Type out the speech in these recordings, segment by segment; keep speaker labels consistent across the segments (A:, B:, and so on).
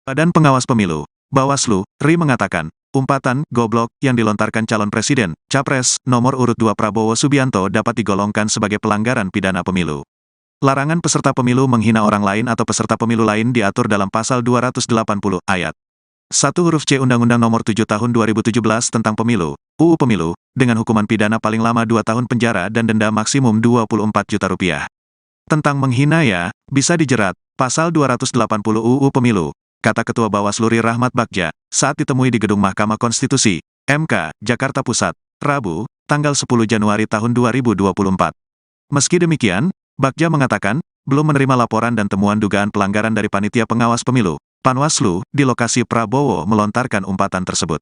A: Badan Pengawas Pemilu, Bawaslu, RI mengatakan, umpatan goblok yang dilontarkan calon presiden, Capres, nomor urut 2 Prabowo Subianto dapat digolongkan sebagai pelanggaran pidana pemilu. Larangan peserta pemilu menghina orang lain atau peserta pemilu lain diatur dalam pasal 280 ayat 1 huruf C Undang-Undang Nomor 7 Tahun 2017 tentang Pemilu, UU Pemilu, dengan hukuman pidana paling lama 2 tahun penjara dan denda maksimum 24 juta rupiah. Tentang menghina ya, bisa dijerat, pasal 280 UU Pemilu, kata Ketua Bawaslu RI Rahmat Bagja, saat ditemui di Gedung Mahkamah Konstitusi, MK, Jakarta Pusat, Rabu, tanggal 10 Januari tahun 2024. Meski demikian, Bagja mengatakan, belum menerima laporan dan temuan dugaan pelanggaran dari Panitia Pengawas Pemilu, Panwaslu, di lokasi Prabowo melontarkan umpatan tersebut.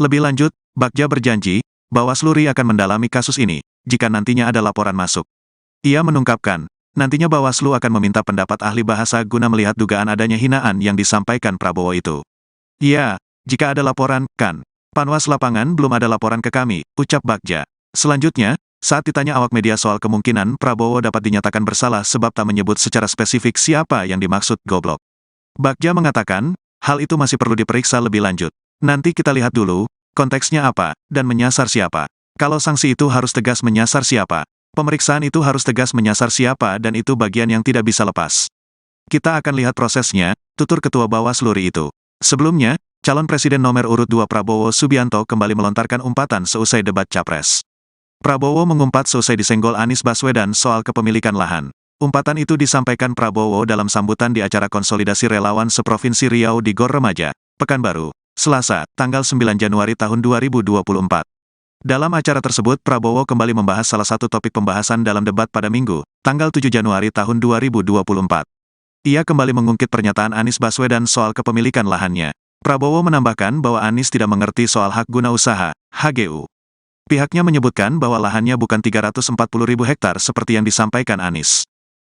A: Lebih lanjut, Bagja berjanji, Bawaslu RI akan mendalami kasus ini, jika nantinya ada laporan masuk. Ia menungkapkan, nantinya Bawaslu akan meminta pendapat ahli bahasa guna melihat dugaan adanya hinaan yang disampaikan Prabowo itu. Ya, jika ada laporan, kan. Panwas lapangan belum ada laporan ke kami, ucap Bagja. Selanjutnya, saat ditanya awak media soal kemungkinan Prabowo dapat dinyatakan bersalah sebab tak menyebut secara spesifik siapa yang dimaksud goblok, Bagja mengatakan, hal itu masih perlu diperiksa lebih lanjut. Nanti kita lihat dulu, konteksnya apa, dan menyasar siapa. Kalau sanksi itu harus tegas menyasar siapa. Pemeriksaan itu harus tegas menyasar siapa dan itu bagian yang tidak bisa lepas. Kita akan lihat prosesnya, tutur Ketua Bawaslu RI itu. Sebelumnya, calon presiden nomor urut 2 Prabowo Subianto kembali melontarkan umpatan seusai debat Capres. Prabowo mengumpat seusai disenggol Anies Baswedan soal kepemilikan lahan. Umpatan itu disampaikan Prabowo dalam sambutan di acara konsolidasi relawan seprovinsi Riau di Gor Remaja, Pekanbaru, Selasa, tanggal 9 Januari tahun 2024. Dalam acara tersebut Prabowo kembali membahas salah satu topik pembahasan dalam debat pada Minggu, tanggal 7 Januari tahun 2024. Ia kembali mengungkit pernyataan Anies Baswedan soal kepemilikan lahannya. Prabowo menambahkan bahwa Anies tidak mengerti soal hak guna usaha, HGU. Pihaknya menyebutkan bahwa lahannya bukan 340.000 hektar seperti yang disampaikan Anies,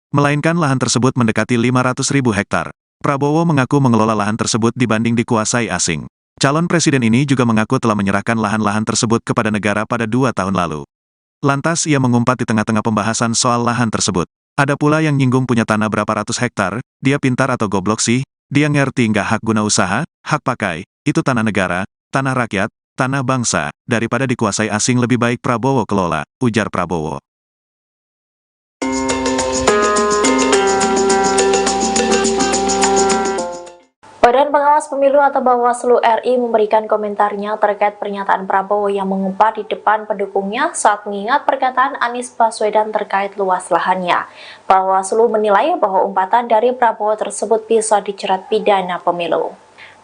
A: melainkan lahan tersebut mendekati 500.000 hektar. Prabowo mengaku mengelola lahan tersebut dibanding dikuasai asing. Calon presiden ini juga mengaku telah menyerahkan lahan-lahan tersebut kepada negara pada 2 tahun lalu. Lantas ia mengumpat di tengah-tengah pembahasan soal lahan tersebut. Ada pula yang nyinggung punya tanah berapa ratus hektar, dia pintar atau goblok sih, dia ngerti nggak hak guna usaha, hak pakai, itu tanah negara, tanah rakyat, tanah bangsa, daripada dikuasai asing lebih baik Prabowo kelola, ujar Prabowo.
B: Badan Pengawas Pemilu atau Bawaslu RI memberikan komentarnya terkait pernyataan Prabowo yang mengumpat di depan pendukungnya saat mengingat perkataan Anies Baswedan terkait luas lahannya. Bawaslu menilai bahwa umpatan dari Prabowo tersebut bisa dijerat pidana pemilu.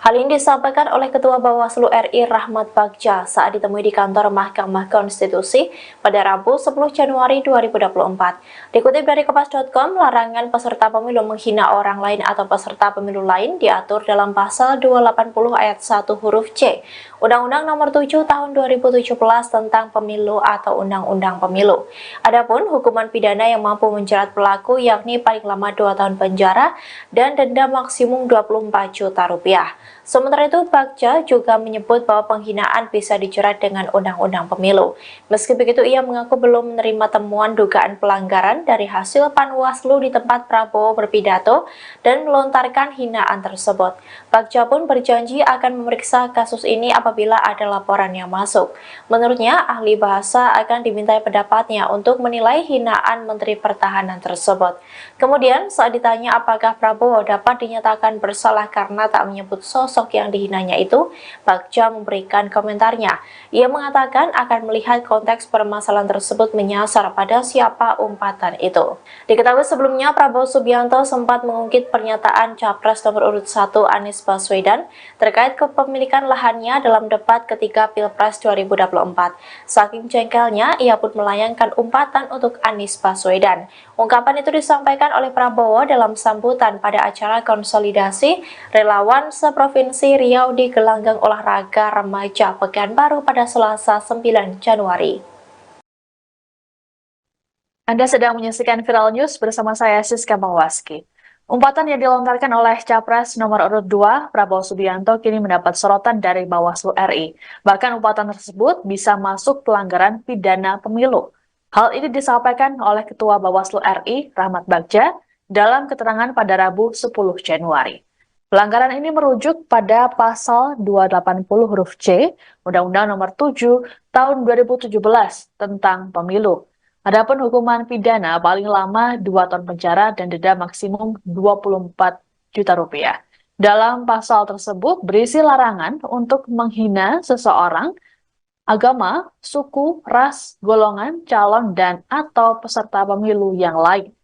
B: Hal ini disampaikan oleh Ketua Bawaslu RI Rahmat Bagja saat ditemui di kantor Mahkamah Konstitusi pada Rabu 10 Januari 2024. Dikutip dari Kompas.com, larangan peserta pemilu menghina orang lain atau peserta pemilu lain diatur dalam pasal 280 ayat 1 huruf C, Undang-Undang Nomor 7 Tahun 2017 tentang Pemilu atau Undang-Undang Pemilu. Adapun hukuman pidana yang mampu menjerat pelaku yakni paling lama 2 tahun penjara dan denda maksimum 24 juta rupiah. Sementara itu, Bagja juga menyebut bahwa penghinaan bisa dijerat dengan Undang-Undang Pemilu. Meski begitu, ia mengaku belum menerima temuan dugaan pelanggaran dari hasil Panwaslu di tempat Prabowo berpidato dan melontarkan hinaan tersebut. Bagja pun berjanji akan memeriksa kasus ini apabila ada laporan yang masuk. Menurutnya, ahli bahasa akan dimintai pendapatnya untuk menilai hinaan Menteri Pertahanan tersebut. Kemudian, saat ditanya apakah Prabowo dapat dinyatakan bersalah karena tak menyebut sosok yang dihinanya itu, Bagja memberikan komentarnya. Ia mengatakan akan melihat konteks permasalahan tersebut menyasar pada siapa umpatan itu. Diketahui sebelumnya Prabowo Subianto sempat mengungkit pernyataan Capres nomor urut 1 Anies Baswedan terkait kepemilikan lahannya dalam debat ketika Pilpres 2024. Saking jengkelnya, ia pun melayangkan umpatan untuk Anies Baswedan. Ungkapan itu disampaikan oleh Prabowo dalam sambutan pada acara konsolidasi relawan seprovinsi Riau di gelanggang olahraga remaja Pekanbaru pada Selasa 9 Januari.
C: Anda sedang menyaksikan Viral News bersama saya Siska Mawaski. Umpatan yang dilontarkan oleh Capres nomor urut 2 Prabowo Subianto kini mendapat sorotan dari Bawaslu RI. Bahkan umpatan tersebut bisa masuk pelanggaran pidana pemilu. Hal ini disampaikan oleh Ketua Bawaslu RI Rahmat Bagja dalam keterangan pada Rabu 10 Januari. Pelanggaran ini merujuk pada pasal 280 huruf C Undang-Undang Nomor 7 Tahun 2017 tentang Pemilu. Adapun hukuman pidana paling lama 2 tahun penjara dan denda maksimum 24 juta rupiah. Dalam pasal tersebut berisi larangan untuk menghina seseorang, agama, suku, ras, golongan, calon, dan atau peserta pemilu yang lain.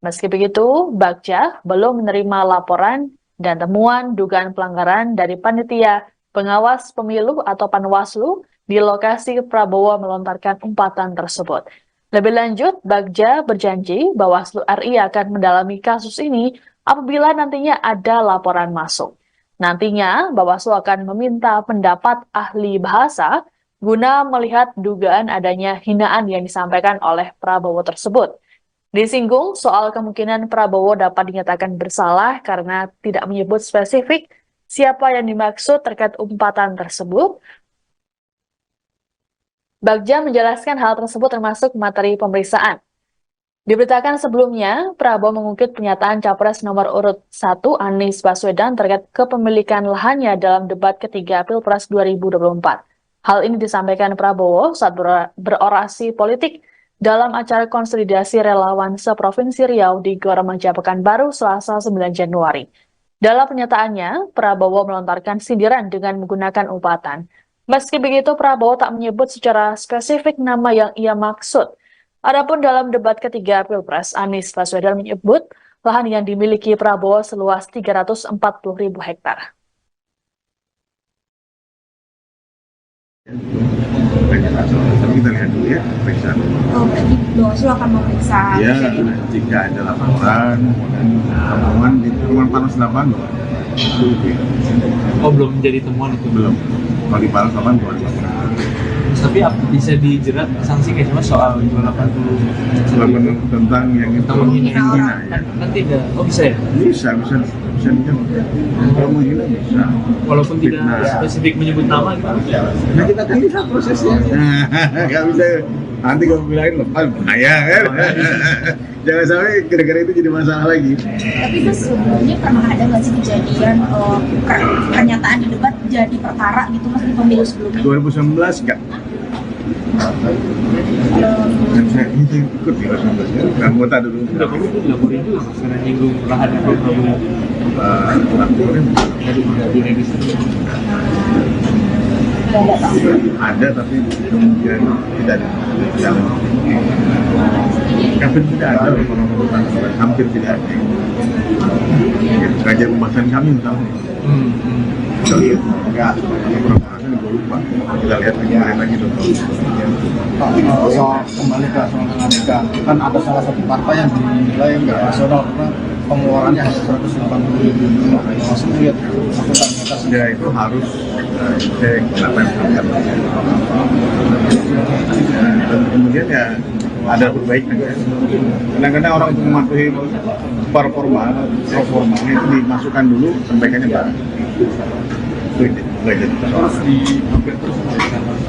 C: Meski begitu, Bagja belum menerima laporan dan temuan dugaan pelanggaran dari panitia pengawas pemilu atau Panwaslu di lokasi Prabowo melontarkan umpatan tersebut. Lebih lanjut, Bagja berjanji Bawaslu RI akan mendalami kasus ini apabila nantinya ada laporan masuk. Nantinya, Bawaslu akan meminta pendapat ahli bahasa guna melihat dugaan adanya hinaan yang disampaikan oleh Prabowo tersebut. Disinggung soal kemungkinan Prabowo dapat dinyatakan bersalah karena tidak menyebut spesifik siapa yang dimaksud terkait umpatan tersebut. Bagja menjelaskan hal tersebut termasuk materi pemeriksaan. Diberitakan sebelumnya, Prabowo mengungkit pernyataan Capres nomor urut 1 Anies Baswedan terkait kepemilikan lahannya dalam debat ketiga Pilpres 2024. Hal ini disampaikan Prabowo saat berorasi politik dalam acara konsolidasi relawan seprovinsi Riau di Gor Remaja Pekanbaru Selasa 9 Januari. Dalam pernyataannya, Prabowo melontarkan sindiran dengan menggunakan umpatan. Meski begitu, Prabowo tak menyebut secara spesifik nama yang ia maksud. Adapun dalam debat ketiga Pilpres, Anies Baswedan menyebut lahan yang dimiliki Prabowo seluas 340.000 hektar.
D: Tapi kita lihat dulu ya, periksa.
E: Oh, berarti Bawaslu akan memeriksa.
D: Ya, jika ada laporan dan temuan di temuan panas lapangan, itu ya.
F: Oh, belum menjadi temuan itu?
D: Belum. Kalau di panas lapangan boleh laporan.
F: Tapi bisa dijerat sanksi kayak cuma soal 280
D: Tentang yang itu
F: menghina
D: ya.
F: kan tidak? Oh bisa ya?
D: Bisa kalau mau gila bisa.
F: Walaupun tidak spesifik menyebut nama gitu.
D: Nah kita kan lihat prosesnya. Nggak bisa nanti kalau bilangin lepas bahaya kan. Jangan sampai gara-gara itu jadi masalah lagi.
E: Tapi itu sebelumnya pernah ada nggak sih kejadian pernyataan di debat jadi perkara gitu mas di pemilu sebelumnya?
D: 2019 enggak. Dan saya ikut di 2019 ya, anggota dulu.
F: Udah kamu tuh dilaporin juga mas karena nyinggung lahan itu kamu
D: laporin
F: dari diregister.
D: Ada tapi kemudian tidak hampir tidak ada orang-orang hampir tidak ada kerja pembahasan kami misalnya kita lihat enggak pembahasan gue lupa kita lihat lagi dong.
G: Soal kembali ke soal dinamika kan ada salah satu partai yang dinilai nggak rasional karena pengeluarannya hanya 180.000 masuk lihat
D: ya itu harus cek kenapa yang dilakukan dan kemudian ya ada perbaikan ya. Kadang-kadang orang untuk mematuhi performa itu dimasukkan dulu perbaikannya baru itu nggak jadi harus di update terus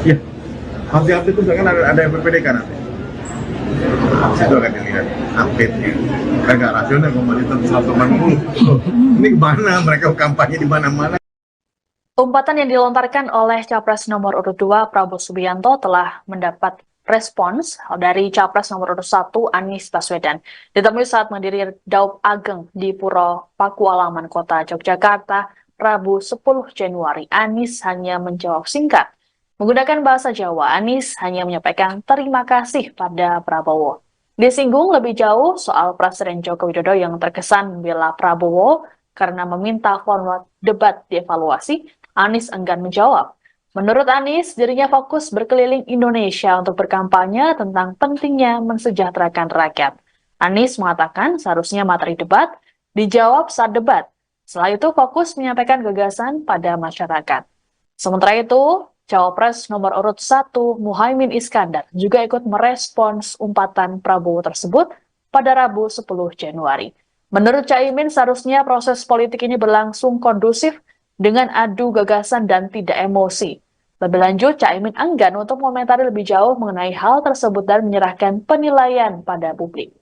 D: ya harus di update terus kan ada PPDK nanti itu akan dilihat update-nya kan nggak rasional kembali tetap 180 ini kemana mereka kampanye di mana-mana.
C: Umpatan yang dilontarkan oleh Capres nomor urut 2 Prabowo Subianto telah mendapat respons dari Capres nomor urut 1 Anies Baswedan. Ditemui saat menghadiri Daup Ageng di Puro Pakualaman Kota Yogyakarta, Rabu 10 Januari, Anies hanya menjawab singkat. Menggunakan bahasa Jawa, Anies hanya menyampaikan terima kasih pada Prabowo. Disinggung lebih jauh soal Presiden Joko Widodo yang terkesan membela Prabowo karena meminta format debat dievaluasi, Anies enggan menjawab. Menurut Anies, dirinya fokus berkeliling Indonesia untuk berkampanye tentang pentingnya mensejahterakan rakyat. Anies mengatakan seharusnya materi debat dijawab saat debat. Setelah itu fokus menyampaikan gagasan pada masyarakat. Sementara itu, Cawapres nomor urut 1 Muhaimin Iskandar juga ikut merespons umpatan Prabowo tersebut pada Rabu 10 Januari. Menurut Caimin, seharusnya proses politik ini berlangsung kondusif dengan adu gagasan dan tidak emosi. Lebih lanjut, Caimin enggan untuk mengomentari lebih jauh mengenai hal tersebut dan menyerahkan penilaian pada publik.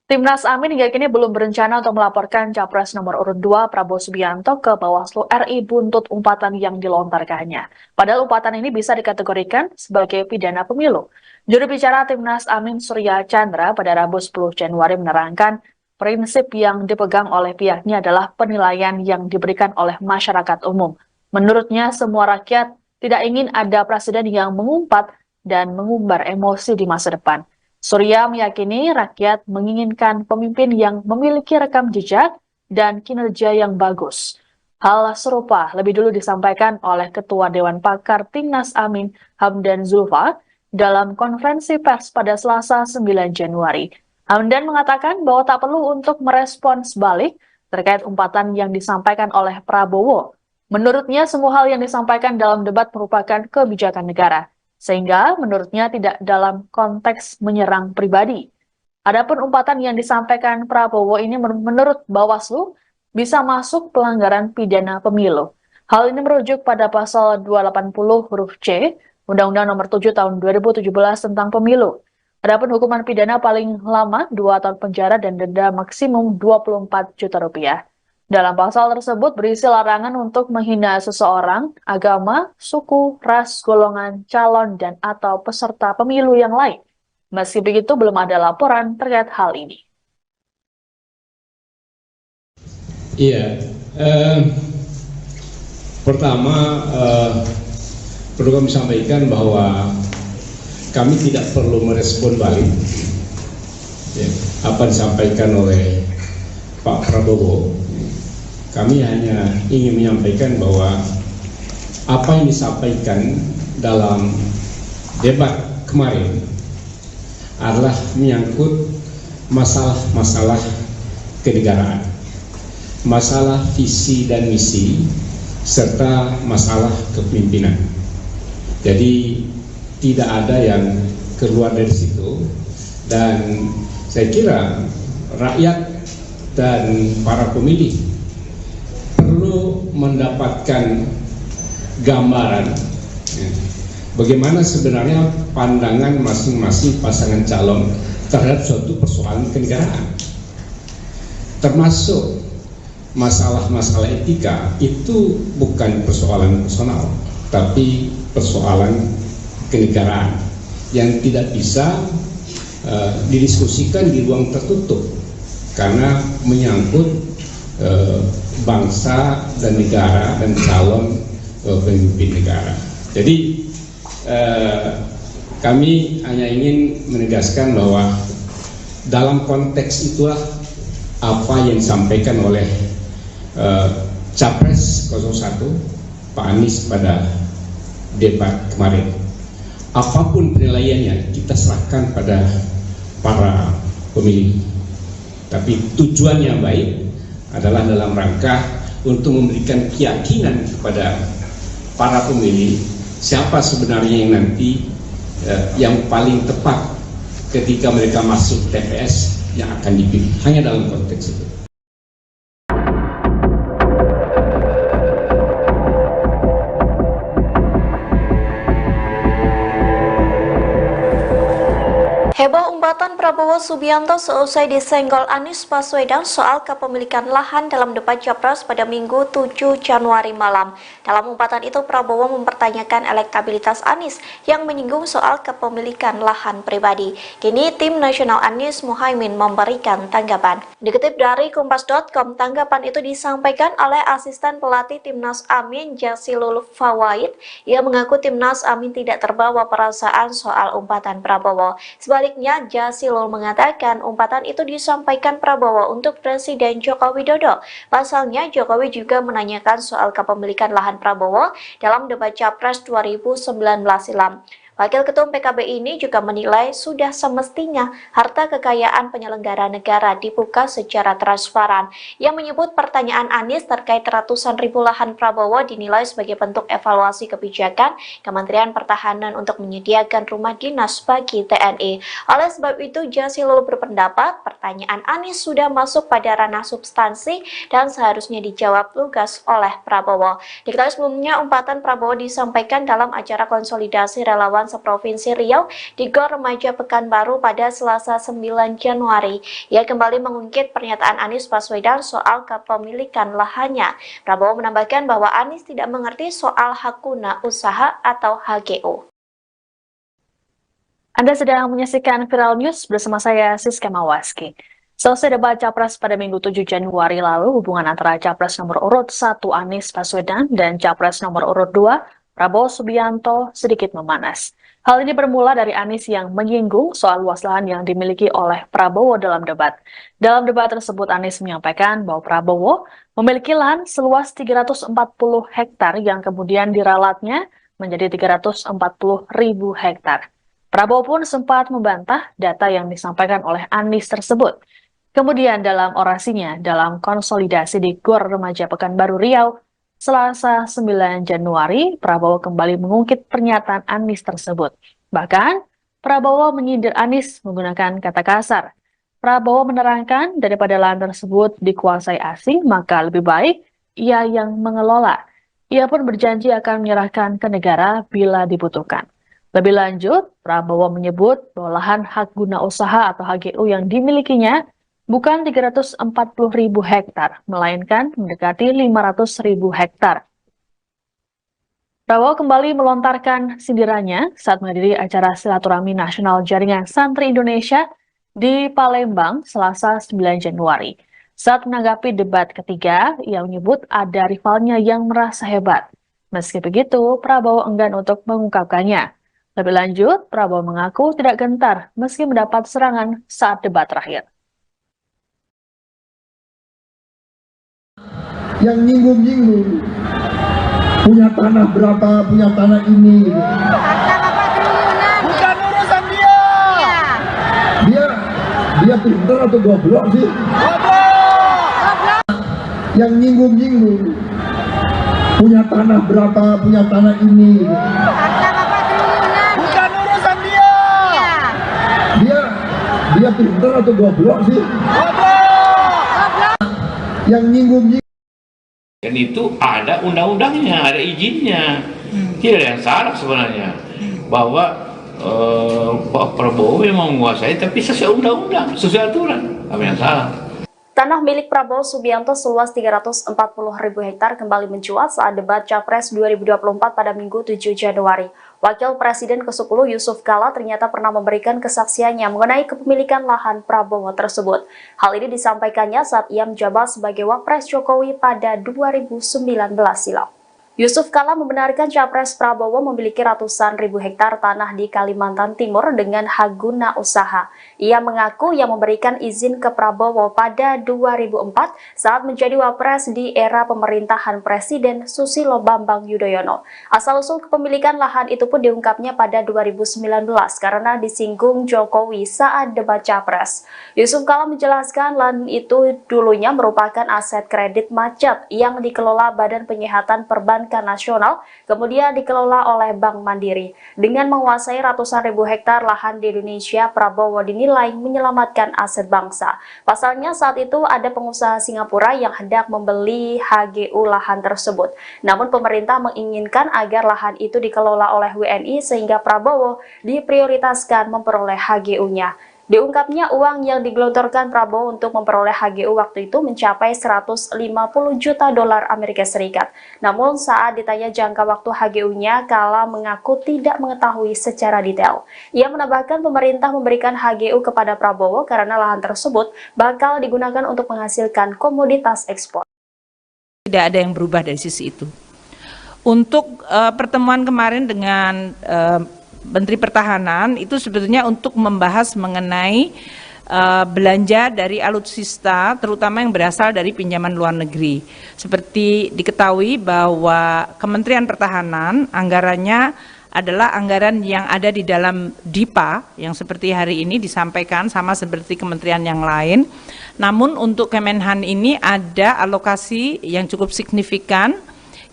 C: Timnas Amin hingga kini belum berencana untuk melaporkan Capres nomor urut 2 Prabowo Subianto ke Bawaslu RI buntut umpatan yang dilontarkannya. Padahal umpatan ini bisa dikategorikan sebagai pidana pemilu. Juru bicara Timnas Amin Surya Chandra pada Rabu 10 Januari menerangkan prinsip yang dipegang oleh pihaknya adalah penilaian yang diberikan oleh masyarakat umum. Menurutnya semua rakyat tidak ingin ada presiden yang mengumpat dan mengumbar emosi di masa depan. Surya meyakini rakyat menginginkan pemimpin yang memiliki rekam jejak dan kinerja yang bagus. Hal serupa lebih dulu disampaikan oleh Ketua Dewan Pakar Timnas Amin Hamdan Zulfa dalam konferensi pers pada Selasa 9 Januari. Hamdan mengatakan bahwa tak perlu untuk merespons balik terkait umpatan yang disampaikan oleh Prabowo. Menurutnya semua hal yang disampaikan dalam debat merupakan kebijakan negara, sehingga menurutnya tidak dalam konteks menyerang pribadi. Adapun umpatan yang disampaikan Prabowo ini menurut Bawaslu bisa masuk pelanggaran pidana pemilu. Hal ini merujuk pada pasal 280 huruf C Undang-Undang Nomor 7 Tahun 2017 tentang Pemilu. Adapun hukuman pidana paling lama 2 tahun penjara dan denda maksimum 24 juta rupiah. Dalam pasal tersebut berisi larangan untuk menghina seseorang, agama, suku, ras, golongan, calon, dan atau peserta pemilu yang lain. Meski begitu, belum ada laporan terkait hal ini.
H: Iya, pertama perlu kami sampaikan bahwa kami tidak perlu merespon balik apa disampaikan oleh Pak Prabowo. Kami hanya ingin menyampaikan bahwa apa yang disampaikan dalam debat kemarin adalah menyangkut masalah-masalah kenegaraan, masalah visi dan misi, serta masalah kepemimpinan. Jadi tidak ada yang keluar dari situ, dan saya kira rakyat dan para pemilih perlu mendapatkan gambaran bagaimana sebenarnya pandangan masing-masing pasangan calon terhadap suatu persoalan kenegaraan, termasuk masalah-masalah etika. Itu bukan persoalan personal, tapi persoalan kenegaraan yang tidak bisa didiskusikan di ruang tertutup karena menyangkut bangsa dan negara dan calon pemimpin negara. Jadi kami hanya ingin menegaskan bahwa dalam konteks itulah apa yang disampaikan oleh Capres 01 Pak Anies pada debat kemarin. Apapun penilaiannya kita serahkan pada para pemilih, tapi tujuannya baik adalah dalam rangka untuk memberikan keyakinan kepada para pemilih siapa sebenarnya yang nanti yang paling tepat ketika mereka masuk TPS yang akan dipilih. Hanya dalam konteks itu.
B: Heboh umpatan Prabowo Subianto seusai disenggol Anies Baswedan soal kepemilikan lahan dalam debat Capres pada Minggu 7 Januari malam. Dalam umpatan itu Prabowo mempertanyakan elektabilitas Anies yang menyinggung soal kepemilikan lahan pribadi. Kini tim nasional Anies Muhaimin memberikan tanggapan. Dikutip dari Kompas.com, tanggapan itu disampaikan oleh asisten pelatih Timnas Amin Jazilul Fawait. Ia mengaku Timnas Amin tidak terbawa perasaan soal umpatan Prabowo. Sebaliknya, Jazilul mengatakan umpatan itu disampaikan Prabowo untuk Presiden Joko Widodo. Pasalnya, Jokowi juga menanyakan soal kepemilikan lahan Prabowo dalam debat Capres 2019 silam. Wakil Ketum PKB ini juga menilai sudah semestinya harta kekayaan penyelenggara negara dibuka secara transparan. Yang menyebut pertanyaan Anies terkait ratusan ribu lahan Prabowo dinilai sebagai bentuk evaluasi kebijakan Kementerian Pertahanan untuk menyediakan rumah dinas bagi TNI. Oleh sebab itu, Jazilul berpendapat pertanyaan Anies sudah masuk pada ranah substansi dan seharusnya dijawab lugas oleh Prabowo. Diketahui sebelumnya, umpatan Prabowo disampaikan dalam acara konsolidasi relawan Dewan Seprovinsi Riau di Gor Remaja Pekanbaru pada Selasa 9 Januari. Ia kembali mengungkit pernyataan Anies Baswedan soal kepemilikan lahannya. Prabowo menambahkan bahwa Anies tidak mengerti soal hak guna usaha atau HGU.
C: Anda sedang menyaksikan Viral News bersama saya Siska Mawaski. Selesai debat Capres pada Minggu 7 Januari lalu, hubungan antara Capres nomor urut 1 Anies Baswedan dan Capres nomor urut 2 Prabowo Subianto sedikit memanas. Hal ini bermula dari Anies yang menyinggung soal luas lahan yang dimiliki oleh Prabowo dalam debat. Dalam debat tersebut, Anies menyampaikan bahwa Prabowo memiliki lahan seluas 340 hektar yang kemudian diralatnya menjadi 340.000 hektar. Prabowo pun sempat membantah data yang disampaikan oleh Anies tersebut. Kemudian dalam orasinya dalam konsolidasi di Gor Remaja Pekanbaru Riau, Selasa 9 Januari, Prabowo kembali mengungkit pernyataan Anies tersebut. Bahkan, Prabowo menyindir Anies menggunakan kata kasar. Prabowo menerangkan daripada lahan tersebut dikuasai asing, maka lebih baik ia yang mengelola. Ia pun berjanji akan menyerahkan ke negara bila dibutuhkan. Lebih lanjut, Prabowo menyebut bahwa lahan hak guna usaha atau HGU yang dimilikinya bukan 340.000 hektar, melainkan mendekati 500.000 hektar. Prabowo kembali melontarkan sindirannya saat menghadiri acara silaturahmi nasional Jaringan Santri Indonesia di Palembang, Selasa 9 Januari. Saat menanggapi debat ketiga, ia menyebut ada rivalnya yang merasa hebat. Meski begitu, Prabowo enggan untuk mengungkapkannya. Lebih lanjut, Prabowo mengaku tidak gentar meski mendapat serangan saat debat terakhir.
I: Yang nyinggung-nyinggung punya tanah berapa, punya tanah ini gitu.
J: Bukan urusan dia.
I: Dia pintar atau goblok sih?
J: Goblok.
I: Yang nyinggung-nyinggung punya tanah berapa, punya tanah ini gitu.
J: Bukan urusan dia.
I: Dia pintar atau goblok sih?
J: Goblok.
I: Yang nyinggung-nyinggung.
K: Dan itu ada undang-undangnya, ada izinnya. Tidak ada yang salah sebenarnya. Bahwa Pak Prabowo memang menguasai, tapi sesuai undang-undang, sesuai aturan. Apa yang salah?
B: Tanah milik Prabowo Subianto seluas 340.000 hektar kembali mencuat saat debat Capres 2024 pada Minggu 7 Januari. Wakil Presiden ke-10 Yusuf Kala ternyata pernah memberikan kesaksiannya mengenai kepemilikan lahan Prabowo tersebut. Hal ini disampaikannya saat ia menjabat sebagai Wapres Jokowi pada 2019 silam. Yusuf Kala membenarkan Capres Prabowo memiliki ratusan ribu hektar tanah di Kalimantan Timur dengan hak guna usaha. Ia mengaku yang memberikan izin ke Prabowo pada 2004 saat menjadi Wapres di era pemerintahan Presiden Susilo Bambang Yudhoyono. Asal-usul kepemilikan lahan itu pun diungkapnya pada 2019 karena disinggung Jokowi saat debat Capres. Yusuf Kala menjelaskan lahan itu dulunya merupakan aset kredit macet yang dikelola Badan Penyihatan Perbankan Nasional, kemudian dikelola oleh Bank Mandiri. Dengan menguasai ratusan ribu hektar lahan di Indonesia, Prabowo dinilai menyelamatkan aset bangsa. Pasalnya saat itu ada pengusaha Singapura yang hendak membeli HGU lahan tersebut. Namun pemerintah menginginkan agar lahan itu dikelola oleh WNI sehingga Prabowo diprioritaskan memperoleh HGU-nya. Diungkapnya uang yang digelontorkan Prabowo untuk memperoleh HGU waktu itu mencapai 150 juta dolar Amerika Serikat. Namun saat ditanya jangka waktu HGU-nya, Kala mengaku tidak mengetahui secara detail. Ia menambahkan pemerintah memberikan HGU kepada Prabowo karena lahan tersebut bakal digunakan untuk menghasilkan komoditas ekspor.
L: Tidak ada yang berubah dari sisi itu. Untuk pertemuan kemarin dengan Menteri Pertahanan itu sebetulnya untuk membahas mengenai belanja dari alutsista terutama yang berasal dari pinjaman luar negeri. Seperti diketahui bahwa Kementerian Pertahanan anggarannya adalah anggaran yang ada di dalam DIPA yang seperti hari ini disampaikan sama seperti kementerian yang lain. Namun untuk Kemenhan ini ada alokasi yang cukup signifikan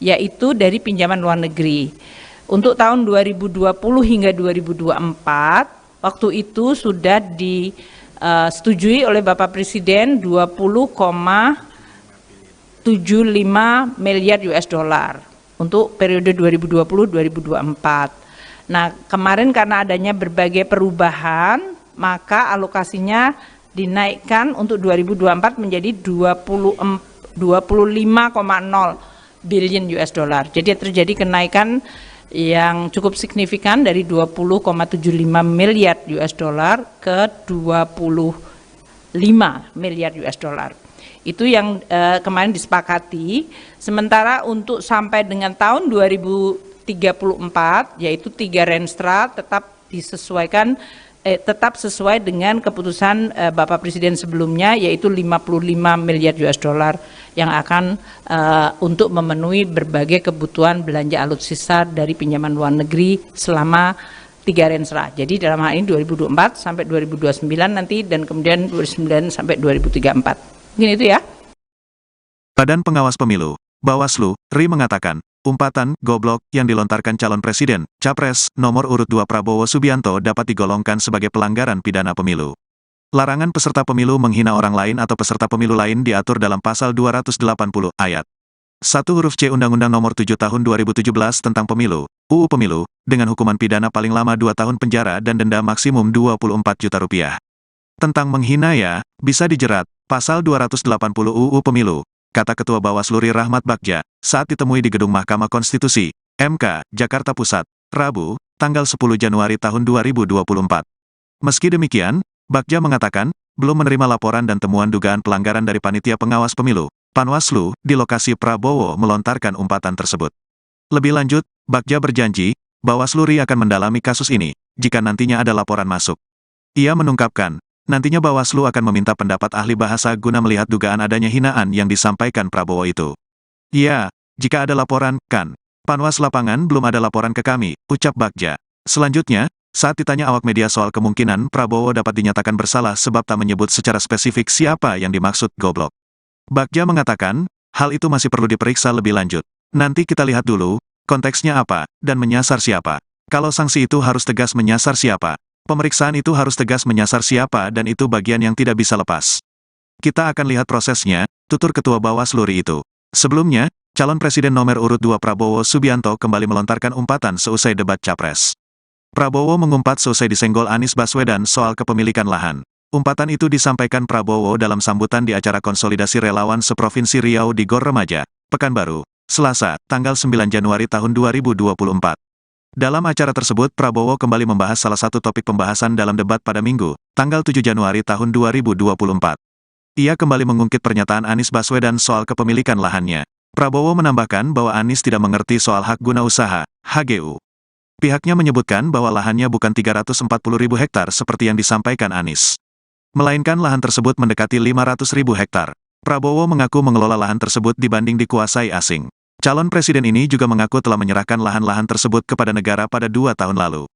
L: yaitu dari pinjaman luar negeri. Untuk tahun 2020 hingga 2024, waktu itu sudah disetujui oleh Bapak Presiden 20,75 miliar US dollar untuk periode 2020-2024. Nah, kemarin karena adanya berbagai perubahan, maka alokasinya dinaikkan untuk 2024 menjadi 25,0 billion US dollar. Jadi terjadi kenaikan yang cukup signifikan dari 20,75 miliar US dollar ke 25 miliar US dollar. Itu yang kemarin disepakati. Sementara untuk sampai dengan tahun 2034, yaitu 3 Renstra tetap disesuaikan, tetap sesuai dengan keputusan Bapak Presiden sebelumnya, yaitu 55 miliar US dollar yang akan untuk memenuhi berbagai kebutuhan belanja alutsista dari pinjaman luar negeri selama 3 Renstra. Jadi dalam hal ini 2024 sampai 2029 nanti, dan kemudian 2029 sampai 2034. Mungkin itu ya.
A: Badan Pengawas Pemilu, Bawaslu, RI mengatakan, umpatan goblok yang dilontarkan calon presiden, Capres, nomor urut 2 Prabowo Subianto dapat digolongkan sebagai pelanggaran pidana pemilu. Larangan peserta pemilu menghina orang lain atau peserta pemilu lain diatur dalam pasal 280 ayat 1 huruf C Undang-Undang Nomor 7 Tahun 2017 tentang Pemilu, UU Pemilu, dengan hukuman pidana paling lama 2 tahun penjara dan denda maksimum 24 juta rupiah. Tentang menghina ya, bisa dijerat, pasal 280 UU Pemilu, kata Ketua Bawaslu RI Rahmat Bagja, saat ditemui di Gedung Mahkamah Konstitusi, MK, Jakarta Pusat, Rabu, tanggal 10 Januari tahun 2024. Meski demikian, Bagja mengatakan, belum menerima laporan dan temuan dugaan pelanggaran dari Panitia Pengawas Pemilu, Panwaslu, di lokasi Prabowo melontarkan umpatan tersebut. Lebih lanjut, Bagja berjanji, Bawaslu RI akan mendalami kasus ini, jika nantinya ada laporan masuk. Ia mengungkapkan, nantinya Bawaslu akan meminta pendapat ahli bahasa guna melihat dugaan adanya hinaan yang disampaikan Prabowo itu. Ya, jika ada laporan, kan. Panwas lapangan belum ada laporan ke kami, ucap Bagja. Selanjutnya, saat ditanya awak media soal kemungkinan Prabowo dapat dinyatakan bersalah sebab tak menyebut secara spesifik siapa yang dimaksud goblok, Bagja mengatakan, hal itu masih perlu diperiksa lebih lanjut. Nanti kita lihat dulu, konteksnya apa, dan menyasar siapa. Kalau sanksi itu harus tegas menyasar siapa. Pemeriksaan itu harus tegas menyasar siapa dan itu bagian yang tidak bisa lepas. Kita akan lihat prosesnya, tutur Ketua Bawaslu RI itu. Sebelumnya, calon presiden nomor urut 2 Prabowo Subianto kembali melontarkan umpatan seusai debat Capres. Prabowo mengumpat seusai disenggol Anies Baswedan soal kepemilikan lahan. Umpatan itu disampaikan Prabowo dalam sambutan di acara konsolidasi relawan seprovinsi Riau di Gor Remaja, Pekanbaru, Selasa, tanggal 9 Januari tahun 2024. Dalam acara tersebut Prabowo kembali membahas salah satu topik pembahasan dalam debat pada Minggu, tanggal 7 Januari tahun 2024. Ia kembali mengungkit pernyataan Anies Baswedan soal kepemilikan lahannya. Prabowo menambahkan bahwa Anies tidak mengerti soal hak guna usaha, HGU. Pihaknya menyebutkan bahwa lahannya bukan 340.000 hektar seperti yang disampaikan Anies, melainkan lahan tersebut mendekati 500.000 hektar. Prabowo mengaku mengelola lahan tersebut dibanding dikuasai asing. Calon presiden ini juga mengaku telah menyerahkan lahan-lahan tersebut kepada negara pada 2 tahun lalu.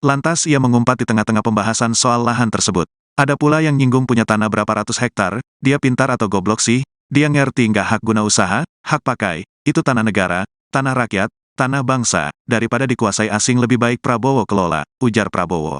A: Lantas ia mengumpat di tengah-tengah pembahasan soal lahan tersebut. Ada pula yang nyinggung punya tanah berapa ratus hektar, dia pintar atau goblok sih, dia ngerti nggak hak guna usaha, hak pakai, itu tanah negara, tanah rakyat, tanah bangsa, daripada dikuasai asing lebih baik Prabowo kelola, ujar Prabowo.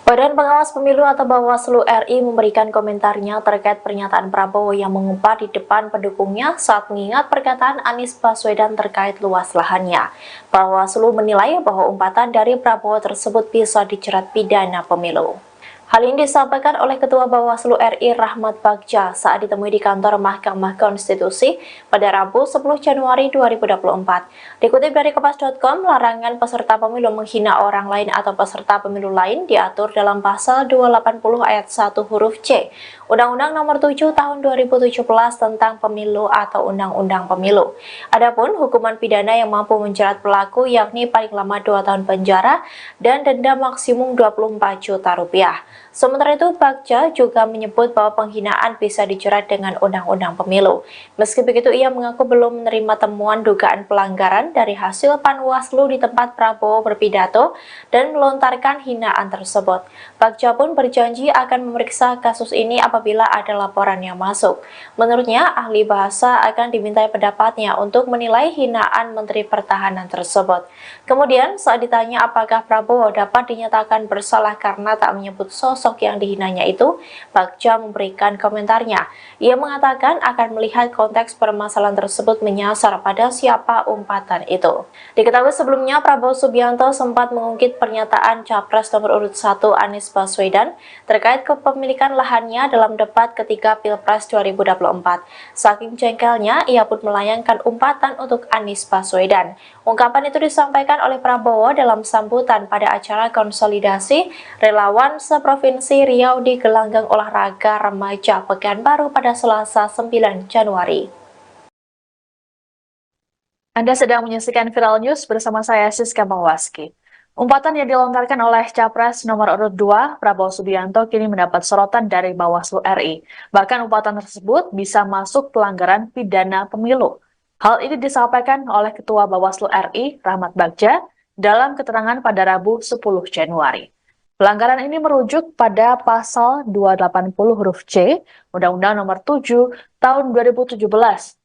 B: Badan Pengawas Pemilu atau Bawaslu RI memberikan komentarnya terkait pernyataan Prabowo yang mengumpat di depan pendukungnya saat mengingat perkataan Anies Baswedan terkait luas lahannya. Bawaslu menilai bahwa umpatan dari Prabowo tersebut bisa dijerat pidana pemilu. Hal ini disampaikan oleh Ketua Bawaslu RI Rahmat Bagja saat ditemui di kantor Mahkamah Konstitusi pada Rabu 10 Januari 2024. Dikutip dari Kompas.com, larangan peserta pemilu menghina orang lain atau peserta pemilu lain diatur dalam pasal 280 ayat 1 huruf C Undang-Undang Nomor 7 Tahun 2017 tentang Pemilu atau Undang-Undang Pemilu. Adapun hukuman pidana yang mampu menjerat pelaku yakni paling lama 2 tahun penjara dan denda maksimum 24 juta rupiah. Sementara itu, Bagja juga menyebut bahwa penghinaan bisa dijerat dengan Undang-Undang Pemilu. Meski begitu, ia mengaku belum menerima temuan dugaan pelanggaran dari hasil Panwaslu di tempat Prabowo berpidato dan melontarkan hinaan tersebut. Bagja pun berjanji akan memeriksa kasus ini apabila ada laporan yang masuk. Menurutnya, ahli bahasa akan dimintai pendapatnya untuk menilai hinaan Menteri Pertahanan tersebut. Kemudian, saat ditanya apakah Prabowo dapat dinyatakan bersalah karena tak menyebut sosok sosok yang dihinanya itu, Bagja memberikan komentarnya. Ia mengatakan akan melihat konteks permasalahan tersebut menyasar pada siapa umpatan itu. Diketahui sebelumnya Prabowo Subianto sempat mengungkit pernyataan Capres nomor urut 1 Anies Baswedan terkait kepemilikan lahannya dalam debat ketiga Pilpres 2024. Saking jengkelnya, ia pun melayangkan umpatan untuk Anies Baswedan. Ungkapan itu disampaikan oleh Prabowo dalam sambutan pada acara konsolidasi relawan seprovinsi Riau di gelanggang olahraga remaja Pekanbaru pada Selasa 9 Januari.
C: Anda sedang menyaksikan Viral News bersama saya Siska Mawaski. Umpatan yang dilontarkan oleh Capres nomor urut 2 Prabowo Subianto kini mendapat sorotan dari Bawaslu RI. Bahkan umpatan tersebut bisa masuk pelanggaran pidana pemilu. Hal ini disampaikan oleh Ketua Bawaslu RI, Rahmat Bagja, dalam keterangan pada Rabu 10 Januari. Pelanggaran ini merujuk pada pasal 280 huruf C, Undang-Undang Nomor 7 Tahun 2017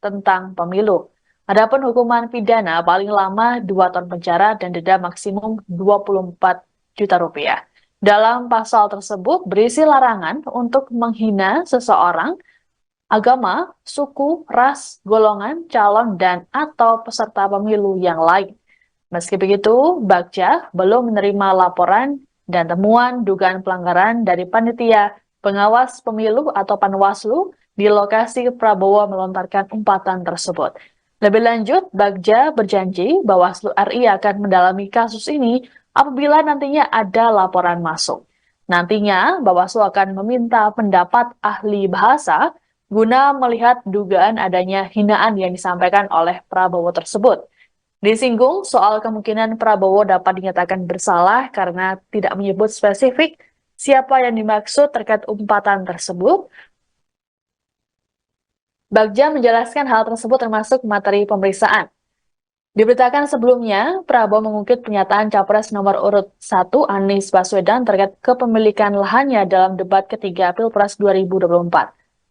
C: tentang Pemilu. Adapun hukuman pidana paling lama 2 tahun penjara dan denda maksimum 24 juta rupiah. Dalam pasal tersebut berisi larangan untuk menghina seseorang, agama, suku, ras, golongan, calon, dan atau peserta pemilu yang lain. Meski begitu, Bagja belum menerima laporan dan temuan dugaan pelanggaran dari panitia pengawas pemilu atau Panwaslu di lokasi Prabowo melontarkan umpatan tersebut. Lebih lanjut, Bagja berjanji Bawaslu RI akan mendalami kasus ini apabila nantinya ada laporan masuk. Nantinya, Bawaslu akan meminta pendapat ahli bahasa guna melihat dugaan adanya hinaan yang disampaikan oleh Prabowo tersebut. Disinggung soal kemungkinan Prabowo dapat dinyatakan bersalah karena tidak menyebut spesifik siapa yang dimaksud terkait umpatan tersebut. Bagja menjelaskan hal tersebut termasuk materi pemeriksaan. Diberitakan sebelumnya, Prabowo mengungkit pernyataan Capres nomor urut 1 Anies Baswedan terkait kepemilikan lahannya dalam debat ketiga Pilpres 2024.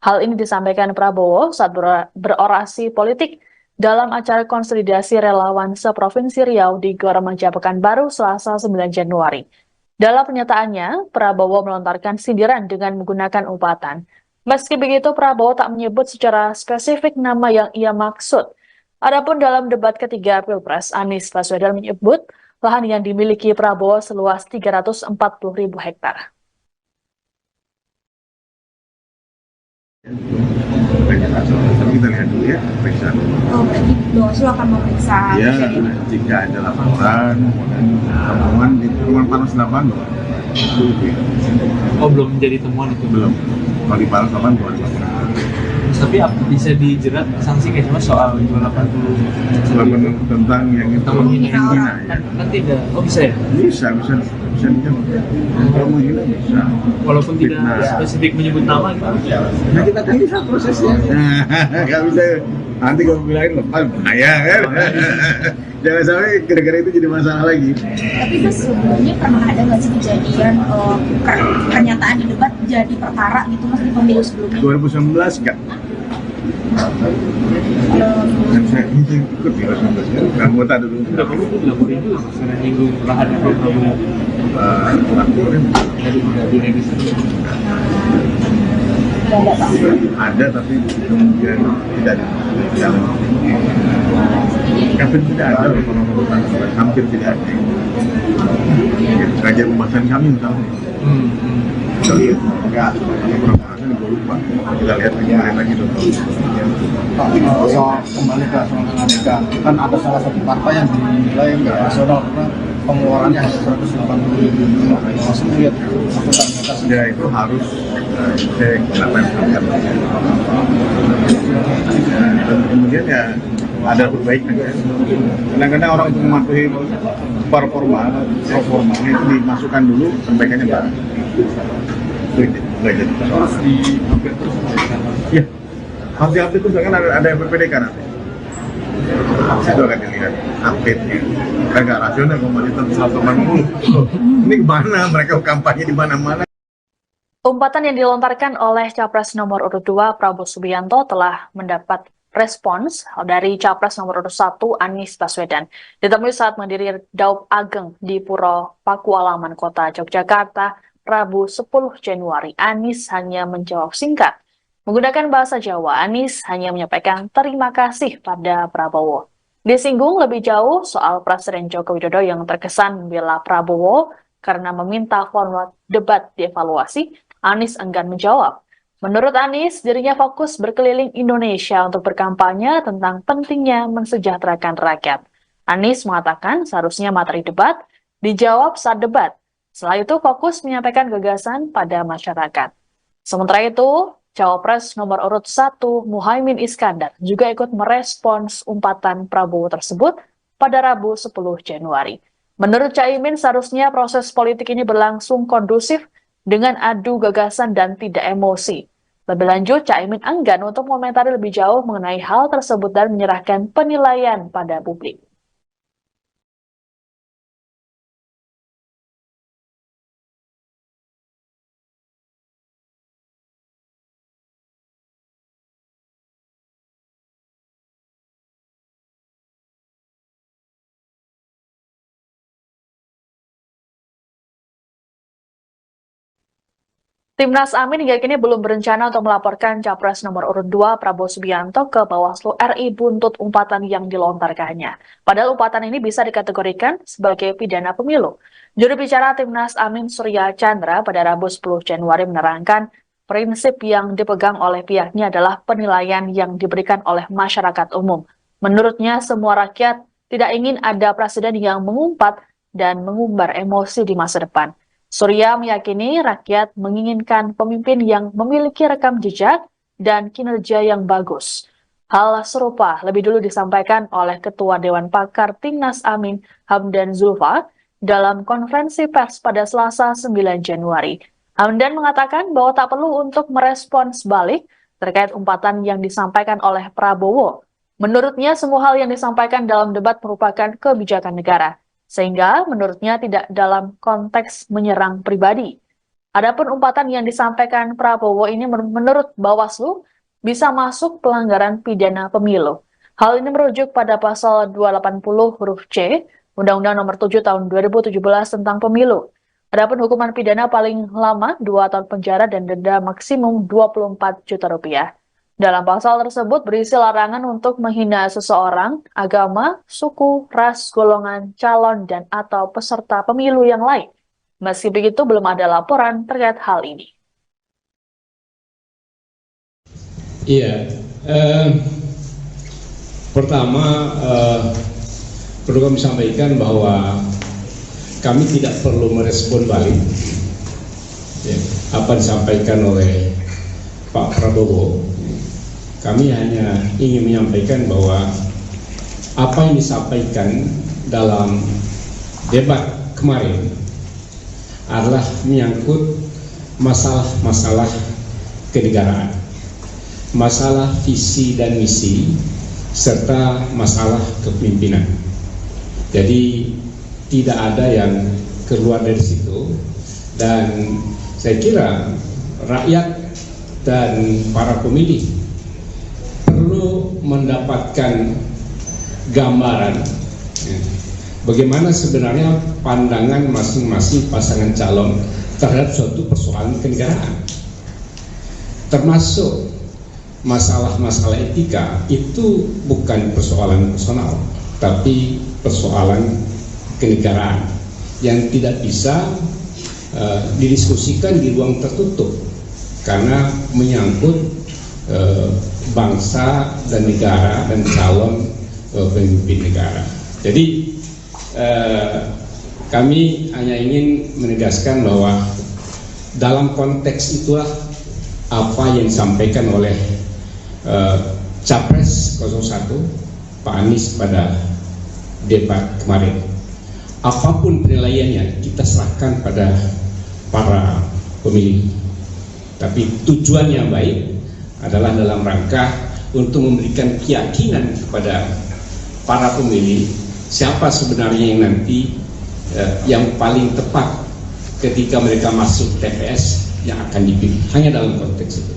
C: Hal ini disampaikan Prabowo saat berorasi politik dalam acara konsolidasi relawan seprovinsi Riau di Gor Remaja Pekanbaru Selasa 9 Januari. Dalam pernyataannya, Prabowo melontarkan sindiran dengan menggunakan umpatan. Meski begitu, Prabowo tak menyebut secara spesifik nama yang ia maksud. Adapun dalam debat ketiga Pilpres, Anies Baswedan menyebut lahan yang dimiliki Prabowo seluas 340.000 hektar.
D: Tapi kita lihat dulu ya pemeriksaan.
E: Oh, berarti Bawaslu akan memeriksa.
D: Ya, jika ada laporan dan temuan di rumah panas lapangan.
F: Oh, belum menjadi temuan itu?
D: Belum. Kalau di panas lapangan belum ada laporan.
F: Tapi bisa dijerat sanksi kayak cuma soal 280
D: tentang yang itu menghina ya.
F: Kan tidak. Oh, bisa ya?
D: Bisa dijerat. Kalau menghina bisa.
F: Walaupun tidak spesifik menyebut nama gitu.
D: Nah, kita kan bisa prosesnya. Nggak bisa. Nanti kalau bilangin lepas bahaya kan. Jangan sampai gara-gara itu jadi masalah lagi.
E: Tapi kan sebelumnya pernah ada nggak sih kejadian pernyataan di debat jadi perkara gitu mas di pemilu sebelumnya?
D: 2019 enggak. Dan saya ikut di 2019 kan, anggota dulu.
F: Udah kamu tuh dilaporin juga masalah nyinggung lahan yang kamu
D: laporin. Ada tapi kemudian tidak dijalan. Hampir tidak ada hampir tidak ada. Kajian pembahasan kami misalnya. Kita lihat enggak pembahasan gue lupa. Kita lihat lagi dong.
G: Soal kembali ke soal dinamika, kan ada salah satu partai yang dinilai nggak rasional karena pengeluarannya hanya 180.000. Maksudnya lihat
D: ya itu harus cek kenapa yang terlihat. Dan kemudian ya ada perbaikan. Kadang-kadang orang untuk mematuhi performa itu dimasukkan dulu perbaikannya bareng. Itu nggak jadi.
F: harus di-update terus.
D: Ya, harus di-update terus kan ada PPDK nanti. Itu akan dilihat update-nya. Kan nggak rasional kalau mau ditetap 180. Ini kemana? Mereka kampanye di mana-mana.
C: Umpatan yang dilontarkan oleh Capres nomor urut 2 Prabowo Subianto telah mendapat respons dari Capres nomor urut 1 Anies Baswedan. Ditemui saat mendiri Daup Ageng di Puro Pakualaman Kota Yogyakarta Rabu 10 Januari, Anies hanya menjawab singkat. Menggunakan bahasa Jawa, Anies hanya menyampaikan terima kasih pada Prabowo. Disinggung lebih jauh soal Presiden Joko Widodo yang terkesan membela Prabowo karena meminta format debat dievaluasi, Anies enggan menjawab. Menurut Anies, dirinya fokus berkeliling Indonesia untuk berkampanye tentang pentingnya mensejahterakan rakyat. Anies mengatakan seharusnya materi debat dijawab saat debat. Setelah itu fokus menyampaikan gagasan pada masyarakat. Sementara itu, Cawapres nomor urut 1 Muhaimin Iskandar juga ikut merespons umpatan Prabowo tersebut pada Rabu 10 Januari. Menurut Caimin, seharusnya proses politik ini berlangsung kondusif dengan adu gagasan dan tidak emosi. Lebih lanjut, Caimin enggan untuk mengomentari lebih jauh mengenai hal tersebut dan menyerahkan penilaian pada publik. Timnas Amin hingga kini belum berencana untuk melaporkan Capres nomor urut 2 Prabowo Subianto ke Bawaslu RI buntut umpatan yang dilontarkannya. Padahal umpatan ini bisa dikategorikan sebagai pidana pemilu. Juru bicara Timnas Amin Surya Chandra pada Rabu 10 Januari menerangkan prinsip yang dipegang oleh pihaknya adalah penilaian yang diberikan oleh masyarakat umum. Menurutnya semua rakyat tidak ingin ada presiden yang mengumpat dan mengumbar emosi di masa depan. Surya meyakini rakyat menginginkan pemimpin yang memiliki rekam jejak dan kinerja yang bagus. Hal serupa lebih dulu disampaikan oleh Ketua Dewan Pakar Timnas Amin Hamdan Zulfa dalam konferensi pers pada Selasa 9 Januari. Hamdan mengatakan bahwa tak perlu untuk merespons balik terkait umpatan yang disampaikan oleh Prabowo. Menurutnya semua hal yang disampaikan dalam debat merupakan kebijakan negara. Sehingga menurutnya tidak dalam konteks menyerang pribadi. Adapun umpatan yang disampaikan Prabowo ini menurut Bawaslu bisa masuk pelanggaran pidana pemilu. Hal ini merujuk pada pasal 280 huruf C Undang-Undang Nomor 7 Tahun 2017 tentang Pemilu. Adapun hukuman pidana paling lama 2 tahun penjara dan denda maksimum 24 juta rupiah. Dalam pasal tersebut berisi larangan untuk menghina seseorang, agama, suku, ras, golongan, calon, dan atau peserta pemilu yang lain. Meski begitu, belum ada laporan terkait hal ini.
H: Iya, pertama perlu kami sampaikan bahwa kami tidak perlu merespon balik apa disampaikan oleh Pak Prabowo. Kami hanya ingin menyampaikan bahwa apa yang disampaikan dalam debat kemarin adalah menyangkut masalah-masalah kenegaraan, masalah visi dan misi, serta masalah kepemimpinan. Jadi tidak ada yang keluar dari situ, dan saya kira rakyat dan para pemilih perlu mendapatkan gambaran bagaimana sebenarnya pandangan masing-masing pasangan calon terhadap suatu persoalan kenegaraan, termasuk masalah-masalah etika. Itu bukan persoalan personal, tapi persoalan kenegaraan yang tidak bisa didiskusikan di ruang tertutup karena menyangkut bangsa dan negara dan calon pemimpin negara. Jadi kami hanya ingin menegaskan bahwa dalam konteks itulah apa yang disampaikan oleh Capres 01 Pak Anies pada debat kemarin. Apapun penilaiannya kita serahkan pada para pemilih. Tapi tujuan yang baik adalah dalam rangka untuk memberikan keyakinan kepada para pemilih siapa sebenarnya yang nanti yang paling tepat ketika mereka masuk TPS yang akan dipilih. Hanya dalam konteks itu.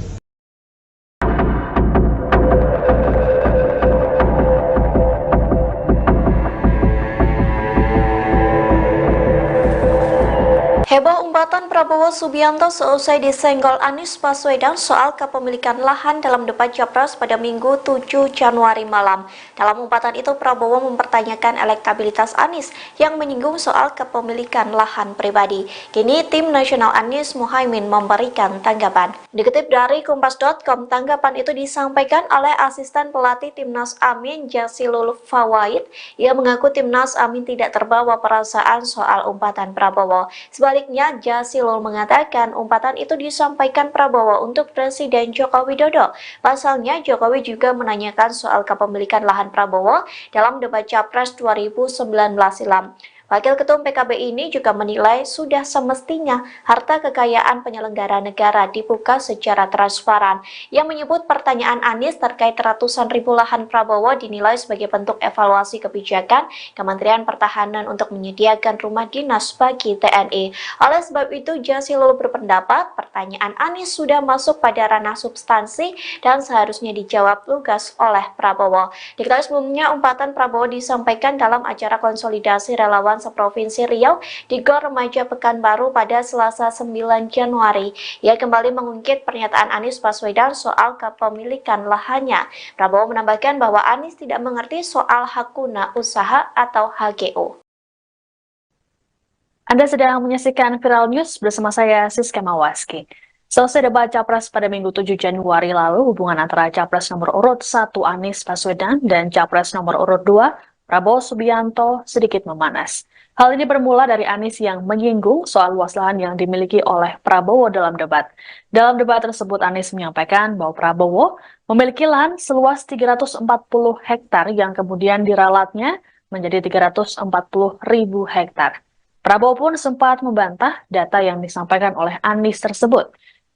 B: Heboh Umpatan Prabowo Subianto seusai disenggol Anies Baswedan soal kepemilikan lahan dalam debat Capres pada Minggu 7 Januari malam. Dalam umpatan itu, Prabowo mempertanyakan elektabilitas Anies yang menyinggung soal kepemilikan lahan pribadi. Kini, tim nasional Anies Muhaimin memberikan tanggapan. Dikutip dari Kompas.com, tanggapan itu disampaikan oleh asisten pelatih Timnas Amin Jazilul Fawait. Ia mengaku Timnas Amin tidak terbawa perasaan soal umpatan Prabowo. Sebaliknya, Jazilul mengatakan umpatan itu disampaikan Prabowo untuk Presiden Joko Widodo. Pasalnya, Jokowi juga menanyakan soal kepemilikan lahan Prabowo dalam debat Capres 2019 silam. Wakil Ketum PKB ini juga menilai sudah semestinya harta kekayaan penyelenggara negara dibuka secara transparan. Ia menyebut pertanyaan Anies terkait ratusan ribu lahan Prabowo dinilai sebagai bentuk evaluasi kebijakan Kementerian Pertahanan untuk menyediakan rumah dinas bagi TNI. Oleh sebab itu, Jazilul berpendapat pertanyaan Anies sudah masuk pada ranah substansi dan seharusnya dijawab lugas oleh Prabowo. Diketahui sebelumnya, umpatan Prabowo disampaikan dalam acara konsolidasi relawan seprovinsi Riau di Gor Remaja Pekanbaru pada Selasa 9 Januari. Ia kembali mengungkit pernyataan Anies Baswedan soal kepemilikan lahannya. Prabowo menambahkan bahwa Anies tidak mengerti soal hak guna usaha atau HGU.
C: Anda sedang menyaksikan Viral News bersama saya Siska Mawaski. Selesai debat Capres pada Minggu 7 Januari lalu, hubungan antara Capres nomor urut 1 Anies Baswedan dan Capres nomor urut 2 Prabowo Subianto sedikit memanas. Hal ini bermula dari Anies yang menyinggung soal luas lahan yang dimiliki oleh Prabowo dalam debat. Dalam debat tersebut, Anies menyampaikan bahwa Prabowo memiliki lahan seluas 340 hektar yang kemudian diralatnya menjadi 340.000 hektar. Prabowo pun sempat membantah data yang disampaikan oleh Anies tersebut.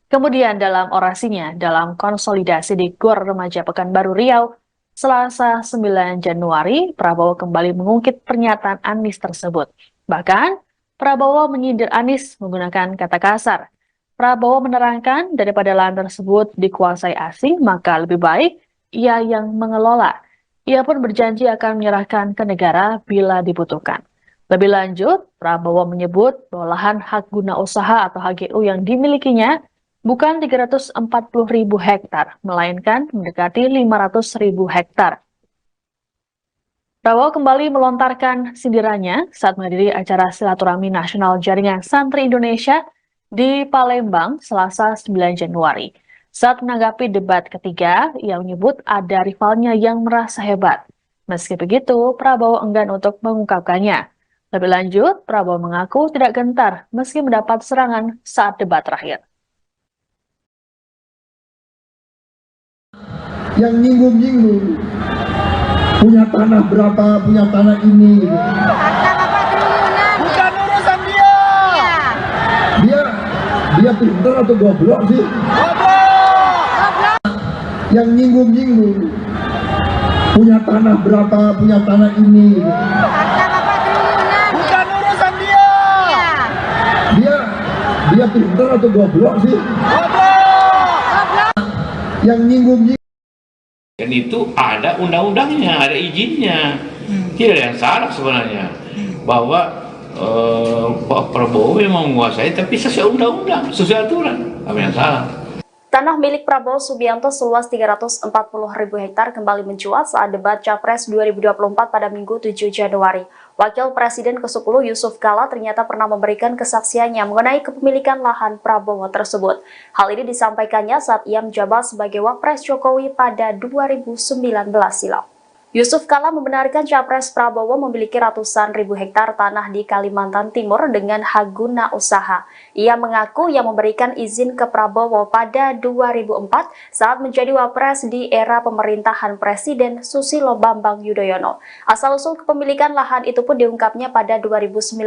C: Kemudian dalam orasinya dalam konsolidasi di Gor Remaja Pekanbaru Riau, Selasa 9 Januari, Prabowo kembali mengungkit pernyataan Anies tersebut. Bahkan, Prabowo menyindir Anies menggunakan kata kasar. Prabowo menerangkan daripada lahan tersebut dikuasai asing, maka lebih baik ia yang mengelola. Ia pun berjanji akan menyerahkan ke negara bila dibutuhkan. Lebih lanjut, Prabowo menyebut bahwa lahan hak guna usaha atau HGU yang dimilikinya bukan 340.000 hektar, melainkan mendekati 500.000 hektar. Prabowo kembali melontarkan sindirannya saat menghadiri acara silaturahmi nasional Jaringan Santri Indonesia di Palembang, Selasa 9 Januari. Saat menanggapi debat ketiga, ia menyebut ada rivalnya yang merasa hebat. Meski begitu, Prabowo enggan untuk mengungkapkannya. Lebih lanjut, Prabowo mengaku tidak gentar meski mendapat serangan saat debat terakhir.
I: Yang nyinggung-nyinggung punya tanah berapa, punya tanah ini gitu.
J: Bukan urusan dia.
I: Dia pintar atau goblok sih?
J: Goblok.
I: Yang nyinggung-nyinggung punya tanah berapa, punya tanah ini gitu.
J: Bukan urusan dia.
I: Dia pintar atau goblok sih?
J: Goblok.
I: Yang nyinggung-nyinggung.
K: Dan itu ada undang-undangnya, ada izinnya. Tidak ada yang salah sebenarnya. Bahwa Pak Prabowo memang menguasai, tapi sesuai undang-undang, sesuai aturan. Apa yang salah?
B: Tanah milik Prabowo Subianto seluas 340.000 hektar kembali mencuat saat debat Capres 2024 pada Minggu 7 Januari. Wakil Presiden ke-10 Yusuf Kala ternyata pernah memberikan kesaksiannya mengenai kepemilikan lahan Prabowo tersebut. Hal ini disampaikannya saat ia menjabat sebagai Wapres Jokowi pada 2019 silam. Yusuf Kala membenarkan Capres Prabowo memiliki ratusan ribu hektar tanah di Kalimantan Timur dengan hak guna usaha. Ia mengaku yang memberikan izin ke Prabowo pada 2004 saat menjadi Wapres di era pemerintahan Presiden Susilo Bambang Yudhoyono. Asal-usul kepemilikan lahan itu pun diungkapnya pada 2019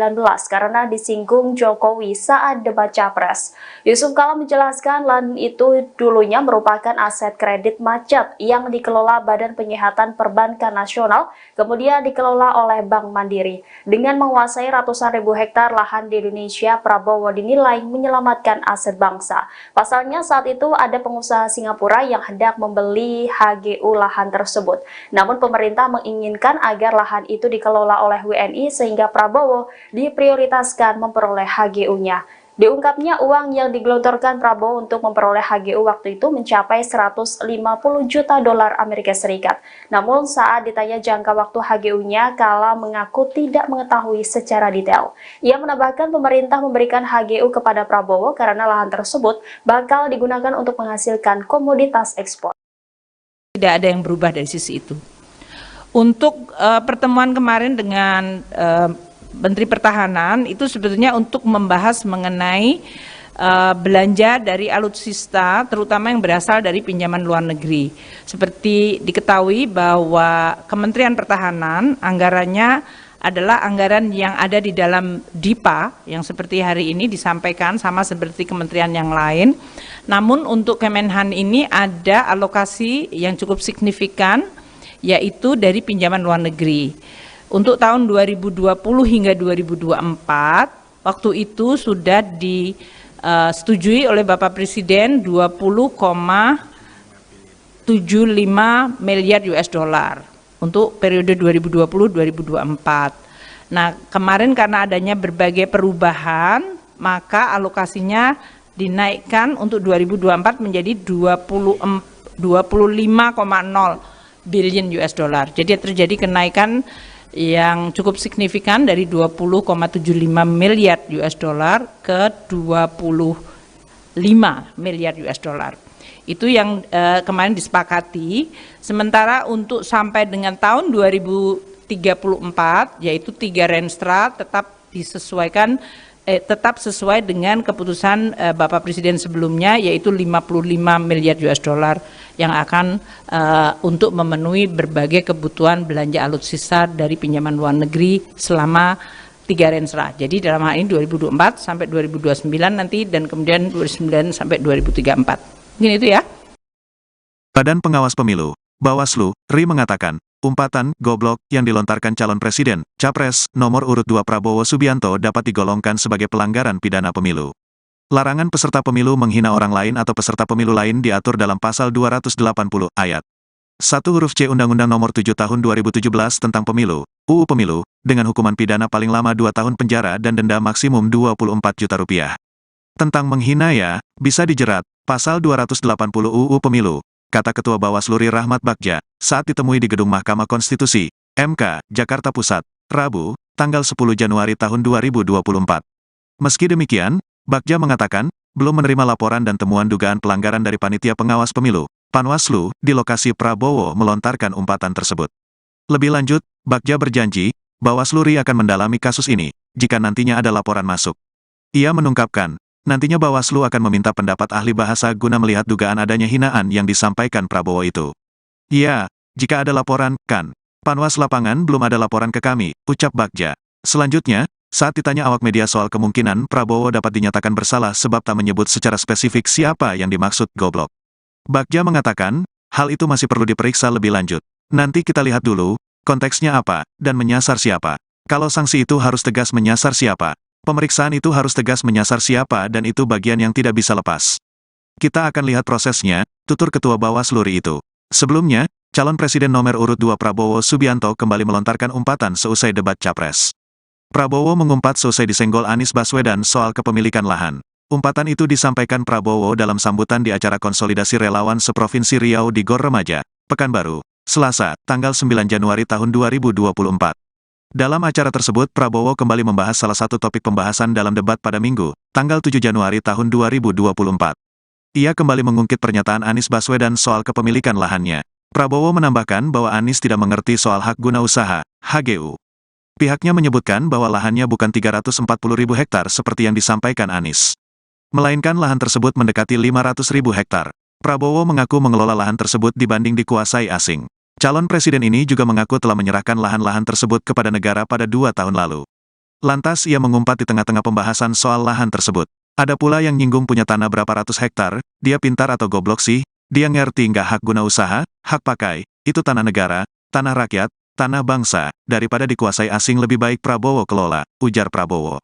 B: karena disinggung Jokowi saat debat Capres. Yusuf Kala menjelaskan lahan itu dulunya merupakan aset kredit macet yang dikelola Badan Penyihatan Perbankan Nasional, kemudian dikelola oleh Bank Mandiri. Dengan menguasai ratusan ribu hektar lahan di Indonesia, Prabowo dinilai menyelamatkan aset bangsa. Pasalnya saat itu ada pengusaha Singapura yang hendak membeli HGU lahan tersebut. Namun pemerintah menginginkan agar lahan itu dikelola oleh WNI sehingga Prabowo diprioritaskan memperoleh HGU-nya. Diungkapnya uang yang digelontorkan Prabowo untuk memperoleh HGU waktu itu mencapai 150 juta dolar Amerika Serikat. Namun saat ditanya jangka waktu HGU-nya, Kala mengaku tidak mengetahui secara detail. Ia menambahkan pemerintah memberikan HGU kepada Prabowo karena lahan tersebut bakal digunakan untuk menghasilkan komoditas ekspor.
L: Tidak ada yang berubah dari sisi itu. Untuk pertemuan kemarin dengan Menteri Pertahanan itu sebetulnya untuk membahas mengenai belanja dari alutsista, terutama yang berasal dari pinjaman luar negeri. Seperti diketahui bahwa Kementerian Pertahanan anggarannya adalah anggaran yang ada di dalam DIPA, yang seperti hari ini disampaikan sama seperti kementerian yang lain. Namun untuk Kemenhan ini ada alokasi yang cukup signifikan, yaitu dari pinjaman luar negeri. Untuk tahun 2020 hingga 2024, waktu itu sudah disetujui oleh Bapak Presiden 20,75 miliar US dollar untuk periode 2020-2024. Nah, kemarin karena adanya berbagai perubahan, maka alokasinya dinaikkan untuk 2024 menjadi 25,0 billion US dollar. Jadi terjadi kenaikan yang cukup signifikan dari 20,75 miliar US dollar ke 25 miliar US dollar. Itu yang kemarin disepakati. Sementara untuk sampai dengan tahun 2034, yaitu 3 Renstra tetap disesuaikan, tetap sesuai dengan keputusan Bapak Presiden sebelumnya, yaitu 55 miliar US dollar yang akan untuk memenuhi berbagai kebutuhan belanja alutsista dari pinjaman luar negeri selama 3 Renstra. Jadi dalam hal ini 2024 sampai 2029 nanti, dan kemudian 2029 sampai 2034. Mungkin itu ya.
A: Badan Pengawas Pemilu, Bawaslu, RI mengatakan, umpatan "goblok" yang dilontarkan calon presiden, Capres, nomor urut 2 Prabowo Subianto dapat digolongkan sebagai pelanggaran pidana pemilu. Larangan peserta pemilu menghina orang lain atau peserta pemilu lain diatur dalam pasal 280 ayat 1 huruf C Undang-Undang Nomor 7 Tahun 2017 tentang Pemilu, UU Pemilu, dengan hukuman pidana paling lama 2 tahun penjara dan denda maksimum 24 juta rupiah. Tentang menghina ya, bisa dijerat, pasal 280 UU Pemilu, kata Ketua Bawaslu RI Rahmat Bagja, saat ditemui di Gedung Mahkamah Konstitusi, MK, Jakarta Pusat, Rabu, tanggal 10 Januari tahun 2024. Meski demikian, Bagja mengatakan, belum menerima laporan dan temuan dugaan pelanggaran dari Panitia Pengawas Pemilu, Panwaslu, di lokasi Prabowo melontarkan umpatan tersebut. Lebih lanjut, Bagja berjanji, Bawaslu RI akan mendalami kasus ini, jika nantinya ada laporan masuk. Ia menungkapkan, nantinya Bawaslu akan meminta pendapat ahli bahasa guna melihat dugaan adanya hinaan yang disampaikan Prabowo itu. Ya, jika ada laporan, kan. Panwas lapangan belum ada laporan ke kami, ucap Bagja. Selanjutnya, saat ditanya awak media soal kemungkinan Prabowo dapat dinyatakan bersalah sebab tak menyebut secara spesifik siapa yang dimaksud goblok, Bagja mengatakan, hal itu masih perlu diperiksa lebih lanjut. Nanti kita lihat dulu, konteksnya apa, dan menyasar siapa. Kalau sanksi itu harus tegas menyasar siapa, pemeriksaan itu harus tegas menyasar siapa, dan itu bagian yang tidak bisa lepas. Kita akan lihat prosesnya, tutur Ketua Bawaslu RI itu. Sebelumnya, calon presiden nomor urut 2 Prabowo Subianto kembali melontarkan umpatan seusai debat Capres. Prabowo mengumpat seusai disenggol Anies Baswedan soal kepemilikan lahan. Umpatan itu disampaikan Prabowo dalam sambutan di acara konsolidasi relawan seprovinsi Riau di Gor Remaja, Pekanbaru, Selasa, tanggal 9 Januari tahun 2024. Dalam acara tersebut Prabowo kembali membahas salah satu topik pembahasan dalam debat pada Minggu, tanggal 7 Januari tahun 2024. Ia kembali mengungkit pernyataan Anies Baswedan soal kepemilikan lahannya. Prabowo menambahkan bahwa Anies tidak mengerti soal hak guna usaha, HGU. Pihaknya menyebutkan bahwa lahannya bukan 340.000 hektar seperti yang disampaikan Anies, melainkan lahan tersebut mendekati 500.000 hektar. Prabowo mengaku mengelola lahan tersebut dibanding dikuasai asing. Calon presiden ini juga mengaku telah menyerahkan lahan-lahan tersebut kepada negara pada 2 tahun lalu. Lantas ia mengumpat di tengah-tengah pembahasan soal lahan tersebut. Ada pula yang nyinggung punya tanah berapa ratus hektar, dia pintar atau goblok sih, dia ngerti nggak hak guna usaha, hak pakai, itu tanah negara, tanah rakyat, tanah bangsa, daripada dikuasai asing lebih baik Prabowo kelola, ujar Prabowo.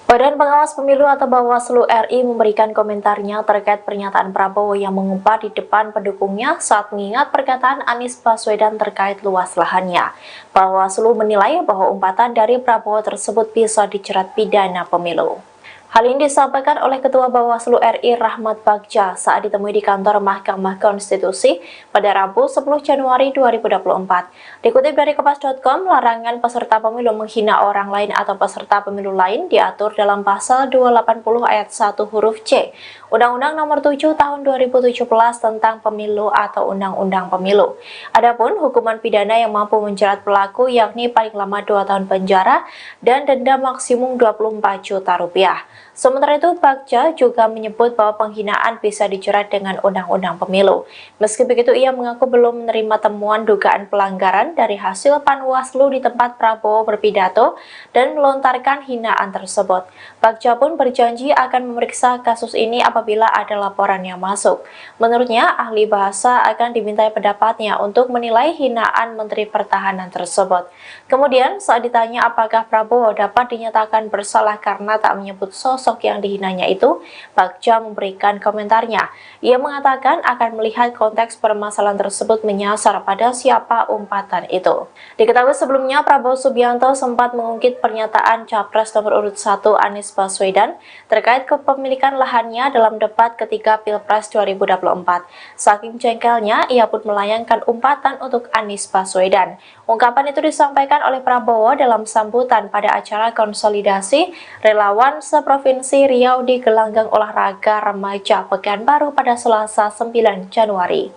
B: Badan Badan Pengawas Pemilu atau Bawaslu RI memberikan komentarnya terkait pernyataan Prabowo yang mengumpat di depan pendukungnya saat mengingat perkataan Anies Baswedan terkait luas lahannya. Bawaslu menilai bahwa umpatan dari Prabowo tersebut bisa dijerat pidana pemilu. Hal ini disampaikan oleh Ketua Bawaslu RI Rahmat Bagja saat ditemui di kantor Mahkamah Konstitusi pada Rabu 10 Januari 2024. Dikutip dari Kompas.com, larangan peserta pemilu menghina orang lain atau peserta pemilu lain diatur dalam pasal 280 ayat 1 huruf C Undang-Undang Nomor 7 Tahun 2017 tentang Pemilu atau Undang-Undang Pemilu. Adapun hukuman pidana yang mampu menjerat pelaku yakni paling lama 2 tahun penjara dan denda maksimum 24 juta rupiah. Sementara itu, Bagja juga menyebut bahwa penghinaan bisa dijerat dengan Undang-Undang Pemilu. Meski begitu, ia mengaku belum menerima temuan dugaan pelanggaran dari hasil Panwaslu di tempat Prabowo berpidato dan melontarkan hinaan tersebut. Bagja pun berjanji akan memeriksa kasus ini apabila ada laporan yang masuk. Menurutnya, ahli bahasa akan dimintai pendapatnya untuk menilai hinaan Menteri Pertahanan tersebut. Kemudian, saat ditanya apakah Prabowo dapat dinyatakan bersalah karena tak menyebut sosok yang dihinanya itu, Bagja memberikan komentarnya. Ia mengatakan akan melihat konteks permasalahan tersebut menyasar pada siapa umpatan itu. Diketahui sebelumnya, Prabowo Subianto sempat mengungkit pernyataan Capres nomor urut 1 Anies Baswedan terkait kepemilikan lahannya dalam debat ketiga Pilpres 2024. Saking jengkelnya, ia pun melayangkan umpatan untuk Anies Baswedan. Ungkapan itu disampaikan oleh Prabowo dalam sambutan pada acara konsolidasi relawan seprovinsi Riau di gelanggang olahraga remaja Pekanbaru pada Selasa 9 Januari.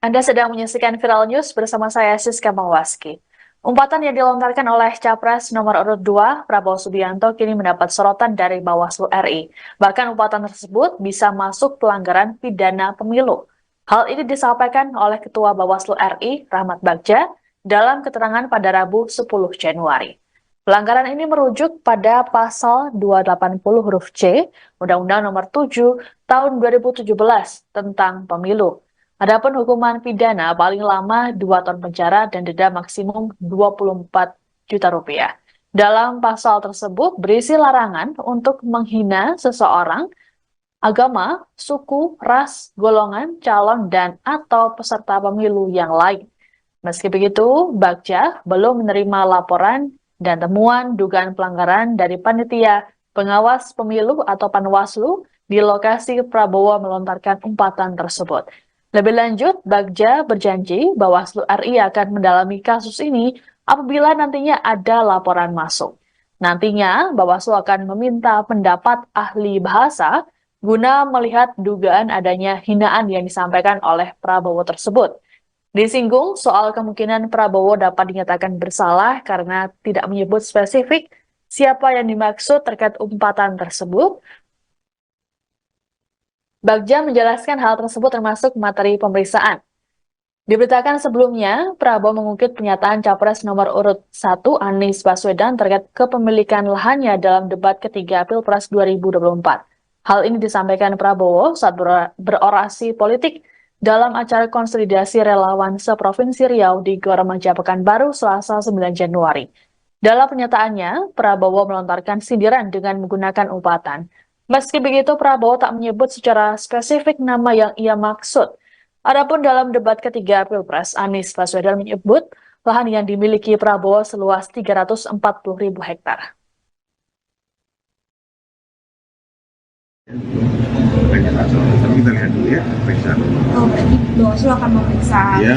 C: Anda sedang menyaksikan Viral News bersama saya Siska Mawaski. Umpatan yang dilontarkan oleh Capres nomor urut 2 Prabowo Subianto kini mendapat sorotan dari Bawaslu RI. Bahkan umpatan tersebut bisa masuk pelanggaran pidana pemilu. Hal ini disampaikan oleh Ketua Bawaslu RI Rahmat Bagja dalam keterangan pada Rabu 10 Januari. Pelanggaran ini merujuk pada pasal 280 huruf C Undang-Undang Nomor 7 Tahun 2017 tentang Pemilu. Adapun hukuman pidana paling lama 2 tahun penjara dan denda maksimum 24 juta rupiah. Dalam pasal tersebut berisi larangan untuk menghina seseorang, agama, suku, ras, golongan, calon, dan atau peserta pemilu yang lain. Meski begitu, Bagja belum menerima laporan dan temuan dugaan pelanggaran dari Panitia Pengawas Pemilu atau Panwaslu di lokasi Prabowo melontarkan umpatan tersebut. Lebih lanjut, Bagja berjanji Bawaslu RI akan mendalami kasus ini apabila nantinya ada laporan masuk. Nantinya, Bawaslu akan meminta pendapat ahli bahasa guna melihat dugaan adanya hinaan yang disampaikan oleh Prabowo tersebut. Disinggung soal kemungkinan Prabowo dapat dinyatakan bersalah karena tidak menyebut spesifik siapa yang dimaksud terkait umpatan tersebut. Bagja menjelaskan hal tersebut termasuk materi pemeriksaan. Diberitakan sebelumnya, Prabowo mengungkit pernyataan Capres nomor urut 1 Anies Baswedan terkait kepemilikan lahannya dalam debat ketiga Pilpres 2024. Hal ini disampaikan Prabowo saat berorasi politik dalam acara konsolidasi relawan seprovinsi Riau di Gor Remaja Pekanbaru Selasa 9 Januari. Dalam pernyataannya, Prabowo melontarkan sindiran dengan menggunakan umpatan. Meski begitu, Prabowo tak menyebut secara spesifik nama yang ia maksud. Adapun dalam debat ketiga Pilpres, Anies Baswedan menyebut lahan yang dimiliki Prabowo seluas 340.000 hektar.
D: Tapi kita lihat dulu ya, periksa.
E: Oh, berarti Bawaslu akan memeriksa.
D: Ya,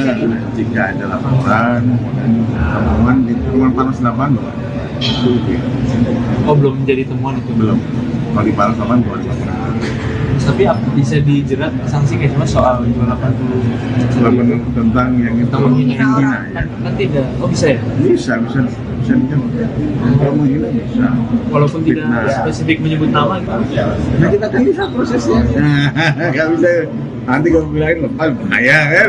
D: jika ada laporan dan temuan di temuan Panas 8
F: Oh, belum menjadi temuan itu?
D: Belum. Kalau di Panas 8 belum ada laporan.
F: Tapi bisa dijerat sanksi kayak cuma soal 280
D: tentang yang itu
E: menghina orang.
F: Kan tidak. Oh, bisa ya?
D: Bisa dijerat. Kalau menghina bisa.
F: Walaupun tidak spesifik menyebut nama gitu.
D: Nah, kita kan bisa prosesnya. Nggak bisa nanti kalau bilangin bahaya kan.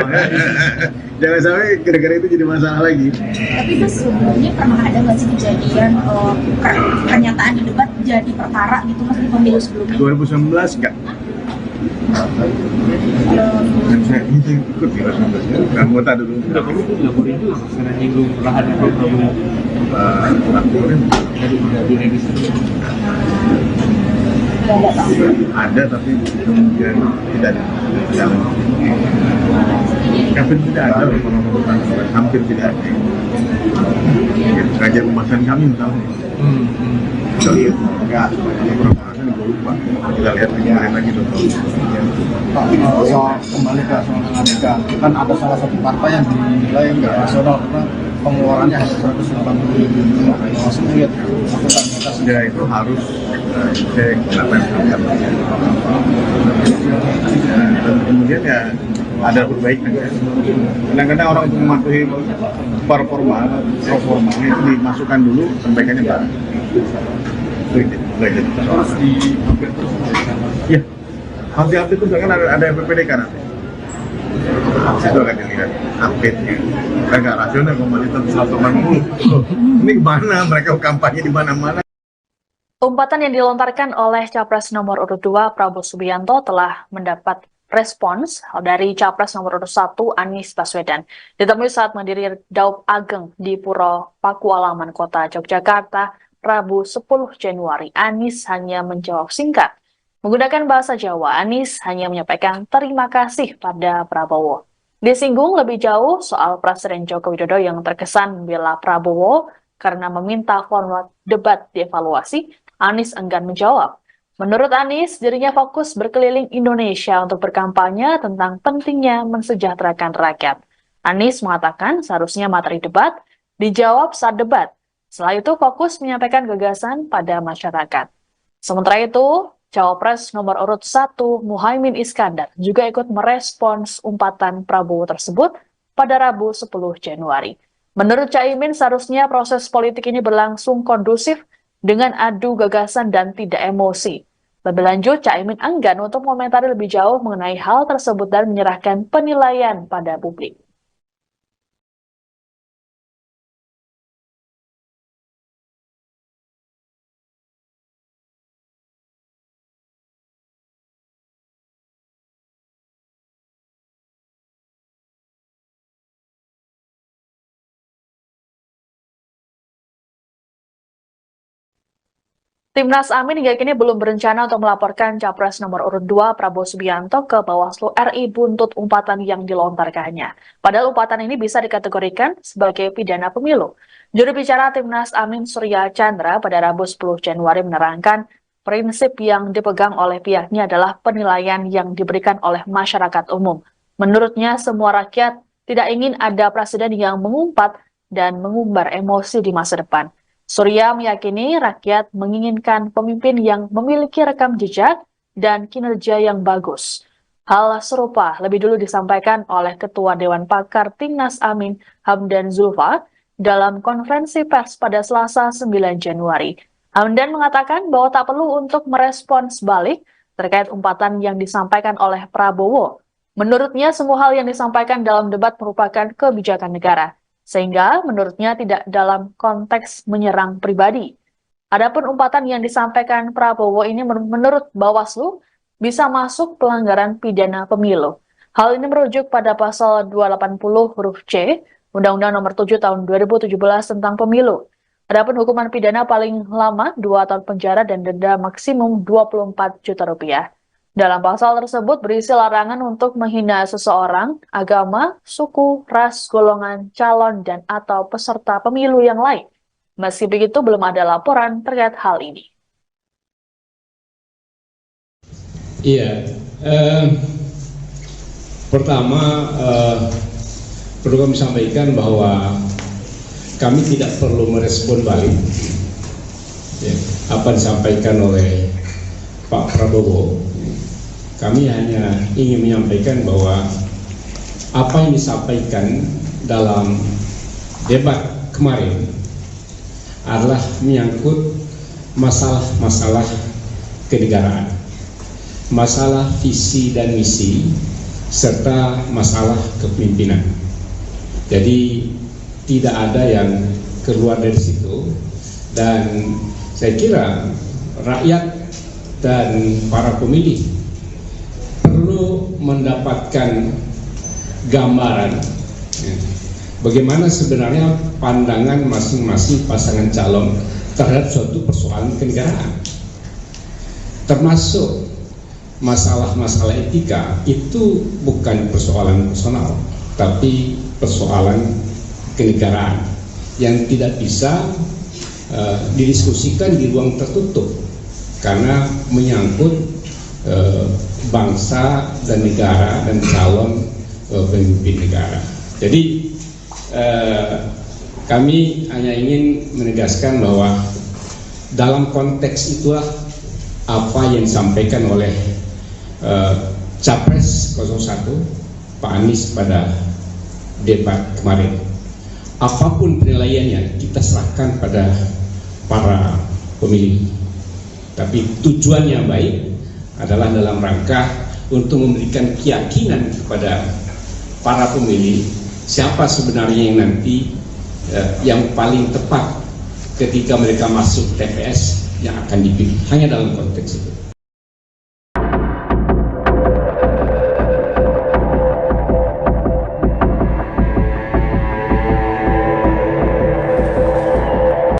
D: Jangan sampai gara-gara itu jadi masalah lagi.
E: Tapi itu sebelumnya pernah ada nggak sih kejadian pernyataan di debat jadi perkara gitu mas di pemilu sebelumnya?
D: 2019 enggak. nanti ikut di 19 anggota dulu.
F: Nggak boleh juga karena nyinggung lahan yang belum
D: ada tapi kemudian tidak jalan. Hampir tidak ada orang hampir tidak ada. Kerja pemasan kami misalnya. Kita lihat enggak beberapa orang gue lupa. Kita lihat lagi dong.
G: Soal kembali ke soal Aneka, kan ada salah satu partai yang dinilai nggak rasional karena pengeluarannya hanya 180 ribu. Maksudnya lihat
D: ya itu harus cek kenapa yang dan kemudian ya ada perbaikan. Kadang-kadang orang untuk mematuhi performa itu dimasukkan dulu perbaikannya baru.
G: harus di-update terus.
D: Ya, harus di-update terus kan ada PPDK nanti. Itu akan dilihat update-nya. Kan nggak rasional komunitas 180. Ini kemana? Mereka kampanye di mana-mana.
C: Umpatan yang dilontarkan oleh Capres nomor urut 2 Prabowo Subianto telah mendapat respons dari Capres nomor urut 1 Anies Baswedan. Ditemui saat mendiri Daup Ageng di Puro Pakualaman, Kota Yogyakarta, Rabu 10 Januari, Anies hanya menjawab singkat. Menggunakan bahasa Jawa, Anies hanya menyampaikan terima kasih pada Prabowo. Disinggung lebih jauh soal Presiden Joko Widodo yang terkesan membela Prabowo karena meminta format debat dievaluasi, Anies enggan menjawab. Menurut Anies, dirinya fokus berkeliling Indonesia untuk berkampanye tentang pentingnya mensejahterakan rakyat. Anies mengatakan seharusnya materi debat dijawab saat debat. Setelah itu fokus menyampaikan gagasan pada masyarakat. Sementara itu, Cawapres nomor urut 1 Muhaimin Iskandar juga ikut merespons umpatan Prabowo tersebut pada Rabu 10 Januari. Menurut Caimin, seharusnya proses politik ini berlangsung kondusif dengan adu gagasan dan tidak emosi. Lebih lanjut, Caimin enggan untuk mengomentari lebih jauh mengenai hal tersebut dan menyerahkan penilaian pada publik. Timnas Amin hingga kini belum berencana untuk melaporkan Capres nomor urut 2 Prabowo Subianto ke Bawaslu RI buntut umpatan yang dilontarkannya. Padahal umpatan ini bisa dikategorikan sebagai pidana pemilu. Juru bicara Timnas Amin Surya Chandra pada Rabu 10 Januari menerangkan prinsip yang dipegang oleh pihaknya adalah penilaian yang diberikan oleh masyarakat umum. Menurutnya semua rakyat tidak ingin ada presiden yang mengumpat dan mengumbar emosi di masa depan. Surya meyakini rakyat menginginkan pemimpin yang memiliki rekam jejak dan kinerja yang bagus. Hal serupa lebih dulu disampaikan oleh Ketua Dewan Pakar Timnas Amin Hamdan Zulfa dalam konferensi pers pada Selasa 9 Januari. Hamdan mengatakan bahwa tak perlu untuk merespons balik terkait umpatan yang disampaikan oleh Prabowo. Menurutnya semua hal yang disampaikan dalam debat merupakan kebijakan negara. Sehingga menurutnya tidak dalam konteks menyerang pribadi. Adapun umpatan yang disampaikan Prabowo ini menurut Bawaslu bisa masuk pelanggaran pidana pemilu. Hal ini merujuk pada pasal 280 huruf C Undang-Undang Nomor 7 Tahun 2017 tentang Pemilu. Adapun hukuman pidana paling lama 2 tahun penjara dan denda maksimum 24 juta rupiah. Dalam pasal tersebut berisi larangan untuk menghina seseorang, agama, suku, ras, golongan, calon, dan atau peserta pemilu yang lain. Meski begitu, belum ada laporan terkait hal ini.
H: Iya, pertama perlu kami sampaikan bahwa kami tidak perlu merespon balik apa disampaikan oleh Pak Prabowo. Kami hanya ingin menyampaikan bahwa apa yang disampaikan dalam debat kemarin adalah menyangkut masalah-masalah kenegaraan, masalah visi dan misi, serta masalah kepemimpinan. Jadi tidak ada yang keluar dari situ, dan saya kira rakyat dan para pemilih perlu mendapatkan gambaran bagaimana sebenarnya pandangan masing-masing pasangan calon terhadap suatu persoalan kenegaraan, termasuk masalah-masalah etika. Itu bukan persoalan personal, tapi persoalan kenegaraan yang tidak bisa didiskusikan di ruang tertutup karena menyangkut bangsa dan negara dan calon pemimpin negara. Jadi kami hanya ingin menegaskan bahwa dalam konteks itulah apa yang disampaikan oleh Capres 01 Pak Anies pada debat kemarin. Apapun penilaiannya kita serahkan pada para pemilih, tapi tujuannya baik adalah dalam rangka untuk memberikan keyakinan kepada para pemilih siapa sebenarnya yang nanti yang paling tepat ketika mereka masuk TPS yang akan dipilih, hanya dalam konteks itu.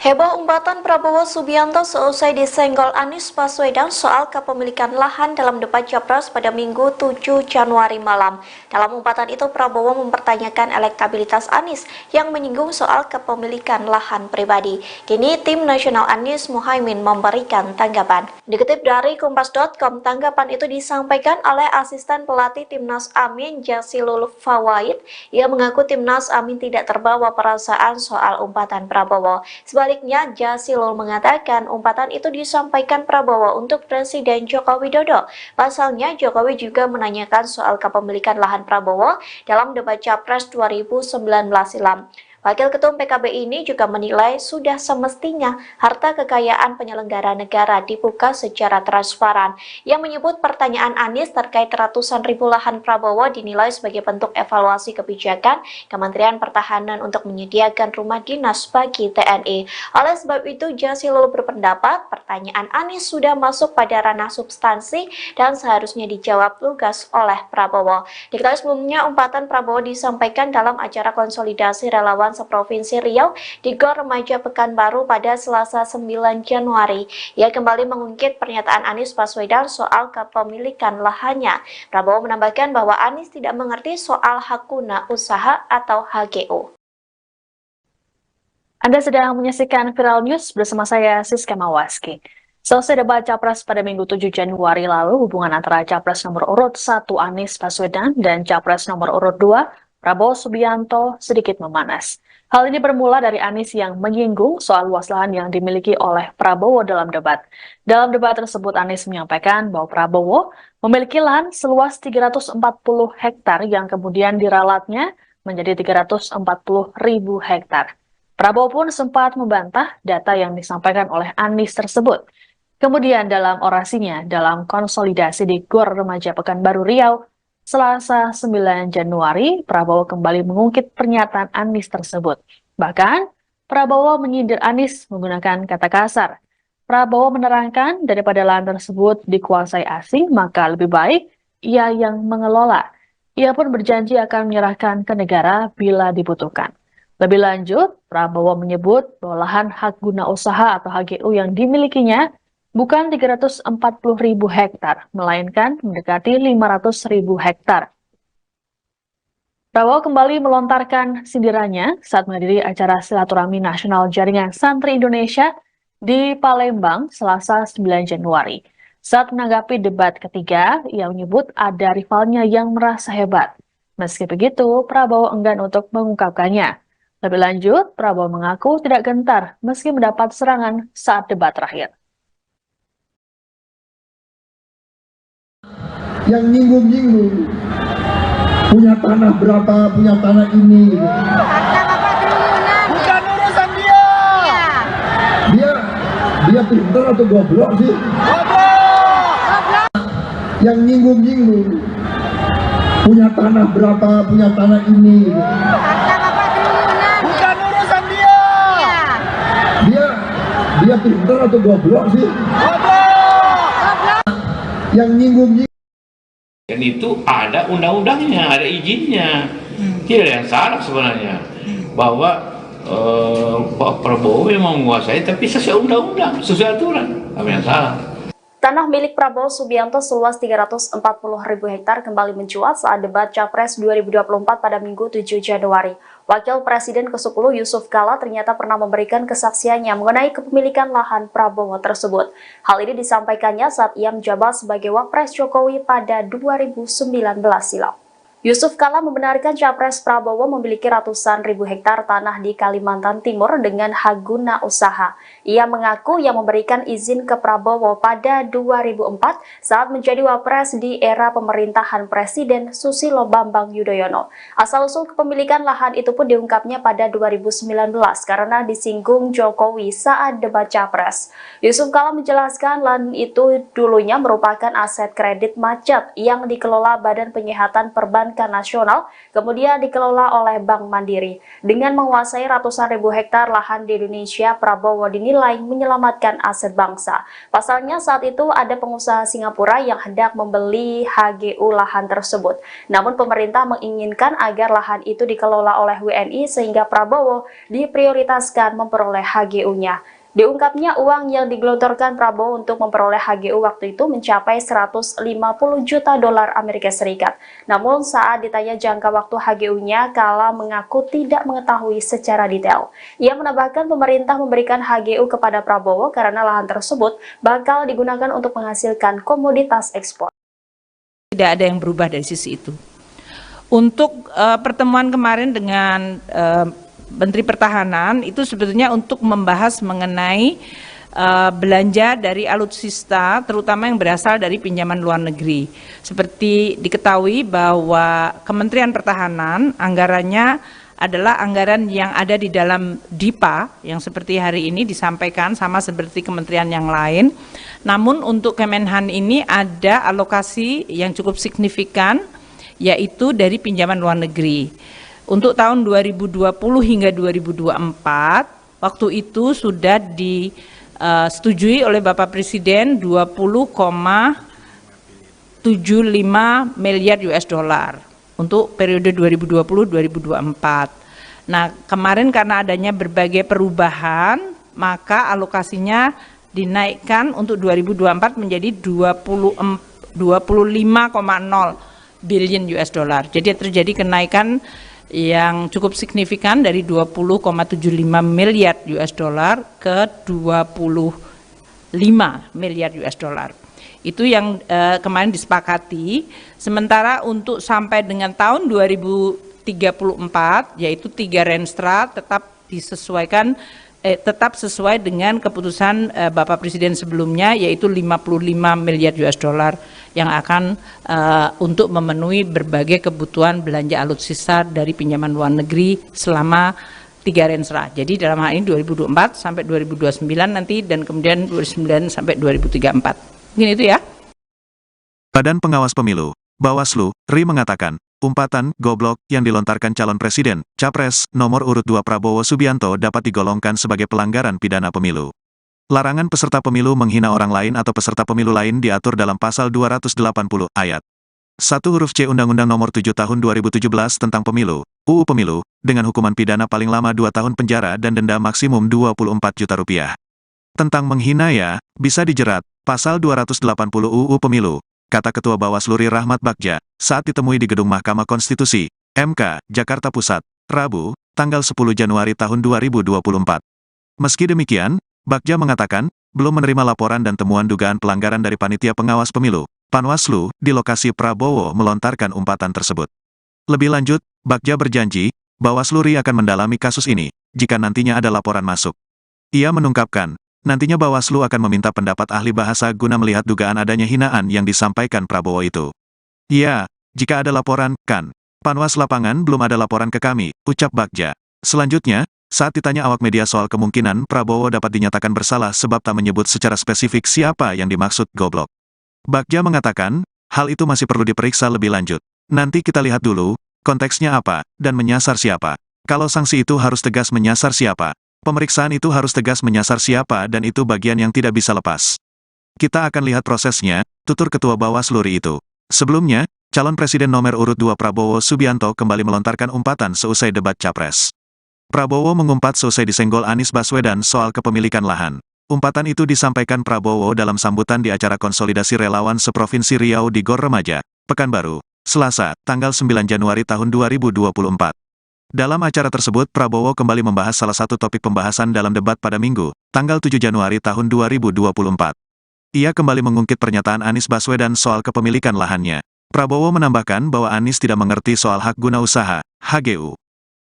B: Heboh umpatan Prabowo Subianto seusai disenggol Anies Baswedan soal kepemilikan lahan dalam debat Capres pada Minggu 7 Januari malam. Dalam umpatan itu Prabowo mempertanyakan elektabilitas Anies yang menyinggung soal kepemilikan lahan pribadi. Kini tim nasional Anies Muhaimin memberikan tanggapan. Dikutip dari Kompas.com, tanggapan itu disampaikan oleh asisten pelatih Timnas Amin Jazilul Fawait. Ia mengaku Timnas Amin tidak terbawa perasaan soal umpatan Prabowo. Sebaliknya, Jazilul mengatakan umpatan itu disampaikan Prabowo untuk Presiden Joko Widodo. Pasalnya, Jokowi juga menanyakan soal kepemilikan lahan Prabowo dalam debat Capres 2019 silam. Wakil Ketum PKB ini juga menilai sudah semestinya harta kekayaan penyelenggara negara dibuka secara transparan. Yang menyebut pertanyaan Anies terkait ratusan ribu lahan Prabowo dinilai sebagai bentuk evaluasi kebijakan Kementerian Pertahanan untuk menyediakan rumah dinas bagi TNI. Oleh sebab itu, Jazilul berpendapat pertanyaan Anies sudah masuk pada ranah substansi dan seharusnya dijawab lugas oleh Prabowo. Diketahui sebelumnya, umpatan Prabowo disampaikan dalam acara konsolidasi relawan seprovinsi Riau di Gor Remaja Pekanbaru pada Selasa 9 Januari. Ia kembali mengungkit pernyataan Anies Baswedan soal kepemilikan lahannya. Prabowo menambahkan bahwa Anies tidak mengerti soal hak guna usaha atau HGU.
C: Anda sedang menyaksikan Viral News bersama saya Siska Mawaski. Selesai debat Capres pada Minggu 7 Januari lalu, hubungan antara Capres nomor urut 1 Anies Baswedan dan Capres nomor urut 2 Prabowo Subianto sedikit memanas. Hal ini bermula dari Anies yang menyinggung soal luas lahan yang dimiliki oleh Prabowo dalam debat. Dalam debat tersebut, Anies menyampaikan bahwa Prabowo memiliki lahan seluas 340 hektar yang kemudian diralatnya menjadi 340.000 hektar. Prabowo pun sempat membantah data yang disampaikan oleh Anies tersebut. Kemudian dalam orasinya dalam konsolidasi di Gor Remaja Pekanbaru Riau, Selasa 9 Januari, Prabowo kembali mengungkit pernyataan Anies tersebut. Bahkan, Prabowo menyindir Anies menggunakan kata kasar. Prabowo menerangkan daripada lahan tersebut dikuasai asing, maka lebih baik ia yang mengelola. Ia pun berjanji akan menyerahkan ke negara bila dibutuhkan. Lebih lanjut, Prabowo menyebut bahwa lahan hak guna usaha atau HGU yang dimilikinya bukan 340.000 hektar, melainkan mendekati 500.000 hektar. Prabowo kembali melontarkan sindirannya saat menghadiri acara silaturahmi nasional Jaringan Santri Indonesia di Palembang, Selasa 9 Januari. Saat menanggapi debat ketiga, ia menyebut ada rivalnya yang merasa hebat. Meski begitu, Prabowo enggan untuk mengungkapkannya. Lebih lanjut, Prabowo mengaku tidak gentar meski mendapat serangan saat debat terakhir.
I: Yang nyinggung-nyinggung punya tanah berapa, punya tanah ini gitu.
J: Bukan urusan dia.
I: Dia pintar atau goblok sih?
J: Goblok.
I: Yang nyinggung-nyinggung punya tanah berapa, punya tanah ini gitu.
J: Bukan urusan dia.
I: Dia pintar atau goblok sih?
J: Goblok.
I: Yang nyinggung-nyinggung
K: Dan itu ada undang-undangnya, ada izinnya. Tidak ada yang salah sebenarnya. Bahwa Pak Prabowo memang menguasai, tapi sesuai undang-undang, sesuai aturan. Apa yang salah?
B: Tanah milik Prabowo Subianto seluas 340.000 hektar kembali mencuat saat debat Capres 2024 pada Minggu 7 Januari. Wakil Presiden ke-10 Yusuf Kala ternyata pernah memberikan kesaksiannya mengenai kepemilikan lahan Prabowo tersebut. Hal ini disampaikannya saat ia menjabat sebagai Wapres Jokowi pada 2019 silam. Yusuf Kala membenarkan Capres Prabowo memiliki ratusan ribu hektar tanah di Kalimantan Timur dengan hak guna usaha. Ia mengaku yang memberikan izin ke Prabowo pada 2004 saat menjadi Wapres di era pemerintahan Presiden Susilo Bambang Yudhoyono. Asal-usul kepemilikan lahan itu pun diungkapnya pada 2019 karena disinggung Jokowi saat debat Capres. Yusuf Kala menjelaskan lahan itu dulunya merupakan aset kredit macet yang dikelola Badan Penyihatan Perbankan Nasional, kemudian dikelola oleh Bank Mandiri. Dengan menguasai ratusan ribu hektar lahan di Indonesia, Prabowo dinilai menyelamatkan aset bangsa. Pasalnya saat itu ada pengusaha Singapura yang hendak membeli HGU lahan tersebut. Namun pemerintah menginginkan agar lahan itu dikelola oleh WNI sehingga Prabowo diprioritaskan memperoleh HGU-nya. Diungkapnya uang yang digelontorkan Prabowo untuk memperoleh HGU waktu itu mencapai 150 juta dolar Amerika Serikat. Namun saat ditanya jangka waktu HGU-nya, Kala mengaku tidak mengetahui secara detail. Ia menambahkan pemerintah memberikan HGU kepada Prabowo karena lahan tersebut bakal digunakan untuk menghasilkan komoditas ekspor.
L: Tidak ada yang berubah dari sisi itu. Untuk pertemuan kemarin dengan Menteri Pertahanan itu sebetulnya untuk membahas mengenai belanja dari alutsista terutama yang berasal dari pinjaman luar negeri. Seperti diketahui bahwa Kementerian Pertahanan anggarannya adalah anggaran yang ada di dalam DIPA yang seperti hari ini disampaikan sama seperti kementerian yang lain. Namun untuk Kemenhan ini ada alokasi yang cukup signifikan yaitu dari pinjaman luar negeri. Untuk tahun 2020 hingga 2024, waktu itu sudah disetujui oleh Bapak Presiden 20,75 miliar US dollar untuk periode 2020-2024. Nah, kemarin karena adanya berbagai perubahan, maka alokasinya dinaikkan untuk 2024 menjadi 25,0 billion US dollar. Jadi terjadi kenaikan yang cukup signifikan dari 20,75 miliar US dollar ke 25 miliar US dollar. Itu yang kemarin disepakati. Sementara untuk sampai dengan tahun 2034 yaitu 3 Renstra tetap disesuaikan tetap sesuai dengan keputusan Bapak Presiden sebelumnya yaitu 55 miliar US dollar yang akan untuk memenuhi berbagai kebutuhan belanja alutsista dari pinjaman luar negeri selama 3 Renstra. Jadi dalam hal ini 2024 sampai 2029 nanti dan kemudian 2029 sampai 2034. Mungkin itu ya.
A: Badan Pengawas Pemilu, Bawaslu, RI mengatakan, umpatan goblok yang dilontarkan calon presiden, Capres, nomor urut 2 Prabowo Subianto dapat digolongkan sebagai pelanggaran pidana pemilu. Larangan peserta pemilu menghina orang lain atau peserta pemilu lain diatur dalam pasal 280 ayat 1 huruf C Undang-Undang Nomor 7 Tahun 2017 tentang Pemilu, UU Pemilu, dengan hukuman pidana paling lama 2 tahun penjara dan denda maksimum 24 juta rupiah. Tentang menghina ya, bisa dijerat, pasal 280 UU Pemilu, kata Ketua Bawaslu RI Rahmat Bagja, saat ditemui di Gedung Mahkamah Konstitusi, MK, Jakarta Pusat, Rabu, tanggal 10 Januari tahun 2024. Meski demikian, Bagja mengatakan, belum menerima laporan dan temuan dugaan pelanggaran dari Panitia Pengawas Pemilu, Panwaslu, di lokasi Prabowo melontarkan umpatan tersebut. Lebih lanjut, Bagja berjanji, Bawaslu RI akan mendalami kasus ini, jika nantinya ada laporan masuk. Ia menungkapkan, nantinya Bawaslu akan meminta pendapat ahli bahasa guna melihat dugaan adanya hinaan yang disampaikan Prabowo itu. Ya, jika ada laporan, kan. Panwas lapangan belum ada laporan ke kami, ucap Bagja. Selanjutnya, saat ditanya awak media soal kemungkinan Prabowo dapat dinyatakan bersalah sebab tak menyebut secara spesifik siapa yang dimaksud goblok, Bagja mengatakan, hal itu masih perlu diperiksa lebih lanjut. Nanti kita lihat dulu, konteksnya apa, dan menyasar siapa. Kalau sanksi itu harus tegas menyasar siapa, pemeriksaan itu harus tegas menyasar siapa dan itu bagian yang tidak bisa lepas. Kita akan lihat prosesnya, tutur Ketua Bawaslu RI itu. Sebelumnya, calon presiden nomor urut 2 Prabowo Subianto kembali melontarkan umpatan seusai debat Capres. Prabowo mengumpat seusai disenggol Anies Baswedan soal kepemilikan lahan. Umpatan itu disampaikan Prabowo dalam sambutan di acara konsolidasi relawan seprovinsi Riau di Gor Remaja, Pekanbaru, Selasa, tanggal 9 Januari tahun 2024. Dalam acara tersebut, Prabowo kembali membahas salah satu topik pembahasan dalam debat pada Minggu, tanggal 7 Januari tahun 2024. Ia kembali mengungkit pernyataan Anies Baswedan soal kepemilikan lahannya. Prabowo menambahkan bahwa Anies tidak mengerti soal hak guna usaha, HGU.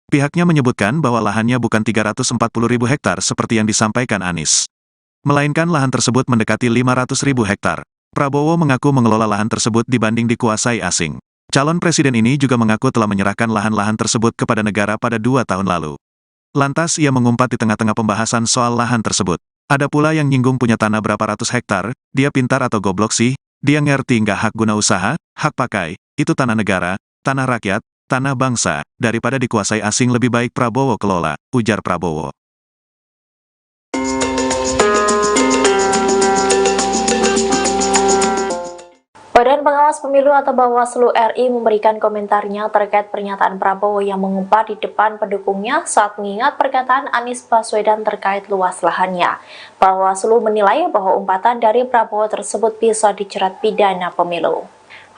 A: Pihaknya menyebutkan bahwa lahannya bukan 340.000 hektar seperti yang disampaikan Anies, melainkan lahan tersebut mendekati 500.000 hektar. Prabowo mengaku mengelola lahan tersebut dibanding dikuasai asing. Calon presiden ini juga mengaku telah menyerahkan lahan-lahan tersebut kepada negara pada 2 tahun lalu. Lantas ia mengumpat di tengah-tengah pembahasan soal lahan tersebut. Ada pula yang nyinggung punya tanah berapa ratus hektar, dia pintar atau goblok sih, dia ngerti nggak hak guna usaha, hak pakai, itu tanah negara, tanah rakyat, tanah bangsa, daripada dikuasai asing lebih baik Prabowo kelola, ujar Prabowo.
B: Badan Pengawas Pemilu atau Bawaslu RI memberikan komentarnya terkait pernyataan Prabowo yang mengumpat di depan pendukungnya saat mengingat perkataan Anies Baswedan terkait luas lahannya. Bawaslu menilai bahwa umpatan dari Prabowo tersebut bisa dijerat pidana pemilu.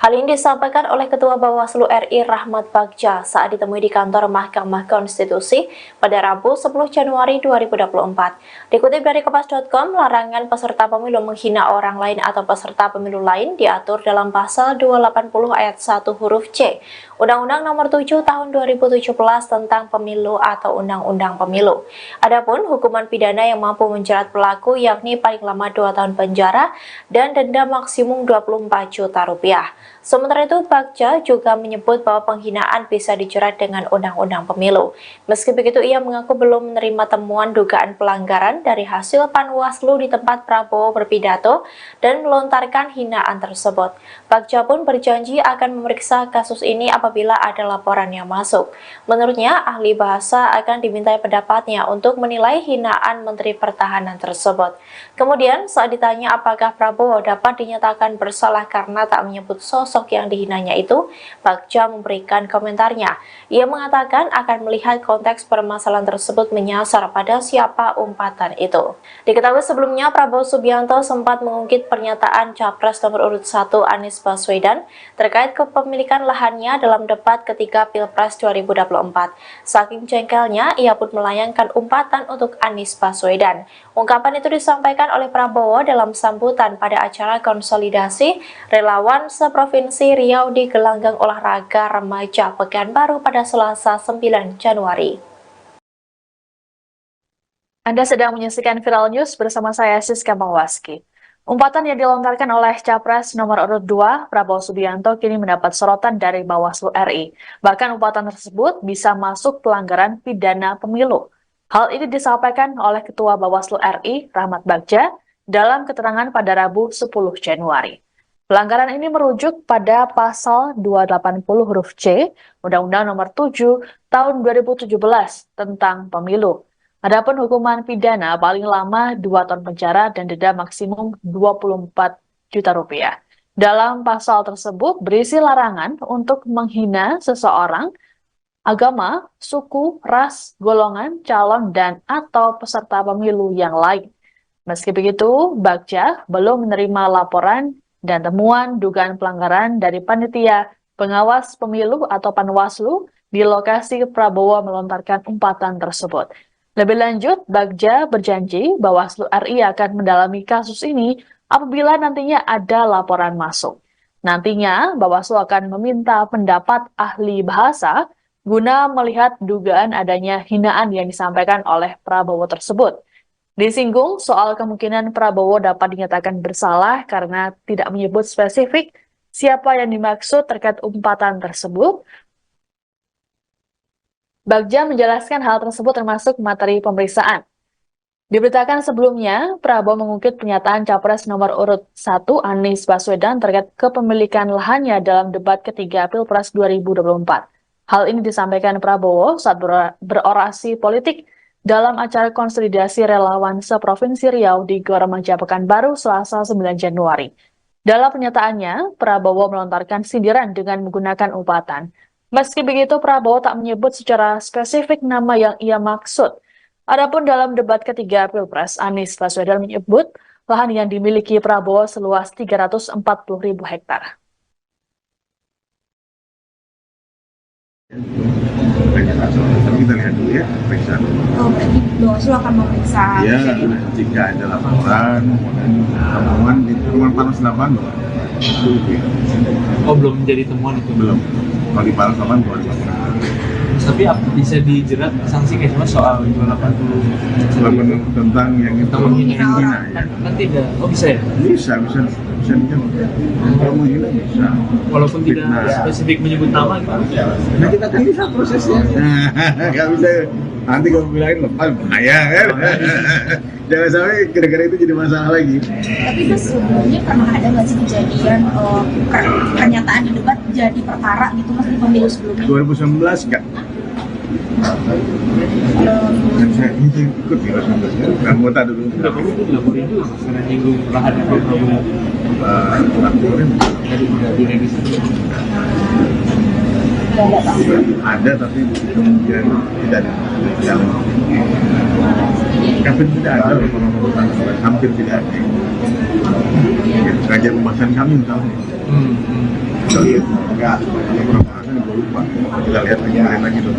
B: Hal ini disampaikan oleh Ketua Bawaslu RI Rahmat Bagja saat ditemui di kantor Mahkamah Konstitusi pada Rabu 10 Januari 2024. Dikutip dari Kompas.com, larangan peserta pemilu menghina orang lain atau peserta pemilu lain diatur dalam pasal 280 ayat 1 huruf C, Undang-Undang Nomor 7 Tahun 2017 tentang Pemilu atau Undang-Undang Pemilu. Adapun hukuman pidana yang mampu menjerat pelaku yakni paling lama 2 tahun penjara dan denda maksimum 24 juta rupiah. Sementara itu, Bagja juga menyebut bahwa penghinaan bisa dijerat dengan Undang-Undang Pemilu. Meski begitu, ia mengaku belum menerima temuan dugaan pelanggaran dari hasil Panwaslu di tempat Prabowo berpidato dan melontarkan hinaan tersebut. Bagja pun berjanji akan memeriksa kasus ini apabila ada laporan yang masuk. Menurutnya, ahli bahasa akan dimintai pendapatnya untuk menilai hinaan Menteri Pertahanan tersebut. Kemudian, saat ditanya apakah Prabowo dapat dinyatakan bersalah karena tak menyebut sosok yang dihinanya itu, Bagja memberikan komentarnya. Ia mengatakan akan melihat konteks permasalahan tersebut menyasar pada siapa umpatan itu. Diketahui sebelumnya Prabowo Subianto sempat mengungkit pernyataan Capres nomor urut 1 Anies Baswedan terkait kepemilikan lahannya dalam debat ketiga Pilpres 2024. Saking jengkelnya, ia pun melayangkan umpatan untuk Anies Baswedan. Ungkapan itu disampaikan oleh Prabowo dalam sambutan pada acara konsolidasi relawan seprovinsi Riau di Gelanggang Olahraga Remaja Pekanbaru pada Selasa 9 Januari.
C: Anda sedang menyaksikan Viral News bersama saya Siska Mawaski. Umpatan yang dilontarkan oleh Capres nomor urut 2 Prabowo Subianto kini mendapat sorotan dari Bawaslu RI. Bahkan umpatan tersebut bisa masuk pelanggaran pidana pemilu. Hal ini disampaikan oleh Ketua Bawaslu RI Rahmat Bagja dalam keterangan pada Rabu 10 Januari. Pelanggaran ini merujuk pada pasal 280 huruf C Undang-Undang Nomor 7 Tahun 2017 tentang Pemilu. Adapun hukuman pidana paling lama 2 tahun penjara dan denda maksimum 24 juta rupiah. Dalam pasal tersebut berisi larangan untuk menghina seseorang, agama, suku, ras, golongan, calon, dan atau peserta pemilu yang lain. Meski begitu, Bagja belum menerima laporan dan temuan dugaan pelanggaran dari panitia pengawas pemilu atau Panwaslu di lokasi Prabowo melontarkan umpatan tersebut. Lebih lanjut, Bagja berjanji Bawaslu RI akan mendalami kasus ini apabila nantinya ada laporan masuk. Nantinya, Bawaslu akan meminta pendapat ahli bahasa guna melihat dugaan adanya hinaan yang disampaikan oleh Prabowo tersebut. Disinggung soal kemungkinan Prabowo dapat dinyatakan bersalah karena tidak menyebut spesifik siapa yang dimaksud terkait umpatan tersebut. Bagja menjelaskan hal tersebut termasuk materi pemeriksaan. Diberitakan sebelumnya, Prabowo mengungkit pernyataan Capres nomor urut 1 Anies Baswedan terkait kepemilikan lahannya dalam debat ketiga Pilpres 2024. Hal ini disampaikan Prabowo saat berorasi politik dalam acara konsolidasi relawan seprovinsi Riau di Gor Remaja Pekanbaru Selasa 9 Januari. Dalam pernyataannya, Prabowo melontarkan sindiran dengan menggunakan umpatan. Meski begitu, Prabowo tak menyebut secara spesifik nama yang ia maksud. Adapun dalam debat ketiga Pilpres, Anies Baswedan menyebut lahan yang dimiliki Prabowo seluas 340.000 hektar.
D: Kita lihat dulu ya, periksa.
E: Oh, berarti Bawaslu akan memeriksa.
D: Ya, jika ada laporan, temuan di temuan panas lapangan,
F: Oh, belum menjadi temuan itu?
D: belum. Kalau di panas lapangan belum ada laporan.
F: Tapi bisa dijerat sanksi kayak cuma soal 280
D: Laporan tentang yang itu menghina ya.
F: kan tidak. Oh, bisa ya?
D: Bisa dijerat. Kalau menghina bisa.
F: Walaupun tidak
D: Fitnah.
F: spesifik menyebut nama gitu.
D: Nah, kita kan bisa prosesnya. Nggak bisa. Nanti kalau bilangin lepas bahaya kan. Jangan sampai gara-gara itu jadi masalah lagi.
E: Tapi Mas, sebelumnya pernah ada nggak sih kejadian pernyataan di debat jadi perkara gitu Mas di pemilu sebelumnya?
D: 2019 enggak. Dan saya ini ikut di 2019 kan, anggota dulu.
F: Udah kamu tuh dilaporin juga Mas, karena nyinggung lahan yang Prabowo.
D: Laporin
F: Jadi udah diregistrasi.
D: ada tapi kemudian tidak jalan. Hampir tidak ada laporan-laporan, hampir tidak ada. Kajian pembahasan kami misalnya. Kita lihat enggak beberapa hasil gue lupa. Kita lihat lagi dong.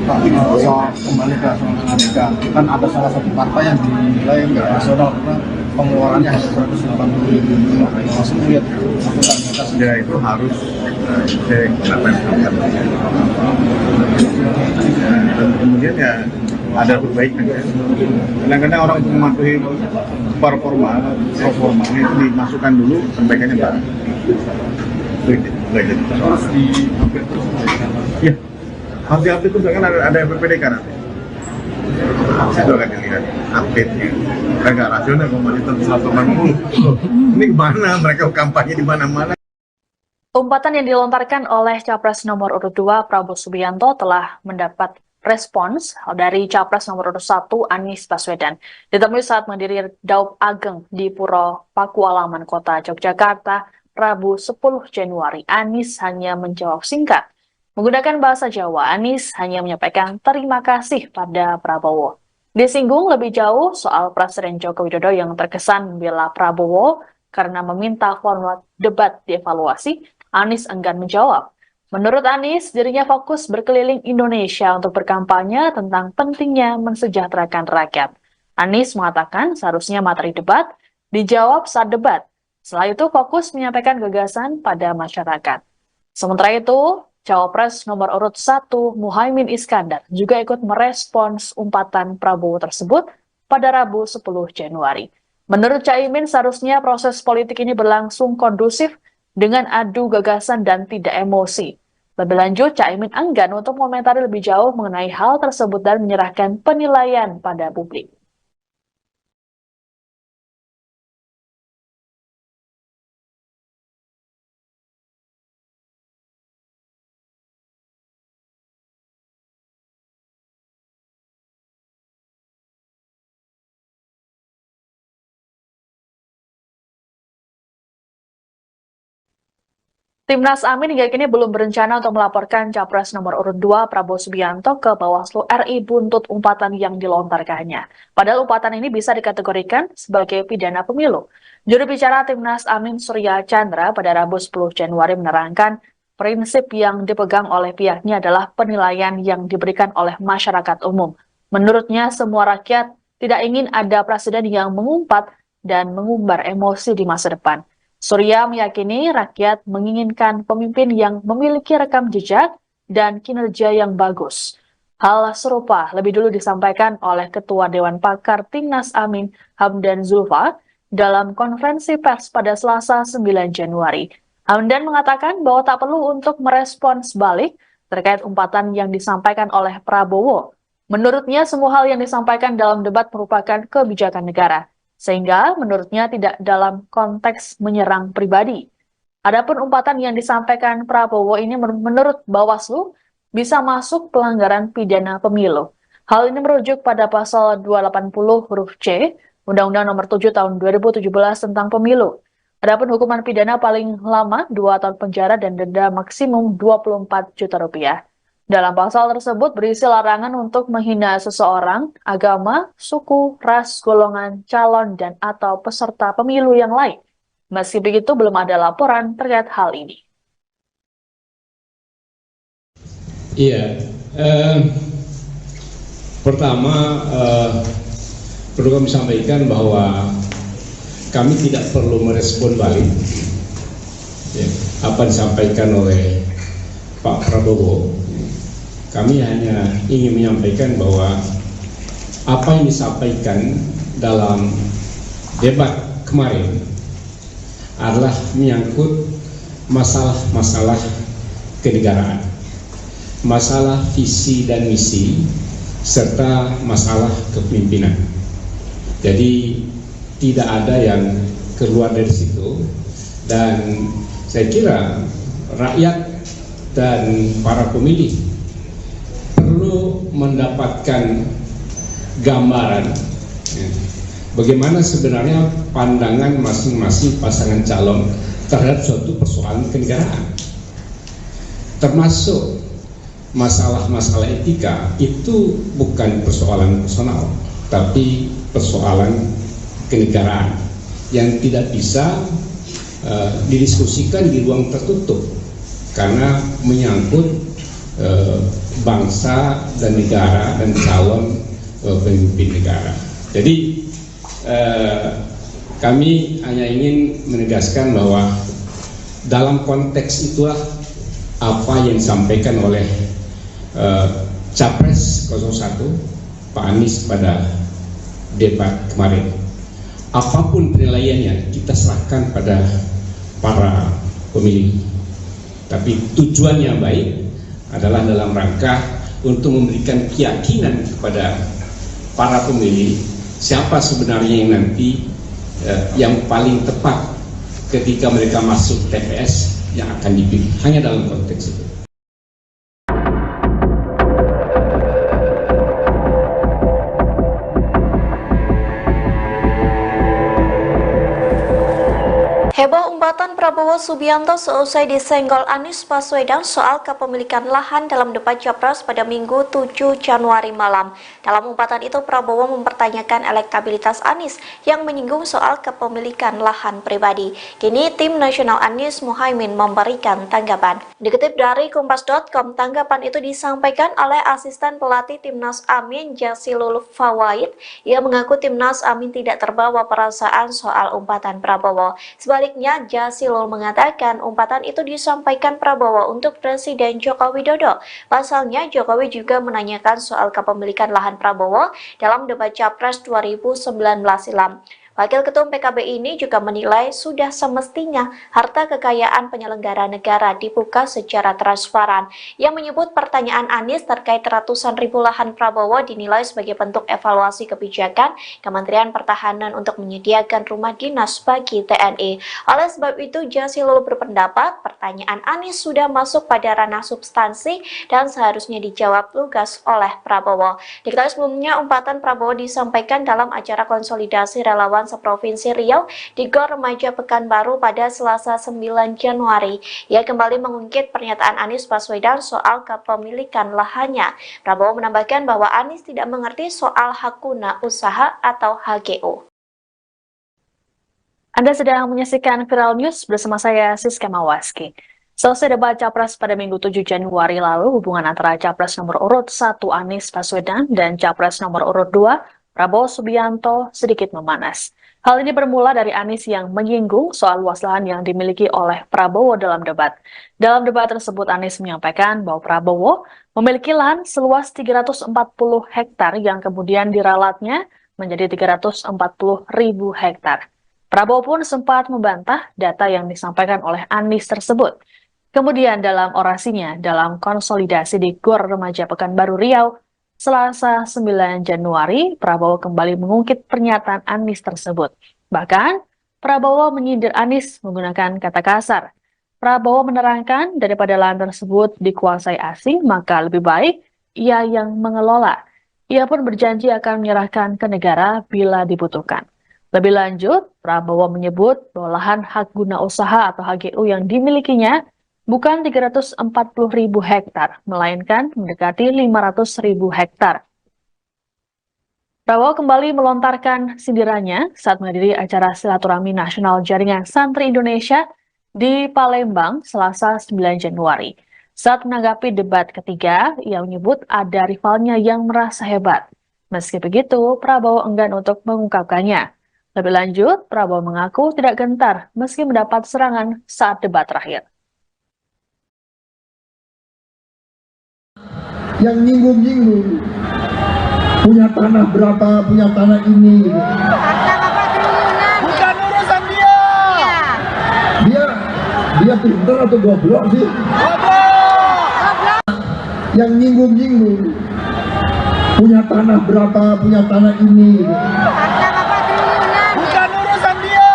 G: Pak, soal kembali ke soal Amerika, kan ada salah satu partai yang dinilai nggak rasional karena pengeluarannya hanya 180.000. Masuk lihat
D: Ya itu harus cek apa yang dilakukan. Dan kemudian ya ada perbaikan ya. Kadang-kadang orang untuk mematuhi performa itu dimasukkan dulu perbaikannya baru. Itu nggak jadi persoalan. Ya, harus diupdate terus kan ada PPDK nanti. Itu akan dilihat update-nya. Mereka nggak rasional kalau monitor 180. Ini gimana? Mereka kampanye di mana-mana.
C: Umpatan yang dilontarkan oleh Capres nomor urut 2 Prabowo Subianto telah mendapat respons dari Capres nomor urut 1 Anies Baswedan. Ditemui saat menghadiri Daup Ageng di Puro Pakualaman, Kota Yogyakarta, Rabu 10 Januari, Anies hanya menjawab singkat. Menggunakan bahasa Jawa, Anies hanya menyampaikan terima kasih pada Prabowo. Disinggung lebih jauh soal Presiden Joko Widodo yang terkesan membela Prabowo karena meminta format debat dievaluasi, Anies enggan menjawab. Menurut Anies, dirinya fokus berkeliling Indonesia untuk berkampanye tentang pentingnya mensejahterakan rakyat. Anies mengatakan seharusnya materi debat dijawab saat debat. Setelah itu fokus menyampaikan gagasan pada masyarakat. Sementara itu, Cawapres nomor urut 1 Muhaimin Iskandar juga ikut merespons umpatan Prabowo tersebut pada Rabu 10 Januari. Menurut Caimin, seharusnya proses politik ini berlangsung kondusif dengan adu gagasan dan tidak emosi. Lebih lanjut, Caimin enggan untuk mengomentari lebih jauh mengenai hal tersebut dan menyerahkan penilaian pada publik. Timnas Amin hingga kini belum berencana untuk melaporkan Capres nomor urut 2 Prabowo Subianto ke Bawaslu RI buntut umpatan yang dilontarkannya. Padahal umpatan ini bisa dikategorikan sebagai pidana pemilu. Juru bicara Timnas Amin Surya Chandra pada Rabu 10 Januari menerangkan prinsip yang dipegang oleh pihaknya adalah penilaian yang diberikan oleh masyarakat umum. Menurutnya semua rakyat tidak ingin ada presiden yang mengumpat dan mengumbar emosi di masa depan. Surya meyakini rakyat menginginkan pemimpin yang memiliki rekam jejak dan kinerja yang bagus. Hal serupa lebih dulu disampaikan oleh Ketua Dewan Pakar Timnas Amin Hamdan Zulfa dalam konferensi pers pada Selasa 9 Januari. Hamdan mengatakan bahwa tak perlu untuk merespons balik terkait umpatan yang disampaikan oleh Prabowo. Menurutnya semua hal yang disampaikan dalam debat merupakan kebijakan negara. Sehingga menurutnya tidak dalam konteks menyerang pribadi. Adapun umpatan yang disampaikan Prabowo ini menurut Bawaslu bisa masuk pelanggaran pidana pemilu. Hal ini merujuk pada pasal 280 huruf C Undang-Undang Nomor 7 Tahun 2017 tentang Pemilu. Adapun hukuman pidana paling lama 2 tahun penjara dan denda maksimum 24 juta rupiah. Dalam pasal tersebut berisi larangan untuk menghina seseorang, agama, suku, ras, golongan, calon, dan atau peserta pemilu yang lain. Meski begitu, belum ada laporan terkait hal ini.
H: Iya, pertama perlu kami sampaikan bahwa kami tidak perlu merespon balik ya, apa disampaikan oleh Pak Prabowo. Kami hanya ingin menyampaikan bahwa apa yang disampaikan dalam debat kemarin adalah menyangkut masalah-masalah kenegaraan, masalah visi dan misi, serta masalah kepemimpinan. Jadi tidak ada yang keluar dari situ, dan saya kira rakyat dan para pemilih perlu mendapatkan gambaran ya, bagaimana sebenarnya pandangan masing-masing pasangan calon terhadap suatu persoalan kenegaraan, termasuk masalah-masalah etika. Itu bukan persoalan personal, tapi persoalan kenegaraan yang tidak bisa didiskusikan di ruang tertutup karena menyangkut bangsa dan negara dan calon pemimpin negara. Jadi kami hanya ingin menegaskan bahwa dalam konteks itulah apa yang disampaikan oleh Capres 01 Pak Anies pada debat kemarin. Apapun penilaiannya kita serahkan pada para pemilih, tapi tujuannya baik adalah dalam rangka untuk memberikan keyakinan kepada para pemilih siapa sebenarnya yang nanti yang paling tepat ketika mereka masuk TPS yang akan dipilih, hanya dalam konteks itu.
B: Heboh umpatan Prabowo Subianto seusai disenggol Anies Baswedan soal kepemilikan lahan dalam debat Capres pada Minggu 7 Januari malam. Dalam umpatan itu, Prabowo mempertanyakan elektabilitas Anies yang menyinggung soal kepemilikan lahan pribadi. Kini tim nasional Anies Muhaimin memberikan tanggapan. Dikutip dari Kompas.com, tanggapan itu disampaikan oleh asisten pelatih Timnas Amin Jazilul Fawait. Ia mengaku Timnas Amin tidak terbawa perasaan soal umpatan Prabowo. Sebaliknya, Jazilul mengatakan umpatan itu disampaikan Prabowo untuk Presiden Joko Widodo. Pasalnya, Jokowi juga menanyakan soal kepemilikan lahan Prabowo dalam debat Capres 2019 silam. Wakil Ketum PKB ini juga menilai sudah semestinya harta kekayaan penyelenggara negara dibuka secara transparan. Ia menyebut pertanyaan Anies terkait ratusan ribu lahan Prabowo dinilai sebagai bentuk evaluasi kebijakan Kementerian Pertahanan untuk menyediakan rumah dinas bagi TNI. Oleh sebab itu, Jazilul berpendapat pertanyaan Anies sudah masuk pada ranah substansi dan seharusnya dijawab lugas oleh Prabowo. Diketahui sebelumnya, umpatan Prabowo disampaikan dalam acara konsolidasi relawan seprovinsi Riau di Gor Remaja Pekanbaru pada Selasa 9 Januari. Ia kembali mengungkit pernyataan Anies Baswedan soal kepemilikan lahannya. Prabowo menambahkan bahwa Anies tidak mengerti soal hak guna usaha atau HGU.
C: Anda sedang menyaksikan Viral News bersama saya Siska Mawaski. Selesai debat Capres pada Minggu 7 Januari lalu, hubungan antara Capres nomor urut 1 Anies Baswedan dan Capres nomor urut 2 Prabowo Subianto sedikit memanas. Hal ini bermula dari Anies yang menyinggung soal luas lahan yang dimiliki oleh Prabowo dalam debat. Dalam debat tersebut, Anies menyampaikan bahwa Prabowo memiliki lahan seluas 340 hektar yang kemudian diralatnya menjadi 340.000 hektar. Prabowo pun sempat membantah data yang disampaikan oleh Anies tersebut. Kemudian dalam orasinya dalam konsolidasi di Gor Remaja Pekanbaru Riau, Selasa 9 Januari, Prabowo kembali mengungkit pernyataan Anies tersebut. Bahkan, Prabowo menyindir Anies menggunakan kata kasar. Prabowo menerangkan daripada lahan tersebut dikuasai asing, maka lebih baik ia yang mengelola. Ia pun berjanji akan menyerahkan ke negara bila dibutuhkan. Lebih lanjut, Prabowo menyebut bahwa lahan hak guna usaha atau HGU yang dimilikinya bukan 340.000 hektar, melainkan mendekati 500.000 hektar. Prabowo kembali melontarkan sindirannya saat menghadiri acara silaturahmi nasional Jaringan Santri Indonesia di Palembang, Selasa 9 Januari. Saat menanggapi debat ketiga, ia menyebut ada rivalnya yang merasa hebat. Meski begitu, Prabowo enggan untuk mengungkapkannya. Lebih lanjut, Prabowo mengaku tidak gentar meski mendapat serangan saat debat terakhir.
I: Yang nyinggung-nyinggung, punya tanah berapa, punya tanah ini.
J: Bukan urusan dia.
I: Dia pintar atau goblok sih?
J: Goblok.
I: Yang nyinggung-nyinggung, punya tanah berapa, punya tanah ini.
J: Bukan urusan dia.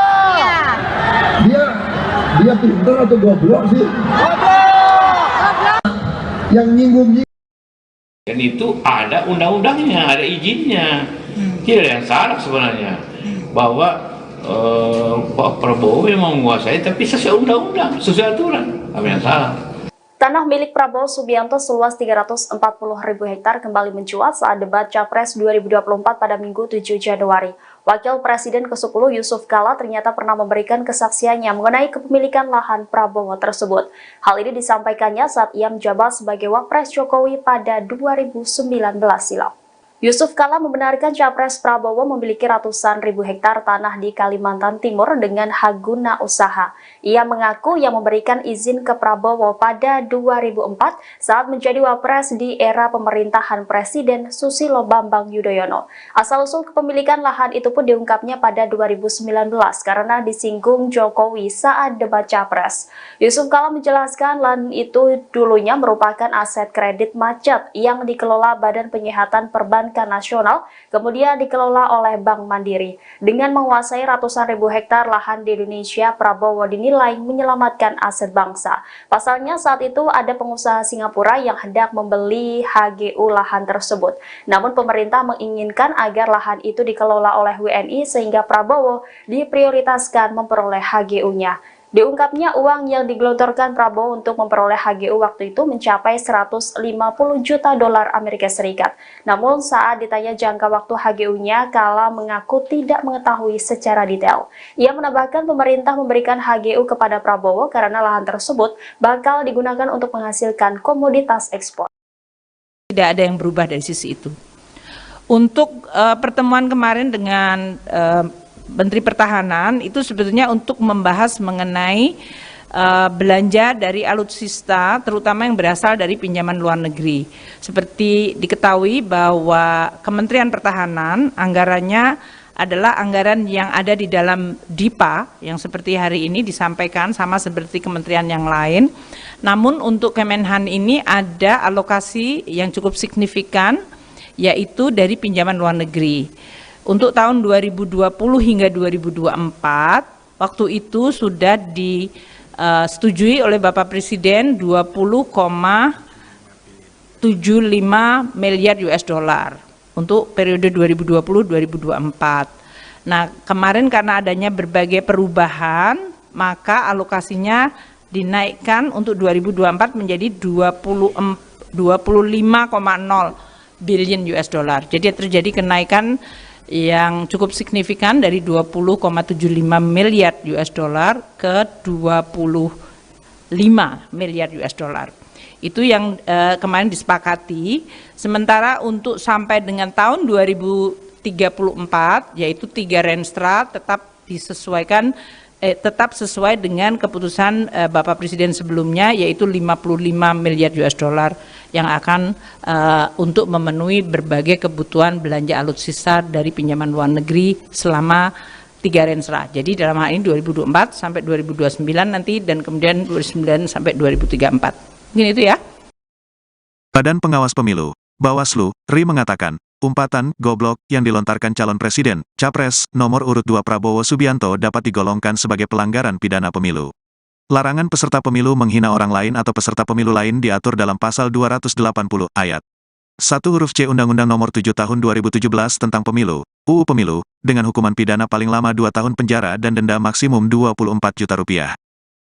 I: Dia pintar atau goblok sih?
J: Goblok.
I: Yang nyinggung-nyinggung.
K: Dan itu ada undang-undangnya, ada izinnya. Tidak ada yang salah sebenarnya. Bahwa Pak Prabowo memang menguasai, tapi sesuai undang-undang, sesuai aturan. Apa yang salah?
B: Tanah milik Prabowo Subianto seluas 340.000 hektar kembali mencuat saat debat Capres 2024 pada Minggu 7 Januari. Wakil Presiden ke-10 Yusuf Kala ternyata pernah memberikan kesaksiannya mengenai kepemilikan lahan Prabowo tersebut. Hal ini disampaikannya saat ia menjabat sebagai Wapres Jokowi pada 2019 silam. Yusuf Kala membenarkan Capres Prabowo memiliki ratusan ribu hektar tanah di Kalimantan Timur dengan hak guna usaha. Ia mengaku yang memberikan izin ke Prabowo pada 2004 saat menjadi Wapres di era pemerintahan Presiden Susilo Bambang Yudhoyono. Asal-usul kepemilikan lahan itu pun diungkapnya pada 2019 karena disinggung Jokowi saat debat Capres. Yusuf Kala menjelaskan lahan itu dulunya merupakan aset kredit macet yang dikelola Badan Penyihatan Perbankan Nasional, kemudian dikelola oleh Bank Mandiri. Dengan menguasai ratusan ribu hektar lahan di Indonesia, Prabowo dinilai menyelamatkan aset bangsa. Pasalnya saat itu ada pengusaha Singapura yang hendak membeli HGU lahan tersebut. Namun pemerintah menginginkan agar lahan itu dikelola oleh WNI sehingga Prabowo diprioritaskan memperoleh HGU-nya. Diungkapnya uang yang digelontorkan Prabowo untuk memperoleh HGU waktu itu mencapai 150 juta dolar Amerika Serikat. Namun saat ditanya jangka waktu HGU-nya, Kala mengaku tidak mengetahui secara detail. Ia menambahkan pemerintah memberikan HGU kepada Prabowo karena lahan tersebut bakal digunakan untuk menghasilkan komoditas ekspor.
L: Tidak ada yang berubah dari sisi itu. Untuk pertemuan kemarin dengan Menteri Pertahanan itu sebetulnya untuk membahas mengenai belanja dari alutsista, terutama yang berasal dari pinjaman luar negeri. Seperti diketahui bahwa Kementerian Pertahanan anggarannya adalah anggaran yang ada di dalam DIPA, yang seperti hari ini disampaikan sama seperti kementerian yang lain. Namun untuk Kemenhan ini ada alokasi yang cukup signifikan, yaitu dari pinjaman luar negeri. Untuk tahun 2020 hingga 2024, waktu itu sudah disetujui oleh Bapak Presiden 20,75 miliar US dollar untuk periode 2020-2024. Nah, kemarin karena adanya berbagai perubahan, maka alokasinya dinaikkan untuk 2024 menjadi 25,0 billion US dollar. Jadi terjadi kenaikan yang cukup signifikan dari 20,75 miliar US dollar ke 25 miliar US dollar. Itu yang kemarin disepakati. Sementara untuk sampai dengan tahun 2034, yaitu 3 Renstra tetap disesuaikan, tetap sesuai dengan keputusan Bapak Presiden sebelumnya, yaitu 55 miliar US dollar yang akan untuk memenuhi berbagai kebutuhan belanja alutsista dari pinjaman luar negeri selama 3 Renstra. Jadi dalam hal ini 2024 sampai 2029 nanti, dan kemudian 2029 sampai 2034. Mungkin itu ya.
A: Badan Pengawas Pemilu, Bawaslu, RI mengatakan, umpatan goblok yang dilontarkan calon presiden, Capres, nomor urut 2 Prabowo Subianto dapat digolongkan sebagai pelanggaran pidana pemilu. Larangan peserta pemilu menghina orang lain atau peserta pemilu lain diatur dalam pasal 280 ayat 1 huruf C Undang-Undang Nomor 7 Tahun 2017 tentang Pemilu, UU Pemilu, dengan hukuman pidana paling lama 2 tahun penjara dan denda maksimum 24 juta rupiah.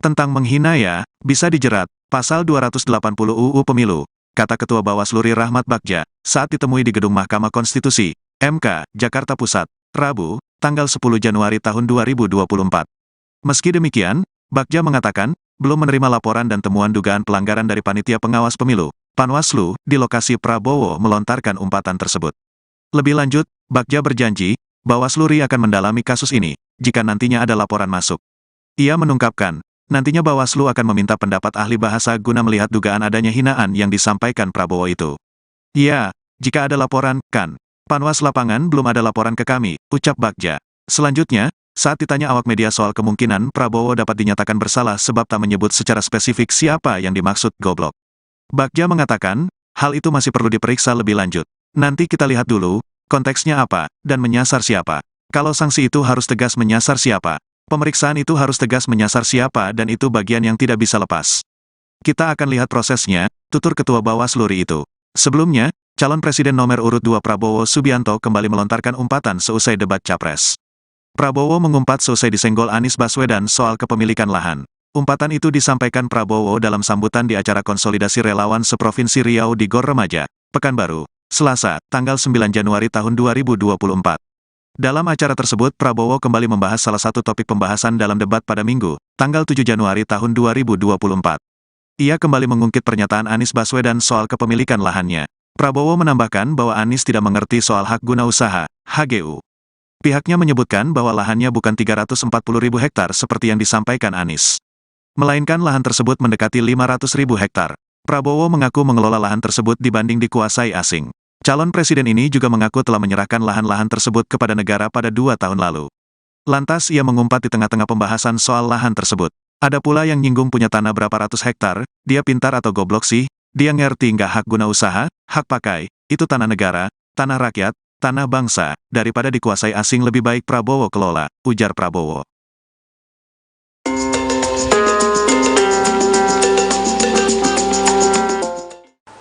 A: Tentang menghina ya, bisa dijerat, pasal 280 UU Pemilu, kata Ketua Bawaslu Ri Rahmat Bagja, saat ditemui di Gedung Mahkamah Konstitusi, MK, Jakarta Pusat, Rabu, tanggal 10 Januari tahun 2024. Meski demikian, Bagja mengatakan, belum menerima laporan dan temuan dugaan pelanggaran dari Panitia Pengawas Pemilu, Panwaslu, di lokasi Prabowo melontarkan umpatan tersebut. Lebih lanjut, Bagja berjanji, Bawaslu Ri akan mendalami kasus ini, jika nantinya ada laporan masuk. Ia mengungkapkan, nantinya Bawaslu akan meminta pendapat ahli bahasa guna melihat dugaan adanya hinaan yang disampaikan Prabowo itu. Ya, jika ada laporan, kan. Panwas lapangan belum ada laporan ke kami, ucap Bagja. Selanjutnya, saat ditanya awak media soal kemungkinan Prabowo dapat dinyatakan bersalah sebab tak menyebut secara spesifik siapa yang dimaksud goblok, Bagja mengatakan, hal itu masih perlu diperiksa lebih lanjut. Nanti kita lihat dulu, konteksnya apa, dan menyasar siapa. Kalau sanksi itu harus tegas menyasar siapa, pemeriksaan itu harus tegas menyasar siapa dan itu bagian yang tidak bisa lepas. Kita akan lihat prosesnya, tutur Ketua Bawaslu Ri itu. Sebelumnya, calon Presiden nomor urut 2 Prabowo Subianto kembali melontarkan umpatan seusai debat Capres. Prabowo mengumpat seusai disenggol Anies Baswedan soal kepemilikan lahan. Umpatan itu disampaikan Prabowo dalam sambutan di acara konsolidasi relawan seprovinsi Riau di Gor Remaja, Pekanbaru, Selasa, tanggal 9 Januari tahun 2024. Dalam acara tersebut Prabowo kembali membahas salah satu topik pembahasan dalam debat pada Minggu, tanggal 7 Januari tahun 2024. Ia kembali mengungkit pernyataan Anies Baswedan soal kepemilikan lahannya. Prabowo menambahkan bahwa Anies tidak mengerti soal hak guna usaha, HGU. Pihaknya menyebutkan bahwa lahannya bukan 340.000 hektar seperti yang disampaikan Anies, melainkan lahan tersebut mendekati 500.000 hektar. Prabowo mengaku mengelola lahan tersebut dibanding dikuasai asing. Calon presiden ini juga mengaku telah menyerahkan lahan-lahan tersebut kepada negara pada 2 tahun lalu. Lantas ia mengumpat di tengah-tengah pembahasan soal lahan tersebut. Ada pula yang nyinggung punya tanah berapa ratus hektar, dia pintar atau goblok sih, dia ngerti nggak hak guna usaha, hak pakai, itu tanah negara, tanah rakyat, tanah bangsa, daripada dikuasai asing lebih baik Prabowo kelola, ujar Prabowo.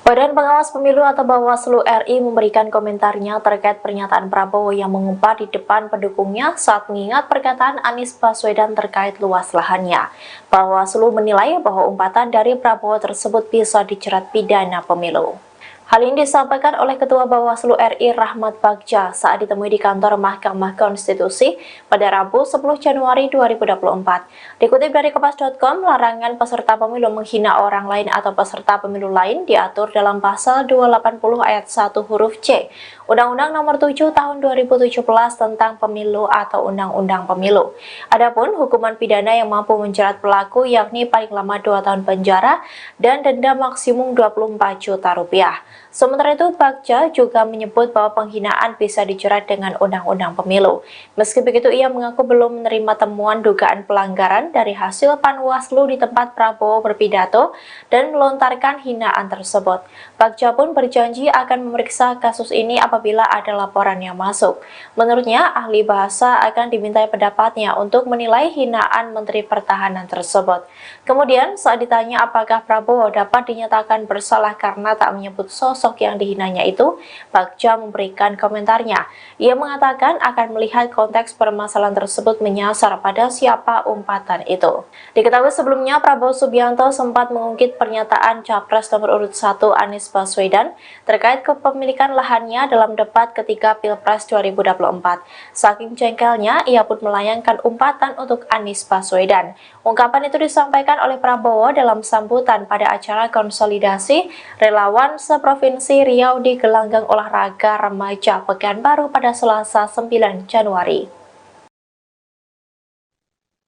B: Badan Pengawas Pemilu atau Bawaslu RI memberikan komentarnya terkait pernyataan Prabowo yang mengumpat di depan pendukungnya saat mengingat perkataan Anies Baswedan terkait luas lahannya. Bawaslu menilai bahwa umpatan dari Prabowo tersebut bisa dijerat pidana pemilu. Hal ini disampaikan oleh Ketua Bawaslu RI Rahmat Bagja saat ditemui di kantor Mahkamah Konstitusi pada Rabu 10 Januari 2024. Dikutip dari Kompas.com, larangan peserta pemilu menghina orang lain atau peserta pemilu lain diatur dalam pasal 280 ayat 1 huruf C, Undang-Undang Nomor 7 Tahun 2017 tentang Pemilu atau Undang-Undang Pemilu. Adapun hukuman pidana yang mampu menjerat pelaku yakni paling lama 2 tahun penjara dan denda maksimum 24 juta rupiah. Sementara itu, Bagja juga menyebut bahwa penghinaan bisa dijerat dengan Undang-Undang Pemilu. Meski begitu, ia mengaku belum menerima temuan dugaan pelanggaran dari hasil Panwaslu di tempat Prabowo berpidato dan melontarkan hinaan tersebut. Bagja pun berjanji akan memeriksa kasus ini apabila ada laporan yang masuk. Menurutnya, ahli bahasa akan dimintai pendapatnya untuk menilai hinaan Menteri Pertahanan tersebut. Kemudian, saat ditanya apakah Prabowo dapat dinyatakan bersalah karena tak menyebut sosok yang dihinanya itu, Bagja memberikan komentarnya. Ia mengatakan akan melihat konteks permasalahan tersebut menyasar pada siapa umpatan itu. Diketahui sebelumnya Prabowo Subianto sempat mengungkit pernyataan Capres nomor urut 1 Anies Baswedan terkait kepemilikan lahannya dalam debat ketiga Pilpres 2024. Saking jengkelnya, ia pun melayangkan umpatan untuk Anies Baswedan. Ungkapan itu disampaikan oleh Prabowo dalam sambutan pada acara konsolidasi relawan seprovinsi Riau di gelanggang olahraga remaja Pekanbaru pada Selasa 9 Januari.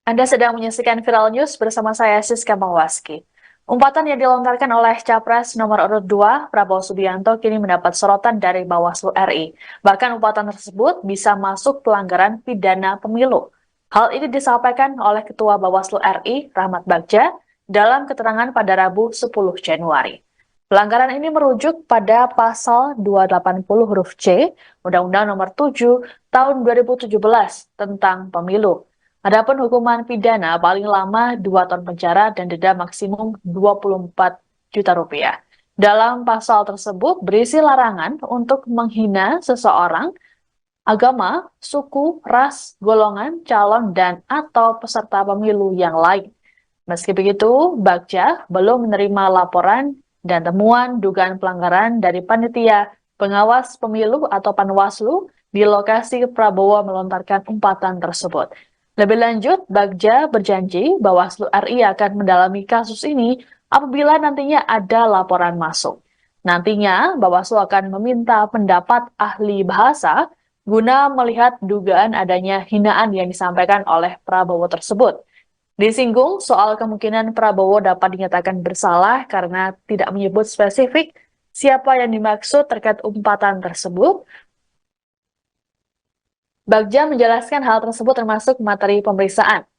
C: Anda sedang menyaksikan Viral News bersama saya Siska Mawaski. Umpatan yang dilontarkan oleh Capres nomor urut 2 Prabowo Subianto kini mendapat sorotan dari Bawaslu RI. Bahkan umpatan tersebut bisa masuk pelanggaran pidana pemilu. Hal ini disampaikan oleh Ketua Bawaslu RI Rahmat Bagja dalam keterangan pada Rabu 10 Januari. Pelanggaran ini merujuk pada pasal 280 huruf C, Undang-Undang Nomor 7 Tahun 2017 tentang Pemilu. Adapun hukuman pidana paling lama 2 tahun penjara dan denda maksimum 24 juta rupiah. Dalam pasal tersebut berisi larangan untuk menghina seseorang, agama, suku, ras, golongan, calon, dan atau peserta pemilu yang lain. Meski begitu, Bagja belum menerima laporan dan temuan dugaan pelanggaran dari panitia pengawas pemilu atau Panwaslu di lokasi Prabowo melontarkan umpatan tersebut. Lebih lanjut, Bagja berjanji Bawaslu RI akan mendalami kasus ini apabila nantinya ada laporan masuk. Nantinya, Bawaslu akan meminta pendapat ahli bahasa guna melihat dugaan adanya hinaan yang disampaikan oleh Prabowo tersebut. Disinggung soal kemungkinan Prabowo dapat dinyatakan bersalah karena tidak menyebut spesifik siapa yang dimaksud terkait umpatan tersebut. Bagja menjelaskan hal tersebut termasuk materi pemeriksaan.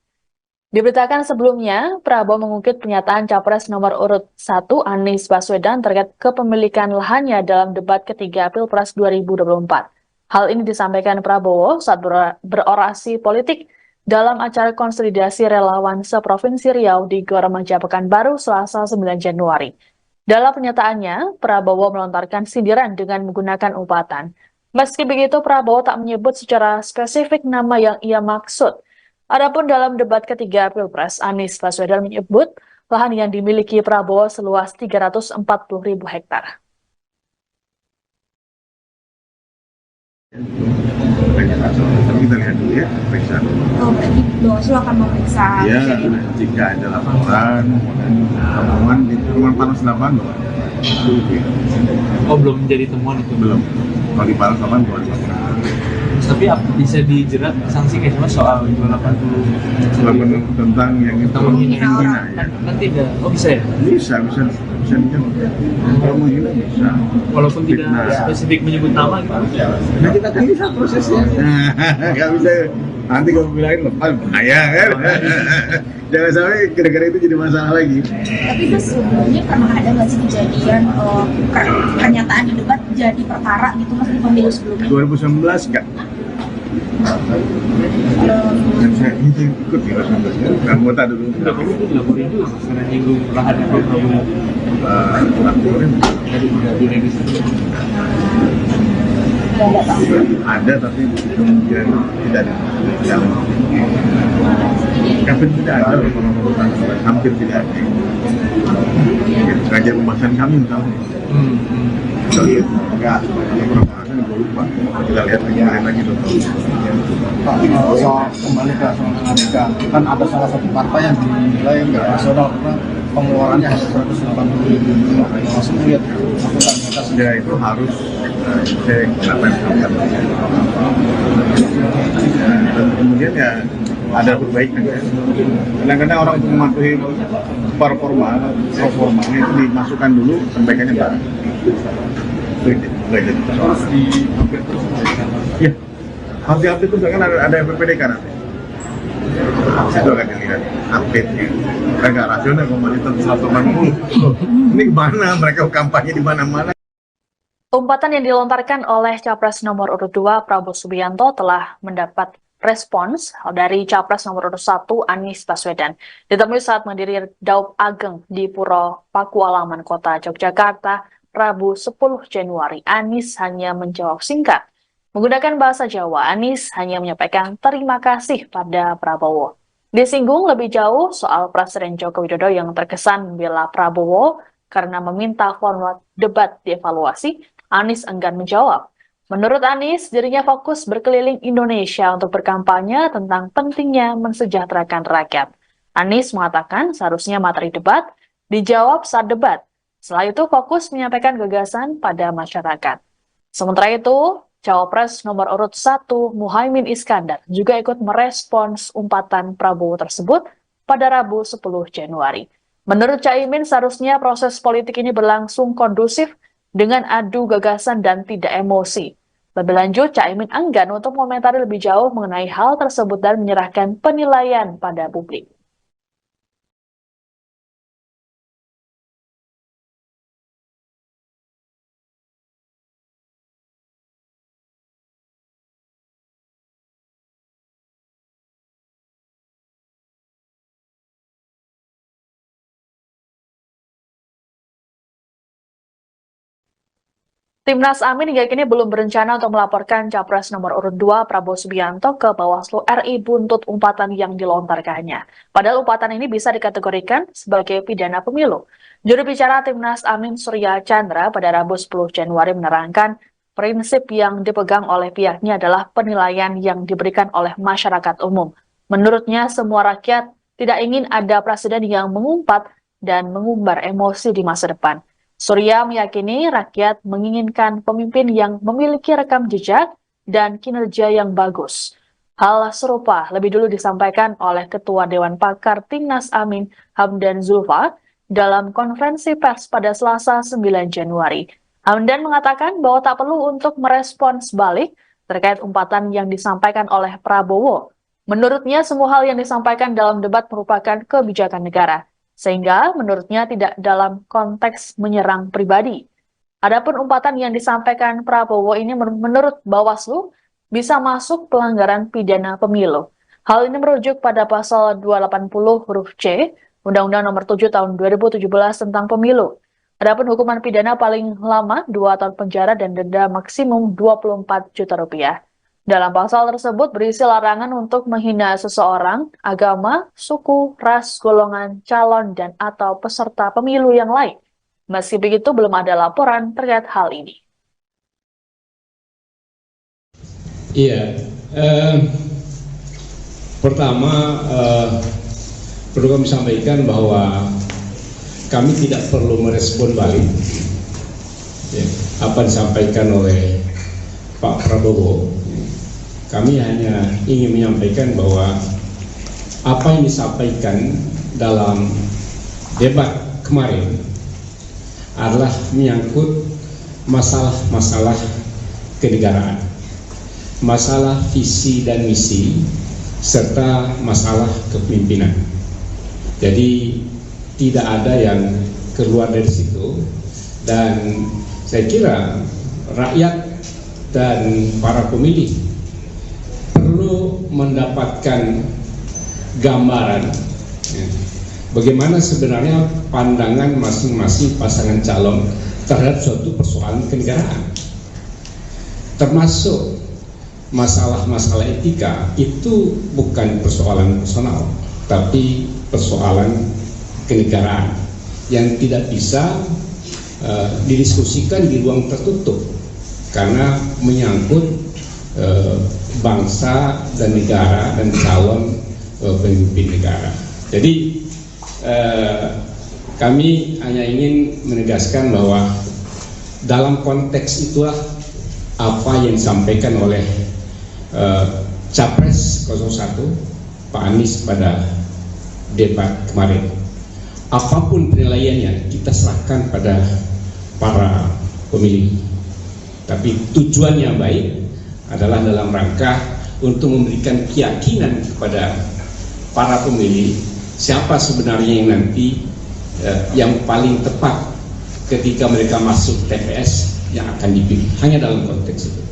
C: Diberitakan sebelumnya, Prabowo mengungkit pernyataan Capres nomor urut 1 Anies Baswedan terkait kepemilikan lahannya dalam debat ketiga Pilpres 2024. Hal ini disampaikan Prabowo saat berorasi politik dalam acara konsolidasi relawan seprovinsi Riau di Gor Remaja Pekanbaru Selasa 9 Januari. Dalam pernyataannya, Prabowo melontarkan sindiran dengan menggunakan umpatan. Meski begitu, Prabowo tak menyebut secara spesifik nama yang ia maksud. Adapun dalam debat ketiga Pilpres, Anies Baswedan menyebut lahan yang dimiliki Prabowo seluas 340.000 hektar.
D: Tapi kita lihat dulu ya, periksa.
E: Oh, berarti Bawaslu akan memeriksa.
D: Ya, jika ada laporan, temuan panas lapangan.
F: Oh, belum menjadi temuan itu?
D: Belum. Kalau di panas lapangan belum ada laporan.
F: Tapi bisa dijerat sanksi kayak cuma soal 280
D: tentang yang itu
E: menghina orang.
F: kan tidak. Oh, bisa ya?
D: Bisa dijerat. Kalau menghina bisa.
F: Walaupun tidak spesifik menyebut nama gitu.
D: Nah, kita kan bisa prosesnya. Nggak bisa. Nanti kalau bilangin lepas bahaya kan. Jangan sampai gara-gara itu jadi masalah lagi.
E: Tapi itu sebelumnya pernah ada nggak sih kejadian pernyataan di debat jadi perkara gitu mas di pemilu sebelumnya?
D: 2019 enggak. Yang saya ikut di 2019 kan, anggota dulu.
F: Dilaporin juga karena nyinggung lahan yang Prabowo.
D: Laporin ada tapi kemudian tidak jalan. Kami tidak ada laporan hampir tidak ada. Kerja pembahasan kami misalnya. Enggak, pembahasan gue lupa. Kita lihat lagi
G: Soal kembali ke soal Amerika, kan ada salah satu partai yang dinilai nggak rasional karena pengeluarannya hanya 180.000. Langsung lihat
D: ya itu harus cek apa yang dilakukan. Dan kemudian ya ada perbaikan. Kadang-kadang orang untuk mematuhi performa itu dimasukkan dulu, perbaikannya bareng.
F: Harus di-update terus.
D: Ya, harus di-update terus kan ada PPDK nanti. Itu akan dilihat update-nya. Mereka nggak rasional kalau masih 180. Ini kemana? Mereka kampanye di mana-mana.
C: Umpatan yang dilontarkan oleh Capres nomor urut 2 Prabowo Subianto telah mendapat respons dari Capres nomor urut 1 Anies Baswedan. Ditemui saat menghadiri Daup Ageng di Puro Pakualaman, Kota Yogyakarta, Rabu 10 Januari. Anies hanya menjawab singkat. Menggunakan bahasa Jawa, Anies hanya menyampaikan terima kasih pada Prabowo. Disinggung lebih jauh soal Presiden Joko Widodo yang terkesan membela Prabowo karena meminta format debat dievaluasi, Anies enggan menjawab. Menurut Anies, dirinya fokus berkeliling Indonesia untuk berkampanye tentang pentingnya mensejahterakan rakyat. Anies mengatakan seharusnya materi debat dijawab saat debat. Setelah itu fokus menyampaikan gagasan pada masyarakat. Sementara itu, Cawapres nomor urut 1 Muhaimin Iskandar juga ikut merespons umpatan Prabowo tersebut pada Rabu 10 Januari. Menurut Caimin, seharusnya proses politik ini berlangsung kondusif dengan adu gagasan dan tidak emosi. Lebih lanjut, Caimin enggan untuk mengomentari lebih jauh mengenai hal tersebut dan menyerahkan penilaian pada publik. Timnas Amin hingga kini belum berencana untuk melaporkan Capres nomor urut 2 Prabowo Subianto ke Bawaslu RI buntut umpatan yang dilontarkannya. Padahal umpatan ini bisa dikategorikan sebagai pidana pemilu. Juru bicara Timnas Amin Surya Chandra pada Rabu 10 Januari menerangkan prinsip yang dipegang oleh pihaknya adalah penilaian yang diberikan oleh masyarakat umum. Menurutnya semua rakyat tidak ingin ada presiden yang mengumpat dan mengumbar emosi di masa depan. Surya meyakini rakyat menginginkan pemimpin yang memiliki rekam jejak dan kinerja yang bagus. Hal serupa lebih dulu disampaikan oleh Ketua Dewan Pakar Timnas Amin Hamdan Zulfa dalam konferensi pers pada Selasa 9 Januari. Hamdan mengatakan bahwa tak perlu untuk merespons balik terkait umpatan yang disampaikan oleh Prabowo. Menurutnya semua hal yang disampaikan dalam debat merupakan kebijakan negara, sehingga menurutnya tidak dalam konteks menyerang pribadi. Adapun umpatan yang disampaikan Prabowo ini menurut Bawaslu bisa masuk pelanggaran pidana pemilu. Hal ini merujuk pada pasal 280 huruf C Undang-Undang Nomor 7 Tahun 2017 tentang Pemilu. Adapun hukuman pidana paling lama 2 tahun penjara dan denda maksimum 24 juta rupiah. Dalam pasal tersebut berisi larangan untuk menghina seseorang, agama, suku, ras, golongan, calon, dan atau peserta pemilu yang lain. Meski begitu, belum ada laporan terkait hal ini.
H: Iya, pertama perlu kami sampaikan bahwa kami tidak perlu merespon balik apa disampaikan oleh Pak Prabowo. Kami hanya ingin menyampaikan bahwa apa yang disampaikan dalam debat kemarin adalah menyangkut masalah-masalah kenegaraan, masalah visi dan misi, serta masalah kepemimpinan. Jadi tidak ada yang keluar dari situ, dan saya kira rakyat dan para pemilih perlu mendapatkan gambaran bagaimana sebenarnya pandangan masing-masing pasangan calon terhadap suatu persoalan kenegaraan, termasuk masalah-masalah etika. Itu bukan persoalan personal, tapi persoalan kenegaraan yang tidak bisa didiskusikan di ruang tertutup karena menyangkut bangsa dan negara dan calon pemimpin negara. Jadi kami hanya ingin menegaskan bahwa dalam konteks itulah apa yang disampaikan oleh Capres 01 Pak Anies pada debat kemarin. Apapun penilaiannya kita serahkan pada para pemilih, tapi tujuannya baik adalah dalam rangka untuk memberikan keyakinan kepada para pemilih siapa sebenarnya yang nanti yang paling tepat ketika mereka masuk TPS yang akan dipilih. Hanya dalam konteks itu.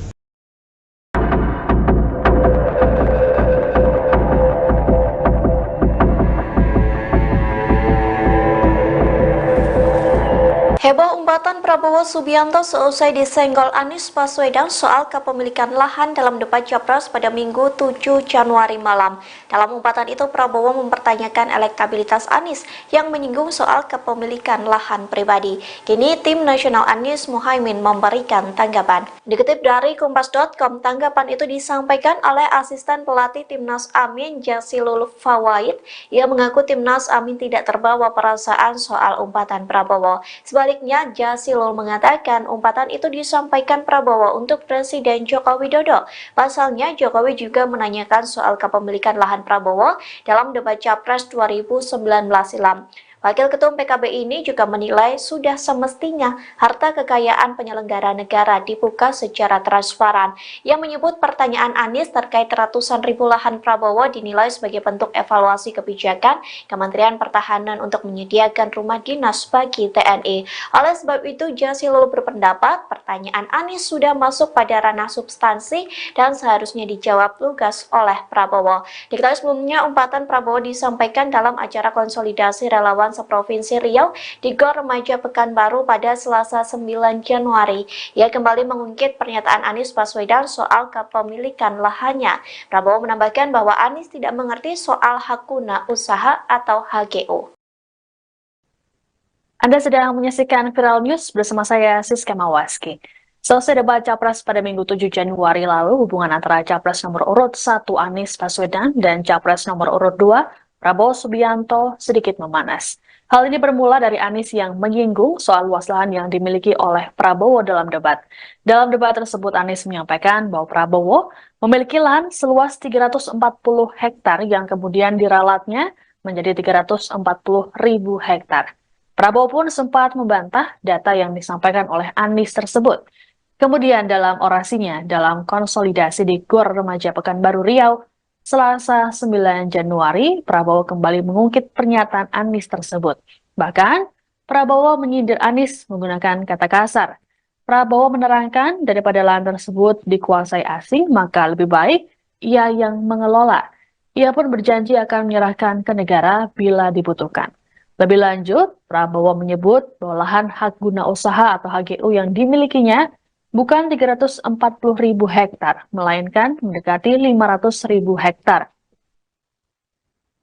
B: Heboh umpatan Prabowo Subianto seusai disenggol Anies Baswedan soal kepemilikan lahan dalam debat Capres pada Minggu 7 Januari malam. Dalam umpatan itu Prabowo mempertanyakan elektabilitas Anies yang menyinggung soal kepemilikan lahan pribadi. Kini tim nasional Anies Muhaimin memberikan tanggapan. Dikutip dari Kompas.com, tanggapan itu disampaikan oleh asisten pelatih Timnas Amin Jazilul Fawait. Ia mengaku Timnas Amin tidak terbawa perasaan soal umpatan Prabowo. Sebaliknya, Jazilul mengatakan umpatan itu disampaikan Prabowo untuk Presiden Joko Widodo. Pasalnya, Jokowi juga menanyakan soal kepemilikan lahan Prabowo dalam debat Capres 2019 silam. Wakil Ketum PKB ini juga menilai sudah semestinya harta kekayaan penyelenggara negara dibuka secara transparan. Yang menyebut pertanyaan Anies terkait ratusan ribu lahan Prabowo dinilai sebagai bentuk evaluasi kebijakan Kementerian Pertahanan untuk menyediakan rumah dinas bagi TNI. Oleh sebab itu, Jazilul berpendapat pertanyaan Anies sudah masuk pada ranah substansi dan seharusnya dijawab lugas oleh Prabowo. Diketahui sebelumnya, umpatan Prabowo disampaikan dalam acara konsolidasi relawan seprovinsi Riau di Gor Remaja Pekanbaru pada Selasa 9 Januari. Ia kembali mengungkit pernyataan Anies Baswedan soal kepemilikan lahannya. Prabowo menambahkan bahwa Anies tidak mengerti soal hak guna usaha atau HGU.
C: Anda sedang menyaksikan Viral News bersama saya, Siska Mawaski. Selesai debat Capres pada Minggu 7 Januari lalu, hubungan antara Capres nomor urut 1 Anies Baswedan dan Capres nomor urut 2 Prabowo Subianto sedikit memanas. Hal ini bermula dari Anies yang menyinggung soal luas lahan yang dimiliki oleh Prabowo dalam debat. Dalam debat tersebut, Anies menyampaikan bahwa Prabowo memiliki lahan seluas 340 hektar yang kemudian diralatnya menjadi 340.000 hektar. Prabowo pun sempat membantah data yang disampaikan oleh Anies tersebut. Kemudian dalam orasinya dalam konsolidasi di Gor Remaja Pekanbaru Riau, Selasa 9 Januari, Prabowo kembali mengungkit pernyataan Anies tersebut. Bahkan, Prabowo menyindir Anies menggunakan kata kasar. Prabowo menerangkan daripada lahan tersebut dikuasai asing, maka lebih baik ia yang mengelola. Ia pun berjanji akan menyerahkan ke negara bila dibutuhkan. Lebih lanjut, Prabowo menyebut bahwa lahan hak guna usaha atau HGU yang dimilikinya bukan 340.000 hektar, melainkan mendekati 500.000 hektar.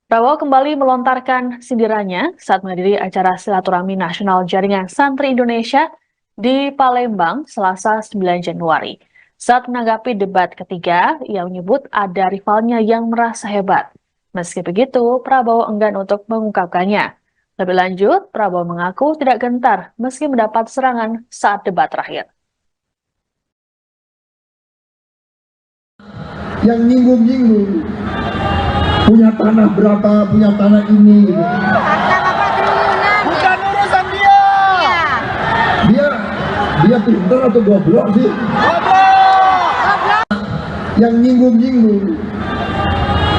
C: Prabowo kembali melontarkan sindirannya saat menghadiri acara silaturahmi nasional Jaringan Santri Indonesia di Palembang, Selasa 9 Januari. Saat menanggapi debat ketiga, ia menyebut ada rivalnya yang merasa hebat. Meski begitu, Prabowo enggan untuk mengungkapkannya. Lebih lanjut, Prabowo mengaku tidak gentar meski mendapat serangan saat debat terakhir.
I: Yang nyinggung-nyinggung punya tanah berapa, punya tanah ini gitu.
J: Bukan urusan dia.
I: Dia pintar atau goblok sih?
J: Goblok.
I: Yang nyinggung-nyinggung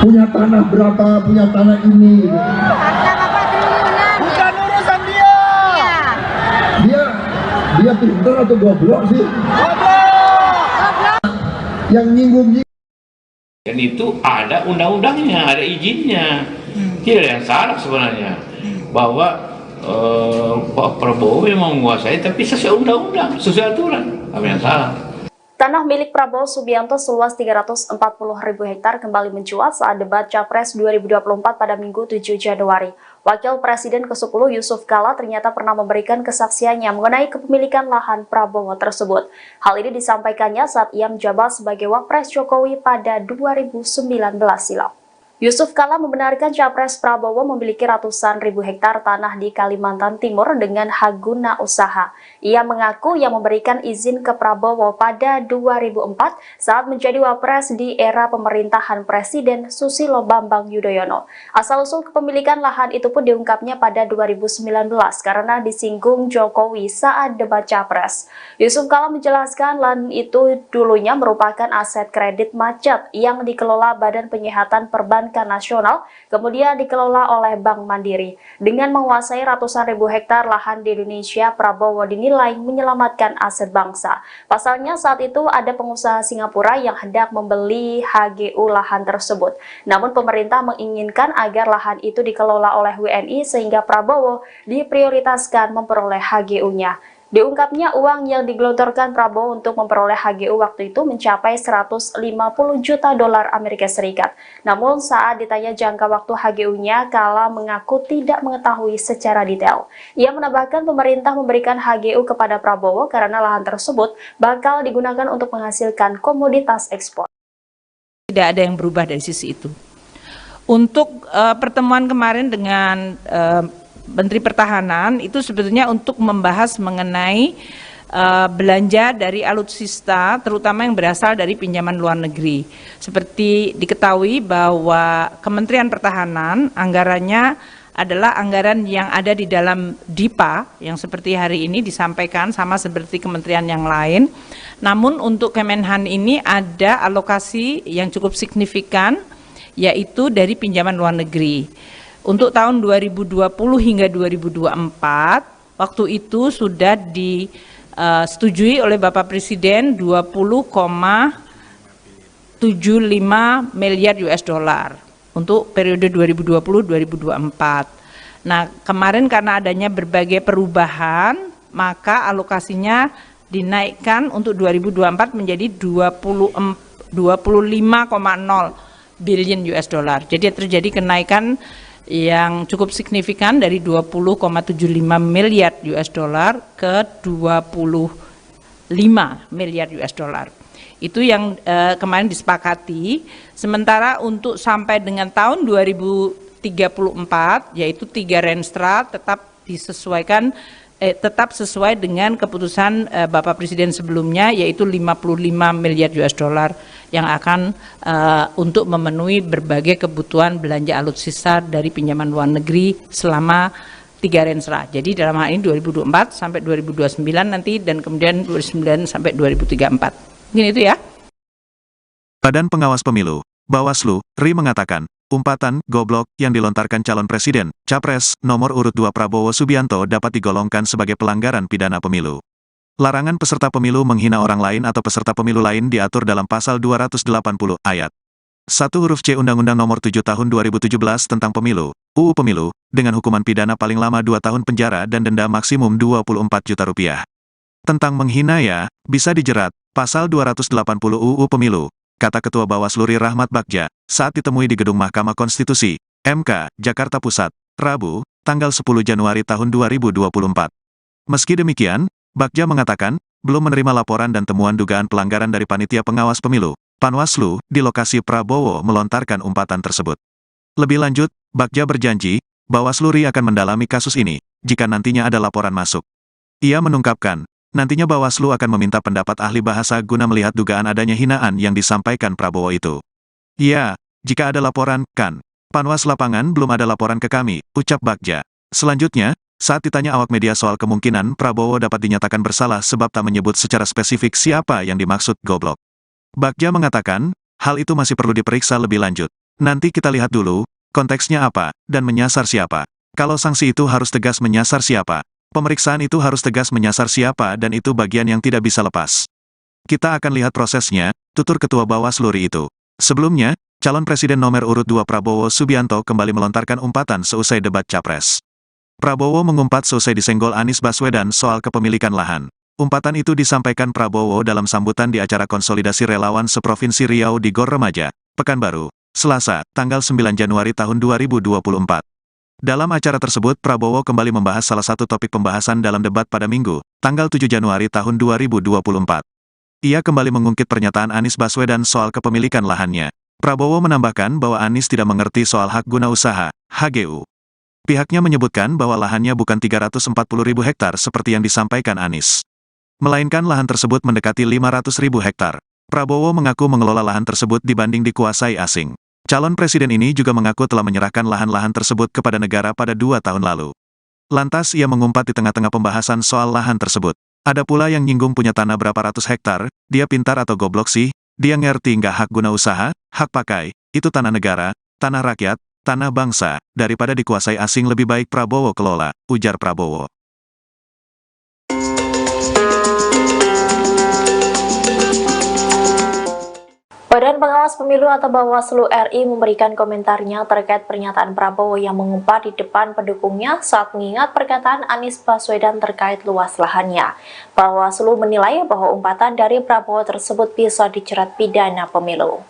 I: punya tanah berapa, punya tanah ini gitu.
J: Bukan urusan dia.
I: Dia pintar atau goblok sih?
J: Goblok.
I: Yang nyinggung-nyinggung.
K: Dan itu ada undang-undangnya, ada izinnya. Tidak ada yang salah sebenarnya. Bahwa Pak Prabowo memang menguasai, tapi sesuai undang-undang, sesuai aturan. Apa yang salah?
B: Tanah milik Prabowo Subianto seluas 340.000 hektar kembali mencuat saat debat Capres 2024 pada Minggu 7 Januari. Wakil Presiden ke-10 Yusuf Kala ternyata pernah memberikan kesaksiannya mengenai kepemilikan lahan Prabowo tersebut. Hal ini disampaikannya saat ia menjabat sebagai Wapres Jokowi pada 2019 silam. Yusuf Kala membenarkan Capres Prabowo memiliki ratusan ribu hektar tanah di Kalimantan Timur dengan hak guna usaha. Ia mengaku yang memberikan izin ke Prabowo pada 2004 saat menjadi Wapres di era pemerintahan Presiden Susilo Bambang Yudhoyono. Asal-usul kepemilikan lahan itu pun diungkapnya pada 2019 karena disinggung Jokowi saat debat Capres. Yusuf Kala menjelaskan lahan itu dulunya merupakan aset kredit macet yang dikelola Badan Penyihatan Perbankan Nasional, kemudian dikelola oleh Bank Mandiri. Dengan menguasai ratusan ribu hektar lahan di Indonesia, Prabowo dinilai menyelamatkan aset bangsa. Pasalnya saat itu ada pengusaha Singapura yang hendak membeli HGU lahan tersebut. Namun pemerintah menginginkan agar lahan itu dikelola oleh WNI sehingga Prabowo diprioritaskan memperoleh HGU-nya. Diungkapnya uang yang digelontorkan Prabowo untuk memperoleh HGU waktu itu mencapai 150 juta dolar Amerika Serikat. Namun saat ditanya jangka waktu HGU-nya, Kala mengaku tidak mengetahui secara detail. Ia menambahkan pemerintah memberikan HGU kepada Prabowo karena lahan tersebut bakal digunakan untuk menghasilkan komoditas ekspor.
L: Tidak ada yang berubah dari sisi itu. Untuk pertemuan kemarin dengan Menteri Pertahanan itu sebetulnya untuk membahas mengenai belanja dari alutsista terutama yang berasal dari pinjaman luar negeri. Seperti diketahui bahwa Kementerian Pertahanan anggarannya adalah anggaran yang ada di dalam DIPA yang seperti hari ini disampaikan sama seperti kementerian yang lain. Namun untuk Kemenhan ini ada alokasi yang cukup signifikan yaitu dari pinjaman luar negeri. Untuk tahun 2020 hingga 2024, waktu itu sudah disetujui oleh Bapak Presiden 20,75 miliar US dollar untuk periode 2020-2024. Nah, kemarin karena adanya berbagai perubahan, maka alokasinya dinaikkan untuk 2024 menjadi 25,0 billion US dollar. Jadi terjadi kenaikan yang cukup signifikan dari 20,75 miliar US dollar ke 25 miliar US dollar. Itu yang kemarin disepakati. Sementara untuk sampai dengan tahun 2034, yaitu 3 Renstra tetap disesuaikan tetap sesuai dengan keputusan Bapak Presiden sebelumnya, yaitu 55 miliar US dollar yang akan untuk memenuhi berbagai kebutuhan belanja alutsista dari pinjaman luar negeri selama 3 Renstra. Jadi dalam hal ini 2024 sampai 2029 nanti, dan kemudian 2029 sampai 2034. Mungkin itu ya.
A: Badan Pengawas Pemilu, Bawaslu, RI mengatakan, umpatan goblok yang dilontarkan calon presiden, Capres, nomor urut 2 Prabowo Subianto dapat digolongkan sebagai pelanggaran pidana pemilu. Larangan peserta pemilu menghina orang lain atau peserta pemilu lain diatur dalam pasal 280 ayat 1 huruf C Undang-Undang Nomor 7 Tahun 2017 tentang Pemilu, UU Pemilu, dengan hukuman pidana paling lama 2 tahun penjara dan denda maksimum 24 juta rupiah. Tentang menghina ya, bisa dijerat, pasal 280 UU Pemilu, kata Ketua Bawaslu RI Rahmat Bagja, saat ditemui di Gedung Mahkamah Konstitusi, MK, Jakarta Pusat, Rabu, tanggal 10 Januari tahun 2024. Meski demikian, Bagja mengatakan, belum menerima laporan dan temuan dugaan pelanggaran dari Panitia Pengawas Pemilu, Panwaslu, di lokasi Prabowo melontarkan umpatan tersebut. Lebih lanjut, Bagja berjanji, Bawaslu RI akan mendalami kasus ini, jika nantinya ada laporan masuk. Ia menungkapkan, nantinya Bawaslu akan meminta pendapat ahli bahasa guna melihat dugaan adanya hinaan yang disampaikan Prabowo itu. Ya, jika ada laporan, kan. Panwas lapangan belum ada laporan ke kami, ucap Bagja. Selanjutnya, saat ditanya awak media soal kemungkinan Prabowo dapat dinyatakan bersalah sebab tak menyebut secara spesifik siapa yang dimaksud goblok, Bagja mengatakan, hal itu masih perlu diperiksa lebih lanjut. Nanti kita lihat dulu, konteksnya apa, dan menyasar siapa. Kalau sanksi itu harus tegas menyasar siapa. Pemeriksaan itu harus tegas menyasar siapa dan itu bagian yang tidak bisa lepas. Kita akan lihat prosesnya, tutur Ketua Bawaslu RI itu. Sebelumnya, calon presiden nomor urut 2 Prabowo Subianto kembali melontarkan umpatan seusai debat Capres. Prabowo mengumpat seusai disenggol Anies Baswedan soal kepemilikan lahan. Umpatan itu disampaikan Prabowo dalam sambutan di acara konsolidasi relawan seprovinsi Riau di Gor Remaja, Pekanbaru, Selasa, tanggal 9 Januari tahun 2024. Dalam acara tersebut Prabowo kembali membahas salah satu topik pembahasan dalam debat pada Minggu, tanggal 7 Januari tahun 2024. Ia kembali mengungkit pernyataan Anies Baswedan soal kepemilikan lahannya. Prabowo menambahkan bahwa Anies tidak mengerti soal hak guna usaha, HGU. Pihaknya menyebutkan bahwa lahannya bukan 340.000 hektar seperti yang disampaikan Anies, melainkan lahan tersebut mendekati 500.000 hektar. Prabowo mengaku mengelola lahan tersebut dibanding dikuasai asing. Calon presiden ini juga mengaku telah menyerahkan lahan-lahan tersebut kepada negara pada 2 tahun lalu. Lantas ia mengumpat di tengah-tengah pembahasan soal lahan tersebut. Ada pula yang nyinggung punya tanah berapa ratus hektar, dia pintar atau goblok sih, dia ngerti nggak hak guna usaha, hak pakai, itu tanah negara, tanah rakyat, tanah bangsa, daripada dikuasai asing lebih baik Prabowo kelola, ujar Prabowo.
B: Badan Pengawas Pemilu atau Bawaslu RI memberikan komentarnya terkait pernyataan Prabowo yang mengumpat di depan pendukungnya saat mengingat perkataan Anies Baswedan terkait luas lahannya. Bawaslu menilai bahwa umpatan dari Prabowo tersebut bisa dijerat pidana pemilu.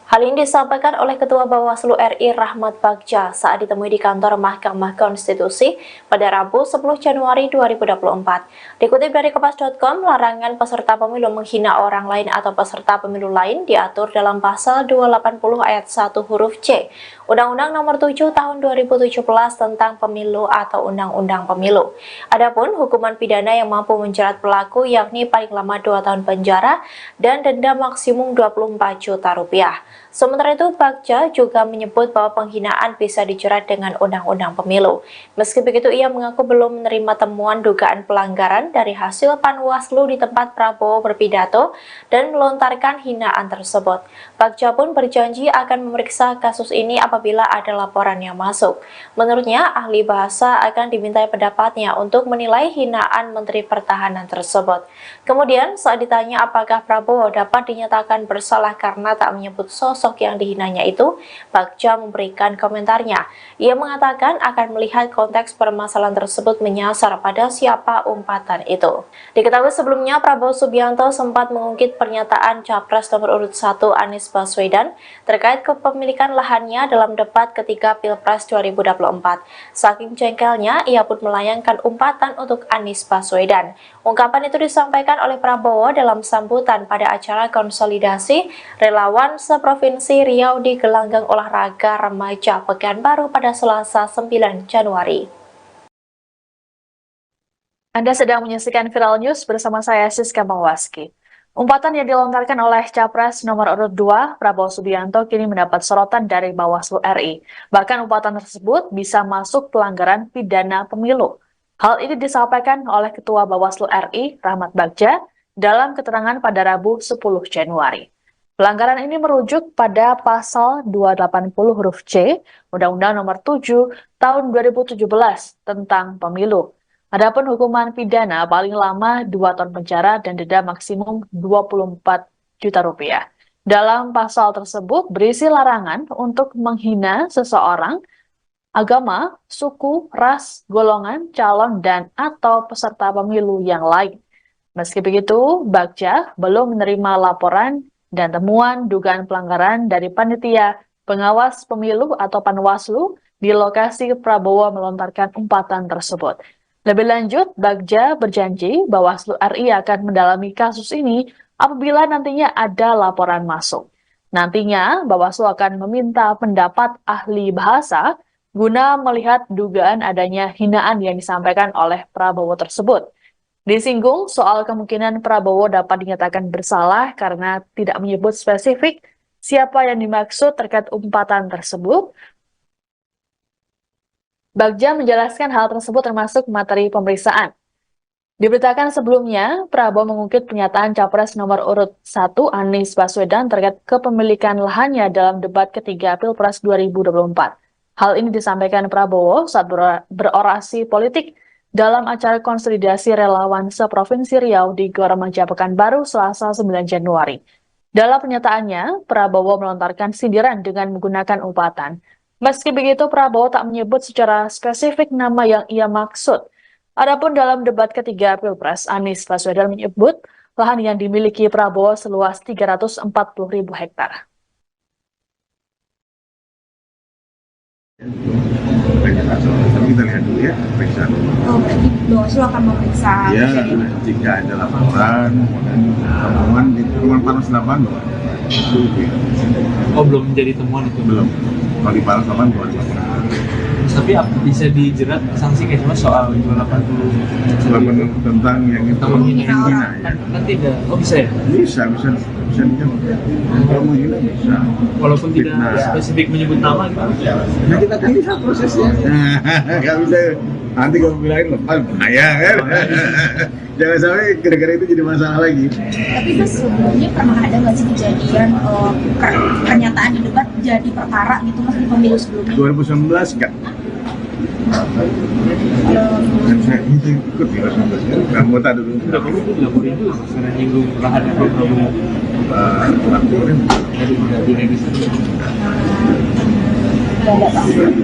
B: Hal ini disampaikan oleh Ketua Bawaslu RI Rahmat Bagja saat ditemui di kantor Mahkamah Konstitusi pada Rabu 10 Januari 2024. Dikutip dari Kompas.com, larangan peserta pemilu menghina orang lain atau peserta pemilu lain diatur dalam pasal 280 ayat 1 huruf C Undang-Undang Nomor 7 Tahun 2017 tentang Pemilu atau Undang-Undang Pemilu. Adapun hukuman pidana yang mampu menjerat pelaku yakni paling lama 2 tahun penjara dan denda maksimum 24 juta rupiah. Sementara itu, Bagja juga menyebut bahwa penghinaan bisa dijerat dengan Undang-Undang Pemilu. Meski begitu, ia mengaku belum menerima temuan dugaan pelanggaran dari hasil Panwaslu di tempat Prabowo berpidato dan melontarkan hinaan tersebut. Bagja pun berjanji akan memeriksa kasus ini apabila ada laporan yang masuk. Menurutnya, ahli bahasa akan dimintai pendapatnya untuk menilai hinaan Menteri Pertahanan tersebut. Kemudian, saat ditanya apakah Prabowo dapat dinyatakan bersalah karena tak menyebut sosok sosok yang dihinanya itu, Bagja memberikan komentarnya. Ia mengatakan akan melihat konteks permasalahan tersebut menyasar pada siapa umpatan itu. Diketahui sebelumnya Prabowo Subianto sempat mengungkit pernyataan Capres nomor urut 1 Anies Baswedan terkait kepemilikan lahannya dalam debat ketiga Pilpres 2024. Saking jengkelnya, ia pun melayangkan umpatan untuk Anies Baswedan. Ungkapan itu disampaikan oleh Prabowo dalam sambutan pada acara konsolidasi relawan seprovinsi Riau di gelanggang olahraga remaja Pekanbaru pada Selasa 9 Januari.
C: Anda sedang menyaksikan Viral News bersama saya Siska Mawaski. Umpatan yang dilontarkan oleh Capres nomor urut 2 Prabowo Subianto kini mendapat sorotan dari Bawaslu RI. Bahkan umpatan tersebut bisa masuk pelanggaran pidana pemilu. Hal ini disampaikan oleh Ketua Bawaslu RI, Rahmat Bagja, dalam keterangan pada Rabu 10 Januari. Pelanggaran ini merujuk pada pasal 280 huruf C, Undang-Undang Nomor 7 Tahun 2017 tentang Pemilu. Adapun hukuman pidana paling lama 2 tahun penjara dan denda maksimum 24 juta rupiah. Dalam pasal tersebut berisi larangan untuk menghina seseorang, agama, suku, ras, golongan, calon, dan atau peserta pemilu yang lain. Meski begitu, Bagja belum menerima laporan dan temuan dugaan pelanggaran dari panitia pengawas pemilu atau Panwaslu di lokasi Prabowo melontarkan umpatan tersebut. Lebih lanjut, Bagja berjanji Bawaslu RI akan mendalami kasus ini apabila nantinya ada laporan masuk. Nantinya, Bawaslu akan meminta pendapat ahli bahasa guna melihat dugaan adanya hinaan yang disampaikan oleh Prabowo tersebut. Disinggung soal kemungkinan Prabowo dapat dinyatakan bersalah karena tidak menyebut spesifik siapa yang dimaksud terkait umpatan tersebut. Bagja menjelaskan hal tersebut termasuk materi pemeriksaan. Diberitakan sebelumnya, Prabowo mengungkit pernyataan Capres nomor urut 1 Anies Baswedan terkait kepemilikan lahannya dalam debat ketiga Pilpres 2024. Hal ini disampaikan Prabowo saat berorasi politik dalam acara konsolidasi relawan seprovinsi Riau di Gor Remaja Pekanbaru Selasa 9 Januari. Dalam pernyataannya, Prabowo melontarkan sindiran dengan menggunakan umpatan. Meski begitu, Prabowo tak menyebut secara spesifik nama yang ia maksud. Adapun dalam debat ketiga Pilpres, Anies Baswedan menyebut lahan yang dimiliki Prabowo seluas 340.000 hektar.
D: Tapi kita lihat dulu ya pemeriksaan.
E: Oh, berarti Bawaslu akan memeriksa.
D: Ya, jika ada laporan dan temuan di Rumah Panas 8.
F: Oh, belum menjadi temuan itu?
D: Belum. Kalau di Panas 8 buat laporan.
F: Tapi bisa dijerat sanksi kayak cuma soal 280
D: tentang yang itu menghina ya.
F: Kan tidak. Oh, bisa ya?
D: Bisa dijerat. Kalau menghina bisa.
F: Walaupun tidak spesifik menyebut nama gitu.
D: Nah, kita kan lihat prosesnya. Nggak bisa. Nanti kalau bilangin lepas bahaya kan. Jangan sampai gara-gara itu jadi masalah lagi.
E: Tapi Mas, sebelumnya pernah ada nggak sih kejadian pernyataan di debat jadi perkara gitu Mas di pemilu sebelumnya?
D: 2019 enggak. Dan saya ikut di 2019 kan, anggota dulu.
F: Udah kamu tuh dilaporin juga karena nyinggung lahan program
D: laporin.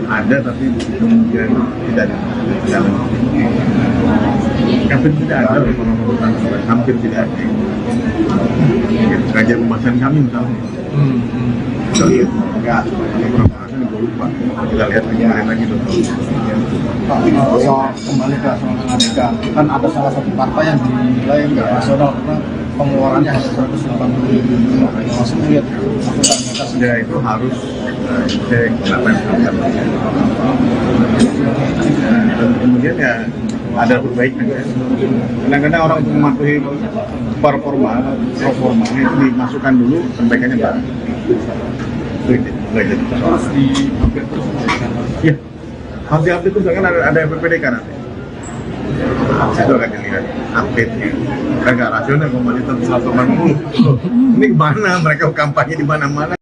D: Ada tapi kemudian tidak ada. Hampir tidak ada hampir tidak ada. Kajian pembahasan kami misalnya. Kita lihat enggak pembahasan gue lupa. Kita lihat lagi dong.
G: Soal kembali ke soal Amerika, kan ada salah satu partai yang dinilai nggak rasional karena pengeluarannya hanya 180.000. Masuk lihat
D: ya itu harus cek kenapa yang dan kemudian ya ada perbaikan ya. Kadang-kadang orang untuk mematuhi performa itu dimasukkan dulu perbaikannya baru. Itu nggak jadi
F: harus di-update terus.
D: Ya, harus di-update terus kan ada PPDK nanti. Itu akan dilihat update-nya. Kan nggak rasional kembali terus 180. Ini gimana mereka kampanye di mana-mana.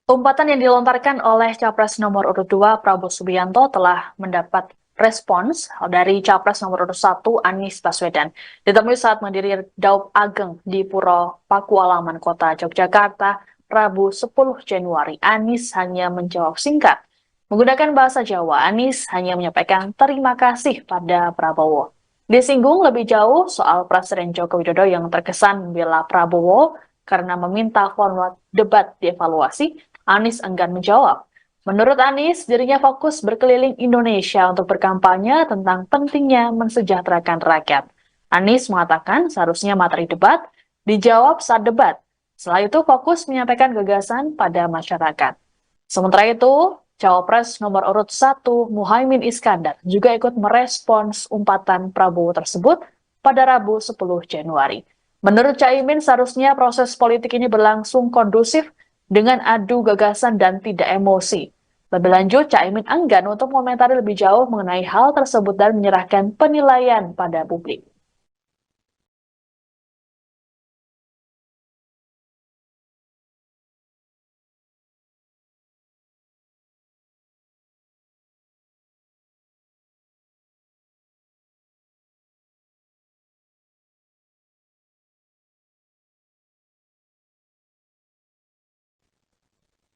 C: Umpatan yang dilontarkan oleh Capres nomor urut 2 Prabowo Subianto telah mendapat respons dari Capres nomor urut 1 Anies Baswedan. Ditemui saat mendiri Daup Ageng di Puro Pakualaman, Kota Yogyakarta Rabu 10 Januari, Anies hanya menjawab singkat. Menggunakan bahasa Jawa, Anies hanya menyampaikan terima kasih pada Prabowo. Disinggung lebih jauh soal Presiden Joko Widodo yang terkesan membela Prabowo karena meminta format debat dievaluasi, Anies enggan menjawab. Menurut Anies, dirinya fokus berkeliling Indonesia untuk berkampanye tentang pentingnya mensejahterakan rakyat. Anies mengatakan seharusnya materi debat dijawab saat debat. Setelah itu fokus menyampaikan gagasan pada masyarakat. Sementara itu, Cawapres nomor urut 1 Muhaimin Iskandar juga ikut merespons umpatan Prabowo tersebut pada Rabu 10 Januari. Menurut Caimin, seharusnya proses politik ini berlangsung kondusif dengan adu gagasan dan tidak emosi. Lebih lanjut, Caimin enggan untuk mengomentari lebih jauh mengenai hal tersebut dan menyerahkan penilaian pada publik.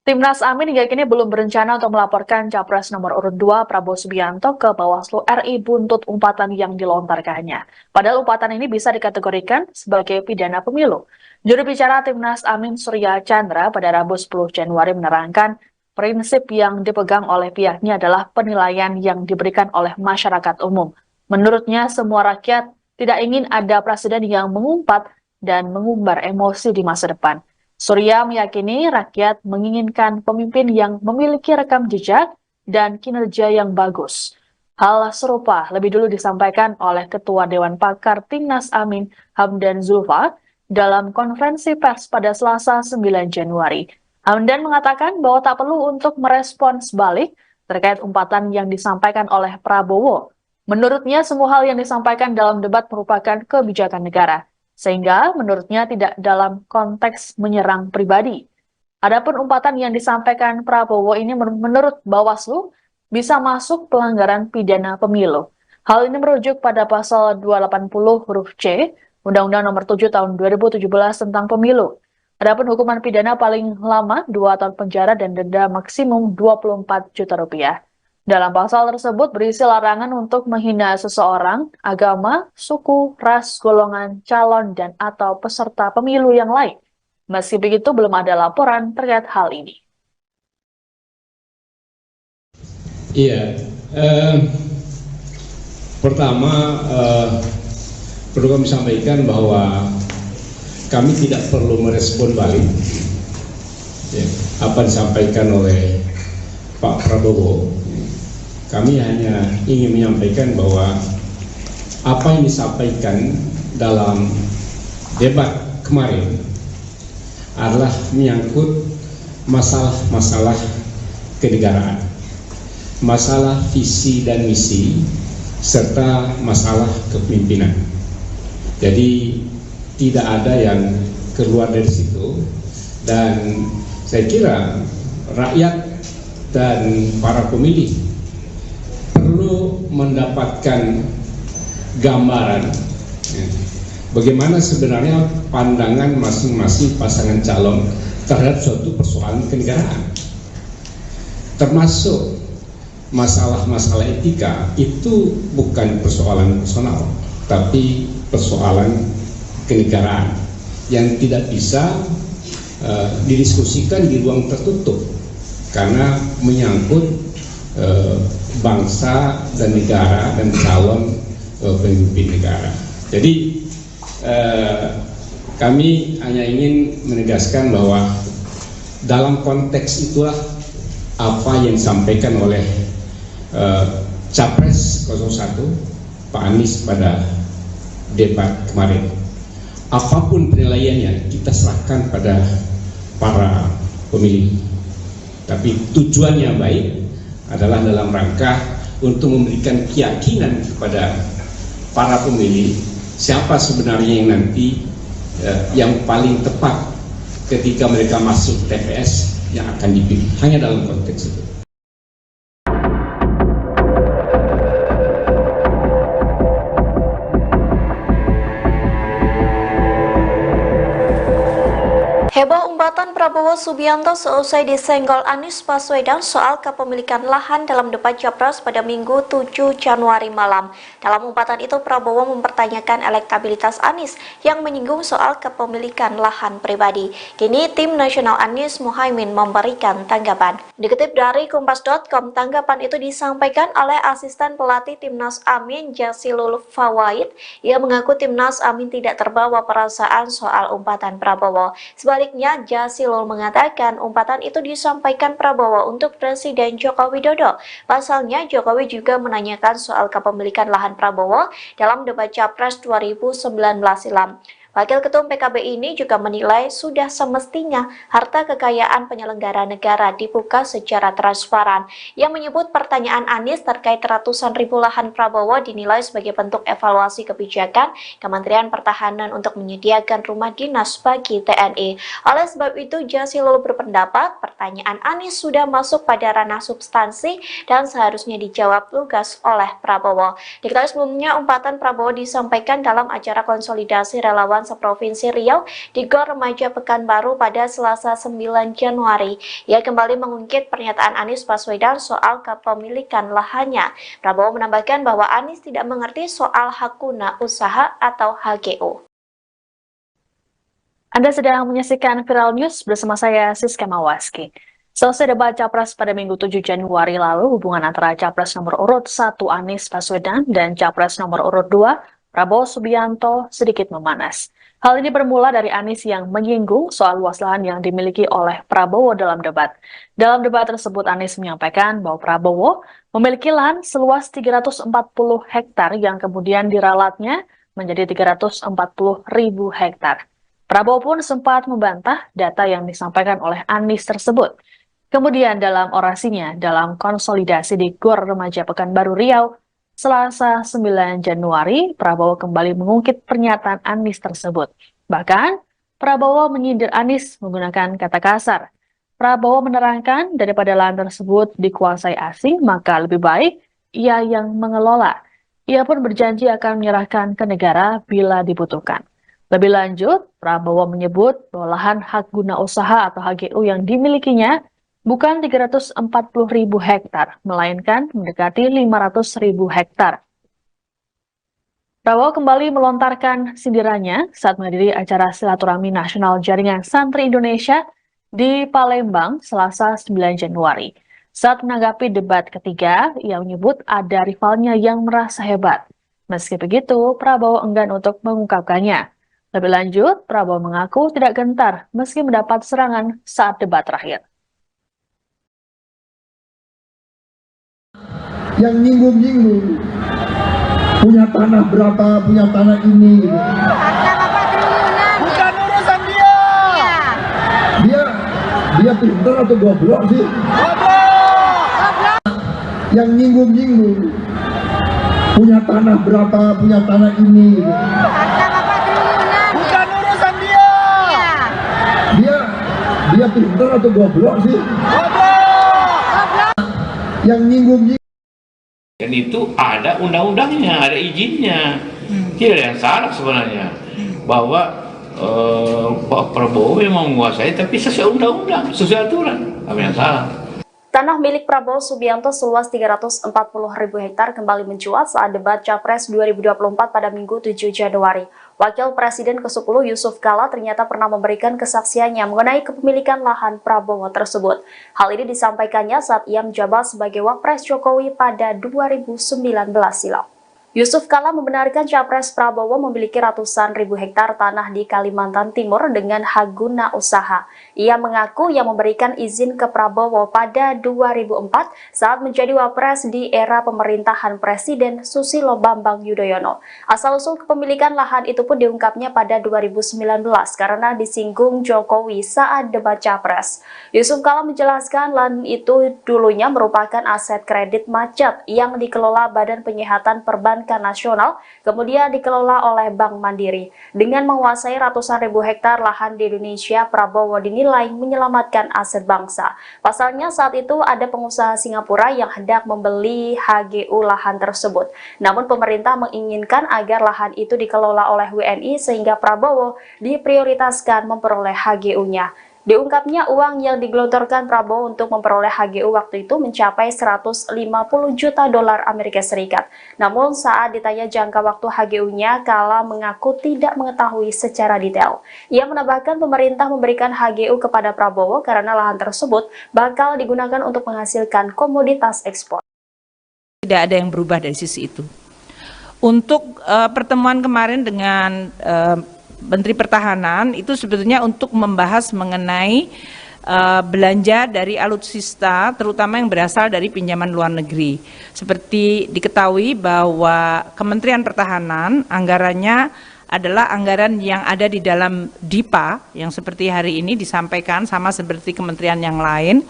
C: Timnas Amin hingga kini belum berencana untuk melaporkan Capres nomor urut 2 Prabowo Subianto ke Bawaslu RI buntut umpatan yang dilontarkannya. Padahal umpatan ini bisa dikategorikan sebagai pidana pemilu. Juru bicara Timnas Amin Surya Chandra pada Rabu 10 Januari menerangkan prinsip yang dipegang oleh pihaknya adalah penilaian yang diberikan oleh masyarakat umum. Menurutnya semua rakyat tidak ingin ada presiden yang mengumpat dan mengumbar emosi di masa depan. Surya meyakini rakyat menginginkan pemimpin yang memiliki rekam jejak dan kinerja yang bagus. Hal serupa lebih dulu disampaikan oleh Ketua Dewan Pakar Timnas Amin Hamdan Zulfa dalam konferensi pers pada Selasa 9 Januari. Hamdan mengatakan bahwa tak perlu untuk merespons balik terkait umpatan yang disampaikan oleh Prabowo. Menurutnya semua hal yang disampaikan dalam debat merupakan kebijakan negara. Sehingga menurutnya tidak dalam konteks menyerang pribadi. Adapun umpatan yang disampaikan Prabowo ini menurut Bawaslu bisa masuk pelanggaran pidana pemilu. Hal ini merujuk pada pasal 280 huruf C Undang-Undang Nomor 7 Tahun 2017 tentang Pemilu. Adapun hukuman pidana paling lama 2 tahun penjara dan denda maksimum 24 juta rupiah. Dalam pasal tersebut berisi larangan untuk menghina seseorang, agama, suku, ras, golongan, calon, dan atau peserta pemilu yang lain. Meski begitu, belum ada laporan terkait hal ini.
H: Iya, pertama perlu kami sampaikan bahwa kami tidak perlu merespon balik apa disampaikan oleh Pak Prabowo. Kami hanya ingin menyampaikan bahwa apa yang disampaikan dalam debat kemarin adalah menyangkut masalah-masalah kenegaraan, masalah visi dan misi, serta masalah kepemimpinan. Jadi tidak ada yang keluar dari situ, dan saya kira rakyat dan para pemilih perlu mendapatkan gambaran bagaimana sebenarnya pandangan masing-masing pasangan calon terhadap suatu persoalan kenegaraan, termasuk masalah-masalah etika. Itu bukan persoalan personal, tapi persoalan kenegaraan yang tidak bisa didiskusikan di ruang tertutup karena menyangkut bangsa dan negara dan calon pemimpin negara. Jadi kami hanya ingin menegaskan bahwa dalam konteks itulah apa yang disampaikan oleh Capres 01 Pak Anies pada debat kemarin. Apapun penilaiannya kita serahkan pada para pemilih. Tapi tujuannya baik adalah dalam rangka untuk memberikan keyakinan kepada para pemilih siapa sebenarnya yang nanti yang paling tepat ketika mereka masuk TPS yang akan dipilih. Hanya dalam konteks itu.
B: Heboh umpatan Prabowo Subianto seusai disenggol Anies Baswedan soal kepemilikan lahan dalam debat Capres pada Minggu 7 Januari malam. Dalam umpatan itu Prabowo mempertanyakan elektabilitas Anies yang menyinggung soal kepemilikan lahan pribadi. Kini tim nasional Anies Muhaimin memberikan tanggapan. Dikutip dari Kompas.com, tanggapan itu disampaikan oleh asisten pelatih Timnas Amin Jazilul Fawait. Ia mengaku Timnas Amin tidak terbawa perasaan soal umpatan Prabowo. Sebaliknya, Jazilul mengatakan umpatan itu disampaikan Prabowo untuk Presiden Joko Widodo. Pasalnya, Jokowi juga menanyakan soal kepemilikan lahan Prabowo dalam debat Capres 2019 silam. Wakil Ketum PKB ini juga menilai sudah semestinya harta kekayaan penyelenggara negara dibuka secara transparan. Ia menyebut pertanyaan Anies terkait ratusan ribu lahan Prabowo dinilai sebagai bentuk evaluasi kebijakan Kementerian Pertahanan untuk menyediakan rumah dinas bagi TNI. Oleh sebab itu, Jazilul berpendapat pertanyaan Anies sudah masuk pada ranah substansi dan seharusnya dijawab lugas oleh Prabowo. Diketahui sebelumnya, umpatan Prabowo disampaikan dalam acara konsolidasi relawan seprovinsi Riau di Gor Remaja Pekanbaru pada Selasa 9 Januari. Ia kembali mengungkit pernyataan Anies Baswedan soal kepemilikan lahannya. Prabowo menambahkan bahwa Anies tidak mengerti soal hak guna usaha atau HGU.
C: Anda sedang menyaksikan Viral News bersama saya Siska Mawaski. Selesai debat Capres pada Minggu 7 Januari lalu, hubungan antara Capres nomor urut 1 Anies Baswedan dan Capres nomor urut 2 Prabowo Subianto sedikit memanas. Hal ini bermula dari Anies yang menyinggung soal luas lahan yang dimiliki oleh Prabowo dalam debat. Dalam debat tersebut, Anies menyampaikan bahwa Prabowo memiliki lahan seluas 340 hektar yang kemudian diralatnya menjadi 340.000 hektar. Prabowo pun sempat membantah data yang disampaikan oleh Anies tersebut. Kemudian dalam orasinya dalam konsolidasi di Gor Remaja Pekanbaru Riau, Selasa 9 Januari, Prabowo kembali mengungkit pernyataan Anies tersebut. Bahkan, Prabowo menyindir Anies menggunakan kata kasar. Prabowo menerangkan daripada lahan tersebut dikuasai asing, maka lebih baik ia yang mengelola. Ia pun berjanji akan menyerahkan ke negara bila dibutuhkan. Lebih lanjut, Prabowo menyebut bahwa lahan hak guna usaha atau HGU yang dimilikinya bukan 340.000 hektar, melainkan mendekati 500.000 hektar. Prabowo kembali melontarkan sindirannya saat menghadiri acara silaturahmi nasional Jaringan Santri Indonesia di Palembang, Selasa 9 Januari. Saat menanggapi debat ketiga, ia menyebut ada rivalnya yang merasa hebat. Meski begitu, Prabowo enggan untuk mengungkapkannya. Lebih lanjut, Prabowo mengaku tidak gentar meski mendapat serangan saat debat terakhir.
I: Yang nyinggung-nyinggung punya tanah berapa, punya tanah ini gitu.
J: Bukan urusan dia.
I: Dia pintar atau goblok sih?
J: Goblok.
I: Yang nyinggung-nyinggung punya tanah berapa, punya tanah ini gitu.
J: Bukan urusan dia.
I: Dia pintar atau goblok sih?
J: Goblok.
I: Yang nyinggung-nyinggung.
K: Dan itu ada undang-undangnya, ada izinnya. Tidak ada yang salah sebenarnya. Bahwa Pak Prabowo memang menguasai, tapi sesuai undang-undang, sesuai aturan. Apa yang salah?
B: Tanah milik Prabowo Subianto seluas 340.000 hektar kembali mencuat saat debat Capres 2024 pada Minggu 7 Januari. Wakil Presiden ke-10 Yusuf Kala ternyata pernah memberikan kesaksiannya mengenai kepemilikan lahan Prabowo tersebut. Hal ini disampaikannya saat ia menjabat sebagai Wapres Jokowi pada 2019 silam. Yusuf Kala membenarkan Capres Prabowo memiliki ratusan ribu hektar tanah di Kalimantan Timur dengan hak guna usaha. Ia mengaku yang memberikan izin ke Prabowo pada 2004 saat menjadi Wapres di era pemerintahan Presiden Susilo Bambang Yudhoyono. Asal-usul kepemilikan lahan itu pun diungkapnya pada 2019 karena disinggung Jokowi saat debat Capres. Yusuf Kala menjelaskan lahan itu dulunya merupakan aset kredit macet yang dikelola Badan Penyihatan Perbankan Perbankan Nasional, kemudian dikelola oleh Bank Mandiri. Dengan menguasai ratusan ribu hektar lahan di Indonesia, Prabowo dinilai menyelamatkan aset bangsa. Pasalnya saat itu ada pengusaha Singapura yang hendak membeli HGU lahan tersebut. Namun pemerintah menginginkan agar lahan itu dikelola oleh WNI sehingga Prabowo diprioritaskan memperoleh HGU-nya. Diungkapnya uang yang digelontorkan Prabowo untuk memperoleh HGU waktu itu mencapai 150 juta dolar Amerika Serikat. Namun saat ditanya jangka waktu HGU-nya, Kala mengaku tidak mengetahui secara detail. Ia menambahkan pemerintah memberikan HGU kepada Prabowo karena lahan tersebut bakal digunakan untuk menghasilkan komoditas ekspor.
L: Tidak ada yang berubah dari sisi itu. Untuk pertemuan kemarin dengan Menteri Pertahanan itu sebetulnya untuk membahas mengenai belanja dari alutsista, terutama yang berasal dari pinjaman luar negeri. Seperti diketahui bahwa Kementerian Pertahanan anggarannya adalah anggaran yang ada di dalam DIPA, yang seperti hari ini disampaikan sama seperti kementerian yang lain.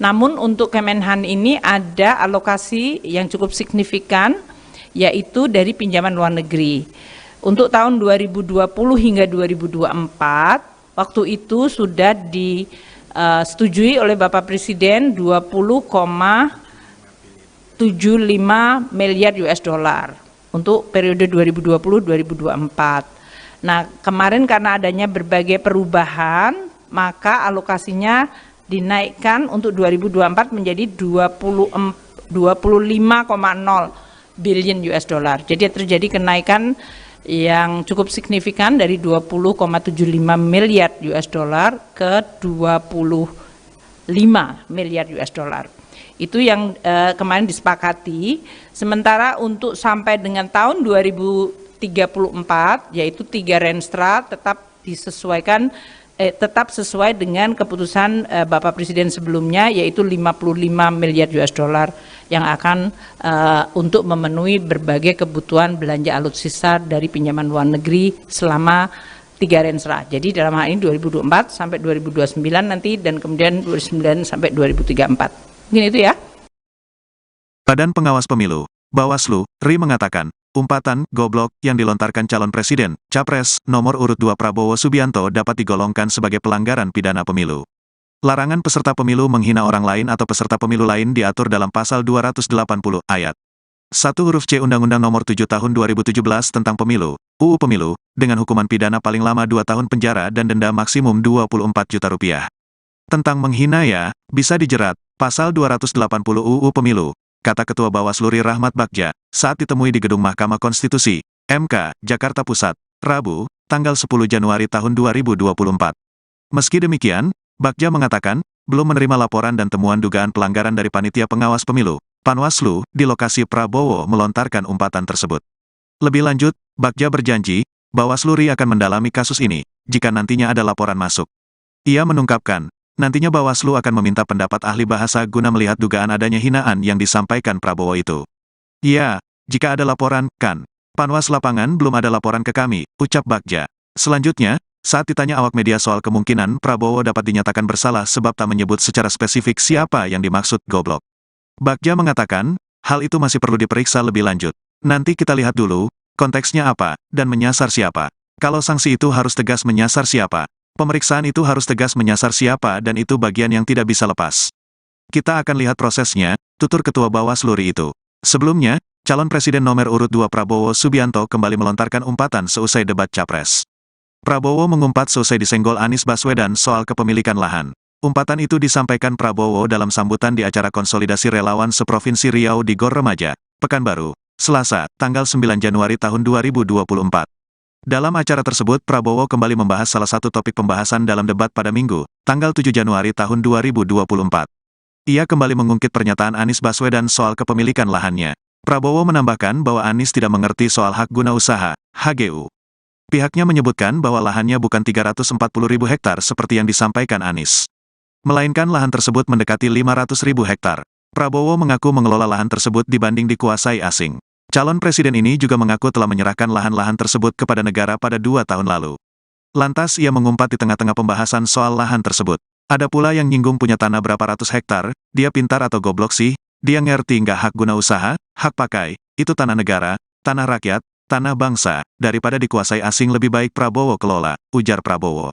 L: Namun untuk Kemenhan ini ada alokasi yang cukup signifikan, yaitu dari pinjaman luar negeri. Untuk tahun 2020 hingga 2024, waktu itu sudah disetujui oleh Bapak Presiden 20,75 miliar US dollar untuk periode 2020-2024. Nah, kemarin karena adanya berbagai perubahan, maka alokasinya dinaikkan untuk 2024 menjadi 25,0 billion US dollar. Jadi terjadi kenaikan yang cukup signifikan dari 20,75 miliar US dollar ke 25 miliar US dollar. Itu yang kemarin disepakati. Sementara untuk sampai dengan tahun 2034, yaitu 3 Renstra tetap disesuaikan, tetap sesuai dengan keputusan Bapak Presiden sebelumnya, yaitu 55 miliar US dollar yang akan untuk memenuhi berbagai kebutuhan belanja alutsista dari pinjaman luar negeri selama 3 Renstra. Jadi dalam hal ini 2024 sampai 2029 nanti, dan kemudian 2029 sampai 2034. Mungkin itu ya.
A: Badan Pengawas Pemilu, Bawaslu, RI mengatakan, umpatan goblok yang dilontarkan calon presiden, Capres, nomor urut 2 Prabowo Subianto dapat digolongkan sebagai pelanggaran pidana pemilu. Larangan peserta pemilu menghina orang lain atau peserta pemilu lain diatur dalam pasal 280 ayat 1 huruf C Undang-Undang Nomor 7 Tahun 2017 tentang Pemilu, UU Pemilu, dengan hukuman pidana paling lama 2 tahun penjara dan denda maksimum 24 juta rupiah. Tentang menghina ya, bisa dijerat, pasal 280 UU Pemilu, kata Ketua Bawaslu RI Rahmat Bagja, saat ditemui di Gedung Mahkamah Konstitusi, MK, Jakarta Pusat, Rabu, tanggal 10 Januari tahun 2024. Meski demikian, Bagja mengatakan, belum menerima laporan dan temuan dugaan pelanggaran dari Panitia Pengawas Pemilu, Panwaslu, di lokasi Prabowo melontarkan umpatan tersebut. Lebih lanjut, Bagja berjanji, Bawaslu RI akan mendalami kasus ini, jika nantinya ada laporan masuk. Ia menungkapkan, nantinya Bawaslu akan meminta pendapat ahli bahasa guna melihat dugaan adanya hinaan yang disampaikan Prabowo itu. Ya, jika ada laporan, kan. Panwas lapangan belum ada laporan ke kami, ucap Bagja. Selanjutnya, saat ditanya awak media soal kemungkinan Prabowo dapat dinyatakan bersalah sebab tak menyebut secara spesifik siapa yang dimaksud goblok, Bagja mengatakan, hal itu masih perlu diperiksa lebih lanjut. Nanti kita lihat dulu, konteksnya apa, dan menyasar siapa. Kalau sanksi itu harus tegas menyasar siapa, pemeriksaan itu harus tegas menyasar siapa, dan itu bagian yang tidak bisa lepas. Kita akan lihat prosesnya, tutur Ketua Bawaslu RI itu. Sebelumnya, calon presiden nomor urut 2 Prabowo Subianto kembali melontarkan umpatan seusai debat Capres. Prabowo mengumpat seusai disenggol Anies Baswedan soal kepemilikan lahan. Umpatan itu disampaikan Prabowo dalam sambutan di acara konsolidasi relawan seprovinsi Riau di Gor Remaja, Pekanbaru, Selasa, tanggal 9 Januari tahun 2024. Dalam acara tersebut Prabowo kembali membahas salah satu topik pembahasan dalam debat pada Minggu, tanggal 7 Januari tahun 2024. Ia kembali mengungkit pernyataan Anies Baswedan soal kepemilikan lahannya. Prabowo menambahkan bahwa Anies tidak mengerti soal hak guna usaha, HGU. Pihaknya menyebutkan bahwa lahannya bukan 340.000 hektar seperti yang disampaikan Anies, melainkan lahan tersebut mendekati 500.000 hektar. Prabowo mengaku mengelola lahan tersebut dibanding dikuasai asing. Calon presiden ini juga mengaku telah menyerahkan lahan-lahan tersebut kepada negara pada 2 tahun lalu. Lantas ia mengumpat di tengah-tengah pembahasan soal lahan tersebut. Ada pula yang nyinggung punya tanah berapa ratus hektar, dia pintar atau goblok sih, dia ngerti nggak hak guna usaha, hak pakai, itu tanah negara, tanah rakyat, tanah bangsa, daripada dikuasai asing lebih baik Prabowo kelola, ujar Prabowo.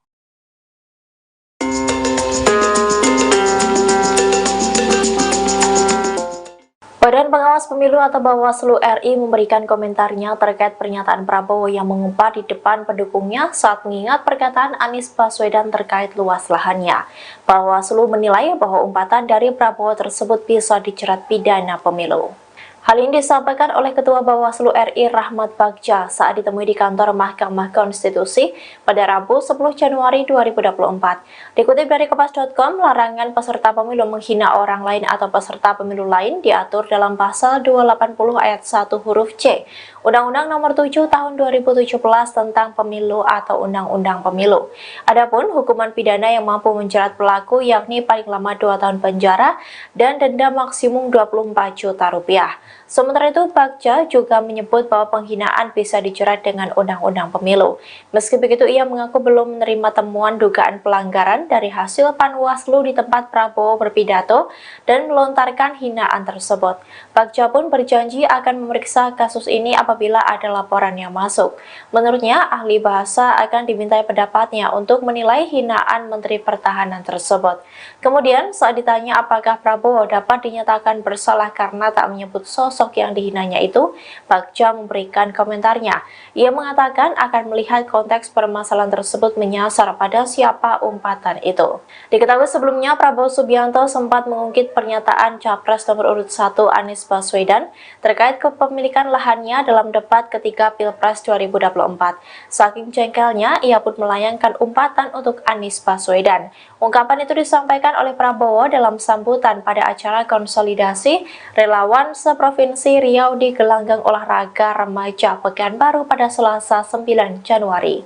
B: Badan Pengawas Pemilu atau Bawaslu RI memberikan komentarnya terkait pernyataan Prabowo yang mengumpat di depan pendukungnya saat mengingat perkataan Anies Baswedan terkait luas lahannya. Bawaslu menilai bahwa umpatan dari Prabowo tersebut bisa dijerat pidana pemilu. Hal ini disampaikan oleh Ketua Bawaslu RI Rahmat Bagja saat ditemui di kantor Mahkamah Konstitusi pada Rabu 10 Januari 2024. Dikutip dari Kompas.com, larangan peserta pemilu menghina orang lain atau peserta pemilu lain diatur dalam pasal 280 ayat 1 huruf C, Undang-Undang Nomor 7 Tahun 2017 tentang Pemilu atau Undang-Undang Pemilu. Adapun hukuman pidana yang mampu menjerat pelaku yakni paling lama 2 tahun penjara dan denda maksimum 24 juta rupiah. Sementara itu, Bagja juga menyebut bahwa penghinaan bisa dijerat dengan Undang-Undang Pemilu. Meski begitu, ia mengaku belum menerima temuan dugaan pelanggaran dari hasil Panwaslu di tempat Prabowo berpidato dan melontarkan hinaan tersebut. Bagja pun berjanji akan memeriksa kasus ini apabila ada laporan yang masuk. Menurutnya, ahli bahasa akan dimintai pendapatnya untuk menilai hinaan Menteri Pertahanan tersebut. Kemudian, saat ditanya apakah Prabowo dapat dinyatakan bersalah karena tak menyebut sosok yang dihinanya itu, Bagja memberikan komentarnya. Ia mengatakan akan melihat konteks permasalahan tersebut menyasar pada siapa umpatan itu. Diketahui sebelumnya, Prabowo Subianto sempat mengungkit pernyataan Capres nomor urut 1 Anies Baswedan terkait kepemilikan lahannya dalam debat ketiga Pilpres 2024. Saking jengkelnya, ia pun melayangkan umpatan untuk Anies Baswedan. Ungkapan itu disampaikan oleh Prabowo dalam sambutan pada acara konsolidasi relawan seprovinsi Riau di gelanggang olahraga remaja Pekanbaru pada Selasa 9 Januari.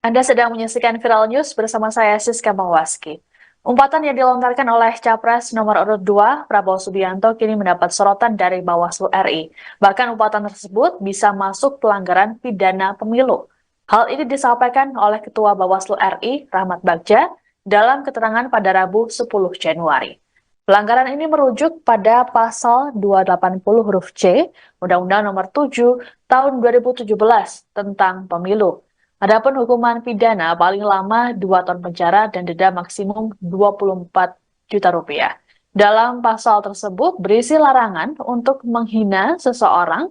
C: Anda sedang menyaksikan Viral News bersama saya Siska Mawaski. Umpatan yang dilontarkan oleh Capres nomor urut 2 Prabowo Subianto kini mendapat sorotan dari Bawaslu RI. Bahkan umpatan tersebut bisa masuk pelanggaran pidana pemilu. Hal ini disampaikan oleh Ketua Bawaslu RI Rahmat Bagja dalam keterangan pada Rabu 10 Januari. Pelanggaran ini merujuk pada pasal 280 huruf C, Undang-Undang Nomor 7 Tahun 2017 tentang Pemilu. Adapun hukuman pidana paling lama 2 tahun penjara dan denda maksimum 24 juta rupiah. Dalam pasal tersebut berisi larangan untuk menghina seseorang,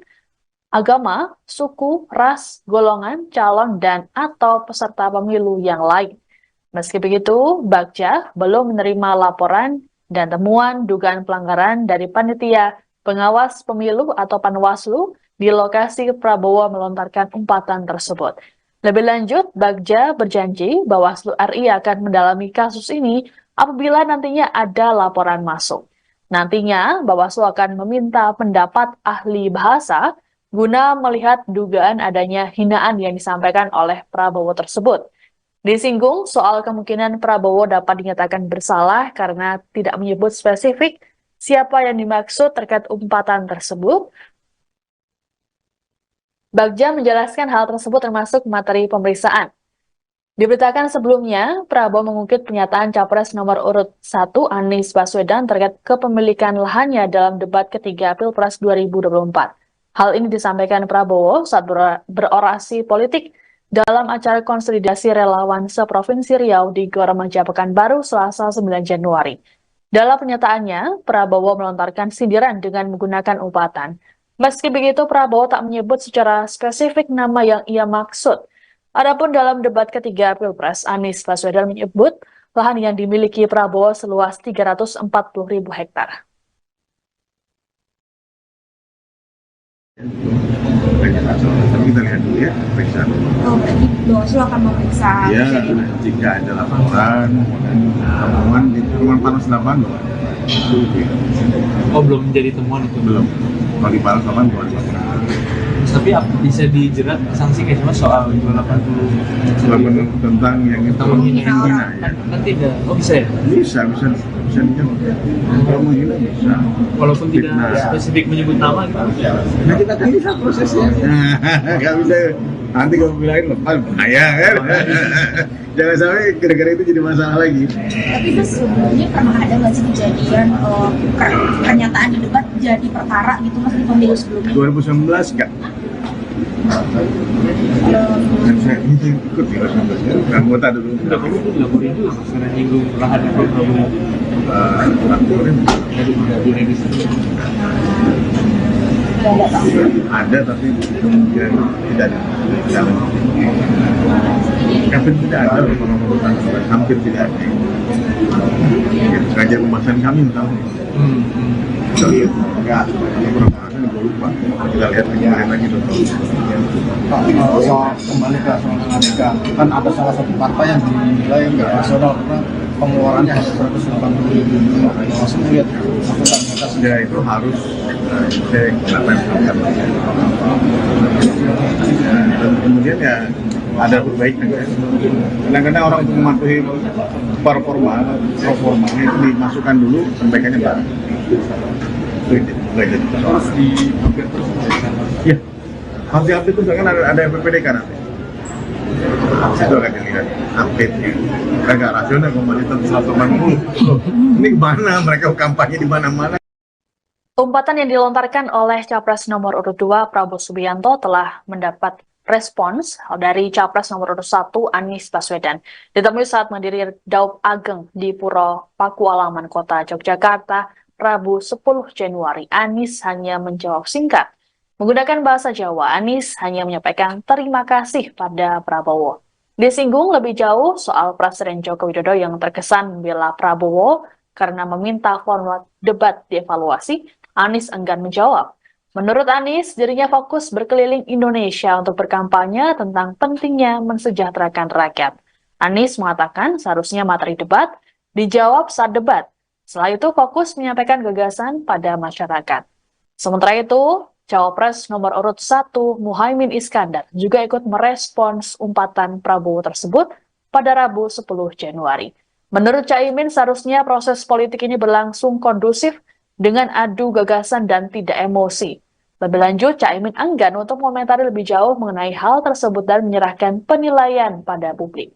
C: agama, suku, ras, golongan, calon, dan atau peserta pemilu yang lain. Meski begitu, Bagja belum menerima laporan dan temuan dugaan pelanggaran dari Panitia Pengawas Pemilu atau Panwaslu di lokasi Prabowo melontarkan umpatan tersebut. Lebih lanjut, Bagja berjanji Bawaslu RI akan mendalami kasus ini apabila nantinya ada laporan masuk. Nantinya, Bawaslu akan meminta pendapat ahli bahasa guna melihat dugaan adanya hinaan yang disampaikan oleh Prabowo tersebut. Disinggung soal kemungkinan Prabowo dapat dinyatakan bersalah karena tidak menyebut spesifik siapa yang dimaksud terkait umpatan tersebut. Bagja menjelaskan hal tersebut termasuk materi pemeriksaan. Diberitakan sebelumnya, Prabowo mengungkit pernyataan Capres nomor urut 1 Anies Baswedan terkait kepemilikan lahannya dalam debat ketiga Pilpres 2024. Hal ini disampaikan Prabowo saat berorasi politik dalam acara konsolidasi relawan seprovinsi Riau di Gor Remaja Pekanbaru Selasa 9 Januari. Dalam pernyataannya, Prabowo melontarkan sindiran dengan menggunakan umpatan. Meski begitu, Prabowo tak menyebut secara spesifik nama yang ia maksud. Adapun dalam debat ketiga Pilpres, Anies Baswedan menyebut lahan yang dimiliki Prabowo seluas 340.000 hektar.
D: Tapi kita lihat dulu ya, periksa.
E: Oh, berarti Bawaslu akan memeriksa.
D: Ya, jika ada laporan dan temuan di Rumah Panas 8.
F: Oh, belum menjadi temuan itu?
D: Belum. Kalau di Panas 8 belum ada laporan.
F: Tapi bisa dijerat sanksi kayak cuma soal 280
D: tentang yang itu
F: menghina ya? Kan tidak. Oh bisa ya?
D: Bisa bisa dijawab. Kalau menghina bisa.
F: Walaupun tidak
D: Fitnah.
F: spesifik menyebut nama gitu.
D: Nah kita kan bisa prosesnya. Nggak bisa nanti kamu bilangin lepas bahaya kan. Jangan sampai gara-gara itu jadi masalah lagi.
E: Tapi itu sebelumnya pernah ada nggak sih kejadian pernyataan di debat jadi perkara gitu mas di pemilu sebelumnya?
D: 2019 enggak. Dan saya ikut di 2019 kan, anggota dulu.
F: Udah kamu tuh dilaporin juga karena nyinggung lahan Pak Prabowo.
D: Laporin
F: Dari registrasi.
D: ada tapi kemudian tidak jalan. Hampir tidak ada orang-orang, hampir tidak ada. Sengaja pembahasan kami misalnya. Kita lihat, enggak, beberapa orang gue lupa. Kita lihat kemarin lagi
G: Soal kembali ke soal Aneka, kan ada salah satu partai yang dinilai nggak rasional karena pengeluarannya hanya 180 ribu. Langsung lihat
D: ya itu harus saya kenapa dan kemudian ya ada perbaikan. Kadang-kadang orang untuk mematuhi performa itu dimasukkan dulu perbaikannya baru. Itu nggak jadi
F: Harus di-update terus.
D: ya harus di-update itu kan ada PPD kan nanti itu akan dilihat update-nya agak rasional kembali tentu 180. Ini gimana mereka kampanye di mana-mana.
C: Umpatan yang dilontarkan oleh Capres nomor urut 2 Prabowo Subianto telah mendapat respons dari Capres nomor urut 1 Anies Baswedan. Ditemui saat menghadiri Daup Ageng di Puro Pakualaman, Kota Yogyakarta, Rabu 10 Januari, Anies hanya menjawab singkat. Menggunakan bahasa Jawa, Anies hanya menyampaikan terima kasih pada Prabowo. Disinggung lebih jauh soal Presiden Joko Widodo yang terkesan membela Prabowo karena meminta format debat dievaluasi, Anies enggan menjawab. Menurut Anies, dirinya fokus berkeliling Indonesia untuk berkampanye tentang pentingnya mensejahterakan rakyat. Anies mengatakan seharusnya materi debat dijawab saat debat. Setelah itu fokus menyampaikan gagasan pada masyarakat. Sementara itu, Cawapres nomor urut 1 Muhaimin Iskandar juga ikut merespons umpatan Prabowo tersebut pada Rabu 10 Januari. Menurut Caimin, seharusnya proses politik ini berlangsung kondusif dengan adu gagasan dan tidak emosi. Lebih lanjut, Caimin enggan untuk mengomentari lebih jauh mengenai hal tersebut dan menyerahkan penilaian pada publik.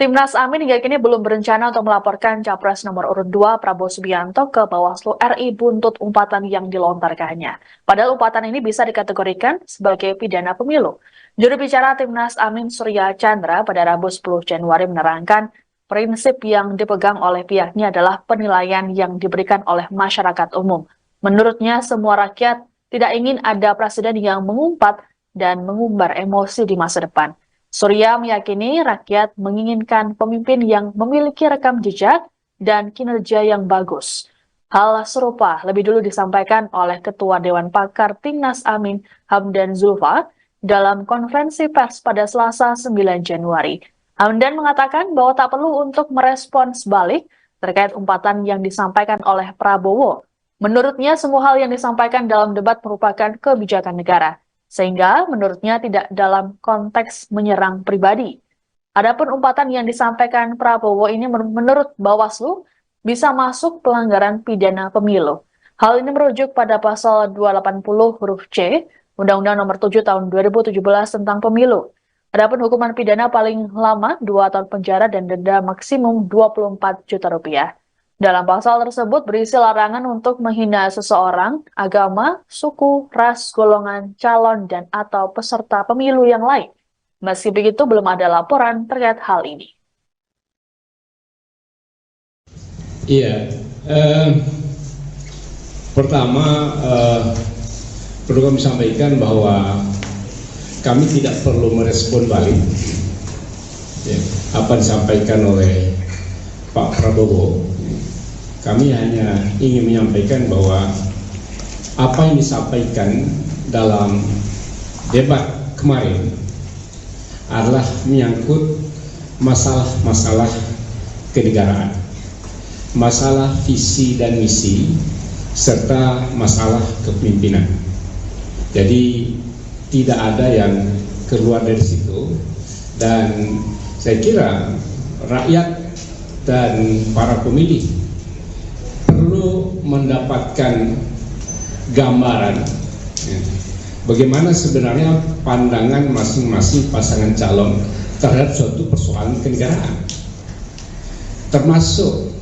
C: Timnas Amin hingga kini belum berencana untuk melaporkan Capres nomor urut 2 Prabowo Subianto ke Bawaslu RI buntut umpatan yang dilontarkannya. Padahal umpatan ini bisa dikategorikan sebagai pidana pemilu. Juru bicara Timnas Amin Surya Chandra pada Rabu 10 Januari menerangkan prinsip yang dipegang oleh pihaknya adalah penilaian yang diberikan oleh masyarakat umum. Menurutnya semua rakyat tidak ingin ada presiden yang mengumpat dan mengumbar emosi di masa depan. Surya meyakini rakyat menginginkan pemimpin yang memiliki rekam jejak dan kinerja yang bagus. Hal serupa lebih dulu disampaikan oleh Ketua Dewan Pakar Timnas Amin Hamdan Zulfa dalam konferensi pers pada Selasa 9 Januari. Hamdan mengatakan bahwa tak perlu untuk merespons balik terkait umpatan yang disampaikan oleh Prabowo. Menurutnya semua hal yang disampaikan dalam debat merupakan kebijakan negara. Sehingga menurutnya tidak dalam konteks menyerang pribadi. Adapun umpatan yang disampaikan Prabowo ini menurut Bawaslu bisa masuk pelanggaran pidana pemilu. Hal ini merujuk pada pasal 280 huruf C Undang-Undang Nomor 7 Tahun 2017 tentang Pemilu. Adapun hukuman pidana paling lama 2 tahun penjara dan denda maksimum 24 juta rupiah. Dalam pasal tersebut berisi larangan untuk menghina seseorang, agama, suku, ras, golongan, calon, dan atau peserta pemilu yang lain. Meski begitu, belum ada laporan terkait hal ini.
H: Iya, pertama perlu kami sampaikan bahwa kami tidak perlu merespon balik apa disampaikan oleh Pak Prabowo. Kami hanya ingin menyampaikan bahwa apa yang disampaikan dalam debat kemarin adalah menyangkut masalah-masalah kenegaraan, masalah visi dan misi, serta masalah kepemimpinan. Jadi tidak ada yang keluar dari situ, dan saya kira rakyat dan para pemilih perlu mendapatkan gambaran bagaimana sebenarnya pandangan masing-masing pasangan calon terhadap suatu persoalan kenegaraan, termasuk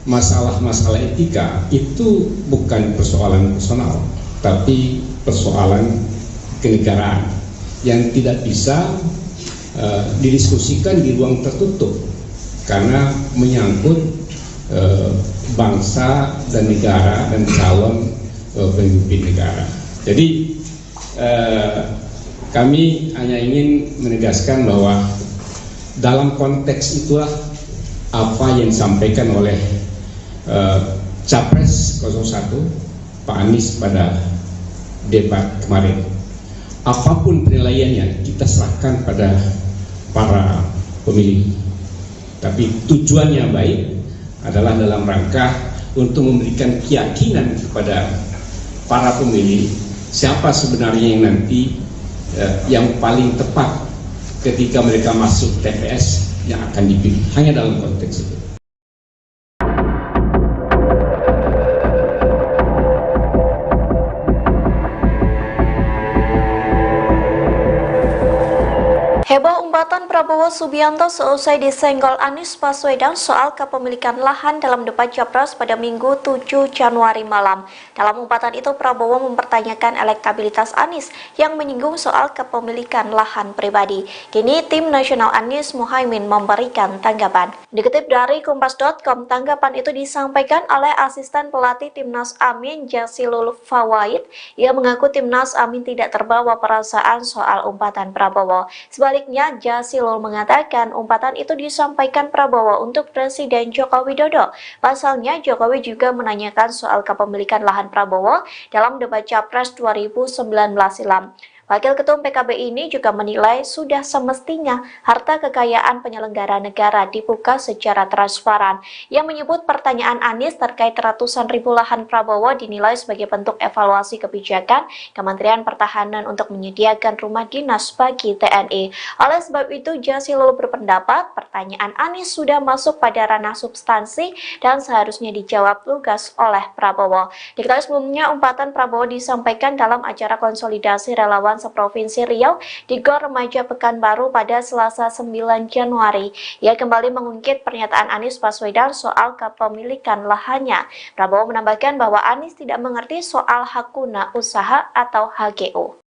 H: masalah-masalah etika. Itu bukan persoalan personal, tapi persoalan kenegaraan yang tidak bisa didiskusikan di ruang tertutup karena menyangkut bangsa dan negara dan calon pemimpin negara. Jadi kami hanya ingin menegaskan bahwa dalam konteks itulah apa yang disampaikan oleh Capres 01 Pak Anies pada debat kemarin. Apapun penilaiannya kita serahkan pada para pemilih, tapi tujuannya baik adalah dalam rangka untuk memberikan keyakinan kepada para pemilih siapa sebenarnya yang nanti yang paling tepat ketika mereka masuk TPS yang akan dipilih, hanya dalam konteks itu.
B: Heboh umpatan Prabowo Subianto seusai disenggol Anies Baswedan soal kepemilikan lahan dalam debat Capres pada Minggu 7 Januari malam. Dalam umpatan itu Prabowo mempertanyakan elektabilitas Anies yang menyinggung soal kepemilikan lahan pribadi. Kini tim nasional Anies Muhaimin memberikan tanggapan. Dikutip dari Kompas.com, tanggapan itu disampaikan oleh asisten pelatih Timnas Amin Jazilul Fawait. Ia mengaku Timnas Amin tidak terbawa perasaan soal umpatan Prabowo. Sebaliknya, Jazilul mengatakan umpatan itu disampaikan Prabowo untuk Presiden Joko Widodo. Pasalnya, Jokowi juga menanyakan soal kepemilikan lahan Prabowo dalam debat Capres 2019 silam. Wakil Ketum PKB ini juga menilai sudah semestinya harta kekayaan penyelenggara negara dibuka secara transparan. Ia menyebut pertanyaan Anies terkait ratusan ribu lahan Prabowo dinilai sebagai bentuk evaluasi kebijakan Kementerian Pertahanan untuk menyediakan rumah dinas bagi TNI. Oleh sebab itu, Jazilul berpendapat pertanyaan Anies sudah masuk pada ranah substansi dan seharusnya dijawab lugas oleh Prabowo. Diketahui sebelumnya umpatan Prabowo disampaikan dalam acara konsolidasi relawan seprovinsi Riau di Gor Remaja Pekanbaru pada Selasa 9 Januari. Ia kembali mengungkit pernyataan Anies Baswedan soal kepemilikan lahannya. Prabowo menambahkan bahwa Anies tidak mengerti soal hak guna usaha atau HGU.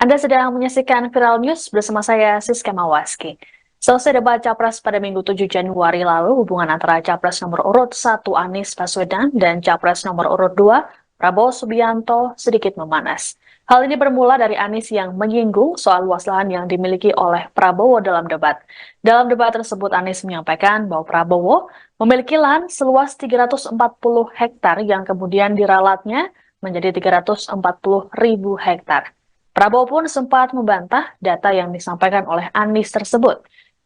C: Anda sedang menyaksikan Viral News bersama saya Siska Mawaski. Selesai debat Capres pada Minggu 7 Januari lalu, hubungan antara Capres nomor urut 1 Anies Baswedan dan Capres nomor urut 2 Prabowo Subianto sedikit memanas. Hal ini bermula dari Anies yang menyinggung soal luas lahan yang dimiliki oleh Prabowo dalam debat. Dalam debat tersebut, Anies menyampaikan bahwa Prabowo memiliki lahan seluas 340 hektar yang kemudian diralatnya menjadi 340.000 hektar. Prabowo pun sempat membantah data yang disampaikan oleh Anies tersebut.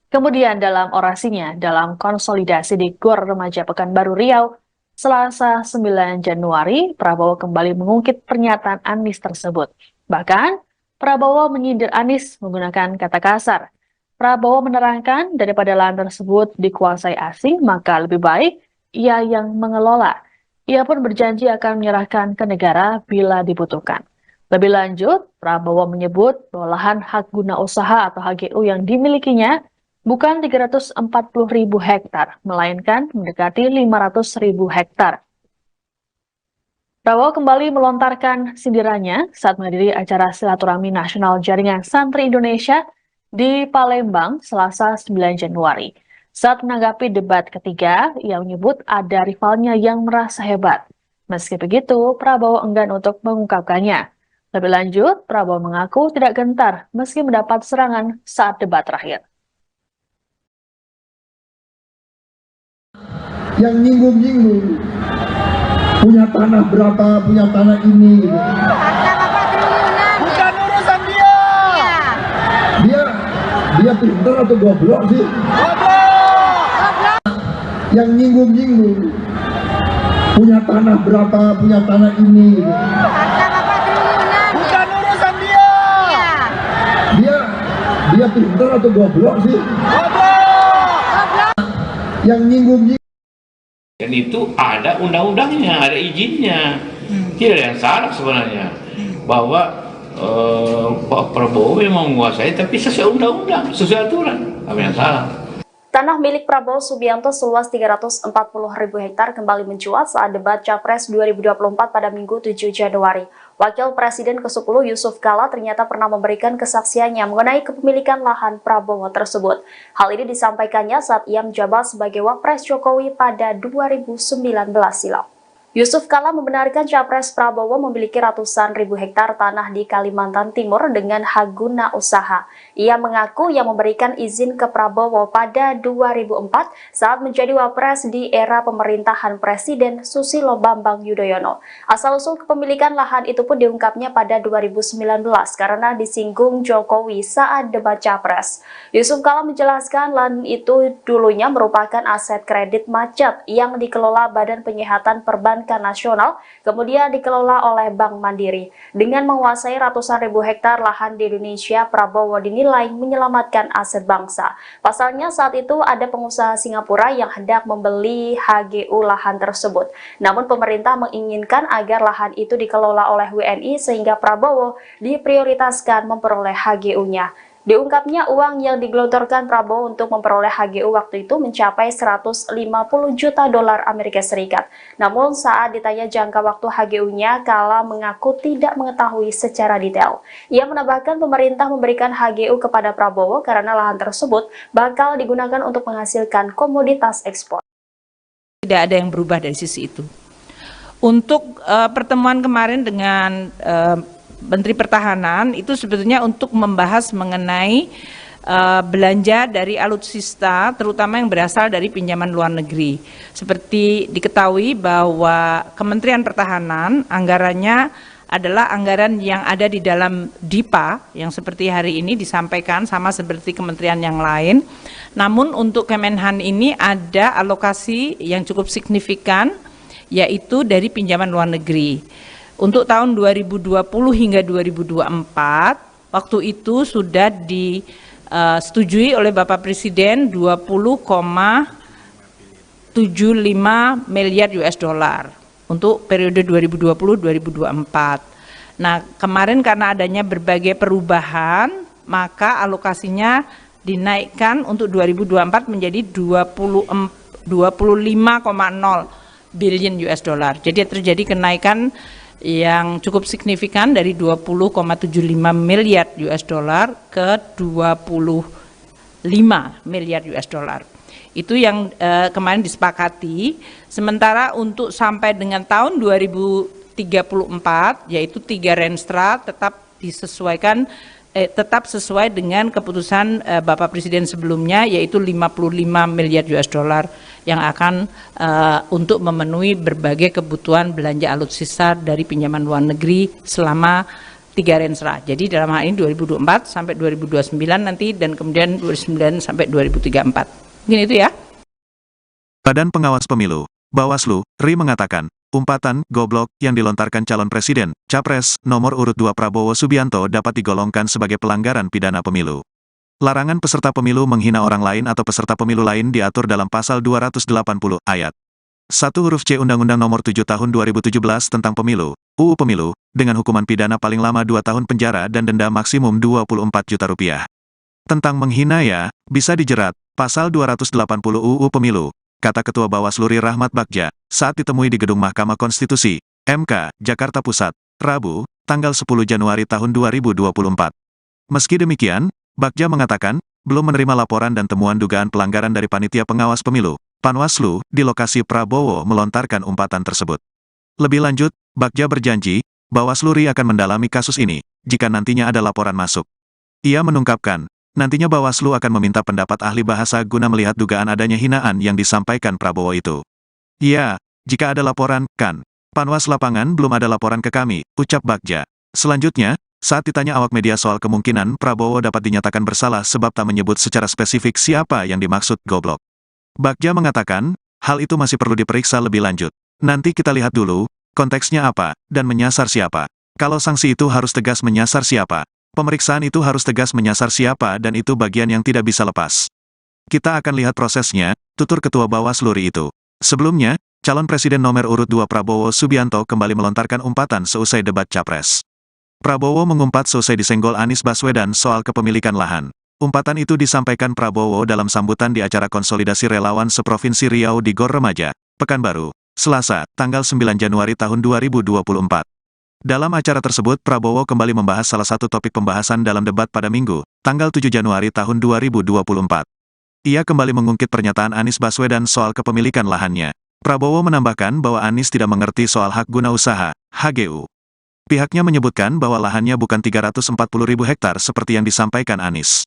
C: Kemudian dalam orasinya dalam konsolidasi di Gor Remaja Pekanbaru Riau, Selasa 9 Januari, Prabowo kembali mengungkit pernyataan Anies tersebut. Bahkan, Prabowo menyindir Anies menggunakan kata kasar. Prabowo menerangkan daripada lahan tersebut dikuasai asing, maka lebih baik ia yang mengelola. Ia pun berjanji akan menyerahkan ke negara bila dibutuhkan. Lebih lanjut, Prabowo menyebut bahwa lahan hak guna usaha atau HGU yang dimilikinya bukan 340.000 hektar, melainkan mendekati 500.000 hektar. Prabowo kembali melontarkan sindirannya saat menghadiri acara silaturahmi nasional Jaringan Santri Indonesia di Palembang, Selasa 9 Januari. Saat menanggapi debat ketiga, ia menyebut ada rivalnya yang merasa hebat. Meski begitu, Prabowo enggan untuk mengungkapkannya. Lebih lanjut, Prabowo mengaku tidak gentar meski mendapat serangan saat debat terakhir.
I: Yang nyinggung-nyinggung punya tanah berapa, punya tanah ini gitu.
J: Bukan urusan dia.
I: Dia pintar atau goblok sih?
J: Goblok.
I: Yang nyinggung-nyinggung. Punya tanah berapa, punya tanah ini.
J: Harta bapak triliunan. Bukan urusan dia.
I: Dia pintar atau goblok sih?
J: Goblok.
I: Yang nyinggung-nyinggung.
K: Dan itu ada undang-undangnya, ada izinnya. Tidak ada yang salah sebenarnya. Bahwa Pak Prabowo memang menguasai, tapi sesuai undang-undang, sesuai aturan. Apa yang salah?
B: Tanah milik Prabowo Subianto seluas 340.000 hektar kembali mencuat saat debat Capres 2024 pada Minggu 7 Januari. Wakil Presiden ke-10 Yusuf Kala ternyata pernah memberikan kesaksiannya mengenai kepemilikan lahan Prabowo tersebut. Hal ini disampaikannya saat ia menjabat sebagai Wapres Jokowi pada 2019 silam. Yusuf Kala membenarkan Capres Prabowo memiliki ratusan ribu hektar tanah di Kalimantan Timur dengan hak guna usaha. Ia mengaku yang memberikan izin ke Prabowo pada 2004 saat menjadi Wapres di era pemerintahan Presiden Susilo Bambang Yudhoyono. Asal-usul kepemilikan lahan itu pun diungkapnya pada 2019 karena disinggung Jokowi saat debat Capres. Yusuf Kala menjelaskan lahan itu dulunya merupakan aset kredit macet yang dikelola Badan Penyihatan Perbankan Nasional, kemudian dikelola oleh Bank Mandiri. Dengan menguasai ratusan ribu hektar lahan di Indonesia, Prabowo dinilai menyelamatkan aset bangsa. Pasalnya saat itu ada pengusaha Singapura yang hendak membeli HGU lahan tersebut. Namun pemerintah menginginkan agar lahan itu dikelola oleh WNI sehingga Prabowo diprioritaskan memperoleh HGU-nya. Diungkapnya uang yang digelontorkan Prabowo untuk memperoleh HGU waktu itu mencapai 150 juta dolar Amerika Serikat. Namun saat ditanya jangka waktu HGU-nya, Kala mengaku tidak mengetahui secara detail. Ia menambahkan pemerintah memberikan HGU kepada Prabowo karena lahan tersebut bakal digunakan untuk menghasilkan komoditas ekspor.
L: Tidak ada yang berubah dari sisi itu. Untuk pertemuan kemarin dengan Menteri Pertahanan itu sebetulnya untuk membahas mengenai belanja dari alutsista terutama yang berasal dari pinjaman luar negeri. Seperti diketahui bahwa Kementerian Pertahanan anggarannya adalah anggaran yang ada di dalam DIPA yang seperti hari ini disampaikan sama seperti kementerian yang lain. Namun untuk Kemenhan ini ada alokasi yang cukup signifikan yaitu dari pinjaman luar negeri. Untuk tahun 2020 hingga 2024, waktu itu sudah disetujui oleh Bapak Presiden 20,75 miliar US dollar untuk periode 2020-2024. Nah, kemarin karena adanya berbagai perubahan, maka alokasinya dinaikkan untuk 2024 menjadi 25,0 billion US dollar. Jadi terjadi kenaikan yang cukup signifikan dari 20,75 miliar US dollar ke 25 miliar US dollar. Itu yang kemarin disepakati. Sementara untuk sampai dengan tahun 2034 yaitu 3 Renstra tetap disesuaikan tetap sesuai dengan keputusan Bapak Presiden sebelumnya yaitu 55 miliar US dollar yang akan untuk memenuhi berbagai kebutuhan belanja alutsista dari pinjaman luar negeri selama 3 Renstra. Jadi dalam hal ini 2024 sampai 2029 nanti dan kemudian 2029 sampai 2034. Mungkin itu ya.
A: Badan Pengawas Pemilu, Bawaslu, RI mengatakan, umpatan goblok yang dilontarkan calon presiden, Capres, nomor urut 2 Prabowo Subianto dapat digolongkan sebagai pelanggaran pidana pemilu. Larangan peserta pemilu menghina orang lain atau peserta pemilu lain diatur dalam pasal 280 ayat 1 huruf C Undang-Undang Nomor 7 Tahun 2017 tentang Pemilu, UU Pemilu, dengan hukuman pidana paling lama 2 tahun penjara dan denda maksimum 24 juta rupiah. Tentang menghina ya, bisa dijerat, pasal 280 UU Pemilu, kata Ketua Bawaslu RI Rahmat Bagja, saat ditemui di Gedung Mahkamah Konstitusi, MK, Jakarta Pusat, Rabu, tanggal 10 Januari tahun 2024. Meski demikian, Bagja mengatakan, belum menerima laporan dan temuan dugaan pelanggaran dari Panitia Pengawas Pemilu, Panwaslu, di lokasi Prabowo melontarkan umpatan tersebut. Lebih lanjut, Bagja berjanji, Bawaslu RI akan mendalami kasus ini, jika nantinya ada laporan masuk. Ia menungkapkan, nantinya Bawaslu akan meminta pendapat ahli bahasa guna melihat dugaan adanya hinaan yang disampaikan Prabowo itu. Ya, jika ada laporan, kan. Panwas lapangan belum ada laporan ke kami, ucap Bagja. Selanjutnya, Saat ditanya awak media soal kemungkinan Prabowo dapat dinyatakan bersalah sebab tak menyebut secara spesifik siapa yang dimaksud goblok, Bagja mengatakan, hal itu masih perlu diperiksa lebih lanjut. Nanti kita lihat dulu, konteksnya apa, dan menyasar siapa. Kalau sanksi itu harus tegas menyasar siapa, pemeriksaan itu harus tegas menyasar siapa dan itu bagian yang tidak bisa lepas. Kita akan lihat prosesnya, tutur Ketua Bawaslu RI itu. Sebelumnya, calon Presiden nomor urut 2 Prabowo Subianto kembali melontarkan umpatan seusai debat Capres. Prabowo mengumpat seusai disenggol Anies Baswedan soal kepemilikan lahan. Umpatan itu disampaikan Prabowo dalam sambutan di acara konsolidasi relawan seprovinsi Riau di Gor Remaja, Pekanbaru, Selasa, tanggal 9 Januari tahun 2024. Dalam acara tersebut Prabowo kembali membahas salah satu topik pembahasan dalam debat pada Minggu, tanggal 7 Januari tahun 2024. Ia kembali mengungkit pernyataan Anies Baswedan soal kepemilikan lahannya. Prabowo menambahkan bahwa Anies tidak mengerti soal hak guna usaha, HGU. Pihaknya menyebutkan bahwa lahannya bukan 340.000 hektar seperti yang disampaikan Anies,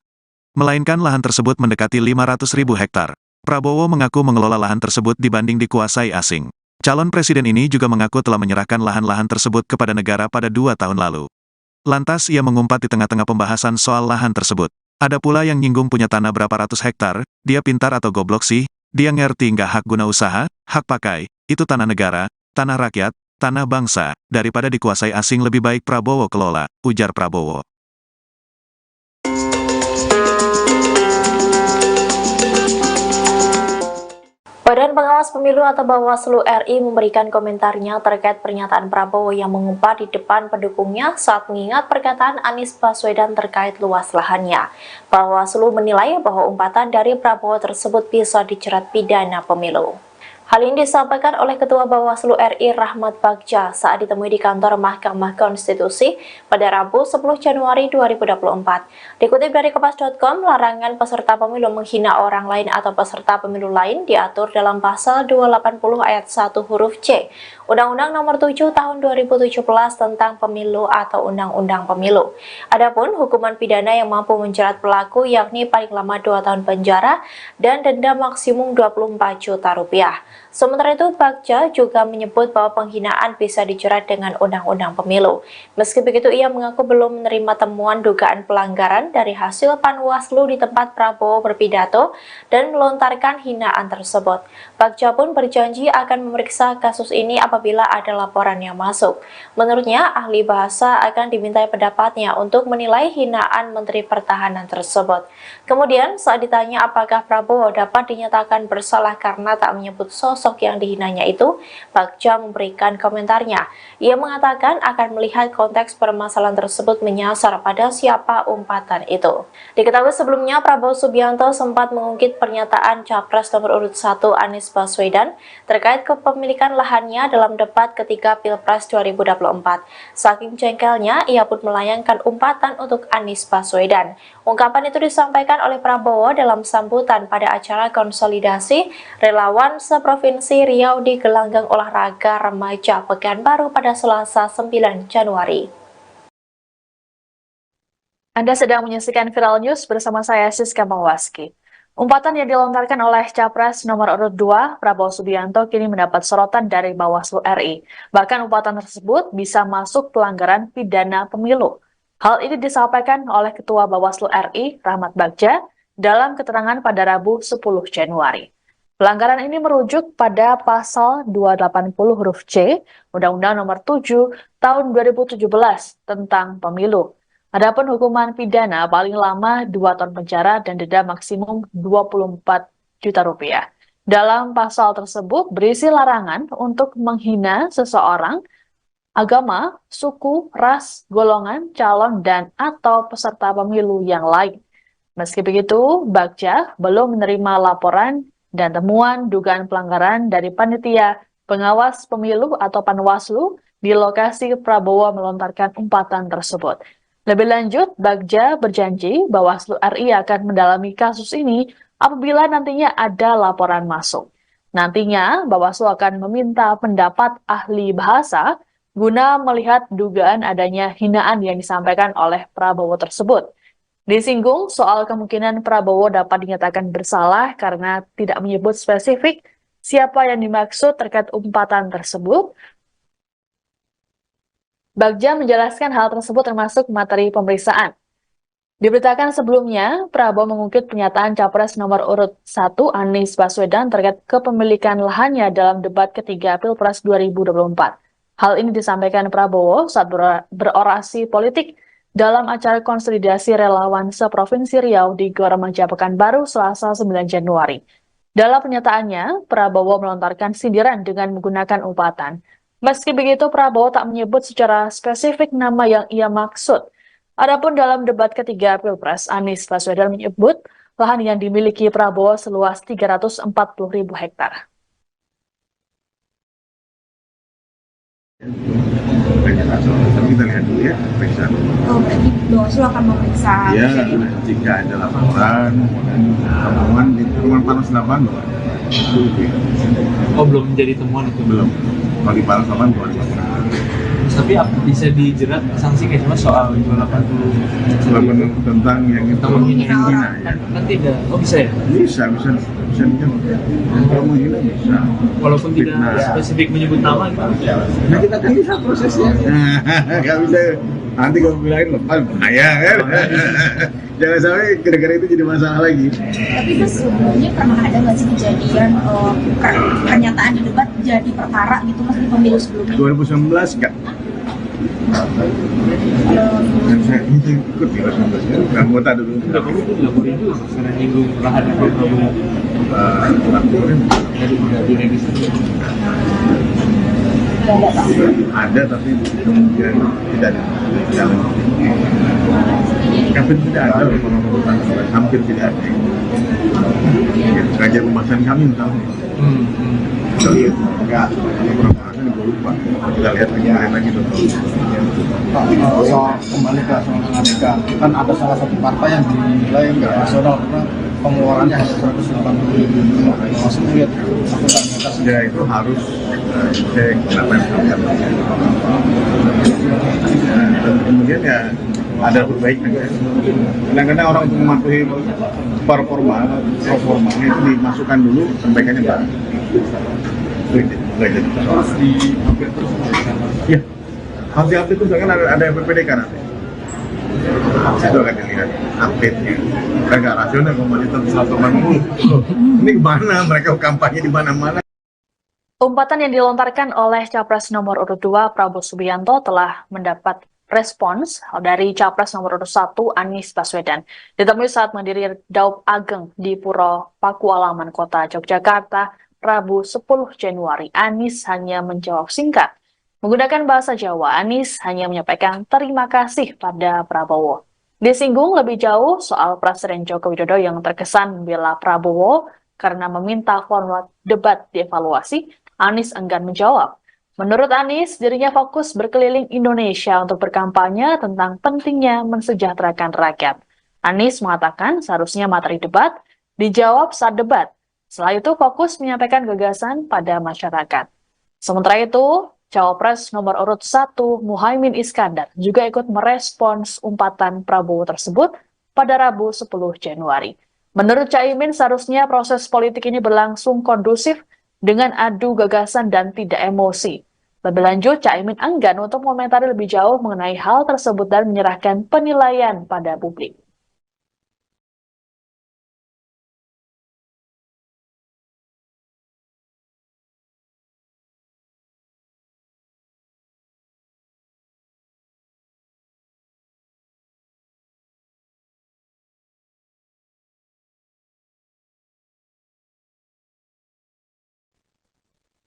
A: melainkan lahan tersebut mendekati 500.000 hektar. Prabowo mengaku mengelola lahan tersebut dibanding dikuasai asing. Calon presiden ini juga mengaku telah menyerahkan lahan-lahan tersebut kepada negara pada 2 tahun lalu. Lantas ia mengumpat di tengah-tengah pembahasan soal lahan tersebut. Ada pula yang nyinggung punya tanah berapa ratus hektar, dia pintar atau goblok sih, dia ngerti nggak hak guna usaha, hak pakai, itu tanah negara, tanah rakyat, tanah bangsa, daripada dikuasai asing lebih baik Prabowo kelola, ujar Prabowo.
B: Badan Pengawas Pemilu atau Bawaslu RI memberikan komentarnya terkait pernyataan Prabowo yang mengumpat di depan pendukungnya saat mengingat perkataan Anies Baswedan terkait luas lahannya. Bawaslu menilai bahwa umpatan dari Prabowo tersebut bisa dijerat pidana pemilu. Hal ini disampaikan oleh Ketua Bawaslu RI Rahmat Bagja saat ditemui di kantor Mahkamah Konstitusi pada Rabu 10 Januari 2024. Dikutip dari Kompas.com, larangan peserta pemilu menghina orang lain atau peserta pemilu lain diatur dalam pasal 280 ayat 1 huruf C, Undang-Undang Nomor 7 Tahun 2017 tentang Pemilu atau Undang-Undang Pemilu. Adapun hukuman pidana yang mampu menjerat pelaku yakni paling lama 2 tahun penjara dan denda maksimum 24 juta rupiah. Sementara itu, Bagja juga menyebut bahwa penghinaan bisa dijerat dengan Undang-Undang Pemilu. Meski begitu, ia mengaku belum menerima temuan dugaan pelanggaran dari hasil Panwaslu di tempat Prabowo berpidato dan melontarkan hinaan tersebut. Bagja pun berjanji akan memeriksa kasus ini apabila ada laporan yang masuk. Menurutnya, ahli bahasa akan dimintai pendapatnya untuk menilai hinaan Menteri Pertahanan tersebut. Kemudian, saat ditanya apakah Prabowo dapat dinyatakan bersalah karena tak menyebut sosok yang dihinanya itu, Bagja memberikan komentarnya. Ia mengatakan akan melihat konteks permasalahan tersebut menyasar pada siapa umpatan itu. Diketahui sebelumnya, Prabowo Subianto sempat mengungkit pernyataan Capres nomor urut 1 Anies Baswedan terkait kepemilikan lahannya dalam debat ketika Pilpres 2024. Saking jengkelnya, ia pun melayangkan umpatan untuk Anies Baswedan. Ungkapan itu disampaikan oleh Prabowo dalam sambutan pada acara konsolidasi relawan seprovinsi Riau di Gelanggang Olahraga Remaja Pekanbaru pada Selasa 9 Januari.
C: Anda sedang menyaksikan Viral News bersama saya Siska Mawaski. Umpatan yang dilontarkan oleh Capres nomor urut 2 Prabowo Subianto kini mendapat sorotan dari Bawaslu RI. Bahkan umpatan tersebut bisa masuk pelanggaran pidana pemilu. Hal ini disampaikan oleh Ketua Bawaslu RI, Rahmat Bagja, dalam keterangan pada Rabu 10 Januari. Pelanggaran ini merujuk pada pasal 280 huruf C, Undang-Undang Nomor 7 Tahun 2017 tentang Pemilu. Adapun hukuman pidana paling lama 2 tahun penjara dan denda maksimum 24 juta rupiah. Dalam pasal tersebut berisi larangan untuk menghina seseorang, agama, suku, ras, golongan, calon, dan atau peserta pemilu yang lain. Meski begitu, Bagja belum menerima laporan dan temuan dugaan pelanggaran dari panitia pengawas pemilu atau Panwaslu di lokasi Prabowo melontarkan umpatan tersebut. Lebih lanjut, Bagja berjanji Bawaslu RI akan mendalami kasus ini apabila nantinya ada laporan masuk. Nantinya, Bawaslu akan meminta pendapat ahli bahasa guna melihat dugaan adanya hinaan yang disampaikan oleh Prabowo tersebut. Disinggung soal kemungkinan Prabowo dapat dinyatakan bersalah karena tidak menyebut spesifik siapa yang dimaksud terkait umpatan tersebut. Bagja menjelaskan hal tersebut termasuk materi pemeriksaan. Diberitakan sebelumnya, Prabowo mengungkit pernyataan Capres nomor urut 1 Anies Baswedan terkait kepemilikan lahannya dalam debat ketiga Pilpres 2024. Hal ini disampaikan Prabowo saat berorasi politik dalam acara konsolidasi relawan seprovinsi Riau di Gor Remaja Pekanbaru Selasa 9 Januari. Dalam pernyataannya, Prabowo melontarkan sindiran dengan menggunakan umpatan. Meski begitu, Prabowo tak menyebut secara spesifik nama yang ia maksud. Adapun dalam debat ketiga Pilpres, Anies Baswedan menyebut lahan yang dimiliki Prabowo seluas 340.000 hektar.
D: Kita lihat dulu ya, periksa.
E: Oh, berarti Bawaslu akan memeriksa.
D: Ya, jika ada laporan, temuan di rumah panas 8,
F: Oh, belum menjadi temuan itu?
D: belum. Bagi panas 8, belum.
F: Tapi bisa dijerat sanksi kayak cuma soal 280
D: tentang yang itu menghina ya.
F: Kan tidak, oh bisa ya?
D: Bisa kalau menghina bisa.
F: Walaupun tidak spesifik menyebut nama gitu.
D: Nah kita kan bisa prosesnya. Nggak bisa nanti kalau bilangin lepas bahaya kan. Jangan sampai gara-gara itu jadi masalah lagi.
E: Tapi itu sebelumnya pernah ada nggak sih kejadian pernyataan di debat jadi perkara gitu mas di pemilu sebelumnya?
D: 2019 enggak. Dan saya ikut di 2019 kan, anggota dulu.
F: Enggak, kamu tuh dilaporin juga karena nyinggung lahan di Prabowo.
D: Laporin
F: Dari diregister.
D: ada tapi kemudian tidak jalan. Hampir tidak ada pemangkutan, hampir tidak ada. Kajian pembahasan kami misalnya. Kita lihat enggak beberapa hari gue lupa. Kita lihat lagi betul.
G: Soal kembali ke soal Aneka, kan ada salah satu partai yang dinilai nggak rasional karena pengeluarannya hanya 180.000. Maksud lihat
D: ya itu harus cek kenapa yang dilakukan. Dan kemudian ya ada perbaikan. Kadang-kadang orang untuk mematuhi performa itu dimasukkan dulu perbaikannya baru. Itu jadi
F: Harus di-update terus.
D: ya harus di-update terus kan ada PPDK nanti. Itu akan dilihat update-nya. Kan nggak rasional kalau mau tetap 180. Ini gimana mereka kampanye di mana-mana.
C: Umpatan yang dilontarkan oleh Capres nomor urut 2 Prabowo Subianto telah mendapat respons dari Capres nomor urut 1 Anies Baswedan. Ditemui saat mendiri Daup Ageng di Puro Pakualaman, Kota Yogyakarta, Rabu 10 Januari, Anies hanya menjawab singkat. Menggunakan bahasa Jawa, Anies hanya menyampaikan terima kasih pada Prabowo. Disinggung lebih jauh soal Presiden Joko Widodo yang terkesan membela Prabowo karena meminta format debat dievaluasi, Anies enggan menjawab. Menurut Anies, dirinya fokus berkeliling Indonesia untuk berkampanye tentang pentingnya mensejahterakan rakyat. Anies mengatakan seharusnya materi debat dijawab saat debat. Setelah itu fokus menyampaikan gagasan pada masyarakat. Sementara itu, Cawapres nomor urut 1 Muhaimin Iskandar juga ikut merespons umpatan Prabowo tersebut pada Rabu 10 Januari. Menurut Caimin, seharusnya proses politik ini berlangsung kondusif dengan adu gagasan dan tidak emosi. Lebih lanjut, Caimin enggan untuk mengomentari lebih jauh mengenai hal tersebut dan menyerahkan penilaian pada publik.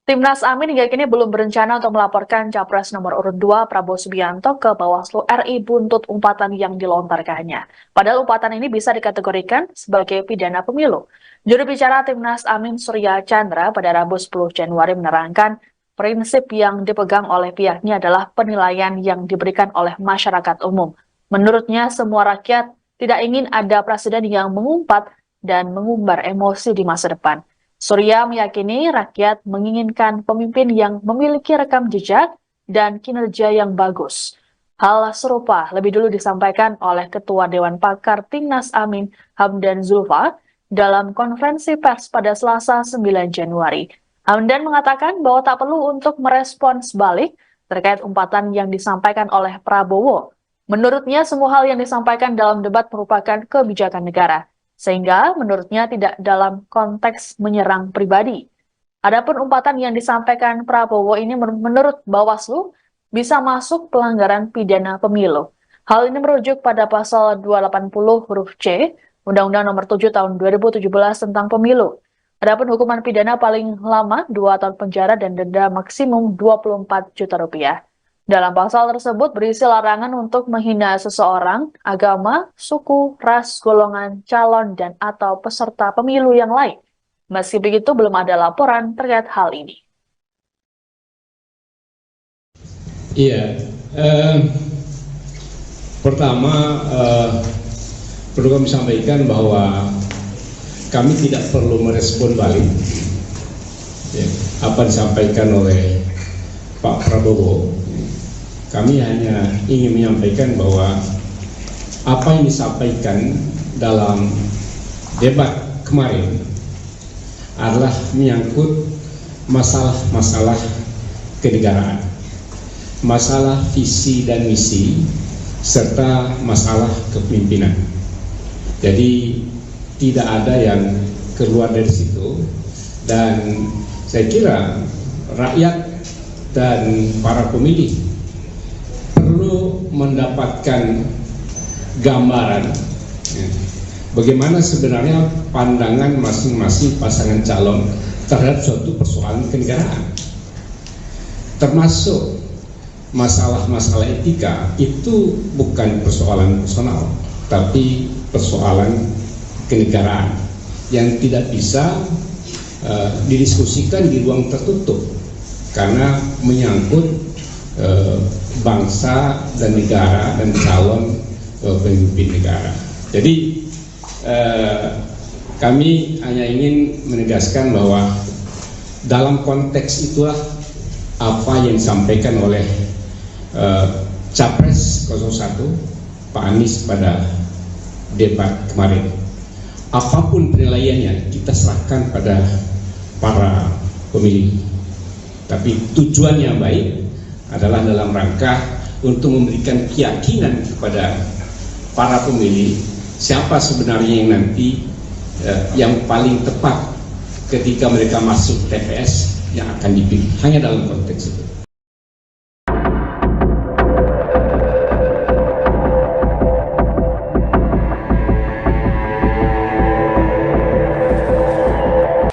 C: Timnas Amin hingga kini belum berencana untuk melaporkan Capres nomor urut 2 Prabowo Subianto ke Bawaslu RI buntut umpatan yang dilontarkannya. Padahal umpatan ini bisa dikategorikan sebagai pidana pemilu. Juru bicara Timnas Amin Surya Chandra pada Rabu 10 Januari menerangkan prinsip yang dipegang oleh pihaknya adalah penilaian yang diberikan oleh masyarakat umum. Menurutnya semua rakyat tidak ingin ada presiden yang mengumpat dan mengumbar emosi di masa depan. Surya meyakini rakyat menginginkan pemimpin yang memiliki rekam jejak dan kinerja yang bagus. Hal serupa lebih dulu disampaikan oleh Ketua Dewan Pakar Timnas Amin Hamdan Zulfa dalam konferensi pers pada Selasa 9 Januari. Hamdan mengatakan bahwa tak perlu untuk merespons balik terkait umpatan yang disampaikan oleh Prabowo. Menurutnya, semua hal yang disampaikan dalam debat merupakan kebijakan negara, sehingga menurutnya tidak dalam konteks menyerang pribadi. Adapun umpatan yang disampaikan Prabowo ini menurut Bawaslu bisa masuk pelanggaran pidana pemilu. Hal ini merujuk pada pasal 280 huruf C Undang-Undang Nomor 7 Tahun 2017 tentang Pemilu. Adapun hukuman pidana paling lama 2 tahun penjara dan denda maksimum 24 juta rupiah. Dalam pasal tersebut berisi larangan untuk menghina seseorang, agama, suku, ras, golongan, calon, dan atau peserta pemilu yang lain. Meski begitu, belum ada laporan terkait hal ini.
H: Iya, pertama perlu kami sampaikan bahwa kami tidak perlu merespon balik ya, apa disampaikan oleh Pak Prabowo. Kami hanya ingin menyampaikan bahwa apa yang disampaikan dalam debat kemarin adalah menyangkut masalah-masalah kenegaraan, masalah visi dan misi, serta masalah kepemimpinan. Jadi tidak ada yang keluar dari situ, dan saya kira rakyat dan para pemilih perlu mendapatkan gambaran ya, bagaimana sebenarnya pandangan masing-masing pasangan calon terhadap suatu persoalan kenegaraan, termasuk masalah-masalah etika. Itu bukan persoalan personal, tapi persoalan kenegaraan yang tidak bisa didiskusikan di ruang tertutup karena menyangkut bangsa dan negara dan calon pemimpin negara. Jadi kami hanya ingin menegaskan bahwa dalam konteks itulah apa yang disampaikan oleh Capres 01 Pak Anies pada debat kemarin. Apapun penilaiannya kita serahkan pada para pemilih, tapi tujuannya baik adalah dalam rangka untuk memberikan keyakinan kepada para pemilih siapa sebenarnya yang nanti yang paling tepat ketika mereka masuk TPS yang akan dipilih. Hanya dalam konteks itu.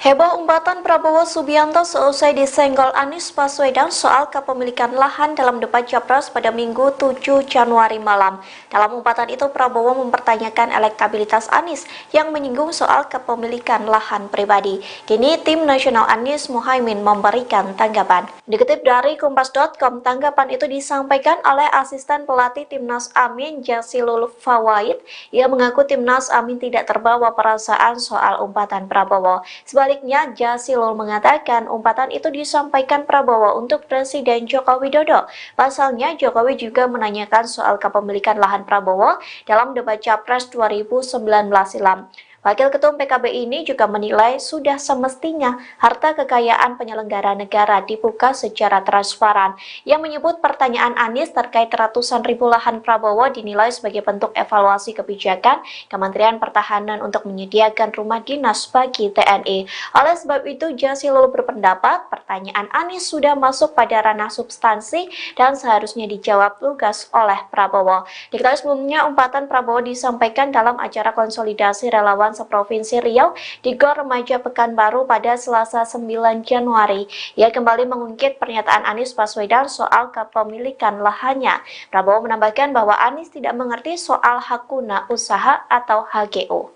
B: Heboh umpatan Prabowo Subianto seusai disenggol Anies Baswedan soal kepemilikan lahan dalam debat Capres pada Minggu 7 Januari malam. Dalam umpatan itu, Prabowo mempertanyakan elektabilitas Anies yang menyinggung soal kepemilikan lahan pribadi. Kini tim nasional Anies Muhaimin memberikan tanggapan. Dikutip dari Kompas.com, tanggapan itu disampaikan oleh asisten pelatih Timnas Amin Jazilul Fawait. Ia mengaku Timnas Amin tidak terbawa perasaan soal umpatan Prabowo. Sebaliknya, Jazilul mengatakan umpatan itu disampaikan Prabowo untuk Presiden Joko Widodo. Pasalnya, Jokowi juga menanyakan soal kepemilikan lahan Prabowo dalam debat Capres 2019 silam. Wakil Ketum PKB ini juga menilai sudah semestinya harta kekayaan penyelenggara negara dibuka secara transparan. Yang menyebut pertanyaan Anies terkait ratusan ribu lahan Prabowo dinilai sebagai bentuk evaluasi kebijakan Kementerian Pertahanan untuk menyediakan rumah dinas bagi TNI. Oleh sebab itu, Jazilul berpendapat pertanyaan Anies sudah masuk pada ranah substansi dan seharusnya dijawab lugas oleh Prabowo. Diketahui sebelumnya umpatan Prabowo disampaikan dalam acara konsolidasi relawan seprovinsi Riau di Gor Remaja Pekanbaru pada Selasa 9 Januari. Ia kembali mengungkit pernyataan Anies Baswedan soal kepemilikan lahannya. Prabowo menambahkan bahwa Anies tidak mengerti soal hak guna usaha atau HGU.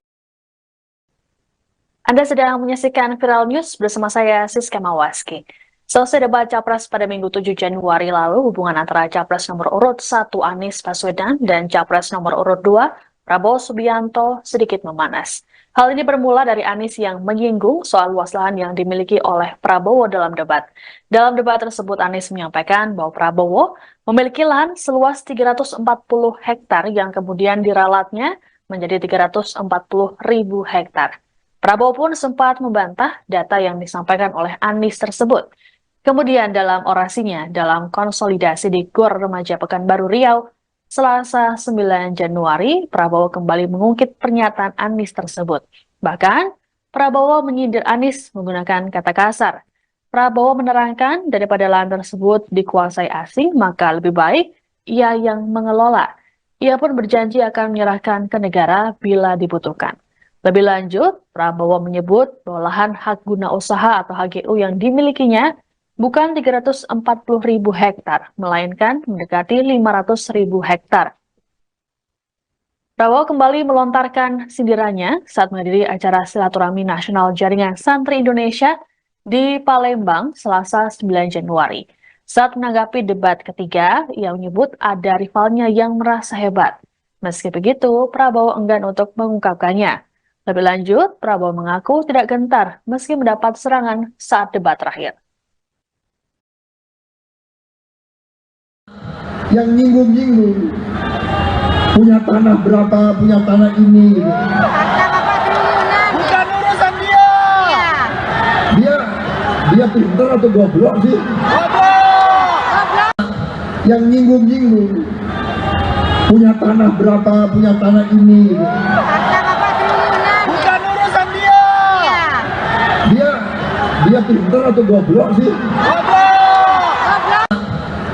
C: Anda sedang menyaksikan Viral News bersama saya Siska Mawaski. Selesai debat Capres pada Minggu 7 Januari lalu, hubungan antara Capres nomor urut 1 Anies Baswedan dan Capres nomor urut 2 Prabowo Subianto sedikit memanas. Hal ini bermula dari Anies yang menyinggung soal luas lahan yang dimiliki oleh Prabowo dalam debat. Dalam debat tersebut, Anies menyampaikan bahwa Prabowo memiliki lahan seluas 340 hektar yang kemudian diralatnya menjadi 340.000 hektar. Prabowo pun sempat membantah data yang disampaikan oleh Anies tersebut. Kemudian dalam orasinya dalam konsolidasi di Gor Remaja Pekanbaru Riau, Selasa 9 Januari, Prabowo kembali mengungkit pernyataan Anies tersebut. Bahkan, Prabowo menyindir Anies menggunakan kata kasar. Prabowo menerangkan daripada lahan tersebut dikuasai asing, maka lebih baik ia yang mengelola. Ia pun berjanji akan menyerahkan ke negara bila dibutuhkan. Lebih lanjut, Prabowo menyebut bahwa lahan hak guna usaha atau HGU yang dimilikinya bukan 340.000 hektar, melainkan mendekati 500.000 hektar. Prabowo kembali melontarkan sindirannya saat menghadiri acara silaturahmi nasional Jaringan Santri Indonesia di Palembang, Selasa 9 Januari. Saat menanggapi debat ketiga, ia menyebut ada rivalnya yang merasa hebat. Meski begitu, Prabowo enggan untuk mengungkapkannya. Lebih lanjut, Prabowo mengaku tidak gentar meski mendapat serangan saat debat terakhir.
I: Yang nyinggung-nyinggung punya tanah berapa, punya tanah ini gitu.
J: Bukan urusan dia.
I: Dia pintar atau goblok sih? Yang nyinggung-nyinggung punya tanah berapa, punya tanah ini gitu.
J: Bukan urusan dia.
I: Dia pintar atau goblok sih?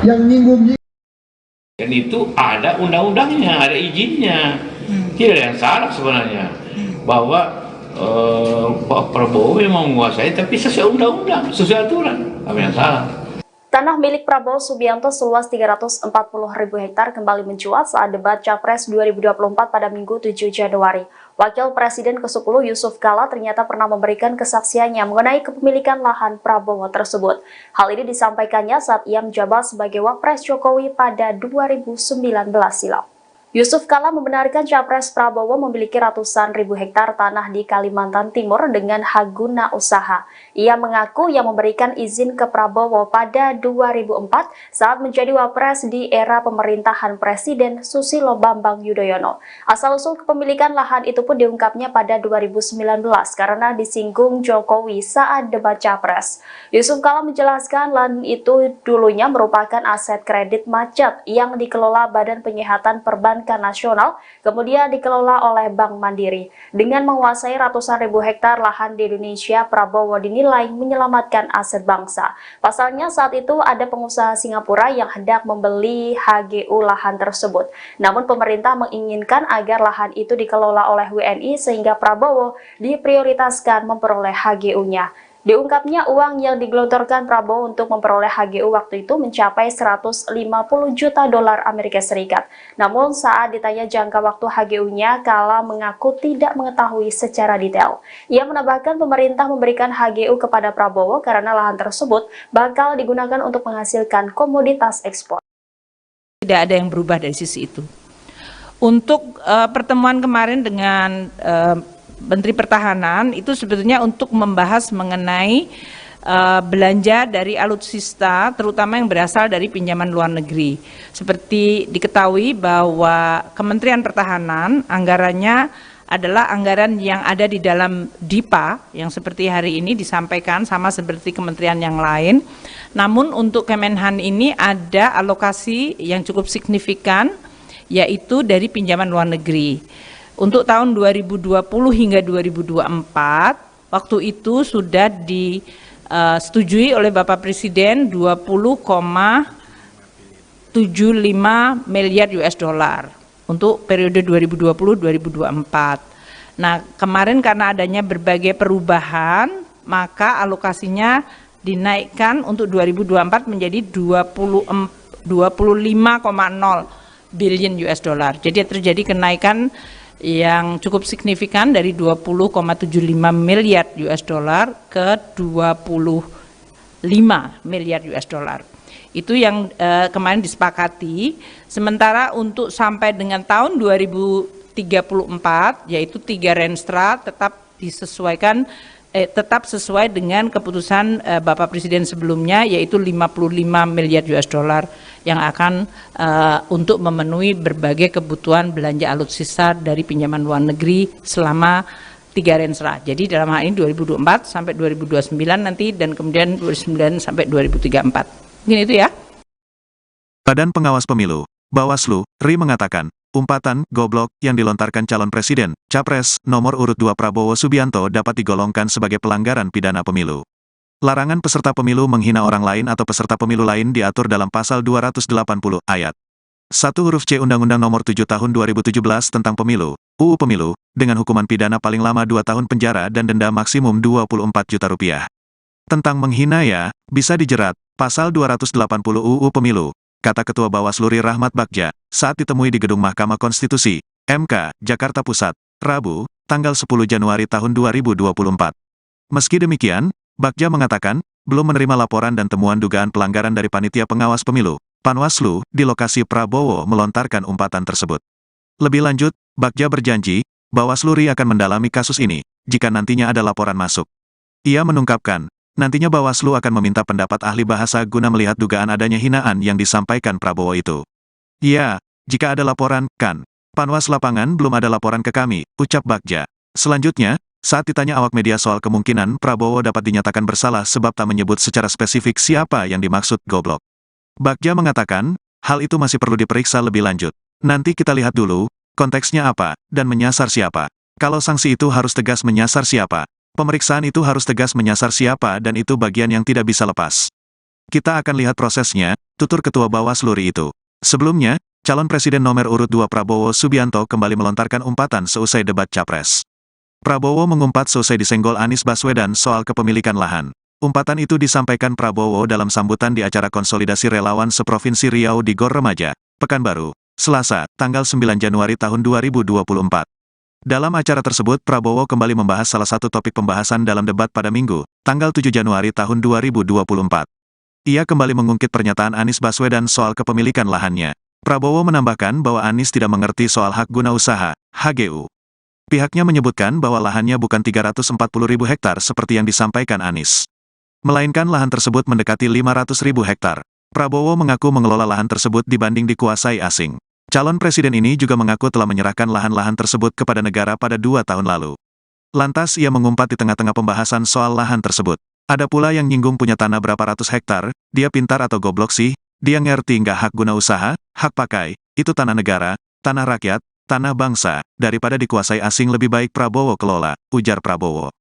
I: Yang nyinggung-nyinggung.
K: Dan itu ada undang-undangnya, ada izinnya. Tidak ada yang salah sebenarnya. Bahwa Pak Prabowo memang menguasai, tapi sesuai undang-undang, sesuai aturan. Apa yang salah?
B: Tanah milik Prabowo Subianto seluas 340.000 hektar kembali mencuat saat debat Capres 2024 pada Minggu 7 Januari. Wakil Presiden ke-10 Yusuf Kala ternyata pernah memberikan kesaksiannya mengenai kepemilikan lahan Prabowo tersebut. Hal ini disampaikannya saat ia menjabat sebagai Wapres Jokowi pada 2019 silam. Yusuf Kala membenarkan Capres Prabowo memiliki ratusan ribu hektar tanah di Kalimantan Timur dengan hak guna usaha. Ia mengaku yang memberikan izin ke Prabowo pada 2004 saat menjadi Wapres di era pemerintahan Presiden Susilo Bambang Yudhoyono. Asal-usul kepemilikan lahan itu pun diungkapnya pada 2019 karena disinggung Jokowi saat debat Capres. Yusuf Kala menjelaskan lahan itu dulunya merupakan aset kredit macet yang dikelola Badan Penyihatan Perbankan Nasional, kemudian dikelola oleh Bank Mandiri. Dengan menguasai ratusan ribu hektar lahan di Indonesia, Prabowo dinilai menyelamatkan aset bangsa. Pasalnya saat itu ada pengusaha Singapura yang hendak membeli HGU lahan tersebut. Namun pemerintah menginginkan agar lahan itu dikelola oleh WNI sehingga Prabowo diprioritaskan memperoleh HGU-nya. Diungkapnya uang yang digelontorkan Prabowo untuk memperoleh HGU waktu itu mencapai 150 juta dolar Amerika Serikat. Namun saat ditanya jangka waktu HGU-nya, Kala mengaku tidak mengetahui secara detail. Ia menambahkan pemerintah memberikan HGU kepada Prabowo karena lahan tersebut bakal digunakan untuk menghasilkan komoditas ekspor.
L: Tidak ada yang berubah dari sisi itu. Untuk pertemuan kemarin dengan Menteri Pertahanan itu sebetulnya untuk membahas mengenai belanja dari alutsista, terutama yang berasal dari pinjaman luar negeri. Seperti diketahui bahwa Kementerian Pertahanan anggarannya adalah anggaran yang ada di dalam DIPA, yang seperti hari ini disampaikan sama seperti kementerian yang lain. Namun untuk Kemenhan ini ada alokasi yang cukup signifikan, yaitu dari pinjaman luar negeri. Untuk tahun 2020 hingga 2024, waktu itu sudah disetujui oleh Bapak Presiden 20,75 miliar US dollar untuk periode 2020-2024. Nah, kemarin karena adanya berbagai perubahan, maka alokasinya dinaikkan untuk 2024 menjadi 25,0 billion US dollar. Jadi terjadi kenaikan yang cukup signifikan dari 20,75 miliar US dollar ke 25 miliar US dollar. Itu yang kemarin disepakati. Sementara untuk sampai dengan tahun 2034, yaitu 3 renstra tetap disesuaikan, tetap sesuai dengan keputusan Bapak Presiden sebelumnya, yaitu 55 miliar US dollar yang akan untuk memenuhi berbagai kebutuhan belanja alutsista dari pinjaman luar negeri selama 3 rensra. Jadi dalam hal ini 2024 sampai 2029 nanti, dan kemudian 2029 sampai 2034. Mungkin itu ya.
A: Badan Pengawas Pemilu, Bawaslu, RI mengatakan, umpatan goblok yang dilontarkan calon presiden, capres, nomor urut 2 Prabowo Subianto dapat digolongkan sebagai pelanggaran pidana pemilu. Larangan peserta pemilu menghina orang lain atau peserta pemilu lain diatur dalam pasal 280 ayat 1 huruf C Undang-Undang Nomor 7 Tahun 2017 tentang Pemilu, UU Pemilu, dengan hukuman pidana paling lama 2 tahun penjara dan denda maksimum 24 juta rupiah. Tentang menghina ya, bisa dijerat, pasal 280 UU Pemilu, kata Ketua Bawaslu RI Rahmat Bagja, saat ditemui di Gedung Mahkamah Konstitusi, MK, Jakarta Pusat, Rabu, tanggal 10 Januari tahun 2024. Meski demikian, Bagja mengatakan, belum menerima laporan dan temuan dugaan pelanggaran dari Panitia Pengawas Pemilu, Panwaslu, di lokasi Prabowo melontarkan umpatan tersebut. Lebih lanjut, Bagja berjanji, Bawaslu RI akan mendalami kasus ini, jika nantinya ada laporan masuk. Ia mengungkapkan, nantinya Bawaslu akan meminta pendapat ahli bahasa guna melihat dugaan adanya hinaan yang disampaikan Prabowo itu. Ya, jika ada laporan, kan. Panwas lapangan belum ada laporan ke kami, ucap Bagja. Selanjutnya, saat ditanya awak media soal kemungkinan Prabowo dapat dinyatakan bersalah sebab tak menyebut secara spesifik siapa yang dimaksud goblok, Bagja mengatakan, hal itu masih perlu diperiksa lebih lanjut. Nanti kita lihat dulu, konteksnya apa, dan menyasar siapa. Kalau sanksi itu harus tegas menyasar siapa, pemeriksaan itu harus tegas menyasar siapa, dan itu bagian yang tidak bisa lepas. Kita akan lihat prosesnya, tutur Ketua Bawaslu RI itu. Sebelumnya, calon presiden nomor urut 2 Prabowo Subianto kembali melontarkan umpatan seusai debat Capres. Prabowo mengumpat seusai disenggol Anies Baswedan soal kepemilikan lahan. Umpatan itu disampaikan Prabowo dalam sambutan di acara konsolidasi relawan seprovinsi Riau di Gor Remaja, Pekanbaru, Selasa, tanggal 9 Januari tahun 2024. Dalam acara tersebut Prabowo kembali membahas salah satu topik pembahasan dalam debat pada Minggu, tanggal 7 Januari tahun 2024. Ia kembali mengungkit pernyataan Anies Baswedan soal kepemilikan lahannya. Prabowo menambahkan bahwa Anies tidak mengerti soal hak guna usaha, HGU. Pihaknya menyebutkan bahwa lahannya bukan 340.000 hektar seperti yang disampaikan Anies, melainkan lahan tersebut mendekati 500.000 hektar. Prabowo mengaku mengelola lahan tersebut dibanding dikuasai asing. Calon presiden ini juga mengaku telah menyerahkan lahan-lahan tersebut kepada negara pada 2 tahun lalu. Lantas ia mengumpat di tengah-tengah pembahasan soal lahan tersebut. Ada pula yang nyinggung punya tanah berapa ratus hektar, dia pintar atau goblok sih, dia ngerti nggak hak guna usaha, hak pakai, itu tanah negara, tanah rakyat, tanah bangsa, daripada dikuasai asing lebih baik Prabowo kelola, ujar Prabowo.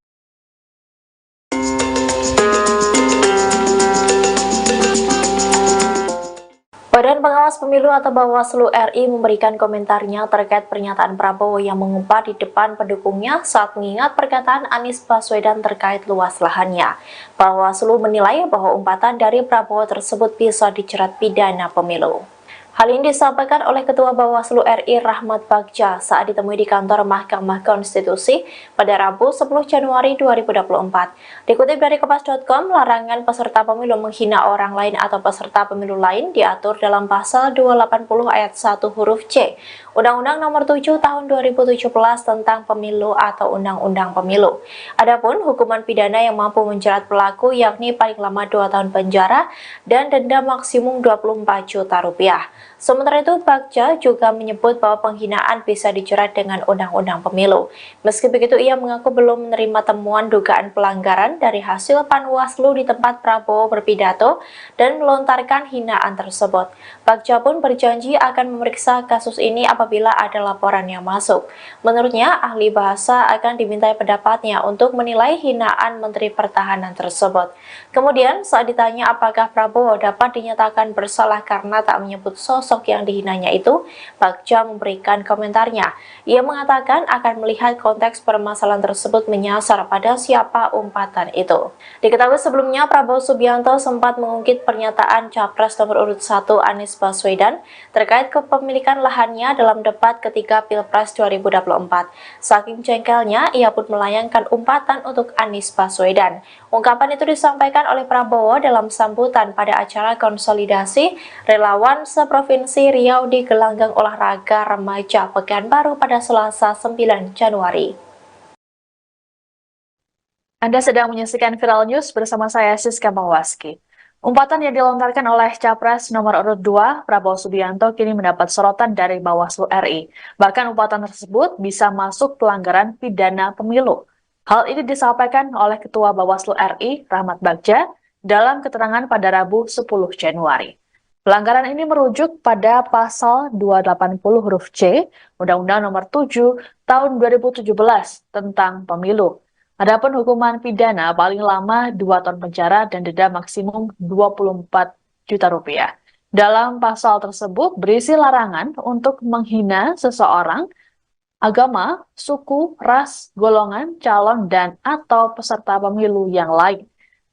B: Badan Pengawas Pemilu atau Bawaslu RI memberikan komentarnya terkait pernyataan Prabowo yang mengumpat di depan pendukungnya saat mengingat perkataan Anies Baswedan terkait luas lahannya. Bawaslu menilai bahwa umpatan dari Prabowo tersebut bisa dijerat pidana pemilu. Hal ini disampaikan oleh Ketua Bawaslu RI Rahmat Bagja saat ditemui di kantor Mahkamah Konstitusi pada Rabu 10 Januari 2024. Dikutip dari Kompas.com, larangan peserta pemilu menghina orang lain atau peserta pemilu lain diatur dalam pasal 280 ayat 1 huruf C Undang-Undang Nomor 7 Tahun 2017 tentang Pemilu atau Undang-Undang Pemilu. Adapun hukuman pidana yang mampu menjerat pelaku yakni paling lama 2 tahun penjara dan denda maksimum 24 juta rupiah. Sementara itu, Bagja juga menyebut bahwa penghinaan bisa dijerat dengan Undang-Undang Pemilu. Meski begitu, ia mengaku belum menerima temuan dugaan pelanggaran dari hasil Panwaslu di tempat Prabowo berpidato dan melontarkan hinaan tersebut. Bagja pun berjanji akan memeriksa kasus ini apabila ada laporan yang masuk. Menurutnya, ahli bahasa akan dimintai pendapatnya untuk menilai hinaan Menteri Pertahanan tersebut. Kemudian, saat ditanya apakah Prabowo dapat dinyatakan bersalah karena tak menyebut sosok yang dihinanya itu, Bagja memberikan komentarnya. Ia mengatakan akan melihat konteks permasalahan tersebut menyasar pada siapa umpatan itu. Diketahui sebelumnya, Prabowo Subianto sempat mengungkit pernyataan Capres nomor urut 1 Anies Baswedan terkait kepemilikan lahannya dalam debat ketiga Pilpres 2024. Saking jengkelnya, ia pun melayangkan umpatan untuk Anies Baswedan. Ungkapan itu disampaikan oleh Prabowo dalam sambutan pada acara konsolidasi relawan seprovinsi Riau di gelanggang olahraga remaja Pekanbaru pada Selasa 9 Januari.
C: Anda sedang menyaksikan Viral News bersama saya Siska Mawaski. Umpatan yang dilontarkan oleh Capres nomor urut 2, Prabowo Subianto, kini mendapat sorotan dari Bawaslu RI. Bahkan umpatan tersebut bisa masuk pelanggaran pidana pemilu. Hal ini disampaikan oleh Ketua Bawaslu RI, Rahmat Bagja, dalam keterangan pada Rabu 10 Januari. Pelanggaran ini merujuk pada pasal 280 huruf C, Undang-Undang Nomor 7 Tahun 2017 tentang Pemilu. Adapun hukuman pidana paling lama 2 tahun penjara dan denda maksimum 24 juta rupiah. Dalam pasal tersebut berisi larangan untuk menghina seseorang, agama, suku, ras, golongan, calon, dan atau peserta pemilu yang lain.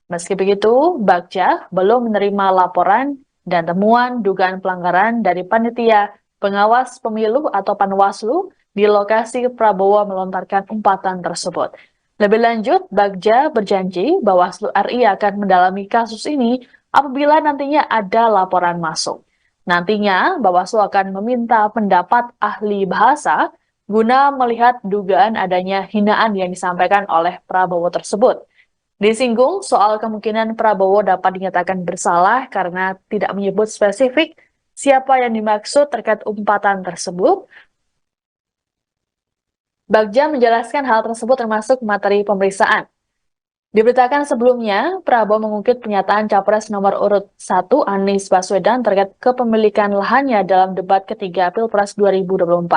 C: Meski begitu, Bagja belum menerima laporan dan temuan dugaan pelanggaran dari panitia pengawas pemilu atau Panwaslu di lokasi Prabowo melontarkan umpatan tersebut. Lebih lanjut, Bagja berjanji Bawaslu RI akan mendalami kasus ini apabila nantinya ada laporan masuk. Nantinya, Bawaslu akan meminta pendapat ahli bahasa guna melihat dugaan adanya hinaan yang disampaikan oleh Prabowo tersebut. Disinggung soal kemungkinan Prabowo dapat dinyatakan bersalah karena tidak menyebut spesifik siapa yang dimaksud terkait umpatan tersebut. Bagja menjelaskan hal tersebut termasuk materi pemeriksaan. Diberitakan sebelumnya, Prabowo mengungkit pernyataan Capres nomor urut 1 Anies Baswedan terkait kepemilikan lahannya dalam debat ketiga Pilpres 2024.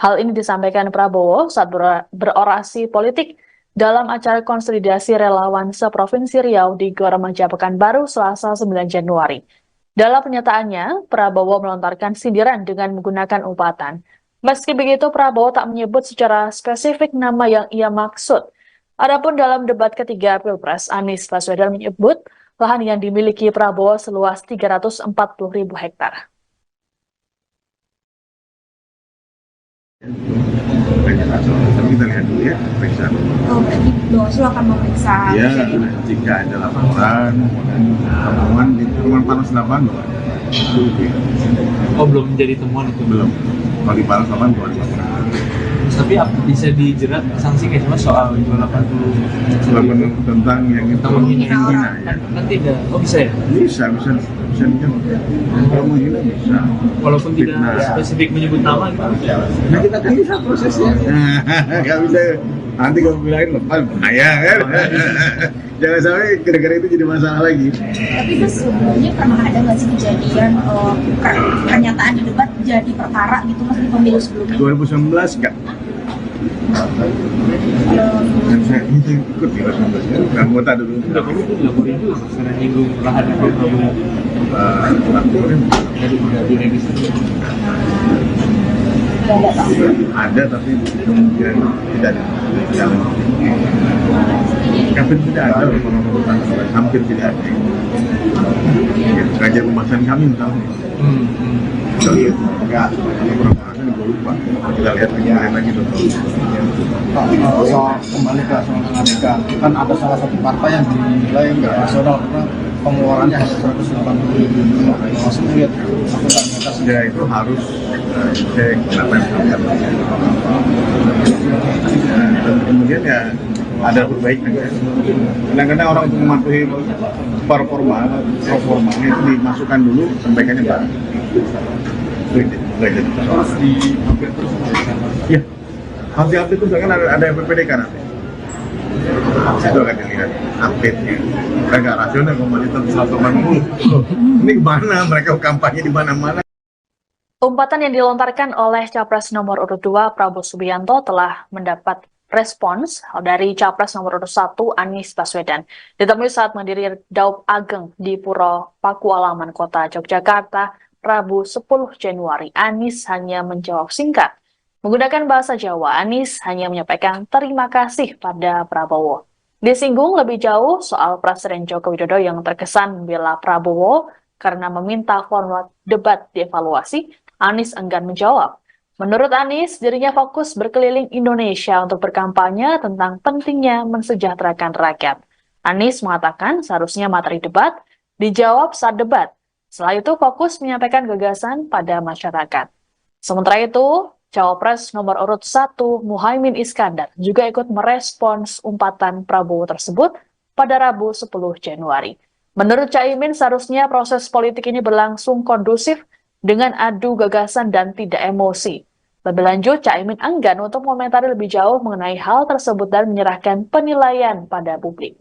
C: Hal ini disampaikan Prabowo saat berorasi politik dalam acara konsolidasi relawan seprovinsi Riau di Gor Remaja Pekanbaru Selasa 9 Januari. Dalam pernyataannya, Prabowo melontarkan sindiran dengan menggunakan umpatan. Meski begitu, Prabowo tak menyebut secara spesifik nama yang ia maksud. Adapun dalam debat ketiga Pilpres, Anies Baswedan menyebut lahan yang dimiliki Prabowo seluas 340.000 hektar.
D: Kita lihat dulu ya, periksa.
E: Oh, berarti Bawaslu akan memeriksa.
D: Ya, jika ada laporan, temuan di temuan panas lapangan.
F: Oh, belum menjadi temuan itu?
D: Belum. Kalau di panas lapangan belum ada laporan.
F: Tapi bisa dijerat sanksi kayak cuma soal 280
D: tentang yang itu menghina ya.
F: Kan tidak. Oh, bisa ya?
D: Bisa dijerat. Kalau menghina bisa.
F: Walaupun tidak spesifik menyebut nama gitu.
D: Nah, kita lihat prosesnya. Nggak bisa. Nanti kalau bilangin lepas bahaya kan. Jangan sampai gara-gara itu jadi masalah lagi.
E: Tapi itu sebelumnya pernah ada nggak sih kejadian pernyataan di debat jadi perkara gitu mas di pemilu sebelumnya?
D: 2019 enggak. Dan saya ikut di 2019 kan, anggota dulu.
F: Udah kamu tuh dilaporin juga karena nyinggung lahan Prabowo.
D: Laporin ada tapi kemudian tidak jalan. Hampir tidak ada orang-orang, hampir tidak ada. Kerajaan pembahasan kami misalnya. Kita lihat enggak beberapa orang gue lupa. Kita lihat lagi
G: soal kembali ke soal Amerika, kan ada salah satu partai yang dinilai nggak rasional karena pengeluarannya hanya 180.000. Maksudnya
D: ya itu harus cek kenapa yang terjadi. Dan kemudian ya ada perbaikan ya. Kadang-kadang orang untuk mematuhi performa itu dimasukkan dulu perbaikannya baru.
F: Harus di-update terus.
D: Ya, harus di-update terus kan ada PPDK nanti. Itu akan dilihat update-nya. Mereka nggak rasional komoditas 180. Ini kemana? Mereka kampanye di mana-mana.
C: Umpatan yang dilontarkan oleh Capres nomor urut 2 Prabowo Subianto telah mendapat respons dari Capres nomor urut 1 Anies Baswedan. Ditemui saat mendiri Daup Ageng di Puro Pakualaman Kota Yogyakarta, Rabu 10 Januari, Anies hanya menjawab singkat. Menggunakan bahasa Jawa, Anies hanya menyampaikan terima kasih pada Prabowo. Disinggung lebih jauh soal Presiden Joko Widodo yang terkesan membela Prabowo karena meminta format debat dievaluasi, Anies enggan menjawab. Menurut Anies, dirinya fokus berkeliling Indonesia untuk berkampanye tentang pentingnya mensejahterakan rakyat. Anies mengatakan seharusnya materi debat dijawab saat debat. Setelah itu fokus menyampaikan gagasan pada masyarakat. Sementara itu, Cawapres nomor urut 1 Muhaimin Iskandar juga ikut merespons umpatan Prabowo tersebut pada Rabu 10 Januari. Menurut Caimin, seharusnya proses politik ini berlangsung kondusif dengan adu gagasan dan tidak emosi. Lebih lanjut, Caimin enggan untuk mengomentari lebih jauh mengenai hal tersebut dan menyerahkan penilaian pada publik.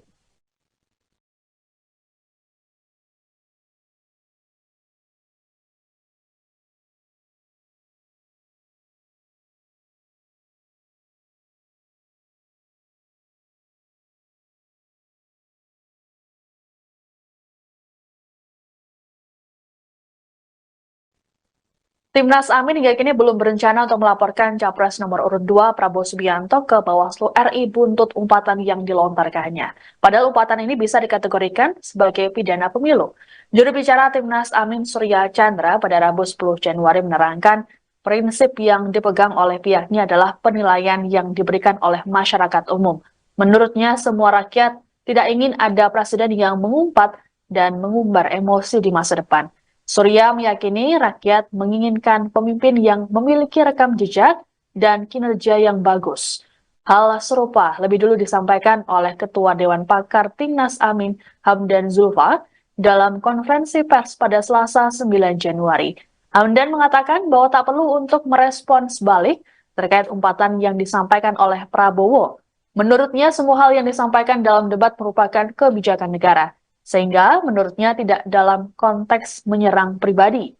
C: Timnas Amin hingga kini belum berencana untuk melaporkan Capres nomor urut 2 Prabowo Subianto ke Bawaslu RI buntut umpatan yang dilontarkannya. Padahal umpatan ini bisa dikategorikan sebagai pidana pemilu. Juru bicara Timnas Amin Surya Chandra pada Rabu 10 Januari menerangkan prinsip yang dipegang oleh pihaknya adalah penilaian yang diberikan oleh masyarakat umum. Menurutnya semua rakyat tidak ingin ada presiden yang mengumpat dan mengumbar emosi di masa depan. Surya meyakini rakyat menginginkan pemimpin yang memiliki rekam jejak dan kinerja yang bagus. Hal serupa lebih dulu disampaikan oleh Ketua Dewan Pakar Timnas Amin Hamdan Zulfa dalam konferensi pers pada Selasa 9 Januari. Hamdan mengatakan bahwa tak perlu untuk merespons balik terkait umpatan yang disampaikan oleh Prabowo. Menurutnya semua hal yang disampaikan dalam debat merupakan kebijakan negara, sehingga menurutnya tidak dalam konteks menyerang pribadi.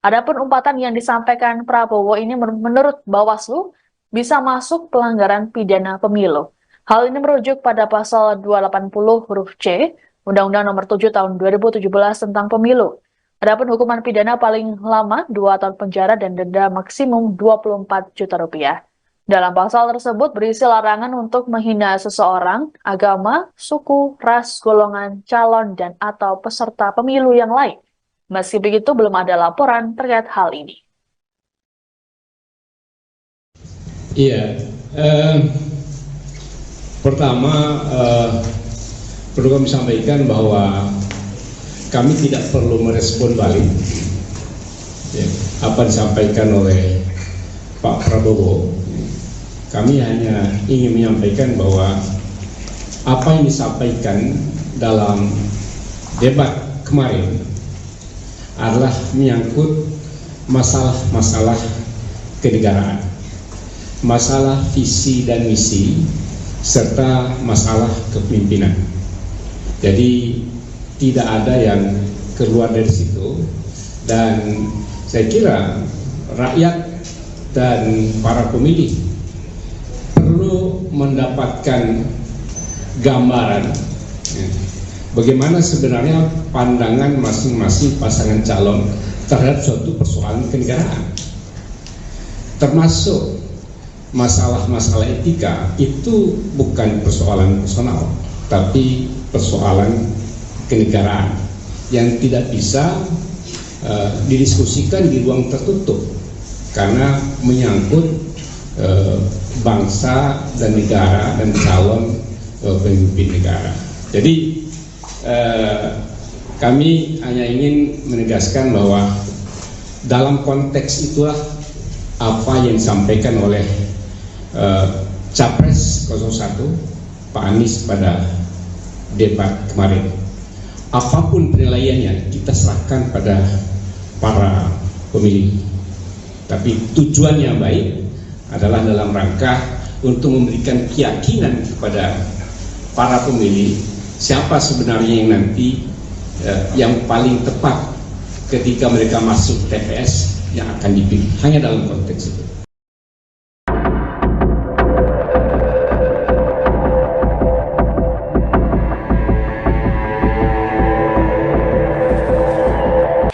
C: Adapun umpatan yang disampaikan Prabowo ini menurut Bawaslu bisa masuk pelanggaran pidana pemilu. Hal ini merujuk pada pasal 280 huruf C Undang-Undang Nomor 7 Tahun 2017 tentang Pemilu. Adapun hukuman pidana paling lama 2 tahun penjara dan denda maksimum 24 juta rupiah. Dalam pasal tersebut berisi larangan untuk menghina seseorang, agama, suku, ras, golongan, calon, dan atau peserta pemilu yang lain. Meski begitu, belum ada laporan terkait hal ini.
H: Iya, pertama perlu kami sampaikan bahwa kami tidak perlu merespon balik apa disampaikan oleh Pak Prabowo. Kami hanya ingin menyampaikan bahwa apa yang disampaikan dalam debat kemarin adalah menyangkut masalah-masalah kenegaraan, masalah visi dan misi, serta masalah kepemimpinan. Jadi tidak ada yang keluar dari situ, dan saya kira rakyat dan para pemilih perlu mendapatkan gambaran bagaimana sebenarnya pandangan masing-masing pasangan calon terhadap suatu persoalan kenegaraan, termasuk masalah-masalah etika. Itu bukan persoalan personal, tapi persoalan kenegaraan yang tidak bisa didiskusikan di ruang tertutup karena menyangkut bangsa dan negara dan calon pemimpin negara. Jadi kami hanya ingin menegaskan bahwa dalam konteks itulah apa yang disampaikan oleh Capres 01 Pak Anies pada debat kemarin. Apapun penilaiannya kita serahkan pada para pemilih, tapi tujuannya baik adalah dalam rangka untuk memberikan keyakinan kepada para pemilih siapa sebenarnya yang nanti yang paling tepat ketika mereka masuk TPS yang akan dipilih. Hanya dalam konteks itu.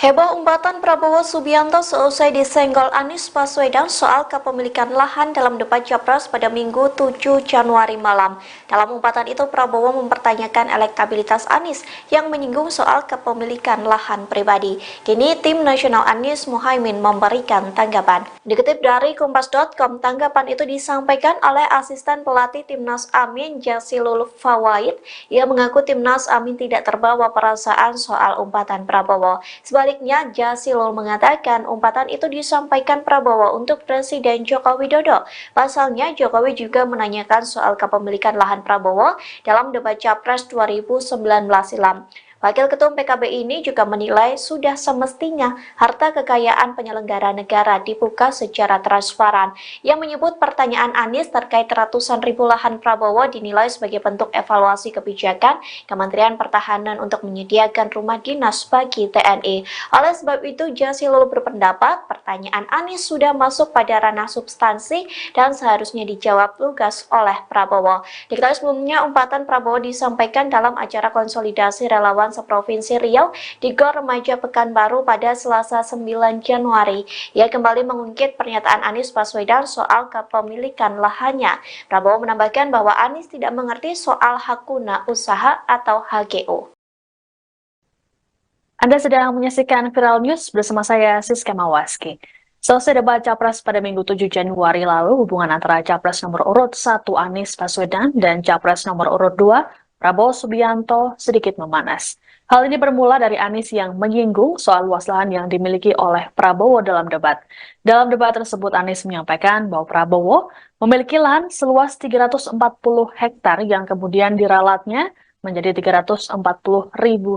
B: Heboh umpatan Prabowo Subianto seusai disenggol Anies Baswedan soal kepemilikan lahan dalam debat Capres pada Minggu 7 Januari malam. Dalam umpatan itu Prabowo mempertanyakan elektabilitas Anies yang menyinggung soal kepemilikan lahan pribadi. Kini tim nasional Anies Muhaimin memberikan tanggapan. Dikutip dari Kompas.com, tanggapan itu disampaikan oleh asisten pelatih Timnas Amin Jazilul Fawait. Ia mengaku Timnas Amin tidak terbawa perasaan soal umpatan Prabowo. Sebaliknya, Jazilul mengatakan umpatan itu disampaikan Prabowo untuk Presiden Joko Widodo. Pasalnya, Jokowi juga menanyakan soal kepemilikan lahan Prabowo dalam debat Capres 2019 silam. Wakil Ketum PKB ini juga menilai sudah semestinya harta kekayaan penyelenggara negara dibuka secara transparan. Yang menyebut pertanyaan Anies terkait ratusan ribu lahan Prabowo dinilai sebagai bentuk evaluasi kebijakan Kementerian Pertahanan untuk menyediakan rumah dinas bagi TNI. Oleh sebab itu, Jazilul berpendapat pertanyaan Anies sudah masuk pada ranah substansi dan seharusnya dijawab lugas oleh Prabowo. Diketahui sebelumnya, umpatan Prabowo disampaikan dalam acara konsolidasi relawan seprovinsi Riau di Gor Remaja Pekanbaru pada Selasa 9 Januari. Ia kembali mengungkit pernyataan Anies Baswedan soal kepemilikan lahannya. Prabowo menambahkan bahwa Anies tidak mengerti soal hak guna usaha atau HGU.
C: Anda sedang menyaksikan Viral News bersama saya Siska Mawaski. Selesai debat Capres pada Minggu 7 Januari lalu, hubungan antara Capres nomor urut 1 Anies Baswedan dan Capres nomor urut 2 Prabowo Subianto sedikit memanas. Hal ini bermula dari Anies yang menyinggung soal luas lahan yang dimiliki oleh Prabowo dalam debat. Dalam debat tersebut, Anies menyampaikan bahwa Prabowo memiliki lahan seluas 340 hektar yang kemudian diralatnya menjadi 340.000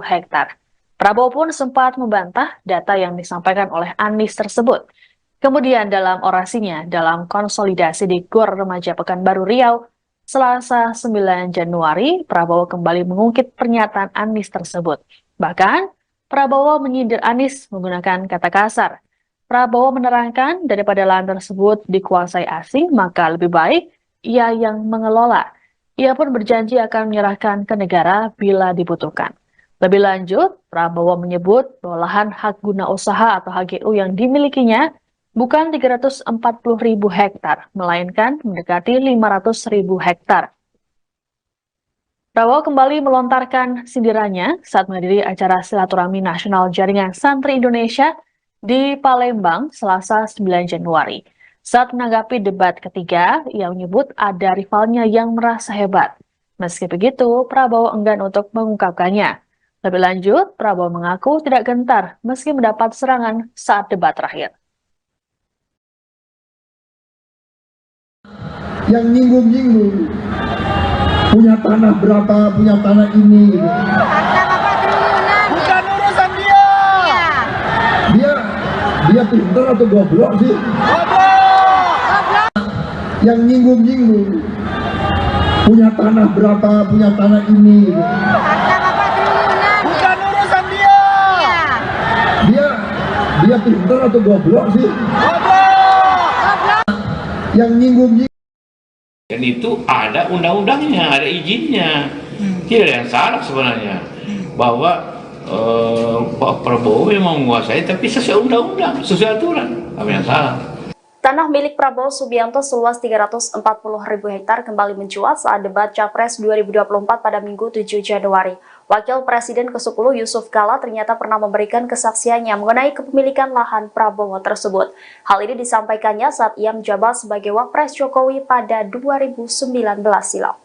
C: hektar. Prabowo pun sempat membantah data yang disampaikan oleh Anies tersebut. Kemudian dalam orasinya dalam konsolidasi di Gor Remaja Pekanbaru Riau, Selasa 9 Januari, Prabowo kembali mengungkit pernyataan Anies tersebut. Bahkan, Prabowo menyindir Anies menggunakan kata kasar. Prabowo menerangkan daripada lahan tersebut dikuasai asing, maka lebih baik ia yang mengelola. Ia pun berjanji akan menyerahkan ke negara bila dibutuhkan. Lebih lanjut, Prabowo menyebut bahwa lahan hak guna usaha atau HGU yang dimilikinya bukan 340.000 hektar, melainkan mendekati 500.000 hektar. Prabowo kembali melontarkan sindirannya saat menghadiri acara silaturahmi nasional Jaringan Santri Indonesia di Palembang, Selasa 9 Januari. Saat menanggapi debat ketiga, ia menyebut ada rivalnya yang merasa hebat. Meski begitu, Prabowo enggan untuk mengungkapkannya. Lebih lanjut, Prabowo mengaku tidak gentar meski mendapat serangan saat debat terakhir.
I: Yang nyinggung-nyinggung punya tanah berapa, punya tanah ini gitu.
J: Bukan urusan dia.
I: Dia pintar atau goblok sih? Yang nyinggung-nyinggung punya tanah berapa, punya tanah ini gitu.
J: Bukan urusan dia.
I: Dia pintar atau goblok sih? Yang nyinggung-nyinggung.
K: Dan itu ada undang-undangnya, ada izinnya. Tidak ada yang salah sebenarnya. Bahwa Pak Prabowo memang menguasai, tapi sesuai undang-undang, sesuai aturan. Apa yang salah?
B: Tanah milik Prabowo Subianto seluas 340.000 hektar kembali mencuat saat debat Capres 2024 pada Minggu 7 Januari. Wakil Presiden ke-10 Yusuf Kala ternyata pernah memberikan kesaksiannya mengenai kepemilikan lahan Prabowo tersebut. Hal ini disampaikannya saat ia menjabat sebagai Wapres Jokowi pada 2019 silam.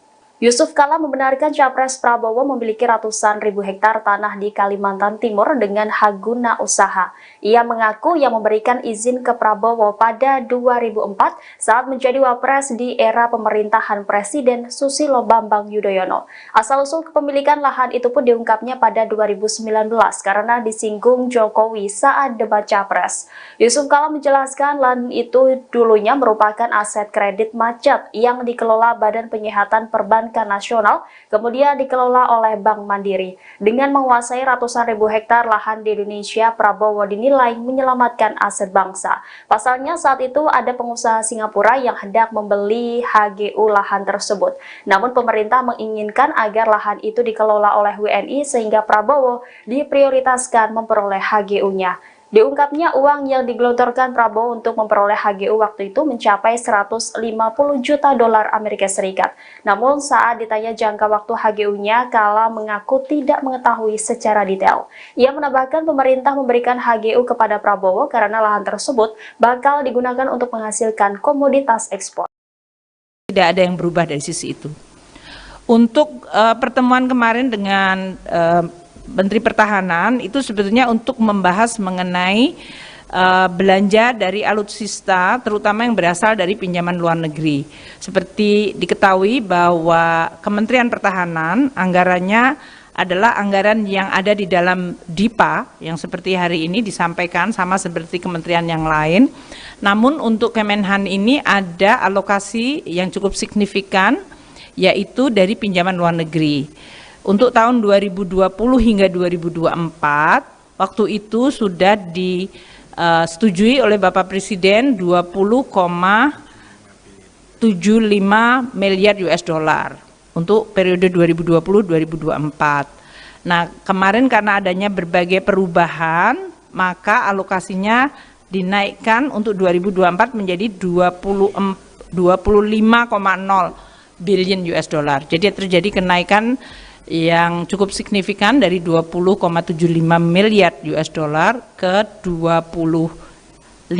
B: Yusuf Kala membenarkan Capres Prabowo memiliki ratusan ribu hektar tanah di Kalimantan Timur dengan hak guna usaha. Ia mengaku yang memberikan izin ke Prabowo pada 2004 saat menjadi Wapres di era pemerintahan Presiden Susilo Bambang Yudhoyono. Asal-usul kepemilikan lahan itu pun diungkapnya pada 2019 karena disinggung Jokowi saat debat Capres. Yusuf Kala menjelaskan lahan itu dulunya merupakan aset kredit macet yang dikelola Badan Penyihatan Perbankan Nasional, kemudian dikelola oleh Bank Mandiri. Dengan menguasai ratusan ribu hektar lahan di Indonesia, Prabowo dinilai menyelamatkan aset bangsa. Pasalnya saat itu ada pengusaha Singapura yang hendak membeli HGU lahan tersebut. Namun pemerintah menginginkan agar lahan itu dikelola oleh WNI sehingga Prabowo diprioritaskan memperoleh HGU-nya. Diungkapnya uang yang digelontorkan Prabowo untuk memperoleh HGU waktu itu mencapai 150 juta dolar Amerika Serikat. Namun saat ditanya jangka waktu HGU-nya, Kala mengaku tidak mengetahui secara detail. Ia menambahkan pemerintah memberikan HGU kepada Prabowo karena lahan tersebut bakal digunakan untuk menghasilkan komoditas ekspor.
L: Tidak ada yang berubah dari sisi itu. Untuk pertemuan kemarin dengan Menteri Pertahanan itu sebetulnya untuk membahas mengenai belanja dari alutsista terutama yang berasal dari pinjaman luar negeri. Seperti diketahui bahwa Kementerian Pertahanan anggarannya adalah anggaran yang ada di dalam DIPA yang seperti hari ini disampaikan sama seperti kementerian yang lain. Namun untuk Kemenhan ini ada alokasi yang cukup signifikan, yaitu dari pinjaman luar negeri. Untuk tahun 2020 hingga 2024, waktu itu sudah disetujui oleh Bapak Presiden 20,75 miliar US dollar untuk periode 2020-2024. Nah, kemarin karena adanya berbagai perubahan, maka alokasinya dinaikkan untuk 2024 menjadi 25,0 billion US dollar. Jadi terjadi kenaikan yang cukup signifikan dari 20,75 miliar US dollar ke 25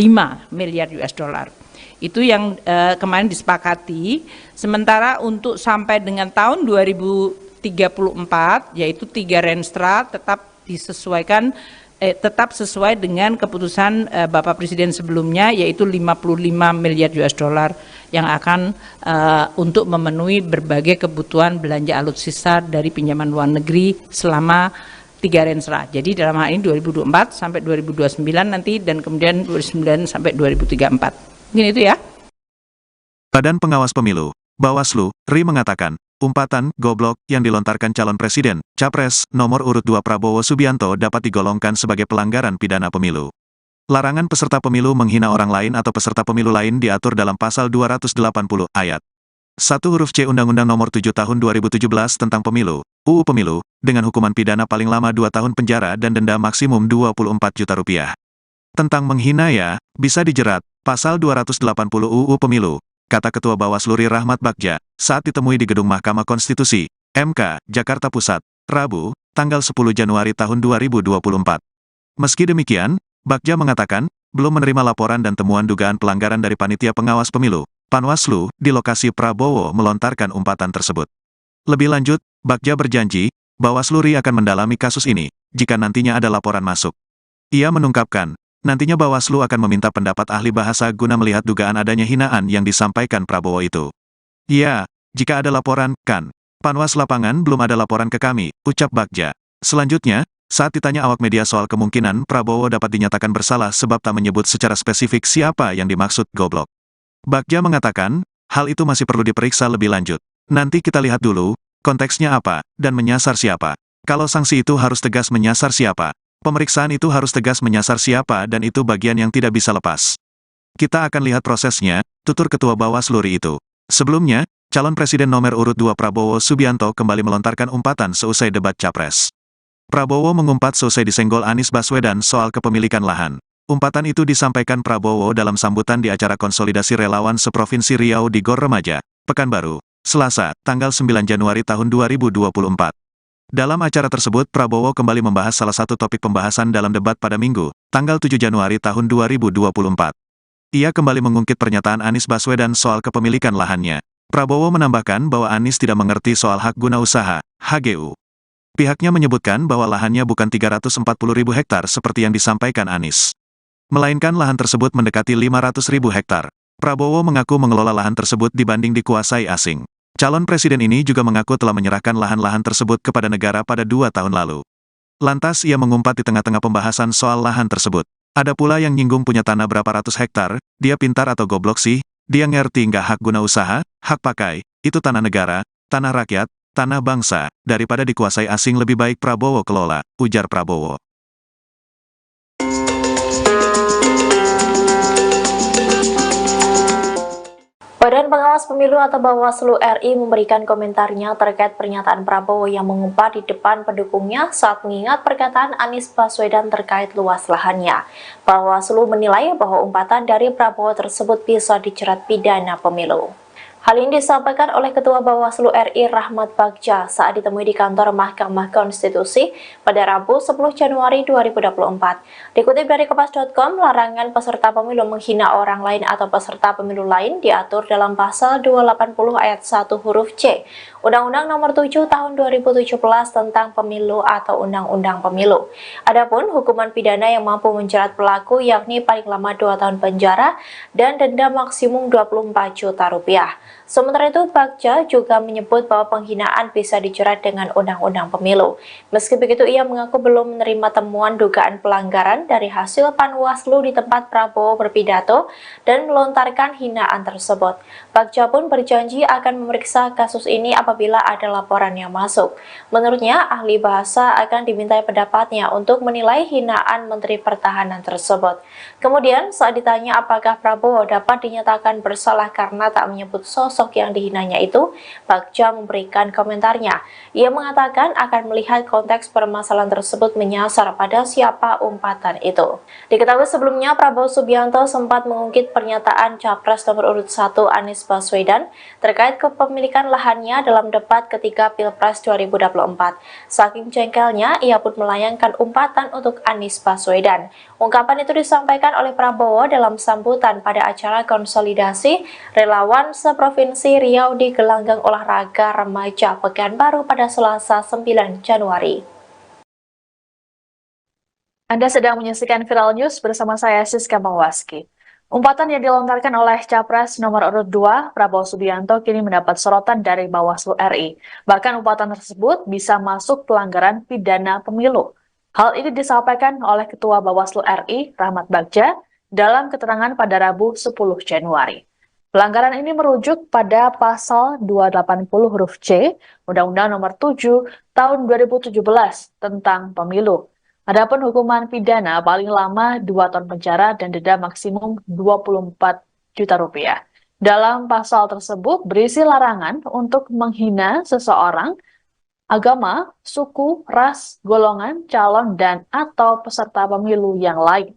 L: miliar US dollar. Itu yang kemarin disepakati. Sementara untuk sampai dengan tahun 2034, yaitu 3 Renstra tetap disesuaikan, tetap sesuai dengan keputusan Bapak Presiden sebelumnya, yaitu 55 miliar US dollar yang akan untuk memenuhi berbagai kebutuhan belanja alutsista dari pinjaman luar negeri selama 3 Renstra. Jadi dalam hal ini 2024 sampai 2029 nanti, dan kemudian 2029 sampai 2034. Mungkin itu ya.
A: Badan Pengawas Pemilu, Bawaslu, RI mengatakan, umpatan goblok yang dilontarkan calon presiden, Capres, nomor urut 2 Prabowo Subianto dapat digolongkan sebagai pelanggaran pidana pemilu. Larangan peserta pemilu menghina orang lain atau peserta pemilu lain diatur dalam pasal 280 ayat 1 huruf C Undang-Undang Nomor 7 Tahun 2017 tentang Pemilu, UU Pemilu, dengan hukuman pidana paling lama 2 tahun penjara dan denda maksimum 24 juta rupiah. Tentang menghina ya, bisa dijerat, pasal 280 UU Pemilu, kata Ketua Bawaslu RI Rahmat Bagja, saat ditemui di Gedung Mahkamah Konstitusi, MK, Jakarta Pusat, Rabu, tanggal 10 Januari tahun 2024. Meski demikian, Bagja mengatakan, belum menerima laporan dan temuan dugaan pelanggaran dari Panitia Pengawas Pemilu, Panwaslu, di lokasi Prabowo melontarkan umpatan tersebut. Lebih lanjut, Bagja berjanji, Bawaslu RI akan mendalami kasus ini, jika nantinya ada laporan masuk. Ia menungkapkan, nantinya Bawaslu akan meminta pendapat ahli bahasa guna melihat dugaan adanya hinaan yang disampaikan Prabowo itu. Ya, jika ada laporan, kan. Panwas lapangan belum ada laporan ke kami, ucap Bagja. Selanjutnya, saat ditanya awak media soal kemungkinan Prabowo dapat dinyatakan bersalah sebab tak menyebut secara spesifik siapa yang dimaksud goblok, Bagja mengatakan, hal itu masih perlu diperiksa lebih lanjut. Nanti kita lihat dulu, konteksnya apa, dan menyasar siapa. Kalau sanksi itu harus tegas menyasar siapa. Pemeriksaan itu harus tegas menyasar siapa dan itu bagian yang tidak bisa lepas. Kita akan lihat prosesnya, tutur Ketua Bawaslu RI itu. Sebelumnya, calon presiden nomor urut 2 Prabowo Subianto kembali melontarkan umpatan seusai debat Capres. Prabowo mengumpat seusai disenggol Anies Baswedan soal kepemilikan lahan. Umpatan itu disampaikan Prabowo dalam sambutan di acara konsolidasi relawan seprovinsi Riau di Gor Remaja, Pekanbaru, Selasa, tanggal 9 Januari tahun 2024. Dalam acara tersebut Prabowo kembali membahas salah satu topik pembahasan dalam debat pada Minggu, tanggal 7 Januari tahun 2024. Ia kembali mengungkit pernyataan Anies Baswedan soal kepemilikan lahannya. Prabowo menambahkan bahwa Anies tidak mengerti soal hak guna usaha, HGU. Pihaknya menyebutkan bahwa lahannya bukan 340.000 hektar seperti yang disampaikan Anies, melainkan lahan tersebut mendekati 500.000 hektar. Prabowo mengaku mengelola lahan tersebut dibanding dikuasai asing. Calon presiden ini juga mengaku telah menyerahkan lahan-lahan tersebut kepada negara pada 2 tahun lalu. Lantas ia mengumpat di tengah-tengah pembahasan soal lahan tersebut. Ada pula yang nyinggung punya tanah berapa ratus hektar, dia pintar atau goblok sih, dia ngerti nggak hak guna usaha, hak pakai, itu tanah negara, tanah rakyat, tanah bangsa, daripada dikuasai asing lebih baik Prabowo kelola, ujar Prabowo.
B: Badan Pengawas Pemilu atau Bawaslu RI memberikan komentarnya terkait pernyataan Prabowo yang mengumpat di depan pendukungnya saat mengingat perkataan Anies Baswedan terkait luas lahannya. Bawaslu menilai bahwa umpatan dari Prabowo tersebut bisa dijerat pidana pemilu. Hal ini disampaikan oleh Ketua Bawaslu RI Rahmat Bagja saat ditemui di kantor Mahkamah Konstitusi pada Rabu 10 Januari 2024. Dikutip dari Kompas.com, larangan peserta pemilu menghina orang lain atau peserta pemilu lain diatur dalam pasal 280 ayat 1 huruf C Undang-Undang Nomor 7 Tahun 2017 tentang Pemilu atau Undang-Undang Pemilu. Adapun hukuman pidana yang mampu menjerat pelaku yakni paling lama 2 tahun penjara dan denda maksimum 24 juta rupiah. Sementara itu, Bagja juga menyebut bahwa penghinaan bisa dijerat dengan Undang-Undang Pemilu. Meski begitu, ia mengaku belum menerima temuan dugaan pelanggaran dari hasil Panwaslu di tempat Prabowo berpidato dan melontarkan hinaan tersebut. Bagja pun berjanji akan memeriksa kasus ini apabila ada laporan yang masuk. Menurutnya, ahli bahasa akan dimintai pendapatnya untuk menilai hinaan Menteri Pertahanan tersebut. Kemudian, saat ditanya apakah Prabowo dapat dinyatakan bersalah karena tak menyebut sosok yang dihinanya itu, Bagja memberikan komentarnya. Ia mengatakan akan melihat konteks permasalahan tersebut menyasar pada siapa umpatan itu. Diketahui sebelumnya, Prabowo Subianto sempat mengungkit pernyataan Capres nomor urut 1 Anies Baswedan terkait kepemilikan lahannya dalam debat ketiga Pilpres 2024. Saking jengkelnya, ia pun melayangkan umpatan untuk Anies Baswedan. Ungkapan itu disampaikan oleh Prabowo dalam sambutan pada acara konsolidasi relawan seprovinsi Riau di gelanggang olahraga remaja Pekanbaru pada Selasa 9 Januari.
C: Anda sedang menyaksikan Viral News bersama saya Siska Mawaski. Umpatan yang dilontarkan oleh Capres nomor urut 2 Prabowo Subianto kini mendapat sorotan dari Bawaslu RI. Bahkan umpatan tersebut bisa masuk pelanggaran pidana pemilu. Hal ini disampaikan oleh Ketua Bawaslu RI, Rahmat Bagja, dalam keterangan pada Rabu 10 Januari. Pelanggaran ini merujuk pada pasal 280 huruf C, Undang-Undang Nomor 7 Tahun 2017 tentang Pemilu. Adapun hukuman pidana paling lama 2 tahun penjara dan denda maksimum 24 juta rupiah. Dalam pasal tersebut berisi larangan untuk menghina seseorang, agama, suku, ras, golongan, calon, dan atau peserta pemilu yang lain.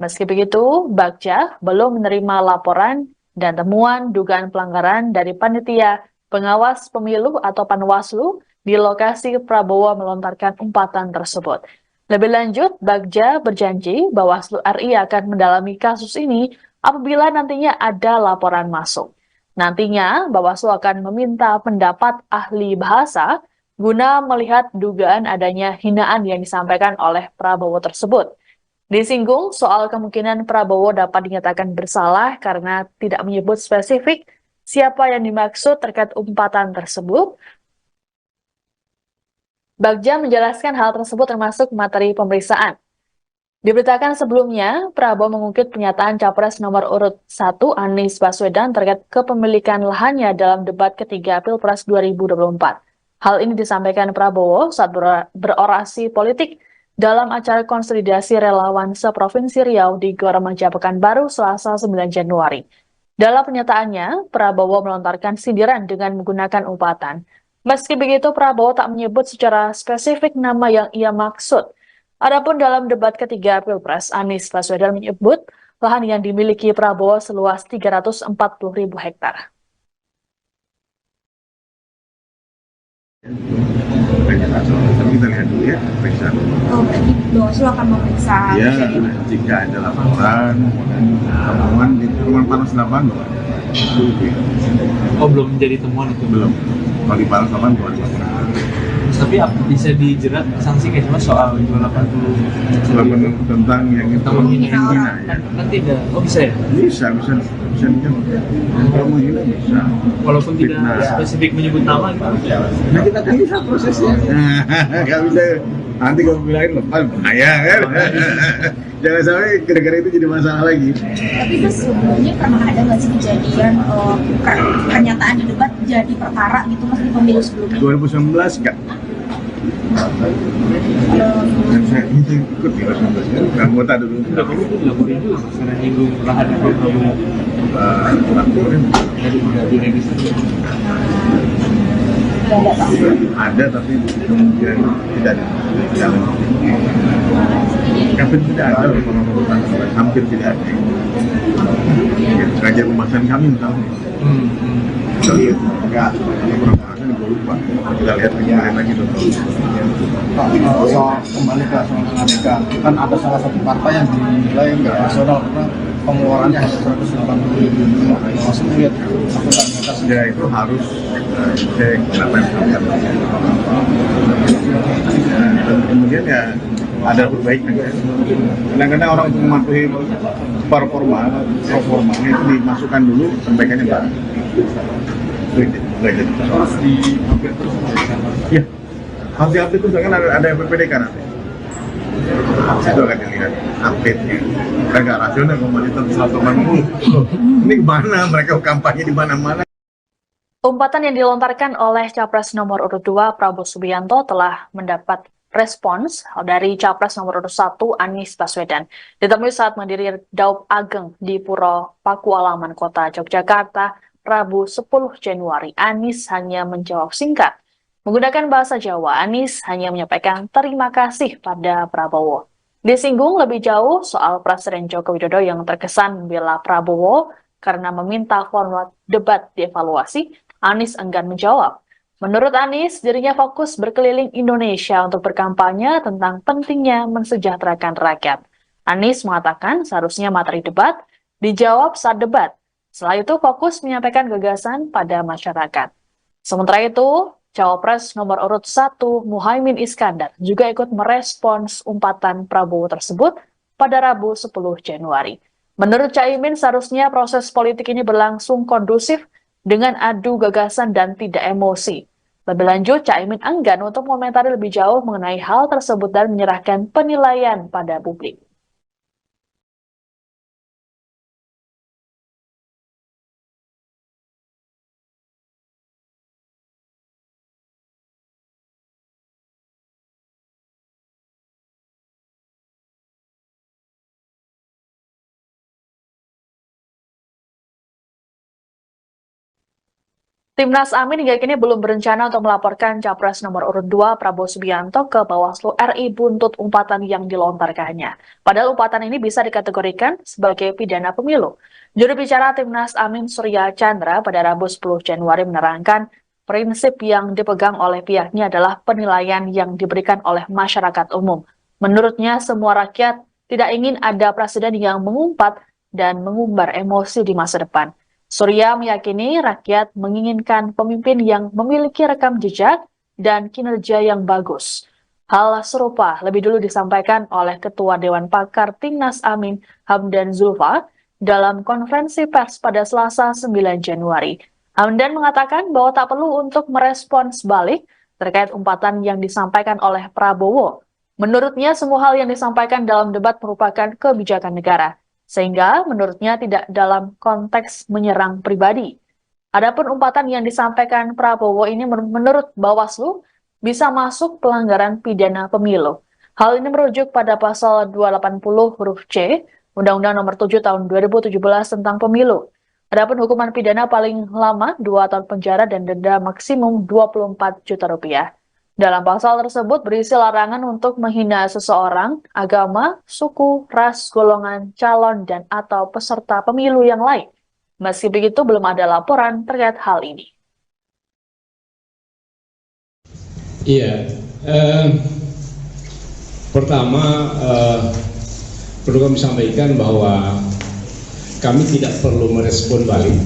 C: Meski begitu, Bagja belum menerima laporan dan temuan dugaan pelanggaran dari panitia pengawas pemilu atau Panwaslu di lokasi Prabowo melontarkan umpatan tersebut. Lebih lanjut, Bagja berjanji Bawaslu RI akan mendalami kasus ini apabila nantinya ada laporan masuk. Nantinya, Bawaslu akan meminta pendapat ahli bahasa guna melihat dugaan adanya hinaan yang disampaikan oleh Prabowo tersebut. Disinggung soal kemungkinan Prabowo dapat dinyatakan bersalah karena tidak menyebut spesifik siapa yang dimaksud terkait umpatan tersebut. Bagja menjelaskan hal tersebut termasuk materi pemeriksaan. Diberitakan sebelumnya, Prabowo mengungkit pernyataan Capres nomor urut 1 Anies Baswedan terkait kepemilikan lahannya dalam debat ketiga Pilpres 2024. Hal ini disampaikan Prabowo saat berorasi politik dalam acara konsolidasi relawan seprovinsi Riau di Gor Remaja Pekanbaru Selasa 9 Januari. Dalam pernyataannya, Prabowo melontarkan sindiran dengan menggunakan umpatan. Meski begitu, Prabowo tak menyebut secara spesifik nama yang ia maksud. Adapun dalam debat ketiga Pilpres, Anies Baswedan menyebut lahan yang dimiliki Prabowo seluas 340.000 hektar.
D: Tapi kita lihat dulu ya, periksa.
E: Oh, berarti Bawaslu akan memeriksa.
D: Ya, jika ada laporan dan temuan di Ruang Panas 8,
F: Oh, belum menjadi temuan itu?
D: Belum. Kalau di Panas 8 belum ada laporan.
F: Tapi bisa dijerat sanksi kayak cuma soal 280
D: tentang yang itu menghina ya.
F: Kan tidak. Oh, bisa ya?
D: Bisa kalau menghina bisa.
F: Walaupun tidak spesifik menyebut nama gitu.
D: Nah, kita kan bisa prosesnya. Nggak bisa. Nanti kalau bilangin lepas bahaya kan. Jangan sampai gara-gara itu jadi masalah lagi.
E: Tapi Mas, sebelumnya pernah ada nggak sih kejadian pernyataan di debat jadi perkara gitu Mas di pemilu sebelumnya?
D: 2019 enggak. Yang saya ikut di 2019 kan, anggota dulu.
F: Udah kamu tuh dilaporin juga karena nyinggung lahan di Prabowo. Dari registrasi.
D: Ada tapi kemudian tidak ada. Hampir tidak ada orang-orang, hampir tidak ada. Kajian pembahasan kami misalnya. Kita lihat enggak pembahasan gue lupa. Kita lihat lagi dong.
G: Soal kembali ke soal Amerika, kan ada salah satu partai yang dinilai nggak rasional karena pengeluarannya hanya 180.000. Maksud lihat akuntabilitas
D: ya itu harus cek kenapa yang terjadi. Dan kemudian ya ada perbaikan. Kadang-kadang orang untuk mematuhi performa itu dimasukkan dulu, sampaikannya baru. Nggak jadi.
F: Harus di-update terus.
D: Ya, harus di-update terus, kan ada PPDK nanti. Itu akan dilihat update-nya. Kan nggak rasional kalau monitor 180. Ini gimana mereka kampanye di mana-mana.
C: Umpatan yang dilontarkan oleh Capres nomor urut 2 Prabowo Subianto telah mendapat respons dari Capres nomor urut 1 Anies Baswedan. Ditemui saat menghadiri Daup Ageng di Puro Pakualaman Kota Yogyakarta, Rabu 10 Januari, Anies hanya menjawab singkat. Menggunakan bahasa Jawa, Anies hanya menyampaikan terima kasih pada Prabowo. Disinggung lebih jauh soal Presiden Joko Widodo yang terkesan membela Prabowo karena meminta format debat dievaluasi, Anies enggan menjawab. Menurut Anies, dirinya fokus berkeliling Indonesia untuk berkampanye tentang pentingnya mensejahterakan rakyat. Anies mengatakan seharusnya materi debat dijawab saat debat. Setelah itu fokus menyampaikan gagasan pada masyarakat. Sementara itu, Cawapres nomor urut 1 Muhaimin Iskandar juga ikut merespons umpatan Prabowo tersebut pada Rabu 10 Januari. Menurut Caimin, seharusnya proses politik ini berlangsung kondusif dengan adu gagasan dan tidak emosi. Lebih lanjut, Caimin enggan untuk mengomentari lebih jauh mengenai hal tersebut dan menyerahkan penilaian pada publik. Timnas Amin hingga kini belum berencana untuk melaporkan Capres nomor urut 2 Prabowo Subianto ke Bawaslu RI buntut umpatan yang dilontarkannya. Padahal umpatan ini bisa dikategorikan sebagai pidana pemilu. Juru bicara Timnas Amin Surya Chandra pada Rabu 10 Januari menerangkan prinsip yang dipegang oleh pihaknya adalah penilaian yang diberikan oleh masyarakat umum. Menurutnya semua rakyat tidak ingin ada presiden yang mengumpat dan mengumbar emosi di masa depan. Surya meyakini rakyat menginginkan pemimpin yang memiliki rekam jejak dan kinerja yang bagus. Hal serupa lebih dulu disampaikan oleh Ketua Dewan Pakar Timnas Amin Hamdan Zulfa dalam konferensi pers pada Selasa 9 Januari. Hamdan mengatakan bahwa tak perlu untuk merespons balik terkait umpatan yang disampaikan oleh Prabowo. Menurutnya semua hal yang disampaikan dalam debat merupakan kebijakan negara. Sehingga menurutnya tidak dalam konteks menyerang pribadi. Adapun umpatan yang disampaikan Prabowo ini menurut Bawaslu bisa masuk pelanggaran pidana pemilu. Hal ini merujuk pada pasal 280 huruf C, Undang-Undang Nomor 7 Tahun 2017 tentang Pemilu. Adapun hukuman pidana paling lama 2 tahun penjara dan denda maksimum 24 juta rupiah. Dalam pasal tersebut berisi larangan untuk menghina seseorang, agama, suku, ras, golongan, calon, dan atau peserta pemilu yang lain. Meski begitu, belum ada laporan terkait hal ini.
H: Iya, pertama perlu kami sampaikan bahwa kami tidak perlu merespon balik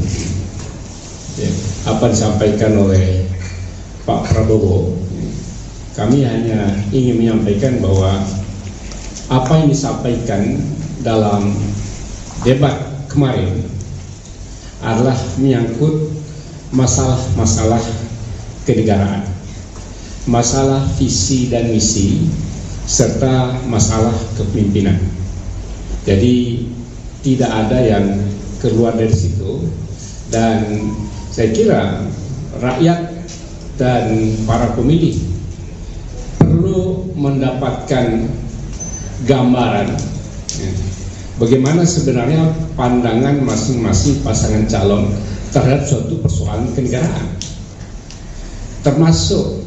H: apa disampaikan oleh Pak Prabowo. Kami hanya ingin menyampaikan bahwa apa yang disampaikan dalam debat kemarin adalah menyangkut masalah-masalah kenegaraan, masalah visi dan misi, serta masalah kepemimpinan. Jadi tidak ada yang keluar dari situ, dan saya kira rakyat dan para pemilih perlu mendapatkan gambaran bagaimana sebenarnya pandangan masing-masing pasangan calon terhadap suatu persoalan kenegaraan, termasuk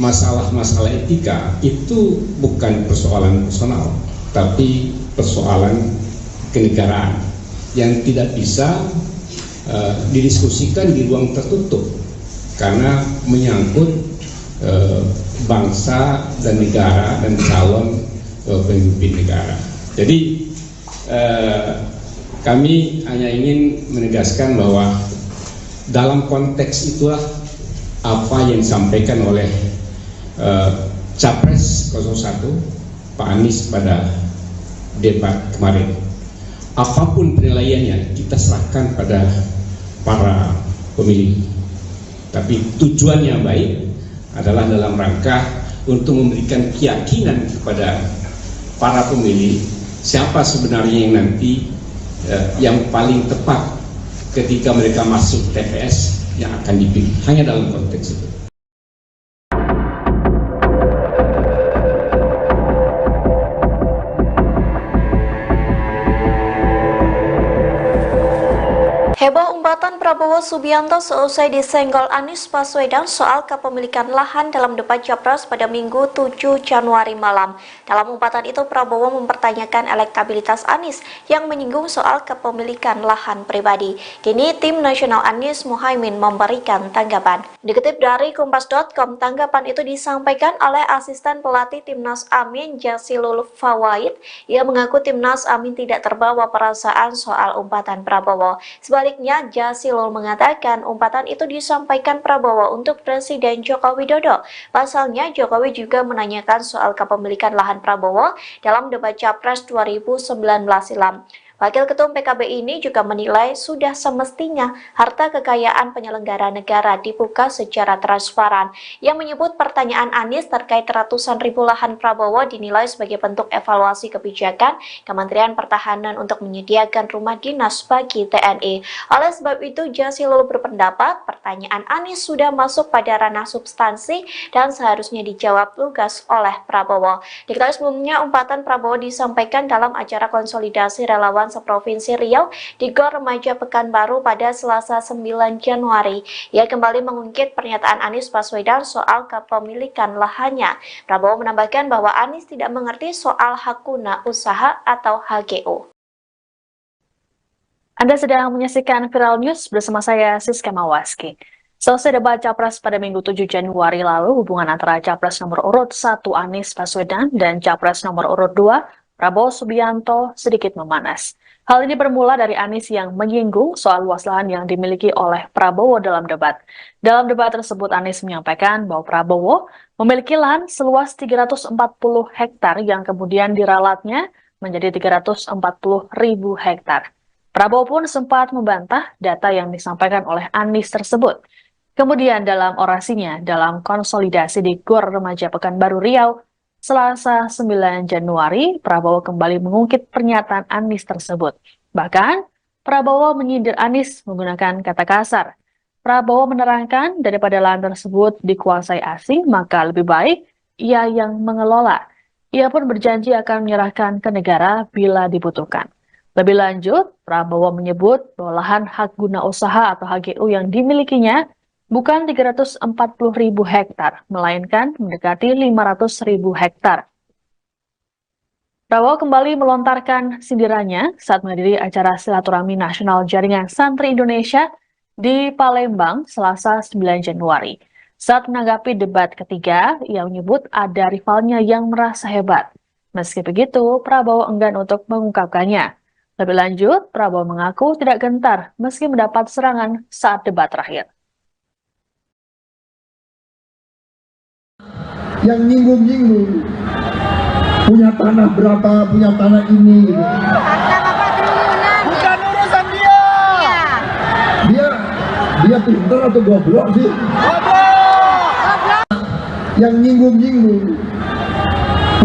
H: masalah-masalah etika. Itu bukan persoalan personal, tapi persoalan kenegaraan yang tidak bisa didiskusikan di ruang tertutup karena menyangkut bangsa dan negara dan calon pemimpin negara. Jadi kami hanya ingin menegaskan bahwa dalam konteks itulah apa yang disampaikan oleh Capres 01 Pak Anies pada debat kemarin. Apapun penilaiannya kita serahkan pada para pemilih. Tapi tujuan yang baik adalah dalam rangka untuk memberikan keyakinan kepada para pemilih siapa sebenarnya yang nanti yang paling tepat ketika mereka masuk TPS yang akan dipilih. Hanya dalam konteks itu.
B: Heboh umpatan Prabowo Subianto seusai disenggol Anies Baswedan soal kepemilikan lahan dalam debat Capres pada Minggu 7 Januari malam. Dalam umpatan itu Prabowo mempertanyakan elektabilitas Anies yang menyinggung soal kepemilikan lahan pribadi. Kini tim nasional Anies Muhaimin memberikan tanggapan. Dikutip dari Kompas.com, tanggapan itu disampaikan oleh asisten pelatih Timnas Amin Jazilul Fawait. Ia mengaku Timnas Amin tidak terbawa perasaan soal umpatan Prabowo. Sebaliknya, Jazilul mengatakan umpatan itu disampaikan Prabowo untuk Presiden Joko Widodo. Pasalnya, Jokowi juga menanyakan soal kepemilikan lahan Prabowo dalam debat Capres 2019 silam. Wakil Ketum PKB ini juga menilai sudah semestinya harta kekayaan penyelenggara negara dibuka secara transparan. Yang menyebut pertanyaan Anies terkait ratusan ribu lahan Prabowo dinilai sebagai bentuk evaluasi kebijakan Kementerian Pertahanan untuk menyediakan rumah dinas bagi TNI. Oleh sebab itu, Jazilul berpendapat pertanyaan Anies sudah masuk pada ranah substansi dan seharusnya dijawab lugas oleh Prabowo. Diketahui sebelumnya umpatan Prabowo disampaikan dalam acara konsolidasi relawan seprovinsi Riau di Gor Remaja Pekanbaru pada Selasa 9 Januari. Ia kembali mengungkit pernyataan Anies Baswedan soal kepemilikan lahannya. Prabowo menambahkan bahwa Anies tidak mengerti soal hak guna usaha atau HGU.
C: Anda sedang menyaksikan Viral News bersama saya Siska Mawaski. Selesai debat Capres pada Minggu 7 Januari lalu, hubungan antara Capres nomor urut 1 Anies Baswedan dan Capres nomor urut 2 Prabowo Subianto sedikit memanas. Hal ini bermula dari Anies yang menyinggung soal luas lahan yang dimiliki oleh Prabowo dalam debat. Dalam debat tersebut, Anies menyampaikan bahwa Prabowo memiliki lahan seluas 340 hektar yang kemudian diralatnya menjadi 340.000 hektar. Prabowo pun sempat membantah data yang disampaikan oleh Anies tersebut. Kemudian dalam orasinya dalam konsolidasi di Gor Remaja Pekanbaru Riau, Selasa 9 Januari, Prabowo kembali mengungkit pernyataan Anies tersebut. Bahkan, Prabowo menyindir Anies menggunakan kata kasar. Prabowo menerangkan daripada lahan tersebut dikuasai asing, maka lebih baik ia yang mengelola. Ia pun berjanji akan menyerahkan ke negara bila dibutuhkan. Lebih lanjut, Prabowo menyebut bahwa lahan hak guna usaha atau HGU yang dimilikinya bukan 340.000 hektar, melainkan mendekati 500.000 hektar. Prabowo kembali melontarkan sindirannya saat menghadiri acara silaturahmi nasional Jaringan Santri Indonesia di Palembang, Selasa 9 Januari. Saat menanggapi debat ketiga, ia menyebut ada rivalnya yang merasa hebat. Meski begitu, Prabowo enggan untuk mengungkapkannya. Lebih lanjut, Prabowo mengaku tidak gentar meski mendapat serangan saat debat terakhir.
I: Yang nyinggung-nyinggung punya tanah berapa, punya tanah ini gitu.
J: Bukan urusan dia.
I: Dia pintar atau goblok sih? Yang nyinggung-nyinggung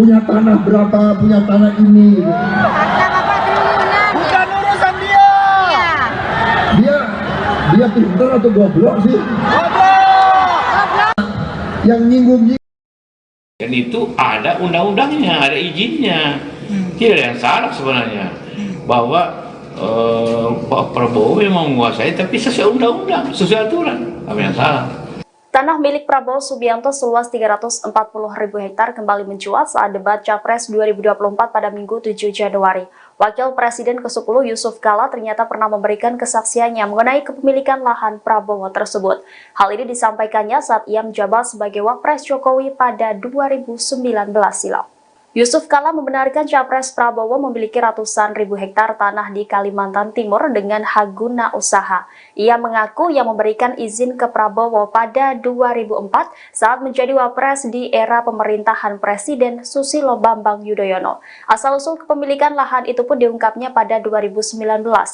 I: punya tanah berapa, punya tanah ini gitu.
J: Bukan urusan dia.
I: Dia pintar atau goblok sih? Yang nyinggung-nyinggung.
K: Dan itu ada undang-undangnya, ada izinnya. Tidak ada yang salah sebenarnya. Bahwa Pak Prabowo memang menguasai, tapi sesuai undang-undang, sesuai aturan. Apa yang salah?
B: Tanah milik Prabowo Subianto seluas 340.000 hektar kembali mencuat saat debat Capres 2024 pada Minggu 7 Januari. Wakil Presiden ke-10 Yusuf Kala ternyata pernah memberikan kesaksiannya mengenai kepemilikan lahan Prabowo tersebut. Hal ini disampaikannya saat ia menjabat sebagai Wapres Jokowi pada 2019 silam. Yusuf Kala membenarkan Capres Prabowo memiliki ratusan ribu hektar tanah di Kalimantan Timur dengan hak guna usaha. Ia mengaku yang memberikan izin ke Prabowo pada 2004 saat menjadi wapres di era pemerintahan Presiden Susilo Bambang Yudhoyono. Asal-usul kepemilikan lahan itu pun diungkapnya pada 2019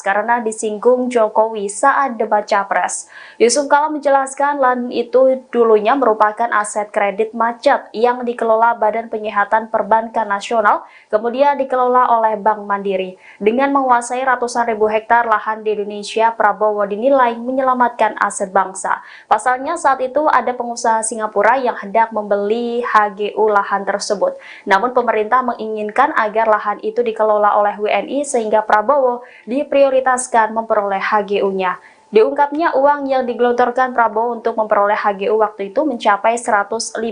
B: karena disinggung Jokowi saat debat Capres. Yusuf Kala menjelaskan lahan itu dulunya merupakan aset kredit macet yang dikelola Badan Penyihatan Perbankan Nasional, kemudian dikelola oleh Bank Mandiri. Dengan menguasai ratusan ribu hektar lahan di Indonesia, Prabowo dinilai menyelamatkan aset bangsa. Pasalnya saat itu ada pengusaha Singapura yang hendak membeli HGU lahan tersebut. Namun pemerintah menginginkan agar lahan itu dikelola oleh WNI sehingga Prabowo diprioritaskan memperoleh HGU-nya. Diungkapnya uang yang digelontorkan Prabowo untuk memperoleh HGU waktu itu mencapai 150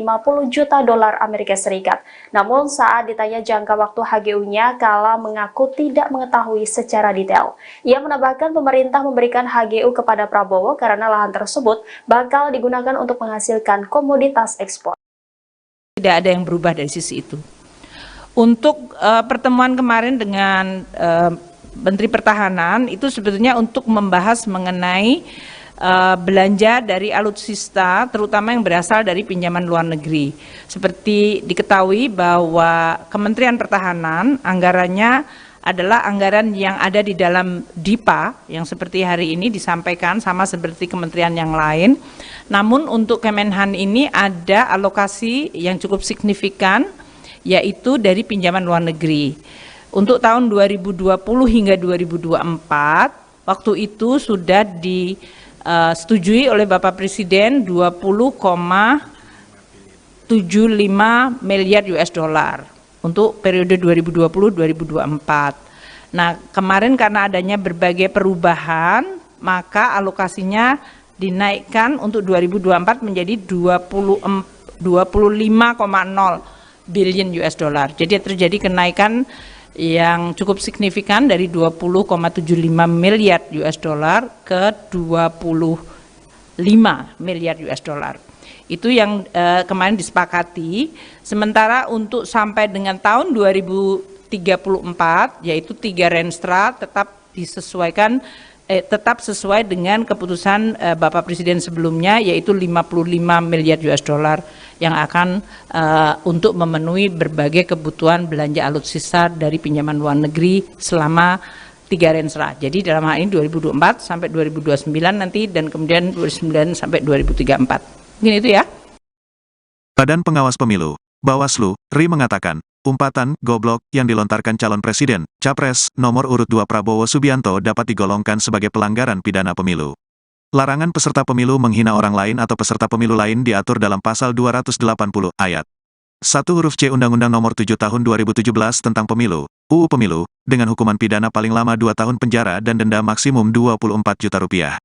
B: juta dolar Amerika Serikat. Namun saat ditanya jangka waktu HGU-nya, Kala mengaku tidak mengetahui secara detail. Ia menambahkan pemerintah memberikan HGU kepada Prabowo karena lahan tersebut bakal digunakan untuk menghasilkan komoditas ekspor.
L: Tidak ada yang berubah dari sisi itu. Untuk pertemuan kemarin dengan Menteri Pertahanan itu sebetulnya untuk membahas mengenai belanja dari alutsista, terutama yang berasal dari pinjaman luar negeri. Seperti diketahui bahwa Kementerian Pertahanan anggarannya adalah anggaran yang ada di dalam DIPA, yang seperti hari ini disampaikan sama seperti kementerian yang lain. Namun untuk Kemenhan ini ada alokasi yang cukup signifikan, yaitu dari pinjaman luar negeri. Untuk tahun 2020 hingga 2024, waktu itu sudah disetujui oleh Bapak Presiden 20,75 miliar US dollar untuk periode 2020-2024. Nah, kemarin karena adanya berbagai perubahan, maka alokasinya dinaikkan untuk 2024 menjadi 25,0 billion US dollar. Jadi terjadi kenaikan yang cukup signifikan dari 20,75 miliar US dollar ke 25 miliar US dollar. Itu yang kemarin disepakati. Sementara untuk sampai dengan tahun 2034, yaitu 3 Renstra tetap disesuaikan, tetap sesuai dengan keputusan Bapak Presiden sebelumnya, yaitu 55 miliar US dollar yang akan untuk memenuhi berbagai kebutuhan belanja alutsista dari pinjaman luar negeri selama 3 Renstra. Jadi dalam hal ini 2024 sampai 2029 nanti, dan kemudian 2029 sampai 2034. Mungkin itu ya.
A: Badan Pengawas Pemilu, Bawaslu, RI mengatakan, umpatan goblok yang dilontarkan calon presiden, Capres, nomor urut 2 Prabowo Subianto dapat digolongkan sebagai pelanggaran pidana pemilu. Larangan peserta pemilu menghina orang lain atau peserta pemilu lain diatur dalam pasal 280 ayat 1 huruf C Undang-Undang Nomor 7 Tahun 2017 tentang Pemilu, UU Pemilu, dengan hukuman pidana paling lama 2 tahun penjara dan denda maksimum 24 juta rupiah.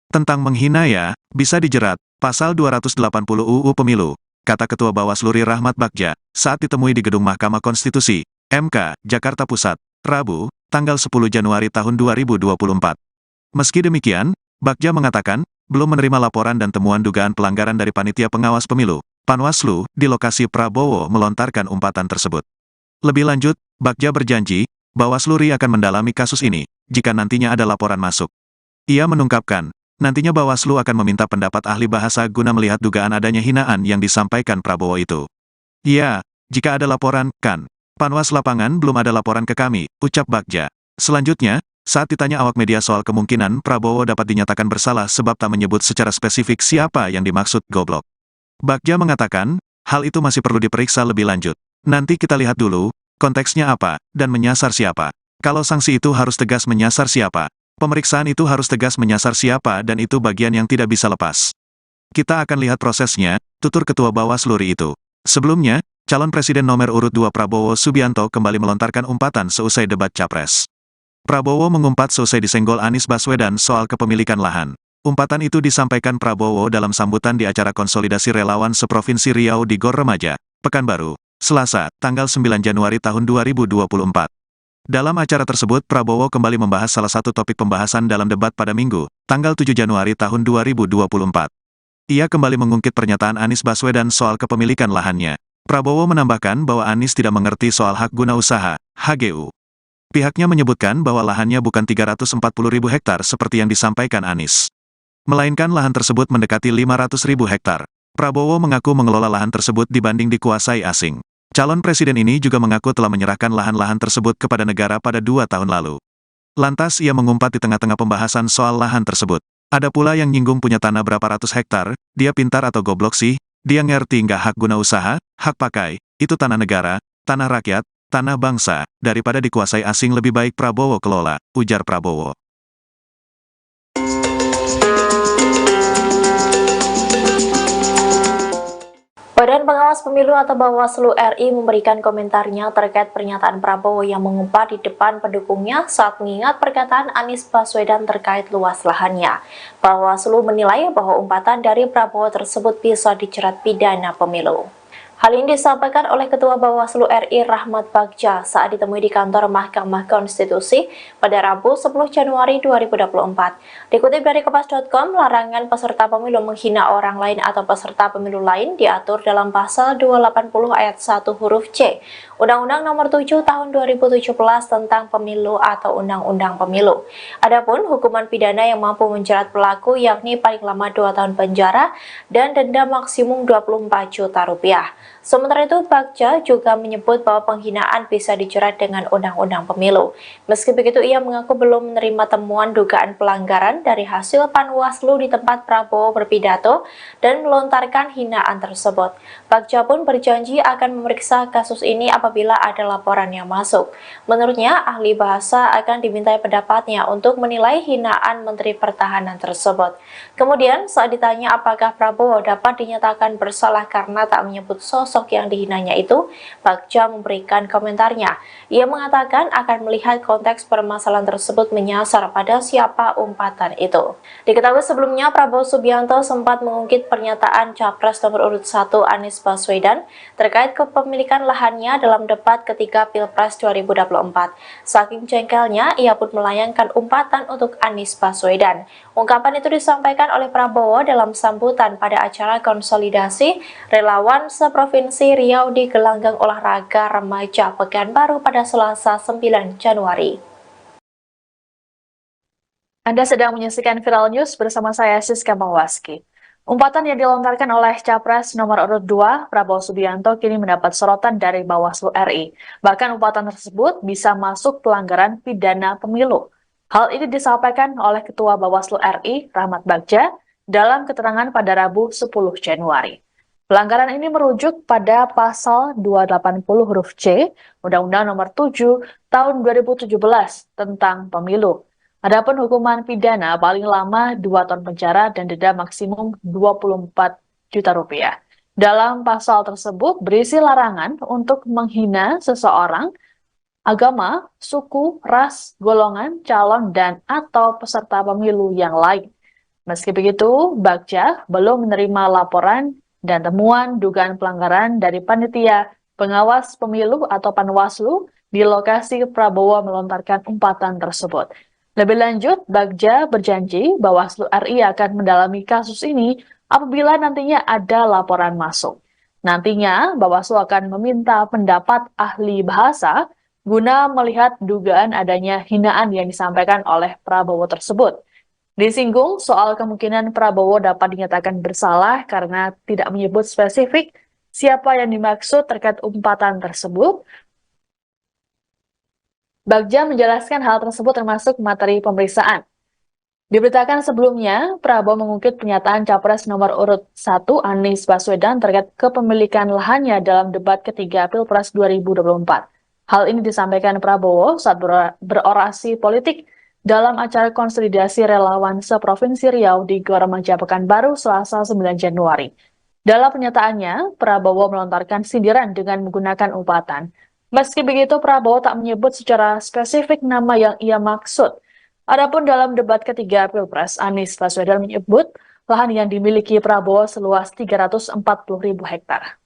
A: Tentang menghina ya, bisa dijerat, pasal 280 UU Pemilu, kata Ketua Bawaslu RI Rahmat Bagja, saat ditemui di Gedung Mahkamah Konstitusi, MK, Jakarta Pusat, Rabu, tanggal 10 Januari tahun 2024. Meski demikian, Bagja mengatakan, belum menerima laporan dan temuan dugaan pelanggaran dari Panitia Pengawas Pemilu, Panwaslu, di lokasi Prabowo melontarkan umpatan tersebut. Lebih lanjut, Bagja berjanji, Bawaslu RI akan mendalami kasus ini, jika nantinya ada laporan masuk. Ia menungkapkan, nantinya Bawaslu akan meminta pendapat ahli bahasa guna melihat dugaan adanya hinaan yang disampaikan Prabowo itu. Ya, jika ada laporan, kan. Panwas lapangan belum ada laporan ke kami, ucap Bagja. Selanjutnya, saat ditanya awak media soal kemungkinan Prabowo dapat dinyatakan bersalah sebab tak menyebut secara spesifik siapa yang dimaksud goblok, Bagja mengatakan, hal itu masih perlu diperiksa lebih lanjut. Nanti kita lihat dulu, konteksnya apa, dan menyasar siapa. Kalau sanksi itu harus tegas menyasar siapa, pemeriksaan itu harus tegas menyasar siapa, dan itu bagian yang tidak bisa lepas. Kita akan lihat prosesnya, tutur Ketua Bawaslu RI itu. Sebelumnya, calon presiden nomor urut 2 Prabowo Subianto kembali melontarkan umpatan seusai debat Capres. Prabowo mengumpat seusai disenggol Anies Baswedan soal kepemilikan lahan. Umpatan itu disampaikan Prabowo dalam sambutan di acara konsolidasi relawan seprovinsi Riau di Gor Remaja, Pekanbaru, Selasa, tanggal 9 Januari tahun 2024. Dalam acara tersebut Prabowo kembali membahas salah satu topik pembahasan dalam debat pada Minggu, tanggal 7 Januari tahun 2024. Ia kembali mengungkit pernyataan Anies Baswedan soal kepemilikan lahannya. Prabowo menambahkan bahwa Anies tidak mengerti soal hak guna usaha, HGU. Pihaknya menyebutkan bahwa lahannya bukan 340.000 hektar seperti yang disampaikan Anies, melainkan lahan tersebut mendekati 500.000 hektar. Prabowo mengaku mengelola lahan tersebut dibanding dikuasai asing. Calon presiden ini juga mengaku telah menyerahkan lahan-lahan tersebut kepada negara pada 2 tahun lalu. Lantas ia mengumpat di tengah-tengah pembahasan soal lahan tersebut. Ada pula yang nyinggung punya tanah berapa ratus hektar, dia pintar atau goblok sih? Dia ngerti nggak hak guna usaha, hak pakai, itu tanah negara, tanah rakyat, tanah bangsa, daripada dikuasai asing lebih baik Prabowo kelola, ujar Prabowo.
B: Badan Pengawas Pemilu atau Bawaslu RI memberikan komentarnya terkait pernyataan Prabowo yang mengumpat di depan pendukungnya saat mengingat perkataan Anies Baswedan terkait luas lahannya. Bawaslu menilai bahwa umpatan dari Prabowo tersebut bisa dijerat pidana pemilu. Hal ini disampaikan oleh Ketua Bawaslu RI Rahmat Bagja saat ditemui di kantor Mahkamah Konstitusi pada Rabu 10 Januari 2024. Dikutip dari Kompas.com, larangan peserta pemilu menghina orang lain atau peserta pemilu lain diatur dalam pasal 280 ayat 1 huruf C, Undang-Undang Nomor 7 Tahun 2017 tentang Pemilu atau Undang-Undang Pemilu. Adapun hukuman pidana yang mampu menjerat pelaku yakni paling lama 2 tahun penjara dan denda maksimum 24 juta rupiah. Sementara itu, Bagja juga menyebut bahwa penghinaan bisa dijerat dengan Undang-Undang Pemilu. Meski begitu, ia mengaku belum menerima temuan dugaan pelanggaran dari hasil Panwaslu di tempat Prabowo berpidato dan melontarkan hinaan tersebut. Bagja pun berjanji akan memeriksa kasus ini apabila ada laporan yang masuk. Menurutnya, ahli bahasa akan dimintai pendapatnya untuk menilai hinaan Menteri Pertahanan tersebut. Kemudian, saat ditanya apakah Prabowo dapat dinyatakan bersalah karena tak menyebut sosok yang dihinanya itu, Bagja memberikan komentarnya. Ia mengatakan akan melihat konteks permasalahan tersebut menyasar pada siapa umpatan itu. Diketahui sebelumnya Prabowo Subianto sempat mengungkit pernyataan Capres nomor urut 1 Anies Baswedan terkait kepemilikan lahannya dalam debat ketiga Pilpres 2024. Saking jengkelnya, ia pun melayangkan umpatan untuk Anies Baswedan. Ungkapan itu disampaikan oleh Prabowo dalam sambutan pada acara konsolidasi relawan seprovinsi Riau di gelanggang olahraga remaja Pekanbaru pada Selasa 9 Januari.
C: Anda sedang menyaksikan Viral News bersama saya Siska Mawaski. Umpatan yang dilontarkan oleh Capres nomor urut 2 Prabowo Subianto kini mendapat sorotan dari Bawaslu RI. Bahkan umpatan tersebut bisa masuk pelanggaran pidana pemilu. Hal ini disampaikan oleh Ketua Bawaslu RI Rahmat Bagja dalam keterangan pada Rabu 10 Januari. Pelanggaran ini merujuk pada pasal 280 huruf C Undang-Undang Nomor 7 Tahun 2017 tentang Pemilu. Adapun hukuman pidana paling lama 2 tahun penjara dan denda maksimum 24 juta rupiah. Dalam pasal tersebut berisi larangan untuk menghina seseorang, agama, suku, ras, golongan, calon, dan atau peserta pemilu yang lain. Meski begitu, Bagja belum menerima laporan dan temuan dugaan pelanggaran dari Panitia Pengawas Pemilu atau Panwaslu di lokasi Prabowo melontarkan umpatan tersebut. Lebih lanjut, Bagja berjanji Bawaslu RI akan mendalami kasus ini apabila nantinya ada laporan masuk. Nantinya, Bawaslu akan meminta pendapat ahli bahasa guna melihat dugaan adanya hinaan yang disampaikan oleh Prabowo tersebut. Disinggung soal kemungkinan Prabowo dapat dinyatakan bersalah karena tidak menyebut spesifik siapa yang dimaksud terkait umpatan tersebut. Bagja menjelaskan hal tersebut termasuk materi pemeriksaan. Diberitakan sebelumnya, Prabowo mengungkit pernyataan Capres nomor urut 1 Anies Baswedan terkait kepemilikan lahannya dalam debat ketiga Pilpres 2024. Hal ini disampaikan Prabowo saat berorasi politik dalam acara konsolidasi relawan seprovinsi Riau di Gor Remaja Pekanbaru Selasa 9 Januari. Dalam pernyataannya, Prabowo melontarkan sindiran dengan menggunakan umpatan. Meski begitu, Prabowo tak menyebut secara spesifik nama yang ia maksud. Adapun dalam debat ketiga Pilpres, Anies Baswedan menyebut lahan yang dimiliki Prabowo seluas 340.000 hektar.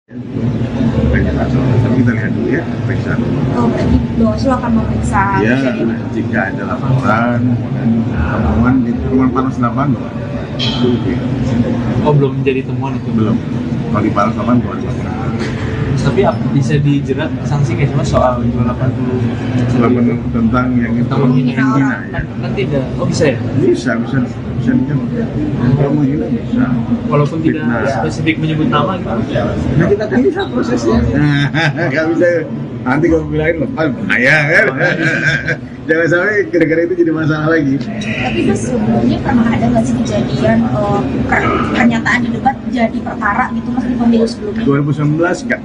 D: Tapi kita lihat dulu ya, periksa dulu.
E: Oh, berarti Bawaslu akan memeriksa.
D: Ya, jika ada laporan dan temuan di Rumah Panas Lapangan,
F: Oh, belum menjadi temuan itu?
D: Belum. Kalau di Balikpapan belum ada.
F: Tapi bisa dijerat sanksi kayak cuma soal 280
D: tentang yang itu menghina ya.
F: Kan tidak. Oh, bisa ya?
D: Bisa dijerat. Kalau menghina bisa.
F: Walaupun tidak spesifik menyebut nama gitu.
D: Nah, kita kan bisa prosesnya. Nggak bisa. Nanti kalau bilangin lepas bahaya kan. Jangan sampai gara-gara itu jadi masalah lagi.
E: Tapi Mas, sebelumnya pernah ada nggak sih kejadian pernyataan di debat jadi perkara gitu Mas di pemilu sebelumnya?
D: 2019 enggak.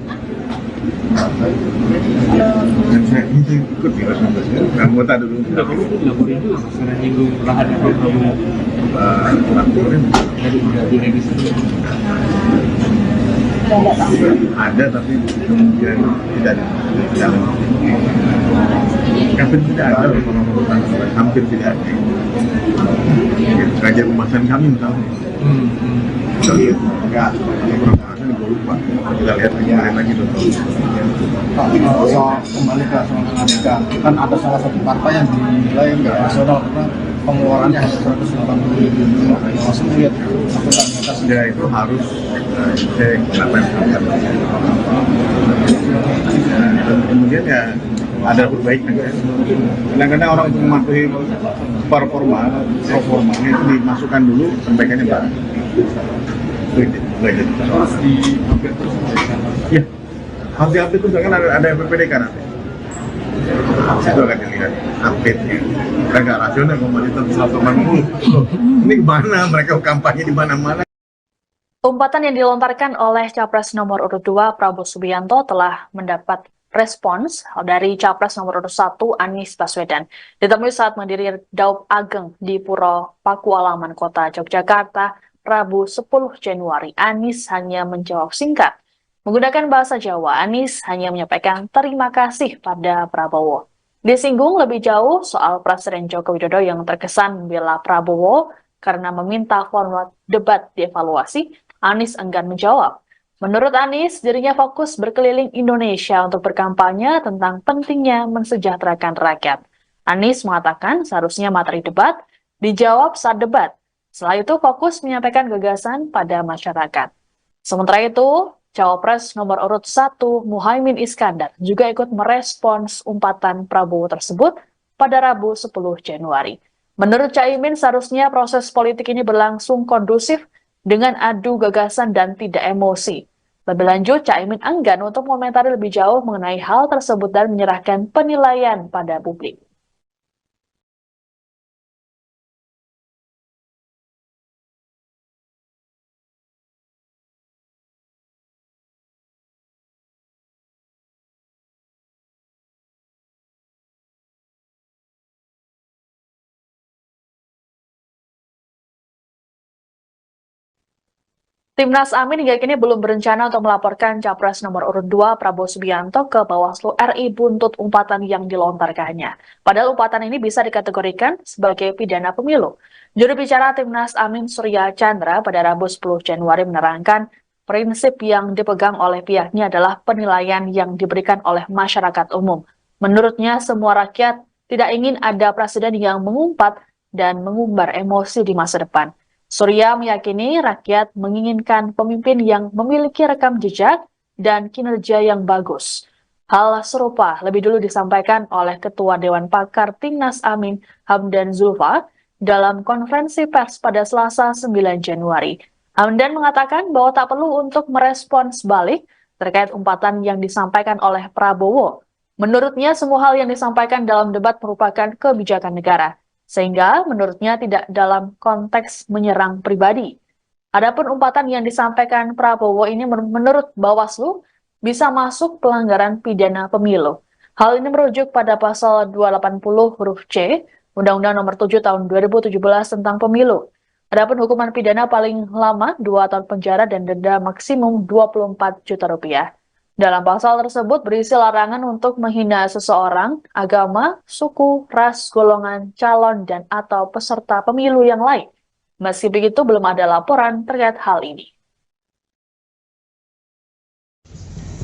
D: Dan saya ikut di 2019 kan, anggota dulu.
F: Udah kamu tuh dilaporin juga Mas, karena nyinggung terhadap Prabowo.
D: Laporin
F: Jadi udah direvisi.
D: ada tapi kemudian tidak jalan. Hampir tidak ada hampir tidak ada. Kajian pembahasan kami misalnya. Kita lihat enggak pembahasan gue lupa. Kita lihat lagi dulu.
G: Soal kembali ke soal dinamika, kan ada salah satu partai yang dinilai nggak rasional karena pengeluarannya hanya 180 ribu. Langsung lihat akuntabilitas
D: ya itu harus cek kenapa yang dan kemudian ya ada perbaikan. Kadang-kadang orang untuk mematuhi performa itu dimasukkan dulu perbaikannya bareng. Itu nggak jadi
F: Harus di-update terus
D: ya harus di-update terus kan ada PPDK nanti. Itu akan dilihat update-nya. Kan nggak rasional kalau masih 180. Ini gimana mereka kampanye di mana-mana.
C: Umpatan yang dilontarkan oleh Capres nomor urut 2 Prabowo Subianto telah mendapat respons dari Capres nomor urut 1 Anies Baswedan. Ditemui saat mendiri Daup Ageng di Puro Pakualaman, Kota Yogyakarta, Rabu 10 Januari. Anies hanya menjawab singkat. Menggunakan bahasa Jawa, Anies hanya menyampaikan terima kasih pada Prabowo. Disinggung lebih jauh soal Presiden Joko Widodo yang terkesan membela Prabowo karena meminta format debat dievaluasi, Anies enggan menjawab. Menurut Anies, dirinya fokus berkeliling Indonesia untuk berkampanye tentang pentingnya mensejahterakan rakyat. Anies mengatakan seharusnya materi debat dijawab saat debat. Setelah itu fokus menyampaikan gagasan pada masyarakat. Sementara itu, Cawapres nomor urut 1 Muhaimin Iskandar juga ikut merespons umpatan Prabowo tersebut pada Rabu 10 Januari. Menurut Caimin, seharusnya proses politik ini berlangsung kondusif dengan adu gagasan dan tidak emosi. Lebih lanjut, Caimin enggan untuk mengomentari lebih jauh mengenai hal tersebut dan menyerahkan penilaian pada publik. Timnas Amin hingga kini belum berencana untuk melaporkan Capres nomor urut 2 Prabowo Subianto ke Bawaslu RI buntut umpatan yang dilontarkannya. Padahal umpatan ini bisa dikategorikan sebagai pidana pemilu. Juru bicara Timnas Amin Surya Chandra pada Rabu 10 Januari menerangkan prinsip yang dipegang oleh pihaknya adalah penilaian yang diberikan oleh masyarakat umum. Menurutnya semua rakyat tidak ingin ada presiden yang mengumpat dan mengumbar emosi di masa depan. Surya meyakini rakyat menginginkan pemimpin yang memiliki rekam jejak dan kinerja yang bagus. Hal serupa lebih dulu disampaikan oleh Ketua Dewan Pakar Timnas Amin Hamdan Zulfa dalam konferensi pers pada Selasa 9 Januari. Hamdan mengatakan bahwa tak perlu untuk merespons balik terkait umpatan yang disampaikan oleh Prabowo. Menurutnya semua hal yang disampaikan dalam debat merupakan kebijakan negara. Sehingga menurutnya tidak dalam konteks menyerang pribadi. Adapun umpatan yang disampaikan Prabowo ini menurut Bawaslu bisa masuk pelanggaran pidana pemilu. Hal ini merujuk pada pasal 280 huruf C Undang-Undang Nomor 7 Tahun 2017 tentang Pemilu. Adapun hukuman pidana paling lama 2 tahun penjara dan denda maksimum 24 juta rupiah. Dalam pasal tersebut berisi larangan untuk menghina seseorang, agama, suku, ras, golongan, calon, dan atau peserta pemilu yang lain. Meski begitu, belum ada laporan terkait hal ini.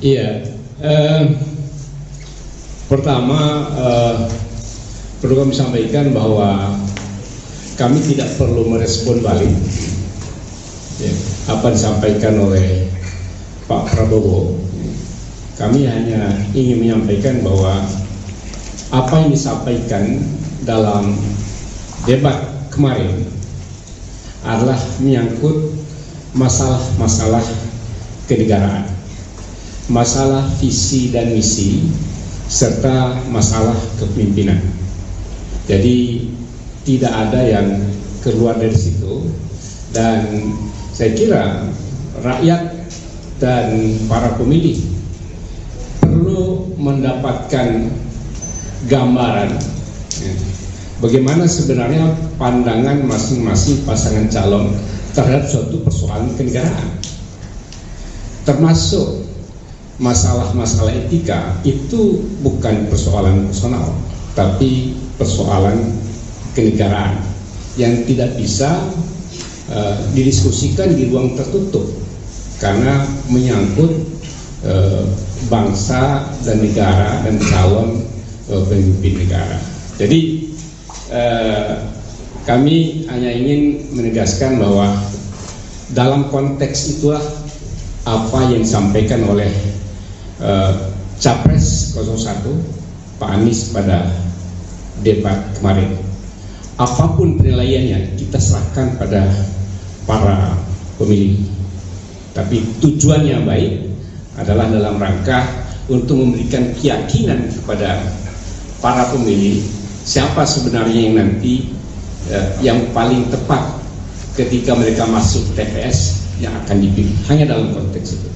H: Iya, pertama perlu kami sampaikan bahwa kami tidak perlu merespon balik ya, apa disampaikan oleh Pak Prabowo. Kami hanya ingin menyampaikan bahwa apa yang disampaikan dalam debat kemarin adalah menyangkut masalah-masalah kenegaraan, masalah visi dan misi, serta masalah kepemimpinan. Jadi tidak ada yang keluar dari situ, dan saya kira rakyat dan para pemilih perlu mendapatkan gambaran bagaimana sebenarnya pandangan masing-masing pasangan calon terhadap suatu persoalan kenegaraan, termasuk masalah-masalah etika. Itu bukan persoalan personal, tapi persoalan kenegaraan yang tidak bisa didiskusikan di ruang tertutup karena menyangkut bangsa dan negara dan calon pemimpin negara. Jadi kami hanya ingin menegaskan bahwa dalam konteks itulah apa yang disampaikan oleh Capres 01 Pak Anies pada debat kemarin. Apapun penilaiannya kita serahkan pada para pemilih, tapi tujuan yang baik adalah dalam rangka untuk memberikan keyakinan kepada para pemilih siapa sebenarnya yang nanti yang paling tepat ketika mereka masuk TPS yang akan dipilih, hanya dalam konteks itu.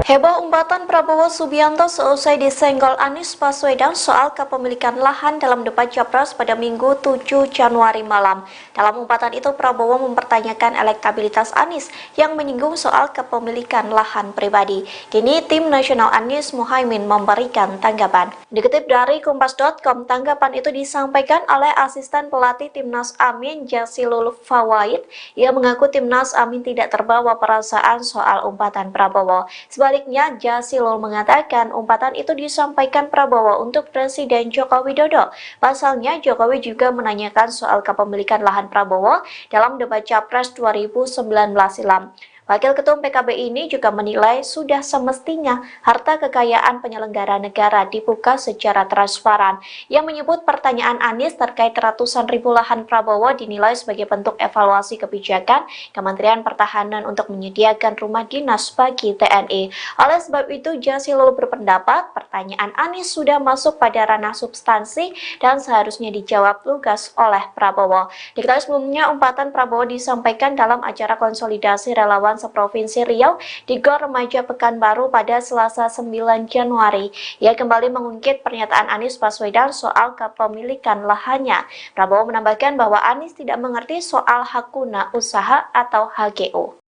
B: Heboh umpatan Prabowo Subianto seusai disenggol Anies Baswedan soal kepemilikan lahan dalam debat Capres pada Minggu 7 Januari malam. Dalam umpatan itu Prabowo mempertanyakan elektabilitas Anies yang menyinggung soal kepemilikan lahan pribadi. Kini tim nasional Anies Muhaimin memberikan tanggapan. Dikutip dari Kompas.com, tanggapan itu disampaikan oleh asisten pelatih Timnas Amin Jasilul Fawaid. Ia mengaku Timnas Amin tidak terbawa perasaan soal umpatan Prabowo. Sebaliknya, Jasilul mengatakan umpatan itu disampaikan Prabowo untuk Presiden Joko Widodo. Pasalnya, Jokowi juga menanyakan soal kepemilikan lahan Prabowo dalam debat Capres 2019 silam. Wakil Ketum PKB ini juga menilai sudah semestinya harta kekayaan penyelenggara negara dibuka secara transparan. Ia menyebut pertanyaan Anies terkait ratusan ribu lahan Prabowo dinilai sebagai bentuk evaluasi kebijakan Kementerian Pertahanan untuk menyediakan rumah dinas bagi TNI. Oleh sebab itu, Jasilul berpendapat pertanyaan Anies sudah masuk pada ranah substansi dan seharusnya dijawab lugas oleh Prabowo. Diketahui sebelumnya umpatan Prabowo disampaikan dalam acara konsolidasi relawan seprovinsi Riau di Gor Remaja Pekanbaru pada Selasa 9 Januari. Ia kembali mengungkit pernyataan Anies Baswedan soal kepemilikan lahannya. Prabowo menambahkan bahwa Anies tidak mengerti soal hak guna usaha atau HGU.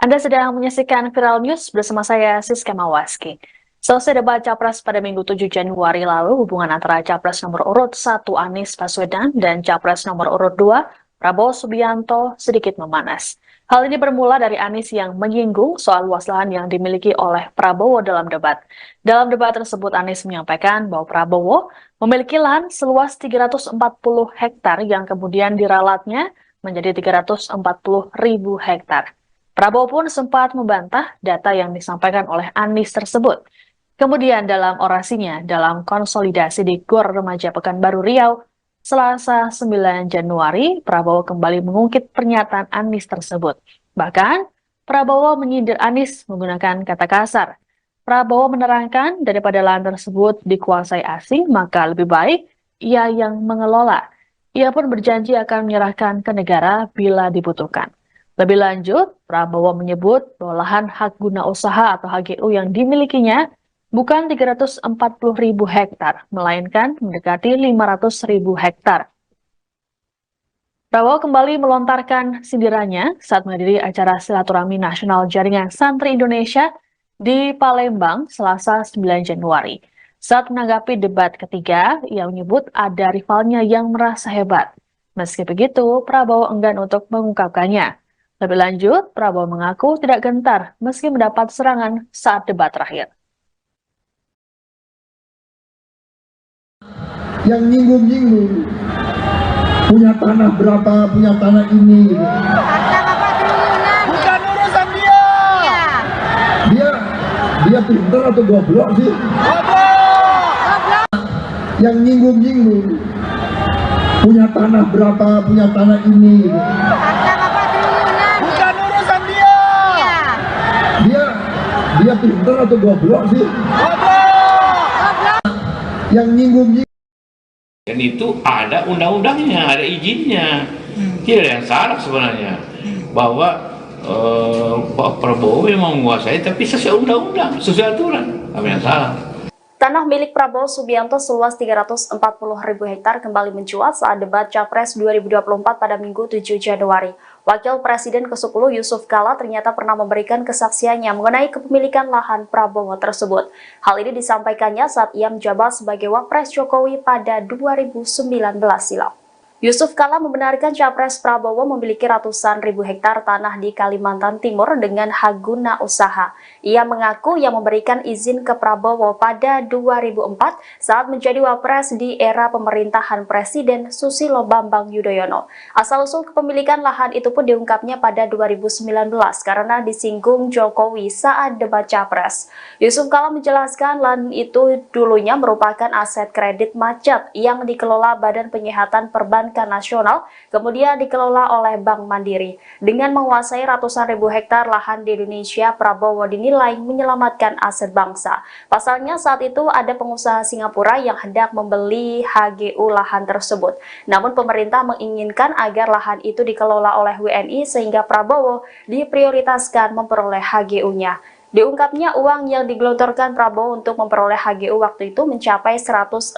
C: Anda sedang menyaksikan Viral News bersama saya Siska Mawaski. Selesai debat Capres pada Minggu 7 Januari lalu, hubungan antara Capres nomor urut 1 Anies Baswedan dan Capres nomor urut 2 Prabowo Subianto sedikit memanas. Hal ini bermula dari Anies yang menyinggung soal luas lahan yang dimiliki oleh Prabowo dalam debat. Dalam debat tersebut, Anies menyampaikan bahwa Prabowo memiliki lahan seluas 340 hektar yang kemudian diralatnya menjadi 340.000 hektar. Prabowo pun sempat membantah data yang disampaikan oleh Anies tersebut. Kemudian dalam orasinya dalam konsolidasi di Gor Remaja Pekanbaru Riau, Selasa 9 Januari, Prabowo kembali mengungkit pernyataan Anies tersebut. Bahkan, Prabowo menyindir Anies menggunakan kata kasar. Prabowo menerangkan daripada lahan tersebut dikuasai asing, maka lebih baik ia yang mengelola. Ia pun berjanji akan menyerahkan ke negara bila dibutuhkan. Lebih lanjut, Prabowo menyebut bahwa lahan hak guna usaha atau HGU yang dimilikinya bukan 340.000 hektar, melainkan mendekati 500.000 hektar. Prabowo kembali melontarkan sindirannya saat menghadiri acara silaturahmi nasional Jaringan Santri Indonesia di Palembang, Selasa 9 Januari. Saat menanggapi debat ketiga, ia menyebut ada rivalnya yang merasa hebat. Meski begitu, Prabowo enggan untuk mengungkapkannya. Lebih lanjut, Prabowo mengaku tidak gentar meski mendapat serangan saat debat terakhir.
I: Yang nyinggung-nyinggung punya tanah berapa, punya tanah ini gitu.
J: Bukan urusan dia.
I: Dia pintar atau goblok sih?
J: Goblok.
I: Yang nyinggung-nyinggung punya tanah berapa, punya tanah ini gitu.
J: Bukan urusan dia.
I: Dia pintar atau goblok sih?
J: Goblok.
I: Yang nyinggung-nyinggung.
K: Dan itu ada undang-undangnya, ada izinnya. Tidak ada yang salah sebenarnya. Bahwa Pak Prabowo memang menguasai, tapi sesuai undang-undang, sesuai aturan. Apa yang salah?
B: Tanah milik Prabowo Subianto seluas 340.000 hektar kembali mencuat saat debat Capres 2024 pada Minggu 7 Januari. Wakil Presiden ke-10 Yusuf Kala ternyata pernah memberikan kesaksiannya mengenai kepemilikan lahan Prabowo tersebut. Hal ini disampaikannya saat ia menjabat sebagai Wapres Jokowi pada 2019 silam. Yusuf Kala membenarkan Capres Prabowo memiliki ratusan ribu hektar tanah di Kalimantan Timur dengan hak guna usaha. Ia mengaku yang memberikan izin ke Prabowo pada 2004 saat menjadi Wapres di era pemerintahan Presiden Susilo Bambang Yudhoyono. Asal-usul kepemilikan lahan itu pun diungkapnya pada 2019 karena disinggung Jokowi saat debat Capres. Yusuf Kala menjelaskan lahan itu dulunya merupakan aset kredit macet yang dikelola Badan Penyihatan Perbankan Nasional, kemudian dikelola oleh Bank Mandiri. Dengan menguasai ratusan ribu hektar lahan di Indonesia, Prabowo dinilai menyelamatkan aset bangsa. Pasalnya saat itu ada pengusaha Singapura yang hendak membeli HGU lahan tersebut. Namun pemerintah menginginkan agar lahan itu dikelola oleh WNI sehingga Prabowo diprioritaskan memperoleh HGU-nya. Diungkapnya uang yang digelontorkan Prabowo untuk memperoleh HGU waktu itu mencapai 150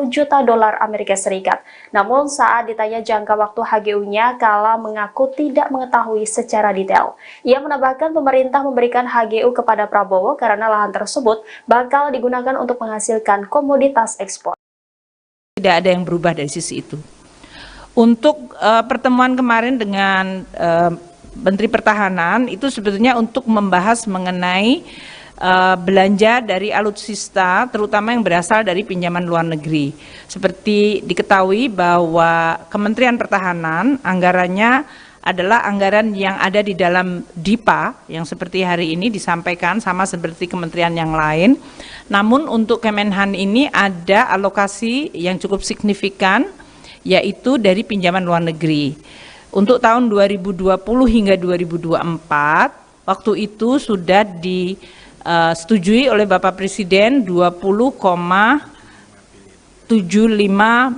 B: juta dolar Amerika Serikat. Namun saat ditanya jangka waktu HGU-nya, Kala mengaku tidak mengetahui secara detail. Ia menambahkan pemerintah memberikan HGU kepada Prabowo karena lahan tersebut bakal digunakan untuk menghasilkan komoditas ekspor.
L: Tidak ada yang berubah dari sisi itu. Untuk pertemuan kemarin dengan Menteri Pertahanan itu sebetulnya untuk membahas mengenai belanja dari alutsista terutama yang berasal dari pinjaman luar negeri. Seperti diketahui bahwa Kementerian Pertahanan anggarannya adalah anggaran yang ada di dalam DIPA yang seperti hari ini disampaikan sama seperti kementerian yang lain. Namun untuk Kemenhan ini ada alokasi yang cukup signifikan yaitu dari pinjaman luar negeri. Untuk tahun 2020 hingga 2024, waktu itu sudah disetujui oleh Bapak Presiden 20,75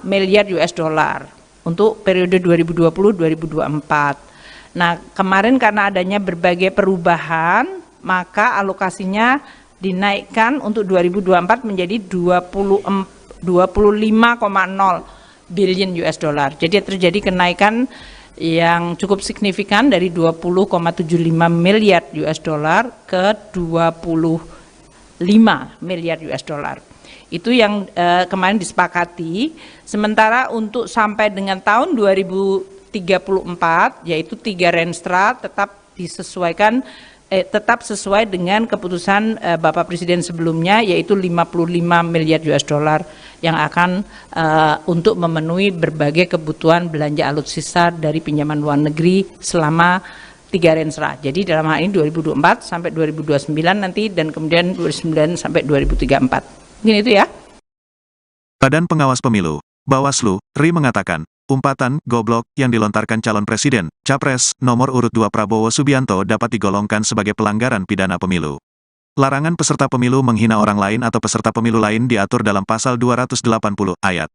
L: miliar US dollar untuk periode 2020-2024. Nah, kemarin karena adanya berbagai perubahan, maka alokasinya dinaikkan untuk 2024 menjadi 25,0 billion US dollar. Jadi terjadi kenaikan yang cukup signifikan dari 20,75 miliar US dollar ke 25 miliar US dollar. Itu yang kemarin disepakati. Sementara untuk sampai dengan tahun 2034 yaitu 3 Renstra tetap disesuaikan tetap sesuai dengan keputusan Bapak Presiden sebelumnya yaitu 55 miliar US dollar yang akan untuk memenuhi berbagai kebutuhan belanja alutsista dari pinjaman luar negeri selama 3 Renstra. Jadi dalam hal ini 2024 sampai 2029 nanti dan kemudian 2029 sampai 2034. Mungkin itu ya.
A: Badan Pengawas Pemilu, Bawaslu, RI mengatakan, umpatan goblok yang dilontarkan calon presiden, Capres, nomor urut 2 Prabowo Subianto dapat digolongkan sebagai pelanggaran pidana pemilu. Larangan peserta pemilu menghina orang lain atau peserta pemilu lain diatur dalam pasal 280 ayat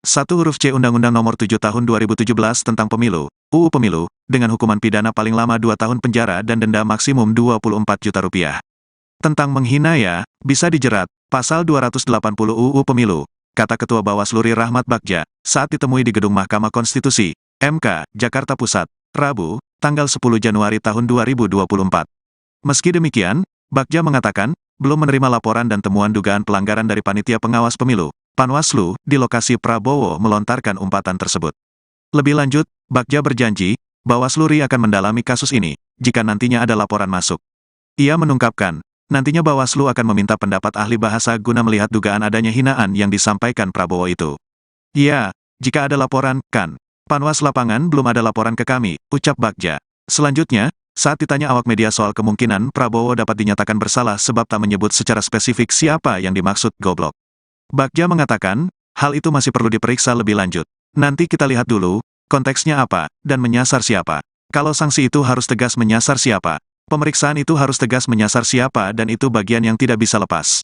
A: 1 huruf C Undang-Undang Nomor 7 Tahun 2017 tentang Pemilu, UU Pemilu, dengan hukuman pidana paling lama 2 tahun penjara dan denda maksimum 24 juta rupiah. Tentang menghina ya, bisa dijerat, pasal 280 UU Pemilu, kata Ketua Bawaslu RI Rahmat Bagja, saat ditemui di Gedung Mahkamah Konstitusi, MK, Jakarta Pusat, Rabu, tanggal 10 Januari tahun 2024. Meski demikian, Bagja mengatakan, belum menerima laporan dan temuan dugaan pelanggaran dari Panitia Pengawas Pemilu, Panwaslu, di lokasi Prabowo melontarkan umpatan tersebut. Lebih lanjut, Bagja berjanji, Bawaslu RI akan mendalami kasus ini, jika nantinya ada laporan masuk. Ia menungkapkan, nantinya Bawaslu akan meminta pendapat ahli bahasa guna melihat dugaan adanya hinaan yang disampaikan Prabowo itu. Ya, jika ada laporan, kan. Panwas lapangan belum ada laporan ke kami, ucap Bagja. Selanjutnya, saat ditanya awak media soal kemungkinan Prabowo dapat dinyatakan bersalah sebab tak menyebut secara spesifik siapa yang dimaksud goblok. Bagja mengatakan, hal itu masih perlu diperiksa lebih lanjut. Nanti kita lihat dulu, konteksnya apa, dan menyasar siapa. Kalau sanksi itu harus tegas menyasar siapa. Pemeriksaan itu harus tegas menyasar siapa dan itu bagian yang tidak bisa lepas.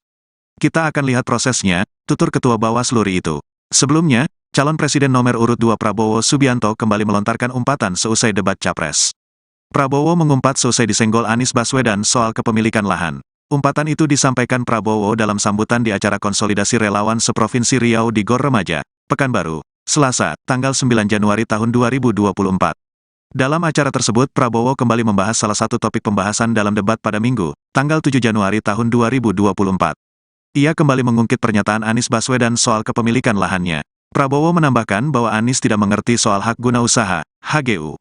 A: Kita akan lihat prosesnya, tutur Ketua Bawaslu RI itu. Sebelumnya, calon Presiden nomor urut 2 Prabowo Subianto kembali melontarkan umpatan seusai debat Capres. Prabowo mengumpat seusai disenggol Anies Baswedan soal kepemilikan lahan. Umpatan itu disampaikan Prabowo dalam sambutan di acara konsolidasi relawan seprovinsi Riau di Gor Remaja, Pekanbaru, Selasa, tanggal 9 Januari tahun 2024. Dalam acara tersebut Prabowo kembali membahas salah satu topik pembahasan dalam debat pada Minggu, tanggal 7 Januari tahun 2024. Ia kembali mengungkit pernyataan Anies Baswedan soal kepemilikan lahannya. Prabowo menambahkan bahwa Anies tidak mengerti soal hak guna usaha, HGU.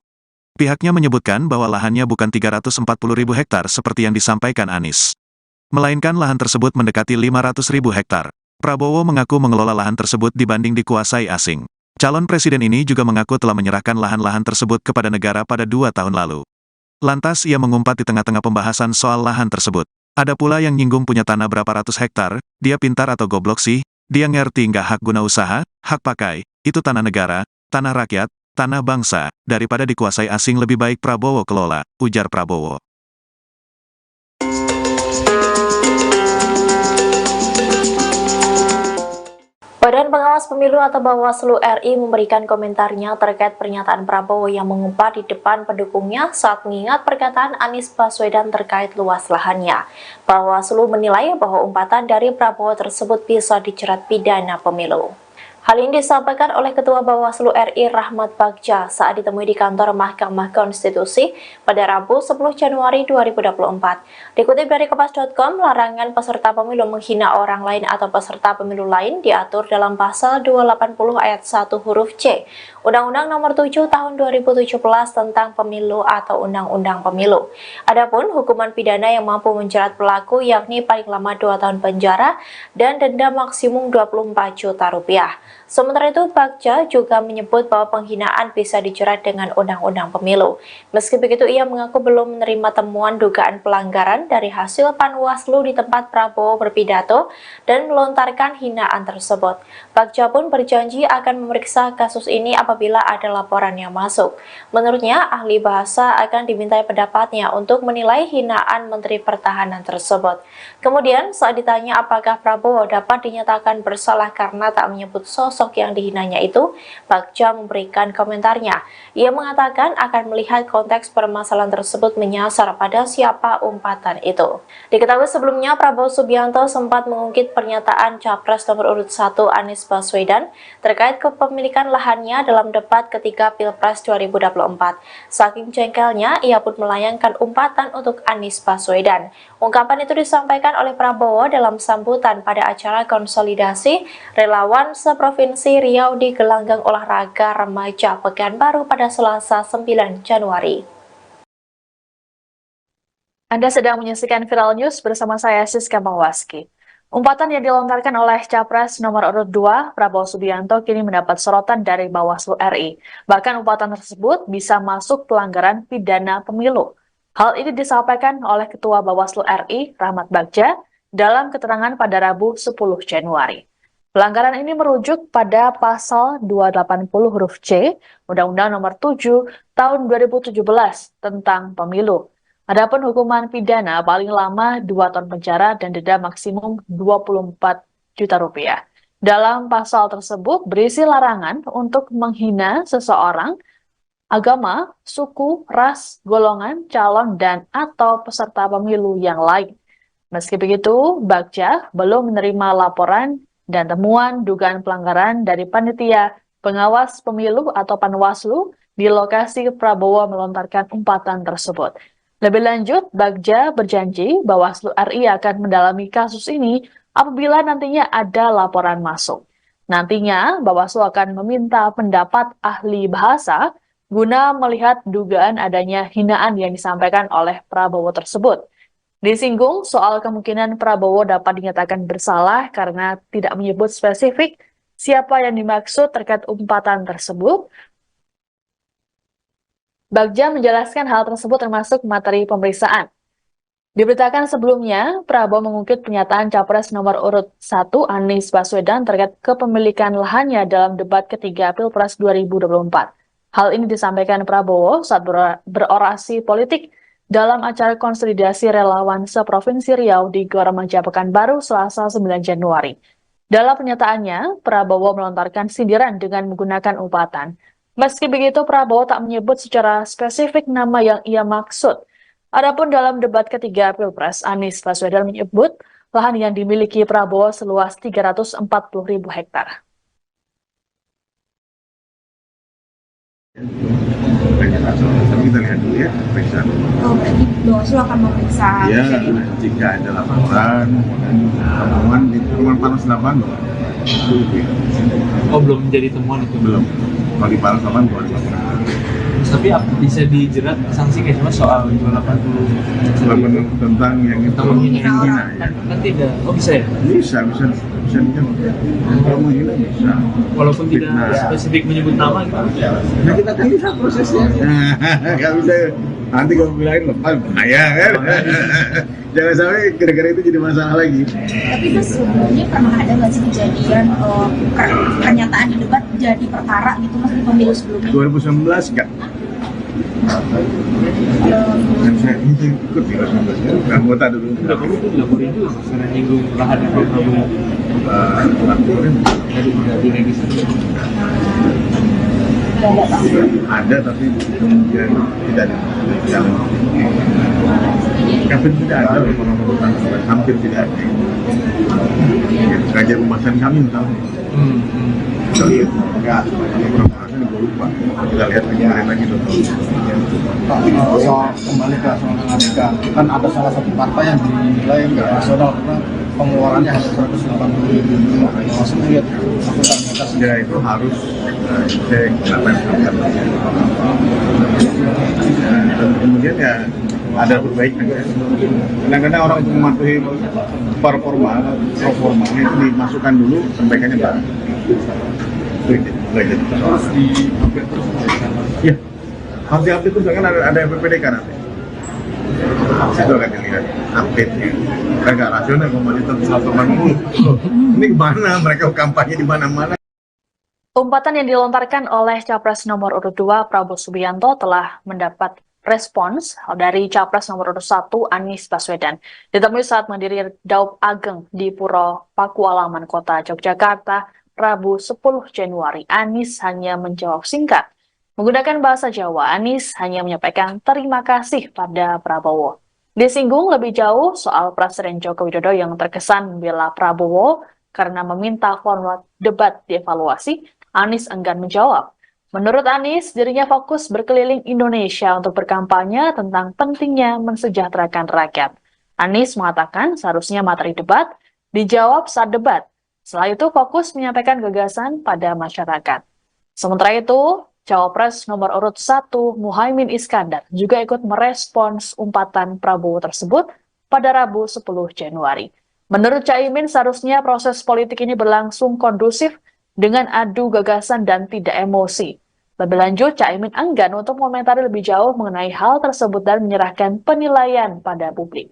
A: Pihaknya menyebutkan bahwa lahannya bukan 340.000 hektar seperti yang disampaikan Anies. Melainkan lahan tersebut mendekati 500.000 hektar. Prabowo mengaku mengelola lahan tersebut dibanding dikuasai asing. Calon presiden ini juga mengaku telah menyerahkan lahan-lahan tersebut kepada negara pada 2 tahun lalu. Lantas ia mengumpat di tengah-tengah pembahasan soal lahan tersebut. Ada pula yang nyinggung punya tanah berapa ratus hektar, dia pintar atau goblok sih, dia ngerti nggak hak guna usaha, hak pakai, itu tanah negara, tanah rakyat, tanah bangsa, daripada dikuasai asing lebih baik Prabowo kelola, ujar Prabowo.
B: Badan Pengawas Pemilu atau Bawaslu RI memberikan komentarnya terkait pernyataan Prabowo yang mengumpat di depan pendukungnya saat mengingat perkataan Anies Baswedan terkait luas lahannya. Bawaslu menilai bahwa umpatan dari Prabowo tersebut bisa dijerat pidana pemilu. Hal ini disampaikan oleh Ketua Bawaslu RI Rahmat Bagja saat ditemui di kantor Mahkamah Konstitusi pada Rabu 10 Januari 2024. Dikutip dari Kompas.com, larangan peserta pemilu menghina orang lain atau peserta pemilu lain diatur dalam pasal 280 ayat 1 huruf C, Undang-Undang Nomor 7 Tahun 2017 tentang Pemilu atau Undang-Undang Pemilu. Adapun hukuman pidana yang mampu menjerat pelaku yakni paling lama 2 tahun penjara dan denda maksimum 24 juta rupiah. Sementara itu, Bagja juga menyebut bahwa penghinaan bisa dijerat dengan Undang-Undang Pemilu. Meski begitu, ia mengaku belum menerima temuan dugaan pelanggaran dari hasil Panwaslu di tempat Prabowo berpidato dan melontarkan hinaan tersebut. Bagja pun berjanji akan memeriksa kasus ini apabila ada laporan yang masuk. Menurutnya, ahli bahasa akan dimintai pendapatnya untuk menilai hinaan Menteri Pertahanan tersebut. Kemudian, saat ditanya apakah Prabowo dapat dinyatakan bersalah karena tak menyebut sosok yang dihinanya itu, Bagja memberikan komentarnya. Ia mengatakan akan melihat konteks permasalahan tersebut menyasar pada siapa umpatan itu. Diketahui sebelumnya Prabowo Subianto sempat mengungkit pernyataan Capres nomor urut 1 Anies Baswedan terkait kepemilikan lahannya dalam debat ketika Pilpres 2024. Saking jengkelnya, ia pun melayangkan umpatan untuk Anies Baswedan. Ungkapan itu disampaikan oleh Prabowo dalam sambutan pada acara konsolidasi relawan seprovinsi Riau di gelanggang olahraga remaja Pekanbaru pada Selasa 9 Januari.
C: Anda sedang menyaksikan Viral News bersama saya Siska Mawaski. Umpatan yang dilontarkan oleh Capres nomor urut 2 Prabowo Subianto kini mendapat sorotan dari Bawaslu RI. Bahkan umpatan tersebut bisa masuk pelanggaran pidana pemilu. Hal ini disampaikan oleh Ketua Bawaslu RI Rahmat Bagja dalam keterangan pada Rabu 10 Januari. Pelanggaran ini merujuk pada pasal 280 huruf C Undang-Undang Nomor 7 Tahun 2017 tentang Pemilu. Adapun hukuman pidana paling lama 2 tahun penjara dan denda maksimum 24 juta rupiah. Dalam pasal tersebut berisi larangan untuk menghina seseorang, agama, suku, ras, golongan, calon, dan atau peserta pemilu yang lain. Meski begitu, Bagja belum menerima laporan dan temuan dugaan pelanggaran dari panitia pengawas pemilu atau Panwaslu di lokasi Prabowo melontarkan umpatan tersebut. Lebih lanjut, Bagja berjanji Bawaslu RI akan mendalami kasus ini apabila nantinya ada laporan masuk. Nantinya, Bawaslu akan meminta pendapat ahli bahasa guna melihat dugaan adanya hinaan yang disampaikan oleh Prabowo tersebut. Disinggung soal kemungkinan Prabowo dapat dinyatakan bersalah karena tidak menyebut spesifik siapa yang dimaksud terkait umpatan tersebut. Bagja menjelaskan hal tersebut termasuk materi pemeriksaan. Diberitakan sebelumnya, Prabowo mengungkit pernyataan Capres nomor urut 1 Anies Baswedan terkait kepemilikan lahannya dalam debat ketiga Pilpres 2024. Hal ini disampaikan Prabowo saat berorasi politik dalam acara konsolidasi relawan seprovinsi Riau di Gor Remaja Pekanbaru Selasa 9 Januari. Dalam pernyataannya, Prabowo melontarkan sindiran dengan menggunakan umpatan. Meski begitu, Prabowo tak menyebut secara spesifik nama yang ia maksud. Adapun dalam debat ketiga Pilpres, Anies Baswedan menyebut lahan yang dimiliki Prabowo seluas 340.000 hektar.
D: Kita lihat dulu ya, periksa.
E: Oh, berarti Bawaslu akan memeriksa.
D: Ya, jika ada laporan temuan panas lapangan.
F: Oh, belum menjadi temuan itu?
D: Belum. Kalau di panas lapangan boleh.
F: Tapi bisa dijerat sanksi kayak cuma soal 280
D: tentang yang itu menghina ya.
F: Kan tidak. Oh, bisa ya?
D: Bisa dijerat. Kalau menghina bisa.
F: Walaupun tidak spesifik menyebut nama gitu.
D: Nah, kita kan bisa prosesnya. Nggak bisa. Nanti kalau bilangin lepas bahaya kan. Jangan sampai gara-gara itu jadi masalah lagi.
E: Tapi itu sebelumnya pernah ada nggak sih kejadian pernyataan di debat jadi perkara gitu mas di pemilu sebelumnya?
D: 2019 enggak. Dan saya ikut di 2019 anggota dulu.
F: Laporin juga karena nyinggung lahan Prabowo.
D: Laporin dari registrasi. Ada tapi kemudian tidak ada. Kafir tidak ada orang-orang hampir tidak ada. Sengaja pembahasan kami misalnya. Kita lihat enggak pembahasan gue lupa. Kita lihat lagi
G: soal kembali ke soal Amerika, kan ada salah satu partai yang dinilai nggak rasional karena pengeluarannya hanya 180.000. Maksudnya lihat akuntabilitas
D: ya itu harus cek apa yang dilakukan. Dan kemudian ya ada perbaikan. Kadang-kadang orang untuk mematuhi performa itu dimasukkan dulu, perbaikannya baru.
G: harus di-update terus.
D: Ya, harus di-update terus kan ada PPDK nanti. Itu akan dilihat update-nya. Kan nggak rasional kalau monitor 180. Ini kemana? Mereka kampanye di mana-mana.
C: Umpatan yang dilontarkan oleh Capres nomor urut 2 Prabowo Subianto telah mendapat respons dari Capres nomor urut 1 Anies Baswedan. Ditemui saat mendiri Daup Ageng di Puro Pakualaman, Kota Yogyakarta, Rabu 10 Januari. Anies hanya menjawab singkat. Menggunakan bahasa Jawa, Anies hanya menyampaikan terima kasih pada Prabowo. Disinggung lebih jauh soal Presiden Joko Widodo yang terkesan membela Prabowo karena meminta format debat dievaluasi, Anies enggan menjawab. Menurut Anies, dirinya fokus berkeliling Indonesia untuk berkampanye tentang pentingnya mensejahterakan rakyat. Anies mengatakan seharusnya materi debat dijawab saat debat. Setelah itu fokus menyampaikan gagasan pada masyarakat. Sementara itu, Cawapres nomor urut 1 Muhaimin Iskandar juga ikut merespons umpatan Prabowo tersebut pada Rabu 10 Januari. Menurut Caimin, seharusnya proses politik ini berlangsung kondusif dengan adu gagasan dan tidak emosi. Lebih lanjut, Caimin enggan untuk mengomentari lebih jauh mengenai hal tersebut dan menyerahkan penilaian pada publik.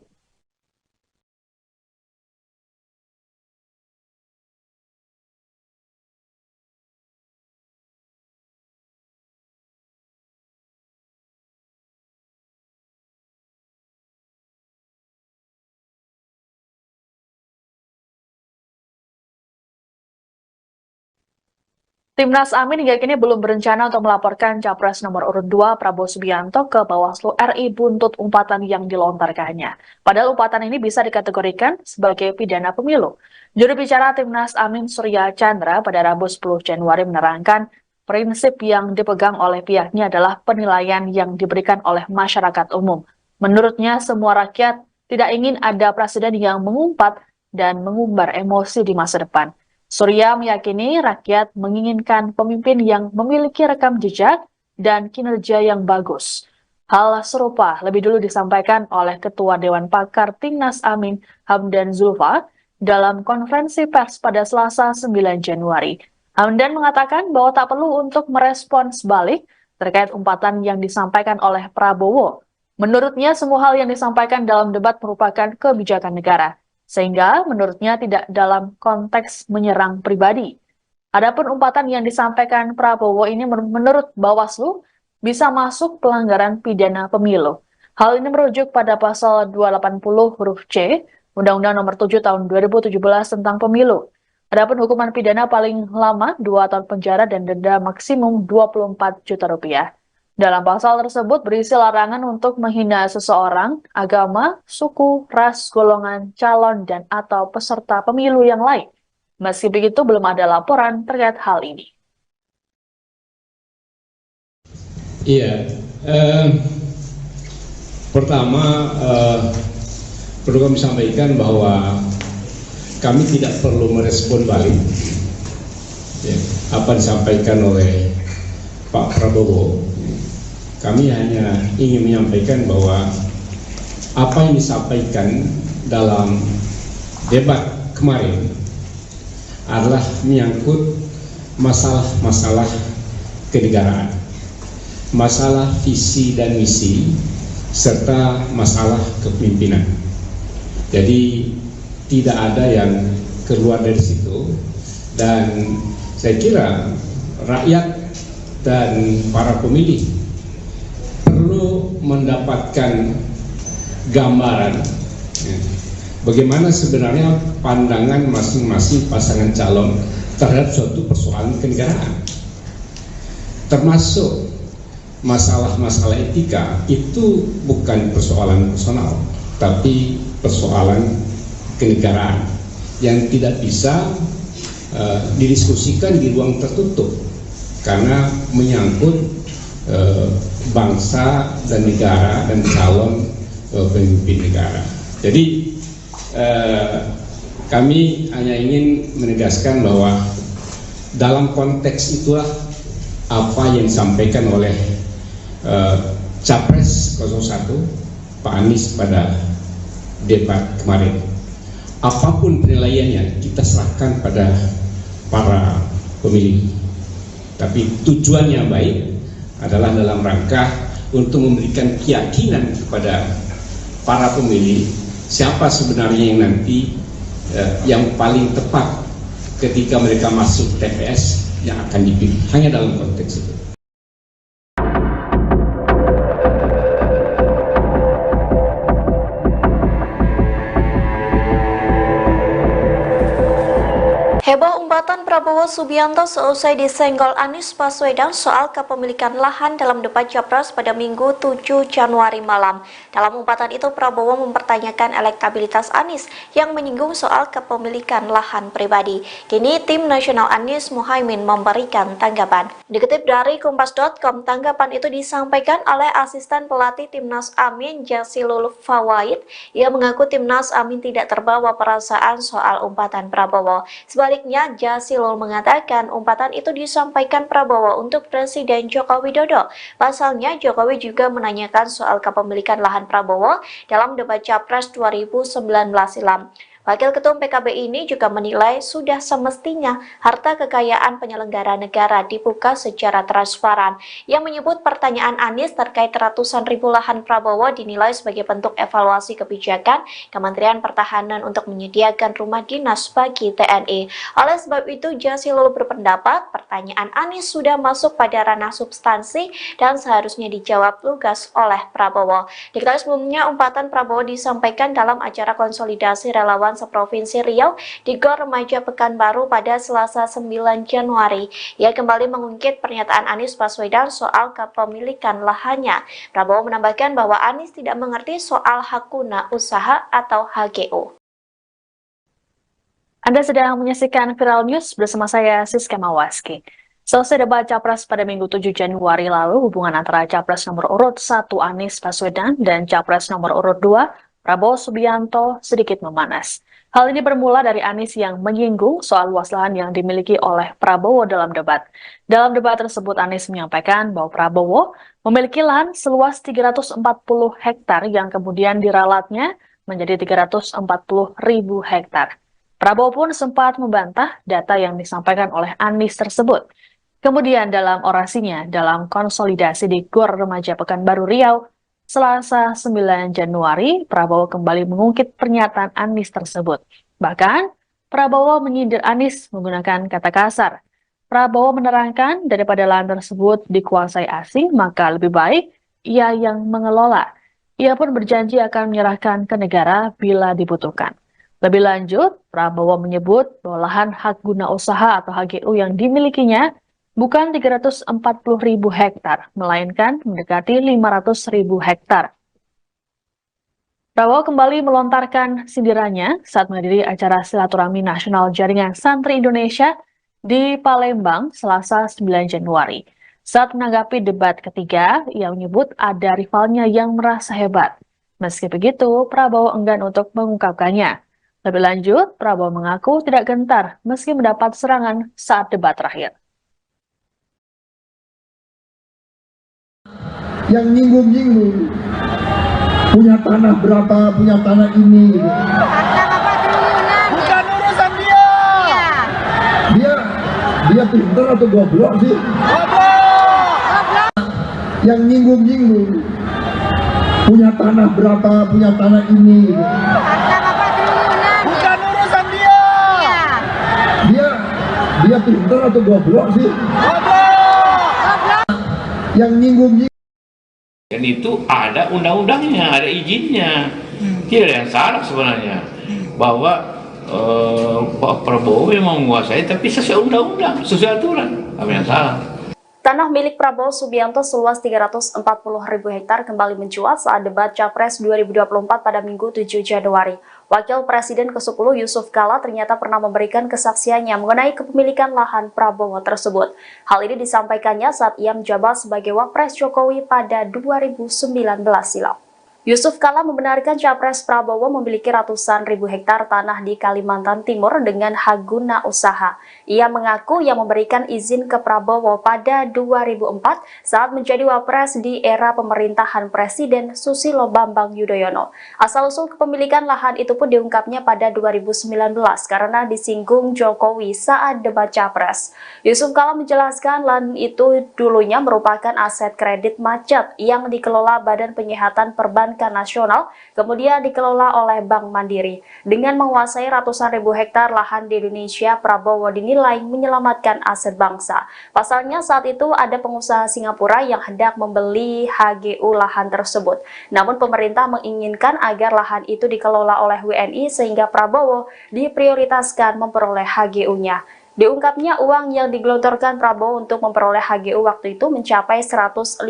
C: Timnas Amin hingga kini belum berencana untuk melaporkan Capres nomor urut 2 Prabowo Subianto ke Bawaslu RI buntut umpatan yang dilontarkannya. Padahal umpatan ini bisa dikategorikan sebagai pidana pemilu. Juru bicara Timnas Amin Surya Chandra pada Rabu 10 Januari menerangkan prinsip yang dipegang oleh pihaknya adalah penilaian yang diberikan oleh masyarakat umum. Menurutnya semua rakyat tidak ingin ada presiden yang mengumpat dan mengumbar emosi di masa depan. Surya meyakini rakyat menginginkan pemimpin yang memiliki rekam jejak dan kinerja yang bagus. Hal serupa lebih dulu disampaikan oleh Ketua Dewan Pakar Timnas Amin Hamdan Zulfa dalam konferensi pers pada Selasa 9 Januari. Hamdan mengatakan bahwa tak perlu untuk merespons balik terkait umpatan yang disampaikan oleh Prabowo. Menurutnya, semua hal yang disampaikan dalam debat merupakan kebijakan negara, sehingga menurutnya tidak dalam konteks menyerang pribadi. Adapun umpatan yang disampaikan Prabowo ini menurut Bawaslu bisa masuk pelanggaran pidana pemilu. Hal ini merujuk pada pasal 280 huruf C, Undang-Undang Nomor 7 Tahun 2017 tentang Pemilu. Adapun hukuman pidana paling lama 2 tahun penjara dan denda maksimum 24 juta rupiah. Dalam pasal tersebut berisi larangan untuk menghina seseorang, agama, suku, ras, golongan, calon, dan atau peserta pemilu yang lain. Meski begitu, belum ada laporan terkait hal ini.
H: Iya, pertama perlu kami sampaikan bahwa kami tidak perlu merespon balik apa disampaikan oleh Pak Prabowo. Kami hanya ingin menyampaikan bahwa apa yang disampaikan dalam debat kemarin adalah menyangkut masalah-masalah kenegaraan, masalah visi dan misi, serta masalah kepemimpinan. Jadi tidak ada yang keluar dari situ, dan saya kira rakyat dan para pemilih perlu mendapatkan gambaran bagaimana sebenarnya pandangan masing-masing pasangan calon terhadap suatu persoalan kenegaraan, termasuk masalah-masalah etika. Itu bukan persoalan personal, tapi persoalan kenegaraan yang tidak bisa didiskusikan di ruang tertutup karena menyangkut bangsa dan negara dan calon pemimpin negara. Jadi kami hanya ingin menegaskan bahwa dalam konteks itulah apa yang disampaikan oleh Capres 01 Pak Anies pada debat kemarin. Apapun penilaiannya kita serahkan pada para pemilih, tapi tujuannya baik adalah dalam rangka untuk memberikan keyakinan kepada para pemilih siapa sebenarnya yang nanti yang paling tepat ketika mereka masuk TPS yang akan dipilih, hanya dalam konteks itu.
B: Heboh umpatan Prabowo Subianto seusai disenggol Anies Baswedan soal kepemilikan lahan dalam debat Capres pada Minggu 7 Januari malam. Dalam umpatan itu, Prabowo mempertanyakan elektabilitas Anies yang menyinggung soal kepemilikan lahan pribadi. Kini tim nasional Anies Muhaimin memberikan tanggapan. Dikutip dari Kompas.com, tanggapan itu disampaikan oleh asisten pelatih Timnas Amin Jazilul Fawait. Ia mengaku Timnas Amin tidak terbawa perasaan soal umpatan Prabowo. Sebaliknya, Jazilul mengatakan umpatan itu disampaikan Prabowo untuk Presiden Joko Widodo. Pasalnya, Jokowi juga menanyakan soal kepemilikan lahan Prabowo dalam debat Capres 2019 silam. Wakil Ketum PKB ini juga menilai sudah semestinya harta kekayaan penyelenggara negara dibuka secara transparan. Yang menyebut pertanyaan Anies terkait ratusan ribu lahan Prabowo dinilai sebagai bentuk evaluasi kebijakan Kementerian Pertahanan untuk menyediakan rumah dinas bagi TNI. Oleh sebab itu, Jazilul berpendapat pertanyaan Anies sudah masuk pada ranah substansi dan seharusnya dijawab lugas oleh Prabowo. Diketahui sebelumnya, umpatan Prabowo disampaikan dalam acara konsolidasi relawan seprovinsi Riau di Gor Remaja Pekanbaru pada Selasa 9 Januari. Ia kembali mengungkit pernyataan Anies Baswedan soal kepemilikan lahannya. Prabowo menambahkan bahwa Anies tidak mengerti soal hak guna usaha atau HGU.
C: Anda sedang menyaksikan Viral News bersama saya Siska Mawaski. Selesai debat Capres pada Minggu 7 Januari lalu, hubungan antara Capres nomor urut 1 Anies Baswedan dan Capres nomor urut 2 Prabowo Subianto sedikit memanas. Hal ini bermula dari Anies yang menyinggung soal luas lahan yang dimiliki oleh Prabowo dalam debat. Dalam debat tersebut, Anies menyampaikan bahwa Prabowo memiliki lahan seluas 340 hektar yang kemudian diralatnya menjadi 340.000 hektar. Prabowo pun sempat membantah data yang disampaikan oleh Anies tersebut. Kemudian dalam orasinya dalam konsolidasi di Gor Remaja Pekanbaru Riau, Selasa 9 Januari, Prabowo kembali mengungkit pernyataan Anies tersebut. Bahkan, Prabowo menyindir Anies menggunakan kata kasar. Prabowo menerangkan daripada lahan tersebut dikuasai asing, maka lebih baik ia yang mengelola. Ia pun berjanji akan menyerahkan ke negara bila dibutuhkan. Lebih lanjut, Prabowo menyebut bahwa lahan hak guna usaha atau HGU yang dimilikinya bukan 340.000 hektar, melainkan mendekati 500.000 hektar. Prabowo kembali melontarkan sindirannya saat menghadiri acara silaturahmi nasional Jaringan Santri Indonesia di Palembang, Selasa 9 Januari. Saat menanggapi debat ketiga, ia menyebut ada rivalnya yang merasa hebat. Meski begitu, Prabowo enggan untuk mengungkapkannya. Lebih lanjut, Prabowo mengaku tidak gentar meski mendapat serangan saat debat terakhir.
I: Yang nyinggung-nyinggung punya tanah berapa, punya tanah ini gitu.
J: Bukan urusan dia.
I: Dia pintar atau goblok sih?
J: Goblok.
I: Yang nyinggung-nyinggung punya tanah berapa, punya tanah ini gitu.
J: Bukan urusan dia.
I: Dia pintar atau goblok sih?
J: Goblok.
I: Yang nyinggung-nyinggung.
K: Dan itu ada undang-undangnya, ada izinnya. Tidak ada yang salah sebenarnya. Bahwa Pak Prabowo memang menguasai, tapi sesuai undang-undang, sesuai aturan. Apa yang salah?
B: Tanah milik Prabowo Subianto seluas 340.000 hektar kembali mencuat saat debat Capres 2024 pada Minggu 7 Januari. Wakil Presiden ke-10 Yusuf Kala ternyata pernah memberikan kesaksiannya mengenai kepemilikan lahan Prabowo tersebut. Hal ini disampaikannya saat ia menjabat sebagai Wapres Jokowi pada 2019 silam. Yusuf Kala membenarkan Capres Prabowo memiliki ratusan ribu hektar tanah di Kalimantan Timur dengan hak guna usaha. Ia mengaku yang memberikan izin ke Prabowo pada 2004 saat menjadi Wapres di era pemerintahan Presiden Susilo Bambang Yudhoyono. Asal-usul kepemilikan lahan itu pun diungkapnya pada 2019 karena disinggung Jokowi saat debat Capres. Yusuf Kala menjelaskan lahan itu dulunya merupakan aset kredit macet yang dikelola Badan Penyihatan Perbankan Nasional, kemudian dikelola oleh Bank Mandiri. Dengan menguasai ratusan ribu hektar lahan di Indonesia, Prabowo dinilai menyelamatkan aset bangsa. Pasalnya saat itu ada pengusaha Singapura yang hendak membeli HGU lahan tersebut. Namun pemerintah menginginkan agar lahan itu dikelola oleh WNI sehingga Prabowo diprioritaskan memperoleh HGU-nya. Diungkapnya uang yang digelontorkan Prabowo untuk memperoleh HGU waktu itu mencapai 150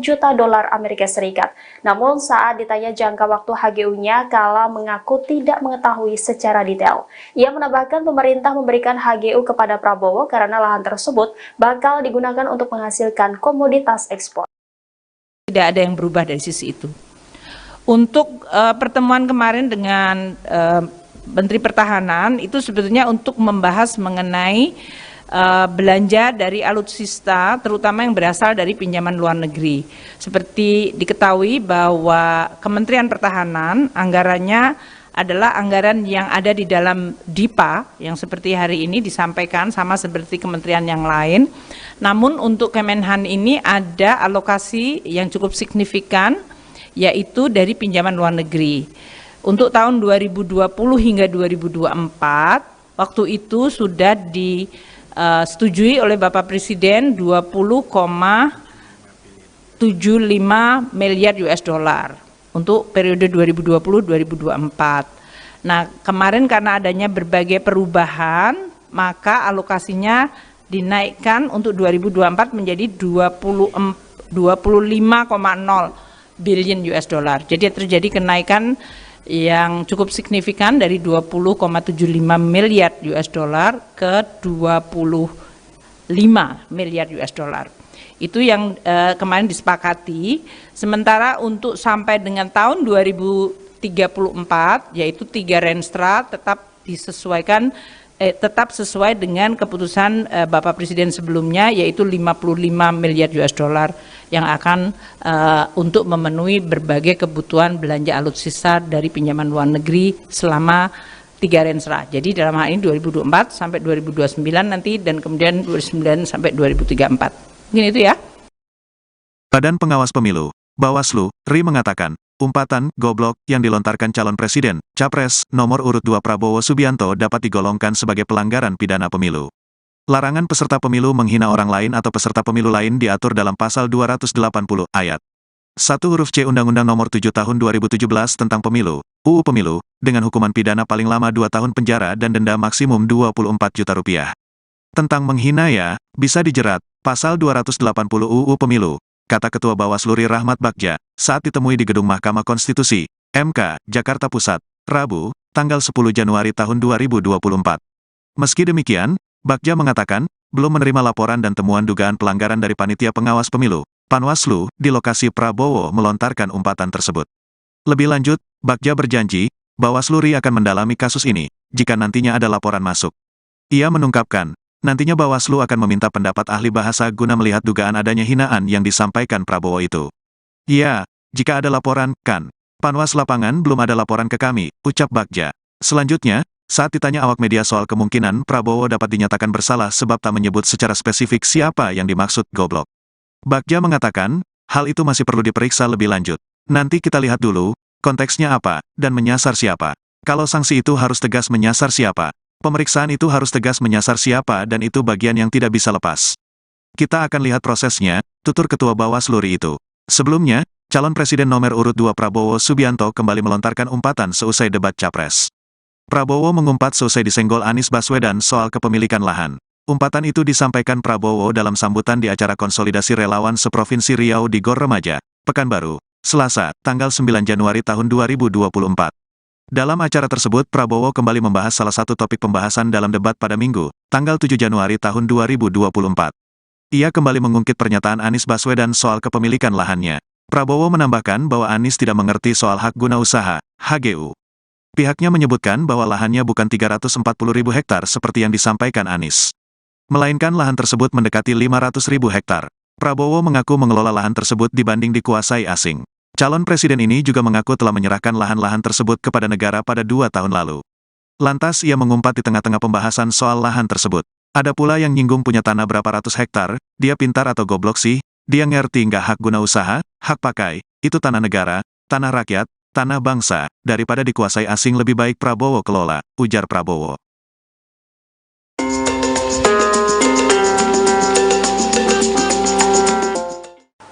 B: juta dolar Amerika Serikat. Namun saat ditanya jangka waktu HGU-nya, Kala mengaku tidak mengetahui secara detail. Ia menambahkan pemerintah memberikan HGU kepada Prabowo karena lahan tersebut bakal digunakan untuk menghasilkan komoditas ekspor.
L: Tidak ada yang berubah dari sisi itu. Untuk pertemuan kemarin dengan Menteri Pertahanan itu sebetulnya untuk membahas mengenai belanja dari alutsista terutama yang berasal dari pinjaman luar negeri. Seperti diketahui bahwa Kementerian Pertahanan anggarannya adalah anggaran yang ada di dalam DIPA yang seperti hari ini disampaikan sama seperti kementerian yang lain. Namun untuk Kemenhan ini ada alokasi yang cukup signifikan yaitu dari pinjaman luar negeri. Untuk tahun 2020 hingga 2024, waktu itu sudah disetujui oleh Bapak Presiden 20,75 miliar US dollar untuk periode 2020-2024. Nah, kemarin karena adanya berbagai perubahan, maka alokasinya dinaikkan untuk 2024 menjadi 25,0 billion US dollar. Jadi terjadi kenaikan yang cukup signifikan dari 20,75 miliar US dollar ke 25 miliar US dollar. Itu yang kemarin disepakati. Sementara untuk sampai dengan tahun 2030 34, yaitu 3 Renstra tetap disesuaikan tetap sesuai dengan keputusan Bapak Presiden sebelumnya, yaitu 55 miliar US dollar yang akan untuk memenuhi berbagai kebutuhan belanja alutsista dari pinjaman luar negeri selama 3 Renstra. Jadi dalam hal ini 2024 sampai 2029 nanti, dan kemudian 2029 sampai 2034. Mungkin itu ya.
A: Badan Pengawas Pemilu, Bawaslu, RI mengatakan, umpatan goblok yang dilontarkan calon presiden, capres, nomor urut 2 Prabowo Subianto dapat digolongkan sebagai pelanggaran pidana pemilu. Larangan peserta pemilu menghina orang lain atau peserta pemilu lain diatur dalam pasal 280 ayat 1 huruf C Undang-Undang Nomor 7 Tahun 2017 tentang Pemilu, UU Pemilu, dengan hukuman pidana paling lama 2 tahun penjara dan denda maksimum 24 juta rupiah. Tentang menghina ya, bisa dijerat, pasal 280 UU Pemilu, kata Ketua Bawaslu RI Rahmat Bagja, saat ditemui di Gedung Mahkamah Konstitusi, MK, Jakarta Pusat, Rabu, tanggal 10 Januari tahun 2024. Meski demikian, Bagja mengatakan, belum menerima laporan dan temuan dugaan pelanggaran dari Panitia Pengawas Pemilu, Panwaslu, di lokasi Prabowo melontarkan umpatan tersebut. Lebih lanjut, Bagja berjanji, Bawaslu RI akan mendalami kasus ini, jika nantinya ada laporan masuk. Ia menungkapkan, nantinya Bawaslu akan meminta pendapat ahli bahasa guna melihat dugaan adanya hinaan yang disampaikan Prabowo itu. Ya, jika ada laporan, kan. Panwas lapangan belum ada laporan ke kami, ucap Bagja. Selanjutnya, saat ditanya awak media soal kemungkinan Prabowo dapat dinyatakan bersalah sebab tak menyebut secara spesifik siapa yang dimaksud goblok, Bagja mengatakan, hal itu masih perlu diperiksa lebih lanjut. Nanti kita lihat dulu, konteksnya apa, dan menyasar siapa. Kalau sanksi itu harus tegas menyasar siapa. Pemeriksaan itu harus tegas menyasar siapa dan itu bagian yang tidak bisa lepas. Kita akan lihat prosesnya, tutur Ketua Bawaslu RI itu. Sebelumnya, calon presiden nomor urut 2 Prabowo Subianto kembali melontarkan umpatan seusai debat Capres. Prabowo mengumpat seusai disenggol Anies Baswedan soal kepemilikan lahan. Umpatan itu disampaikan Prabowo dalam sambutan di acara konsolidasi relawan seprovinsi Riau di Gor Remaja, Pekanbaru, Selasa, tanggal 9 Januari tahun 2024. Dalam acara tersebut Prabowo kembali membahas salah satu topik pembahasan dalam debat pada Minggu, tanggal 7 Januari tahun 2024. Ia kembali mengungkit pernyataan Anies Baswedan soal kepemilikan lahannya. Prabowo menambahkan bahwa Anies tidak mengerti soal hak guna usaha, HGU. Pihaknya menyebutkan bahwa lahannya bukan 340.000 hektar seperti yang disampaikan Anies, melainkan lahan tersebut mendekati 500.000 hektar. Prabowo mengaku mengelola lahan tersebut dibanding dikuasai asing. Calon presiden ini juga mengaku telah menyerahkan lahan-lahan tersebut kepada negara pada 2 tahun lalu. Lantas ia mengumpat di tengah-tengah pembahasan soal lahan tersebut. Ada pula yang nyinggung punya tanah berapa ratus hektar, dia pintar atau goblok sih, dia ngerti nggak hak guna usaha, hak pakai, itu tanah negara, tanah rakyat, tanah bangsa, daripada dikuasai asing lebih baik Prabowo kelola, ujar Prabowo.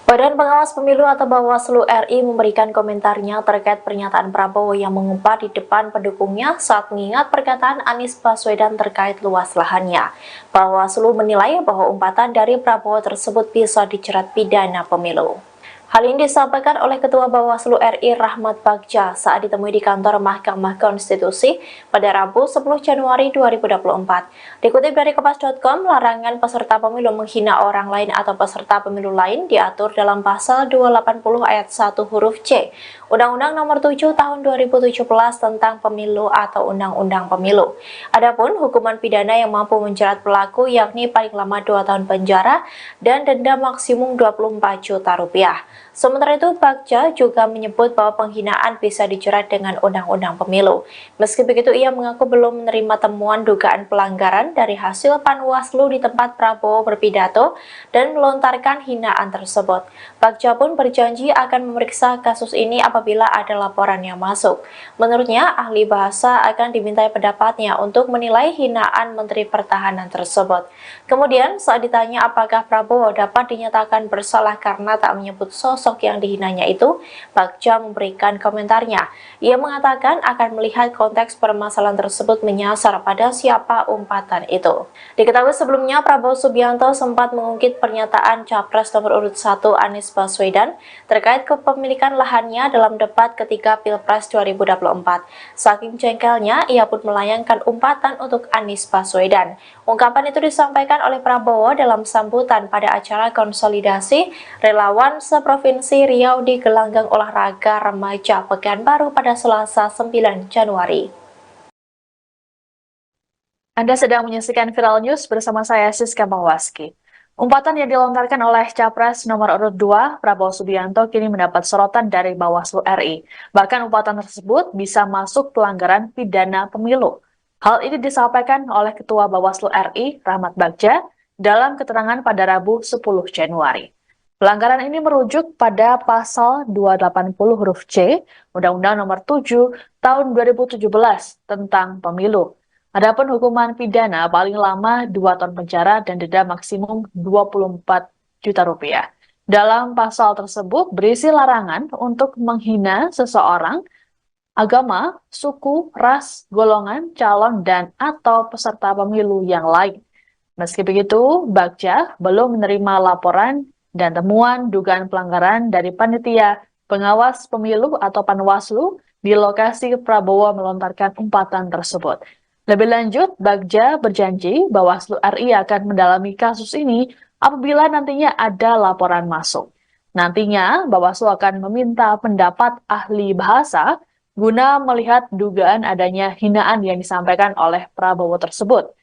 B: Badan Pengawas Pemilu atau Bawaslu RI memberikan komentarnya terkait pernyataan Prabowo yang mengumpat di depan pendukungnya saat mengingat perkataan Anies Baswedan terkait luas lahannya. Bawaslu menilai bahwa umpatan dari Prabowo tersebut bisa dijerat pidana pemilu. Hal ini disampaikan oleh Ketua Bawaslu RI Rahmat Bagja saat ditemui di kantor Mahkamah Konstitusi pada Rabu 10 Januari 2024. Dikutip dari Kompas.com, larangan peserta pemilu menghina orang lain atau peserta pemilu lain diatur dalam pasal 280 ayat 1 huruf C Undang-Undang Nomor 7 Tahun 2017 tentang Pemilu atau Undang-Undang Pemilu. Adapun hukuman pidana yang mampu menjerat pelaku yakni paling lama 2 tahun penjara dan denda maksimum 24 juta rupiah. Sementara itu, Bagja juga menyebut bahwa penghinaan bisa dijerat dengan Undang-Undang Pemilu. Meski begitu, ia mengaku belum menerima temuan dugaan pelanggaran dari hasil Panwaslu di tempat Prabowo berpidato dan melontarkan hinaan tersebut. Bagja pun berjanji akan memeriksa kasus ini apabila ada laporan yang masuk. Menurutnya, ahli bahasa akan dimintai pendapatnya untuk menilai hinaan Menteri Pertahanan tersebut. Kemudian, saat ditanya apakah Prabowo dapat dinyatakan bersalah karena tak menyebut sosok yang dihinanya itu, Bagja memberikan komentarnya. Ia mengatakan akan melihat konteks permasalahan tersebut menyasar pada siapa umpatan itu. Diketahui sebelumnya Prabowo Subianto sempat mengungkit pernyataan Capres nomor urut 1 Anies Baswedan terkait kepemilikan lahannya dalam debat ketika Pilpres 2024. Saking jengkelnya, ia pun melayangkan umpatan untuk Anies Baswedan. Ungkapan itu disampaikan oleh Prabowo dalam sambutan pada acara konsolidasi relawan seprovinsi Provinsi Riau di gelanggang olahraga remaja Pekanbaru pada Selasa 9 Januari.
C: Anda sedang menyaksikan Viral News bersama saya Siska Mawaski. Umpatan yang dilontarkan oleh Capres nomor urut 2 Prabowo Subianto kini mendapat sorotan dari Bawaslu RI. Bahkan umpatan tersebut bisa masuk pelanggaran pidana pemilu. Hal ini disampaikan oleh Ketua Bawaslu RI Rahmat Bagja dalam keterangan pada Rabu 10 Januari. Pelanggaran ini merujuk pada pasal 280 huruf C Undang-Undang Nomor 7 Tahun 2017 tentang Pemilu. Adapun hukuman pidana paling lama 2 tahun penjara dan denda maksimum 24 juta rupiah. Dalam pasal tersebut berisi larangan untuk menghina seseorang, agama, suku, ras, golongan, calon, dan atau peserta pemilu yang lain. Meski begitu, Bagja belum menerima laporan dan temuan dugaan pelanggaran dari panitia pengawas pemilu atau Panwaslu di lokasi Prabowo melontarkan umpatan tersebut. Lebih lanjut, Bagja berjanji Bawaslu RI akan mendalami kasus ini apabila nantinya ada laporan masuk. Nantinya, Bawaslu akan meminta pendapat ahli bahasa guna melihat dugaan adanya hinaan yang disampaikan oleh Prabowo tersebut.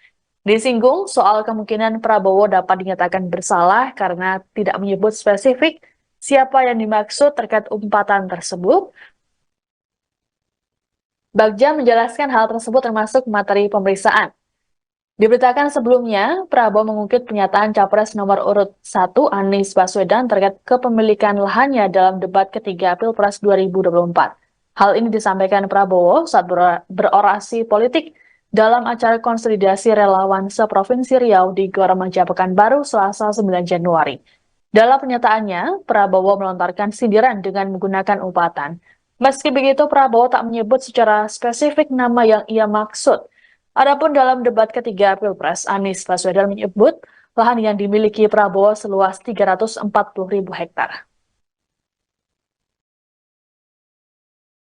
C: Disinggung soal kemungkinan Prabowo dapat dinyatakan bersalah karena tidak menyebut spesifik siapa yang dimaksud terkait umpatan tersebut. Bagja menjelaskan hal tersebut termasuk materi pemeriksaan. Diberitakan sebelumnya, Prabowo mengungkit pernyataan Capres nomor urut 1 Anies Baswedan terkait kepemilikan lahannya dalam debat ketiga Pilpres 2024. Hal ini disampaikan Prabowo saat berorasi politik dalam acara konsolidasi relawan seprovinsi Riau di Gor Remaja Pekanbaru Selasa 9 Januari. Dalam pernyataannya, Prabowo melontarkan sindiran dengan menggunakan umpatan. Meski begitu, Prabowo tak menyebut secara spesifik nama yang ia maksud. Adapun dalam debat ketiga Pilpres, Anies Baswedan menyebut lahan yang dimiliki Prabowo seluas 340.000 hektar.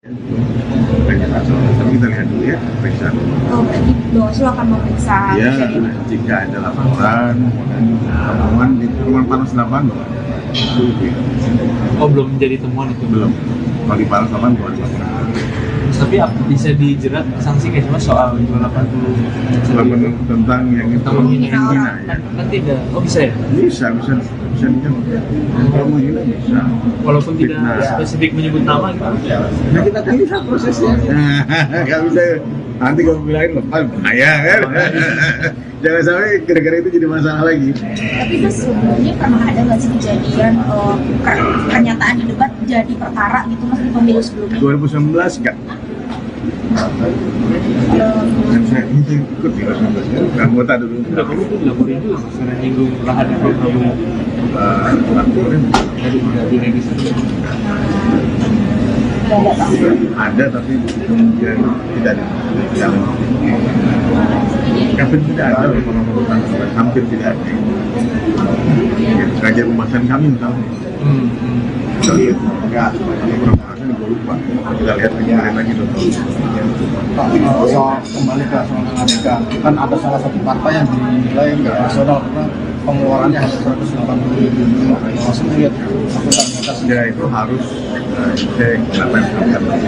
D: Tapi kita lihat dulu ya pemeriksaan.
E: Oh, berarti Bawaslu akan memeriksa
D: Ya,
E: kejadian itu?
D: jika ada laporan dan temuan di rumah panas lapangan.
F: Oh, belum menjadi temuan itu?
D: Belum. Kalau di panas lapangan belum ada laporan.
F: Tapi bisa dijerat sanksi kayak cuma soal 280
D: tentang yang itu menghina ya.
F: Kan tidak. Oh, bisa ya?
D: Bisa dijerat. Kalau menghina bisa.
F: Walaupun tidak spesifik menyebut nama gitu.
D: Nah, kita kan lihat prosesnya. Nggak bisa. Nanti kalau bilangin lepas bahaya kan. Jangan sampai gara-gara itu jadi masalah lagi.
E: Tapi itu sebelumnya pernah ada nggak sih kejadian pernyataan di debat jadi perkara gitu mas di pemilu sebelumnya?
D: 2019 enggak. Yang saya ikut di 2019 kan, anggota dulu.
F: Udah kamu tuh dilaporin juga masalah nyinggung lahan di Prabowo.
D: Laporin.
F: Jadi tidak diregistrasi.
D: Ada tapi kemudian tidak dijalan. Hampir tidak ada hampir tidak ada. Kajian pembahasan kami misalnya. Kita lihat enggak pembahasan gue lupa. Kita lihat lagi dulu.
G: Soal kembali ke soal Amerika, kan ada salah satu partai yang dinilai nggak rasional karena pengeluarannya hanya 180.000. Maksud lihat
D: ya itu harus cek apa yang dilakukan.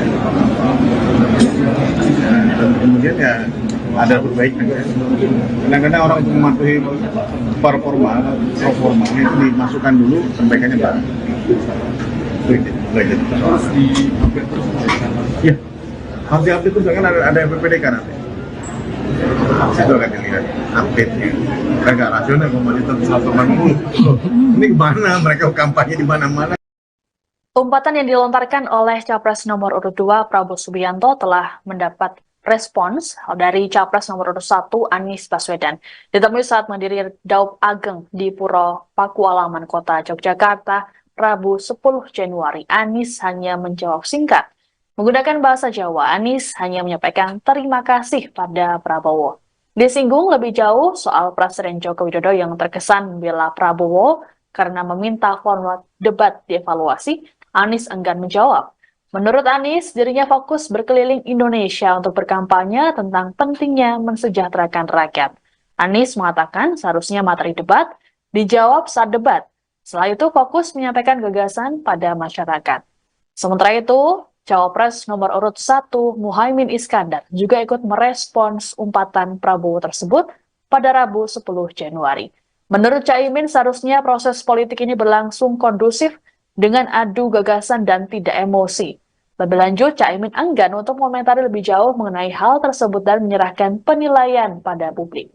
D: Dan kemudian ya ada perbaikan. Kadang-kadang orang untuk mematuhi performa itu dimasukkan dulu perbaikannya baru. Itu belajar harus di-update terus. Ya, harus di-update terus kan ada PPDK nanti. Itu akan dilihat update-nya. Kan nggak rasional kalau masih 180. Ini gimana mereka kampanye di mana-mana.
C: Umpatan yang dilontarkan oleh Capres nomor urut 2 Prabowo Subianto telah mendapat respons dari Capres nomor urut 1 Anies Baswedan. Ditemui saat mendiri Daup Ageng di Puro Pakualaman Kota Yogyakarta, Rabu 10 Januari. Anies hanya menjawab singkat. Menggunakan bahasa Jawa, Anies hanya menyampaikan terima kasih pada Prabowo. Disinggung lebih jauh soal Presiden Joko Widodo yang terkesan membela Prabowo karena meminta format debat dievaluasi, Anies enggan menjawab. Menurut Anies, dirinya fokus berkeliling Indonesia untuk berkampanye tentang pentingnya mensejahterakan rakyat. Anies mengatakan seharusnya materi debat dijawab saat debat. Setelah itu fokus menyampaikan gagasan pada masyarakat. Sementara itu, Cawapres nomor urut 1 Muhaimin Iskandar juga ikut merespons umpatan Prabowo tersebut pada Rabu 10 Januari. Menurut Caimin, seharusnya proses politik ini berlangsung kondusif dengan adu gagasan dan tidak emosi. Lebih lanjut, Caimin enggan untuk mengomentari lebih jauh mengenai hal tersebut dan menyerahkan penilaian pada publik.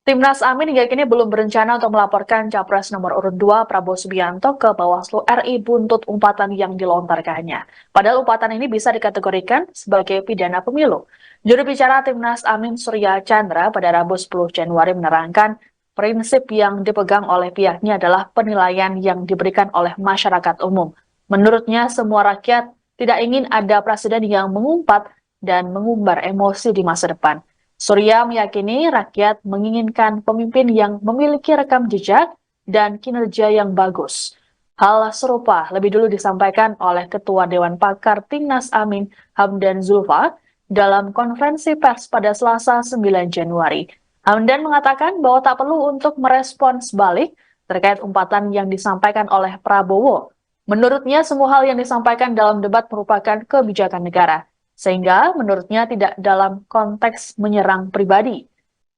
C: Timnas Amin hingga kini belum berencana untuk melaporkan Capres nomor urut 2 Prabowo Subianto ke Bawaslu RI buntut umpatan yang dilontarkannya. Padahal umpatan ini bisa dikategorikan sebagai pidana pemilu. Juru bicara Timnas Amin Surya Chandra pada Rabu 10 Januari menerangkan prinsip yang dipegang oleh pihaknya adalah penilaian yang diberikan oleh masyarakat umum. Menurutnya semua rakyat tidak ingin ada presiden yang mengumpat dan mengumbar emosi di masa depan. Surya meyakini rakyat menginginkan pemimpin yang memiliki rekam jejak dan kinerja yang bagus. Hal serupa lebih dulu disampaikan oleh Ketua Dewan Pakar Timnas Amin Hamdan Zulfa dalam konferensi pers pada Selasa 9 Januari. Hamdan mengatakan bahwa tak perlu untuk merespons balik terkait umpatan yang disampaikan oleh Prabowo. Menurutnya semua hal yang disampaikan dalam debat merupakan kebijakan negara. Sehingga menurutnya tidak dalam konteks menyerang pribadi.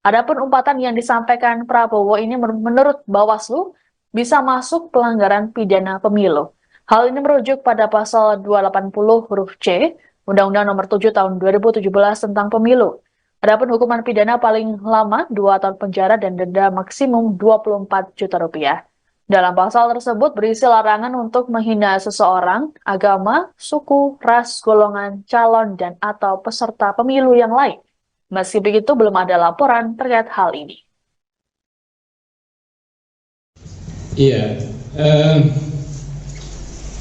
C: Adapun umpatan yang disampaikan Prabowo ini menurut Bawaslu bisa masuk pelanggaran pidana pemilu. Hal ini merujuk pada pasal 280 huruf C Undang-Undang Nomor 7 Tahun 2017 tentang Pemilu. Adapun hukuman pidana paling lama 2 tahun penjara dan denda maksimum 24 juta rupiah. Dalam pasal tersebut berisi larangan untuk menghina seseorang, agama, suku, ras, golongan, calon, dan atau peserta pemilu yang lain. Meski begitu, belum ada laporan terkait hal ini.
H: Iya,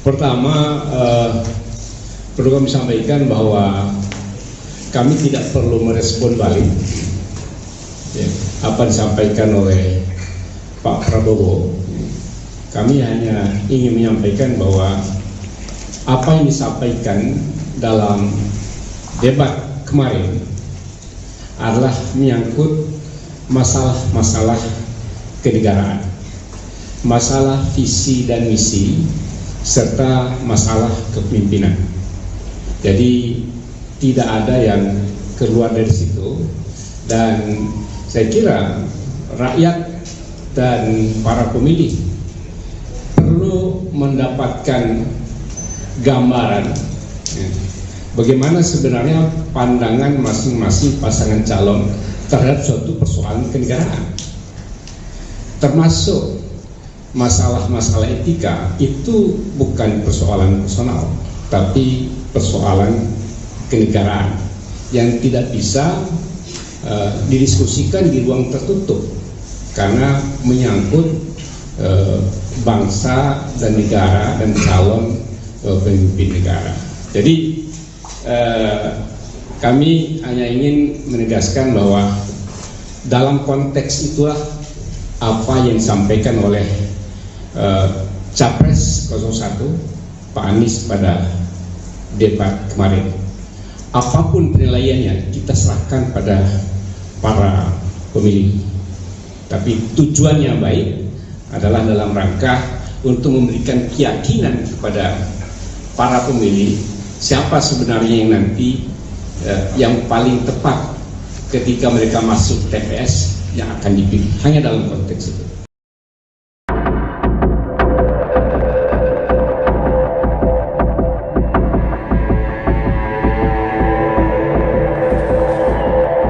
H: pertama perlu kami sampaikan bahwa kami tidak perlu merespon balik apa disampaikan oleh Pak Prabowo. Kami hanya ingin menyampaikan bahwa apa yang disampaikan dalam debat kemarin adalah menyangkut masalah-masalah kenegaraan, masalah visi dan misi, serta masalah kepemimpinan. Jadi tidak ada yang keluar dari situ, dan saya kira rakyat dan para pemilih perlu mendapatkan gambaran bagaimana sebenarnya pandangan masing-masing pasangan calon terhadap suatu persoalan kenegaraan, termasuk masalah-masalah etika. Itu bukan persoalan personal, tapi persoalan kenegaraan yang tidak bisa didiskusikan di ruang tertutup karena menyangkut bangsa dan negara dan calon pemimpin negara. Jadi kami hanya ingin menegaskan bahwa dalam konteks itulah apa yang disampaikan oleh Capres 01 Pak Anies pada debat kemarin. Apapun penilaiannya kita serahkan pada para pemilih. Tapi tujuannya baik adalah dalam rangka untuk memberikan keyakinan kepada para pemilih siapa sebenarnya yang nanti yang paling tepat ketika mereka masuk TPS yang akan dipilih, hanya dalam konteks itu.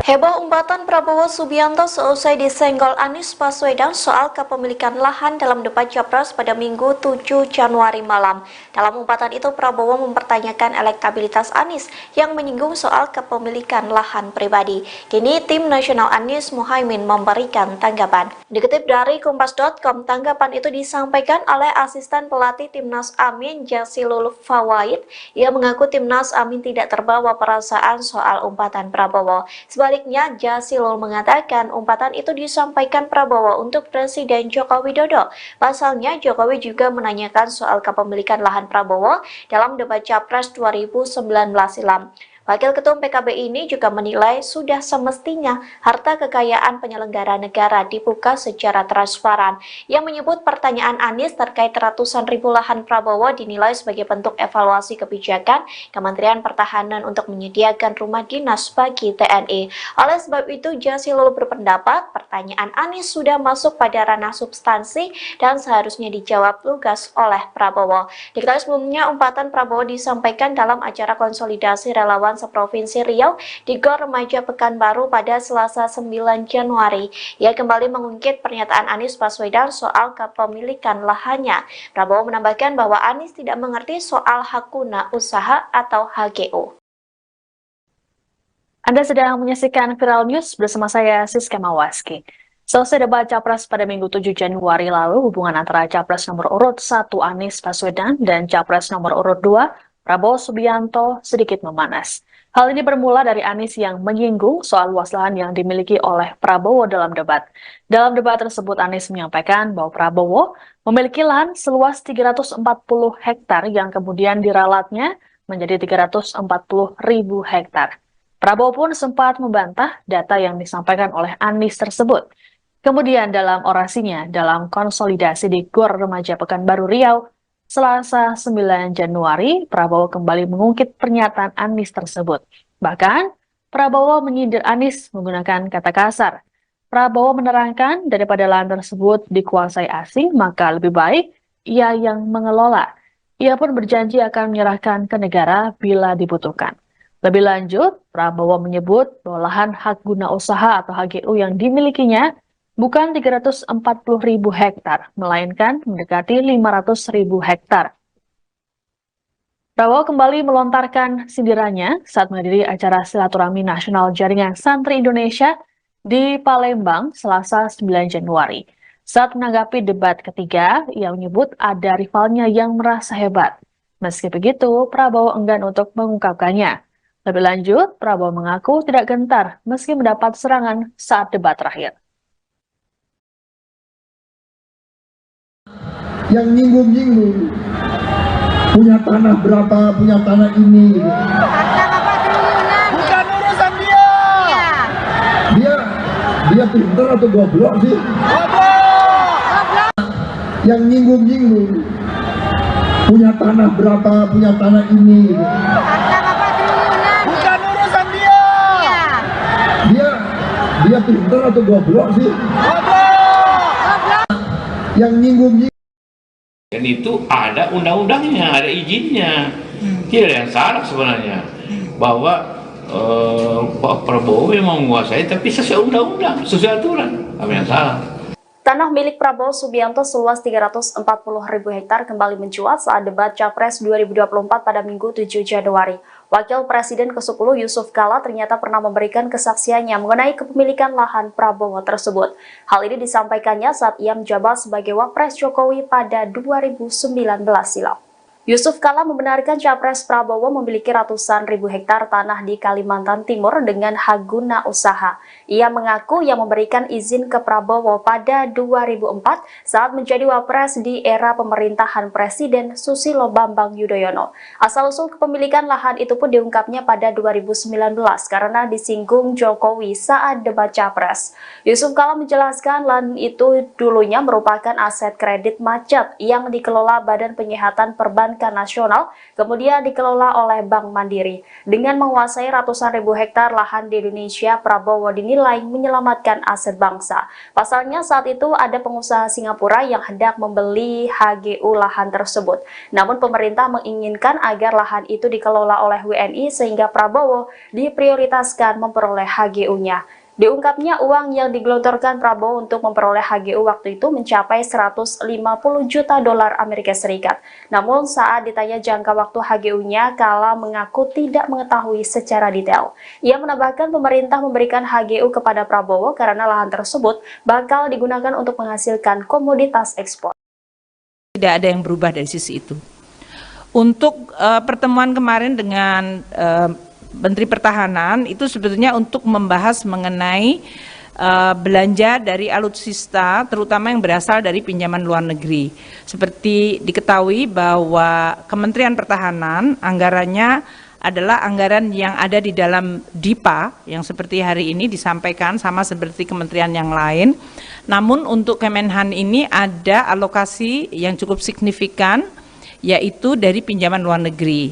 B: Heboh umpatan Umpatan Prabowo Subianto seusai disenggol Anies Baswedan soal kepemilikan lahan dalam debat Capres pada Minggu 7 Januari malam. Dalam umpatan itu, Prabowo mempertanyakan elektabilitas Anies yang menyinggung soal kepemilikan lahan pribadi. Kini, tim nasional Anies Muhaimin memberikan tanggapan. Dikutip dari Kompas.com, tanggapan itu disampaikan oleh asisten pelatih Timnas Amin, Jazilul Fawait. Ia mengaku Timnas Amin tidak terbawa perasaan soal umpatan Prabowo. Sebaliknya, Jazilul mengatakan umpatan itu disampaikan Prabowo untuk Presiden Joko Widodo. Pasalnya, Jokowi juga menanyakan soal kepemilikan lahan Prabowo dalam debat Capres 2019 silam. Wakil Ketum PKB ini juga menilai sudah semestinya harta kekayaan penyelenggara negara dibuka secara transparan. Ia menyebut pertanyaan Anies terkait ratusan ribu lahan Prabowo dinilai sebagai bentuk evaluasi kebijakan Kementerian Pertahanan untuk menyediakan rumah dinas bagi TNI. Oleh sebab itu, Jazilul berpendapat pertanyaan Anies sudah masuk pada ranah substansi dan seharusnya dijawab lugas oleh Prabowo. Diketahui sebelumnya, umpatan Prabowo disampaikan dalam acara konsolidasi relawan seprovinsi Riau di Gor Remaja Pekanbaru pada Selasa 9 Januari. Ia kembali mengungkit pernyataan Anies Baswedan soal kepemilikan lahannya. Prabowo menambahkan bahwa Anies tidak mengerti soal hak guna usaha atau HGU.
C: Anda sedang menyaksikan Viral News bersama saya Siska Mawaski. Selesai debat Capres pada Minggu 7 Januari lalu, hubungan antara Capres nomor urut 1 Anies Baswedan dan Capres nomor urut 2 Prabowo Subianto sedikit memanas. Hal ini bermula dari Anies yang menyinggung soal luas lahan yang dimiliki oleh Prabowo dalam debat. Dalam debat tersebut, Anies menyampaikan bahwa Prabowo memiliki lahan seluas 340 hektar yang kemudian diralatnya menjadi 340.000 hektar. Prabowo pun sempat membantah data yang disampaikan oleh Anies tersebut. Kemudian dalam orasinya dalam konsolidasi di Gor Remaja Pekanbaru Riau, Selasa 9 Januari, Prabowo kembali mengungkit pernyataan Anies tersebut. Bahkan, Prabowo menyindir Anies menggunakan kata kasar. Prabowo menerangkan daripada lahan tersebut dikuasai asing, maka lebih baik ia yang mengelola. Ia pun berjanji akan menyerahkan ke negara bila dibutuhkan. Lebih lanjut, Prabowo menyebut bahwa lahan hak guna usaha atau HGU yang dimilikinya bukan 340.000 hektar, melainkan mendekati 500.000 hektar. Prabowo kembali melontarkan sindirannya saat menghadiri acara silaturahmi nasional Jaringan Santri Indonesia di Palembang, Selasa 9 Januari. Saat menanggapi debat ketiga, ia menyebut ada rivalnya yang merasa hebat. Meski begitu, Prabowo enggan untuk mengungkapkannya. Lebih lanjut, Prabowo mengaku tidak gentar meski mendapat serangan saat debat terakhir.
I: Yang nyinggung-nyinggung punya tanah berapa, punya tanah ini gitu.
J: Bukan urusan dia.
I: Dia pintar atau goblok sih?
J: Goblok.
I: Yang nyinggung-nyinggung punya tanah berapa, punya tanah ini gitu.
J: Bukan urusan dia.
I: Dia pintar atau goblok sih?
J: Goblok.
I: Yang nyinggung-nyinggung.
K: Dan itu ada undang-undangnya, ada izinnya. Tidak ada yang salah sebenarnya. Bahwa Pak Prabowo memang menguasai, tapi sesuai undang-undang, sesuai aturan. Apa yang salah?
B: Tanah milik Prabowo Subianto seluas 340.000 hektar kembali mencuat saat debat Capres 2024 pada Minggu 7 Januari. Wakil Presiden ke-10 Yusuf Kala ternyata pernah memberikan kesaksiannya mengenai kepemilikan lahan Prabowo tersebut. Hal ini disampaikannya saat ia menjabat sebagai Wapres Jokowi pada 2019 silam. Yusuf Kala membenarkan Capres Prabowo memiliki ratusan ribu hektar tanah di Kalimantan Timur dengan hak guna usaha. Ia mengaku yang memberikan izin ke Prabowo pada 2004 saat menjadi Wapres di era pemerintahan Presiden Susilo Bambang Yudhoyono. Asal-usul kepemilikan lahan itu pun diungkapnya pada 2019 karena disinggung Jokowi saat debat Capres. Yusuf Kala menjelaskan lahan itu dulunya merupakan aset kredit macet yang dikelola Badan Penyihatan Perbankan Nasional, kemudian dikelola oleh Bank Mandiri. Dengan menguasai ratusan ribu hektar lahan di Indonesia, Prabowo dinilai menyelamatkan aset bangsa. Pasalnya saat itu ada pengusaha Singapura yang hendak membeli HGU lahan tersebut. Namun pemerintah menginginkan agar lahan itu dikelola oleh WNI sehingga Prabowo diprioritaskan memperoleh HGU-nya. Diungkapnya uang yang digelontorkan Prabowo untuk memperoleh HGU waktu itu mencapai 150 juta dolar Amerika Serikat. Namun saat ditanya jangka waktu HGU-nya, Kala mengaku tidak mengetahui secara detail. Ia menambahkan pemerintah memberikan HGU kepada Prabowo karena lahan tersebut bakal digunakan untuk menghasilkan komoditas ekspor.
L: Tidak ada yang berubah dari sisi itu. Untuk pertemuan kemarin dengan Menteri Pertahanan itu sebetulnya untuk membahas mengenai belanja dari alutsista, terutama yang berasal dari pinjaman luar negeri. Seperti diketahui bahwa Kementerian Pertahanan anggarannya adalah anggaran yang ada di dalam DIPA, yang seperti hari ini disampaikan sama seperti kementerian yang lain. Namun untuk Kemenhan ini ada alokasi yang cukup signifikan, yaitu dari pinjaman luar negeri.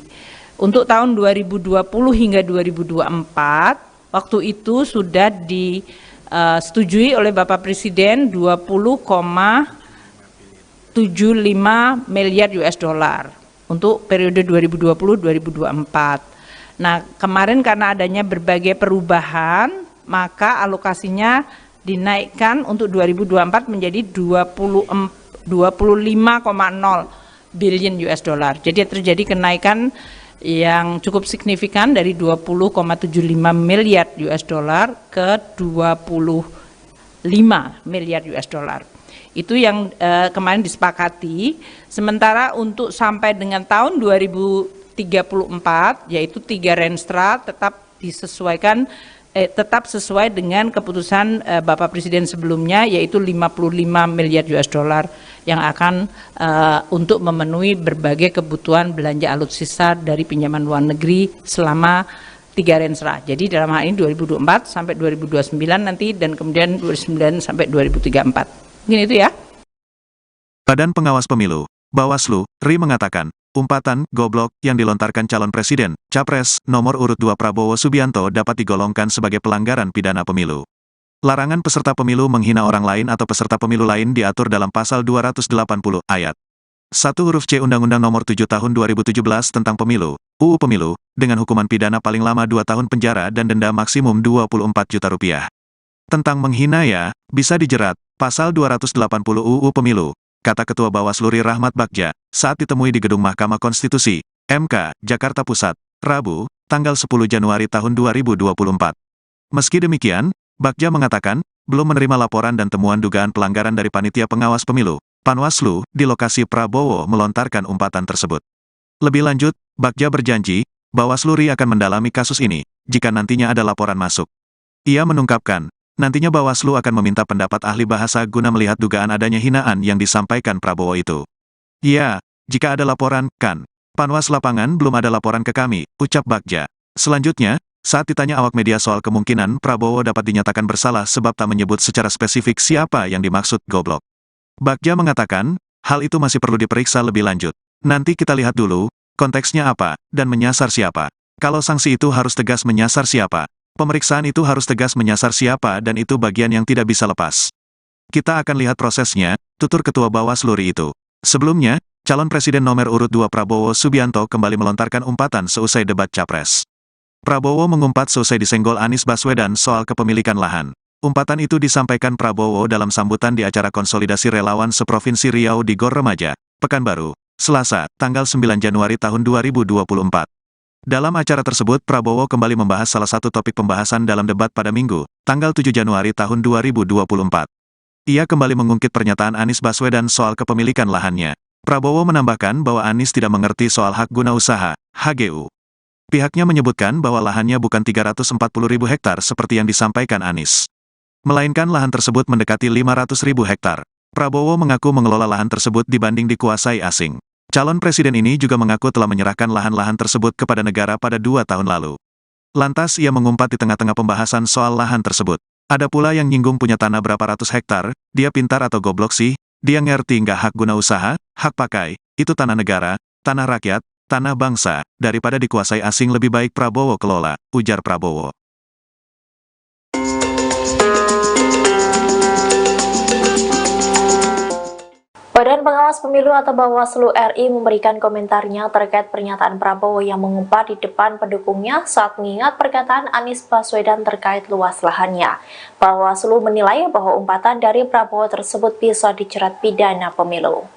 L: Untuk tahun 2020 hingga 2024, waktu itu sudah disetujui oleh Bapak Presiden 20,75 miliar US dollar untuk periode 2020-2024. Nah, kemarin karena adanya berbagai perubahan, maka alokasinya dinaikkan untuk 2024 menjadi 25,0 billion US dollar. Jadi terjadi kenaikan yang cukup signifikan dari 20,75 miliar US dollar ke 25 miliar US dollar. Itu yang kemarin disepakati. Sementara untuk sampai dengan tahun 2034, yaitu 3 Renstra tetap disesuaikan, tetap sesuai dengan keputusan Bapak Presiden sebelumnya, yaitu 55 miliar US dollar yang akan untuk memenuhi berbagai kebutuhan belanja alutsista dari pinjaman luar negeri selama 3 Renstra. Jadi dalam hal ini 2024 sampai 2029 nanti, dan kemudian 2029 sampai 2034. Mungkin itu ya.
A: Badan Pengawas Pemilu, Bawaslu, RI mengatakan, umpatan goblok yang dilontarkan calon presiden, Capres, nomor urut 2 Prabowo Subianto dapat digolongkan sebagai pelanggaran pidana pemilu. Larangan peserta pemilu menghina orang lain atau peserta pemilu lain diatur dalam pasal 280 ayat 1 huruf C Undang-Undang Nomor 7 Tahun 2017 tentang Pemilu, UU Pemilu, dengan hukuman pidana paling lama 2 tahun penjara dan denda maksimum 24 juta rupiah. Tentang menghina ya, bisa dijerat, pasal 280 UU Pemilu, kata Ketua Bawaslu RI Rahmat Bagja, saat ditemui di Gedung Mahkamah Konstitusi, MK, Jakarta Pusat, Rabu, tanggal 10 Januari tahun 2024. Meski demikian, Bagja mengatakan, belum menerima laporan dan temuan dugaan pelanggaran dari Panitia Pengawas Pemilu, Panwaslu, di lokasi Prabowo melontarkan umpatan tersebut. Lebih lanjut, Bagja berjanji, Bawaslu RI akan mendalami kasus ini, jika nantinya ada laporan masuk. Ia menungkapkan, nantinya Bawaslu akan meminta pendapat ahli bahasa guna melihat dugaan adanya hinaan yang disampaikan Prabowo itu. Ya, jika ada laporan, kan. Panwas lapangan belum ada laporan ke kami, ucap Bagja. Selanjutnya, saat ditanya awak media soal kemungkinan Prabowo dapat dinyatakan bersalah sebab tak menyebut secara spesifik siapa yang dimaksud goblok, Bagja mengatakan, hal itu masih perlu diperiksa lebih lanjut. Nanti kita lihat dulu, konteksnya apa, dan menyasar siapa. Kalau sanksi itu harus tegas menyasar siapa, pemeriksaan itu harus tegas menyasar siapa, dan itu bagian yang tidak bisa lepas. Kita akan lihat prosesnya, tutur Ketua Bawaslu RI itu. Sebelumnya, calon presiden nomor urut 2 Prabowo Subianto kembali melontarkan umpatan seusai debat Capres. Prabowo mengumpat seusai disenggol Anies Baswedan soal kepemilikan lahan. Umpatan itu disampaikan Prabowo dalam sambutan di acara konsolidasi relawan seprovinsi Riau di Gor Remaja, Pekanbaru, Selasa, tanggal 9 Januari tahun 2024. Dalam acara tersebut Prabowo kembali membahas salah satu topik pembahasan dalam debat pada Minggu, tanggal 7 Januari tahun 2024. Ia kembali mengungkit pernyataan Anies Baswedan soal kepemilikan lahannya. Prabowo menambahkan bahwa Anies tidak mengerti soal hak guna usaha, HGU. Pihaknya menyebutkan bahwa lahannya bukan 340.000 hektar seperti yang disampaikan Anies, melainkan lahan tersebut mendekati 500.000 hektar. Prabowo mengaku mengelola lahan tersebut dibanding dikuasai asing. Calon presiden ini juga mengaku telah menyerahkan lahan-lahan tersebut kepada negara pada 2 tahun lalu. Lantas ia mengumpat di tengah-tengah pembahasan soal lahan tersebut. Ada pula yang nyinggung punya tanah berapa ratus hektar, dia pintar atau goblok sih, dia ngerti nggak hak guna usaha, hak pakai, itu tanah negara, tanah rakyat, tanah bangsa, daripada dikuasai asing lebih baik Prabowo kelola, ujar Prabowo.
B: Badan Pengawas Pemilu atau Bawaslu RI memberikan komentarnya terkait pernyataan Prabowo yang mengumpat di depan pendukungnya saat mengingat perkataan Anies Baswedan terkait luas lahannya. Bawaslu menilai bahwa umpatan dari Prabowo tersebut bisa dijerat pidana pemilu.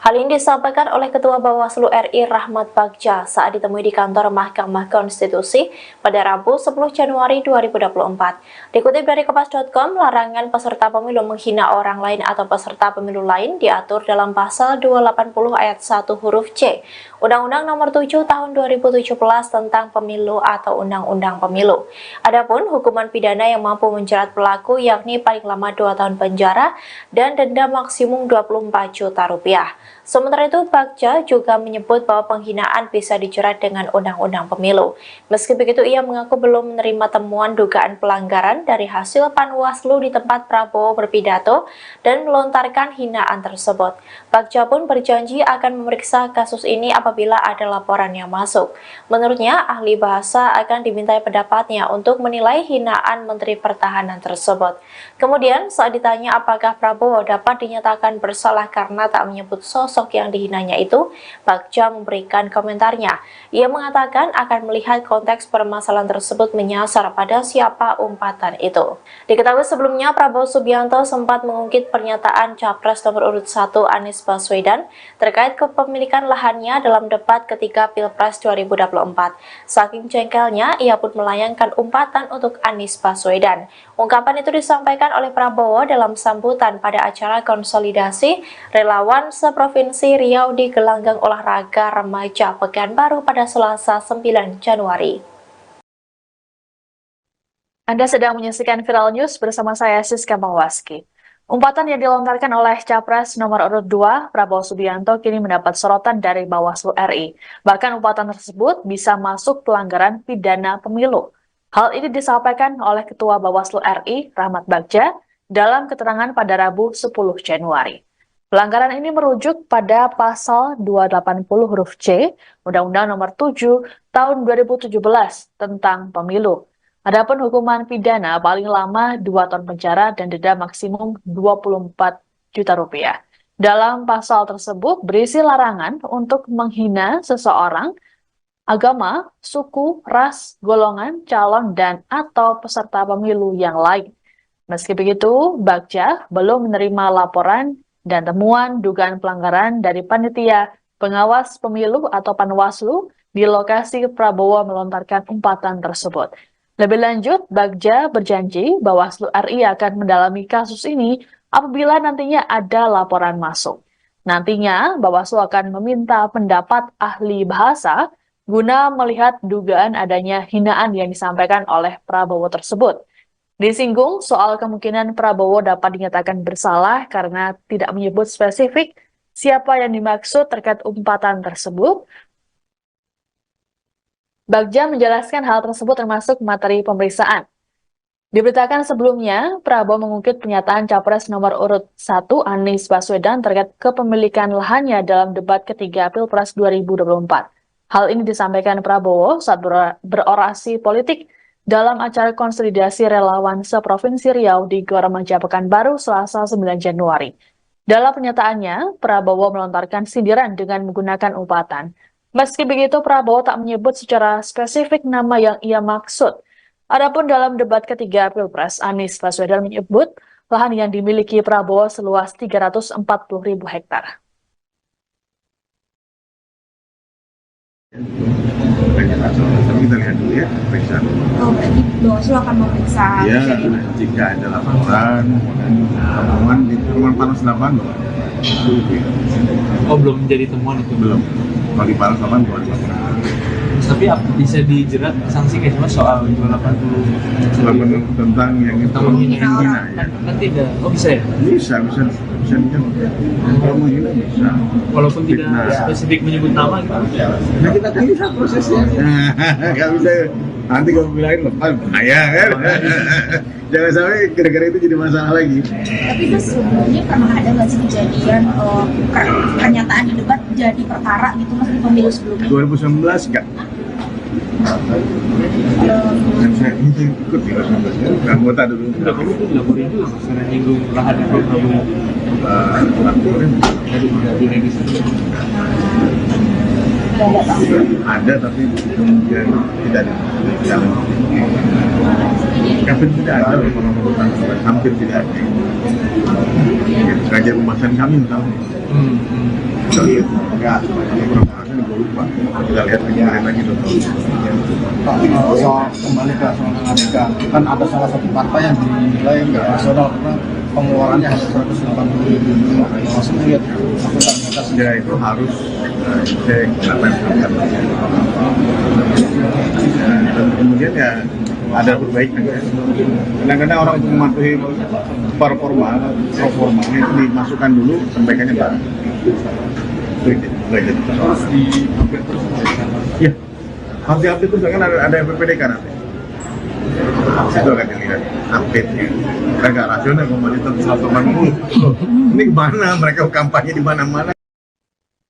B: Hal ini disampaikan oleh Ketua Bawaslu RI Rahmat Bagja saat ditemui di kantor Mahkamah Konstitusi pada Rabu 10 Januari 2024. Dikutip dari Kompas.com, larangan peserta pemilu menghina orang lain atau peserta pemilu lain diatur dalam pasal 280 ayat 1 huruf C Undang-Undang Nomor 7 Tahun 2017 tentang Pemilu atau Undang-Undang Pemilu. Adapun hukuman pidana yang mampu menjerat pelaku yakni paling lama 2 tahun penjara dan denda maksimum 24 juta rupiah. Sementara itu, Bagja juga menyebut bahwa penghinaan bisa dijerat dengan Undang-Undang Pemilu. Meski begitu, ia mengaku belum menerima temuan dugaan pelanggaran dari hasil Panwaslu di tempat Prabowo berpidato dan melontarkan hinaan tersebut. Bagja pun berjanji akan memeriksa kasus ini apabila ada laporan yang masuk. Menurutnya, ahli bahasa akan dimintai pendapatnya untuk menilai hinaan Menteri Pertahanan tersebut. Kemudian, saat ditanya apakah Prabowo dapat dinyatakan bersalah karena tak menyebut sosok yang dihinanya itu, Bagja memberikan komentarnya. Ia mengatakan akan melihat konteks permasalahan tersebut menyasar pada siapa umpatan itu. Diketahui sebelumnya, Prabowo Subianto sempat mengungkit pernyataan Capres nomor urut 1 Anies Baswedan terkait kepemilikan lahannya dalam debat ketiga Pilpres 2024. Saking jengkelnya, ia pun melayangkan umpatan untuk Anies Baswedan. Ungkapan itu disampaikan oleh Prabowo dalam sambutan pada acara konsolidasi relawan seprovinsi Riau di Gelanggang Olahraga Remaja Pekanbaru pada Selasa 9 Januari.
C: Anda sedang menyaksikan Viral News bersama saya Siska Mawaski. Umpatan yang dilontarkan oleh Capres nomor urut 2, Prabowo Subianto, kini mendapat sorotan dari Bawaslu RI. Bahkan umpatan tersebut bisa masuk pelanggaran pidana pemilu. Hal ini disampaikan oleh Ketua Bawaslu RI, Rahmat Bagja, dalam keterangan pada Rabu 10 Januari. Pelanggaran ini merujuk pada pasal 280 huruf C, Undang-Undang Nomor 7 Tahun 2017 tentang Pemilu. Adapun hukuman pidana paling lama 2 tahun penjara dan denda maksimum 24 juta rupiah. Dalam pasal tersebut berisi larangan untuk menghina seseorang, agama, suku, ras, golongan, calon, dan atau peserta pemilu yang lain. Meski begitu, Bagja belum menerima laporan dan temuan dugaan pelanggaran dari panitia pengawas pemilu atau Panwaslu di lokasi Prabowo melontarkan umpatan tersebut. Lebih lanjut, Bagja berjanji Bawaslu RI akan mendalami kasus ini apabila nantinya ada laporan masuk. Nantinya, Bawaslu akan meminta pendapat ahli bahasa guna melihat dugaan adanya hinaan yang disampaikan oleh Prabowo tersebut. Disinggung soal kemungkinan Prabowo dapat dinyatakan bersalah karena tidak menyebut spesifik siapa yang dimaksud terkait umpatan tersebut. Bagja menjelaskan hal tersebut termasuk materi pemeriksaan. Diberitakan sebelumnya, Prabowo mengungkit pernyataan Capres nomor urut 1 Anies Baswedan terkait kepemilikan lahannya dalam debat ketiga Pilpres 2024. Hal ini disampaikan Prabowo saat berorasi politik dalam acara konsolidasi relawan seprovinsi Riau di Gor Remaja Pekanbaru Selasa 9 Januari. Dalam pernyataannya, Prabowo melontarkan sindiran dengan menggunakan umpatan. Meski begitu, Prabowo tak menyebut secara spesifik nama yang ia maksud. Adapun dalam debat ketiga Pilpres, Anies Baswedan menyebut lahan yang dimiliki Prabowo seluas 340.000 hektar.
D: Kita lihat dulu ya, periksa.
E: Oh, berarti Bawaslu akan memeriksa.
D: Ya, jika ada laporan, temuan di rumah Panas 8.
F: Oh, belum menjadi temuan itu?
D: Belum. Kalau di Panas 8 belum.
F: Tapi bisa dijerat sanksi kayak cuma soal 280
D: tentang yang itu menghina ya.
F: Kan tidak. Oh, bisa ya?
D: Bisa kalau menghina bisa.
F: Walaupun tidak spesifik menyebut nama gitu.
D: Nah, kita kan lihat prosesnya. Nggak bisa nanti kalau bilangin lepas bahaya kan. Jangan sampai gara-gara itu jadi masalah lagi.
E: Tapi itu sebelumnya pernah ada nggak sih kejadian pernyataan di debat jadi perkara gitu mas di pemilu sebelumnya?
D: 2019 enggak. yang saya ikut di anggota dulu.
F: Tidak perlu tuh dilaporin juga mas, karena nyinggung lahan yang Prabowo.
D: Laporin
F: Jadi tidak diregistrasi.
D: ada tapi kemudian tidak jalan. Hampir tidak ada orang-orang hampir tidak ada. Kerajaan pembahasan kami misalnya. Kita lihat enggak beberapa orang gue lupa. Kita lihat lagi dong.
G: Soal kembali ke soal ADK, kan ada salah satu partai yang dinilai nggak rasional karena pengeluarannya hanya 180 ribu. Maksudnya lihat akuntabilitas
D: Ya itu harus cek apa yang dilakukan. Dan kemudian ya ada perbaikan. Kadang-kadang orang untuk mematuhi performa itu dimasukkan dulu, perbaikannya baru. Itu aja.
F: Terus di update terus
D: Ya, harus di-update terus kan ada PPDK nanti. Itu akan dilihat update-nya. Kita nggak rasional ngomongin tentang 180. Ini gimana mereka kampanye di mana-mana.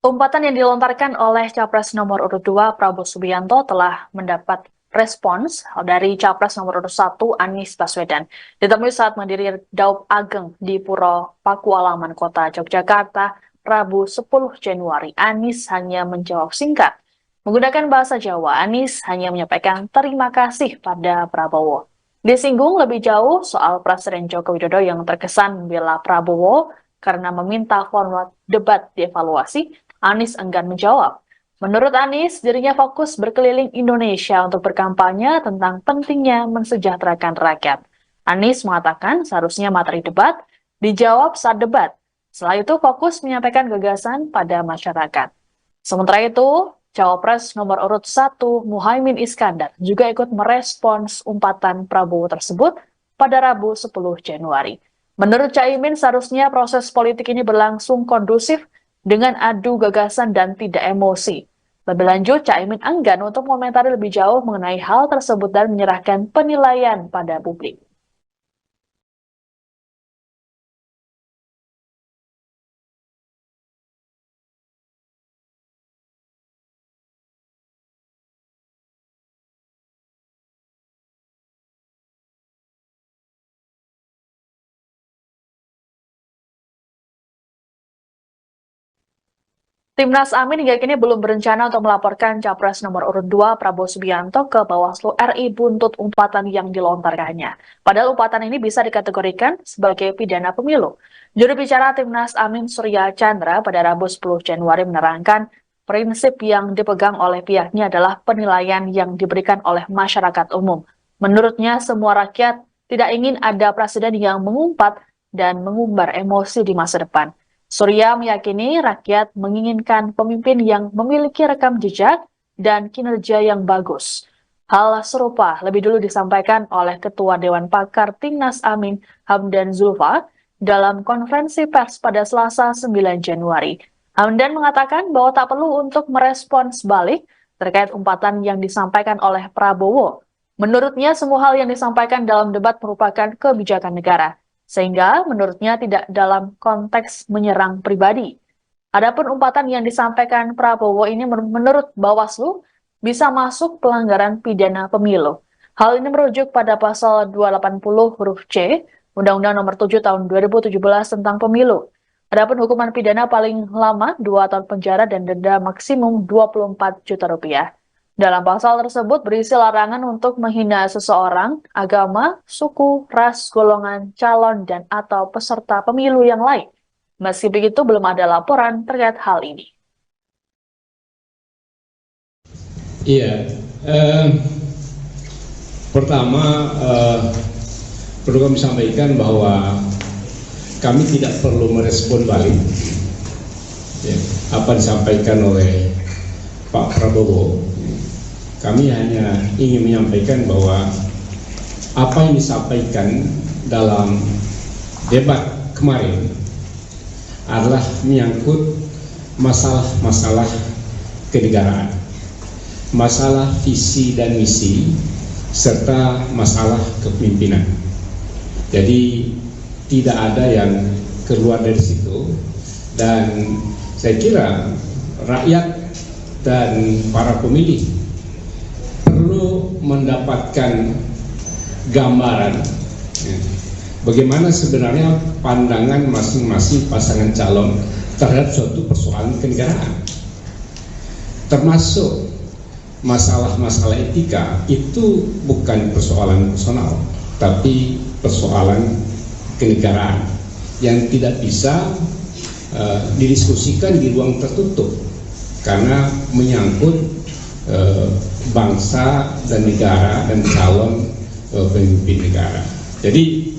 C: Umpatan yang dilontarkan oleh Capres nomor urut 2 Prabowo Subianto telah mendapat respons dari Capres nomor urut 1 Anies Baswedan. Ditemui saat mendiri Daup Ageng di Puro Pakualaman, Kota Yogyakarta, Rabu 10 Januari, Anies hanya menjawab singkat. Menggunakan bahasa Jawa, Anies hanya menyampaikan terima kasih pada Prabowo. Disinggung lebih jauh soal Presiden Joko Widodo yang terkesan membela Prabowo karena meminta format debat dievaluasi, Anies enggan menjawab. Menurut Anies, dirinya fokus berkeliling Indonesia untuk berkampanye tentang pentingnya mensejahterakan rakyat. Anies mengatakan seharusnya materi debat dijawab saat debat. Setelah itu fokus menyampaikan gagasan pada masyarakat. Sementara itu, Cawapres nomor urut 1 Muhaimin Iskandar juga ikut merespons umpatan Prabowo tersebut pada Rabu 10 Januari. Menurut Caimin, seharusnya proses politik ini berlangsung kondusif dengan adu gagasan dan tidak emosi. Lebih lanjut, Caimin enggan untuk mengomentari lebih jauh mengenai hal tersebut dan menyerahkan penilaian pada publik. Timnas Amin hingga kini belum berencana untuk melaporkan Capres nomor urut 2 Prabowo Subianto ke Bawaslu RI buntut umpatan yang dilontarkannya. Padahal umpatan ini bisa dikategorikan sebagai pidana pemilu. Juru bicara Timnas Amin Surya Chandra pada Rabu 10 Januari menerangkan prinsip yang dipegang oleh pihaknya adalah penilaian yang diberikan oleh masyarakat umum. Menurutnya semua rakyat tidak ingin ada presiden yang mengumpat dan mengumbar emosi di masa depan. Surya meyakini rakyat menginginkan pemimpin yang memiliki rekam jejak dan kinerja yang bagus. Hal serupa lebih dulu disampaikan oleh Ketua Dewan Pakar Timnas Amin Hamdan Zulfa dalam konferensi pers pada Selasa 9 Januari. Hamdan mengatakan bahwa tak perlu untuk merespons balik terkait umpatan yang disampaikan oleh Prabowo. Menurutnya semua hal yang disampaikan dalam debat merupakan kebijakan negara. Sehingga menurutnya tidak dalam konteks menyerang pribadi. Adapun umpatan yang disampaikan Prabowo ini menurut Bawaslu bisa masuk pelanggaran pidana pemilu. Hal ini merujuk pada pasal 280 huruf C Undang-Undang Nomor 7 Tahun 2017 tentang Pemilu. Adapun hukuman pidana paling lama 2 tahun penjara dan denda maksimum 24 juta rupiah. Dalam pasal tersebut berisi larangan untuk menghina seseorang, agama, suku, ras, golongan, calon, dan atau peserta pemilu yang lain. Meski begitu, belum ada laporan terkait hal ini.
H: Iya, pertama perlu kami sampaikan bahwa kami tidak perlu merespon balik ya, apa disampaikan oleh Pak Prabowo. Kami hanya ingin menyampaikan bahwa apa yang disampaikan dalam debat kemarin adalah menyangkut masalah-masalah kenegaraan, masalah visi dan misi, serta masalah kepemimpinan. Jadi tidak ada yang keluar dari situ, dan saya kira rakyat dan para pemilih mendapatkan gambaran bagaimana sebenarnya pandangan masing-masing pasangan calon terhadap suatu persoalan kenegaraan, termasuk masalah-masalah etika. Itu bukan persoalan personal, tapi persoalan kenegaraan yang tidak bisa didiskusikan di ruang tertutup karena menyangkut bangsa dan negara dan calon pemimpin negara. Jadi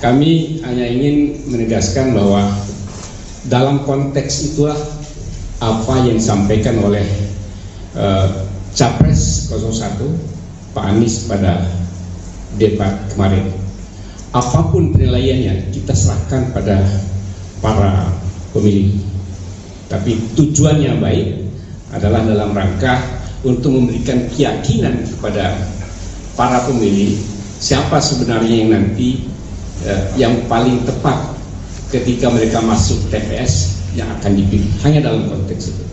H: kami hanya ingin menegaskan bahwa dalam konteks itulah apa yang disampaikan oleh Capres 01 Pak Anies pada debat kemarin. Apapun penilaiannya kita serahkan pada para pemilih. Tapi tujuannya baik adalah dalam rangka untuk memberikan keyakinan kepada para pemilih siapa sebenarnya yang nanti yang paling tepat ketika mereka masuk TPS yang akan dipilih. Hanya dalam konteks itu.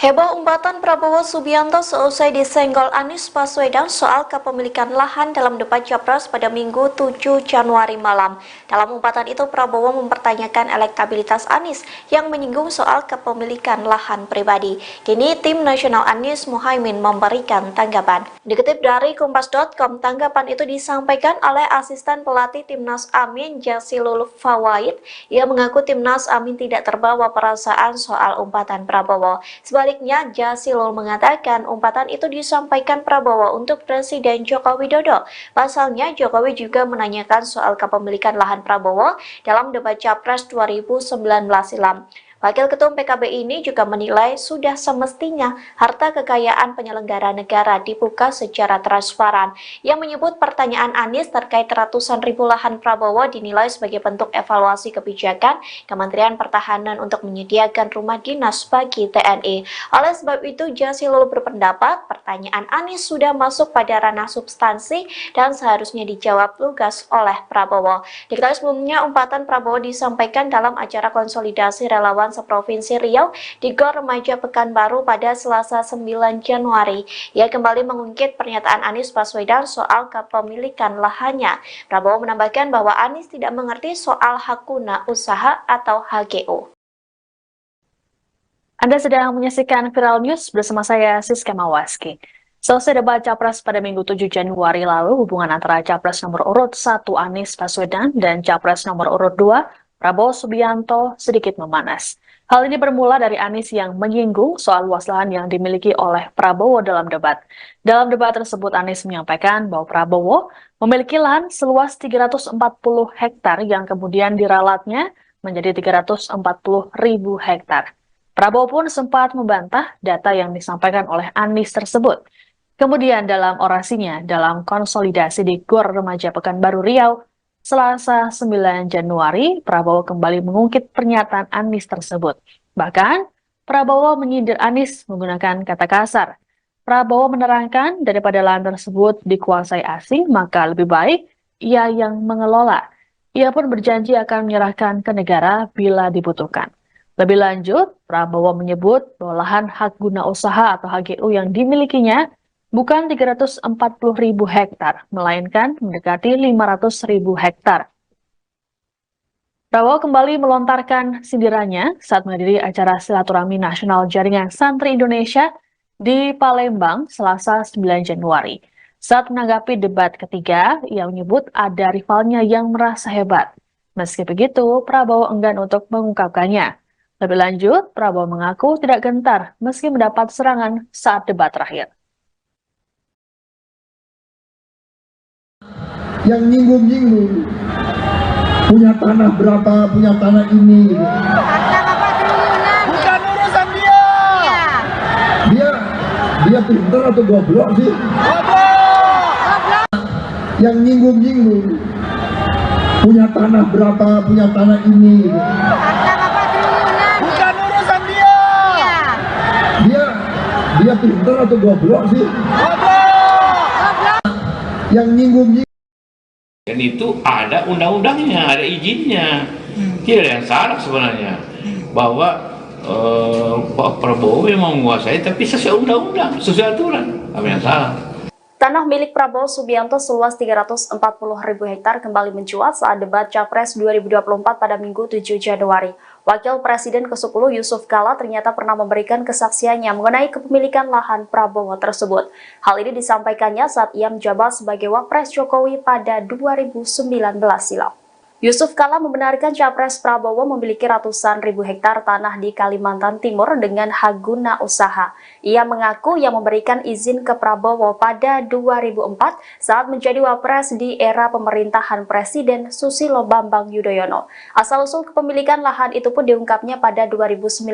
B: Heboh umpatan Prabowo Subianto seusai disenggol Anies Baswedan soal kepemilikan lahan dalam debat Capres pada Minggu 7 Januari malam. Dalam umpatan itu Prabowo mempertanyakan elektabilitas Anies yang menyinggung soal kepemilikan lahan pribadi. Kini tim nasional Anies Muhaimin memberikan tanggapan. Dikutip dari Kompas.com, tanggapan itu disampaikan oleh asisten pelatih Timnas Amin Jazilul Fawait. Ia mengaku Timnas Amin tidak terbawa perasaan soal umpatan Prabowo. Sebaliknya, Jazilul mengatakan umpatan itu disampaikan Prabowo untuk Presiden Joko Widodo. Pasalnya, Jokowi juga menanyakan soal kepemilikan lahan Prabowo dalam debat Capres 2019 silam. Wakil Ketum PKB ini juga menilai sudah semestinya harta kekayaan penyelenggara negara dibuka secara transparan. Yang menyebut pertanyaan Anies terkait ratusan ribu lahan Prabowo dinilai sebagai bentuk evaluasi kebijakan Kementerian Pertahanan untuk menyediakan rumah dinas bagi TNI. Oleh sebab itu, Jazilul berpendapat pertanyaan Anies sudah masuk pada ranah substansi dan seharusnya dijawab lugas oleh Prabowo. Diketahui sebelumnya umpatan Prabowo disampaikan dalam acara konsolidasi relawan seprovinsi Riau di Gor Remaja Pekanbaru pada Selasa 9 Januari. Ia kembali mengungkit pernyataan Anies Baswedan soal kepemilikan lahannya. Prabowo menambahkan bahwa Anies tidak mengerti soal hak guna usaha atau HGU.
C: Anda sedang menyaksikan Viral News bersama saya Siska Mawaski. Selesai debat Capres pada Minggu 7 Januari lalu, hubungan antara Capres nomor urut 1 Anies Baswedan dan Capres nomor urut 2 Prabowo Subianto sedikit memanas. Hal ini bermula dari Anies yang menyinggung soal luas lahan yang dimiliki oleh Prabowo dalam debat. Dalam debat tersebut, Anies menyampaikan bahwa Prabowo memiliki lahan seluas 340 hektar yang kemudian diralatnya menjadi 340.000 hektar. Prabowo pun sempat membantah data yang disampaikan oleh Anies tersebut. Kemudian dalam orasinya dalam konsolidasi di Gor Remaja Pekanbaru Riau, Selasa 9 Januari, Prabowo kembali mengungkit pernyataan Anies tersebut. Bahkan, Prabowo menyindir Anies menggunakan kata kasar. Prabowo menerangkan daripada lahan tersebut dikuasai asing, maka lebih baik ia yang mengelola. Ia pun berjanji akan menyerahkan ke negara bila dibutuhkan. Lebih lanjut, Prabowo menyebut bahwa lahan hak guna usaha atau HGU yang dimilikinya bukan 340.000 hektar, melainkan mendekati 500.000 hektar. Prabowo kembali melontarkan sindirannya saat menghadiri acara silaturahmi nasional Jaringan Santri Indonesia di Palembang, Selasa 9 Januari. Saat menanggapi debat ketiga, ia menyebut ada rivalnya yang merasa hebat. Meski begitu, Prabowo enggan untuk mengungkapkannya. Lebih lanjut, Prabowo mengaku tidak gentar meski mendapat serangan saat debat terakhir.
I: Yang nyinggung-nyinggung punya tanah berapa, punya tanah ini.
J: Bukan urusan dia.
I: Dia pintar atau goblok sih?
J: Goblok.
I: Yang nyinggung-nyinggung punya tanah berapa, punya tanah ini.
J: Bukan urusan dia.
I: Dia pintar atau goblok sih?
J: Goblok.
I: Yang nyinggung-nyinggung
K: Dan itu ada undang-undangnya, ada izinnya. Tidak ada yang salah sebenarnya. Bahwa Pak Prabowo memang menguasai, tapi sesuai undang-undang, sesuai aturan. Apa yang salah?
B: Tanah milik Prabowo Subianto seluas 340.000 hektar kembali mencuat saat debat Capres 2024 pada Minggu 7 Januari. Wakil Presiden ke-10 Yusuf Kala ternyata pernah memberikan kesaksiannya mengenai kepemilikan lahan Prabowo tersebut. Hal ini disampaikannya saat ia menjabat sebagai Wapres Jokowi pada 2019 silam. Yusuf Kala membenarkan Capres Prabowo memiliki ratusan ribu hektar tanah di Kalimantan Timur dengan hak guna usaha. Ia mengaku yang memberikan izin ke Prabowo pada 2004 saat menjadi Wapres di era pemerintahan Presiden Susilo Bambang Yudhoyono. Asal-usul kepemilikan lahan itu pun diungkapnya pada 2019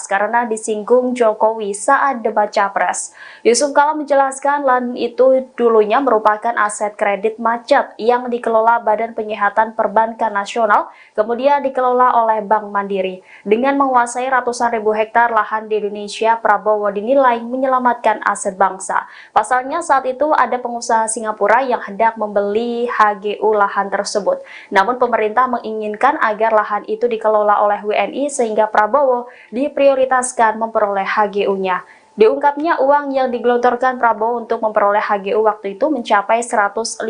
B: karena disinggung Jokowi saat debat Capres. Yusuf Kala menjelaskan lahan itu dulunya merupakan aset kredit macet yang dikelola Badan Penyihatan Perbankan Nasional, kemudian dikelola oleh Bank Mandiri. Dengan menguasai ratusan ribu hektar lahan di Indonesia, Prabowo dinilai menyelamatkan aset bangsa. Pasalnya saat itu ada pengusaha Singapura yang hendak membeli HGU lahan tersebut. Namun pemerintah menginginkan agar lahan itu dikelola oleh WNI sehingga Prabowo diprioritaskan memperoleh HGU-nya. Diungkapnya uang yang digelontorkan Prabowo untuk memperoleh HGU waktu itu mencapai 150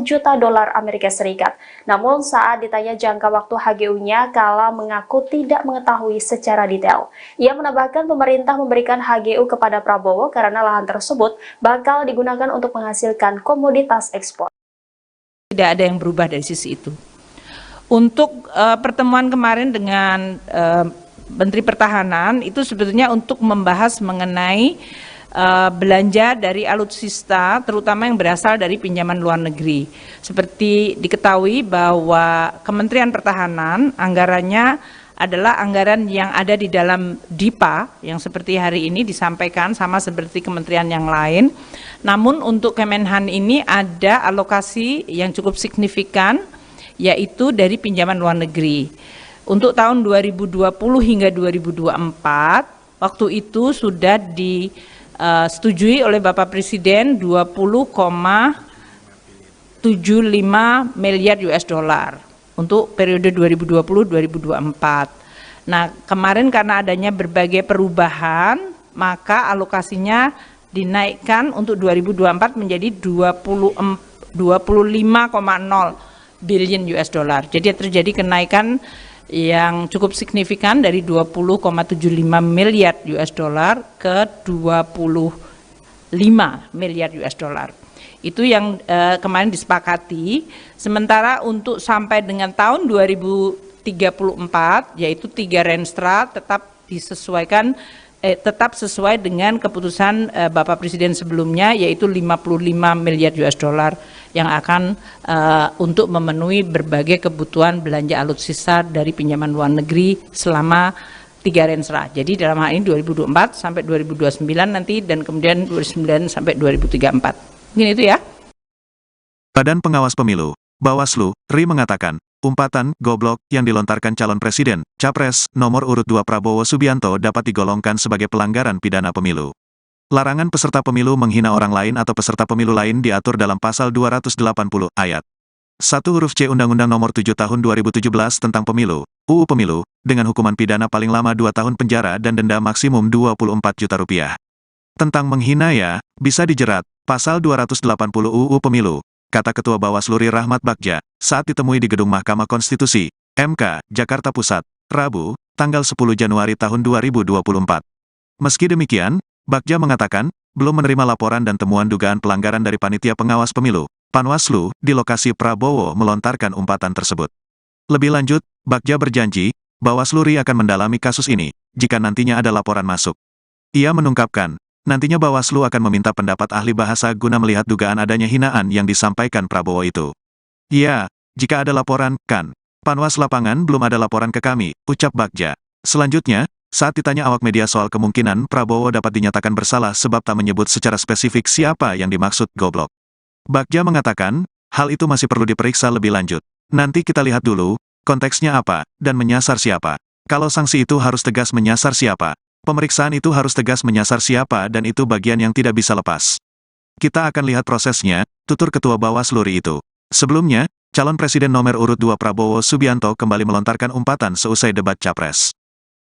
B: juta dolar Amerika Serikat. Namun saat ditanya jangka waktu HGU-nya, Kala mengaku tidak mengetahui secara detail. Ia menambahkan pemerintah memberikan HGU kepada Prabowo karena lahan tersebut bakal digunakan untuk menghasilkan komoditas ekspor.
L: Tidak ada yang berubah dari sisi itu. Untuk pertemuan kemarin dengan Menteri Pertahanan itu sebetulnya untuk membahas mengenai belanja dari alutsista, terutama yang berasal dari pinjaman luar negeri. Seperti diketahui bahwa Kementerian Pertahanan anggarannya adalah anggaran yang ada di dalam DIPA, yang seperti hari ini disampaikan sama seperti kementerian yang lain. Namun untuk Kemenhan ini ada alokasi yang cukup signifikan, yaitu dari pinjaman luar negeri. Untuk tahun 2020 hingga 2024, waktu itu sudah disetujui oleh Bapak Presiden 20,75 miliar US dollar untuk periode 2020-2024. Nah, kemarin karena adanya berbagai perubahan, maka alokasinya dinaikkan untuk 2024 menjadi 25,0 billion US dollar. Jadi terjadi kenaikan yang cukup signifikan dari 20,75 miliar US dollar ke 25 miliar US dollar. Itu yang kemarin disepakati. Sementara untuk sampai dengan tahun 2034, yaitu 3 renstra tetap disesuaikan, tetap sesuai dengan keputusan Bapak Presiden sebelumnya, yaitu 55 miliar US dollar yang akan untuk memenuhi berbagai kebutuhan belanja alutsista dari pinjaman luar negeri selama 3 renstra. Jadi dalam hal ini 2024 sampai 2029 nanti, dan kemudian 2029 sampai 2034. Mungkin itu ya.
A: Badan Pengawas Pemilu, Bawaslu, RI mengatakan, umpatan goblok yang dilontarkan calon presiden, Capres, nomor urut 2 Prabowo Subianto dapat digolongkan sebagai pelanggaran pidana pemilu. Larangan peserta pemilu menghina orang lain atau peserta pemilu lain diatur dalam pasal 280 ayat 1 huruf C Undang-Undang Nomor 7 Tahun 2017 tentang Pemilu, UU Pemilu, dengan hukuman pidana paling lama 2 tahun penjara dan denda maksimum 24 juta rupiah. Tentang menghina ya, bisa dijerat, pasal 280 UU Pemilu, kata Ketua Bawaslu RI Rahmat Bagja, saat ditemui di Gedung Mahkamah Konstitusi, MK, Jakarta Pusat, Rabu, tanggal 10 Januari tahun 2024. Meski demikian, Bagja mengatakan, belum menerima laporan dan temuan dugaan pelanggaran dari Panitia Pengawas Pemilu, Panwaslu, di lokasi Prabowo melontarkan umpatan tersebut. Lebih lanjut, Bagja berjanji, Bawaslu RI akan mendalami kasus ini, jika nantinya ada laporan masuk. Ia menungkapkan, nantinya Bawaslu akan meminta pendapat ahli bahasa guna melihat dugaan adanya hinaan yang disampaikan Prabowo itu. Ya, jika ada laporan, kan. Panwas lapangan belum ada laporan ke kami, ucap Bagja. Selanjutnya, saat ditanya awak media soal kemungkinan Prabowo dapat dinyatakan bersalah sebab tak menyebut secara spesifik siapa yang dimaksud goblok, Bagja mengatakan, hal itu masih perlu diperiksa lebih lanjut. Nanti kita lihat dulu, konteksnya apa, dan menyasar siapa. Kalau sanksi itu harus tegas menyasar siapa, pemeriksaan itu harus tegas menyasar siapa, dan itu bagian yang tidak bisa lepas. Kita akan lihat prosesnya, tutur Ketua Bawaslu RI itu. Sebelumnya, calon presiden nomor urut 2 Prabowo Subianto kembali melontarkan umpatan seusai debat Capres.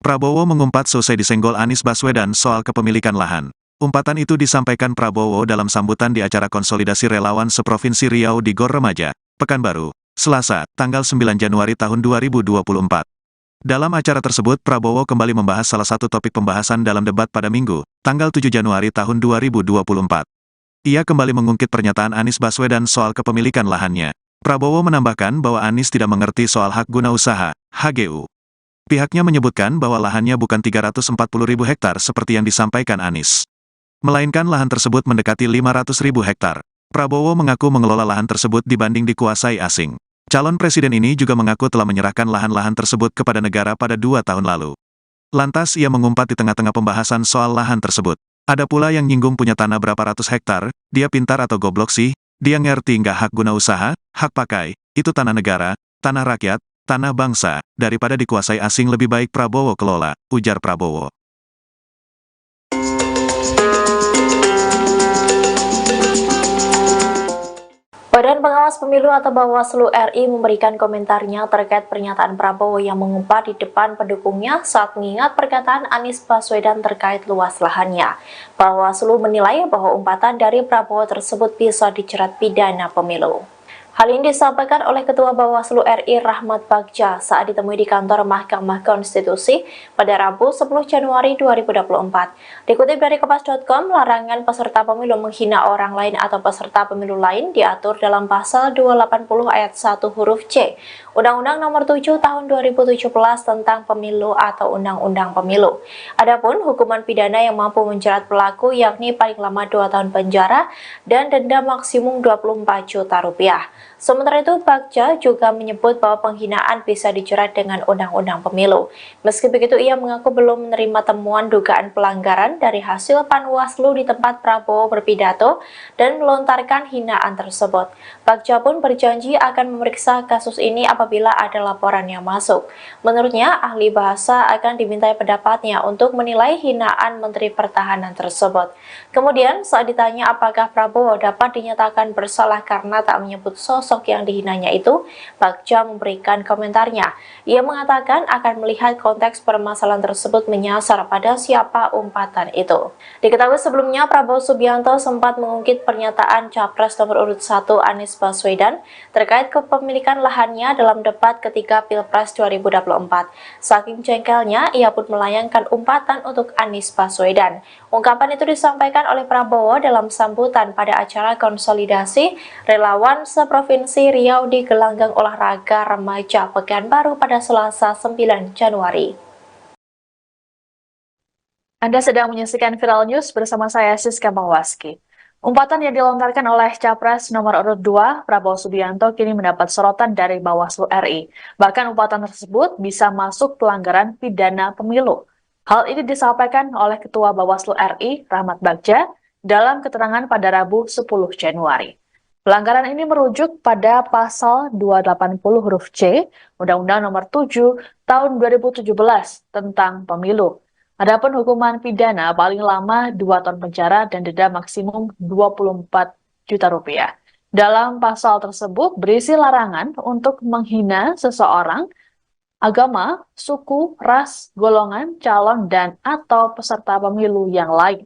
A: Prabowo mengumpat seusai disenggol Anies Baswedan soal kepemilikan lahan. Umpatan itu disampaikan Prabowo dalam sambutan di acara konsolidasi relawan seprovinsi Riau di Gor Remaja, Pekanbaru, Selasa, tanggal 9 Januari tahun 2024. Dalam acara tersebut Prabowo kembali membahas salah satu topik pembahasan dalam debat pada Minggu, tanggal 7 Januari tahun 2024. Ia kembali mengungkit pernyataan Anies Baswedan soal kepemilikan lahannya. Prabowo menambahkan bahwa Anies tidak mengerti soal hak guna usaha, HGU. Pihaknya menyebutkan bahwa lahannya bukan 340.000 hektar seperti yang disampaikan Anies, melainkan lahan tersebut mendekati 500.000 hektar. Prabowo mengaku mengelola lahan tersebut dibanding dikuasai asing. Calon presiden ini juga mengaku telah menyerahkan lahan-lahan tersebut kepada negara pada 2 tahun lalu. Lantas ia mengumpat di tengah-tengah pembahasan soal lahan tersebut. Ada pula yang nyinggung punya tanah berapa ratus hektar, dia pintar atau goblok sih? Dia ngerti nggak hak guna usaha, hak pakai, itu tanah negara, tanah rakyat, tanah bangsa, daripada dikuasai asing lebih baik Prabowo kelola, ujar Prabowo.
B: Badan Pengawas Pemilu atau Bawaslu RI memberikan komentarnya terkait pernyataan Prabowo yang mengumpat di depan pendukungnya saat mengingat perkataan Anies Baswedan terkait luas lahannya. Bawaslu menilai bahwa umpatan dari Prabowo tersebut bisa dijerat pidana pemilu. Hal ini disampaikan oleh Ketua Bawaslu RI Rahmat Bagja saat ditemui di kantor Mahkamah Konstitusi pada Rabu 10 Januari 2024. Dikutip dari Kompas.com, larangan peserta pemilu menghina orang lain atau peserta pemilu lain diatur dalam pasal 280 ayat 1 huruf C, Undang-Undang Nomor 7 Tahun 2017 tentang Pemilu atau Undang-Undang Pemilu. Adapun hukuman pidana yang mampu menjerat pelaku yakni paling lama 2 tahun penjara dan denda maksimum 24 juta rupiah. Sementara itu, Bagja juga menyebut bahwa penghinaan bisa dijerat dengan Undang-Undang Pemilu. Meski begitu, ia mengaku belum menerima temuan dugaan pelanggaran dari hasil Panwaslu di tempat Prabowo berpidato dan melontarkan hinaan tersebut. Bagja pun berjanji akan memeriksa kasus ini apabila ada laporan yang masuk. Menurutnya, ahli bahasa akan dimintai pendapatnya untuk menilai hinaan Menteri Pertahanan tersebut. Kemudian, saat ditanya apakah Prabowo dapat dinyatakan bersalah karena tak menyebut sosok yang dihinanya itu, Bagja memberikan komentarnya. Ia mengatakan akan melihat konteks permasalahan tersebut menyasar pada siapa umpatan itu. Diketahui sebelumnya Prabowo Subianto sempat mengungkit pernyataan Capres nomor urut 1 Anies Baswedan terkait kepemilikan lahannya dalam debat ketiga Pilpres 2024. Saking jengkelnya, ia pun melayangkan umpatan untuk Anies Baswedan. Ungkapan itu disampaikan oleh Prabowo dalam sambutan pada acara konsolidasi relawan seprovinsi Riau di gelanggang olahraga remaja Pekanbaru pada Selasa 9 Januari.
C: Anda sedang menyaksikan Viral News bersama saya Siska Mawaski. Umpatan yang dilontarkan oleh Capres nomor urut 2 Prabowo Subianto kini mendapat sorotan dari Bawaslu RI. Bahkan umpatan tersebut bisa masuk pelanggaran pidana pemilu. Hal ini disampaikan oleh Ketua Bawaslu RI Rahmat Bagja dalam keterangan pada Rabu 10 Januari. Pelanggaran ini merujuk pada pasal 280 huruf C Undang-Undang Nomor 7 Tahun 2017 tentang Pemilu. Adapun hukuman pidana paling lama 2 tahun penjara dan denda maksimum 24 juta rupiah. Dalam pasal tersebut berisi larangan untuk menghina seseorang, agama, suku, ras, golongan, calon, dan atau peserta pemilu yang lain.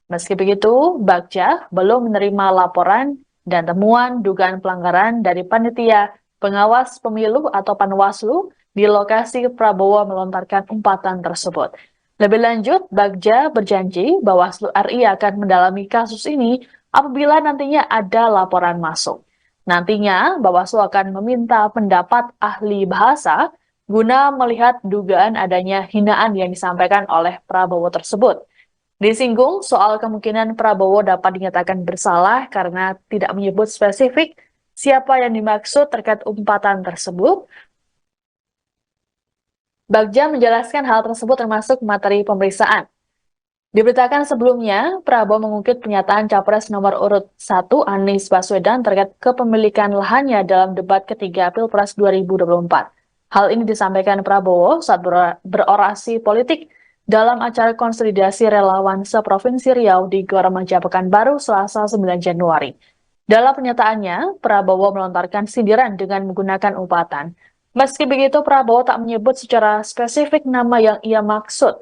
C: Meski begitu, Bagja belum menerima laporan dan temuan dugaan pelanggaran dari panitia pengawas pemilu atau Panwaslu di lokasi Prabowo melontarkan umpatan tersebut. Lebih lanjut, Bagja berjanji Bawaslu RI akan mendalami kasus ini apabila nantinya ada laporan masuk. Nantinya, Bawaslu akan meminta pendapat ahli bahasa guna melihat dugaan adanya hinaan yang disampaikan oleh Prabowo tersebut. Disinggung soal kemungkinan Prabowo dapat dinyatakan bersalah karena tidak menyebut spesifik siapa yang dimaksud terkait umpatan tersebut. Bagja menjelaskan hal tersebut termasuk materi pemeriksaan. Diberitakan sebelumnya, Prabowo mengungkit pernyataan Capres nomor urut 1 Anies Baswedan terkait kepemilikan lahannya dalam debat ketiga Pilpres 2024. Hal ini disampaikan Prabowo saat berorasi politik dalam acara konsolidasi relawan seprovinsi Riau di Gor Remaja Pekanbaru Selasa 9 Januari. Dalam pernyataannya, Prabowo melontarkan sindiran dengan menggunakan umpatan. Meski begitu, Prabowo tak menyebut secara spesifik nama yang ia maksud.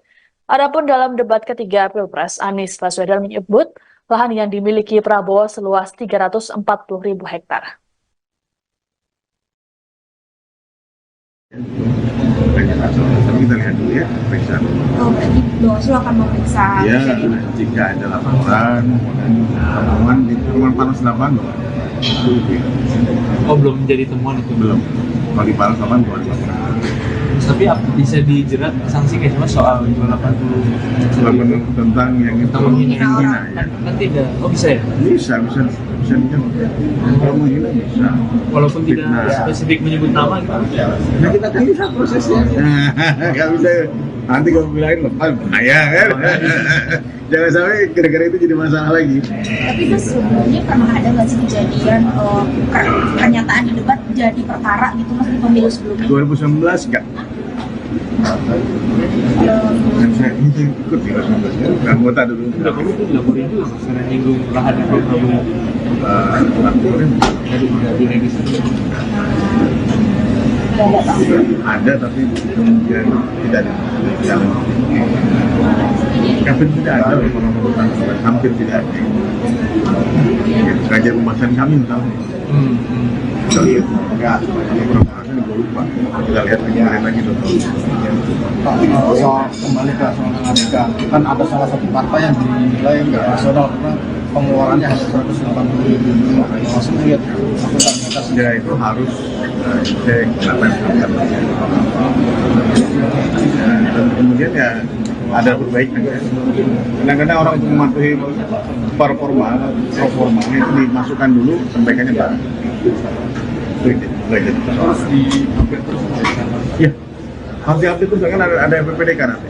C: Adapun dalam debat ketiga Pilpres, Anies Baswedan menyebut lahan yang dimiliki Prabowo seluas 340.000 hektar.
D: Tapi kita lihat dulu ya, periksa.
E: Oh, berarti Bawaslu akan memeriksa.
D: Ya, jika ada laporan, temuan panas lapangan.
F: Oh, belum menjadi temuan itu?
D: Belum. Kalau di panas lapangan belum ada laporan.
F: Tapi bisa dijerat sanksi kayak cuma soal 280
D: tentang yang itu menghina ya.
F: Kan tidak. Oh, bisa ya?
D: Bisa dijerat. Kalau menghina bisa.
F: Walaupun tidak spesifik menyebut nama gitu.
D: Nah, kita kan bisa prosesnya. Nggak bisa. Nanti kalau bilangin bahaya kan. Jangan sampai gara-gara itu jadi masalah lagi.
E: Tapi itu sebelumnya pernah ada nggak sih kejadian pernyataan di debat jadi perkara gitu mas di pemilu sebelumnya?
D: 2019 enggak. Dan saya ikut di 2019 kan, anggota dulu.
F: Udah kamu tuh dilaporin juga karena nyinggung lahan Prabowo.
D: Laporin ada tapi kemudian tidak dijalan. Hampir tidak ada orang-orang, hampir tidak ada. Kerajaan pembahasan kami misalnya. Kita lihat, enggak, pembahasan gue lupa. Kita lihat lagi
G: soal kembali ke soal Amerika, kan ada salah satu partai yang dinilai nggak rasional karena pengeluarannya hanya 180.000. Maksudnya lihat akuntabilitas
D: ya itu harus cek apa yang dilakukan. Dan kemudian ya ada perbaikan ya. Kadang-kadang orang untuk mematuhi performa itu dimasukkan dulu perbaikannya baru.
F: Harus di-update terus.
D: Ya, harus di-update terus kan ada PPDK nanti.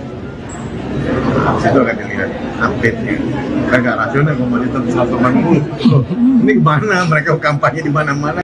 D: Itu akan dilihat update-nya. Kan nggak rasional komoditas 180. Ini kemana? Mereka kampanye di mana-mana.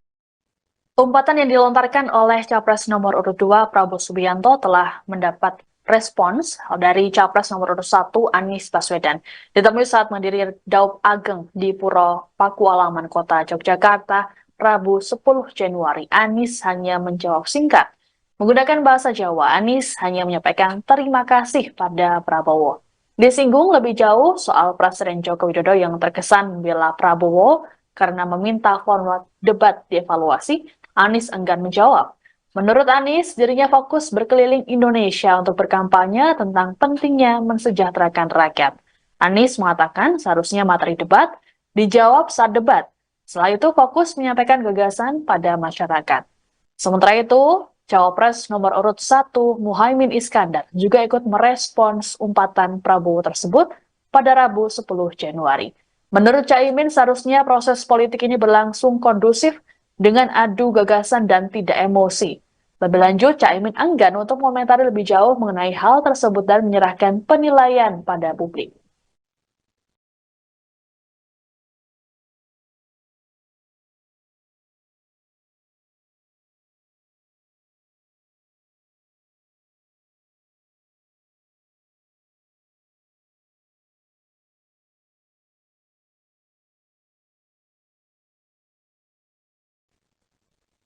C: Umpatan yang dilontarkan oleh Capres nomor urut 2 Prabowo Subianto telah mendapat respons dari Capres nomor urut 1 Anies Baswedan. Ditemui saat mendiri Daup Ageng di Puro Pakualaman, Kota Yogyakarta, Rabu 10 Januari. Anies hanya menjawab singkat. Menggunakan bahasa Jawa, Anies hanya menyampaikan terima kasih pada Prabowo. Disinggung lebih jauh soal Presiden Joko Widodo yang terkesan membela Prabowo karena meminta format debat dievaluasi, Anies enggan menjawab. Menurut Anies, dirinya fokus berkeliling Indonesia untuk berkampanye tentang pentingnya mensejahterakan rakyat. Anies mengatakan seharusnya materi debat dijawab saat debat. Setelah itu fokus menyampaikan gagasan pada masyarakat. Sementara itu, Cawapres nomor urut 1 Muhaimin Iskandar juga ikut merespons umpatan Prabowo tersebut pada Rabu 10 Januari. Menurut Caimin, seharusnya proses politik ini berlangsung kondusif dengan adu gagasan dan tidak emosi. Lebih lanjut, Caimin enggan untuk mengomentari lebih jauh mengenai hal tersebut dan menyerahkan penilaian pada publik.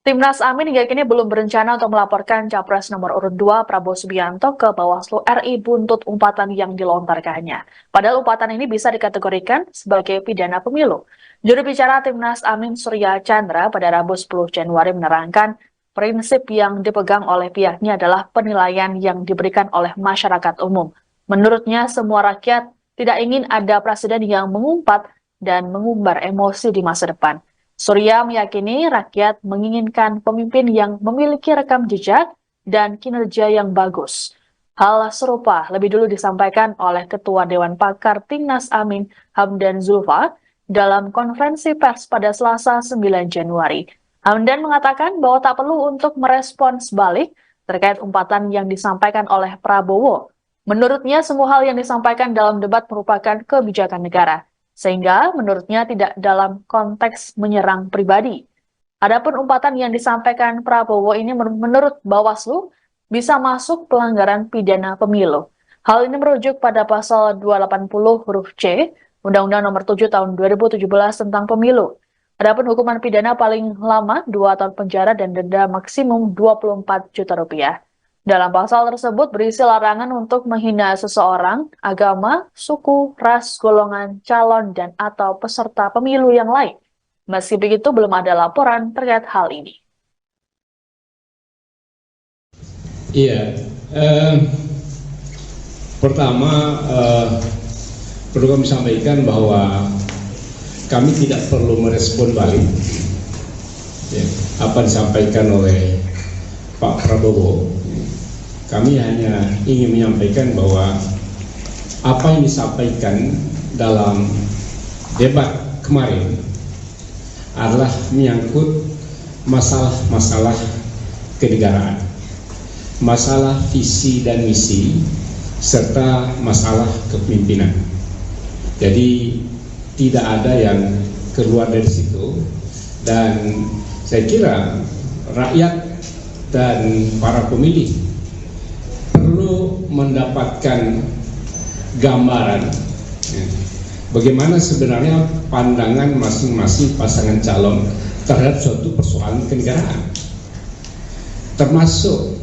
C: Timnas Amin hingga kini belum berencana untuk melaporkan Capres nomor urut 2 Prabowo Subianto ke Bawaslu RI buntut umpatan yang dilontarkannya. Padahal umpatan ini bisa dikategorikan sebagai pidana pemilu. Juru bicara Timnas Amin Surya Chandra pada Rabu 10 Januari menerangkan prinsip yang dipegang oleh pihaknya adalah penilaian yang diberikan oleh masyarakat umum. Menurutnya semua rakyat tidak ingin ada presiden yang mengumpat dan mengumbar emosi di masa depan. Surya meyakini rakyat menginginkan pemimpin yang memiliki rekam jejak dan kinerja yang bagus. Hal serupa lebih dulu disampaikan oleh Ketua Dewan Pakar Timnas Amin Hamdan Zulfa dalam konferensi pers pada Selasa 9 Januari. Hamdan mengatakan bahwa tak perlu untuk merespons balik terkait umpatan yang disampaikan oleh Prabowo. Menurutnya semua hal yang disampaikan dalam debat merupakan kebijakan negara. Sehingga menurutnya tidak dalam konteks menyerang pribadi. Adapun umpatan yang disampaikan Prabowo ini menurut Bawaslu bisa masuk pelanggaran pidana pemilu. Hal ini merujuk pada pasal 280 huruf C Undang-Undang Nomor 7 Tahun 2017 tentang Pemilu. Adapun hukuman pidana paling lama 2 tahun penjara dan denda maksimum 24 juta rupiah. Dalam pasal tersebut berisi larangan untuk menghina seseorang, agama, suku, ras, golongan, calon, dan atau peserta pemilu yang lain. Meski begitu, belum ada laporan terkait hal ini.
H: Iya, pertama perlu kami sampaikan bahwa kami tidak perlu merespon balik ya, apa disampaikan oleh Pak Prabowo. Kami hanya ingin menyampaikan bahwa apa yang disampaikan dalam debat kemarin adalah menyangkut masalah-masalah kenegaraan, masalah visi dan misi, serta masalah kepemimpinan. Jadi tidak ada yang keluar dari situ, dan saya kira rakyat dan para pemilih perlu mendapatkan gambaran ya, bagaimana sebenarnya pandangan masing-masing pasangan calon terhadap suatu persoalan kenegaraan, termasuk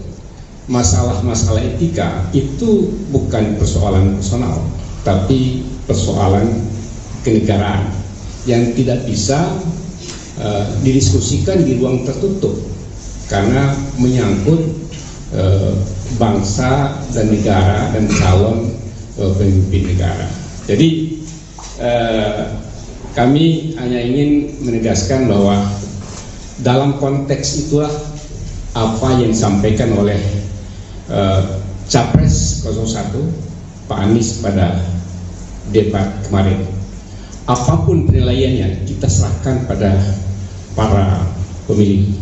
H: masalah-masalah etika. Itu bukan persoalan personal, tapi persoalan kenegaraan yang tidak bisa didiskusikan di ruang tertutup karena menyangkut bangsa dan negara dan calon pemimpin negara. Jadi kami hanya ingin menegaskan bahwa dalam konteks itulah apa yang disampaikan oleh Capres 01 Pak Anies pada debat kemarin. Apapun penilaiannya kita serahkan pada para pemilih,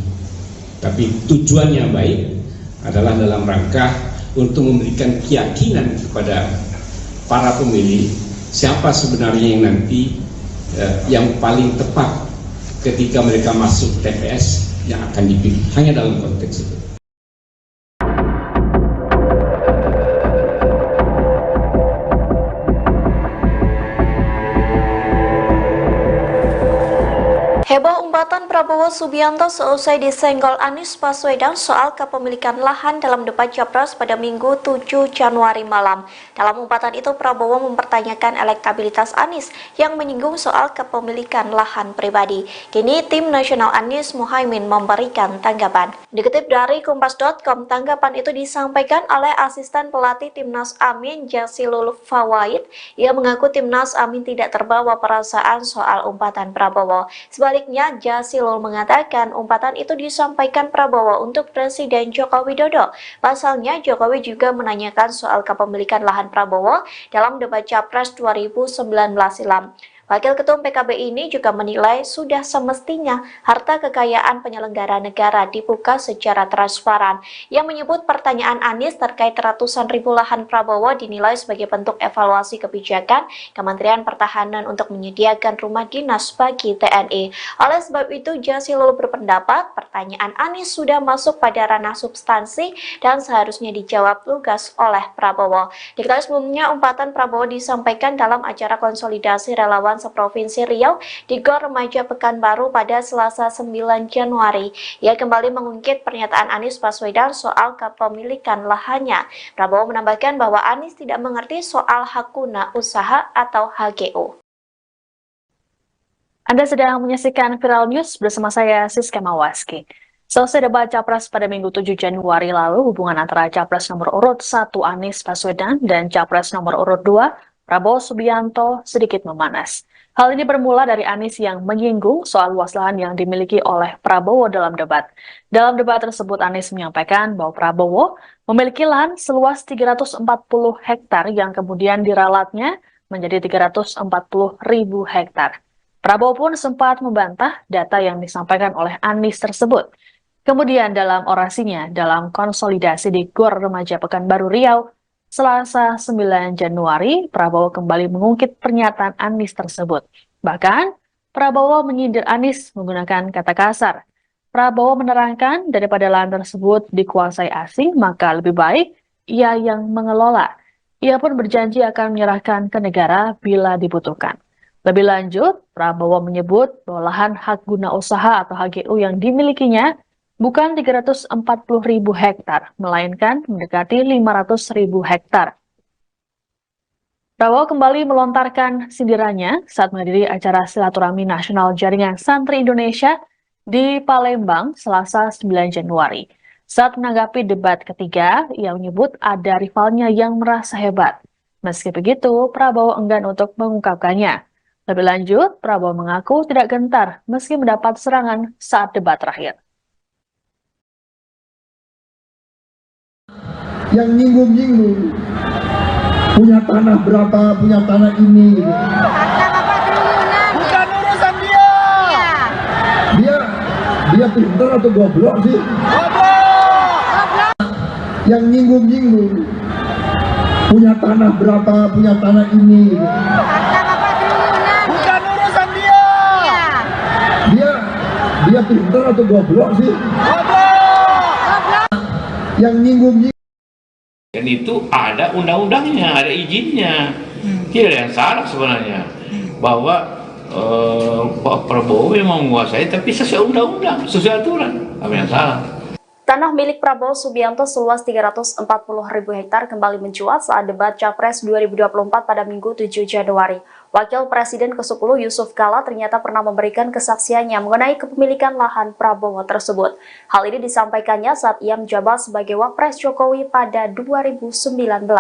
H: tapi tujuannya baik adalah dalam rangka untuk memberikan keyakinan kepada para pemilih siapa sebenarnya yang nanti yang paling tepat ketika mereka masuk TPS yang akan dipilih, hanya dalam konteks itu.
B: Heboh umpatan Prabowo Subianto seusai disenggol Anies Baswedan soal kepemilikan lahan dalam debat Capres pada Minggu 7 Januari malam. Dalam umpatan itu, Prabowo mempertanyakan elektabilitas Anies yang menyinggung soal kepemilikan lahan pribadi. Kini tim nasional Anies Muhaimin memberikan tanggapan. Dikutip dari Kompas.com, tanggapan itu disampaikan oleh asisten pelatih Timnas Amin Jazilul Fawait. Ia mengaku Timnas Amin tidak terbawa perasaan soal umpatan Prabowo. Sebaliknya, Jazilul mengatakan umpatan itu disampaikan Prabowo untuk Presiden Joko Widodo. Pasalnya, Jokowi juga menanyakan soal kepemilikan lahan Prabowo dalam debat Capres 2019 silam. Wakil Ketum PKB ini juga menilai sudah semestinya harta kekayaan penyelenggara negara dibuka secara transparan. Yang menyebut pertanyaan Anies terkait ratusan ribu lahan Prabowo dinilai sebagai bentuk evaluasi kebijakan Kementerian Pertahanan untuk menyediakan rumah dinas bagi TNI. Oleh sebab itu, Jazilul berpendapat pertanyaan Anies sudah masuk pada ranah substansi dan seharusnya dijawab lugas oleh Prabowo. Diketahui sebelumnya umpatan Prabowo disampaikan dalam acara konsolidasi relawan seprovinsi Riau di Gor Remaja Pekanbaru pada Selasa 9 Januari. Ia kembali mengungkit pernyataan Anies Baswedan soal kepemilikan lahannya. Prabowo menambahkan bahwa Anies tidak mengerti soal hak guna usaha atau HGU.
C: Anda sedang menyaksikan Viral News bersama saya Siska Mawaski. Selesai debat Capres pada Minggu 7 Januari lalu, hubungan antara Capres nomor urut 1 Anies Baswedan dan Capres nomor urut 2 Prabowo Subianto sedikit memanas. Hal ini bermula dari Anies yang menyinggung soal luas lahan yang dimiliki oleh Prabowo dalam debat. Dalam debat tersebut, Anies menyampaikan bahwa Prabowo memiliki lahan seluas 340 hektar yang kemudian diralatnya menjadi 340.000 hektar. Prabowo pun sempat membantah data yang disampaikan oleh Anies tersebut. Kemudian dalam orasinya dalam konsolidasi di Gor Remaja Pekanbaru Riau, Selasa 9 Januari, Prabowo kembali mengungkit pernyataan Anies tersebut. Bahkan, Prabowo menyindir Anies menggunakan kata kasar. Prabowo menerangkan daripada lahan tersebut dikuasai asing, maka lebih baik ia yang mengelola. Ia pun berjanji akan menyerahkan ke negara bila dibutuhkan. Lebih lanjut, Prabowo menyebut bahwa lahan hak guna usaha atau HGU yang dimilikinya bukan 340.000 hektar, melainkan mendekati 500.000 hektar. Prabowo kembali melontarkan sindirannya saat menghadiri acara silaturahmi nasional Jaringan Santri Indonesia di Palembang, Selasa 9 Januari. Saat menanggapi debat ketiga, ia menyebut ada rivalnya yang merasa hebat. Meski begitu, Prabowo enggan untuk mengungkapkannya. Lebih lanjut, Prabowo mengaku tidak gentar meski mendapat serangan saat debat terakhir.
I: Yang nyinggung-nyinggung punya tanah berapa, punya tanah ini gitu.
J: Bukan urusan dia.
I: Dia pintar atau goblok sih?
J: Goblok.
I: Yang nyinggung-nyinggung punya tanah berapa, punya tanah ini gitu.
J: Bukan urusan dia.
I: Dia pintar atau goblok sih?
J: Goblok.
I: Yang nyinggung-nyinggung.
K: Dan itu ada undang-undangnya, ada izinnya. Tidak ada yang salah sebenarnya. Bahwa Pak Prabowo memang menguasai, tapi sesuai undang-undang, sesuai aturan. Apa yang salah?
B: Tanah milik Prabowo Subianto seluas 340.000 hektar kembali mencuat saat debat Capres 2024 pada Minggu 7 Januari. Wakil Presiden ke-10 Yusuf Kala ternyata pernah memberikan kesaksiannya mengenai kepemilikan lahan Prabowo tersebut. Hal ini disampaikannya saat ia menjabat sebagai Wapres Jokowi pada 2019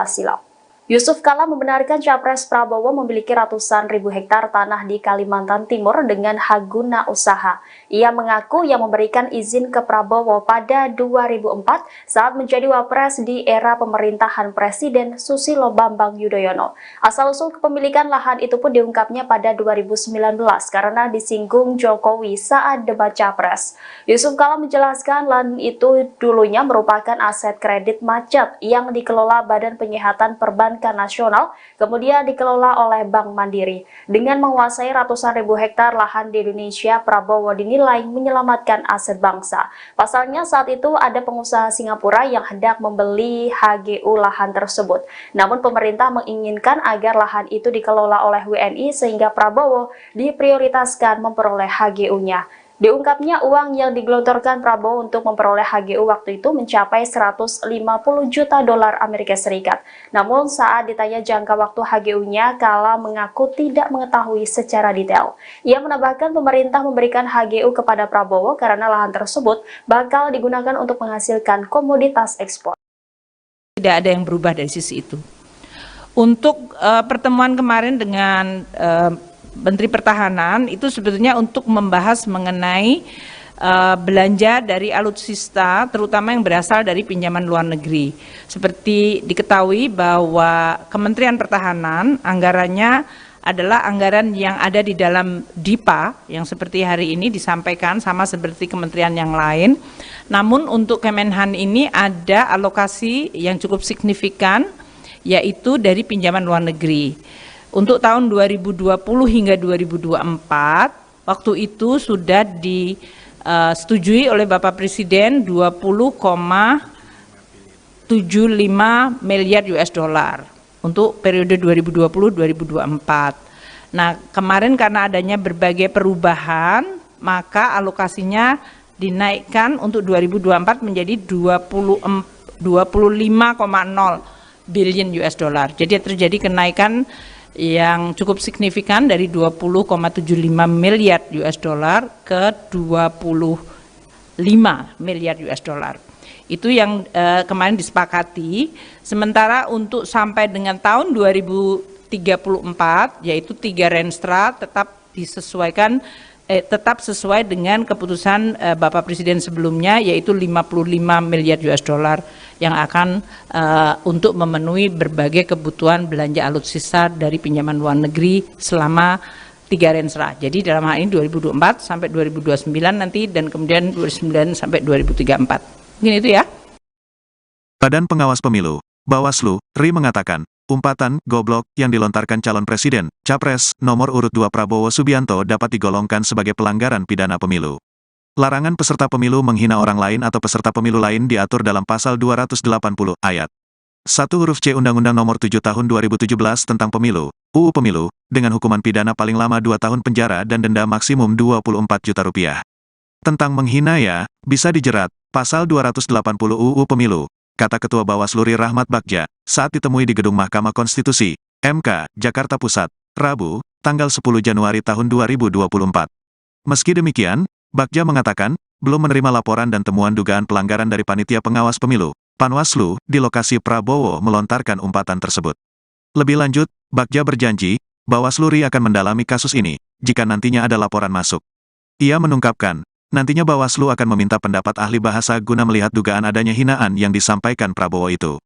B: silam. Yusuf Kala membenarkan Capres Prabowo memiliki ratusan ribu hektar tanah di Kalimantan Timur dengan hak guna usaha. Ia mengaku yang memberikan izin ke Prabowo pada 2004 saat menjadi Wapres di era pemerintahan Presiden Susilo Bambang Yudhoyono. Asal-usul kepemilikan lahan itu pun diungkapnya pada 2019 karena disinggung Jokowi saat debat Capres. Yusuf Kala menjelaskan lahan itu dulunya merupakan aset kredit macet yang dikelola Badan Penyihatan Perbankan Nasional, kemudian dikelola oleh Bank Mandiri. Dengan menguasai ratusan ribu hektar lahan di Indonesia, Prabowo dinilai menyelamatkan aset bangsa. Pasalnya saat itu ada pengusaha Singapura yang hendak membeli HGU lahan tersebut. Namun pemerintah menginginkan agar lahan itu dikelola oleh WNI sehingga Prabowo diprioritaskan memperoleh HGU-nya. Diungkapnya uang yang digelontorkan Prabowo untuk memperoleh HGU waktu itu mencapai 150 juta dolar Amerika Serikat. Namun saat ditanya jangka waktu HGU-nya, Kala mengaku tidak mengetahui secara detail. Ia menambahkan pemerintah memberikan HGU kepada Prabowo karena lahan tersebut bakal digunakan untuk menghasilkan komoditas ekspor.
L: Tidak ada yang berubah dari sisi itu. Untuk pertemuan kemarin dengan Menteri Pertahanan itu sebetulnya untuk membahas mengenai belanja dari alutsista terutama yang berasal dari pinjaman luar negeri. Seperti diketahui bahwa Kementerian Pertahanan anggarannya adalah anggaran yang ada di dalam DIPA yang seperti hari ini disampaikan sama seperti kementerian yang lain. Namun untuk Kemenhan ini ada alokasi yang cukup signifikan yaitu dari pinjaman luar negeri. Untuk tahun 2020 hingga 2024, waktu itu sudah disetujui oleh Bapak Presiden 20,75 miliar US dollar untuk periode 2020-2024. Nah, kemarin karena adanya berbagai perubahan, maka alokasinya dinaikkan untuk 2024 menjadi 25,0 billion US dollar. Jadi terjadi kenaikan yang cukup signifikan dari 20,75 miliar US dollar ke 25 miliar US dollar. Itu yang kemarin disepakati. Sementara untuk sampai dengan tahun 2034 yaitu 3 Renstra tetap disesuaikan tetap sesuai dengan keputusan Bapak Presiden sebelumnya yaitu 55 miliar US dollar yang akan untuk memenuhi berbagai kebutuhan belanja alutsista dari pinjaman luar negeri selama 3 Renstra. Jadi dalam hal ini 2024 sampai 2029 nanti dan kemudian 2029 sampai 2034. Mungkin itu ya.
A: Badan Pengawas Pemilu, Bawaslu, RI mengatakan, umpatan goblok yang dilontarkan calon presiden, Capres, nomor urut 2 Prabowo Subianto dapat digolongkan sebagai pelanggaran pidana pemilu. Larangan peserta pemilu menghina orang lain atau peserta pemilu lain diatur dalam pasal 280 ayat 1 huruf C Undang-Undang Nomor 7 Tahun 2017 tentang Pemilu, UU Pemilu, dengan hukuman pidana paling lama 2 tahun penjara dan denda maksimum 24 juta rupiah. Tentang menghina ya, bisa dijerat, pasal 280 UU Pemilu, kata Ketua Bawaslu Ri Rahmat Bagja, saat ditemui di Gedung Mahkamah Konstitusi, MK, Jakarta Pusat, Rabu, tanggal 10 Januari tahun 2024. Meski demikian, Bagja mengatakan, belum menerima laporan dan temuan dugaan pelanggaran dari Panitia Pengawas Pemilu, Panwaslu, di lokasi Prabowo melontarkan umpatan tersebut. Lebih lanjut, Bagja berjanji, Bawaslu Ri akan mendalami kasus ini, jika nantinya ada laporan masuk. Ia menungkapkan, nantinya Bawaslu akan meminta pendapat ahli bahasa guna melihat dugaan adanya hinaan yang disampaikan Prabowo itu.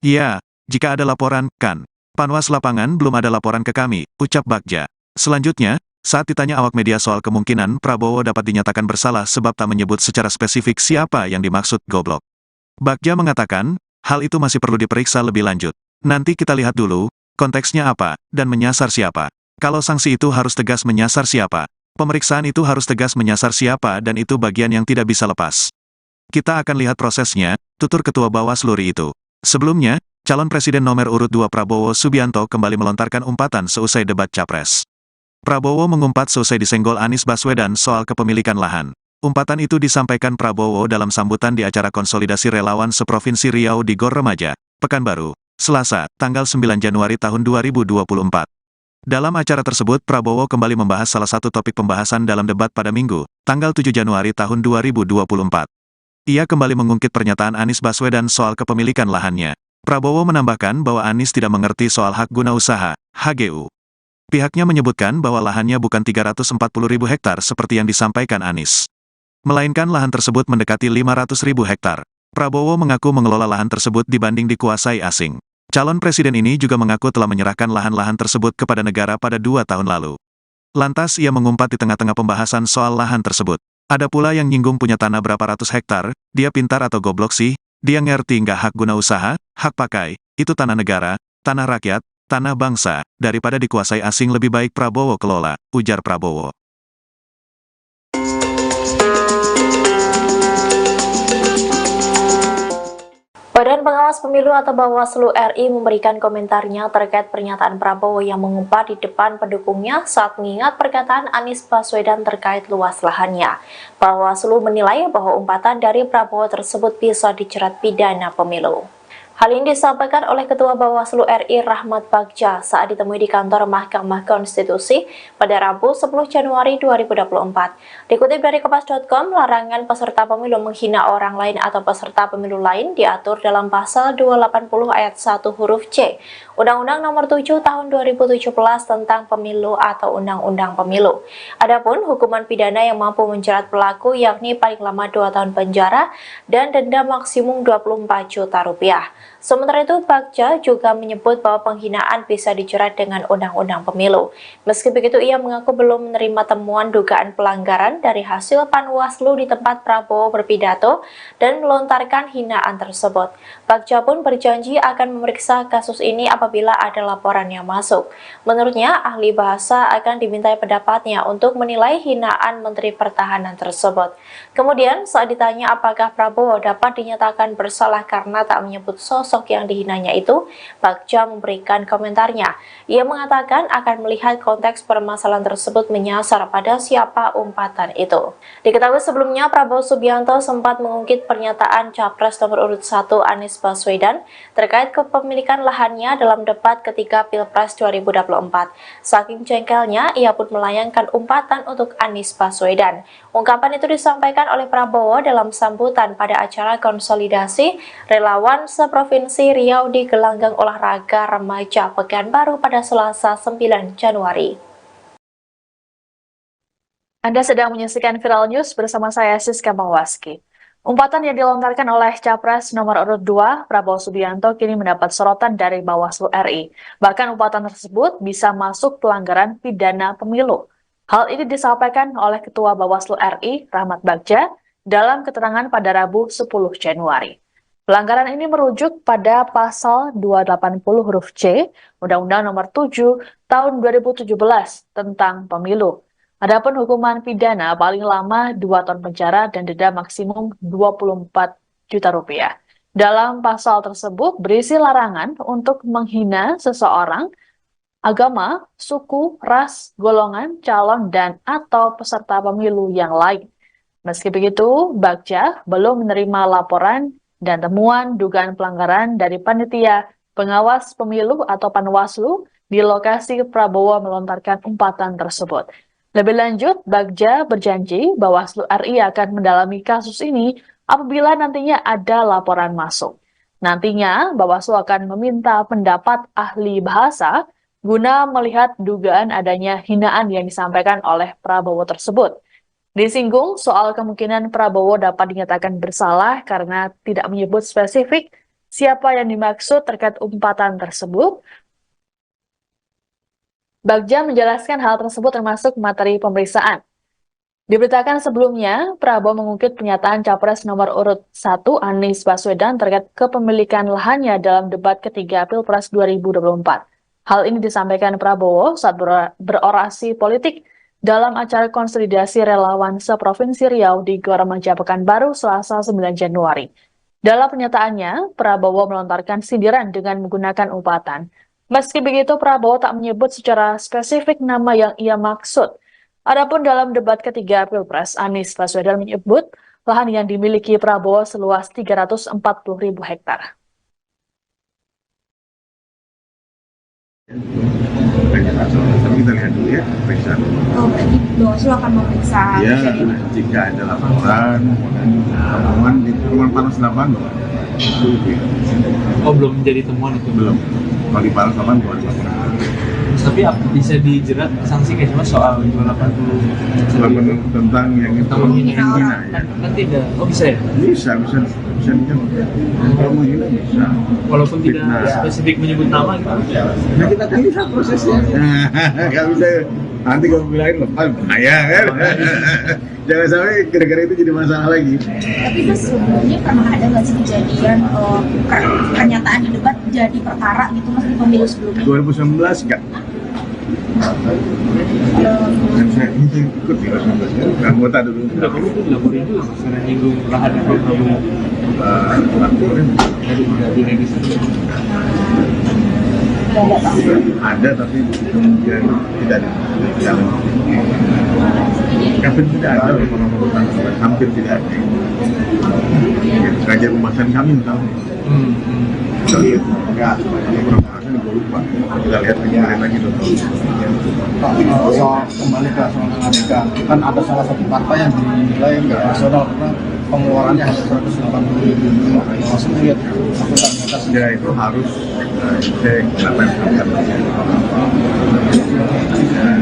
A: Ya, jika ada laporan, kan. Panwas lapangan belum ada laporan ke kami, ucap Bagja. Selanjutnya, saat ditanya awak media soal kemungkinan Prabowo dapat dinyatakan bersalah sebab tak menyebut secara spesifik siapa yang dimaksud goblok, Bagja mengatakan, hal itu masih perlu diperiksa lebih lanjut. Nanti kita lihat dulu, konteksnya apa, dan menyasar siapa. Kalau sanksi itu harus tegas menyasar siapa. Pemeriksaan itu harus tegas menyasar siapa dan itu bagian yang tidak bisa lepas. Kita akan lihat prosesnya, tutur Ketua Bawaslu Ri itu. Sebelumnya, calon Presiden nomor urut 2 Prabowo Subianto kembali melontarkan umpatan seusai debat Capres. Prabowo mengumpat seusai disenggol Anies Baswedan soal kepemilikan lahan. Umpatan itu disampaikan Prabowo dalam sambutan di acara konsolidasi relawan seprovinsi Riau di Gor Remaja, Pekanbaru, Selasa, tanggal 9 Januari tahun 2024. Dalam acara tersebut Prabowo kembali membahas salah satu topik pembahasan dalam debat pada Minggu, tanggal 7 Januari tahun 2024. Ia kembali mengungkit pernyataan Anies Baswedan soal kepemilikan lahannya. Prabowo menambahkan bahwa Anies tidak mengerti soal hak guna usaha, HGU. Pihaknya menyebutkan bahwa lahannya bukan 340.000 hektar seperti yang disampaikan Anies, melainkan lahan tersebut mendekati 500.000 hektar. Prabowo mengaku mengelola lahan tersebut dibanding dikuasai asing. Calon presiden ini juga mengaku telah menyerahkan lahan-lahan tersebut kepada negara pada 2 tahun lalu. Lantas ia mengumpat di tengah-tengah pembahasan soal lahan tersebut. Ada pula yang nyinggung punya tanah berapa ratus hektar, dia pintar atau goblok sih, dia ngerti nggak hak guna usaha, hak pakai, itu tanah negara, tanah rakyat, tanah bangsa, daripada dikuasai asing lebih baik Prabowo kelola, ujar Prabowo.
B: Badan Pengawas Pemilu atau Bawaslu RI memberikan komentarnya terkait pernyataan Prabowo yang mengumpat di depan pendukungnya saat mengingat perkataan Anies Baswedan terkait luas lahannya. Bawaslu menilai bahwa umpatan dari Prabowo tersebut bisa dijerat pidana pemilu. Hal ini disampaikan oleh Ketua Bawaslu RI Rahmat Bagja saat ditemui di kantor Mahkamah Konstitusi pada Rabu 10 Januari 2024. Dikutip dari Kompas.com, larangan peserta pemilu menghina orang lain atau peserta pemilu lain diatur dalam pasal 280 ayat 1 huruf C, Undang-Undang Nomor 7 Tahun 2017 tentang Pemilu atau Undang-Undang Pemilu. Adapun hukuman pidana yang mampu menjerat pelaku yakni paling lama 2 tahun penjara dan denda maksimum 24 juta rupiah. Sementara itu, Bagja juga menyebut bahwa penghinaan bisa dijerat dengan Undang-Undang Pemilu. Meski begitu, ia mengaku belum menerima temuan dugaan pelanggaran dari hasil Panwaslu di tempat Prabowo berpidato dan melontarkan hinaan tersebut. Bagja pun berjanji akan memeriksa kasus ini apabila ada laporan yang masuk. Menurutnya, ahli bahasa akan dimintai pendapatnya untuk menilai hinaan Menteri Pertahanan tersebut. Kemudian, saat ditanya apakah Prabowo dapat dinyatakan bersalah karena tak menyebut sosok yang dihinanya itu, Bagja memberikan komentarnya. Ia mengatakan akan melihat konteks permasalahan tersebut menyasar pada siapa umpatan itu. Diketahui sebelumnya Prabowo Subianto sempat mengungkit pernyataan Capres nomor urut 1 Anies Baswedan terkait kepemilikan lahannya dalam debat ketiga Pilpres 2024. Saking jengkelnya, ia pun melayangkan umpatan untuk Anies Baswedan. Ungkapan itu disampaikan oleh Prabowo dalam sambutan pada acara konsolidasi relawan seprovinsi Riau di gelanggang olahraga remaja Pekanbaru pada Selasa 9 Januari.
C: Anda sedang menyaksikan Viral News bersama saya Siska Mawaski. Umpatan yang dilontarkan oleh Capres nomor urut 2 Prabowo Subianto kini mendapat sorotan dari Bawaslu RI. Bahkan umpatan tersebut bisa masuk pelanggaran pidana pemilu. Hal ini disampaikan oleh Ketua Bawaslu RI Rahmat Bagja dalam keterangan pada Rabu 10 Januari. Pelanggaran ini merujuk pada pasal 280 huruf C Undang-Undang Nomor 7 Tahun 2017 tentang Pemilu. Adapun hukuman pidana paling lama 2 tahun penjara dan denda maksimum 24 juta rupiah. Dalam pasal tersebut berisi larangan untuk menghina seseorang, agama, suku, ras, golongan, calon, dan atau peserta pemilu yang lain. Meski begitu, Bagja belum menerima laporan dan temuan dugaan pelanggaran dari panitia pengawas pemilu atau Panwaslu di lokasi Prabowo melontarkan umpatan tersebut. Lebih lanjut, Bagja berjanji Bawaslu RI akan mendalami kasus ini apabila nantinya ada laporan masuk. Nantinya, Bawaslu akan meminta pendapat ahli bahasa guna melihat dugaan adanya hinaan yang disampaikan oleh Prabowo tersebut. Disinggung soal kemungkinan Prabowo dapat dinyatakan bersalah karena tidak menyebut spesifik siapa yang dimaksud terkait umpatan tersebut. Bagja menjelaskan hal tersebut termasuk materi pemeriksaan. Diberitakan sebelumnya, Prabowo mengungkit pernyataan Capres nomor urut 1 Anies Baswedan terkait kepemilikan lahannya dalam debat ketiga Pilpres 2024. Hal ini disampaikan Prabowo saat berorasi politik dalam acara konsolidasi relawan seprovinsi Riau di Gor Remaja Pekanbaru Selasa 9 Januari. Dalam pernyataannya, Prabowo melontarkan sindiran dengan menggunakan umpatan. Meski begitu, Prabowo tak menyebut secara spesifik nama yang ia maksud. Adapun dalam debat ketiga Pilpres, Anies Baswedan menyebut lahan yang dimiliki Prabowo seluas 340.000 hektar.
D: Tapi kita lihat dulu ya pemeriksaan.
E: Oh, berarti Bawaslu akan memeriksa.
D: Ya, jika ada laporan dan temuan di temuan Panas 8
F: Oh, belum menjadi temuan itu?
D: Belum. Kalau di Panas 8 belum ada laporan.
F: Tapi bisa dijerat sanksi kayak cuma soal 280
D: tentang yang itu menghina ya.
F: Kan tidak. Oh, bisa ya?
D: Bisa kalau menghina bisa.
F: Walaupun tidak spesifik menyebut nama gitu.
D: Nah, kita kan lihat prosesnya. Nggak bisa nanti kalau bilangin lepas bahaya kan. Jangan sampai gara-gara itu jadi masalah lagi.
E: Tapi Mas, sebelumnya pernah ada nggak sih kejadian pernyataan di debat jadi perkara gitu Mas di pemilu sebelumnya?
D: 2019 enggak. Yang saya ikut di 2019 kan, anggota dulu.
F: Udah kamu tuh dilaporin juga karena nyinggung lahan di Prabowo.
D: Laporin.
F: Jadi tidak diregistrasi.
D: Ada tapi kemudian tidak ada. Hampir tidak ada orang-orang, hampir tidak ada. Kajian pembahasan kami misalnya. Kita lihat, pembahasan gue lupa. Kita lihat lagi dong.
G: Soal kembali ke soal Amerika, kan ada salah satu partai yang dinilai nggak rasional karena pengeluarannya hanya 180.000. Langsung lihat akuntabilitas.
D: Ya itu harus cek kenapa yang dilakukan.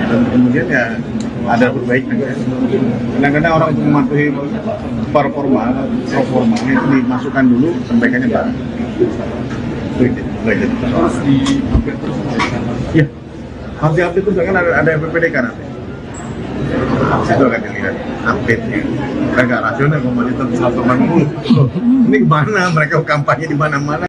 D: Dan kemudian ya ada perbaikan ya. Kadang-kadang orang untuk mematuhi performa itu dimasukkan dulu, sampaikannya baru. Itu nggak jadi soal. Ya, harus diupdate terus kan ada PPDK nanti. Itu akan dilihat update-nya. Kan nggak rasional mau monitor 180. Ini gimana mereka kampanye di mana-mana.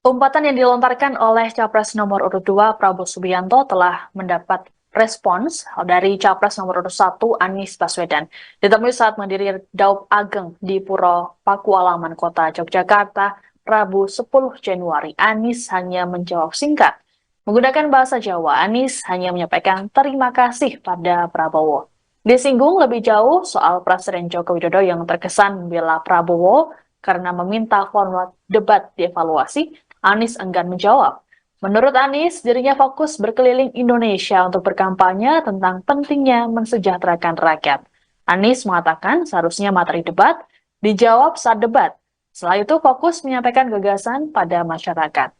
C: Umpatan yang dilontarkan oleh Capres nomor urut 2 Prabowo Subianto telah mendapat respons dari Capres nomor urut 1 Anies Baswedan. Ditemui saat menghadiri Daup Ageng di Puro Pakualaman Kota Yogyakarta, Rabu 10 Januari, Anies hanya menjawab singkat. Menggunakan bahasa Jawa, Anies hanya menyampaikan terima kasih pada Prabowo. Disinggung lebih jauh soal Presiden Joko Widodo yang terkesan membela Prabowo karena meminta format debat dievaluasi, Anies enggan menjawab. Menurut Anies, dirinya fokus berkeliling Indonesia untuk berkampanye tentang pentingnya mensejahterakan rakyat. Anies mengatakan seharusnya materi debat dijawab saat debat. Setelah itu fokus menyampaikan gagasan pada masyarakat.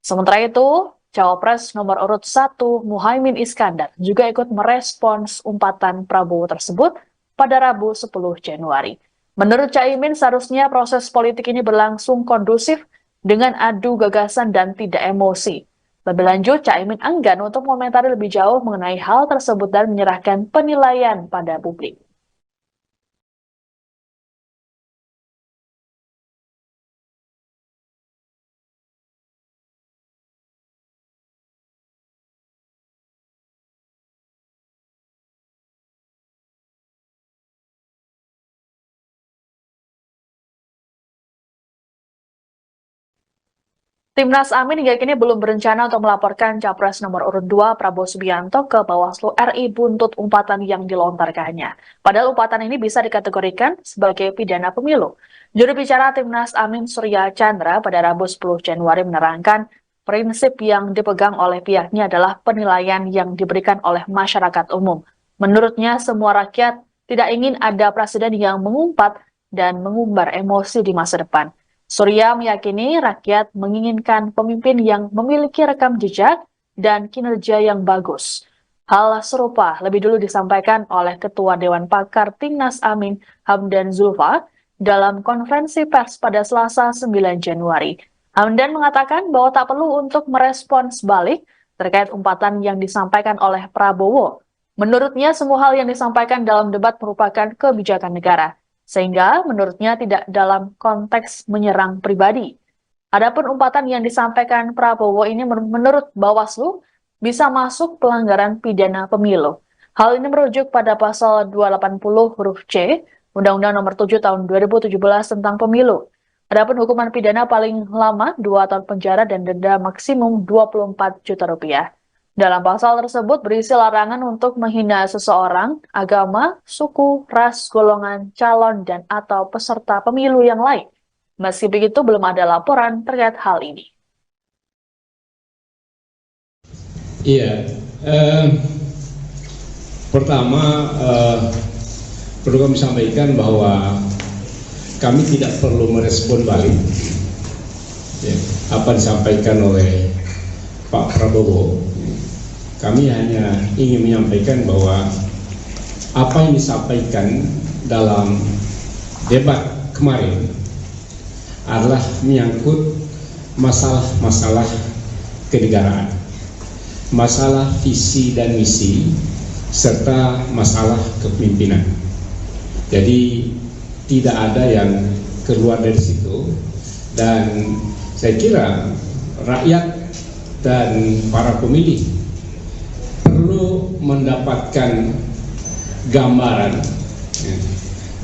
C: Sementara itu, Cawapres nomor urut 1 Muhaimin Iskandar juga ikut merespons umpatan Prabowo tersebut pada Rabu 10 Januari. Menurut Caimin, seharusnya proses politik ini berlangsung kondusif dengan adu gagasan dan tidak emosi. Lebih lanjut, Caimin enggan untuk mengomentari lebih jauh mengenai hal tersebut dan menyerahkan penilaian pada publik. Timnas Amin hingga kini belum berencana untuk melaporkan Capres nomor urut 2 Prabowo Subianto ke Bawaslu RI buntut umpatan yang dilontarkannya. Padahal umpatan ini bisa dikategorikan sebagai pidana pemilu. Juru bicara Timnas Amin Surya Chandra pada Rabu 10 Januari menerangkan prinsip yang dipegang oleh pihaknya adalah penilaian yang diberikan oleh masyarakat umum. Menurutnya semua rakyat tidak ingin ada presiden yang mengumpat dan mengumbar emosi di masa depan. Surya meyakini rakyat menginginkan pemimpin yang memiliki rekam jejak dan kinerja yang bagus. Hal serupa lebih dulu disampaikan oleh Ketua Dewan Pakar Timnas Amin Hamdan Zulfa dalam konferensi pers pada Selasa 9 Januari. Hamdan mengatakan bahwa tak perlu untuk merespons balik terkait umpatan yang disampaikan oleh Prabowo. Menurutnya semua hal yang disampaikan dalam debat merupakan kebijakan negara, sehingga menurutnya tidak dalam konteks menyerang pribadi. Adapun umpatan yang disampaikan Prabowo ini menurut Bawaslu bisa masuk pelanggaran pidana pemilu. Hal ini merujuk pada pasal 280 huruf C Undang-Undang Nomor 7 Tahun 2017 tentang Pemilu. Adapun hukuman pidana paling lama 2 tahun penjara dan denda maksimum 24 juta rupiah. Dalam pasal tersebut berisi larangan untuk menghina seseorang, agama, suku, ras, golongan, calon, dan atau peserta pemilu yang lain. Meski begitu, belum ada laporan terkait hal ini.
H: Iya, pertama perlu kami sampaikan bahwa kami tidak perlu merespon balik ya, apa disampaikan oleh Pak Prabowo. Kami hanya ingin menyampaikan bahwa apa yang disampaikan dalam debat kemarin adalah menyangkut masalah-masalah kenegaraan, masalah visi dan misi, serta masalah kepemimpinan. Jadi tidak ada yang keluar dari situ, dan saya kira rakyat dan para pemilih perlu mendapatkan gambaran ya,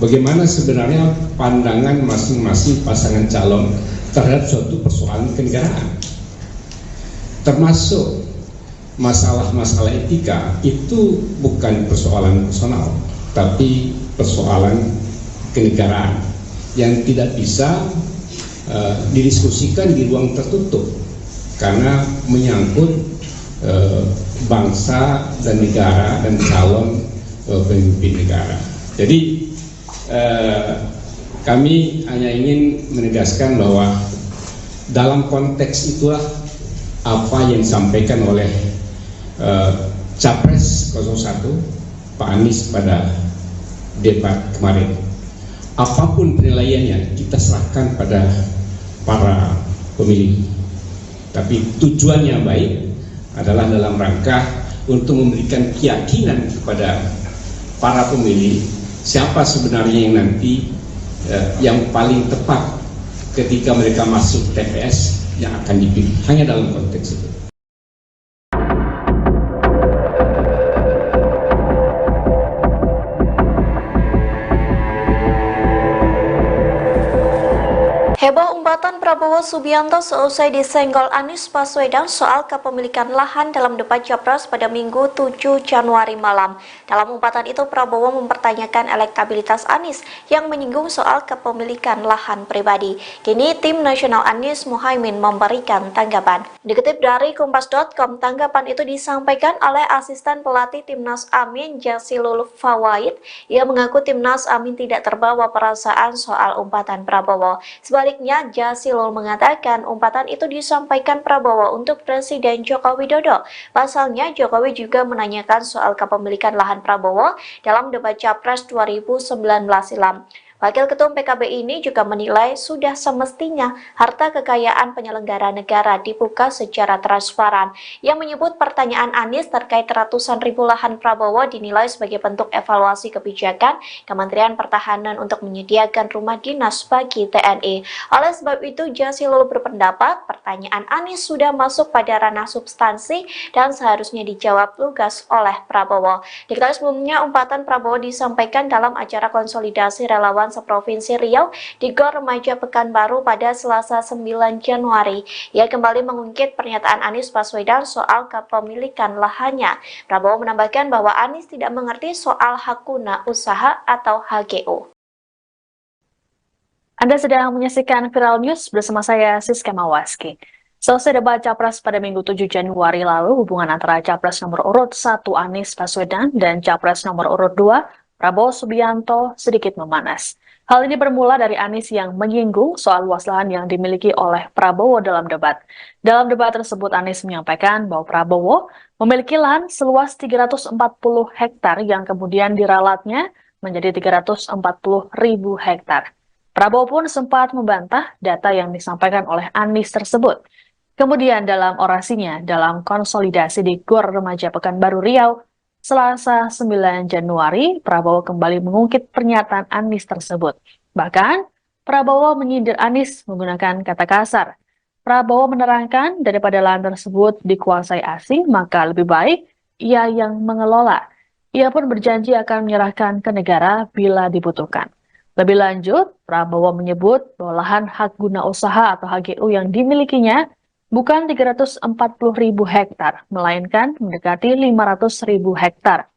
H: bagaimana sebenarnya pandangan masing-masing pasangan calon terhadap suatu persoalan kenegaraan, termasuk masalah-masalah etika. Itu bukan persoalan personal, tapi persoalan kenegaraan yang tidak bisa didiskusikan di ruang tertutup karena menyangkut bangsa dan negara dan calon pemimpin negara. Jadi kami hanya ingin menegaskan bahwa dalam konteks itulah apa yang disampaikan oleh Capres 01 Pak Anies pada debat kemarin. Apapun penilaiannya kita serahkan pada para pemilih. Tapi tujuannya baik adalah dalam rangka untuk memberikan keyakinan kepada para pemilih siapa sebenarnya yang nanti yang paling tepat ketika mereka masuk TPS yang akan dipilih. Hanya dalam konteks itu.
B: Heboh umpatan Prabowo Subianto seusai disenggol Anies Baswedan soal kepemilikan lahan dalam debat Capres pada Minggu 7 Januari malam. Dalam umpatan itu Prabowo mempertanyakan elektabilitas Anies yang menyinggung soal kepemilikan lahan pribadi. Kini tim nasional Anies Muhaimin memberikan tanggapan. Dikutip dari Kompas.com, tanggapan itu disampaikan oleh asisten pelatih Timnas Amin Jazilul Fawait. Ia mengaku Timnas Amin tidak terbawa perasaan soal umpatan Prabowo. Sebaliknya, Jazilul mengatakan umpatan itu disampaikan Prabowo untuk Presiden Joko Widodo. Pasalnya, Jokowi juga menanyakan soal kepemilikan lahan Prabowo dalam debat Capres 2019 silam. Wakil Ketum PKB ini juga menilai sudah semestinya harta kekayaan penyelenggara negara dibuka secara transparan. Yang menyebut pertanyaan Anies terkait ratusan ribu lahan Prabowo dinilai sebagai bentuk evaluasi kebijakan Kementerian Pertahanan untuk menyediakan rumah dinas bagi TNI. Oleh sebab itu, Jazilul berpendapat pertanyaan Anies sudah masuk pada ranah substansi dan seharusnya dijawab lugas oleh Prabowo. Diketahui sebelumnya umpatan Prabowo disampaikan dalam acara konsolidasi relawan Dewan Seprovinsi Riau di Gor Remaja Pekanbaru pada Selasa 9 Januari. Ia kembali mengungkit pernyataan Anies Baswedan soal kepemilikan lahannya. Prabowo menambahkan bahwa Anies tidak mengerti soal hak guna usaha atau HGU.
C: Anda sedang menyaksikan Viral News bersama saya Siska Mawaski. Selesai debat Capres pada Minggu 7 Januari lalu, hubungan antara Capres nomor urut 1 Anies Baswedan dan Capres nomor urut 2 Prabowo Subianto sedikit memanas. Hal ini bermula dari Anies yang menyinggung soal luas lahan yang dimiliki oleh Prabowo dalam debat. Dalam debat tersebut, Anies menyampaikan bahwa Prabowo memiliki lahan seluas 340 hektar yang kemudian diralatnya menjadi 340.000 hektar. Prabowo pun sempat membantah data yang disampaikan oleh Anies tersebut. Kemudian dalam orasinya dalam konsolidasi di Gor Remaja Pekanbaru Riau, Selasa 9 Januari, Prabowo kembali mengungkit pernyataan Anies tersebut. Bahkan, Prabowo menyindir Anies menggunakan kata kasar. Prabowo menerangkan daripada lahan tersebut dikuasai asing, maka lebih baik ia yang mengelola. Ia pun berjanji akan menyerahkan ke negara bila dibutuhkan. Lebih lanjut, Prabowo menyebut bahwa lahan hak guna usaha atau HGU yang dimilikinya bukan 340.000 hektar, melainkan mendekati 500.000 hektar.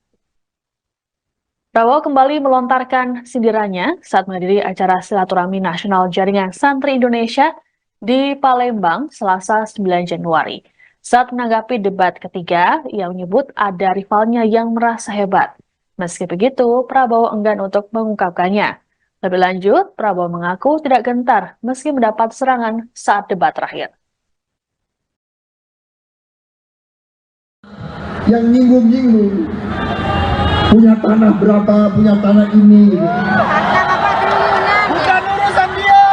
C: Prabowo kembali melontarkan sindirannya saat menghadiri acara silaturahmi nasional Jaringan Santri Indonesia di Palembang, Selasa 9 Januari. Saat menanggapi debat ketiga, ia menyebut ada rivalnya yang merasa hebat. Meski begitu, Prabowo enggan untuk mengungkapkannya. Lebih lanjut, Prabowo mengaku tidak gentar meski mendapat serangan saat debat terakhir.
I: Yang nyinggung-nyinggung punya tanah berapa, punya tanah ini.
J: Bukan urusan dia.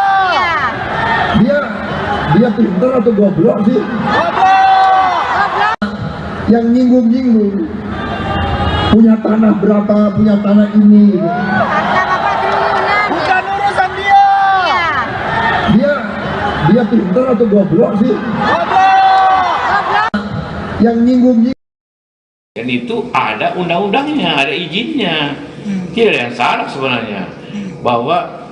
I: Dia pintar atau goblok sih?
J: Goblok.
I: Yang nyinggung-nyinggung punya tanah berapa, punya tanah ini.
J: Bukan urusan dia.
I: Dia pintar atau goblok sih?
J: Goblok.
I: Yang nyinggung-nyinggung.
K: Dan itu ada undang-undangnya, ada izinnya. Tidak ada yang salah sebenarnya. Bahwa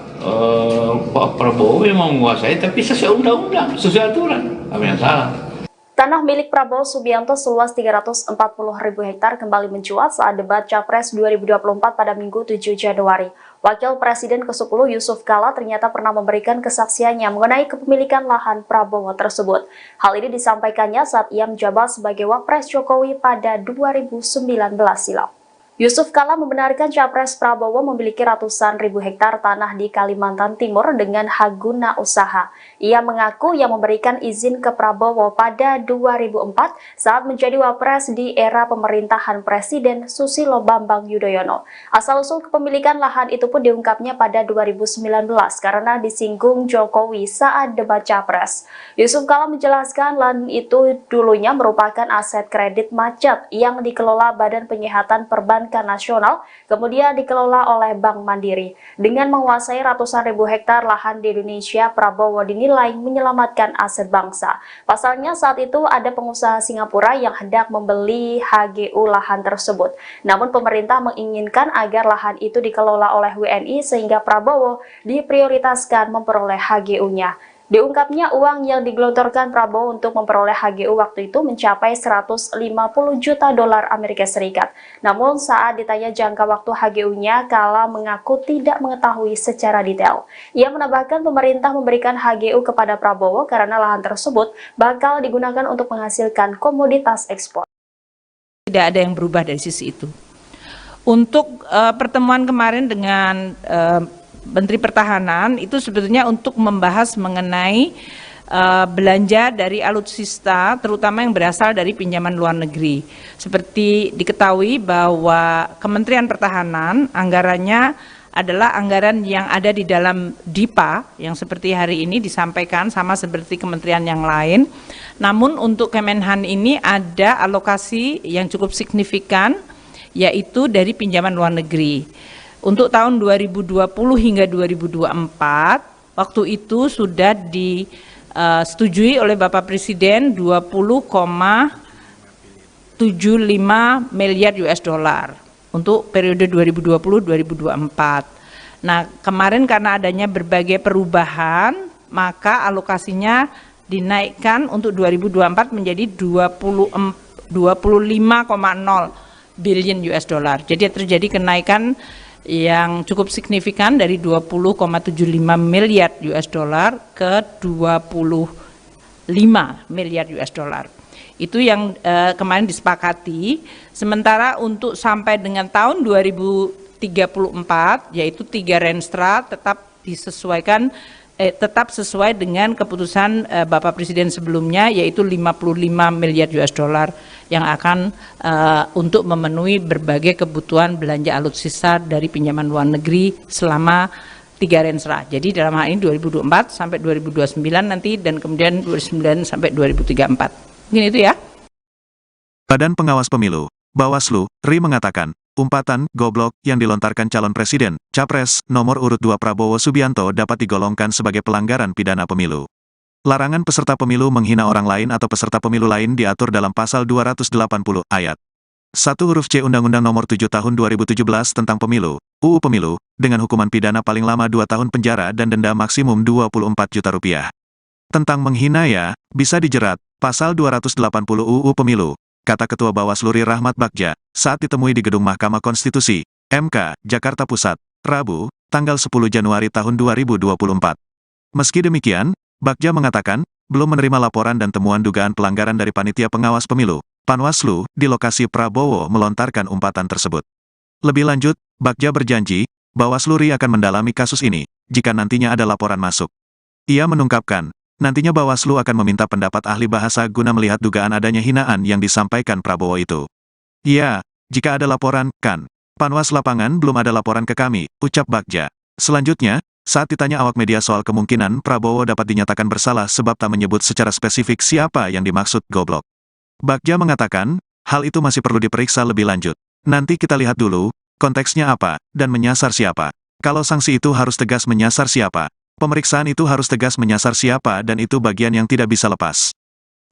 K: Pak Prabowo memang menguasai, tapi sesuai undang-undang, sesuai aturan. Apa yang salah?
B: Tanah milik Prabowo Subianto seluas 340.000 hektar kembali mencuat saat debat Capres 2024 pada Minggu 7 Januari. Wakil Presiden ke-10 Yusuf Kala ternyata pernah memberikan kesaksiannya mengenai kepemilikan lahan Prabowo tersebut. Hal ini disampaikannya saat ia menjabat sebagai Wapres Jokowi pada 2019 silam. Yusuf Kala membenarkan Capres Prabowo memiliki ratusan ribu hektar tanah di Kalimantan Timur dengan hak guna usaha. Ia mengaku yang memberikan izin ke Prabowo pada 2004 saat menjadi Wapres di era pemerintahan Presiden Susilo Bambang Yudhoyono. Asal-usul kepemilikan lahan itu pun diungkapnya pada 2019 karena disinggung Jokowi saat debat Capres. Yusuf Kala menjelaskan lahan itu dulunya merupakan aset kredit macet yang dikelola Badan Penyihatan Perbankan Nasional, kemudian dikelola oleh Bank Mandiri. Dengan menguasai ratusan ribu hektar lahan di Indonesia, Prabowo dinilai menyelamatkan aset bangsa. Pasalnya saat itu ada pengusaha Singapura yang hendak membeli HGU lahan tersebut. Namun pemerintah menginginkan agar lahan itu dikelola oleh WNI sehingga Prabowo diprioritaskan memperoleh HGU-nya. Diungkapnya uang yang digelontorkan Prabowo untuk memperoleh HGU waktu itu mencapai 150 juta dolar Amerika Serikat. Namun saat ditanya jangka waktu HGU-nya, Kala mengaku tidak mengetahui secara detail. Ia menambahkan pemerintah memberikan HGU kepada Prabowo karena lahan tersebut bakal digunakan untuk menghasilkan komoditas ekspor.
L: Tidak ada yang berubah dari sisi itu. Untuk pertemuan kemarin dengan Menteri Pertahanan itu sebetulnya untuk membahas mengenai belanja dari alutsista, terutama yang berasal dari pinjaman luar negeri. Seperti diketahui bahwa Kementerian Pertahanan anggarannya adalah anggaran yang ada di dalam DIPA, yang seperti hari ini disampaikan sama seperti kementerian yang lain. Namun untuk Kemenhan ini ada alokasi yang cukup signifikan, yaitu dari pinjaman luar negeri. Untuk tahun 2020 hingga 2024, waktu itu sudah disetujui oleh Bapak Presiden 20,75 miliar US dollar untuk periode 2020-2024. Nah, kemarin karena adanya berbagai perubahan, maka alokasinya dinaikkan untuk 2024 menjadi 25,0 billion US dollar. Jadi terjadi kenaikan yang cukup signifikan dari 20,75 miliar US dollar ke 25 miliar US dollar. Itu yang kemarin disepakati. Sementara untuk sampai dengan tahun 2034, yaitu 3 Renstra tetap disesuaikan, tetap sesuai dengan keputusan Bapak Presiden sebelumnya, yaitu 55 miliar US dollar yang akan untuk memenuhi berbagai kebutuhan belanja alutsista dari pinjaman luar negeri selama 3 Renstra. Jadi dalam hal ini 2024 sampai 2029 nanti, dan kemudian 2029 sampai 2034. Mungkin itu ya.
A: Badan Pengawas Pemilu, Bawaslu, RI mengatakan, umpatan goblok yang dilontarkan calon presiden, Capres, nomor urut 2 Prabowo Subianto dapat digolongkan sebagai pelanggaran pidana pemilu. Larangan peserta pemilu menghina orang lain atau peserta pemilu lain diatur dalam pasal 280 ayat 1 huruf C Undang-Undang Nomor 7 Tahun 2017 tentang Pemilu, UU Pemilu, dengan hukuman pidana paling lama 2 tahun penjara dan denda maksimum 24 juta rupiah. Tentang menghina ya, bisa dijerat, pasal 280 UU Pemilu, kata Ketua Bawaslu RI Rahmat Bagja, saat ditemui di Gedung Mahkamah Konstitusi, MK, Jakarta Pusat, Rabu, tanggal 10 Januari tahun 2024. Meski demikian, Bagja mengatakan, belum menerima laporan dan temuan dugaan pelanggaran dari Panitia Pengawas Pemilu, Panwaslu, di lokasi Prabowo melontarkan umpatan tersebut. Lebih lanjut, Bagja berjanji, Bawaslu RI akan mendalami kasus ini, jika nantinya ada laporan masuk. Ia menungkapkan, nantinya Bawaslu akan meminta pendapat ahli bahasa guna melihat dugaan adanya hinaan yang disampaikan Prabowo itu. Ya, jika ada laporan, kan. Panwas lapangan belum ada laporan ke kami, ucap Bagja. Selanjutnya, saat ditanya awak media soal kemungkinan Prabowo dapat dinyatakan bersalah sebab tak menyebut secara spesifik siapa yang dimaksud goblok, Bagja mengatakan, hal itu masih perlu diperiksa lebih lanjut. Nanti kita lihat dulu, konteksnya apa, dan menyasar siapa. Kalau sanksi itu harus tegas menyasar siapa, pemeriksaan itu harus tegas menyasar siapa, dan itu bagian yang tidak bisa lepas.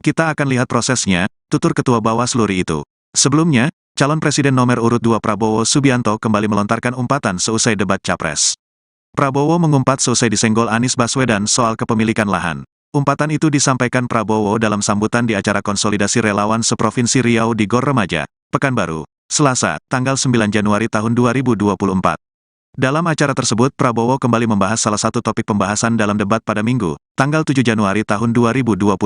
A: Kita akan lihat prosesnya, tutur Ketua Bawaslu RI itu. Sebelumnya, calon presiden nomor urut 2 Prabowo Subianto kembali melontarkan umpatan seusai debat Capres. Prabowo mengumpat seusai disenggol Anies Baswedan soal kepemilikan lahan. Umpatan itu disampaikan Prabowo dalam sambutan di acara konsolidasi relawan seprovinsi Riau di Gor Remaja, Pekanbaru, Selasa, tanggal 9 Januari tahun 2024. Dalam acara tersebut Prabowo kembali membahas salah satu topik pembahasan dalam debat pada Minggu, tanggal 7 Januari tahun 2024.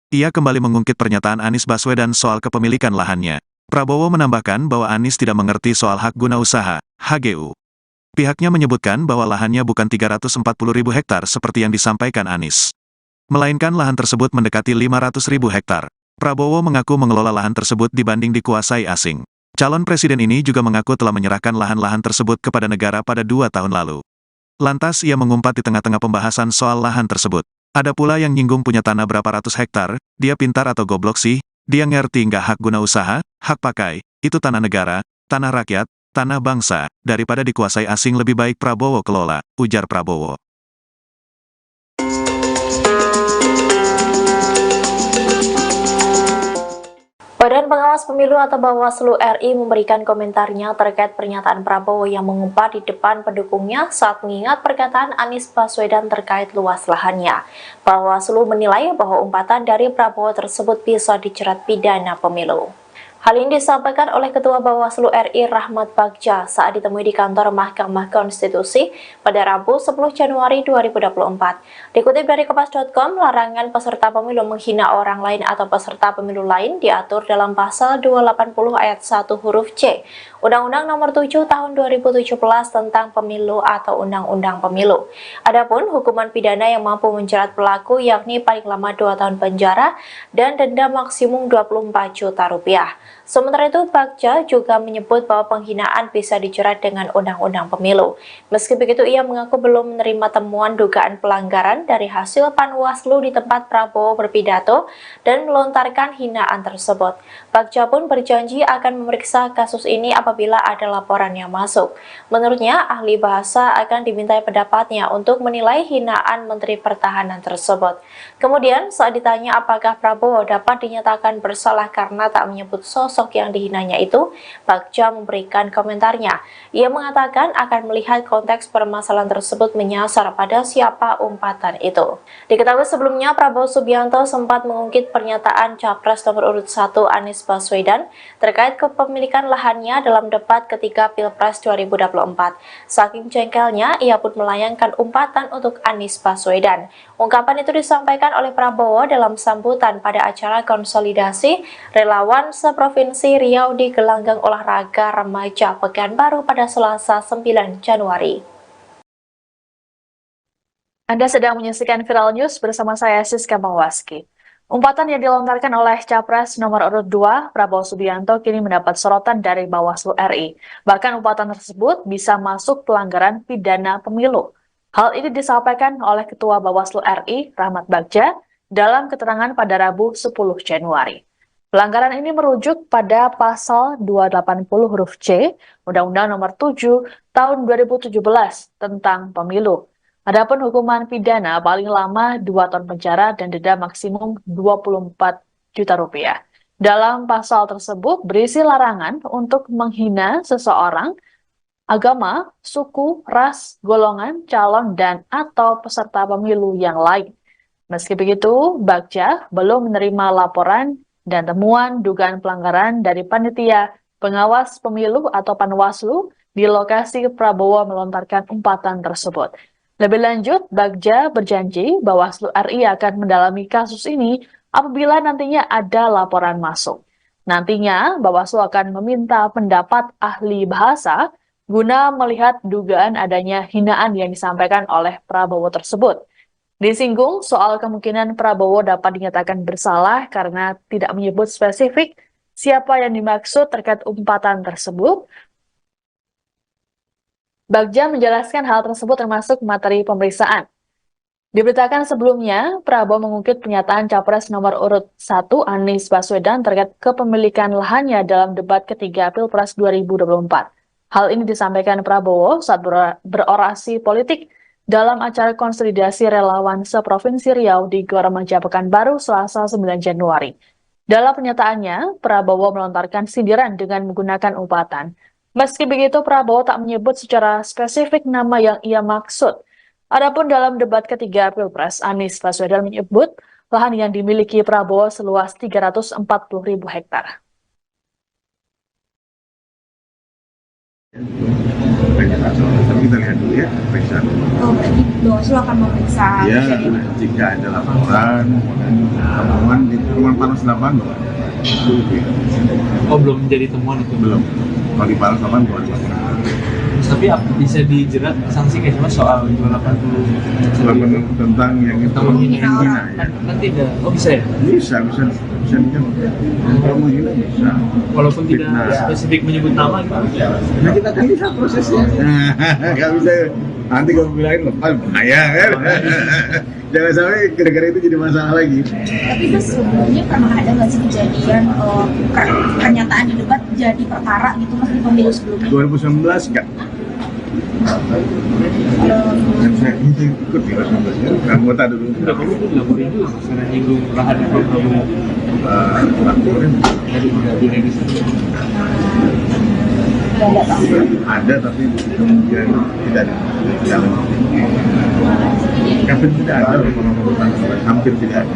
A: Ia kembali mengungkit pernyataan Anies Baswedan soal kepemilikan lahannya. Prabowo menambahkan bahwa Anies tidak mengerti soal hak guna usaha, HGU. Pihaknya menyebutkan bahwa lahannya bukan 340.000 hektar seperti yang disampaikan Anies, melainkan lahan tersebut mendekati 500.000 hektar. Prabowo mengaku mengelola lahan tersebut dibanding dikuasai asing. Calon presiden ini juga mengaku telah menyerahkan lahan-lahan tersebut kepada negara pada 2 tahun lalu. Lantas ia mengumpat di tengah-tengah pembahasan soal lahan tersebut. Ada pula yang nyinggung punya tanah berapa ratus hektar, dia pintar atau goblok sih, dia ngerti nggak hak guna usaha, hak pakai, itu tanah negara, tanah rakyat, tanah bangsa, daripada dikuasai asing lebih baik Prabowo kelola, ujar Prabowo.
B: Badan Pengawas Pemilu atau Bawaslu RI memberikan komentarnya terkait pernyataan Prabowo yang mengumpat di depan pendukungnya saat mengingat perkataan Anies Baswedan terkait luas lahannya. Bawaslu menilai bahwa umpatan dari Prabowo tersebut bisa dijerat pidana pemilu. Hal ini disampaikan oleh Ketua Bawaslu RI Rahmat Bagja saat ditemui di kantor Mahkamah Konstitusi pada Rabu 10 Januari 2024. Dikutip dari Kompas.com, larangan peserta pemilu menghina orang lain atau peserta pemilu lain diatur dalam pasal 280 ayat 1 huruf C Undang-Undang Nomor 7 Tahun 2017 tentang Pemilu atau Undang-Undang Pemilu. Adapun hukuman pidana yang mampu menjerat pelaku yakni paling lama 2 tahun penjara dan denda maksimum 24 juta rupiah. Sementara itu, Bagja juga menyebut bahwa penghinaan bisa dijerat dengan Undang-Undang Pemilu. Meski begitu, ia mengaku belum menerima temuan dugaan pelanggaran dari hasil Panwaslu di tempat Prabowo berpidato dan melontarkan hinaan tersebut. Bagja pun berjanji akan memeriksa kasus ini apabila ada laporan yang masuk. Menurutnya, ahli bahasa akan dimintai pendapatnya untuk menilai hinaan Menteri Pertahanan tersebut. Kemudian, saat ditanya apakah Prabowo dapat dinyatakan bersalah karena tak menyebut sosok sosok yang dihinanya itu, Bagja memberikan komentarnya. Ia mengatakan akan melihat konteks permasalahan tersebut menyasar pada siapa umpatan itu. Diketahui sebelumnya Prabowo Subianto sempat mengungkit pernyataan Capres nomor urut 1 Anies Baswedan terkait kepemilikan lahannya dalam debat ketiga Pilpres 2024. Saking jengkelnya, ia pun melayangkan umpatan untuk Anies Baswedan. Ungkapan itu disampaikan oleh Prabowo dalam sambutan pada acara konsolidasi relawan seprovinsi Riau di gelanggang olahraga remaja Pekanbaru pada Selasa 9 Januari.
C: Anda sedang menyaksikan Viral News bersama saya Siska Mawaski. Umpatan yang dilontarkan oleh Capres nomor urut 2 Prabowo Subianto kini mendapat sorotan dari Bawaslu RI. Bahkan umpatan tersebut bisa masuk pelanggaran pidana pemilu. Hal ini disampaikan oleh Ketua Bawaslu RI, Rahmat Bagja, dalam keterangan pada Rabu 10 Januari. Pelanggaran ini merujuk pada pasal 280 huruf C, Undang-Undang Nomor 7 Tahun 2017 tentang Pemilu. Adapun hukuman pidana paling lama 2 tahun penjara dan denda maksimum 24 juta rupiah. Dalam pasal tersebut berisi larangan untuk menghina seseorang, agama, suku, ras, golongan, calon, dan atau peserta pemilu yang lain. Meski begitu, Bagja belum menerima laporan dan temuan dugaan pelanggaran dari Panitia Pengawas Pemilu atau Panwaslu di lokasi Prabowo melontarkan umpatan tersebut. Lebih lanjut, Bagja berjanji Bawaslu RI akan mendalami kasus ini apabila nantinya ada laporan masuk. Nantinya, Bawaslu akan meminta pendapat ahli bahasa guna melihat dugaan adanya hinaan yang disampaikan oleh Prabowo tersebut. Disinggung soal kemungkinan Prabowo dapat dinyatakan bersalah karena tidak menyebut spesifik siapa yang dimaksud terkait umpatan tersebut. Bagja menjelaskan hal tersebut termasuk materi pemeriksaan. Diberitakan sebelumnya, Prabowo mengungkit pernyataan Capres nomor urut 1 Anies Baswedan terkait kepemilikan lahannya dalam debat ketiga Pilpres 2024. Hal ini disampaikan Prabowo saat berorasi politik dalam acara konsolidasi relawan seprovinsi Riau di Gor Remaja Pekanbaru Selasa 9 Januari. Dalam pernyataannya, Prabowo melontarkan sindiran dengan menggunakan umpatan. Meski begitu, Prabowo tak menyebut secara spesifik nama yang ia maksud. Adapun dalam debat ketiga Pilpres, Anies Baswedan menyebut lahan yang dimiliki Prabowo seluas 340.000 hektar.
D: Tapi kita lihat dulu ya, periksa.
E: Oh, berarti Bawaslu akan memeriksa.
D: Ya, jika ada laporan, temuan panas lapangan.
F: Oh, belum menjadi temuan itu?
D: Belum. Kalau di panas lapangan belum ada laporan.
F: Tapi bisa dijerat sanksi kayak cuma soal 280
D: tentang yang itu menghina ya.
F: Nanti ada, oh bisa ya?
D: Bisa dijerat. Kalau menghina bisa.
F: Walaupun tidak spesifik menyebut nama gitu.
D: Nah kita kan bisa prosesnya. Nggak bisa. Nanti kalau bilangin lepas bahaya kan. Jangan sampai gara-gara itu jadi masalah lagi.
E: Tapi itu sebelumnya pernah ada nggak sih kejadian pernyataan di debat jadi perkara gitu mas di pemilu sebelumnya?
D: 2019 enggak. Yang saya ikut di 2019 kan, anggota dulu.
F: Udah kamu tuh dilaporin juga karena nyinggung lahan Prabowo.
D: Ada tapi kemudian tidak jalan. Hampir tidak ada hampir tidak ada.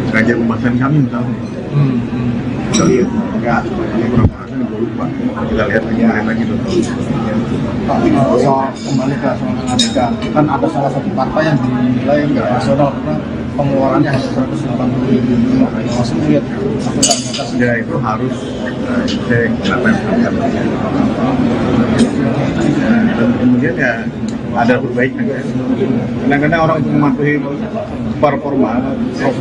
D: Kerja pembahasan kami misalnya. Kita lihat enggak pembahasan lupa. Kita lihat lagi
G: soal kembali ke soal Amerika, kan ada salah satu partai yang dinilai nggak rasional karena pengeluarannya hanya 180.000. Maksudnya lihat
D: ya itu harus cek apa yang dilakukan. Dan kemudian ya ada perbaikan ya. Kadang-kadang orang itu mematuhi performa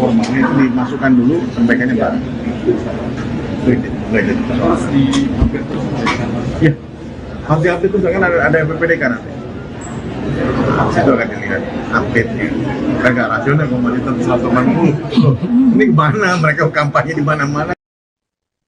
D: itu dimasukkan dulu perbaikannya baru.
F: Harus di-update terus.
D: Ya, harus di-update terus kan ada PPDK nanti. Itu akan dilihat update-nya. Kan nggak rasional kalau masih tetap 180. Ini kemana? Mereka kampanye di mana-mana.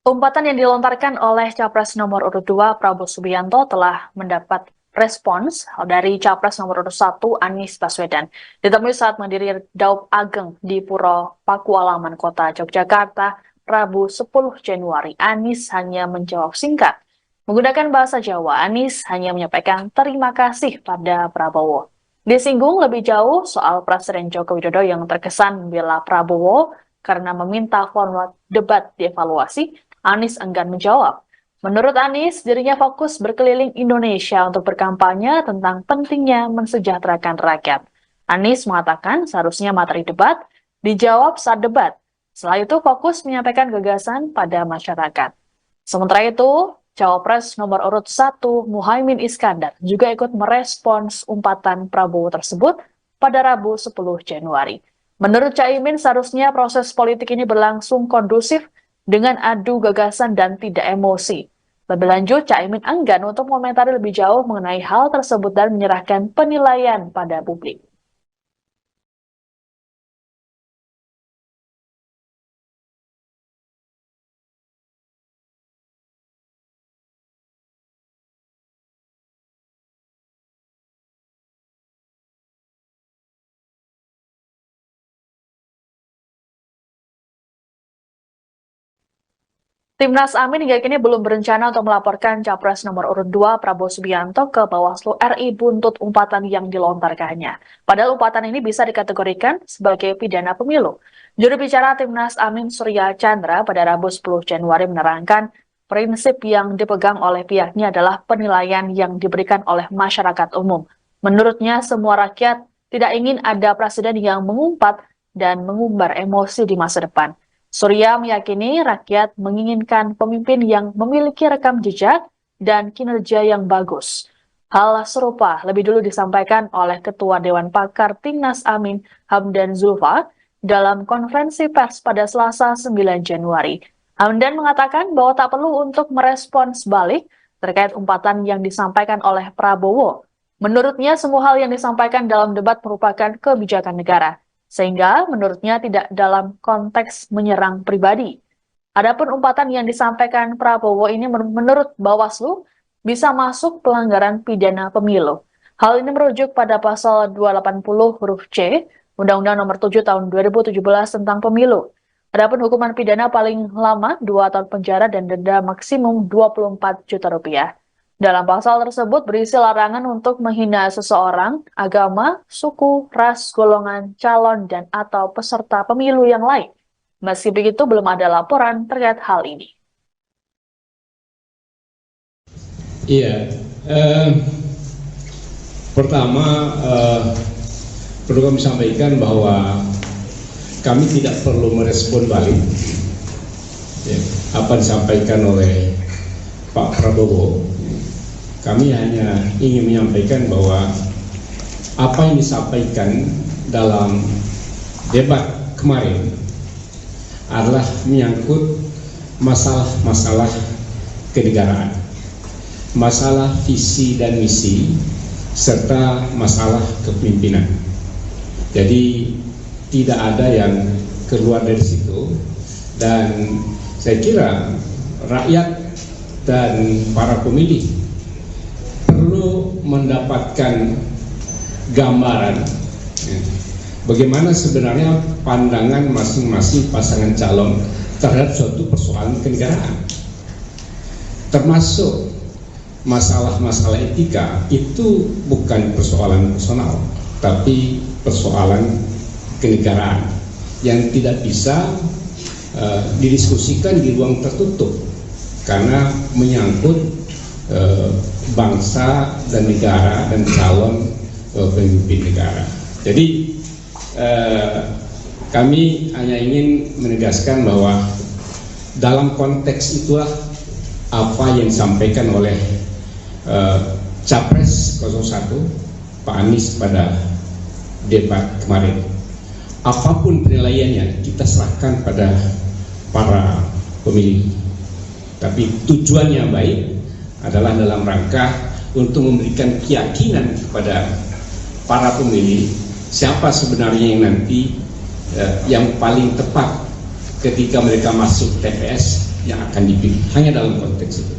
C: Umpatan yang dilontarkan oleh Capres nomor urut 2 Prabowo Subianto telah mendapat respons dari Capres nomor urut 1 Anies Baswedan. Ditemui saat mendiri Daup Ageng di Puro Pakualaman Kota Yogyakarta Rabu 10 Januari, Anies hanya menjawab singkat. Menggunakan bahasa Jawa, Anies hanya menyampaikan terima kasih pada Prabowo. Disinggung lebih jauh soal Presiden Joko Widodo yang terkesan membela Prabowo karena meminta format debat dievaluasi, Anies enggan menjawab. Menurut Anies, dirinya fokus berkeliling Indonesia untuk berkampanye tentang pentingnya mensejahterakan rakyat. Anies mengatakan seharusnya materi debat dijawab saat debat. Setelah itu fokus menyampaikan gagasan pada masyarakat. Sementara itu, Cawapres nomor urut 1 Muhaimin Iskandar juga ikut merespons umpatan Prabowo tersebut pada Rabu 10 Januari. Menurut Caimin, seharusnya proses politik ini berlangsung kondusif dengan adu gagasan dan tidak emosi. Lebih lanjut, Caimin enggan untuk mengomentari lebih jauh mengenai hal tersebut dan menyerahkan penilaian pada publik. Timnas Amin hingga kini belum berencana untuk melaporkan Capres nomor urut 2 Prabowo Subianto ke Bawaslu RI buntut umpatan yang dilontarkannya. Padahal umpatan ini bisa dikategorikan sebagai pidana pemilu. Juru bicara Timnas Amin Surya Chandra pada Rabu 10 Januari menerangkan prinsip yang dipegang oleh pihaknya adalah penilaian yang diberikan oleh masyarakat umum. Menurutnya semua rakyat tidak ingin ada presiden yang mengumpat dan mengumbar emosi di masa depan. Surya meyakini rakyat menginginkan pemimpin yang memiliki rekam jejak dan kinerja yang bagus. Hal serupa lebih dulu disampaikan oleh Ketua Dewan Pakar Timnas Amin Hamdan Zulfa dalam konferensi pers pada Selasa 9 Januari. Hamdan mengatakan bahwa tak perlu untuk merespons balik terkait umpatan yang disampaikan oleh Prabowo. Menurutnya semua hal yang disampaikan dalam debat merupakan kebijakan negara. Sehingga menurutnya tidak dalam konteks menyerang pribadi. Adapun umpatan yang disampaikan Prabowo ini menurut Bawaslu bisa masuk pelanggaran pidana pemilu. Hal ini merujuk pada pasal 280 huruf C Undang-Undang Nomor 7 Tahun 2017 tentang Pemilu. Adapun hukuman pidana paling lama 2 tahun penjara dan denda maksimum 24 juta rupiah. Dalam pasal tersebut berisi larangan untuk menghina seseorang, agama, suku, ras, golongan, calon, dan atau peserta pemilu yang lain. Meski begitu, belum ada laporan terkait hal ini.
H: Iya, pertama perlu kami sampaikan bahwa kami tidak perlu merespon balik apa disampaikan oleh Pak Prabowo. Kami hanya ingin menyampaikan bahwa apa yang disampaikan dalam debat kemarin adalah menyangkut masalah-masalah kenegaraan, masalah visi dan misi, serta masalah kepemimpinan. Jadi tidak ada yang keluar dari situ, dan saya kira rakyat dan para pemilih perlu mendapatkan gambaran bagaimana sebenarnya pandangan masing-masing pasangan calon terhadap suatu persoalan kenegaraan, termasuk masalah-masalah etika. Itu bukan persoalan personal, tapi persoalan kenegaraan yang tidak bisa didiskusikan di ruang tertutup karena menyangkut bangsa dan negara dan calon pemimpin negara. Jadi kami hanya ingin menegaskan bahwa dalam konteks itulah apa yang disampaikan oleh Capres 01 Pak Anies pada debat kemarin. Apapun penilaiannya kita serahkan pada para pemilih. Tapi tujuannya baik adalah dalam rangka untuk memberikan keyakinan kepada para pemilih siapa sebenarnya yang nanti yang paling tepat ketika mereka masuk TPS yang akan dipilih. Hanya dalam konteks itu.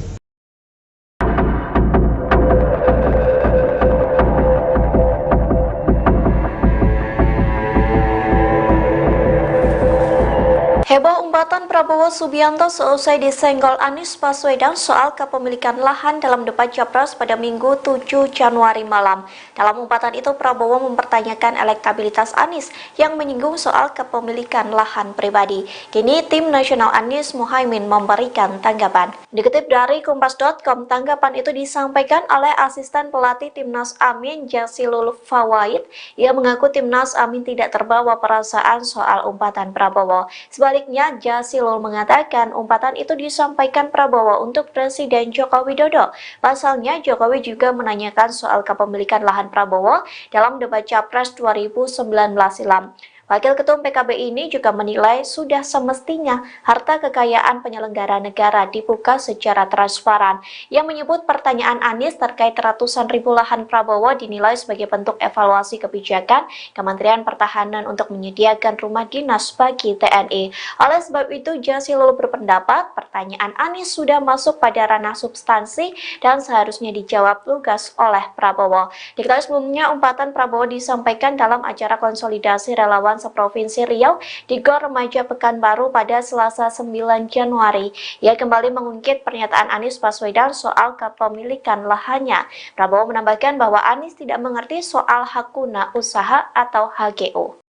B: Heboh umpatan Prabowo Prabowo Subianto seusai disenggol Anies Baswedan soal kepemilikan lahan dalam debat Capres pada Minggu 7 Januari malam. Dalam umpatan itu, Prabowo mempertanyakan elektabilitas Anies yang menyinggung soal kepemilikan lahan pribadi. Kini tim nasional Anies Muhaimin memberikan tanggapan. Dikutip dari Kompas.com, tanggapan itu disampaikan oleh asisten pelatih Timnas Amin Jazilul Fawait. Ia mengaku Timnas Amin tidak terbawa perasaan soal umpatan Prabowo. Sebaliknya, Jazilul mengatakan umpatan itu disampaikan Prabowo untuk Presiden Joko Widodo. Pasalnya, Jokowi juga menanyakan soal kepemilikan lahan Prabowo dalam debat Capres 2019 silam. Wakil Ketum PKB ini juga menilai sudah semestinya harta kekayaan penyelenggara negara dibuka secara transparan. Yang menyebut pertanyaan Anies terkait ratusan ribu lahan Prabowo dinilai sebagai bentuk evaluasi kebijakan Kementerian Pertahanan untuk menyediakan rumah dinas bagi TNI. Oleh sebab itu, Jazilul berpendapat pertanyaan Anies sudah masuk pada ranah substansi dan seharusnya dijawab lugas oleh Prabowo. Diketahui sebelumnya, umpatan Prabowo disampaikan dalam acara konsolidasi relawan seprovinsi Riau di Gor Remaja Pekanbaru pada Selasa 9 Januari. Ia kembali mengungkit pernyataan Anies Baswedan soal kepemilikan lahannya. Prabowo menambahkan bahwa Anies tidak mengerti soal hak guna usaha atau HGU.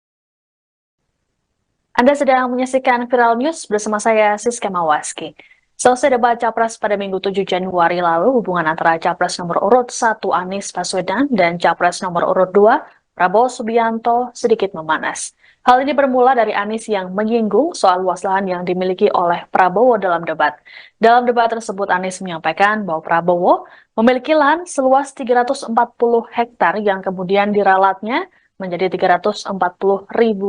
C: Anda sedang menyaksikan Viral News bersama saya Siska Mawaski. Selesai debat Capres pada Minggu 7 Januari lalu, hubungan antara Capres nomor urut 1 Anies Baswedan dan Capres nomor urut 2 Prabowo Subianto sedikit memanas. Hal ini bermula dari Anies yang menyinggung soal luas lahan yang dimiliki oleh Prabowo dalam debat. Dalam debat tersebut, Anies menyampaikan bahwa Prabowo memiliki lahan seluas 340 hektar yang kemudian diralatnya menjadi 340.000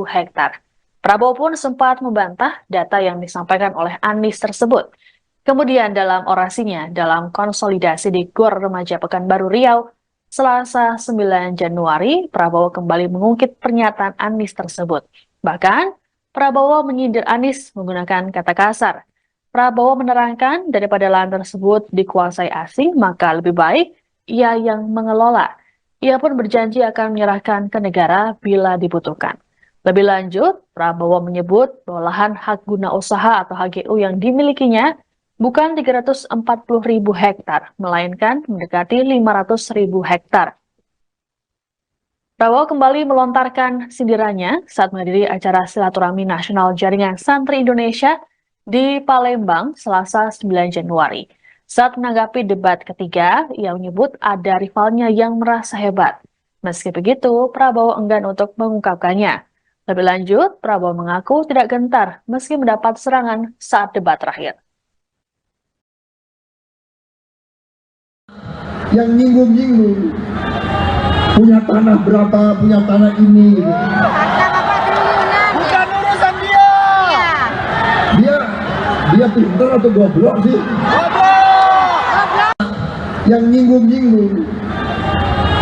C: hektar. Prabowo pun sempat membantah data yang disampaikan oleh Anies tersebut. Kemudian dalam orasinya dalam konsolidasi di Gor Remaja Pekanbaru Riau, Selasa 9 Januari, Prabowo kembali mengungkit pernyataan Anies tersebut. Bahkan, Prabowo menyindir Anies menggunakan kata kasar. Prabowo menerangkan daripada lahan tersebut dikuasai asing, maka lebih baik ia yang mengelola. Ia pun berjanji akan menyerahkan ke negara bila dibutuhkan. Lebih lanjut, Prabowo menyebut bahwa lahan hak guna usaha atau HGU yang dimilikinya bukan 340.000 hektar, melainkan mendekati 500.000 hektar. Prabowo kembali melontarkan sindirannya saat menghadiri acara silaturahmi nasional Jaringan Santri Indonesia di Palembang, Selasa 9 Januari. Saat menanggapi debat ketiga, ia menyebut ada rivalnya yang merasa hebat. Meski begitu, Prabowo enggan untuk mengungkapkannya. Lebih lanjut, Prabowo mengaku tidak gentar meski mendapat serangan saat debat terakhir.
I: Yang nyinggung-nyinggung punya tanah berapa, punya tanah ini gitu.
J: Bukan urusan dia.
I: Dia pintar atau goblok sih?
J: Goblok.
I: Yang nyinggung-nyinggung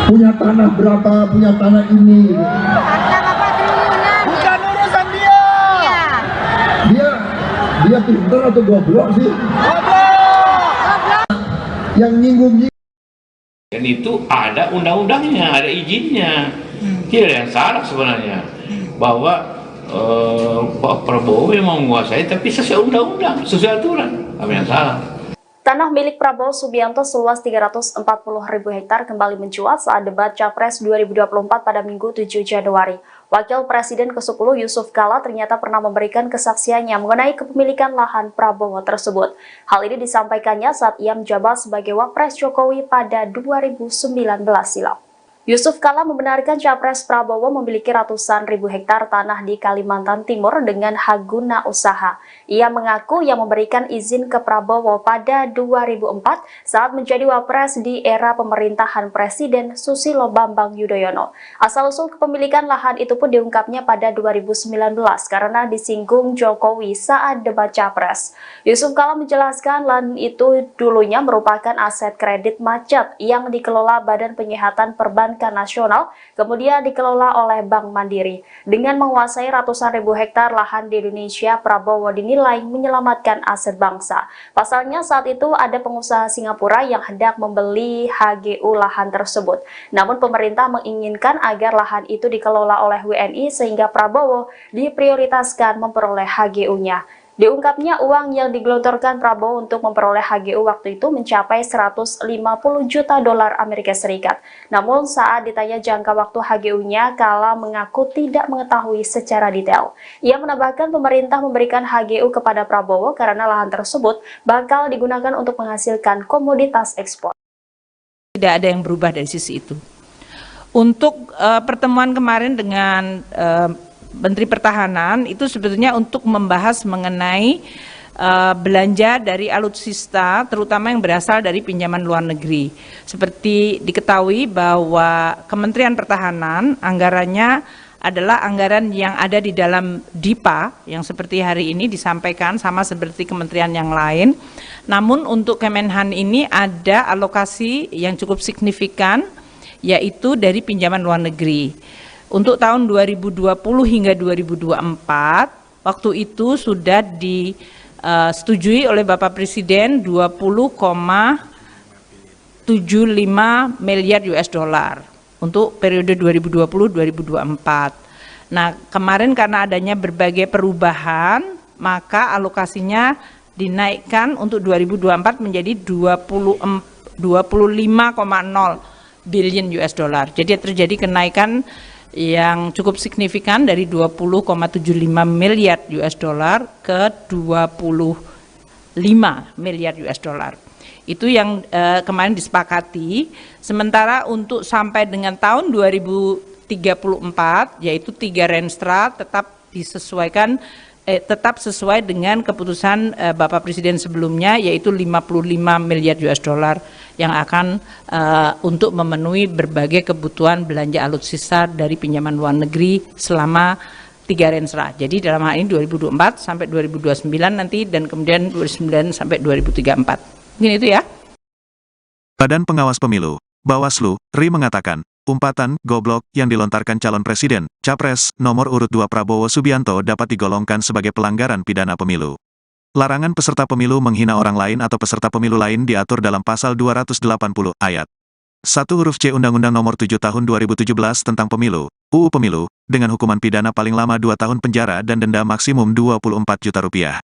I: punya tanah berapa, punya tanah ini gitu.
J: Bukan urusan dia.
I: Dia pintar atau goblok sih?
J: Goblok.
I: Yang nyinggung-nyinggung.
K: Dan itu ada undang-undangnya, ada izinnya. Tidak ada yang salah sebenarnya. Bahwa Pak Prabowo memang menguasai, tapi sesuai undang-undang, sesuai aturan. Apa yang salah?
B: Tanah milik Prabowo Subianto seluas 340.000 hektar kembali mencuat saat debat Capres 2024 pada Minggu 7 Januari. Wakil Presiden ke-10 Yusuf Kala ternyata pernah memberikan kesaksiannya mengenai kepemilikan lahan Prabowo tersebut. Hal ini disampaikannya saat ia menjabat sebagai Wapres Jokowi pada 2019 silam. Yusuf Kala membenarkan Capres Prabowo memiliki ratusan ribu hektar tanah di Kalimantan Timur dengan hak guna usaha. Ia mengaku yang memberikan izin ke Prabowo pada 2004 saat menjadi Wapres di era pemerintahan Presiden Susilo Bambang Yudhoyono. Asal-usul kepemilikan lahan itu pun diungkapnya pada 2019 karena disinggung Jokowi saat debat Capres. Yusuf Kala menjelaskan lahan itu dulunya merupakan aset kredit macet yang dikelola Badan Penyihatan Perbankan Nasional, kemudian dikelola oleh Bank Mandiri. Dengan menguasai ratusan ribu hektar lahan di Indonesia, Prabowo dinilai menyelamatkan aset bangsa. Pasalnya saat itu ada pengusaha Singapura yang hendak membeli HGU lahan tersebut. Namun pemerintah menginginkan agar lahan itu dikelola oleh WNI sehingga Prabowo diprioritaskan memperoleh HGU-nya. Diungkapnya uang yang digelontorkan Prabowo untuk memperoleh HGU waktu itu mencapai 150 juta dolar Amerika Serikat. Namun saat ditanya jangka waktu HGU-nya, Kala mengaku tidak mengetahui secara detail. Ia menambahkan pemerintah memberikan HGU kepada Prabowo karena lahan tersebut bakal digunakan untuk menghasilkan komoditas ekspor.
L: Tidak ada yang berubah dari sisi itu. Untuk pertemuan kemarin dengan Menteri Pertahanan itu sebetulnya untuk membahas mengenai belanja dari alutsista, terutama yang berasal dari pinjaman luar negeri. Seperti diketahui bahwa Kementerian Pertahanan anggarannya adalah anggaran yang ada di dalam DIPA, yang seperti hari ini disampaikan sama seperti kementerian yang lain. Namun untuk Kemenhan ini ada alokasi yang cukup signifikan, yaitu dari pinjaman luar negeri. Untuk tahun 2020 hingga 2024, waktu itu sudah disetujui oleh Bapak Presiden 20,75 miliar US dollar untuk periode 2020-2024. Nah, kemarin karena adanya berbagai perubahan, maka alokasinya dinaikkan untuk 2024 menjadi 25,0 billion US dollar. Jadi terjadi kenaikan yang cukup signifikan dari 20,75 miliar US dollar ke 25 miliar US dollar. Itu yang kemarin disepakati. Sementara untuk sampai dengan tahun 2034, yaitu 3 Renstra tetap disesuaikan, tetap sesuai dengan keputusan Bapak Presiden sebelumnya, yaitu 55 miliar US dollar yang akan untuk memenuhi berbagai kebutuhan belanja alutsista dari pinjaman luar negeri selama 3 Renstra. Jadi dalam hal ini 2024 sampai 2029 nanti, dan kemudian 2029 sampai 2034. Mungkin itu ya.
A: Badan Pengawas Pemilu, Bawaslu, RI mengatakan, umpatan goblok yang dilontarkan calon presiden, Capres, nomor urut 2 Prabowo Subianto dapat digolongkan sebagai pelanggaran pidana pemilu. Larangan peserta pemilu menghina orang lain atau peserta pemilu lain diatur dalam pasal 280 ayat 1 huruf C Undang-Undang Nomor 7 Tahun 2017 tentang Pemilu, UU Pemilu, dengan hukuman pidana paling lama 2 tahun penjara dan denda maksimum 24 juta rupiah.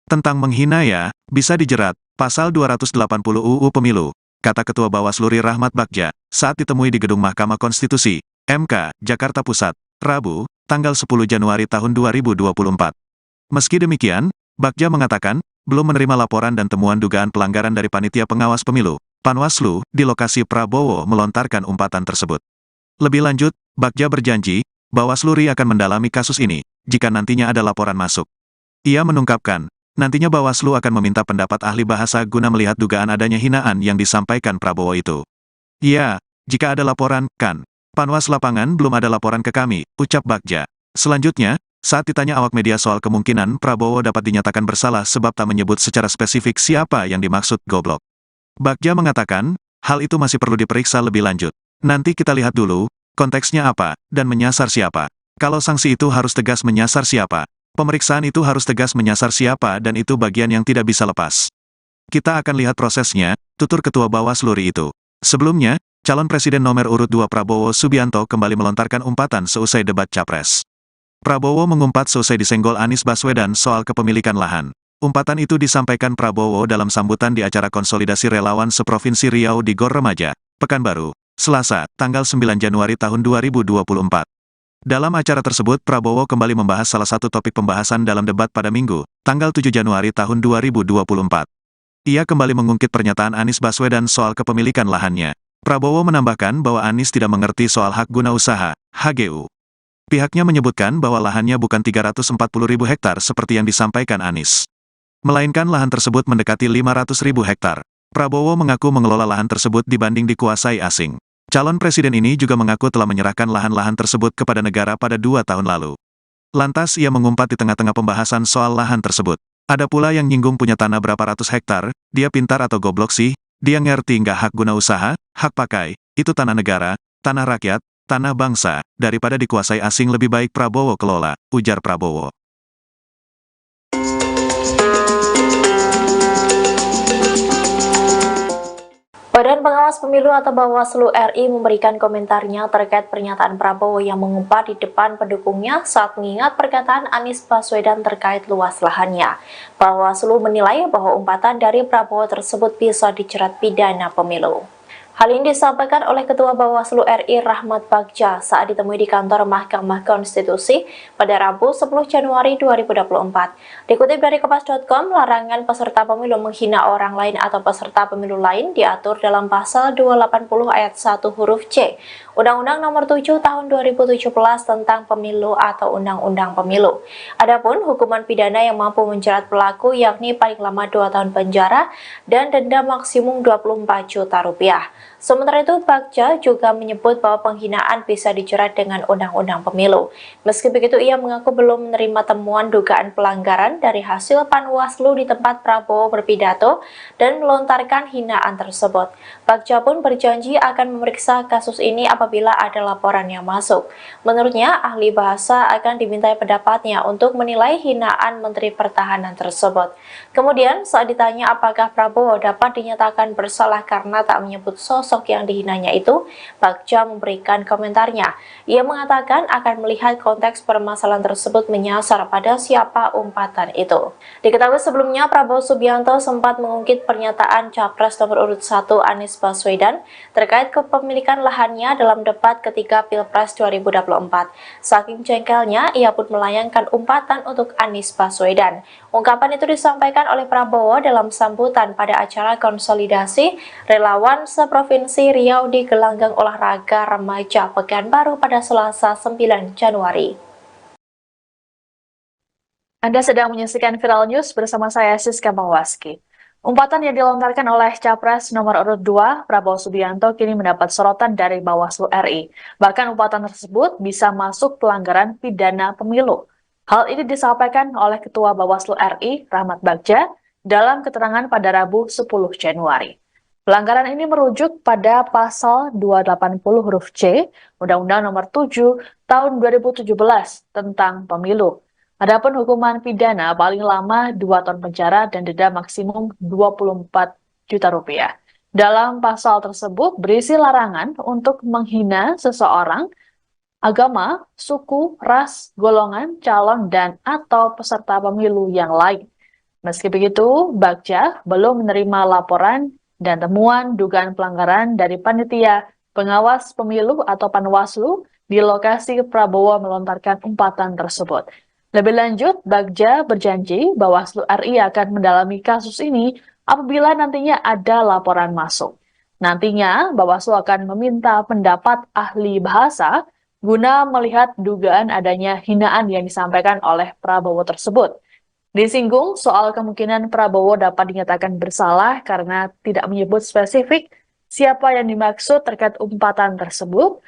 A: Tentang menghina ya, bisa dijerat, pasal 280 UU Pemilu, kata Ketua Bawaslu RI Rahmat Bagja, saat ditemui di Gedung Mahkamah Konstitusi, MK, Jakarta Pusat, Rabu, tanggal 10 Januari tahun 2024. Meski demikian, Bagja mengatakan, belum menerima laporan dan temuan dugaan pelanggaran dari Panitia Pengawas Pemilu, Panwaslu, di lokasi Prabowo melontarkan umpatan tersebut. Lebih lanjut, Bagja berjanji, Bawaslu RI akan mendalami kasus ini, jika nantinya ada laporan masuk. Ia menungkapkan, nantinya Bawaslu akan meminta pendapat ahli bahasa guna melihat dugaan adanya hinaan yang disampaikan Prabowo itu. Ya, jika ada laporan, kan. Panwas lapangan belum ada laporan ke kami, ucap Bagja. Selanjutnya, saat ditanya awak media soal kemungkinan Prabowo dapat dinyatakan bersalah sebab tak menyebut secara spesifik siapa yang dimaksud goblok, Bagja mengatakan, hal itu masih perlu diperiksa lebih lanjut. Nanti kita lihat dulu, konteksnya apa, dan menyasar siapa. Kalau sanksi itu harus tegas menyasar siapa, pemeriksaan itu harus tegas menyasar siapa, dan itu bagian yang tidak bisa lepas. Kita akan lihat prosesnya, tutur Ketua Bawaslu RI itu. Sebelumnya, calon presiden nomor urut 2 Prabowo Subianto kembali melontarkan umpatan seusai debat Capres. Prabowo mengumpat seusai disenggol Anies Baswedan soal kepemilikan lahan. Umpatan itu disampaikan Prabowo dalam sambutan di acara konsolidasi relawan seprovinsi Riau di Gor Remaja, Pekanbaru, Selasa, tanggal 9 Januari tahun 2024. Dalam acara tersebut Prabowo kembali membahas salah satu topik pembahasan dalam debat pada Minggu, tanggal 7 Januari tahun 2024. Ia kembali mengungkit pernyataan Anies Baswedan soal kepemilikan lahannya. Prabowo menambahkan bahwa Anies tidak mengerti soal hak guna usaha, HGU. Pihaknya menyebutkan bahwa lahannya bukan 340.000 hektar seperti yang disampaikan Anies, melainkan lahan tersebut mendekati 500.000 hektar. Prabowo mengaku mengelola lahan tersebut dibanding dikuasai asing. Calon presiden ini juga mengaku telah menyerahkan lahan-lahan tersebut kepada negara pada 2 tahun lalu. Lantas ia mengumpat di tengah-tengah pembahasan soal lahan tersebut. Ada pula yang nyinggung punya tanah berapa ratus hektar, dia pintar atau goblok sih, dia ngerti nggak hak guna usaha, hak pakai, itu tanah negara, tanah rakyat, tanah bangsa, daripada dikuasai asing lebih baik Prabowo kelola, ujar Prabowo.
B: Badan Pengawas Pemilu atau Bawaslu RI memberikan komentarnya terkait pernyataan Prabowo yang mengumpat di depan pendukungnya saat mengingat perkataan Anies Baswedan terkait luas lahannya. Bawaslu menilai bahwa umpatan dari Prabowo tersebut bisa dijerat pidana pemilu. Hal ini disampaikan oleh Ketua Bawaslu RI Rahmat Bagja saat ditemui di kantor Mahkamah Konstitusi pada Rabu 10 Januari 2024. Dikutip dari Kompas.com, larangan peserta pemilu menghina orang lain atau peserta pemilu lain diatur dalam pasal 280 ayat 1 huruf C, Undang-Undang Nomor 7 Tahun 2017 tentang Pemilu atau Undang-Undang Pemilu. Adapun hukuman pidana yang mampu menjerat pelaku yakni paling lama 2 tahun penjara dan denda maksimum 24 juta rupiah. Sementara itu, Bagja juga menyebut bahwa penghinaan bisa dijerat dengan Undang-Undang Pemilu. Meski begitu, ia mengaku belum menerima temuan dugaan pelanggaran dari hasil Panwaslu di tempat Prabowo berpidato dan melontarkan hinaan tersebut. Bagja pun berjanji akan memeriksa kasus ini apabila ada laporan yang masuk. Menurutnya, ahli bahasa akan dimintai pendapatnya untuk menilai hinaan Menteri Pertahanan tersebut. Kemudian, saat ditanya apakah Prabowo dapat dinyatakan bersalah karena tak menyebut sosok yang dihinanya itu, Bagja memberikan komentarnya. Ia mengatakan akan melihat konteks permasalahan tersebut menyasar pada siapa umpatan itu. Diketahui sebelumnya Prabowo Subianto sempat mengungkit pernyataan Capres nomor urut 1 Anies Baswedan terkait kepemilikan lahannya dalam debat ketiga Pilpres 2024. Saking jengkelnya, ia pun melayangkan umpatan untuk Anies Baswedan. Ungkapan itu disampaikan oleh Prabowo dalam sambutan pada acara konsolidasi relawan seprovinsi Riau di gelanggang olahraga remaja Pekanbaru pada Selasa 9 Januari.
C: Anda sedang menyaksikan Viral News bersama saya Siska Mawaski. Umpatan yang dilontarkan oleh Capres nomor urut 2 Prabowo Subianto kini mendapat sorotan dari Bawaslu RI. Bahkan umpatan tersebut bisa masuk pelanggaran pidana pemilu. Hal ini disampaikan oleh Ketua Bawaslu RI, Rahmat Bagja, dalam keterangan pada Rabu 10 Januari. Pelanggaran ini merujuk pada pasal 280 huruf C, Undang-Undang Nomor 7 Tahun 2017 tentang Pemilu. Adapun hukuman pidana paling lama 2 tahun penjara dan denda maksimum 24 juta rupiah. Dalam pasal tersebut berisi larangan untuk menghina seseorang, agama, suku, ras, golongan, calon, dan atau peserta pemilu yang lain. Meski begitu, Bagja belum menerima laporan dan temuan dugaan pelanggaran dari panitia pengawas pemilu atau Panwaslu di lokasi Prabowo melontarkan umpatan tersebut. Lebih lanjut, Bagja berjanji Bawaslu RI akan mendalami kasus ini apabila nantinya ada laporan masuk. Nantinya, Bawaslu akan meminta pendapat ahli bahasa guna melihat dugaan adanya hinaan yang disampaikan oleh Prabowo tersebut. Disinggung soal kemungkinan Prabowo dapat dinyatakan bersalah karena tidak menyebut spesifik siapa yang dimaksud terkait umpatan tersebut.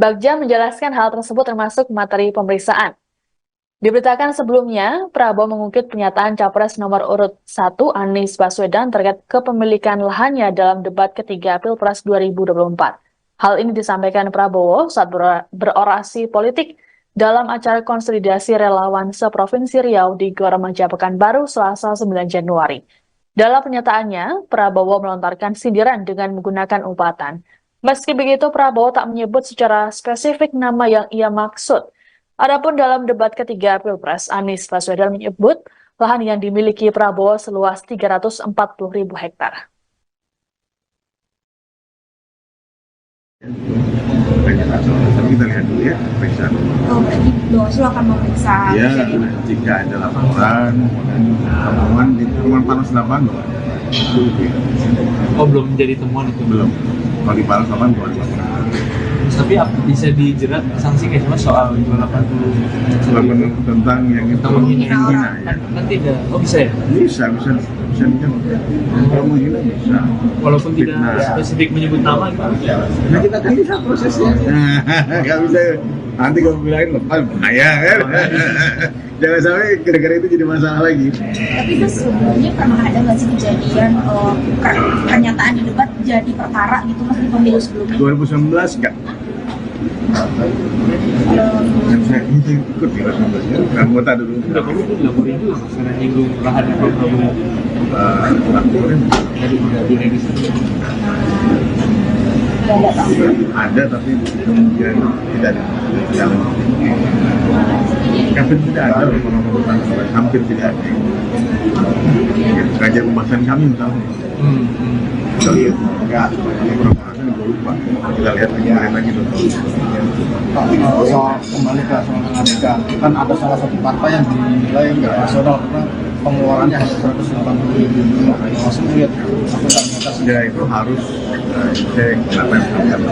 C: Bagja menjelaskan hal tersebut termasuk materi pemeriksaan. Diberitakan sebelumnya, Prabowo mengungkit pernyataan Capres nomor urut 1 Anies Baswedan terkait kepemilikan lahannya dalam debat ketiga Pilpres 2024. Hal ini disampaikan Prabowo saat berorasi politik dalam acara konsolidasi relawan seprovinsi Riau di Gor Remaja Pekanbaru Selasa 9 Januari. Dalam pernyataannya, Prabowo melontarkan sindiran dengan menggunakan umpatan. Meski begitu, Prabowo tak menyebut secara spesifik nama yang ia maksud. Adapun dalam debat ketiga Pilpres, Anies Baswedan menyebut lahan yang dimiliki Prabowo seluas 340.000 hektar.
D: Tapi kita lihat dulu ya pemeriksaan.
E: Oh, berarti Bawaslu akan memeriksa.
D: Ya, jika ada laporan dan temuan di temuan Panas 8 loh.
F: Oh, belum menjadi temuan itu?
D: Belum. Kalau di Panas 8 buat laporan.
F: Tapi bisa dijerat sanksi kayak cuma soal 280
D: tentang yang itu menghina ya.
F: Kan tidak. Oh, bisa ya?
D: Bisa kalau menghina bisa.
F: Walaupun tidak spesifik menyebut nama gitu.
D: Nah, kita kan bisa prosesnya. Nggak bisa. Nanti kalau bilangin lepas bahaya kan. Jangan sampai gara-gara itu jadi masalah lagi.
E: Tapi itu sebelumnya pernah ada nggak sih kejadian pernyataan di debat jadi perkara gitu mas di pemilu sebelumnya?
D: 2019 enggak. Yang saya ikut di Raksasa anggota dulu.
F: Udah kamu tuh nggak boleh juga karena nyinggung lahannya Pak Prabowo.
D: Ada tapi kemudian tidak ada. Hampir tidak ada hampir tidak ada. Kajian pembahasan kami misalnya. Kita lihat enggak beberapa hari gue lupa. Kita lihat lagi dulu.
G: Soal kembali ke soal ADK, kan ada salah satu partai yang dinilai nggak rasional karena pengeluarannya hanya 180 ribu. Masuk lihat akuntabilitas.
D: Ya itu harus cek apa yang terjadi.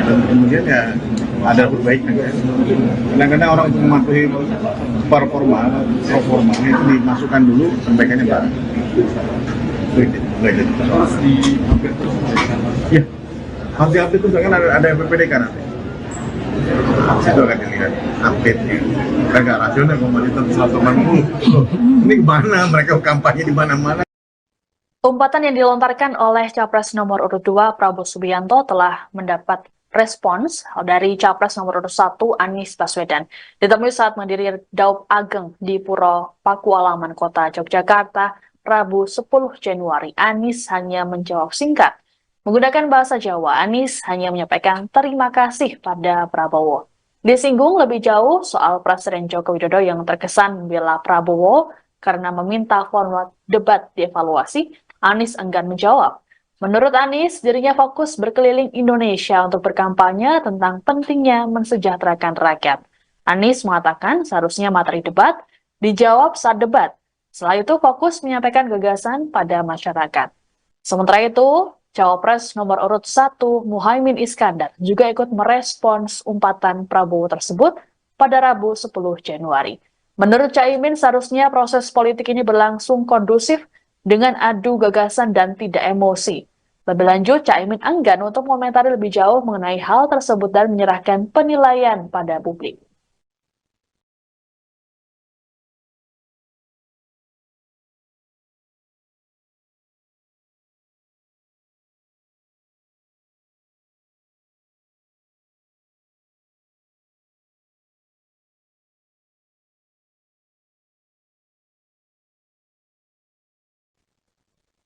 D: Dan kemudian ya ada perbaikan. Kadang-kadang orang untuk mematuhi performa itu dimasukkan dulu, sampaikannya bareng. Nggak jadi soal. Ya, harus diupdate itu kan ada PPDK nanti. Itu akan dilihat update-nya. Kan nggak rasional komunitas 180. Ini gimana mereka kampanye di mana-mana.
C: Umpatan yang dilontarkan oleh Capres nomor urut 2 Prabowo Subianto telah mendapat respons dari Capres nomor urut 1 Anies Baswedan. Ditemui saat menghadiri Daup Ageng di Puro Pakualaman Kota Yogyakarta, Rabu 10 Januari, Anies hanya menjawab singkat. Menggunakan bahasa Jawa, Anies hanya menyampaikan terima kasih pada Prabowo. Disinggung lebih jauh soal Presiden Joko Widodo yang terkesan membela Prabowo karena meminta format debat dievaluasi, Anies enggan menjawab. Menurut Anies, dirinya fokus berkeliling Indonesia untuk berkampanye tentang pentingnya mensejahterakan rakyat. Anies mengatakan seharusnya materi debat dijawab saat debat. Setelah itu fokus menyampaikan gagasan pada masyarakat. Sementara itu, Cawapres nomor urut 1 Muhaimin Iskandar juga ikut merespons umpatan Prabowo tersebut pada Rabu 10 Januari. Menurut Caimin, seharusnya proses politik ini berlangsung kondusif dengan adu gagasan dan tidak emosi. Lebih lanjut, Caimin enggan untuk mengomentari lebih jauh mengenai hal tersebut dan menyerahkan penilaian pada publik.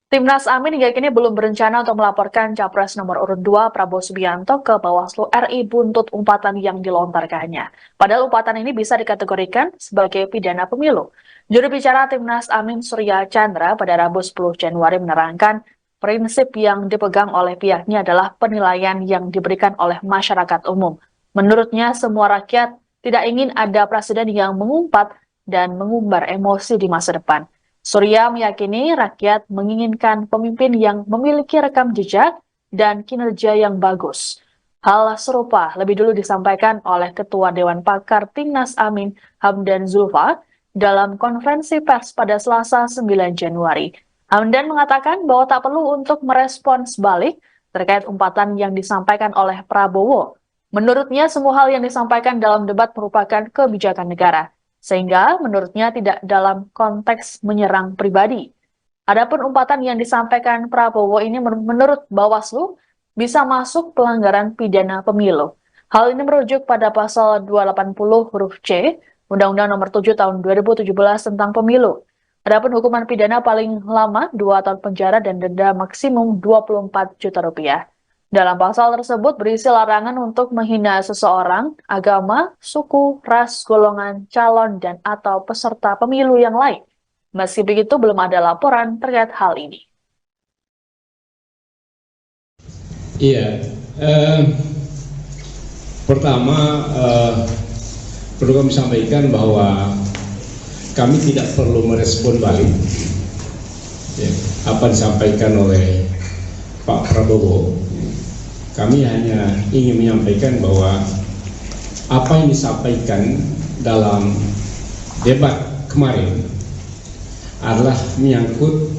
C: Timnas Amin hingga kini belum berencana untuk melaporkan Capres nomor urut 2 Prabowo Subianto ke Bawaslu RI buntut umpatan yang dilontarkannya. Padahal umpatan ini bisa dikategorikan sebagai pidana pemilu. Juru bicara Timnas Amin Surya Chandra pada Rabu 10 Januari menerangkan prinsip yang dipegang oleh pihaknya adalah penilaian yang diberikan oleh masyarakat umum. Menurutnya semua rakyat tidak ingin ada presiden yang mengumpat dan mengumbar emosi di masa depan. Surya meyakini rakyat menginginkan pemimpin yang memiliki rekam jejak dan kinerja yang bagus. Hal serupa lebih dulu disampaikan oleh Ketua Dewan Pakar Timnas Amin Hamdan Zulfa dalam konferensi pers pada Selasa 9 Januari. Hamdan mengatakan bahwa tak perlu untuk merespons balik terkait umpatan yang disampaikan oleh Prabowo. Menurutnya semua hal yang disampaikan dalam debat merupakan kebijakan negara. Sehingga menurutnya tidak dalam konteks menyerang pribadi. Adapun umpatan yang disampaikan Prabowo ini menurut Bawaslu bisa masuk pelanggaran pidana pemilu. Hal ini merujuk pada pasal 280 huruf C, Undang-Undang Nomor 7 Tahun 2017 tentang Pemilu. Adapun hukuman pidana paling lama 2 tahun penjara dan denda maksimum 24 juta rupiah. Dalam pasal tersebut berisi larangan untuk menghina seseorang, agama, suku, ras, golongan, calon, dan atau peserta pemilu yang lain. Meski begitu, belum ada laporan terkait hal ini.
H: Iya, pertama perlu kami sampaikan bahwa kami tidak perlu merespon balik apa disampaikan oleh Pak Prabowo. Kami hanya ingin menyampaikan bahwa apa yang disampaikan dalam debat kemarin adalah menyangkut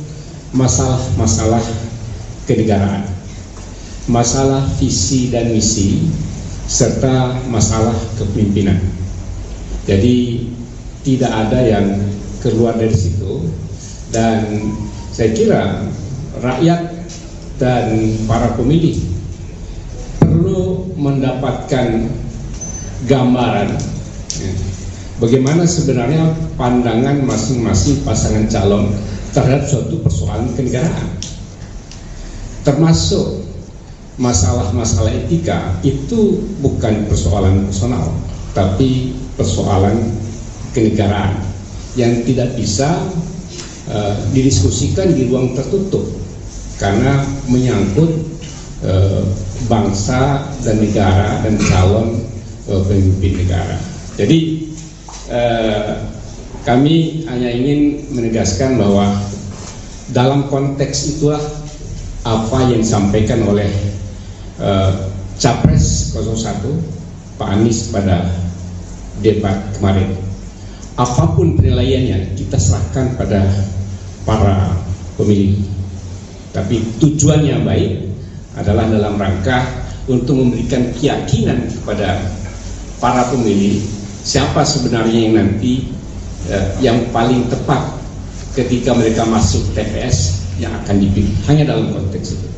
H: masalah-masalah kenegaraan, masalah visi dan misi, serta masalah kepemimpinan. Jadi tidak ada yang keluar dari situ, dan saya kira rakyat dan para pemilih perlu mendapatkan gambaran bagaimana sebenarnya pandangan masing-masing pasangan calon terhadap suatu persoalan kenegaraan, termasuk masalah-masalah etika. Itu bukan persoalan personal, tapi persoalan kenegaraan yang tidak bisa didiskusikan di ruang tertutup karena menyangkut bangsa dan negara dan calon pemimpin negara. Jadi kami hanya ingin menegaskan bahwa dalam konteks itulah apa yang disampaikan oleh Capres 01 Pak Anies pada debat kemarin. Apapun penilaiannya kita serahkan pada para pemilih. Tapi tujuannya baik adalah dalam rangka untuk memberikan keyakinan kepada para pemilih siapa sebenarnya yang nanti yang paling tepat ketika mereka masuk TPS yang akan dipilih. Hanya dalam konteks itu.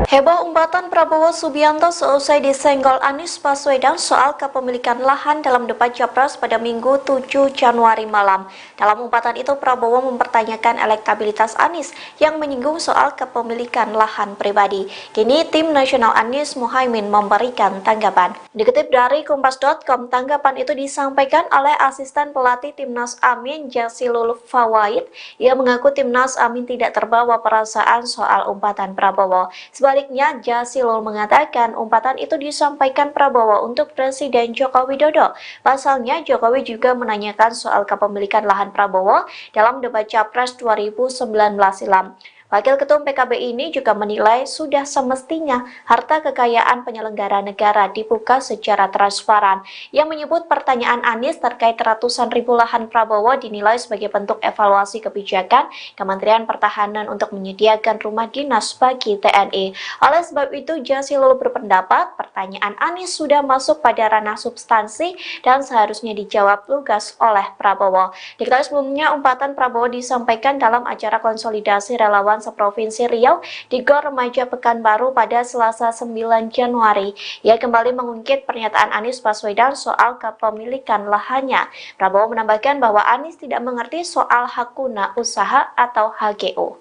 B: Heboh umpatan Prabowo Subianto seusai disenggol Anies Baswedan soal kepemilikan lahan dalam debat Capres pada Minggu 7 Januari malam. Dalam umpatan itu Prabowo mempertanyakan elektabilitas Anies yang menyinggung soal kepemilikan lahan pribadi. Kini tim nasional Anies Muhaimin memberikan tanggapan. Dikutip dari Kompas.com, tanggapan itu disampaikan oleh asisten pelatih Timnas Amin Jazilul Fawait. Ia mengaku Timnas Amin tidak terbawa perasaan soal umpatan Prabowo. Sebaliknya, Jazilul mengatakan umpatan itu disampaikan Prabowo untuk Presiden Joko Widodo. Pasalnya, Jokowi juga menanyakan soal kepemilikan lahan Prabowo dalam debat Capres 2019 silam. Wakil Ketum PKB ini juga menilai sudah semestinya harta kekayaan penyelenggara negara dibuka secara transparan. Yang menyebut pertanyaan Anies terkait ratusan ribu lahan Prabowo dinilai sebagai bentuk evaluasi kebijakan Kementerian Pertahanan untuk menyediakan rumah dinas bagi TNI. Oleh sebab itu, Jazilul berpendapat pertanyaan Anies sudah masuk pada ranah substansi dan seharusnya dijawab lugas oleh Prabowo. Diketahui sebelumnya umpatan Prabowo disampaikan dalam acara konsolidasi relawan seprovinsi Riau di Gor Remaja Pekanbaru pada Selasa 9 Januari. Ia kembali mengungkit pernyataan Anies Baswedan soal kepemilikan lahannya. Prabowo menambahkan bahwa Anies tidak mengerti soal hak guna usaha atau HGU.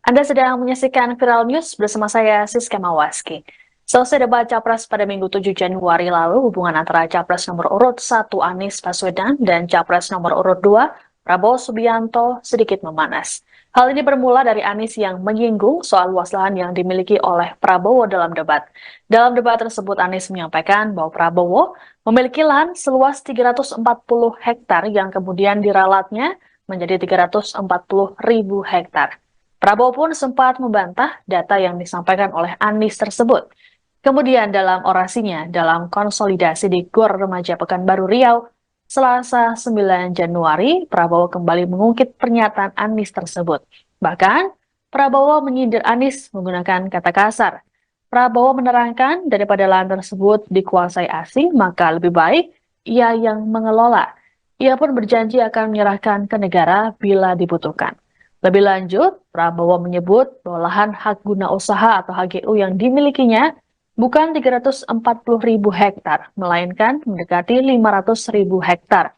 C: Anda sedang menyaksikan Viral News bersama saya Siska Mawaski. Selesai debat Capres pada Minggu 7 Januari lalu, hubungan antara Capres nomor urut 1 Anies Baswedan dan Capres nomor urut 2 Prabowo Subianto sedikit memanas. Hal ini bermula dari Anies yang menyinggung soal luas lahan yang dimiliki oleh Prabowo dalam debat. Dalam debat tersebut, Anies menyampaikan bahwa Prabowo memiliki lahan seluas 340 hektar yang kemudian diralatnya menjadi 340.000 hektar. Prabowo pun sempat membantah data yang disampaikan oleh Anies tersebut. Kemudian dalam orasinya dalam konsolidasi di Gor Remaja Pekanbaru Riau, Selasa 9 Januari, Prabowo kembali mengungkit pernyataan Anies tersebut. Bahkan, Prabowo menyindir Anies menggunakan kata kasar. Prabowo menerangkan daripada lahan tersebut dikuasai asing, maka lebih baik ia yang mengelola. Ia pun berjanji akan menyerahkan ke negara bila dibutuhkan. Lebih lanjut, Prabowo menyebut bahwa lahan hak guna usaha atau HGU yang dimilikinya bukan 340.000 hektar, melainkan mendekati 500.000 hektar.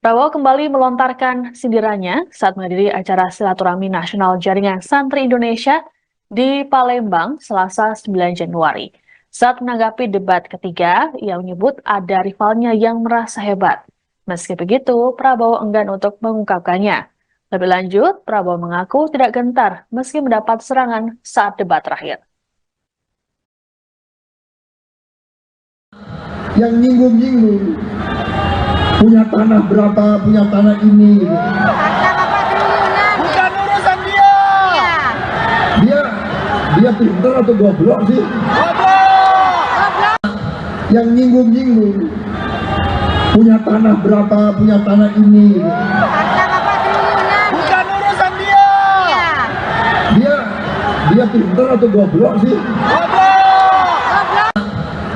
C: Prabowo kembali melontarkan sindirannya saat menghadiri acara silaturahmi nasional Jaringan Santri Indonesia di Palembang, Selasa 9 Januari. Saat menanggapi debat ketiga, ia menyebut ada rivalnya yang merasa hebat. Meski begitu, Prabowo enggan untuk mengungkapkannya. Lebih lanjut, Prabowo mengaku tidak gentar meski mendapat serangan saat debat terakhir.
I: Yang nyinggung-nyinggung punya tanah berapa, punya tanah ini gitu.
J: Bukan urusan dia.
I: Dia pintar atau goblok sih?
J: Goblok.
I: Yang nyinggung-nyinggung punya tanah berapa, punya tanah ini gitu.
J: Bukan urusan dia.
I: Dia pintar atau goblok sih?
J: Goblok.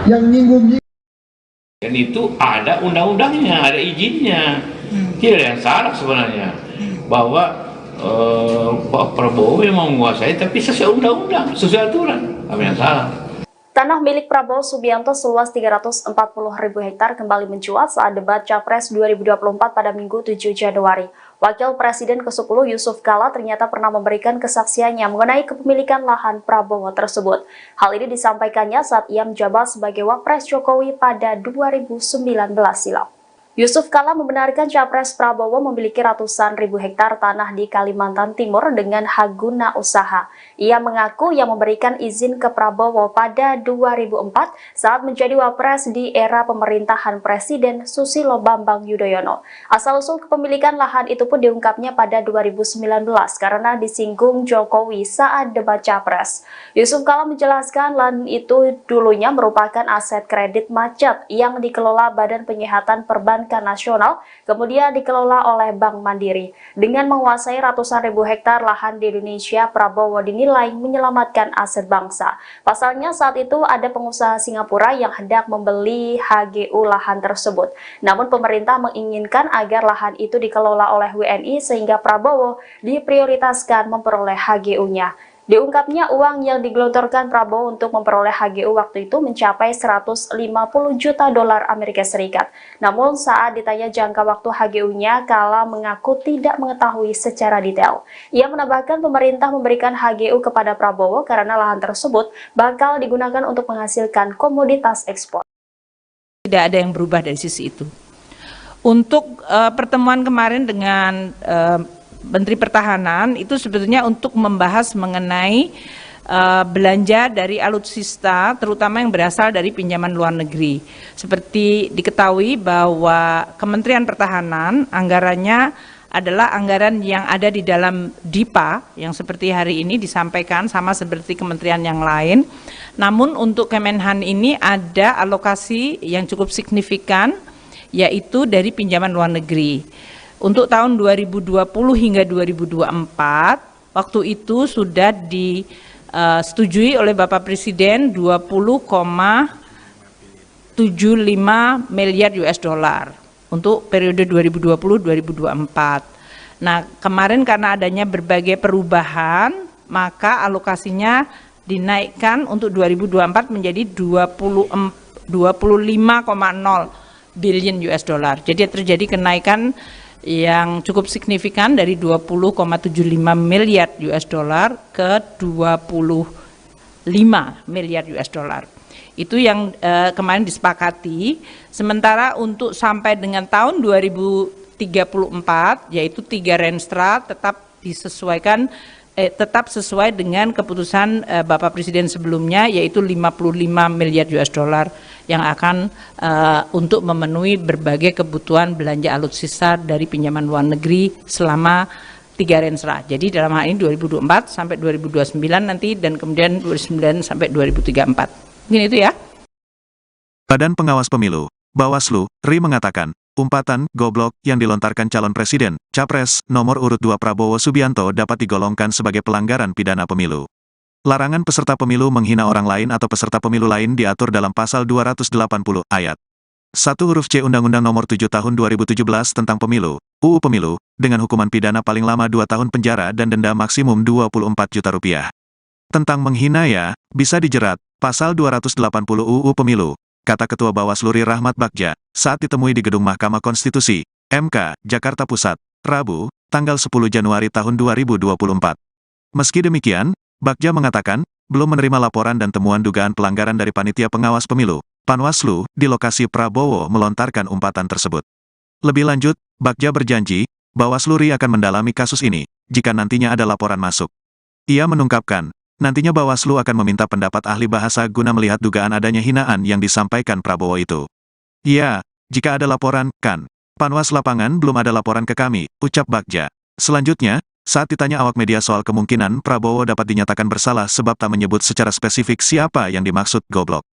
I: Yang nyinggung-nyinggung
K: Dan itu ada undang-undangnya, ada izinnya. Tidak ada yang salah sebenarnya. Bahwa Pak Prabowo memang menguasai, tapi sesuai undang-undang, sesuai aturan. Apa yang salah?
B: Tanah milik Prabowo Subianto seluas 340.000 hektar kembali mencuat saat debat Capres 2024 pada Minggu 7 Januari. Wakil Presiden ke-10 Yusuf Kala ternyata pernah memberikan kesaksiannya mengenai kepemilikan lahan Prabowo tersebut. Hal ini disampaikannya saat ia menjabat sebagai Wapres Jokowi pada 2019 silam. Yusuf Kala membenarkan Capres Prabowo memiliki ratusan ribu hektar tanah di Kalimantan Timur dengan hak guna usaha. Ia mengaku yang memberikan izin ke Prabowo pada 2004 saat menjadi Wapres di era pemerintahan Presiden Susilo Bambang Yudhoyono. Asal-usul kepemilikan lahan itu pun diungkapnya pada 2019 karena disinggung Jokowi saat debat Capres. Yusuf Kala menjelaskan lahan itu dulunya merupakan aset kredit macet yang dikelola Badan Penyihatan Perbankan Nasional, kemudian dikelola oleh Bank Mandiri. Dengan menguasai ratusan ribu hektar lahan di Indonesia, Prabowo dinilai menyelamatkan aset bangsa. Pasalnya saat itu ada pengusaha Singapura yang hendak membeli HGU lahan tersebut. Namun pemerintah menginginkan agar lahan itu dikelola oleh WNI sehingga Prabowo diprioritaskan memperoleh HGU-nya. Diungkapnya uang yang digelontorkan Prabowo untuk memperoleh HGU waktu itu mencapai 150 juta dolar Amerika Serikat. Namun saat ditanya jangka waktu HGU-nya, Kala mengaku tidak mengetahui secara detail. Ia menambahkan pemerintah memberikan HGU kepada Prabowo karena lahan tersebut bakal digunakan untuk menghasilkan komoditas ekspor.
L: Tidak ada yang berubah dari sisi itu. Untuk pertemuan kemarin dengan Menteri Pertahanan itu sebetulnya untuk membahas mengenai belanja dari alutsista, terutama yang berasal dari pinjaman luar negeri. Seperti diketahui bahwa Kementerian Pertahanan anggarannya adalah anggaran yang ada di dalam DIPA, yang seperti hari ini disampaikan sama seperti kementerian yang lain. Namun untuk Kemenhan ini ada alokasi yang cukup signifikan, yaitu dari pinjaman luar negeri. Untuk tahun 2020 hingga 2024, waktu itu sudah disetujui oleh Bapak Presiden 20,75 miliar US dollar untuk periode 2020-2024. Nah, kemarin karena adanya berbagai perubahan, maka alokasinya dinaikkan untuk 2024 menjadi 25,0 billion US dollar. Jadi terjadi kenaikan yang cukup signifikan dari 20,75 miliar US dollar ke 25 miliar US dollar. Itu yang kemarin disepakati. Sementara untuk sampai dengan tahun 2034, yaitu 3 Renstra tetap disesuaikan, tetap sesuai dengan keputusan Bapak Presiden sebelumnya, yaitu 55 miliar US dollar yang akan untuk memenuhi berbagai kebutuhan belanja alutsista dari pinjaman luar negeri selama 3 Renstra. Jadi dalam hal ini 2024 sampai 2029 nanti, dan kemudian 2029 sampai 2034. Mungkin itu ya.
A: Badan Pengawas Pemilu, Bawaslu, RI mengatakan, umpatan goblok yang dilontarkan calon presiden, Capres, nomor urut 2 Prabowo Subianto dapat digolongkan sebagai pelanggaran pidana pemilu. Larangan peserta pemilu menghina orang lain atau peserta pemilu lain diatur dalam pasal 280 ayat 1 huruf C Undang-Undang Nomor 7 Tahun 2017 tentang Pemilu, UU Pemilu, dengan hukuman pidana paling lama 2 tahun penjara dan denda maksimum 24 juta rupiah. Tentang menghina ya, bisa dijerat, pasal 280 UU Pemilu, kata Ketua Bawaslu RI Rahmat Bagja, saat ditemui di Gedung Mahkamah Konstitusi, MK, Jakarta Pusat, Rabu, tanggal 10 Januari tahun 2024. Meski demikian, Bagja mengatakan, belum menerima laporan dan temuan dugaan pelanggaran dari Panitia Pengawas Pemilu, Panwaslu, di lokasi Prabowo melontarkan umpatan tersebut. Lebih lanjut, Bagja berjanji, Bawaslu RI akan mendalami kasus ini, jika nantinya ada laporan masuk. Ia mengungkapkan, nantinya Bawaslu akan meminta pendapat ahli bahasa guna melihat dugaan adanya hinaan yang disampaikan Prabowo itu. Ya, jika ada laporan, kan. Panwas lapangan belum ada laporan ke kami, ucap Bagja. Selanjutnya, saat ditanya awak media soal kemungkinan Prabowo dapat dinyatakan bersalah sebab tak menyebut secara spesifik siapa yang dimaksud goblok,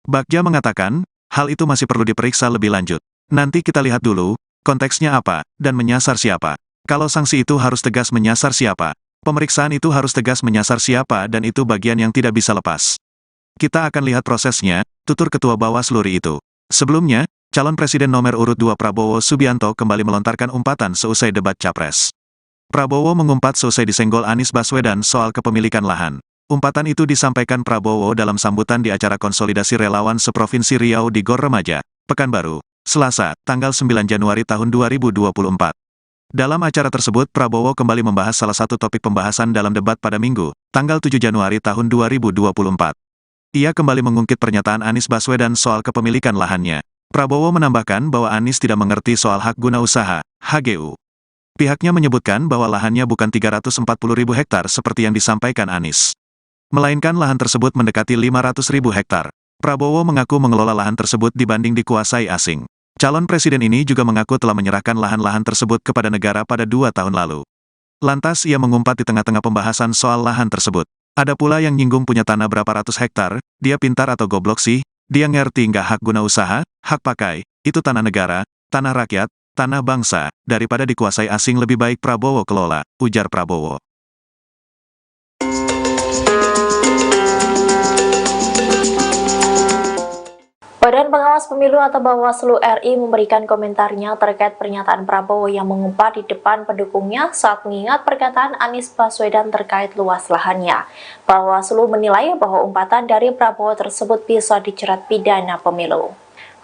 A: Bagja mengatakan, hal itu masih perlu diperiksa lebih lanjut. Nanti kita lihat dulu, konteksnya apa, dan menyasar siapa. Kalau sanksi itu harus tegas menyasar siapa, pemeriksaan itu harus tegas menyasar siapa, dan itu bagian yang tidak bisa lepas. Kita akan lihat prosesnya, tutur Ketua Bawaslu RI itu. Sebelumnya, calon presiden nomor urut 2 Prabowo Subianto kembali melontarkan umpatan seusai debat Capres. Prabowo mengumpat seusai disenggol Anies Baswedan soal kepemilikan lahan. Umpatan itu disampaikan Prabowo dalam sambutan di acara konsolidasi relawan seprovinsi Riau di Gor Remaja, Pekanbaru, Selasa, tanggal 9 Januari tahun 2024. Dalam acara tersebut Prabowo kembali membahas salah satu topik pembahasan dalam debat pada Minggu, tanggal 7 Januari tahun 2024. Ia kembali mengungkit pernyataan Anies Baswedan soal kepemilikan lahannya. Prabowo menambahkan bahwa Anies tidak mengerti soal hak guna usaha, HGU. Pihaknya menyebutkan bahwa lahannya bukan 340.000 hektar seperti yang disampaikan Anies, melainkan lahan tersebut mendekati 500.000 hektar. Prabowo mengaku mengelola lahan tersebut dibanding dikuasai asing. Calon presiden ini juga mengaku telah menyerahkan lahan-lahan tersebut kepada negara pada 2 tahun lalu. Lantas ia mengumpat di tengah-tengah pembahasan soal lahan tersebut. Ada pula yang nyinggung punya tanah berapa ratus hektar, dia pintar atau goblok sih, dia ngerti nggak hak guna usaha, hak pakai, itu tanah negara, tanah rakyat, tanah bangsa, daripada dikuasai asing lebih baik Prabowo kelola, ujar Prabowo.
B: Badan Pengawas Pemilu atau Bawaslu RI memberikan komentarnya terkait pernyataan Prabowo yang mengumpat di depan pendukungnya saat mengingat perkataan Anies Baswedan terkait luas lahannya. Bawaslu menilai bahwa umpatan dari Prabowo tersebut bisa dijerat pidana pemilu.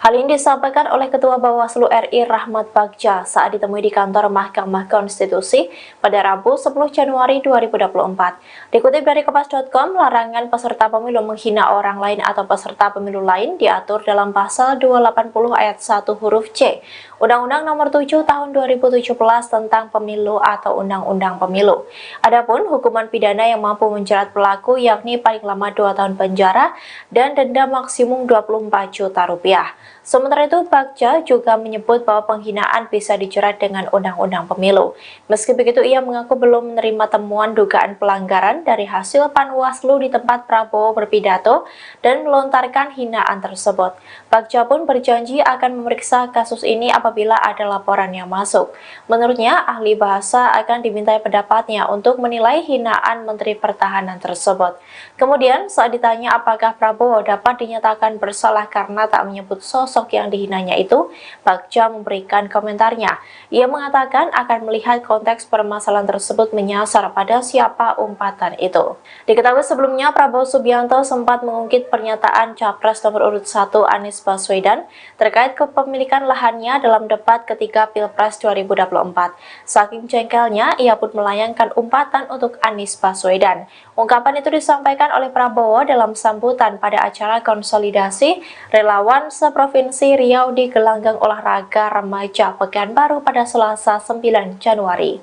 B: Hal ini disampaikan oleh Ketua Bawaslu RI Rahmat Bagja saat ditemui di kantor Mahkamah Konstitusi pada Rabu 10 Januari 2024. Dikutip dari Kompas.com, larangan peserta pemilu menghina orang lain atau peserta pemilu lain diatur dalam pasal 280 ayat 1 huruf C Undang-Undang Nomor 7 Tahun 2017 tentang Pemilu atau Undang-Undang Pemilu. Adapun hukuman pidana yang mampu menjerat pelaku yakni paling lama 2 tahun penjara dan denda maksimum 24 juta rupiah. Sementara itu, Bagja juga menyebut bahwa penghinaan bisa dijerat dengan Undang-Undang Pemilu. Meski begitu, ia mengaku belum menerima temuan dugaan pelanggaran dari hasil Panwaslu di tempat Prabowo berpidato dan melontarkan hinaan tersebut. Bagja pun berjanji akan memeriksa kasus ini apabila ada laporan yang masuk. Menurutnya, ahli bahasa akan dimintai pendapatnya untuk menilai hinaan Menteri Pertahanan tersebut. Kemudian, saat ditanya apakah Prabowo dapat dinyatakan bersalah karena tak menyebut sosok yang dihinanya itu, Bagja memberikan komentarnya. Ia mengatakan akan melihat konteks permasalahan tersebut menyasar pada siapa umpatan itu. Diketahui sebelumnya, Prabowo Subianto sempat mengungkit pernyataan Capres nomor urut 1 Anies Baswedan terkait kepemilikan lahannya dalam debat ketiga Pilpres 2024. Saking jengkelnya, ia pun melayangkan umpatan untuk Anies Baswedan. Ungkapan itu disampaikan oleh Prabowo dalam sambutan pada acara konsolidasi relawan seprovinsi Riau di gelanggang olahraga remaja Pekanbaru pada Selasa 9 Januari.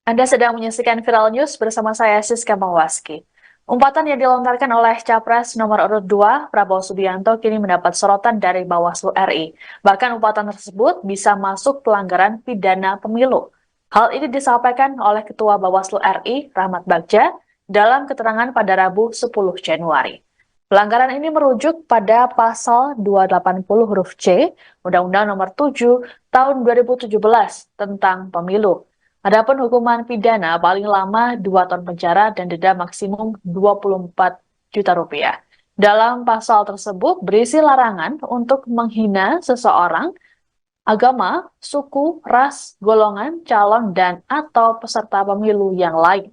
C: Anda sedang menyaksikan Viral News bersama saya Siska Mawaski. Umpatan yang dilontarkan oleh Capres nomor urut 2 Prabowo Subianto kini mendapat sorotan dari Bawaslu RI. Bahkan umpatan tersebut bisa masuk pelanggaran pidana pemilu. Hal ini disampaikan oleh Ketua Bawaslu RI Rahmat Bagja dalam keterangan pada Rabu 10 Januari. Pelanggaran ini merujuk pada pasal 280 huruf C Undang-Undang Nomor 7 Tahun 2017 tentang Pemilu. Adapun hukuman pidana paling lama 2 tahun penjara dan denda maksimum 24 juta rupiah. Dalam pasal tersebut berisi larangan untuk menghina seseorang, agama, suku, ras, golongan, calon, dan atau peserta pemilu yang lain.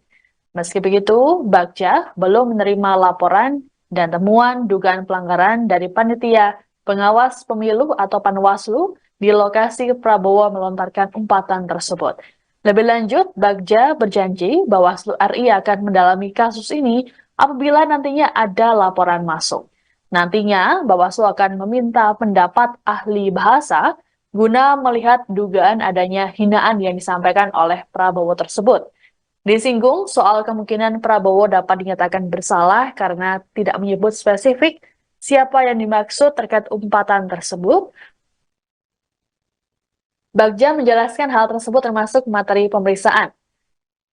C: Meski begitu, Bagja belum menerima laporan dan temuan dugaan pelanggaran dari panitia pengawas pemilu atau Panwaslu di lokasi Prabowo melontarkan umpatan tersebut. Lebih lanjut, Bagja berjanji Bawaslu RI akan mendalami kasus ini apabila nantinya ada laporan masuk. Nantinya, Bawaslu akan meminta pendapat ahli bahasa guna melihat dugaan adanya hinaan yang disampaikan oleh Prabowo tersebut. Disinggung soal kemungkinan Prabowo dapat dinyatakan bersalah karena tidak menyebut spesifik siapa yang dimaksud terkait umpatan tersebut. Bagja menjelaskan hal tersebut termasuk materi pemeriksaan.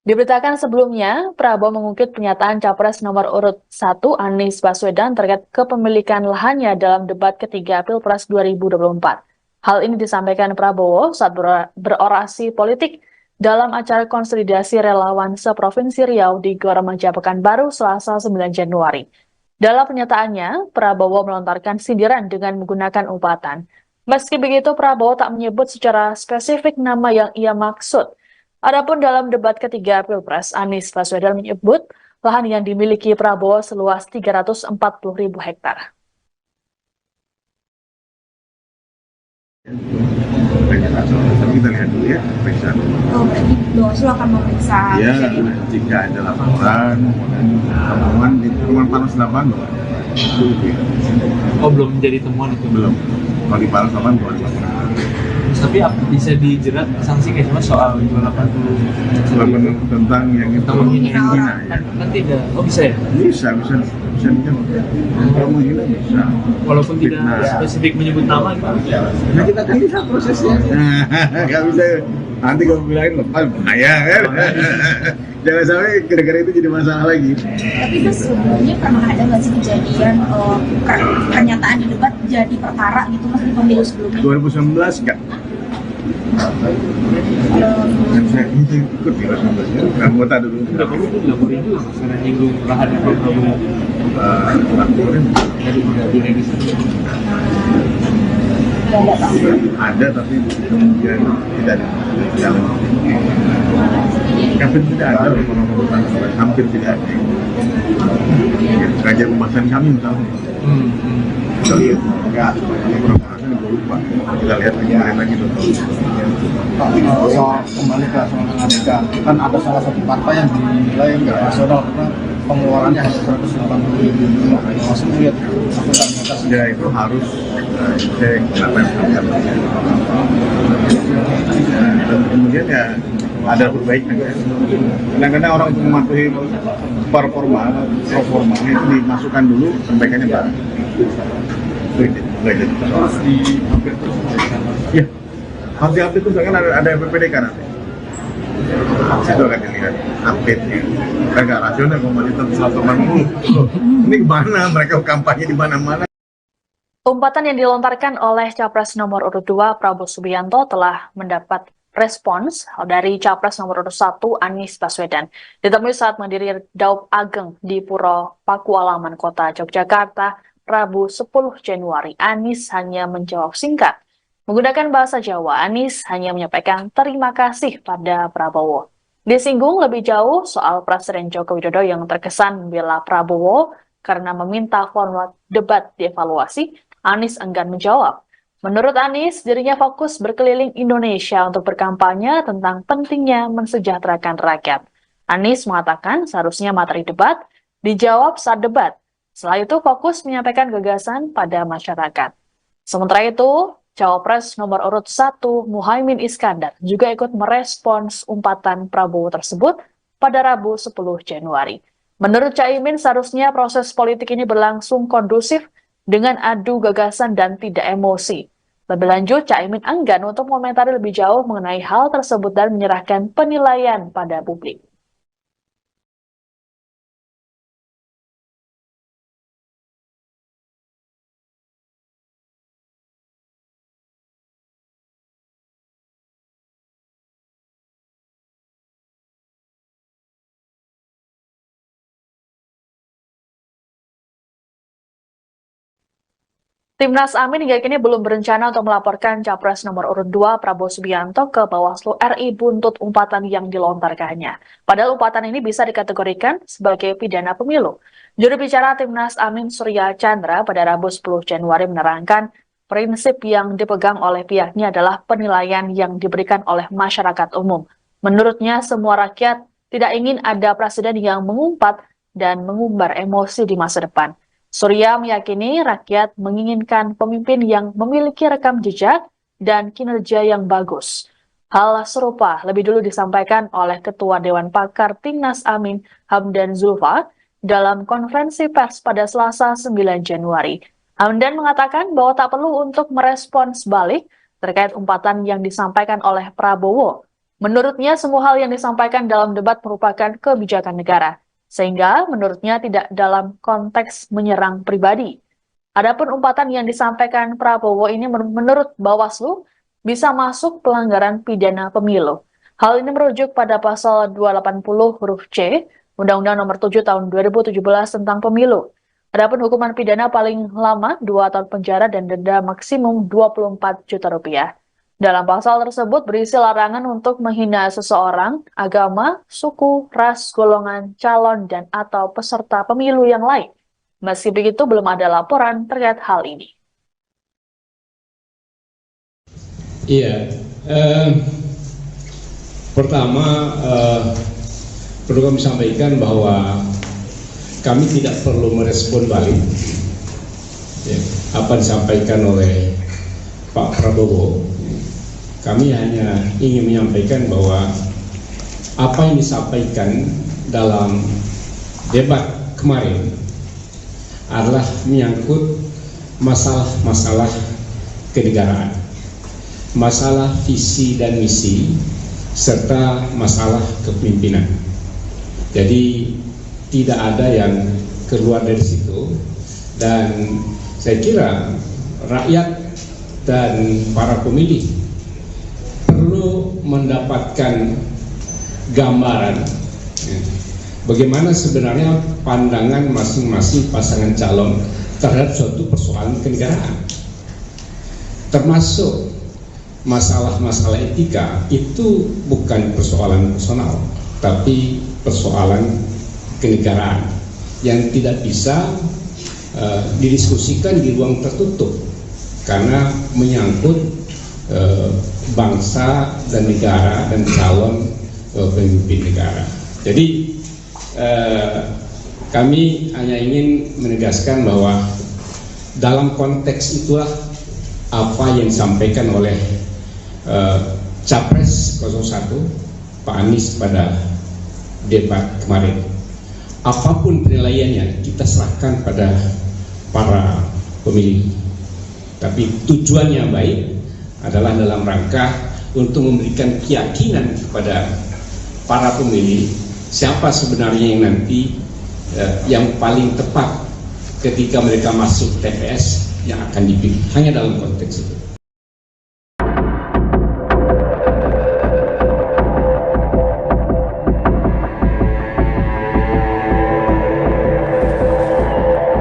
C: Diberitakan sebelumnya, Prabowo mengungkit pernyataan Capres nomor urut 1 Anies Baswedan terkait kepemilikan lahannya dalam debat ketiga Pilpres 2024. Hal ini disampaikan Prabowo saat berorasi politik dalam acara konsolidasi relawan seprovinsi Riau di Gor Remaja Pekanbaru Selasa 9 Januari. Dalam pernyataannya, Prabowo melontarkan sindiran dengan menggunakan umpatan. Meski begitu, Prabowo tak menyebut secara spesifik nama yang ia maksud. Adapun dalam debat ketiga Pilpres, Anies Baswedan menyebut lahan yang dimiliki Prabowo seluas 340.000 hektar.
D: Kita lihat dulu ya, periksa.
E: Oh, berarti Bawaslu akan memeriksa
D: Ya,
E: kejadian.
D: jika ada laporan, temuan di temuan panas lapangan, itu
F: Oh, belum menjadi temuan itu?
D: belum. Kalau di panas lapangan, belum.
F: Tapi bisa dijerat sanksi kayak cuma soal 280
D: Tentang yang itu menghina ya.
F: kan tidak. Oh, bisa ya?
D: Bisa dijerat. Kalau menghina bisa.
F: Walaupun tidak
D: Fitnah.
F: spesifik menyebut nama gitu.
D: Nah, kita kan lihat prosesnya. Nggak bisa nanti kalau bilangin lepas bahaya kan. Jangan sampai gara-gara itu jadi masalah lagi.
E: Tapi itu sebelumnya pernah ada nggak sih kejadian pernyataan di debat jadi perkara gitu mas di pemilu sebelumnya?
D: 2019 enggak. Yang saya ikut di 2019 ya, anggota dulu.
F: Laporin juga karena nyinggung lahan yang Prabowo.
D: Laporin
F: Jadi udah diregistrasi.
D: ada tapi kemudian tidak jalan. Hampir tidak ada orang-orang hampir tidak ada. Kerja pembahasan kami misalnya. Kita lihat enggak pembahasan gue lupa. Kita lihat lagi
G: Soal kembali ke soal Amerika, kan ada salah satu partai yang dinilai nggak rasional karena pengeluarannya hanya 180.000. Masuk lihat akuntabilitas.
D: Ya itu harus cek apa yang dilakukan. Dan kemudian ya ada perbaikan. Kadang-kadang orang untuk mematuhi performa itu dimasukkan dulu, perbaikannya baru.
F: Terus di update terus
D: Ya, harus di-update terus kan ada PPDK nanti. Itu akan dilihat update-nya. Kan nggak rasional kalau masih 180. Ini kemana? Mereka kampanye di mana-mana.
C: Umpatan yang dilontarkan oleh Capres nomor urut 2 Prabowo Subianto telah mendapat respons dari Capres nomor urut 1 Anies Baswedan. Ditemui saat menghadiri Daup Ageng di Puro Pakualaman, Kota Yogyakarta, Rabu 10 Januari. Anies hanya menjawab singkat. Menggunakan bahasa Jawa, Anies hanya menyampaikan terima kasih pada Prabowo. Disinggung lebih jauh soal Presiden Joko Widodo yang terkesan membela Prabowo karena meminta format debat dievaluasi, Anies enggan menjawab. Menurut Anies, dirinya fokus berkeliling Indonesia untuk berkampanye tentang pentingnya mensejahterakan rakyat. Anies mengatakan seharusnya materi debat dijawab saat debat. Setelah itu fokus menyampaikan gagasan pada masyarakat. Sementara itu, Cawapres nomor urut 1 Muhaimin Iskandar juga ikut merespons umpatan Prabowo tersebut pada Rabu 10 Januari. Menurut Caimin, seharusnya proses politik ini berlangsung kondusif dengan adu gagasan dan tidak emosi. Lebih lanjut, Caimin enggan untuk mengomentari lebih jauh mengenai hal tersebut dan menyerahkan penilaian pada publik. Timnas Amin hingga kini belum berencana untuk melaporkan Capres nomor urut 2 Prabowo Subianto ke Bawaslu RI buntut umpatan yang dilontarkannya. Padahal umpatan ini bisa dikategorikan sebagai pidana pemilu. Juru bicara Timnas Amin Surya Chandra pada Rabu 10 Januari menerangkan prinsip yang dipegang oleh pihaknya adalah penilaian yang diberikan oleh masyarakat umum. Menurutnya semua rakyat tidak ingin ada presiden yang mengumpat dan mengumbar emosi di masa depan. Surya meyakini rakyat menginginkan pemimpin yang memiliki rekam jejak dan kinerja yang bagus. Hal serupa lebih dulu disampaikan oleh Ketua Dewan Pakar Timnas Amin Hamdan Zulfa dalam konferensi pers pada Selasa 9 Januari. Hamdan mengatakan bahwa tak perlu untuk merespons balik terkait umpatan yang disampaikan oleh Prabowo. Menurutnya semua hal yang disampaikan dalam debat merupakan kebijakan negara. Sehingga menurutnya tidak dalam konteks menyerang pribadi. Adapun umpatan yang disampaikan Prabowo ini menurut Bawaslu bisa masuk pelanggaran pidana pemilu. Hal ini merujuk pada pasal 280 huruf C Undang-Undang Nomor 7 Tahun 2017 tentang Pemilu. Adapun hukuman pidana paling lama 2 tahun penjara dan denda maksimum 24 juta rupiah. Dalam pasal tersebut berisi larangan untuk menghina seseorang, agama, suku, ras, golongan, calon, dan atau peserta pemilu yang lain. Meski begitu, belum ada laporan terkait hal ini.
H: Iya, pertama perlu kami sampaikan bahwa kami tidak perlu merespon balik apa disampaikan oleh Pak Prabowo. Kami hanya ingin menyampaikan bahwa apa yang disampaikan dalam debat kemarin adalah menyangkut masalah-masalah kenegaraan, masalah visi dan misi, serta masalah kepemimpinan. Jadi tidak ada yang keluar dari situ, dan saya kira rakyat dan para pemilih perlu mendapatkan gambaran bagaimana sebenarnya pandangan masing-masing pasangan calon terhadap suatu persoalan kenegaraan, termasuk masalah-masalah etika. Itu bukan persoalan personal, tapi persoalan kenegaraan yang tidak bisa didiskusikan di ruang tertutup karena menyangkut bangsa dan negara dan calon pemimpin negara. Jadi kami hanya ingin menegaskan bahwa dalam konteks itulah apa yang disampaikan oleh Capres 01 Pak Anies pada debat kemarin. Apapun penilaiannya kita serahkan pada para pemilih, tapi tujuannya baik adalah dalam rangka untuk memberikan keyakinan kepada para pemilih siapa sebenarnya yang nanti yang paling tepat ketika mereka masuk TPS yang akan dipilih, hanya dalam konteks itu.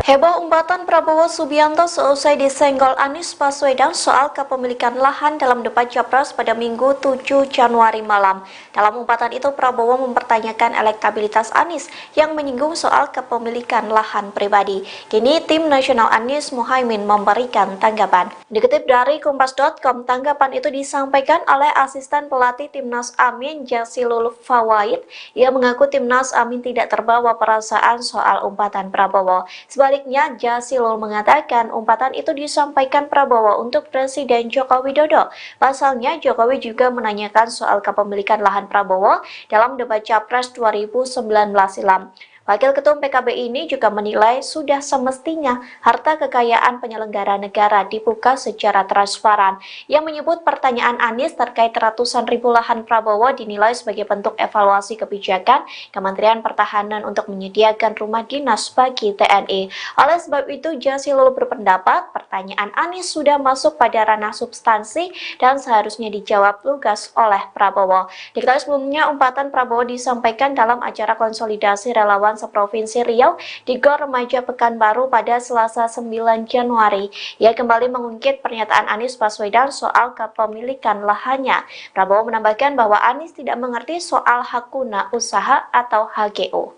B: Heboh umpatan Prabowo Subianto seusai disenggol Anies Baswedan soal kepemilikan lahan dalam debat Capres pada Minggu 7 Januari malam. Dalam umpatan itu, Prabowo mempertanyakan elektabilitas Anies yang menyinggung soal kepemilikan lahan pribadi. Kini tim nasional Anies Muhaimin memberikan tanggapan. Dikutip dari Kompas.com, tanggapan itu disampaikan oleh asisten pelatih Timnas Amin Jazilul Fawait. Ia mengaku Timnas Amin tidak terbawa perasaan soal umpatan Prabowo. Sebaliknya, Jazilul mengatakan umpatan itu disampaikan Prabowo untuk Presiden Joko Widodo. Pasalnya, Jokowi juga menanyakan soal kepemilikan lahan Prabowo dalam debat Capres 2019 silam. Wakil Ketum PKB ini juga menilai sudah semestinya harta kekayaan penyelenggara negara dibuka secara transparan. Yang menyebut pertanyaan Anies terkait ratusan ribu lahan Prabowo dinilai sebagai bentuk evaluasi kebijakan Kementerian Pertahanan untuk menyediakan rumah dinas bagi TNI. Oleh sebab itu, Jazilul berpendapat pertanyaan Anies sudah masuk pada ranah substansi dan seharusnya dijawab lugas oleh Prabowo. Diketahui sebelumnya, umpatan Prabowo disampaikan dalam acara konsolidasi relawan seprovinsi Riau di Gor Remaja Pekanbaru pada Selasa 9 Januari. Ia kembali mengungkit pernyataan Anies Baswedan soal kepemilikan lahannya. Prabowo menambahkan bahwa Anies tidak mengerti soal hak guna usaha atau HGU.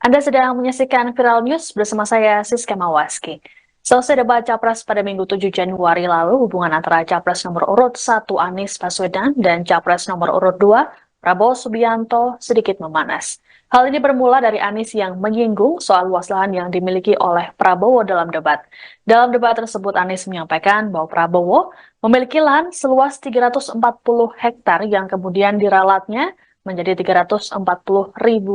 C: Anda sedang menyaksikan Viral News bersama saya Siska Mawaski. Selesai debat Capres pada Minggu 7 Januari lalu, hubungan antara Capres nomor urut 1 Anies Baswedan dan Capres nomor urut 2 Prabowo Subianto sedikit memanas. Hal ini bermula dari Anies yang menyinggung soal luas lahan yang dimiliki oleh Prabowo dalam debat. Dalam debat tersebut, Anies menyampaikan bahwa Prabowo memiliki lahan seluas 340 hektar yang kemudian diralatnya menjadi 340.000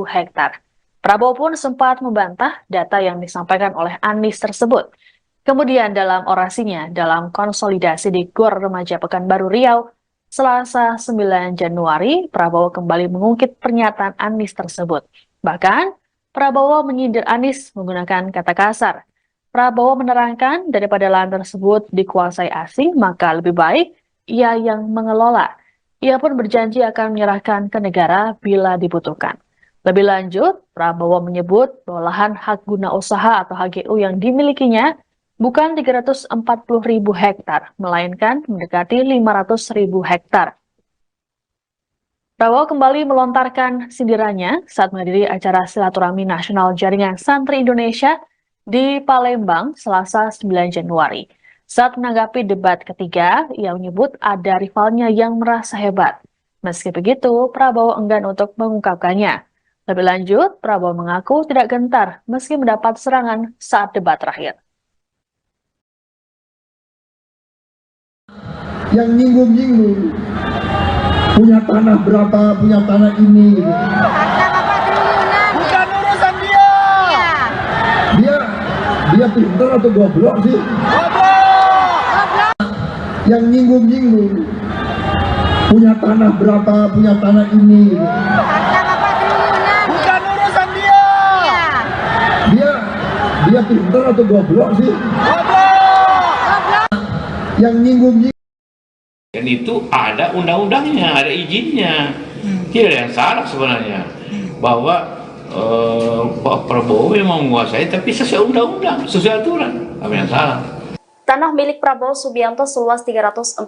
C: hektar. Prabowo pun sempat membantah data yang disampaikan oleh Anies tersebut. Kemudian dalam orasinya dalam konsolidasi di Gor Remaja Pekanbaru Riau, Selasa 9 Januari, Prabowo kembali mengungkit pernyataan Anies tersebut. Bahkan, Prabowo menyindir Anies menggunakan kata kasar. Prabowo menerangkan daripada lahan tersebut dikuasai asing, maka lebih baik ia yang mengelola. Ia pun berjanji akan menyerahkan ke negara bila dibutuhkan. Lebih lanjut, Prabowo menyebut bahwa lahan hak guna usaha atau HGU yang dimilikinya bukan 340.000 hektar, melainkan mendekati 500.000 hektar. Prabowo kembali melontarkan sindirannya saat menghadiri acara silaturahmi nasional Jaringan Santri Indonesia di Palembang, Selasa 9 Januari. Saat menanggapi debat ketiga, ia menyebut ada rivalnya yang merasa hebat. Meski begitu, Prabowo enggan untuk mengungkapkannya. Lebih lanjut, Prabowo mengaku tidak gentar meski mendapat serangan saat debat terakhir.
I: Yang nyinggung-nyinggung punya tanah berapa, punya tanah ini gitu.
J: Bukan urusan dia.
I: Dia pintar atau goblok sih?
J: Goblok.
I: Yang nyinggung-nyinggung punya tanah berapa, punya tanah ini gitu.
J: Bukan urusan dia.
I: Dia pintar atau goblok sih?
J: Goblok.
I: Yang nyinggung-nyinggung.
K: Dan itu ada undang-undangnya, ada izinnya. Tidak ada yang salah sebenarnya. Bahwa Pak Prabowo memang menguasai, tapi sesuai undang-undang, sesuai aturan. Apa yang salah?
B: Tanah milik Prabowo Subianto seluas 340.000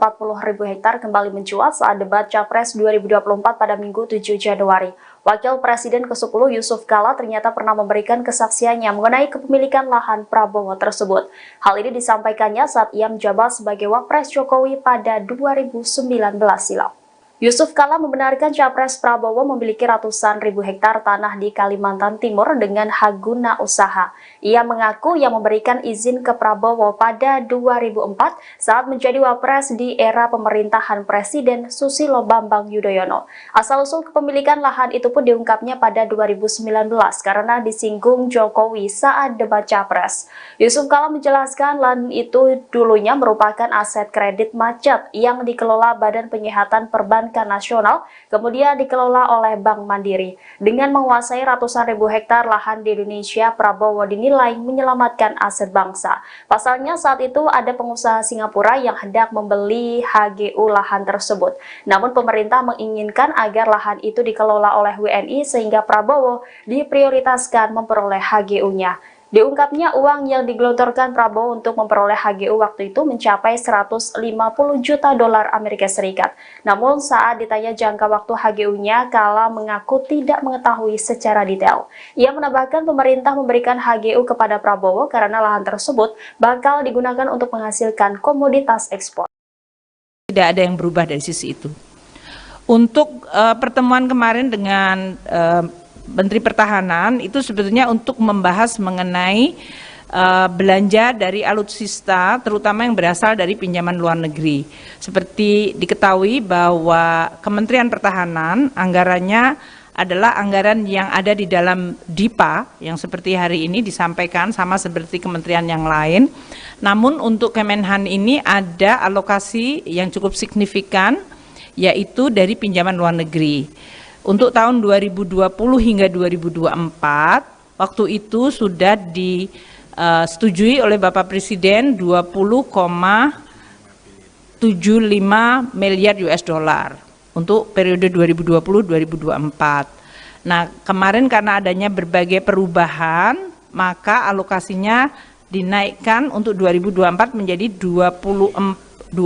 B: hektar kembali mencuat saat debat Capres 2024 pada Minggu 7 Januari. Wakil Presiden ke-10 Yusuf Kala ternyata pernah memberikan kesaksiannya mengenai kepemilikan lahan Prabowo tersebut. Hal ini disampaikannya saat ia menjabat sebagai Wapres Jokowi pada 2019 silam. Yusuf Kala membenarkan Capres Prabowo memiliki ratusan ribu hektar tanah di Kalimantan Timur dengan hak guna usaha. Ia mengaku yang memberikan izin ke Prabowo pada 2004 saat menjadi Wapres di era pemerintahan Presiden Susilo Bambang Yudhoyono. Asal-usul kepemilikan lahan itu pun diungkapnya pada 2019 karena disinggung Jokowi saat debat Capres. Yusuf Kala menjelaskan lahan itu dulunya merupakan aset kredit macet yang dikelola Badan Penyihatan Perbankan Nasional, kemudian dikelola oleh Bank Mandiri. Dengan menguasai ratusan ribu hektar lahan di Indonesia, Prabowo dinilai menyelamatkan aset bangsa. Pasalnya saat itu ada pengusaha Singapura yang hendak membeli HGU lahan tersebut. Namun pemerintah menginginkan agar lahan itu dikelola oleh WNI sehingga Prabowo diprioritaskan memperoleh HGU-nya. Diungkapnya uang yang digelontorkan Prabowo untuk memperoleh HGU waktu itu mencapai 150 juta dolar Amerika Serikat. Namun saat ditanya jangka waktu HGU-nya, Kala mengaku tidak mengetahui secara detail. Ia menambahkan pemerintah memberikan HGU kepada Prabowo karena lahan tersebut bakal digunakan untuk menghasilkan komoditas ekspor.
L: Tidak ada yang berubah dari sisi itu. Untuk pertemuan kemarin dengan Menteri Pertahanan itu sebetulnya untuk membahas mengenai belanja dari alutsista terutama yang berasal dari pinjaman luar negeri. Seperti diketahui bahwa Kementerian Pertahanan anggarannya adalah anggaran yang ada di dalam DIPA yang seperti hari ini disampaikan sama seperti kementerian yang lain. Namun untuk Kemenhan ini ada alokasi yang cukup signifikan yaitu dari pinjaman luar negeri. Untuk tahun 2020 hingga 2024, waktu itu sudah disetujui oleh Bapak Presiden 20,75 miliar US dollar untuk periode 2020-2024. Nah, kemarin karena adanya berbagai perubahan, maka alokasinya dinaikkan untuk 2024 menjadi 25,0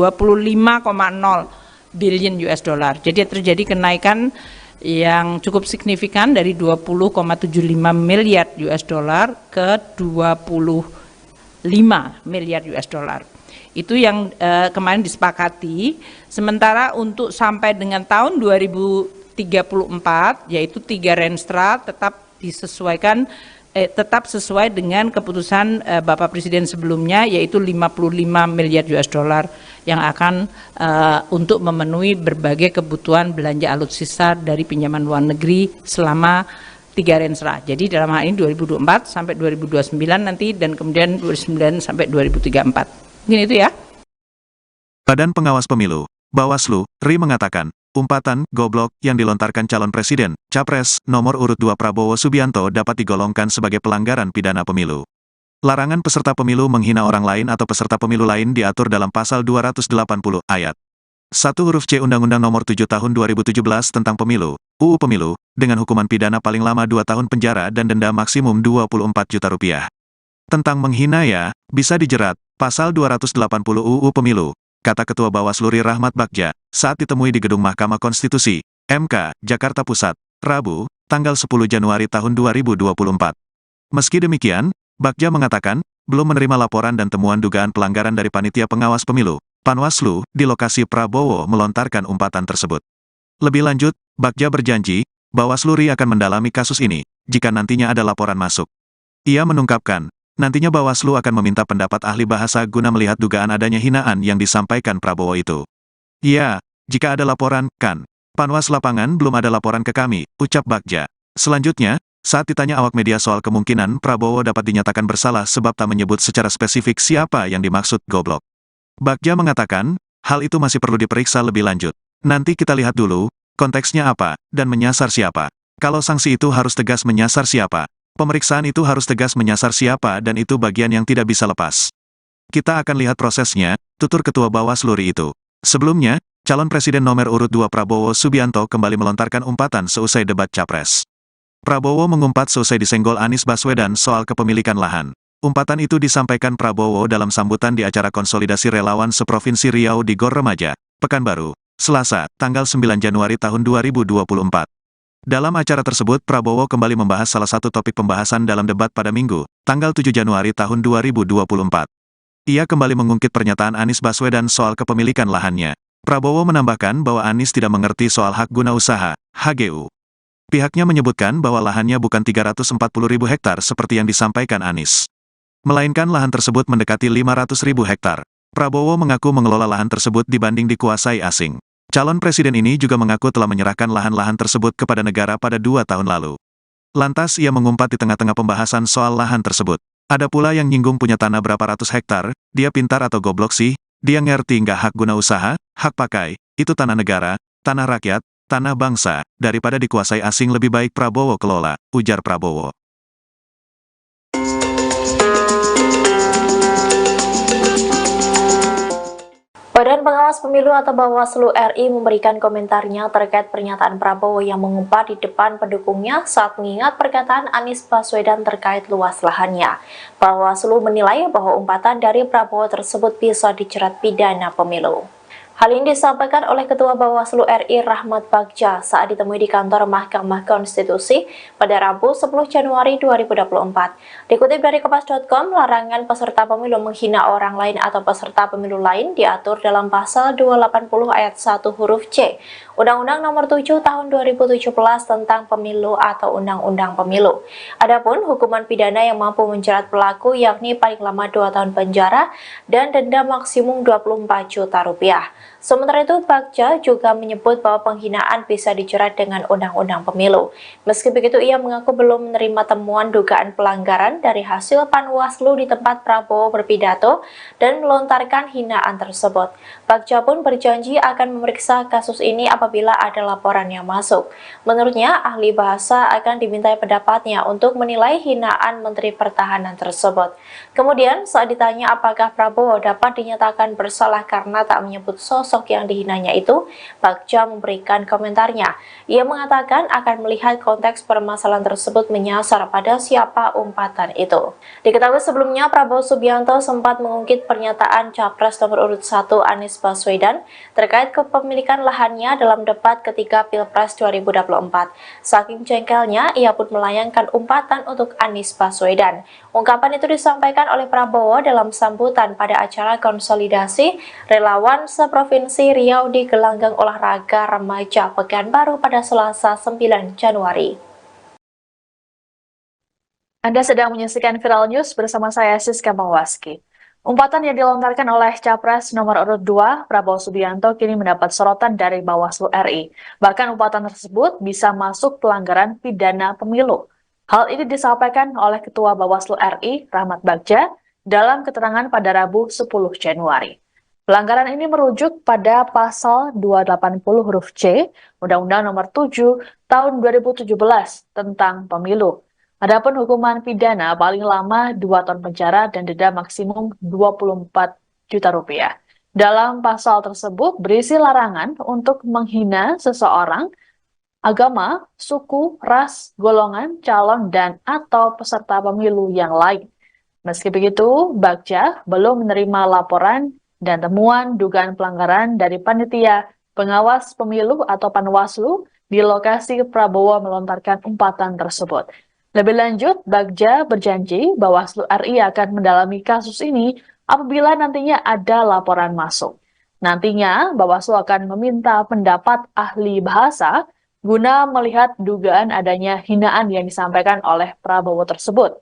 L: billion US dollar. Jadi terjadi kenaikan yang cukup signifikan dari 20,75 miliar US dollar ke 25 miliar US dollar. Itu yang kemarin disepakati. Sementara untuk sampai dengan tahun 2034 yaitu 3 Renstra tetap disesuaikan tetap sesuai dengan keputusan Bapak Presiden sebelumnya yaitu 55 miliar US dollar yang akan untuk memenuhi berbagai kebutuhan belanja alutsista dari pinjaman luar negeri selama 3 Renstra. Jadi dalam hal ini 2024 sampai 2029 nanti dan kemudian 2029 sampai 2034. Mungkin itu ya.
A: Badan Pengawas Pemilu, Bawaslu, RI mengatakan, umpatan goblok yang dilontarkan calon presiden, Capres, nomor urut 2 Prabowo Subianto dapat digolongkan sebagai pelanggaran pidana pemilu. Larangan peserta pemilu menghina orang lain atau peserta pemilu lain diatur dalam pasal 280 ayat 1 huruf C Undang-Undang Nomor 7 Tahun 2017 tentang Pemilu, UU Pemilu, dengan hukuman pidana paling lama 2 tahun penjara dan denda maksimum 24 juta rupiah. Tentang menghina ya, bisa dijerat, pasal 280 UU Pemilu, kata Ketua Bawaslu Ri Rahmat Bagja, saat ditemui di Gedung Mahkamah Konstitusi, MK, Jakarta Pusat, Rabu, tanggal 10 Januari tahun 2024. Meski demikian, Bagja mengatakan, belum menerima laporan dan temuan dugaan pelanggaran dari Panitia Pengawas Pemilu, Panwaslu, di lokasi Prabowo melontarkan umpatan tersebut. Lebih lanjut, Bagja berjanji, Bawaslu Ri akan mendalami kasus ini, jika nantinya ada laporan masuk. Ia menungkapkan, nantinya Bawaslu akan meminta pendapat ahli bahasa guna melihat dugaan adanya hinaan yang disampaikan Prabowo itu. Ya, jika ada laporan, kan. Panwas lapangan belum ada laporan ke kami, ucap Bagja. Selanjutnya, saat ditanya awak media soal kemungkinan Prabowo dapat dinyatakan bersalah sebab tak menyebut secara spesifik siapa yang dimaksud goblok, Bagja mengatakan, hal itu masih perlu diperiksa lebih lanjut. Nanti kita lihat dulu, konteksnya apa, dan menyasar siapa. Kalau sanksi itu harus tegas menyasar siapa, pemeriksaan itu harus tegas menyasar siapa dan itu bagian yang tidak bisa lepas. Kita akan lihat prosesnya, tutur Ketua Bawaslu Ri itu. Sebelumnya, calon Presiden nomor urut 2 Prabowo Subianto kembali melontarkan umpatan seusai debat Capres. Prabowo mengumpat seusai disenggol Anies Baswedan soal kepemilikan lahan. Umpatan itu disampaikan Prabowo dalam sambutan di acara konsolidasi relawan seprovinsi Riau di Gor Remaja, Pekanbaru, Selasa, tanggal 9 Januari tahun 2024. Dalam acara tersebut Prabowo kembali membahas salah satu topik pembahasan dalam debat pada Minggu, tanggal 7 Januari tahun 2024. Ia kembali mengungkit pernyataan Anies Baswedan soal kepemilikan lahannya. Prabowo menambahkan bahwa Anies tidak mengerti soal hak guna usaha, HGU. Pihaknya menyebutkan bahwa lahannya bukan 340.000 hektar seperti yang disampaikan Anies, melainkan lahan tersebut mendekati 500.000 hektar. Prabowo mengaku mengelola lahan tersebut dibanding dikuasai asing. Calon presiden ini juga mengaku telah menyerahkan lahan-lahan tersebut kepada negara pada 2 tahun lalu. Lantas ia mengumpat di tengah-tengah pembahasan soal lahan tersebut. Ada pula yang nyinggung punya tanah berapa ratus hektar, dia pintar atau goblok sih, dia ngerti nggak hak guna usaha, hak pakai, itu tanah negara, tanah rakyat, tanah bangsa, daripada dikuasai asing lebih baik Prabowo kelola, ujar Prabowo.
B: Badan Pengawas Pemilu atau Bawaslu RI memberikan komentarnya terkait pernyataan Prabowo yang mengumpat di depan pendukungnya saat mengingat perkataan Anies Baswedan terkait luas lahannya. Bawaslu menilai bahwa umpatan dari Prabowo tersebut bisa dijerat pidana pemilu. Hal ini disampaikan oleh Ketua Bawaslu RI Rahmat Bagja saat ditemui di kantor Mahkamah Konstitusi pada Rabu 10 Januari 2024. Dikutip dari Kompas.com, larangan peserta pemilu menghina orang lain atau peserta pemilu lain diatur dalam pasal 280 ayat 1 huruf C, Undang-Undang Nomor 7 Tahun 2017 tentang Pemilu atau Undang-Undang Pemilu. Adapun hukuman pidana yang mampu menjerat pelaku yakni paling lama 2 tahun penjara dan denda maksimum 24 juta rupiah. Sementara itu, Bagja juga menyebut bahwa penghinaan bisa dijerat dengan Undang-Undang Pemilu. Meski begitu, ia mengaku belum menerima temuan dugaan pelanggaran dari hasil Panwaslu di tempat Prabowo berpidato dan melontarkan hinaan tersebut. Bagja pun berjanji akan memeriksa kasus ini apabila ada laporan yang masuk. Menurutnya, ahli bahasa akan dimintai pendapatnya untuk menilai hinaan Menteri Pertahanan tersebut. Kemudian, saat ditanya apakah Prabowo dapat dinyatakan bersalah karena tak menyebut sosok yang dihinanya itu, Bagja memberikan komentarnya. Ia mengatakan akan melihat konteks permasalahan tersebut menyasar pada siapa umpatan itu. Diketahui sebelumnya Prabowo Subianto sempat mengungkit pernyataan Capres nomor urut 1 Anies Baswedan terkait kepemilikan lahannya dalam debat ketika Pilpres 2024. Saking jengkelnya, ia pun melayangkan umpatan untuk Anies Baswedan. Ungkapan itu disampaikan oleh Prabowo dalam sambutan pada acara konsolidasi relawan seprovinsi Riau di gelanggang olahraga remaja Pekanbaru pada Selasa 9 Januari.
C: Anda sedang menyaksikan Viral News bersama saya Siska Mawaski. Umpatan yang dilontarkan oleh Capres nomor urut 2 Prabowo Subianto kini mendapat sorotan dari Bawaslu RI. Bahkan umpatan tersebut bisa masuk pelanggaran pidana pemilu. Hal ini disampaikan oleh Ketua Bawaslu RI Rahmat Bagja dalam keterangan pada Rabu 10 Januari. Pelanggaran ini merujuk pada pasal 280 huruf C, Undang-Undang Nomor 7 Tahun 2017 tentang Pemilu. Adapun hukuman pidana paling lama 2 tahun penjara dan denda maksimum 24 juta rupiah. Dalam pasal tersebut berisi larangan untuk menghina seseorang, agama, suku, ras, golongan, calon, dan atau peserta pemilu yang lain. Meski begitu, Bagja belum menerima laporan dan temuan dugaan pelanggaran dari panitia pengawas pemilu atau Panwaslu di lokasi Prabowo melontarkan umpatan tersebut. Lebih lanjut, Bagja berjanji Bawaslu RI akan mendalami kasus ini apabila nantinya ada laporan masuk. Nantinya, Bawaslu akan meminta pendapat ahli bahasa guna melihat dugaan adanya hinaan yang disampaikan oleh Prabowo tersebut.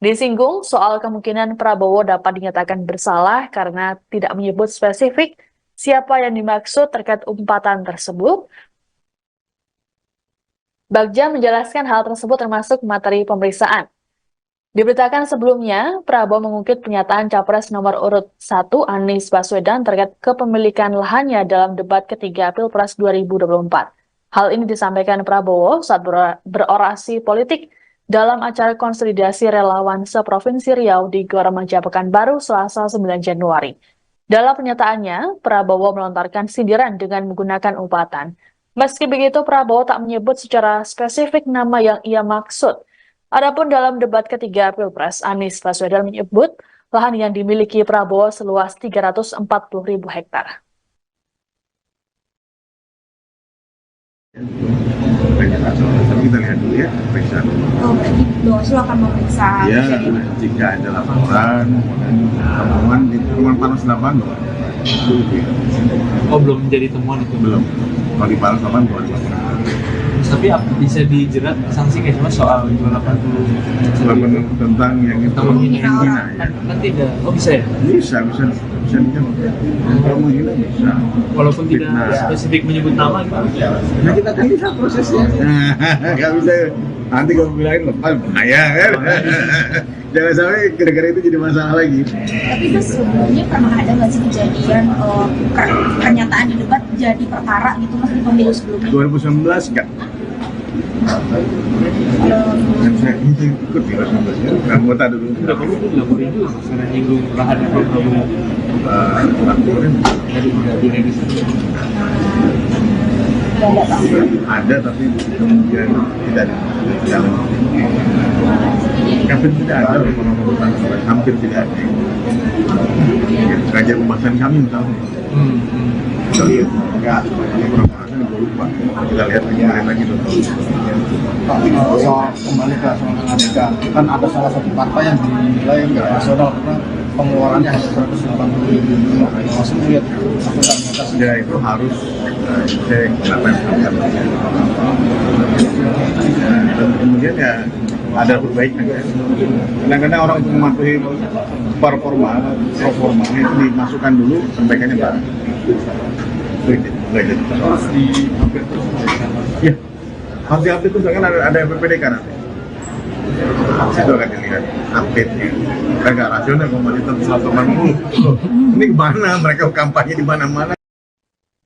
C: Disinggung soal kemungkinan Prabowo dapat dinyatakan bersalah karena tidak menyebut spesifik siapa yang dimaksud terkait umpatan tersebut. Bagja menjelaskan hal tersebut termasuk materi pemeriksaan. Diberitakan sebelumnya, Prabowo mengungkit pernyataan Capres nomor urut 1 Anies Baswedan terkait kepemilikan lahannya dalam debat ketiga Pilpres 2024. Hal ini disampaikan Prabowo saat berorasi politik dalam acara konsolidasi relawan seprovinsi Riau di Gor Remaja Pekanbaru Selasa 9 Januari. Dalam pernyataannya, Prabowo melontarkan sindiran dengan menggunakan umpatan. Meski begitu, Prabowo tak menyebut secara spesifik nama yang ia maksud. Adapun dalam debat ketiga Pilpres, Anies Baswedan menyebut lahan yang dimiliki Prabowo seluas 340.000 hektar.
D: Tapi kita lihat dulu ya pemeriksaan.
E: Oh, berarti Bawaslu akan memeriksa.
D: Ya, jika ada laporan dan temuan di Rumah Panas Lapan.
F: Oh, belum menjadi temuan itu?
D: Belum. Kalau di Panas Lapan belum ada laporan.
F: Tapi bisa dijerat sanksi kayak cuma soal
D: 280 tentang yang itu menghina ya.
F: Kan tidak. Oh, bisa ya?
D: Bisa dijerat. Kalau menghina bisa.
F: Walaupun tidak spesifik menyebut nama gitu.
D: Nah, kita kan bisa prosesnya. Nggak bisa. Nanti kalau bilangin lepas bahaya kan. Jangan sampai gara-gara itu jadi masalah lagi.
E: Tapi itu sebelumnya pernah ada nggak sih kejadian pernyataan di debat jadi perkara gitu mas di pemilu sebelumnya?
D: 2019 enggak. Yang saya ikut di 2019 ya, anggota dulu.
F: Udah kamu tuh dilaporin juga masalah nyinggung lahan Prabowo.
D: Laporin
F: Dari registrasi.
D: ada tapi kemudian tidak jalan. Hampir tidak ada hampir tidak ada. Kajian pembahasan kami misalnya. Kita lihat enggak pembahasan gue lupa. Kita lihat lagi dong.
G: Soal kembali ke soal Amerika, kan ada salah satu partai yang dinilai nggak rasional karena pengeluarannya hanya 180.000. Maksudnya lihat
D: ya itu harus saya kenapa dan kemudian ya ada perbaikan ya. Kadang-kadang orang untuk mematuhi performa itu dimasukkan dulu sampaikannya bareng. Itu nggak jadi
F: Harus di-update terus.
D: Ya, harus di-update terus kan ada PPDK nanti. Itu akan dilihat update-nya. Kan nggak rasional kalau masih tetap 180. Ini kemana? Mereka kampanye di mana-mana.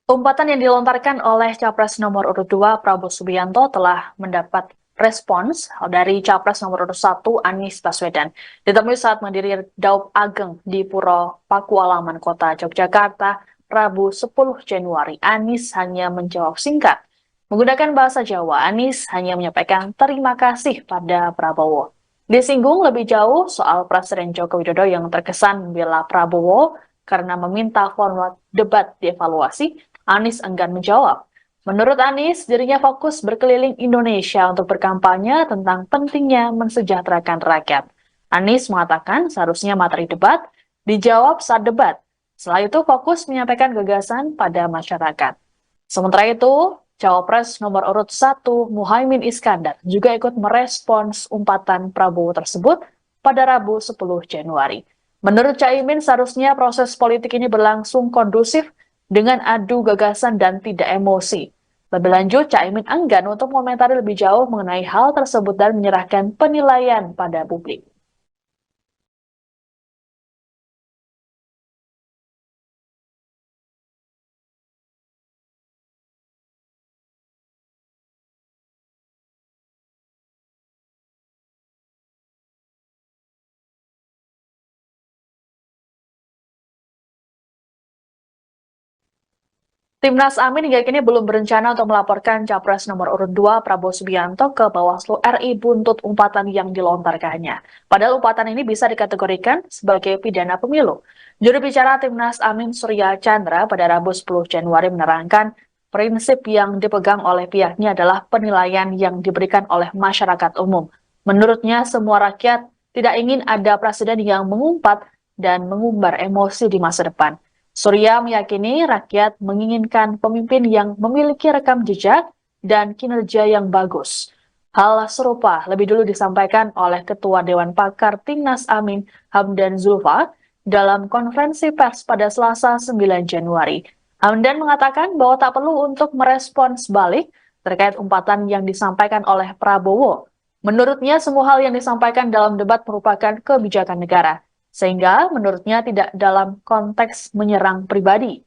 C: Umpatan yang dilontarkan oleh Capres nomor urut 2 Prabowo Subianto telah mendapat respons dari Capres nomor urut 1 Anies Baswedan. Ditemui saat menghadiri Daup Ageng di Puro Pakualaman Kota Yogyakarta, Rabu 10 Januari, Anies hanya menjawab singkat. Menggunakan bahasa Jawa, Anies hanya menyampaikan terima kasih pada Prabowo. Disinggung lebih jauh soal Presiden Joko Widodo yang terkesan membela Prabowo karena meminta format debat dievaluasi, Anies enggan menjawab. Menurut Anies, dirinya fokus berkeliling Indonesia untuk berkampanye tentang pentingnya mensejahterakan rakyat. Anies mengatakan seharusnya materi debat dijawab saat debat. Setelah itu fokus menyampaikan gagasan pada masyarakat. Sementara itu, Cawapres nomor urut 1 Muhaimin Iskandar juga ikut merespons umpatan Prabowo tersebut pada Rabu 10 Januari. Menurut Caimin, seharusnya proses politik ini berlangsung kondusif dengan adu gagasan dan tidak emosi. Lebih lanjut, Caimin enggan untuk mengomentari lebih jauh mengenai hal tersebut dan menyerahkan penilaian pada publik. Timnas Amin hingga kini belum berencana untuk melaporkan Capres nomor urut 2 Prabowo Subianto ke Bawaslu RI buntut umpatan yang dilontarkannya. Padahal umpatan ini bisa dikategorikan sebagai pidana pemilu. Juru bicara Timnas Amin Surya Chandra pada Rabu 10 Januari menerangkan prinsip yang dipegang oleh pihaknya adalah penilaian yang diberikan oleh masyarakat umum. Menurutnya semua rakyat tidak ingin ada presiden yang mengumpat dan mengumbar emosi di masa depan. Surya meyakini rakyat menginginkan pemimpin yang memiliki rekam jejak dan kinerja yang bagus. Hal serupa lebih dulu disampaikan oleh Ketua Dewan Pakar Timnas Amin Hamdan Zulfa dalam konferensi pers pada Selasa 9 Januari. Hamdan mengatakan bahwa tak perlu untuk merespons balik terkait umpatan yang disampaikan oleh Prabowo. Menurutnya semua hal yang disampaikan dalam debat merupakan kebijakan negara. Sehingga menurutnya tidak dalam konteks menyerang pribadi.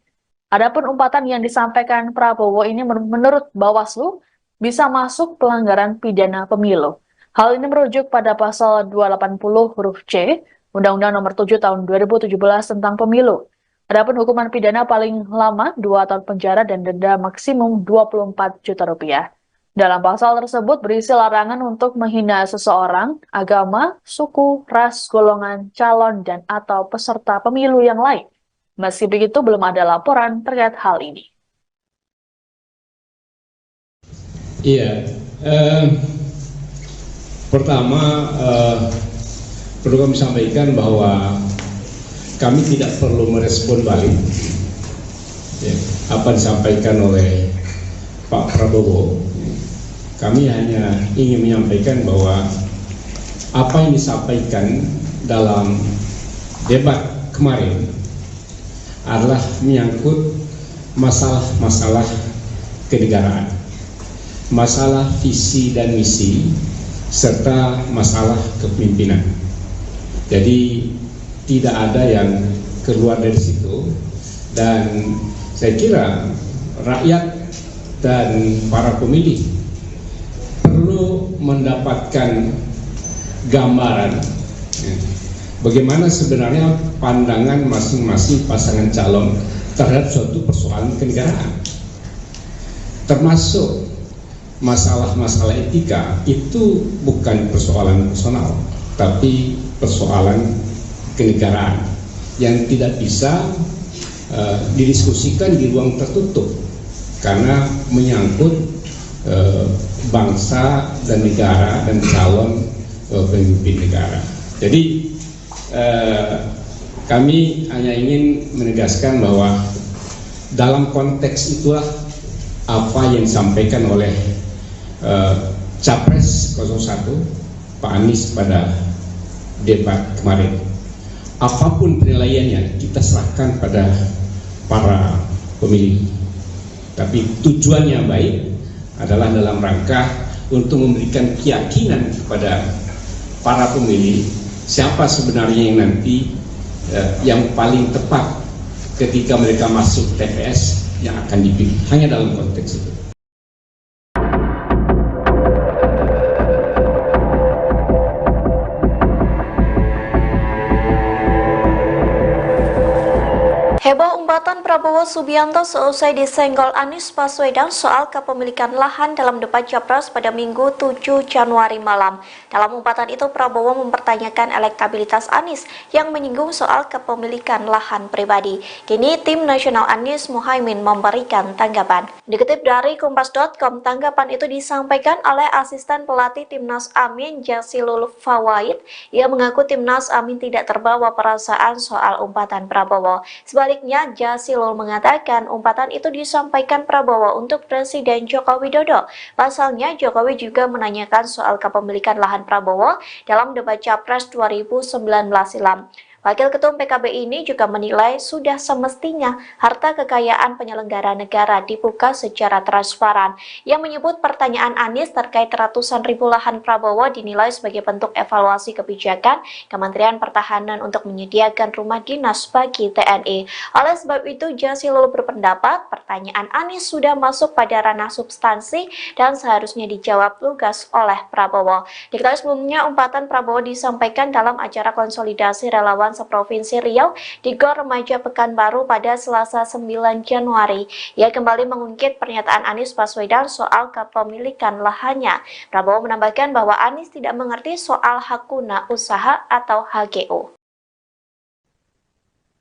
C: Adapun umpatan yang disampaikan Prabowo ini menurut Bawaslu bisa masuk pelanggaran pidana pemilu. Hal ini merujuk pada pasal 280 huruf C Undang-Undang Nomor 7 Tahun 2017 tentang Pemilu. Adapun hukuman pidana paling lama 2 tahun penjara dan denda maksimum 24 juta rupiah. Dalam pasal tersebut berisi larangan untuk menghina seseorang, agama, suku, ras, golongan, calon, dan atau peserta pemilu yang lain. Meski begitu, belum ada laporan terkait hal ini.
H: Iya, pertama perlu kami sampaikan bahwa kami tidak perlu merespon balik apa disampaikan oleh Pak Prabowo. Kami hanya ingin menyampaikan bahwa apa yang disampaikan dalam debat kemarin adalah menyangkut masalah-masalah kenegaraan, masalah visi dan misi, serta masalah kepemimpinan. Jadi tidak ada yang keluar dari situ, dan saya kira rakyat dan para pemilih perlu mendapatkan gambaran bagaimana sebenarnya pandangan masing-masing pasangan calon terhadap suatu persoalan kenegaraan, termasuk masalah-masalah etika. Itu bukan persoalan personal, tapi persoalan kenegaraan yang tidak bisa didiskusikan di ruang tertutup karena menyangkut bangsa dan negara dan calon pemimpin negara. Jadi kami hanya ingin menegaskan bahwa dalam konteks itulah apa yang disampaikan oleh Capres 01 Pak Anies pada debat kemarin. Apapun penilaiannya kita serahkan pada para pemilih. Tapi tujuannya baik adalah dalam rangka untuk memberikan keyakinan kepada para pemilih siapa sebenarnya yang nanti yang paling tepat ketika mereka masuk TPS yang akan dipilih. Hanya dalam konteks itu.
B: Heboh umpatan Prabowo Subianto seusai disenggol Anies Baswedan soal kepemilikan lahan dalam debat Capres pada Minggu 7 Januari malam. Dalam umpatan itu Prabowo mempertanyakan elektabilitas Anies yang menyinggung soal kepemilikan lahan pribadi. Kini tim nasional Anies Muhaimin memberikan tanggapan. Dikutip dari Kompas.com, tanggapan itu disampaikan oleh asisten pelatih Timnas Amin Jasilul Fawait. Ia mengaku Timnas Amin tidak terbawa perasaan soal umpatan Prabowo. Sebaliknya, Jasilul mengatakan umpatan itu disampaikan Prabowo untuk Presiden Joko Widodo. Pasalnya, Jokowi juga menanyakan soal kepemilikan lahan Prabowo dalam debat Capres 2019 silam. Wakil Ketum PKB ini juga menilai sudah semestinya harta kekayaan penyelenggara negara dibuka secara transparan. Ia menyebut pertanyaan Anies terkait ratusan ribu lahan Prabowo dinilai sebagai bentuk evaluasi kebijakan Kementerian Pertahanan untuk menyediakan rumah dinas bagi TNI. Oleh sebab itu, Jasilul berpendapat pertanyaan Anies sudah masuk pada ranah substansi dan seharusnya dijawab lugas oleh Prabowo. Diketahui sebelumnya umpatan Prabowo disampaikan dalam acara konsolidasi relawan Dewan Seprovinsi Riau di Gor Remaja Pekanbaru pada Selasa 9 Januari. Ia kembali mengungkit pernyataan Anies Baswedan soal kepemilikan lahannya. Prabowo menambahkan bahwa Anies tidak mengerti soal hak guna usaha atau HGU.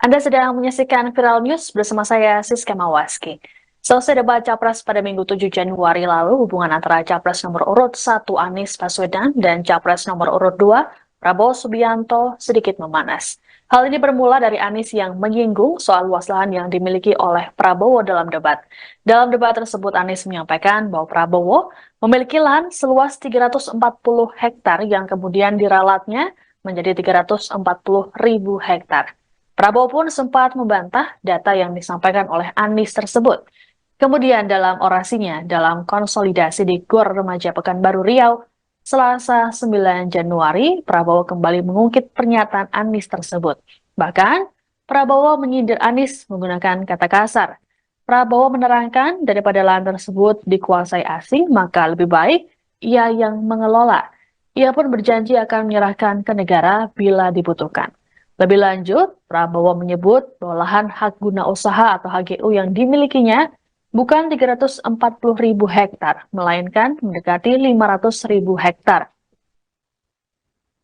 C: Anda sedang menyaksikan Viral News bersama saya, Siska Mawaski. Selesai debat Capres pada Minggu 7 Januari lalu, hubungan antara Capres nomor urut 1 Anies Baswedan dan Capres nomor urut 2 Prabowo Subianto sedikit memanas. Hal ini bermula dari Anies yang menyinggung soal luas lahan yang dimiliki oleh Prabowo dalam debat. Dalam debat tersebut, Anies menyampaikan bahwa Prabowo memiliki lahan seluas 340 hektar yang kemudian diralatnya menjadi 340.000 hektar. Prabowo pun sempat membantah data yang disampaikan oleh Anies tersebut. Kemudian dalam orasinya dalam konsolidasi di Gor Remaja Pekanbaru Riau, Selasa 9 Januari, Prabowo kembali mengungkit pernyataan Anies tersebut. Bahkan, Prabowo menyindir Anies menggunakan kata kasar. Prabowo menerangkan daripada lahan tersebut dikuasai asing, maka lebih baik ia yang mengelola. Ia pun berjanji akan menyerahkan ke negara bila dibutuhkan. Lebih lanjut, Prabowo menyebut bahwa lahan hak guna usaha atau HGU yang dimilikinya bukan 340.000 hektar, melainkan mendekati 500.000 hektar.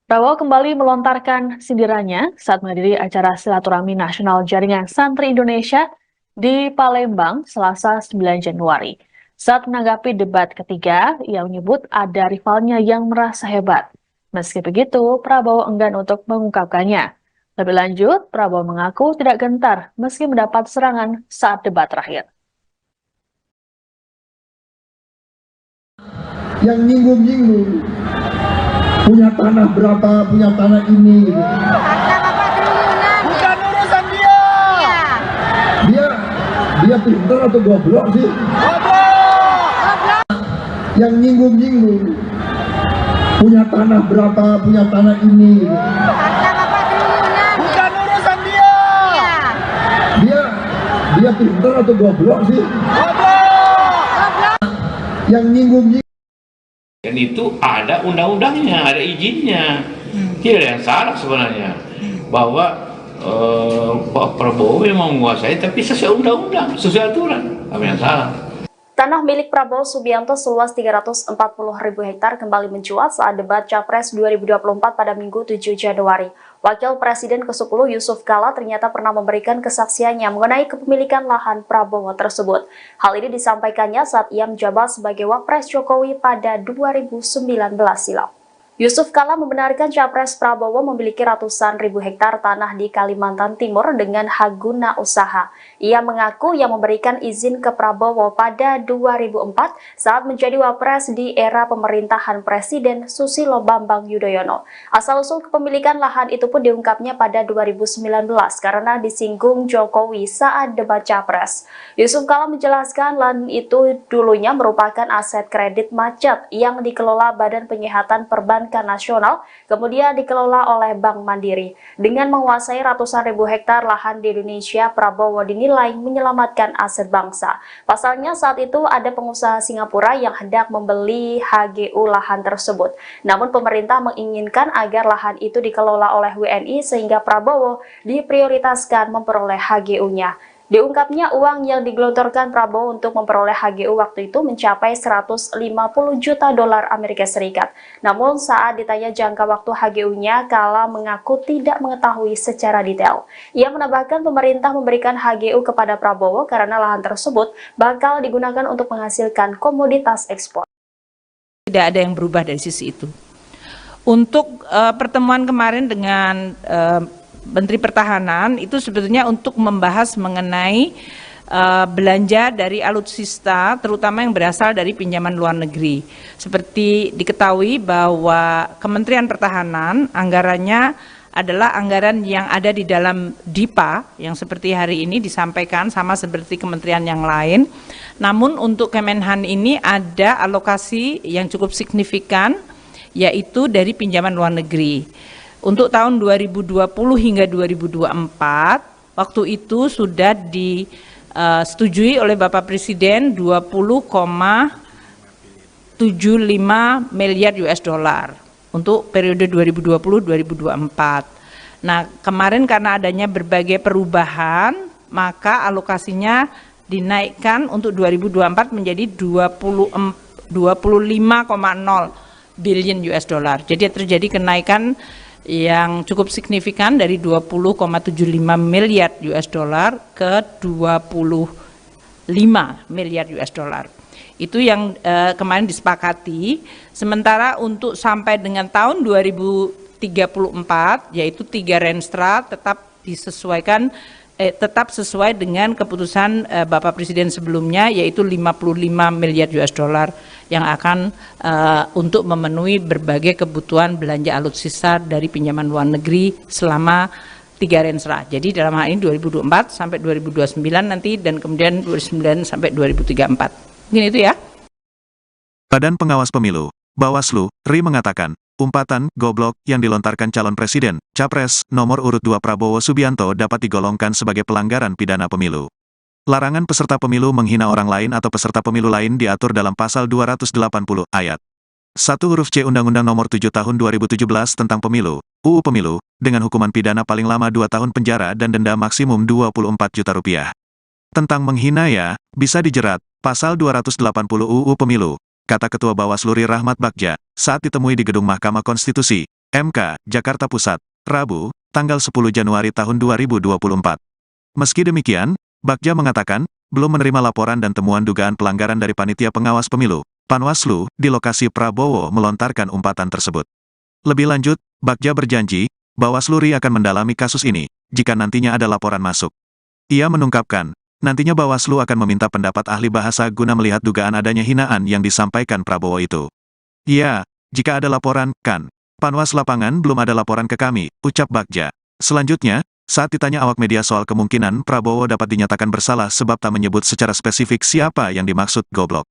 C: Prabowo kembali melontarkan sindirannya saat menghadiri acara silaturahmi nasional Jaringan Santri Indonesia di Palembang, Selasa 9 Januari. Saat menanggapi debat ketiga, ia menyebut ada rivalnya yang merasa hebat. Meski begitu, Prabowo enggan untuk mengungkapkannya. Lebih lanjut, Prabowo mengaku tidak gentar meski mendapat serangan saat debat terakhir.
I: Yang nyinggung-nyinggung punya tanah berapa, punya tanah ini gitu.
J: Bukan urusan dia.
I: Dia pintar atau goblok sih?
J: Goblok.
I: Yang nyinggung-nyinggung punya tanah berapa, punya tanah ini gitu.
J: Bukan urusan dia.
I: Dia pintar atau goblok sih?
J: Goblok.
I: Yang nyinggung-nyinggung.
K: Dan itu ada undang-undangnya, ada izinnya. Tidak ada yang salah sebenarnya. Bahwa Pak Prabowo memang menguasai, tapi sesuai undang-undang, sesuai aturan. Apa yang salah?
B: Tanah milik Prabowo Subianto seluas 340.000 hektar kembali mencuat saat debat Capres 2024 pada Minggu 7 Januari. Wakil Presiden ke-10 Yusuf Kala ternyata pernah memberikan kesaksiannya mengenai kepemilikan lahan Prabowo tersebut. Hal ini disampaikannya saat ia menjabat sebagai Wapres Jokowi pada 2019 silam. Yusuf Kala membenarkan Capres Prabowo memiliki ratusan ribu hektar tanah di Kalimantan Timur dengan hak guna usaha. Ia mengaku yang memberikan izin ke Prabowo pada 2004 saat menjadi Wapres di era pemerintahan Presiden Susilo Bambang Yudhoyono. Asal-usul kepemilikan lahan itu pun diungkapnya pada 2019 karena disinggung Jokowi saat debat Capres. Yusuf Kala menjelaskan lahan itu dulunya merupakan aset kredit macet yang dikelola Badan Penyihatan Perbankan Nasional, kemudian dikelola oleh Bank Mandiri. Dengan menguasai ratusan ribu hektar lahan di Indonesia, Prabowo dinilai menyelamatkan aset bangsa. Pasalnya saat itu ada pengusaha Singapura yang hendak membeli HGU lahan tersebut. Namun pemerintah menginginkan agar lahan itu dikelola oleh WNI sehingga Prabowo diprioritaskan memperoleh HGU-nya. Diungkapnya uang yang digelontorkan Prabowo untuk memperoleh HGU waktu itu mencapai 150 juta dolar Amerika Serikat. Namun saat ditanya jangka waktu HGU-nya, Kala mengaku tidak mengetahui secara detail. Ia menambahkan pemerintah memberikan HGU kepada Prabowo karena lahan tersebut bakal digunakan untuk menghasilkan komoditas ekspor.
L: Tidak ada yang berubah dari sisi itu. Untuk pertemuan kemarin dengan Menteri Pertahanan itu sebetulnya untuk membahas mengenai belanja dari alutsista terutama yang berasal dari pinjaman luar negeri. Seperti diketahui bahwa Kementerian Pertahanan anggarannya adalah anggaran yang ada di dalam DIPA yang seperti hari ini disampaikan sama seperti kementerian yang lain. Namun untuk Kemenhan ini ada alokasi yang cukup signifikan yaitu dari pinjaman luar negeri. Untuk tahun 2020 hingga 2024, waktu itu sudah disetujui oleh Bapak Presiden 20,75 miliar US dollar untuk periode 2020-2024. Nah, kemarin karena adanya berbagai perubahan, maka alokasinya dinaikkan untuk 2024 menjadi 25,0 billion US dollar. Jadi terjadi kenaikan yang cukup signifikan dari 20,75 miliar US dollar ke 25 miliar US dollar. Itu yang kemarin disepakati. Sementara untuk sampai dengan tahun 2034, yaitu 3 Renstra tetap disesuaikan tetap sesuai dengan keputusan Bapak Presiden sebelumnya, yaitu 55 miliar US dollar yang akan untuk memenuhi berbagai kebutuhan belanja alutsista dari pinjaman luar negeri selama 3 Renstra. Jadi dalam hal ini 2024 sampai 2029 nanti, dan kemudian 2029 sampai 2034. Mungkin itu ya.
A: Badan Pengawas Pemilu, Bawaslu, RI mengatakan, umpatan goblok yang dilontarkan calon presiden, capres, nomor urut 2 Prabowo Subianto dapat digolongkan sebagai pelanggaran pidana pemilu. Larangan peserta pemilu menghina orang lain atau peserta pemilu lain diatur dalam pasal 280 ayat 1 huruf C Undang-Undang Nomor 7 Tahun 2017 tentang Pemilu, UU Pemilu, dengan hukuman pidana paling lama 2 tahun penjara dan denda maksimum 24 juta rupiah. Tentang menghina ya, bisa dijerat, pasal 280 UU Pemilu, kata Ketua Bawaslu RI Rahmat Bagja, saat ditemui di Gedung Mahkamah Konstitusi, MK, Jakarta Pusat, Rabu, tanggal 10 Januari tahun 2024. Meski demikian, Bagja mengatakan, belum menerima laporan dan temuan dugaan pelanggaran dari Panitia Pengawas Pemilu, Panwaslu, di lokasi Prabowo melontarkan umpatan tersebut. Lebih lanjut, Bagja berjanji, Bawaslu RI akan mendalami kasus ini, jika nantinya ada laporan masuk. Ia mengungkapkan, nantinya Bawaslu akan meminta pendapat ahli bahasa guna melihat dugaan adanya hinaan yang disampaikan Prabowo itu. Ya, jika ada laporan, kan. Panwas lapangan belum ada laporan ke kami, ucap Bagja. Selanjutnya, saat ditanya awak media soal kemungkinan Prabowo dapat dinyatakan bersalah sebab tak menyebut secara spesifik siapa yang dimaksud goblok,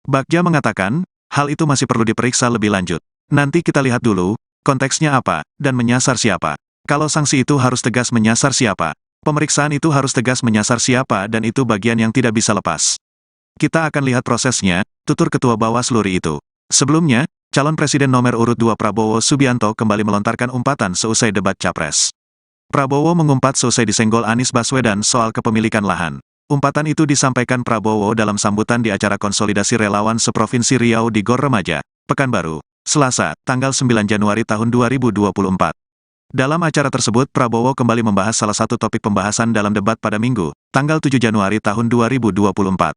A: Bagja mengatakan, hal itu masih perlu diperiksa lebih lanjut. Nanti kita lihat dulu, konteksnya apa, dan menyasar siapa. Kalau sanksi itu harus tegas menyasar siapa. Pemeriksaan itu harus tegas menyasar siapa, dan itu bagian yang tidak bisa lepas. Kita akan lihat prosesnya, tutur Ketua Bawaslu RI itu. Sebelumnya, calon presiden nomor urut 2 Prabowo Subianto kembali melontarkan umpatan seusai debat Capres. Prabowo mengumpat seusai disenggol Anies Baswedan soal kepemilikan lahan. Umpatan itu disampaikan Prabowo dalam sambutan di acara konsolidasi relawan seprovinsi Riau di Gor Remaja, Pekanbaru, Selasa, tanggal 9 Januari tahun 2024. Dalam acara tersebut, Prabowo kembali membahas salah satu topik pembahasan dalam debat pada Minggu, tanggal 7 Januari tahun 2024.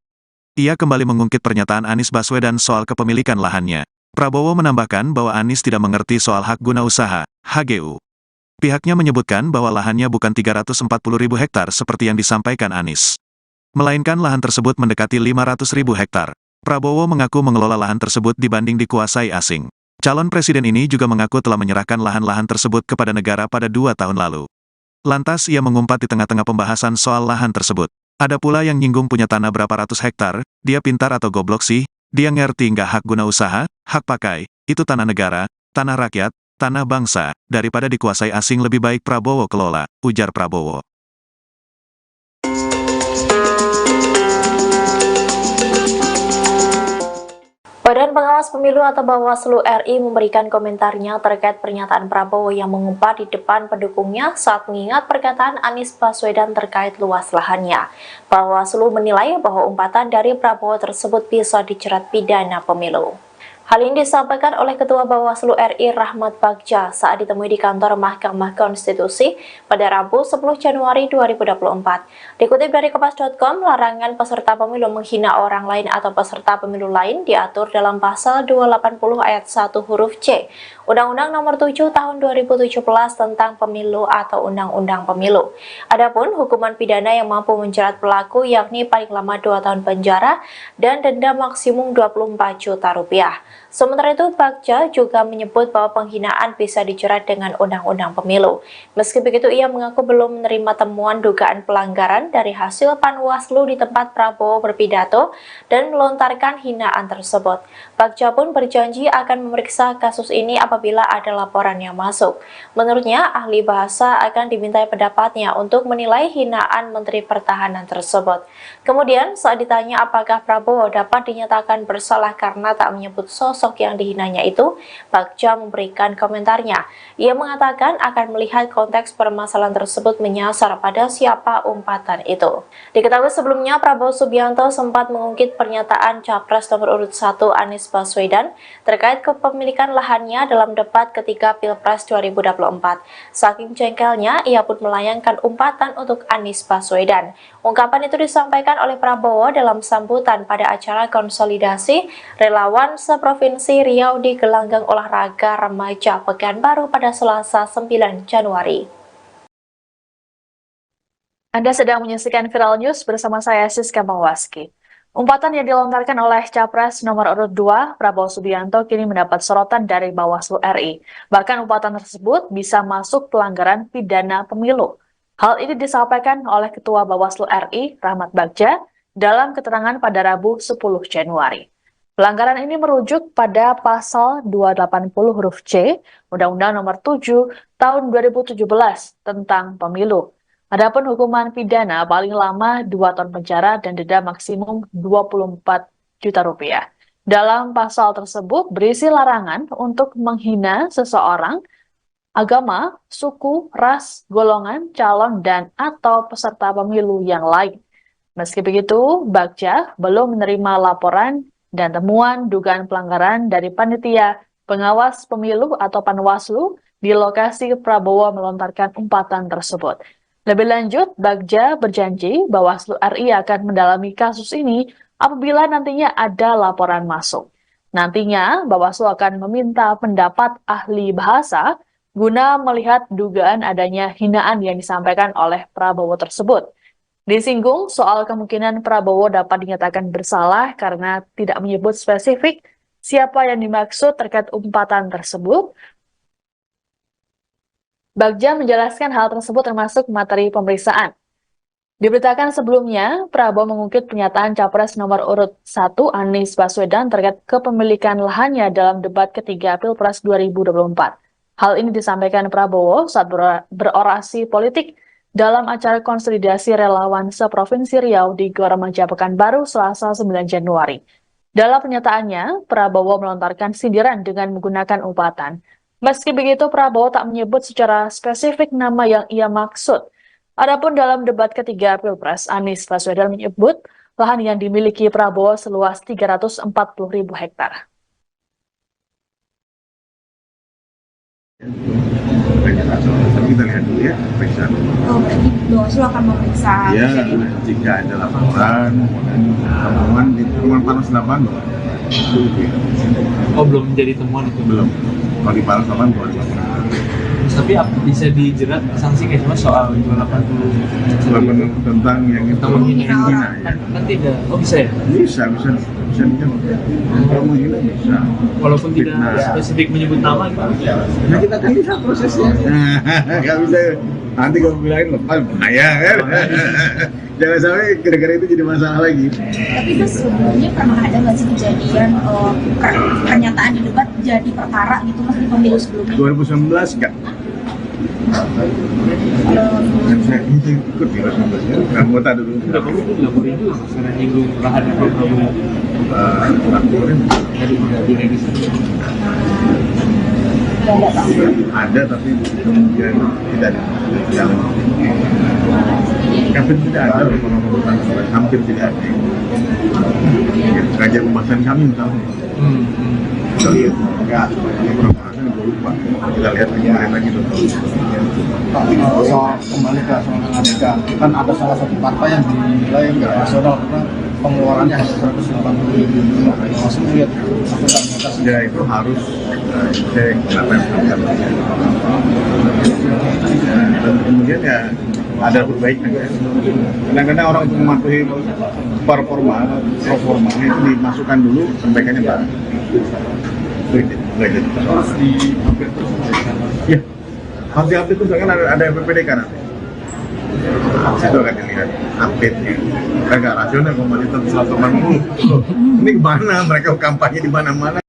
A: Ia kembali mengungkit pernyataan Anies Baswedan soal kepemilikan lahannya. Prabowo menambahkan bahwa Anies tidak mengerti soal hak guna usaha, HGU. Pihaknya menyebutkan bahwa lahannya bukan 340.000 hektar seperti yang disampaikan Anies, melainkan lahan tersebut mendekati 500.000 hektar. Prabowo mengaku mengelola lahan tersebut dibanding dikuasai asing. Calon presiden ini juga mengaku telah menyerahkan lahan-lahan tersebut kepada negara pada 2 tahun lalu. Lantas ia mengumpat di tengah-tengah pembahasan soal lahan tersebut. Ada pula yang nyinggung punya tanah berapa ratus hektar, dia pintar atau goblok sih, dia ngerti nggak hak guna usaha, hak pakai, itu tanah negara, tanah rakyat, tanah bangsa, daripada dikuasai asing lebih baik Prabowo kelola, ujar Prabowo.
B: Badan Pengawas Pemilu atau Bawaslu RI memberikan komentarnya terkait pernyataan Prabowo yang mengumpat di depan pendukungnya saat mengingat perkataan Anies Baswedan terkait luas lahannya. Bawaslu menilai bahwa umpatan dari Prabowo tersebut bisa dijerat pidana pemilu. Hal ini disampaikan oleh Ketua Bawaslu RI Rahmat Bagja saat ditemui di kantor Mahkamah Konstitusi pada Rabu 10 Januari 2024. Dikutip dari Kompas.com, larangan peserta pemilu menghina orang lain atau peserta pemilu lain diatur dalam pasal 280 ayat 1 huruf C Undang-Undang Nomor 7 Tahun 2017 tentang Pemilu atau Undang-Undang Pemilu. Adapun hukuman pidana yang mampu menjerat pelaku yakni paling lama 2 tahun penjara dan denda maksimum 24 juta rupiah. Sementara itu, Bagja juga menyebut bahwa penghinaan bisa dijerat dengan Undang-Undang Pemilu. Meski begitu, ia mengaku belum menerima temuan dugaan pelanggaran dari hasil Panwaslu di tempat Prabowo berpidato dan melontarkan hinaan tersebut. Bagja pun berjanji akan memeriksa kasus ini apabila ada laporan yang masuk. Menurutnya, ahli bahasa akan dimintai pendapatnya untuk menilai hinaan Menteri Pertahanan tersebut. Kemudian, saat ditanya apakah Prabowo dapat dinyatakan bersalah karena tak menyebut sosok sosok yang dihinanya itu, Bagja memberikan komentarnya. Ia mengatakan akan melihat konteks permasalahan tersebut menyasar pada siapa umpatan itu. Diketahui sebelumnya Prabowo Subianto sempat mengungkit pernyataan Capres nomor urut 1 Anies Baswedan terkait kepemilikan lahannya dalam debat ketiga Pilpres 2024. Saking jengkelnya, ia pun melayangkan umpatan untuk Anies Baswedan. Ungkapan itu disampaikan oleh Prabowo dalam sambutan pada acara konsolidasi relawan seprovinsi Riau di gelanggang olahraga remaja Pekanbaru pada Selasa 9 Januari.
C: Anda sedang menyaksikan Viral News bersama saya Siska Mawaski. Umpatan yang dilontarkan oleh Capres nomor urut 2 Prabowo Subianto kini mendapat sorotan dari Bawaslu RI. Bahkan umpatan tersebut bisa masuk pelanggaran pidana pemilu. Hal ini disampaikan oleh Ketua Bawaslu RI Rahmat Bagja dalam keterangan pada Rabu 10 Januari. Pelanggaran ini merujuk pada pasal 280 huruf C Undang-Undang Nomor 7 Tahun 2017 tentang Pemilu. Adapun hukuman pidana paling lama 2 tahun penjara dan denda maksimum 24 juta rupiah. Dalam pasal tersebut berisi larangan untuk menghina seseorang, agama, suku, ras, golongan, calon, dan atau peserta pemilu yang lain. Meski begitu, Bagja belum menerima laporan dan temuan dugaan pelanggaran dari panitia pengawas pemilu atau Panwaslu di lokasi Prabowo melontarkan umpatan tersebut. Lebih lanjut, Bagja berjanji Bawaslu RI akan mendalami kasus ini apabila nantinya ada laporan masuk. Nantinya, Bawaslu akan meminta pendapat ahli bahasa guna melihat dugaan adanya hinaan yang disampaikan oleh Prabowo tersebut. Disinggung soal kemungkinan Prabowo dapat dinyatakan bersalah karena tidak menyebut spesifik siapa yang dimaksud terkait umpatan tersebut. Bagja menjelaskan hal tersebut termasuk materi pemeriksaan. Diberitakan sebelumnya, Prabowo mengungkit pernyataan Capres nomor urut 1 Anies Baswedan terkait kepemilikan lahannya dalam debat ketiga Pilpres 2024. Hal ini disampaikan Prabowo saat berorasi politik dalam acara konsolidasi relawan seprovinsi Riau di Gor Remaja Pekanbaru Selasa 9 Januari. Dalam pernyataannya, Prabowo melontarkan sindiran dengan menggunakan umpatan. Meski begitu, Prabowo tak menyebut secara spesifik nama yang ia maksud. Adapun dalam debat ketiga Pilpres, Anies Baswedan menyebut lahan yang dimiliki Prabowo seluas 340.000 hektar.
D: Kita lihat dulu ya pemeriksaan.
E: Oh, berarti Bawaslu akan memeriksa.
D: Ya, jika ada laporan dan temuan di temuan Panas 8 loh.
F: Oh, belum menjadi temuan itu?
D: Belum. Kalau di Panas 8 belum.
F: Tapi bisa dijerat sanksi kayak cuma soal 280
D: tentang yang itu menghina ya.
F: Kan tidak. Oh, bisa ya?
D: Bisa kalau menghina bisa.
F: Walaupun tidak spesifik menyebut nama gitu.
D: Nah, kita kan bisa prosesnya. Nggak bisa. Nanti kalau bilangin lepas bahaya kan. Jangan sampai gara-gara itu jadi masalah lagi.
E: Tapi itu sebelumnya pernah ada nggak sih kejadian pernyataan di debat jadi perkara gitu mas di pemilu sebelumnya?
D: 2019 enggak. Yang saya ikut di 2019 ya, anggota dulu.
F: Udah kamu tuh nggak boleh juga karena nyinggung lahan Prabowo. Dari registrasi.
D: Ada tapi kemudian tidak ada. Hampir tidak ada pembahasan, hampir tidak ada. Kajian pembahasan kami misalnya. Kita lihat enggak pembahasan gue lupa. Kita lihat lagi dulu.
G: Soal kembali ke soal Amerika, kan ada salah satu partai yang dinilai nggak rasional karena pengeluarannya hanya 180.000. Masuk lihat
D: ya itu harus cek apa yang terjadi. Dan kemudian ya ada perbaikan. Kadang-kadang orang untuk mematuhi performa itu dimasukkan dulu, sampaikannya Pak. Itu harus di-update terus. Ya, harus di-update terus kan ada PPDK nanti. Itu akan dilihat update-nya. Agak rasional komunitas 180. Ini gimana mereka kampanye di mana-mana.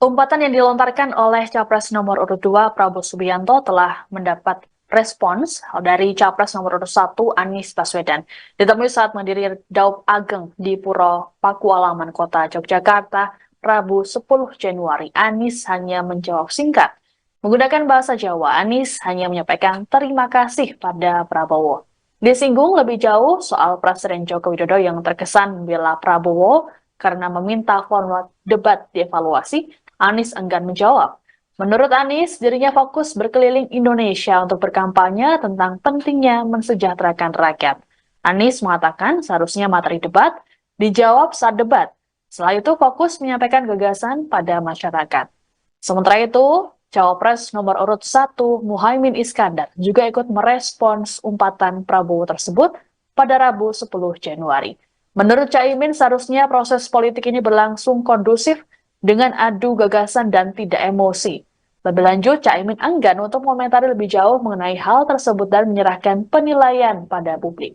C: Umpatan yang dilontarkan oleh Capres nomor urut 2 Prabowo Subianto telah mendapat respons dari Capres nomor urut 1 Anies Baswedan. Ditemui saat mendiri Daup Ageng di Puro Pakualaman Kota Yogyakarta Rabu 10 Januari, Anies hanya menjawab singkat. Menggunakan bahasa Jawa, Anies hanya menyampaikan terima kasih pada Prabowo. Disinggung lebih jauh soal Presiden Joko Widodo yang terkesan membela Prabowo karena meminta format debat dievaluasi, Anies enggan menjawab. Menurut Anies, dirinya fokus berkeliling Indonesia untuk berkampanye tentang pentingnya mensejahterakan rakyat. Anies mengatakan seharusnya materi debat dijawab saat debat. Setelah itu fokus menyampaikan gagasan pada masyarakat. Sementara itu, Cawapres nomor urut 1 Muhaimin Iskandar juga ikut merespons umpatan Prabowo tersebut pada Rabu 10 Januari. Menurut Caimin, seharusnya proses politik ini berlangsung kondusif dengan adu gagasan dan tidak emosi. Lebih lanjut, Caimin enggan untuk mengomentari lebih jauh mengenai hal tersebut dan menyerahkan penilaian pada publik.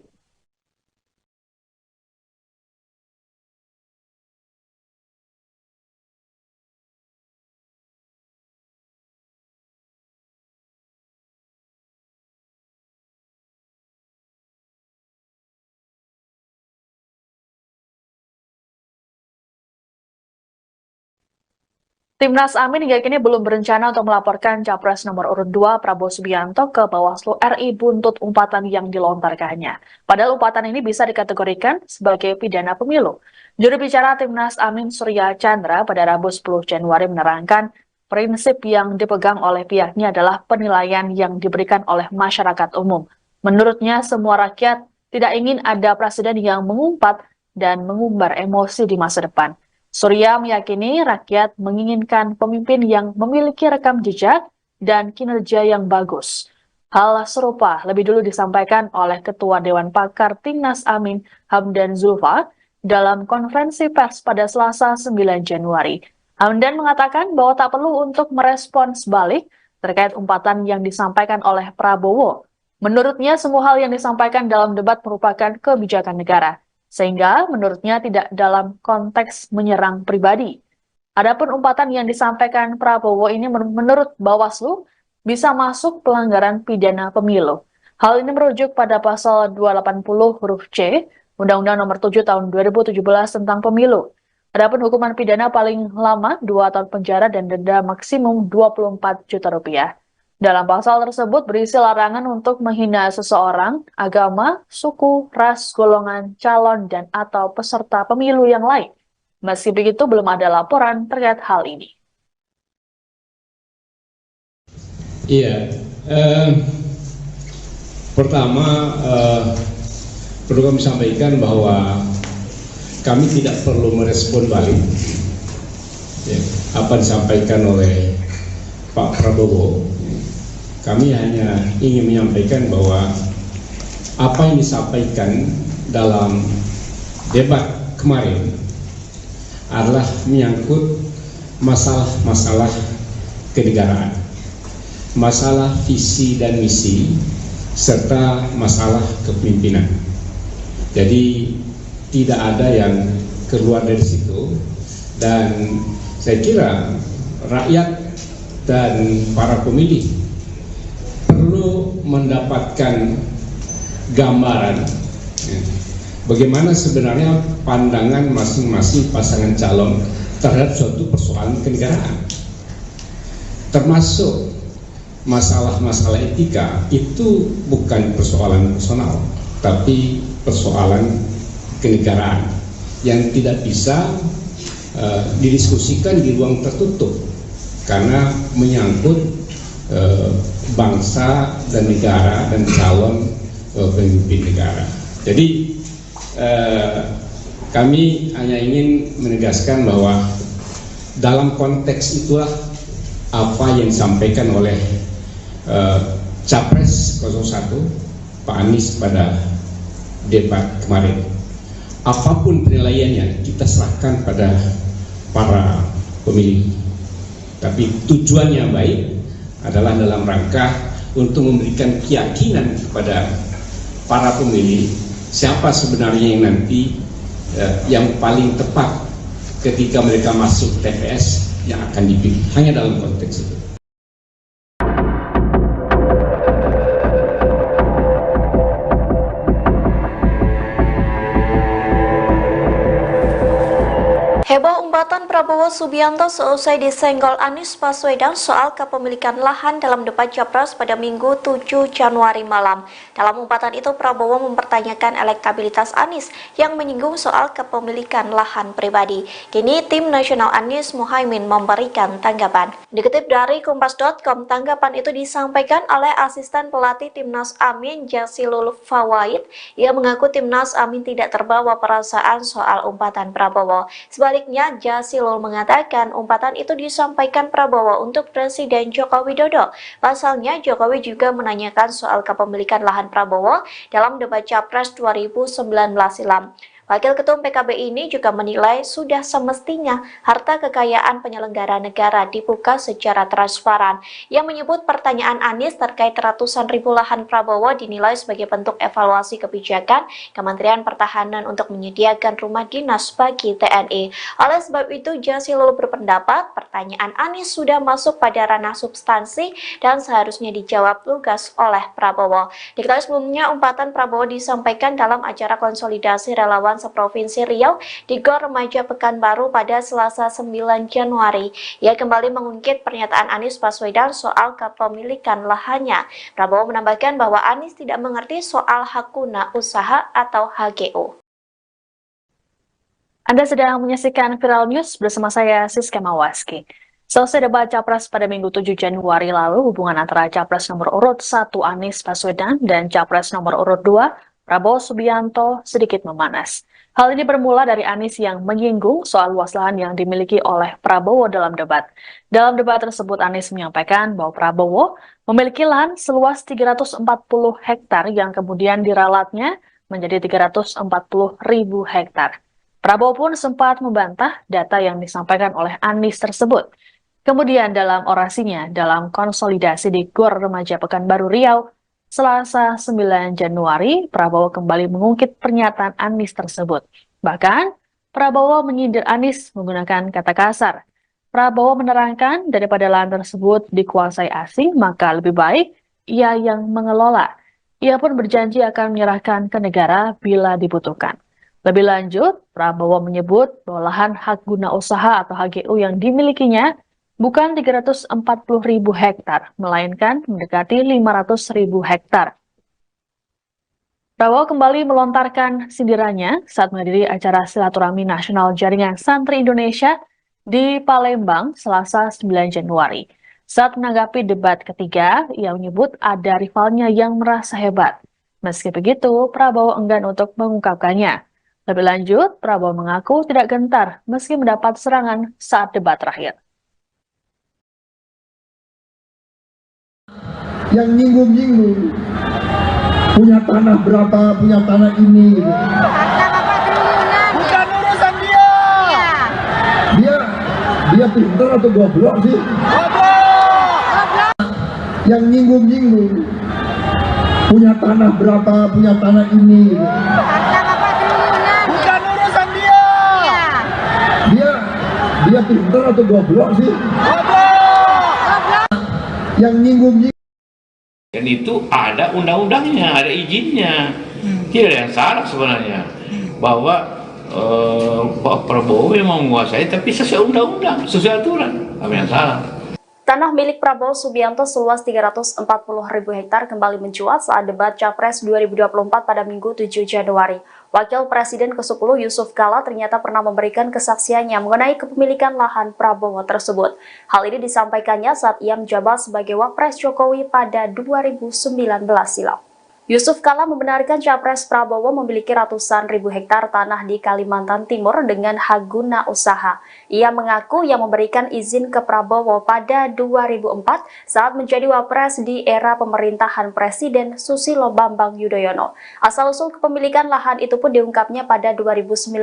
C: Timnas Amin hingga kini belum berencana untuk melaporkan Capres nomor urut 2 Prabowo Subianto ke Bawaslu RI buntut umpatan yang dilontarkannya. Padahal umpatan ini bisa dikategorikan sebagai pidana pemilu. Juru bicara Timnas Amin Surya Chandra pada Rabu 10 Januari menerangkan prinsip yang dipegang oleh pihaknya adalah penilaian yang diberikan oleh masyarakat umum. Menurutnya semua rakyat tidak ingin ada presiden yang mengumpat dan mengumbar emosi di masa depan. Surya meyakini rakyat menginginkan pemimpin yang memiliki rekam jejak dan kinerja yang bagus. Hal serupa lebih dulu disampaikan oleh Ketua Dewan Pakar Timnas Amin Hamdan Zulfa dalam konferensi pers pada Selasa 9 Januari. Hamdan mengatakan bahwa tak perlu untuk merespons balik terkait umpatan yang disampaikan oleh Prabowo. Menurutnya semua hal yang disampaikan dalam debat merupakan kebijakan negara. Sehingga menurutnya tidak dalam konteks menyerang pribadi. Adapun umpatan yang disampaikan Prabowo ini menurut Bawaslu bisa masuk pelanggaran pidana pemilu. Hal ini merujuk pada pasal 280 huruf C Undang-Undang Nomor 7 Tahun 2017 tentang Pemilu. Adapun hukuman pidana paling lama 2 tahun penjara dan denda maksimum 24 juta rupiah. Dalam pasal tersebut berisi larangan untuk menghina seseorang, agama, suku, ras, golongan, calon, dan atau peserta pemilu yang lain. Meski begitu, belum ada laporan terkait hal ini.
H: Iya, pertama perlu kami sampaikan bahwa kami tidak perlu merespon balik ya, apa disampaikan oleh Pak Prabowo. Kami hanya ingin menyampaikan bahwa apa yang disampaikan dalam debat kemarin adalah menyangkut masalah-masalah kenegaraan, masalah visi dan misi, serta masalah kepemimpinan. Jadi tidak ada yang keluar dari situ, dan saya kira rakyat dan para pemilih perlu mendapatkan gambaran bagaimana sebenarnya pandangan masing-masing pasangan calon terhadap suatu persoalan kenegaraan, termasuk masalah-masalah etika. Itu bukan persoalan personal, tapi persoalan kenegaraan yang tidak bisa didiskusikan di ruang tertutup karena menyangkut bangsa dan negara dan calon pemimpin negara. Jadi kami hanya ingin menegaskan bahwa dalam konteks itulah apa yang disampaikan oleh Capres 01 Pak Anies pada debat kemarin. Apapun penilaiannya kita serahkan pada para pemilih. Tapi tujuannya baik adalah dalam rangka untuk memberikan keyakinan kepada para pemilih siapa sebenarnya yang nanti yang paling tepat ketika mereka masuk TPS yang akan dipilih. Hanya dalam konteks itu.
B: Heboh umpatan Prabowo Subianto seusai disenggol Anies Baswedan soal kepemilikan lahan dalam debat Capres pada Minggu 7 Januari malam. Dalam umpatan itu, Prabowo mempertanyakan elektabilitas Anies yang menyinggung soal kepemilikan lahan pribadi. Kini tim nasional Anies Muhaimin memberikan tanggapan. Dikutip dari Kompas.com, tanggapan itu disampaikan oleh asisten pelatih Timnas Amin Jazilul Fawait. Ia mengaku Timnas Amin tidak terbawa perasaan soal umpatan Prabowo. Sebaliknya, Jazilul mengatakan umpatan itu disampaikan Prabowo untuk Presiden Joko Widodo. Pasalnya, Jokowi juga menanyakan soal kepemilikan lahan Prabowo dalam debat Capres 2019 silam. Wakil Ketum PKB ini juga menilai sudah semestinya harta kekayaan penyelenggara negara dibuka secara transparan. Yang menyebut pertanyaan Anies terkait ratusan ribu lahan Prabowo dinilai sebagai bentuk evaluasi kebijakan Kementerian Pertahanan untuk menyediakan rumah dinas bagi TNI. Oleh sebab itu, Jazilul berpendapat pertanyaan Anies sudah masuk pada ranah substansi dan seharusnya dijawab lugas oleh Prabowo. Diketahui sebelumnya, umpatan Prabowo disampaikan dalam acara konsolidasi relawan seprovinsi Riau di Gor Remaja Pekanbaru pada Selasa 9 Januari. Ia kembali mengungkit pernyataan Anies Baswedan soal kepemilikan lahannya. Prabowo menambahkan bahwa Anies tidak mengerti soal hak guna usaha atau HGU.
C: Anda sedang menyaksikan Viral News bersama saya Siska Mawaski. Selesai debat Capres pada Minggu 7 Januari lalu, hubungan antara Capres nomor urut 1 Anies Baswedan dan Capres nomor urut 2 Prabowo Subianto sedikit memanas. Hal ini bermula dari Anies yang menyinggung soal luas lahan yang dimiliki oleh Prabowo dalam debat. Dalam debat tersebut, Anies menyampaikan bahwa Prabowo memiliki lahan seluas 340 hektar yang kemudian diralatnya menjadi 340.000 hektar. Prabowo pun sempat membantah data yang disampaikan oleh Anies tersebut. Kemudian dalam orasinya dalam konsolidasi di Gor Remaja Pekanbaru Riau, Selasa 9 Januari, Prabowo kembali mengungkit pernyataan Anies tersebut. Bahkan, Prabowo menyindir Anies menggunakan kata kasar. Prabowo menerangkan daripada lahan tersebut dikuasai asing, maka lebih baik ia yang mengelola. Ia pun berjanji akan menyerahkan ke negara bila dibutuhkan. Lebih lanjut, Prabowo menyebut bahwa lahan hak guna usaha atau HGU yang dimilikinya bukan 340.000 hektar, melainkan mendekati 500.000 hektar. Prabowo kembali melontarkan sindirannya saat menghadiri acara silaturahmi nasional Jaringan Santri Indonesia di Palembang, Selasa 9 Januari. Saat menanggapi debat ketiga, ia menyebut ada rivalnya yang merasa hebat. Meski begitu, Prabowo enggan untuk mengungkapkannya. Lebih lanjut, Prabowo mengaku tidak gentar meski mendapat serangan saat debat terakhir.
I: Yang nyinggung-nyinggung punya tanah berapa, punya tanah ini gitu.
J: Bukan urusan dia.
I: Dia pintar atau goblok sih?
J: Goblok.
I: Yang nyinggung-nyinggung punya tanah berapa, punya tanah ini gitu.
J: Bukan urusan dia.
I: Dia pintar atau goblok sih?
J: Goblok.
I: Yang nyinggung-nyinggung.
K: Dan itu ada undang-undangnya, ada izinnya. Tidak ada yang salah sebenarnya. Bahwa Pak Prabowo memang menguasai, tapi sesuai undang-undang, sesuai aturan. Apa yang salah?
B: Tanah milik Prabowo Subianto seluas 340.000 hektar kembali mencuat saat debat Capres 2024 pada Minggu 7 Januari. Wakil Presiden ke-10 Yusuf Kala ternyata pernah memberikan kesaksiannya mengenai kepemilikan lahan Prabowo tersebut. Hal ini disampaikannya saat ia menjabat sebagai Wapres Jokowi pada 2019 silam. Yusuf Kala membenarkan Capres Prabowo memiliki ratusan ribu hektar tanah di Kalimantan Timur dengan hak guna usaha. Ia mengaku yang memberikan izin ke Prabowo pada 2004 saat menjadi Wapres di era pemerintahan Presiden Susilo Bambang Yudhoyono. Asal-usul kepemilikan lahan itu pun diungkapnya pada 2019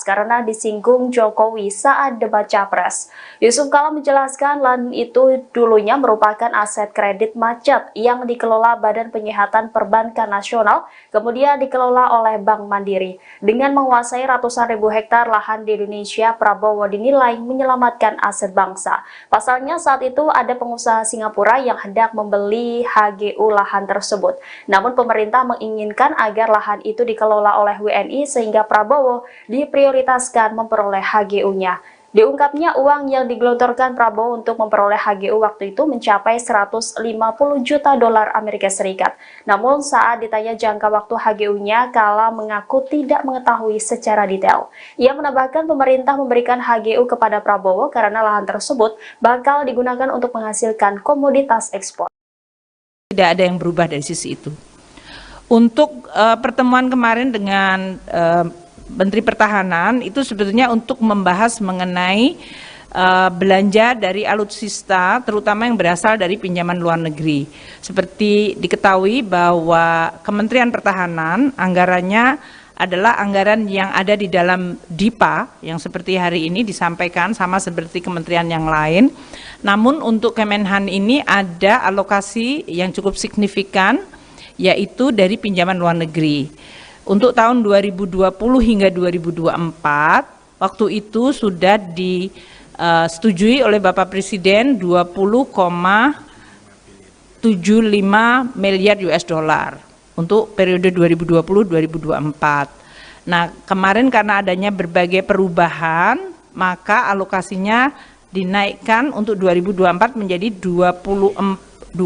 B: karena disinggung Jokowi saat debat Capres. Yusuf Kala menjelaskan lahan itu dulunya merupakan aset kredit macet yang dikelola Badan Penyihatan Perbankan Nasional, kemudian dikelola oleh Bank Mandiri. Dengan menguasai ratusan ribu hektar lahan di Indonesia, Prabowo dinilai menyelamatkan aset bangsa. Pasalnya saat itu ada pengusaha Singapura yang hendak membeli HGU lahan tersebut. Namun pemerintah menginginkan agar lahan itu dikelola oleh WNI sehingga Prabowo diprioritaskan memperoleh HGU-nya. Diungkapnya uang yang digelontorkan Prabowo untuk memperoleh HGU waktu itu mencapai 150 juta dolar Amerika Serikat. Namun saat ditanya jangka waktu HGU-nya, Kala mengaku tidak mengetahui secara detail. Ia menambahkan pemerintah memberikan HGU kepada Prabowo karena lahan tersebut bakal digunakan untuk menghasilkan komoditas ekspor.
L: Tidak ada yang berubah dari sisi itu. Untuk pertemuan kemarin dengan Menteri Pertahanan itu sebetulnya untuk membahas mengenai belanja dari alutsista, terutama yang berasal dari pinjaman luar negeri. Seperti diketahui bahwa Kementerian Pertahanan anggarannya adalah anggaran yang ada di dalam DIPA, yang seperti hari ini disampaikan sama seperti kementerian yang lain. Namun untuk Kemenhan ini ada alokasi yang cukup signifikan, yaitu dari pinjaman luar negeri. Untuk tahun 2020 hingga 2024, waktu itu sudah disetujui oleh Bapak Presiden 20,75 miliar US dollar untuk periode 2020-2024. Nah, kemarin karena adanya berbagai perubahan, maka alokasinya dinaikkan untuk 2024 menjadi 25,0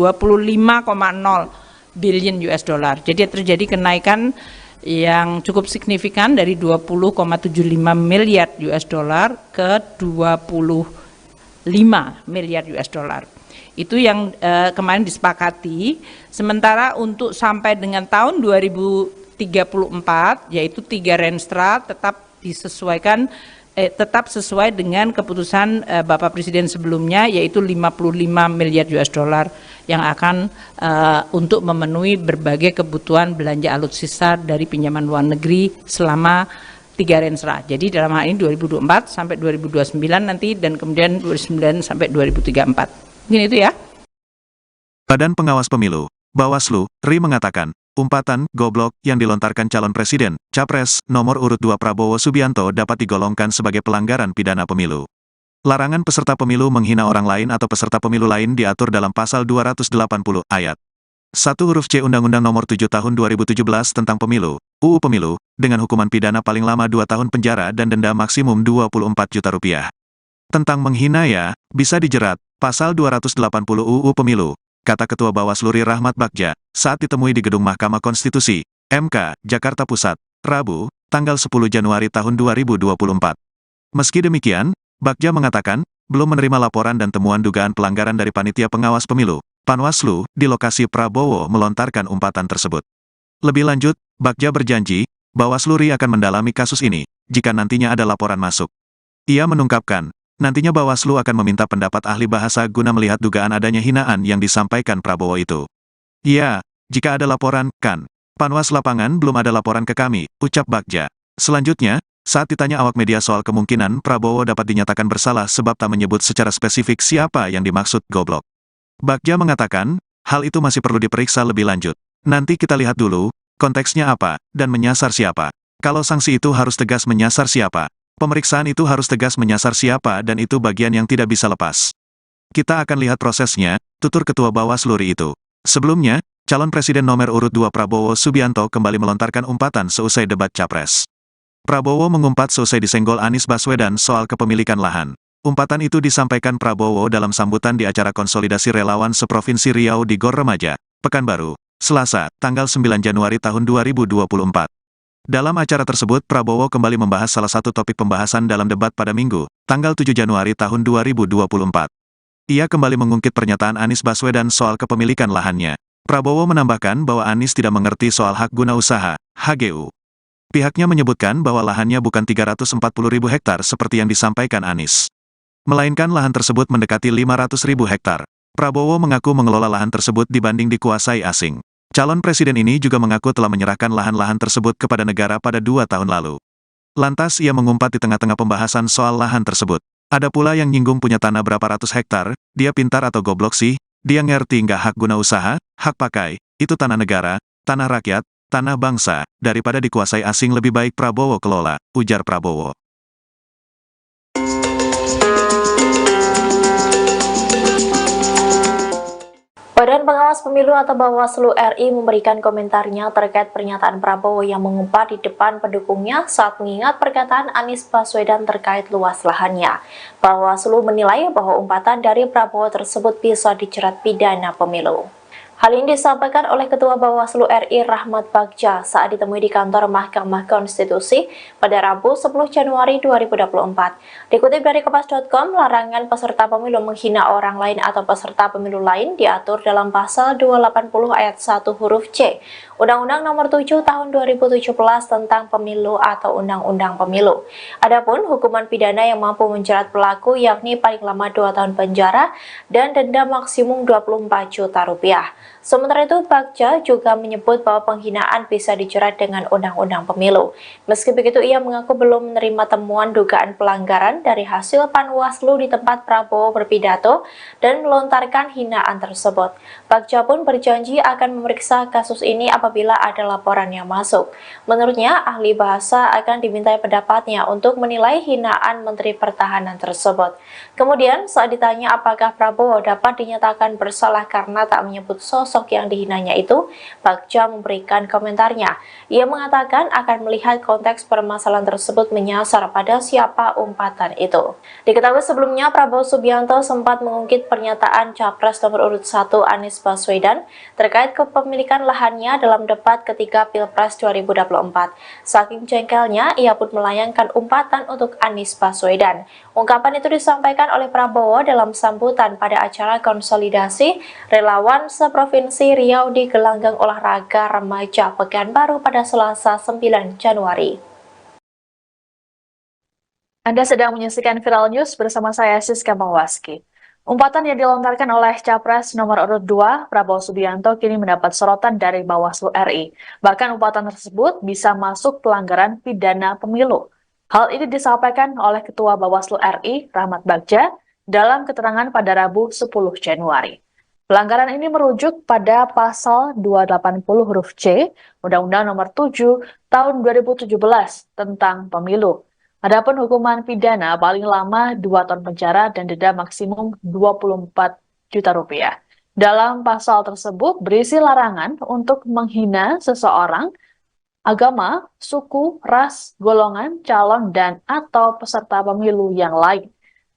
L: billion US dollar. Jadi terjadi kenaikan yang cukup signifikan dari 20,75 miliar US dollar ke 25 miliar US dollar. Itu yang kemarin disepakati. Sementara untuk sampai dengan tahun 2034, yaitu 3 Renstra tetap disesuaikan, tetap sesuai dengan keputusan Bapak Presiden sebelumnya, yaitu 55 miliar US dollar yang akan untuk memenuhi berbagai kebutuhan belanja alutsista dari pinjaman luar negeri selama 3 Renstra. Jadi dalam hal ini 2024 sampai 2029 nanti, dan kemudian 2029 sampai 2034. Mungkin itu ya.
A: Badan Pengawas Pemilu, Bawaslu, RI mengatakan, umpatan goblok yang dilontarkan calon presiden, Capres, nomor urut 2 Prabowo Subianto dapat digolongkan sebagai pelanggaran pidana pemilu. Larangan peserta pemilu menghina orang lain atau peserta pemilu lain diatur dalam pasal 280 ayat 1 huruf C Undang-Undang Nomor 7 Tahun 2017 tentang Pemilu, UU Pemilu, dengan hukuman pidana paling lama 2 tahun penjara dan denda maksimum 24 juta rupiah. Tentang menghina ya, bisa dijerat, pasal 280 UU Pemilu, kata Ketua Bawaslu RI Rahmat Bagja, saat ditemui di Gedung Mahkamah Konstitusi, MK, Jakarta Pusat, Rabu, tanggal 10 Januari tahun 2024. Meski demikian, Bagja mengatakan, belum menerima laporan dan temuan dugaan pelanggaran dari Panitia Pengawas Pemilu, Panwaslu, di lokasi Prabowo melontarkan umpatan tersebut. Lebih lanjut, Bagja berjanji, Bawaslu RI akan mendalami kasus ini, jika nantinya ada laporan masuk. Ia menungkapkan, nantinya Bawaslu akan meminta pendapat ahli bahasa guna melihat dugaan adanya hinaan yang disampaikan Prabowo itu. Ya, jika ada laporan, kan. Panwas lapangan belum ada laporan ke kami, ucap Bagja. Selanjutnya, saat ditanya awak media soal kemungkinan Prabowo dapat dinyatakan bersalah sebab tak menyebut secara spesifik siapa yang dimaksud goblok, Bagja mengatakan, hal itu masih perlu diperiksa lebih lanjut. Nanti kita lihat dulu, konteksnya apa, dan menyasar siapa. Kalau sanksi itu harus tegas menyasar siapa, pemeriksaan itu harus tegas menyasar siapa, dan itu bagian yang tidak bisa lepas. Kita akan lihat prosesnya, tutur Ketua Bawaslu RI itu. Sebelumnya, calon presiden nomor urut 2 Prabowo Subianto kembali melontarkan umpatan seusai debat Capres. Prabowo mengumpat seusai disenggol Anies Baswedan soal kepemilikan lahan. Umpatan itu disampaikan Prabowo dalam sambutan di acara konsolidasi relawan seprovinsi Riau di Gor Remaja, Pekanbaru, Selasa, tanggal 9 Januari tahun 2024. Dalam acara tersebut Prabowo kembali membahas salah satu topik pembahasan dalam debat pada Minggu, tanggal 7 Januari tahun 2024. Ia kembali mengungkit pernyataan Anies Baswedan soal kepemilikan lahannya. Prabowo menambahkan bahwa Anies tidak mengerti soal hak guna usaha, HGU. Pihaknya menyebutkan bahwa lahannya bukan 340.000 hektar seperti yang disampaikan Anies, melainkan lahan tersebut mendekati 500.000 hektar. Prabowo mengaku mengelola lahan tersebut dibanding dikuasai asing. Calon presiden ini juga mengaku telah menyerahkan lahan-lahan tersebut kepada negara pada 2 tahun lalu. Lantas ia mengumpat di tengah-tengah pembahasan soal lahan tersebut. Ada pula yang nyinggung punya tanah berapa ratus hektar, dia pintar atau goblok sih, dia ngerti nggak hak guna usaha, hak pakai, itu tanah negara, tanah rakyat, tanah bangsa, daripada dikuasai asing lebih baik Prabowo kelola, ujar Prabowo.
B: Badan Pengawas Pemilu atau Bawaslu RI memberikan komentarnya terkait pernyataan Prabowo yang mengumpat di depan pendukungnya saat mengingat perkataan Anies Baswedan terkait luas lahannya. Bawaslu menilai bahwa umpatan dari Prabowo tersebut bisa dijerat pidana pemilu. Hal ini disampaikan oleh Ketua Bawaslu RI Rahmat Bagja saat ditemui di kantor Mahkamah Konstitusi pada Rabu 10 Januari 2024. Dikutip dari Kompas.com, larangan peserta pemilu menghina orang lain atau peserta pemilu lain diatur dalam pasal 280 ayat 1 huruf C Undang-Undang Nomor 7 Tahun 2017 tentang Pemilu atau Undang-Undang Pemilu. Adapun hukuman pidana yang mampu menjerat pelaku yakni paling lama 2 tahun penjara dan denda maksimum 24 juta rupiah. Sementara itu, Bagja juga menyebut bahwa penghinaan bisa dijerat dengan Undang-Undang Pemilu. Meski begitu, ia mengaku belum menerima temuan dugaan pelanggaran dari hasil Panwaslu di tempat Prabowo berpidato dan melontarkan hinaan tersebut. Bagja pun berjanji akan memeriksa kasus ini apabila ada laporan yang masuk. Menurutnya, ahli bahasa akan dimintai pendapatnya untuk menilai hinaan Menteri Pertahanan tersebut. Kemudian, saat ditanya apakah Prabowo dapat dinyatakan bersalah karena tak menyebut sosok yang dihinanya itu, Bagja memberikan komentarnya. Ia mengatakan akan melihat konteks permasalahan tersebut menyasar pada siapa umpatan itu. Diketahui sebelumnya, Prabowo Subianto sempat mengungkit pernyataan Capres nomor urut 1 Anies Baswedan terkait kepemilikan lahannya dalam debat ketiga Pilpres 2024. Saking jengkelnya, ia pun melayangkan umpatan untuk Anies Baswedan. Ungkapan itu disampaikan oleh Prabowo dalam sambutan pada acara konsolidasi relawan seprovinsi Riau di gelanggang olahraga remaja Pekanbaru pada Selasa 9 Januari.
C: Anda sedang menyaksikan Viral News bersama saya Siska Mawaski. Umpatan yang dilontarkan oleh Capres nomor urut 2 Prabowo Subianto kini mendapat sorotan dari Bawaslu RI. Bahkan umpatan tersebut bisa masuk pelanggaran pidana pemilu. Hal ini disampaikan oleh Ketua Bawaslu RI Rahmat Bagja dalam keterangan pada Rabu 10 Januari. Pelanggaran ini merujuk pada pasal 280 huruf C Undang-Undang Nomor 7 Tahun 2017 tentang Pemilu. Adapun hukuman pidana paling lama 2 tahun penjara dan denda maksimum 24 juta rupiah. Dalam pasal tersebut berisi larangan untuk menghina seseorang, agama, suku, ras, golongan, calon, dan atau peserta pemilu yang lain.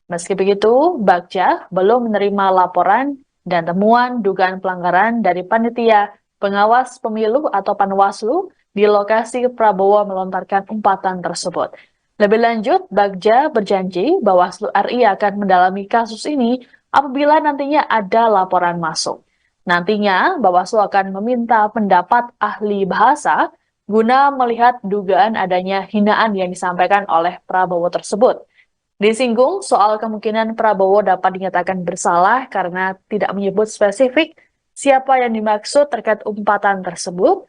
C: Meski begitu, Bagja belum menerima laporan dan temuan dugaan pelanggaran dari panitia pengawas pemilu atau Panwaslu di lokasi Prabowo melontarkan umpatan tersebut. Lebih lanjut, Bagja berjanji Bawaslu RI akan mendalami kasus ini apabila nantinya ada laporan masuk. Nantinya, Bawaslu akan meminta pendapat ahli bahasa guna melihat dugaan adanya hinaan yang disampaikan oleh Prabowo tersebut. Disinggung soal kemungkinan Prabowo dapat dinyatakan bersalah karena tidak menyebut spesifik siapa yang dimaksud terkait umpatan tersebut.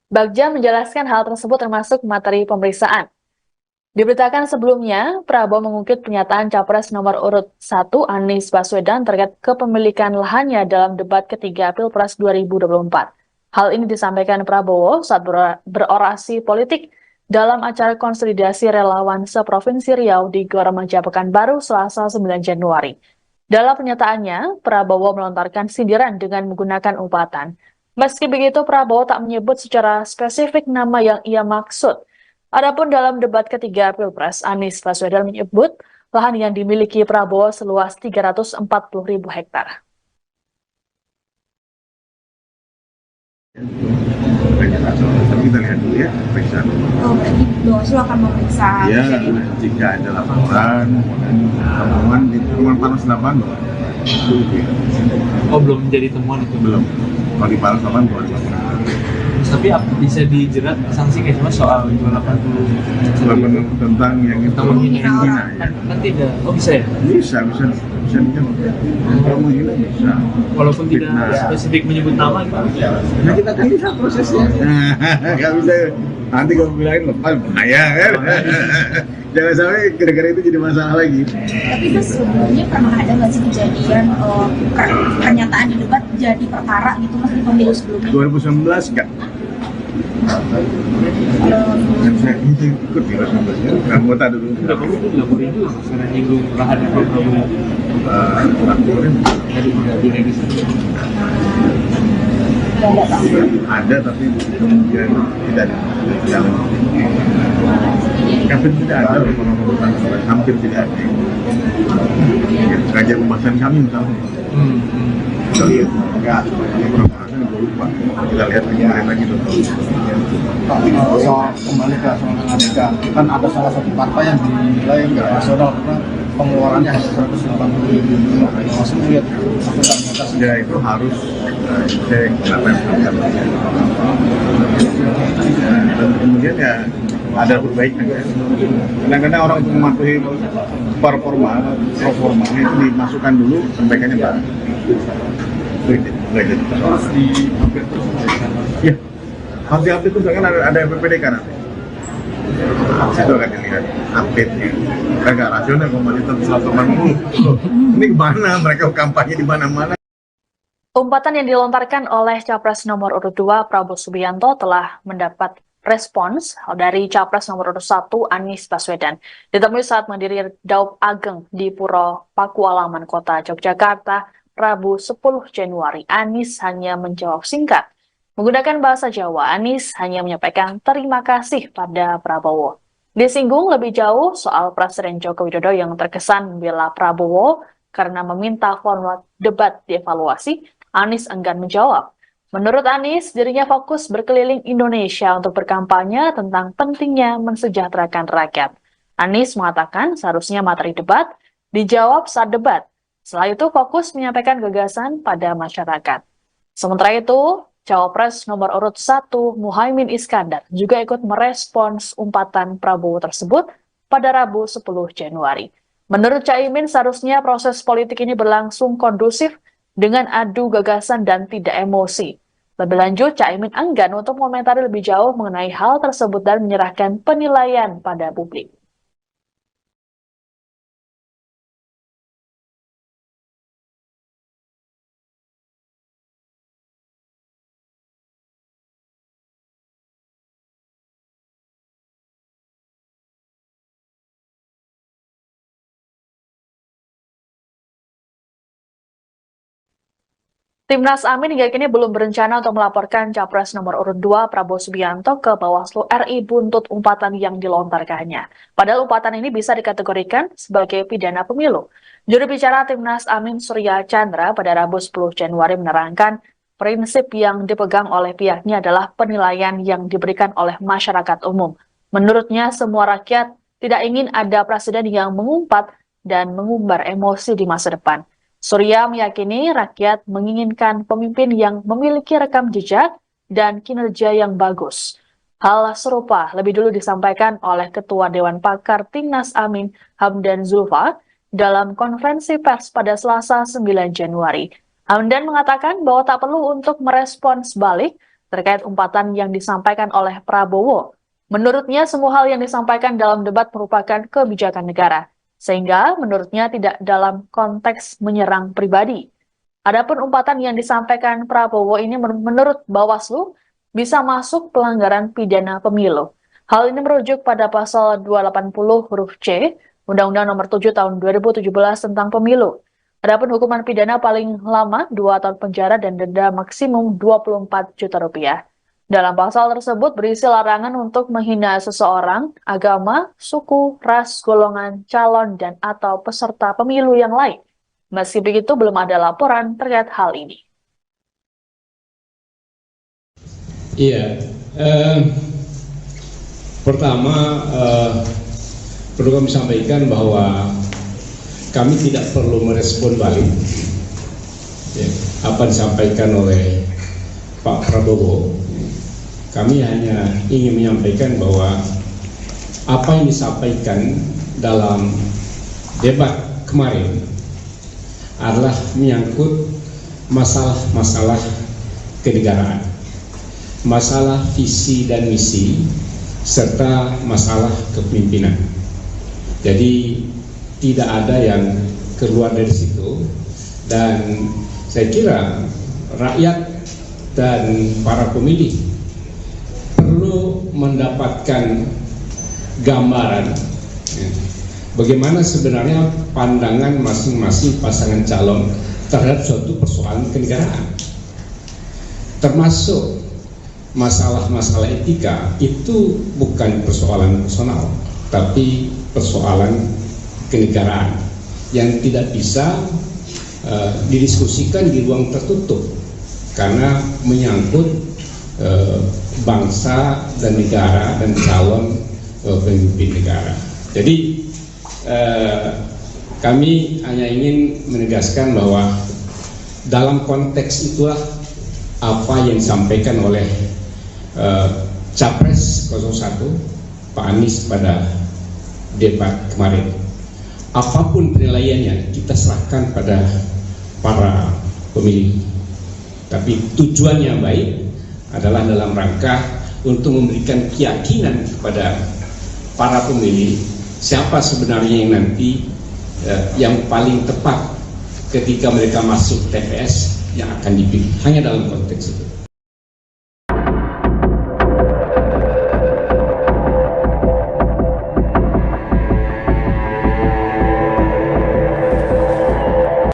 C: Bagja menjelaskan hal tersebut termasuk materi pemeriksaan. Diberitakan sebelumnya, Prabowo mengungkit pernyataan Capres nomor urut 1 Anies Baswedan terkait kepemilikan lahannya dalam debat ketiga Pilpres 2024. Hal ini disampaikan Prabowo saat berorasi politik dalam acara konsolidasi relawan seprovinsi Riau di Gor Remaja Pekanbaru Selasa 9 Januari. Dalam pernyataannya, Prabowo melontarkan sindiran dengan menggunakan umpatan. Meski begitu, Prabowo tak menyebut secara spesifik nama yang ia maksud. Adapun dalam debat ketiga Pilpres, Anies Baswedan menyebut lahan yang dimiliki Prabowo seluas 340.000 hektar.
D: Tapi kita lihat dulu ya, periksa.
E: Oh, berarti Bawaslu akan memeriksa.
D: Ya, jika ada laporan, temuan panas lapangan,
F: Oh, belum menjadi temuan itu?
D: Belum. Kalau di panas lapangan, boleh laporan.
F: Tapi bisa dijerat sanksi kayak cuma soal 280
D: tentang yang itu
F: menghina
D: ya.
F: Kan tidak. Oh, bisa ya?
D: Bisa dijerat. Kalau menghina bisa.
F: Walaupun tidak spesifik menyebut nama gitu.
D: Nah, kita kan bisa prosesnya. Nggak bisa. Nanti kalau bilangin lepas bahaya kan. Jangan sampai gara-gara itu jadi masalah lagi.
E: Tapi itu sebelumnya pernah ada nggak sih kejadian pernyataan di debat jadi perkara gitu mas di pemilu sebelumnya?
D: 2019 enggak.
G: partai.
D: Yang saya ikut di resolusinya, anggota dulu.
F: Nggak boleh juga karena nyinggung lahan Pak Prabowo. Tadi udah diregistrasi.
D: Ada tapi kemudian tidak jalan. Hampir tidak ada orang-orang hampir tidak ada. Raja pembahasan kami misalnya. Kita lihat enggak beberapa orang gue lupa. Kita lihat lagi
G: Soal kembali ke soal Amerika, kan ada salah satu partai yang dinilai nggak rasional karena pengeluarannya hanya 180 ribu. Masuk lihat akuntabilitas.
D: Ya itu harus cek apa yang dan kemudian ya ada perbaikan. Kadang-kadang orang untuk mematuhi performa itu dimasukkan dulu perbaikannya baru.
F: Harus di-update terus.
D: Ya, harus di-update terus kan ada PPDK nanti. Itu akan dilihat update-nya. Agak rasional kalau masih 180. Ini kemana? Mereka kampanye di mana-mana.
C: Umpatan yang dilontarkan oleh Capres nomor urut 2 Prabowo Subianto telah mendapat respons dari Capres nomor urut 1 Anies Baswedan. Ditemui saat mendiri Daup Ageng di Puro Pakualaman, Kota Yogyakarta, Rabu 10 Januari, Anies hanya menjawab singkat. Menggunakan bahasa Jawa, Anies hanya menyampaikan terima kasih pada Prabowo. Disinggung lebih jauh soal Presiden Joko Widodo yang terkesan membela Prabowo karena meminta format debat dievaluasi, Anies enggan menjawab. Menurut Anies, dirinya fokus berkeliling Indonesia untuk berkampanye tentang pentingnya mensejahterakan rakyat. Anies mengatakan seharusnya materi debat dijawab saat debat. Setelah itu fokus menyampaikan gagasan pada masyarakat. Sementara itu, Cawapres nomor urut 1 Muhaimin Iskandar juga ikut merespons umpatan Prabowo tersebut pada Rabu 10 Januari. Menurut Caimin, seharusnya proses politik ini berlangsung kondusif dengan adu gagasan dan tidak emosi. Lebih lanjut, Caimin enggan untuk mengomentari lebih jauh mengenai hal tersebut dan menyerahkan penilaian pada publik. Timnas Amin hingga kini belum berencana untuk melaporkan Capres nomor urut 2 Prabowo Subianto ke Bawaslu RI buntut umpatan yang dilontarkannya. Padahal umpatan ini bisa dikategorikan sebagai pidana pemilu. Juru bicara Timnas Amin Surya Chandra pada Rabu 10 Januari menerangkan prinsip yang dipegang oleh pihaknya adalah penilaian yang diberikan oleh masyarakat umum. Menurutnya semua rakyat tidak ingin ada presiden yang mengumpat dan mengumbar emosi di masa depan. Surya meyakini rakyat menginginkan pemimpin yang memiliki rekam jejak dan kinerja yang bagus. Hal serupa lebih dulu disampaikan oleh Ketua Dewan Pakar Timnas Amin Hamdan Zulfa dalam konferensi pers pada Selasa 9 Januari. Hamdan mengatakan bahwa tak perlu untuk merespons balik terkait umpatan yang disampaikan oleh Prabowo. Menurutnya semua hal yang disampaikan dalam debat merupakan kebijakan negara. Sehingga menurutnya tidak dalam konteks menyerang pribadi. Adapun umpatan yang disampaikan Prabowo ini menurut Bawaslu bisa masuk pelanggaran pidana pemilu. Hal ini merujuk pada pasal 280 huruf C Undang-Undang Nomor 7 Tahun 2017 tentang Pemilu. Adapun hukuman pidana paling lama 2 tahun penjara dan denda maksimum 24 juta rupiah. Dalam pasal tersebut berisi larangan untuk menghina seseorang, agama, suku, ras, golongan, calon, dan atau peserta pemilu yang lain. Meski begitu, belum ada laporan terkait hal ini.
H: Iya, pertama perlu kami sampaikan bahwa kami tidak perlu merespon balik apa disampaikan oleh Pak Prabowo. Kami hanya ingin menyampaikan bahwa apa yang disampaikan dalam debat kemarin adalah menyangkut masalah-masalah kenegaraan, masalah visi dan misi, serta masalah kepemimpinan. Jadi tidak ada yang keluar dari situ, dan saya kira rakyat dan para pemilih perlu perlu mendapatkan gambaran bagaimana sebenarnya pandangan masing-masing pasangan calon terhadap suatu persoalan kenegaraan, termasuk masalah-masalah etika. Itu bukan persoalan personal, tapi persoalan kenegaraan yang tidak bisa didiskusikan di ruang tertutup karena menyangkut bangsa dan negara dan calon pemimpin negara. Jadi kami hanya ingin menegaskan bahwa dalam konteks itulah apa yang disampaikan oleh Capres 01 Pak Anies pada debat kemarin. Apapun penilaiannya kita serahkan pada para pemilih, tapi tujuannya baik adalah dalam rangka untuk memberikan keyakinan kepada para pemilih siapa sebenarnya yang nanti yang paling tepat ketika mereka masuk TPS yang akan dipilih, hanya dalam konteks itu.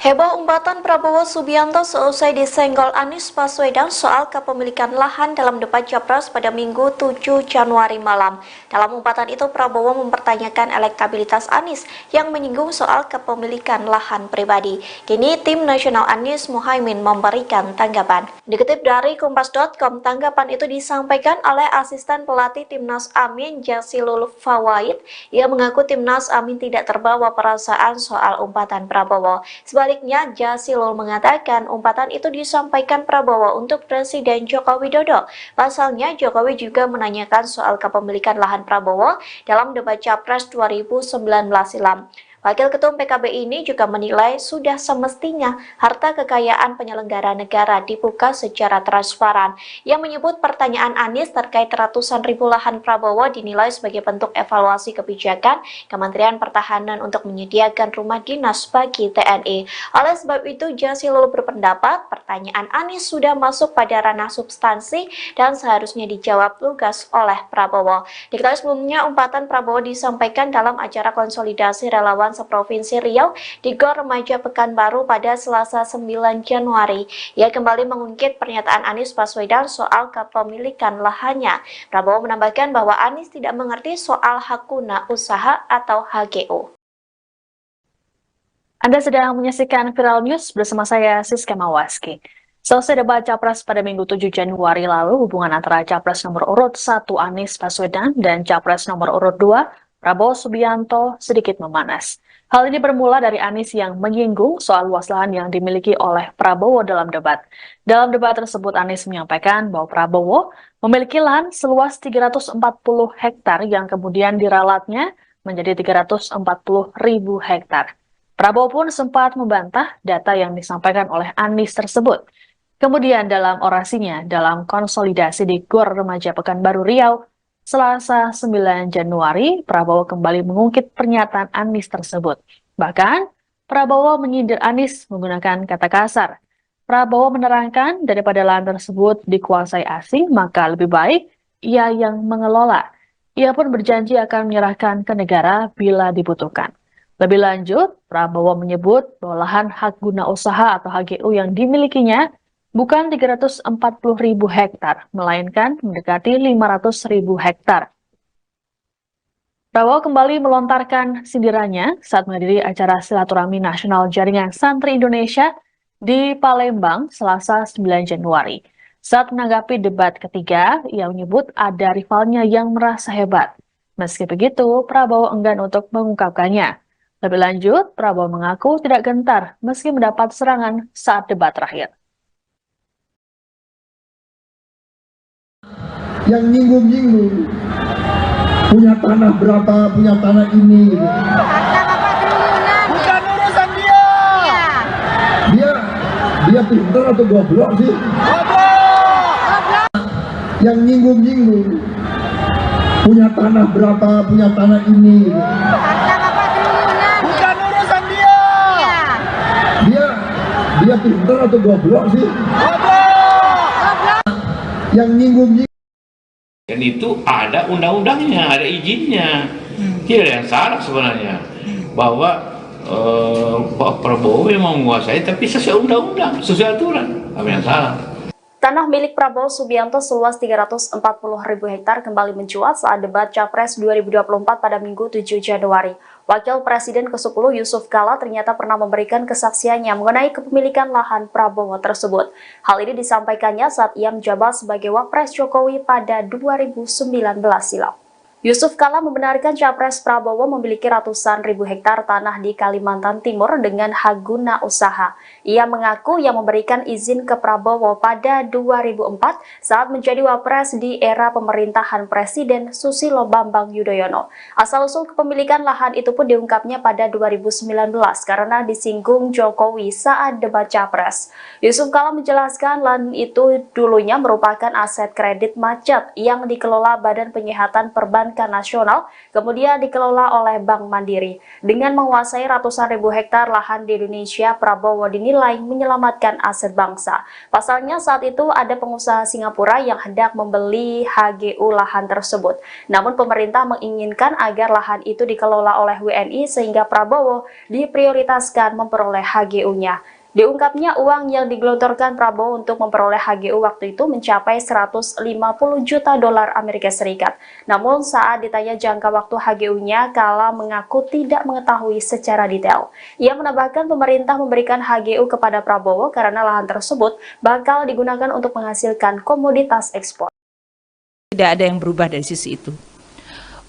B: Heboh umpatan Prabowo Subianto seusai disenggol Anies Baswedan soal kepemilikan lahan dalam debat Capres pada Minggu 7 Januari malam. Dalam umpatan itu Prabowo mempertanyakan elektabilitas Anies yang menyinggung soal kepemilikan lahan pribadi. Kini tim nasional Anies Muhaimin memberikan tanggapan. Dikutip dari Kompas.com, tanggapan itu disampaikan oleh asisten pelatih Timnas Amin Jazilul Fawait. Ia mengaku Timnas Amin tidak terbawa perasaan soal umpatan Prabowo. Sebaliknya, Jazilul mengatakan umpatan itu disampaikan Prabowo untuk Presiden Joko Widodo. Pasalnya, Jokowi juga menanyakan soal kepemilikan lahan Prabowo dalam debat Capres 2019 silam. Wakil Ketum PKB ini juga menilai sudah semestinya harta kekayaan penyelenggara negara dibuka secara transparan. Yang menyebut pertanyaan Anies terkait ratusan ribu lahan Prabowo dinilai sebagai bentuk evaluasi kebijakan Kementerian Pertahanan untuk menyediakan rumah dinas bagi TNI. Oleh sebab itu, Jazilul berpendapat pertanyaan Anies sudah masuk pada ranah substansi dan seharusnya dijawab lugas oleh Prabowo. Diketahui sebelumnya, umpatan Prabowo disampaikan dalam acara konsolidasi relawan seprovinsi Riau di Gor Remaja Pekanbaru pada Selasa 9 Januari. Ia kembali mengungkit pernyataan Anies Baswedan soal kepemilikan lahannya. Prabowo menambahkan bahwa Anies tidak mengerti soal hak guna usaha atau HGU.
C: Anda sedang menyaksikan Viral News bersama saya Siska Mawaski. Selesai debat Capres pada Minggu 7 Januari lalu, hubungan antara Capres nomor urut 1 Anies Baswedan dan Capres nomor urut 2 Prabowo Subianto sedikit memanas. Hal ini bermula dari Anies yang menyinggung soal luas lahan yang dimiliki oleh Prabowo dalam debat. Dalam debat tersebut, Anies menyampaikan bahwa Prabowo memiliki lahan seluas 340 hektar yang kemudian diralatnya menjadi 340.000 hektar. Prabowo pun sempat membantah data yang disampaikan oleh Anies tersebut. Kemudian dalam orasinya dalam konsolidasi di Gor Remaja Pekanbaru Riau, Selasa 9 Januari, Prabowo kembali mengungkit pernyataan Anies tersebut. Bahkan, Prabowo menyindir Anies menggunakan kata kasar. Prabowo menerangkan daripada lahan tersebut dikuasai asing, maka lebih baik ia yang mengelola. Ia pun berjanji akan menyerahkan ke negara bila dibutuhkan. Lebih lanjut, Prabowo menyebut bahwa lahan hak guna usaha atau HGU yang dimilikinya bukan 340.000 hektar, melainkan mendekati 500.000 hektar. Prabowo kembali melontarkan sindirannya saat menghadiri acara silaturahmi nasional Jaringan Santri Indonesia di Palembang, Selasa 9 Januari. Saat menanggapi debat ketiga, ia menyebut ada rivalnya yang merasa hebat. Meski begitu, Prabowo enggan untuk mengungkapkannya. Lebih lanjut, Prabowo mengaku tidak gentar meski mendapat serangan saat debat terakhir.
I: Yang nyinggung-nyinggung punya tanah berapa, punya tanah ini gitu.
J: Bukan urusan dia.
I: Dia pintar atau goblok sih?
J: Goblok.
I: Yang nyinggung-nyinggung punya tanah berapa, punya tanah ini gitu.
J: Bukan urusan dia.
I: Dia pintar atau goblok sih?
J: Goblok.
I: Yang nyinggung-nyinggung
K: Dan itu ada undang-undangnya, ada izinnya. Tidak ada yang salah sebenarnya. Bahwa Pak Prabowo memang menguasai, tapi sesuai undang-undang, sesuai aturan. Apa yang salah?
B: Tanah milik Prabowo Subianto seluas 340.000 hektar kembali mencuat saat debat Capres 2024 pada Minggu 7 Januari. Wakil Presiden ke-10 Yusuf Kala ternyata pernah memberikan kesaksiannya mengenai kepemilikan lahan Prabowo tersebut. Hal ini disampaikannya saat ia menjabat sebagai Wapres Jokowi pada 2019 silam. Yusuf Kala membenarkan Capres Prabowo memiliki ratusan ribu hektar tanah di Kalimantan Timur dengan hak guna usaha. Ia mengaku yang memberikan izin ke Prabowo pada 2004 saat menjadi Wapres di era pemerintahan Presiden Susilo Bambang Yudhoyono. Asal-usul kepemilikan lahan itu pun diungkapnya pada 2019 karena disinggung Jokowi saat debat Capres. Yusuf Kala menjelaskan lahan itu dulunya merupakan aset kredit macet yang dikelola Badan Penyihatan Perbankan Nasional, kemudian dikelola oleh Bank Mandiri. Dengan menguasai ratusan ribu hektar lahan di Indonesia, Prabowo dinilai menyelamatkan aset bangsa. Pasalnya saat itu ada pengusaha Singapura yang hendak membeli HGU lahan tersebut. Namun pemerintah menginginkan agar lahan itu dikelola oleh WNI sehingga Prabowo diprioritaskan memperoleh HGU-nya. Diungkapnya uang yang digelontorkan Prabowo untuk memperoleh HGU waktu itu mencapai 150 juta dolar Amerika Serikat. Namun saat ditanya jangka waktu HGU-nya, Kala mengaku tidak mengetahui secara detail. Ia menambahkan pemerintah memberikan HGU kepada Prabowo karena lahan tersebut bakal digunakan untuk menghasilkan komoditas ekspor.
L: Tidak ada yang berubah dari sisi itu.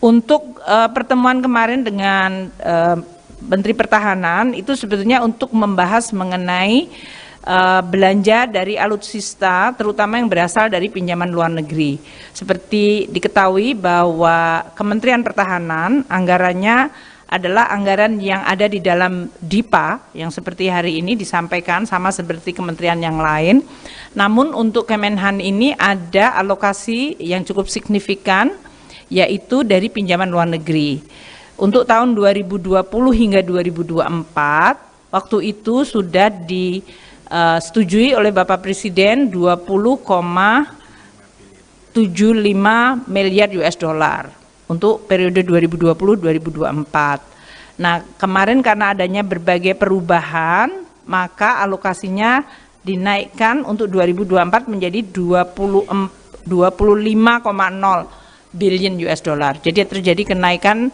L: Untuk pertemuan kemarin dengan Menteri Pertahanan itu sebetulnya untuk membahas mengenai belanja dari alutsista terutama yang berasal dari pinjaman luar negeri. Seperti diketahui bahwa Kementerian Pertahanan anggarannya adalah anggaran yang ada di dalam DIPA yang seperti hari ini disampaikan sama seperti kementerian yang lain. Namun untuk Kemenhan ini ada alokasi yang cukup signifikan yaitu dari pinjaman luar negeri. Untuk tahun 2020 hingga 2024, waktu itu sudah disetujui oleh Bapak Presiden 20,75 miliar US dollar untuk periode 2020-2024. Nah, kemarin karena adanya berbagai perubahan, maka alokasinya dinaikkan untuk 2024 menjadi 25,0 billion US dollar. Jadi terjadi kenaikan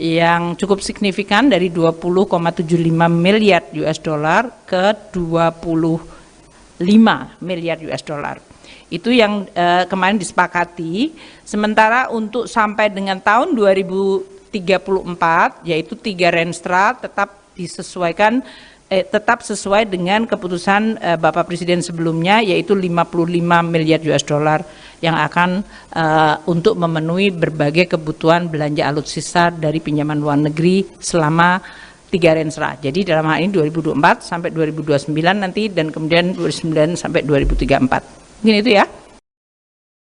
L: yang cukup signifikan dari 20,75 miliar US dollar ke 25 miliar US dollar. Itu yang kemarin disepakati. Sementara untuk sampai dengan tahun 2034 yaitu 3 Renstra tetap disesuaikan tetap sesuai dengan keputusan Bapak Presiden sebelumnya yaitu 55 miliar US dollar yang akan untuk memenuhi berbagai kebutuhan belanja alutsista dari pinjaman luar negeri selama 3 Renstra. Jadi dalam hal ini 2024 sampai 2029 nanti dan kemudian 2029 sampai 2034. Mungkin itu ya.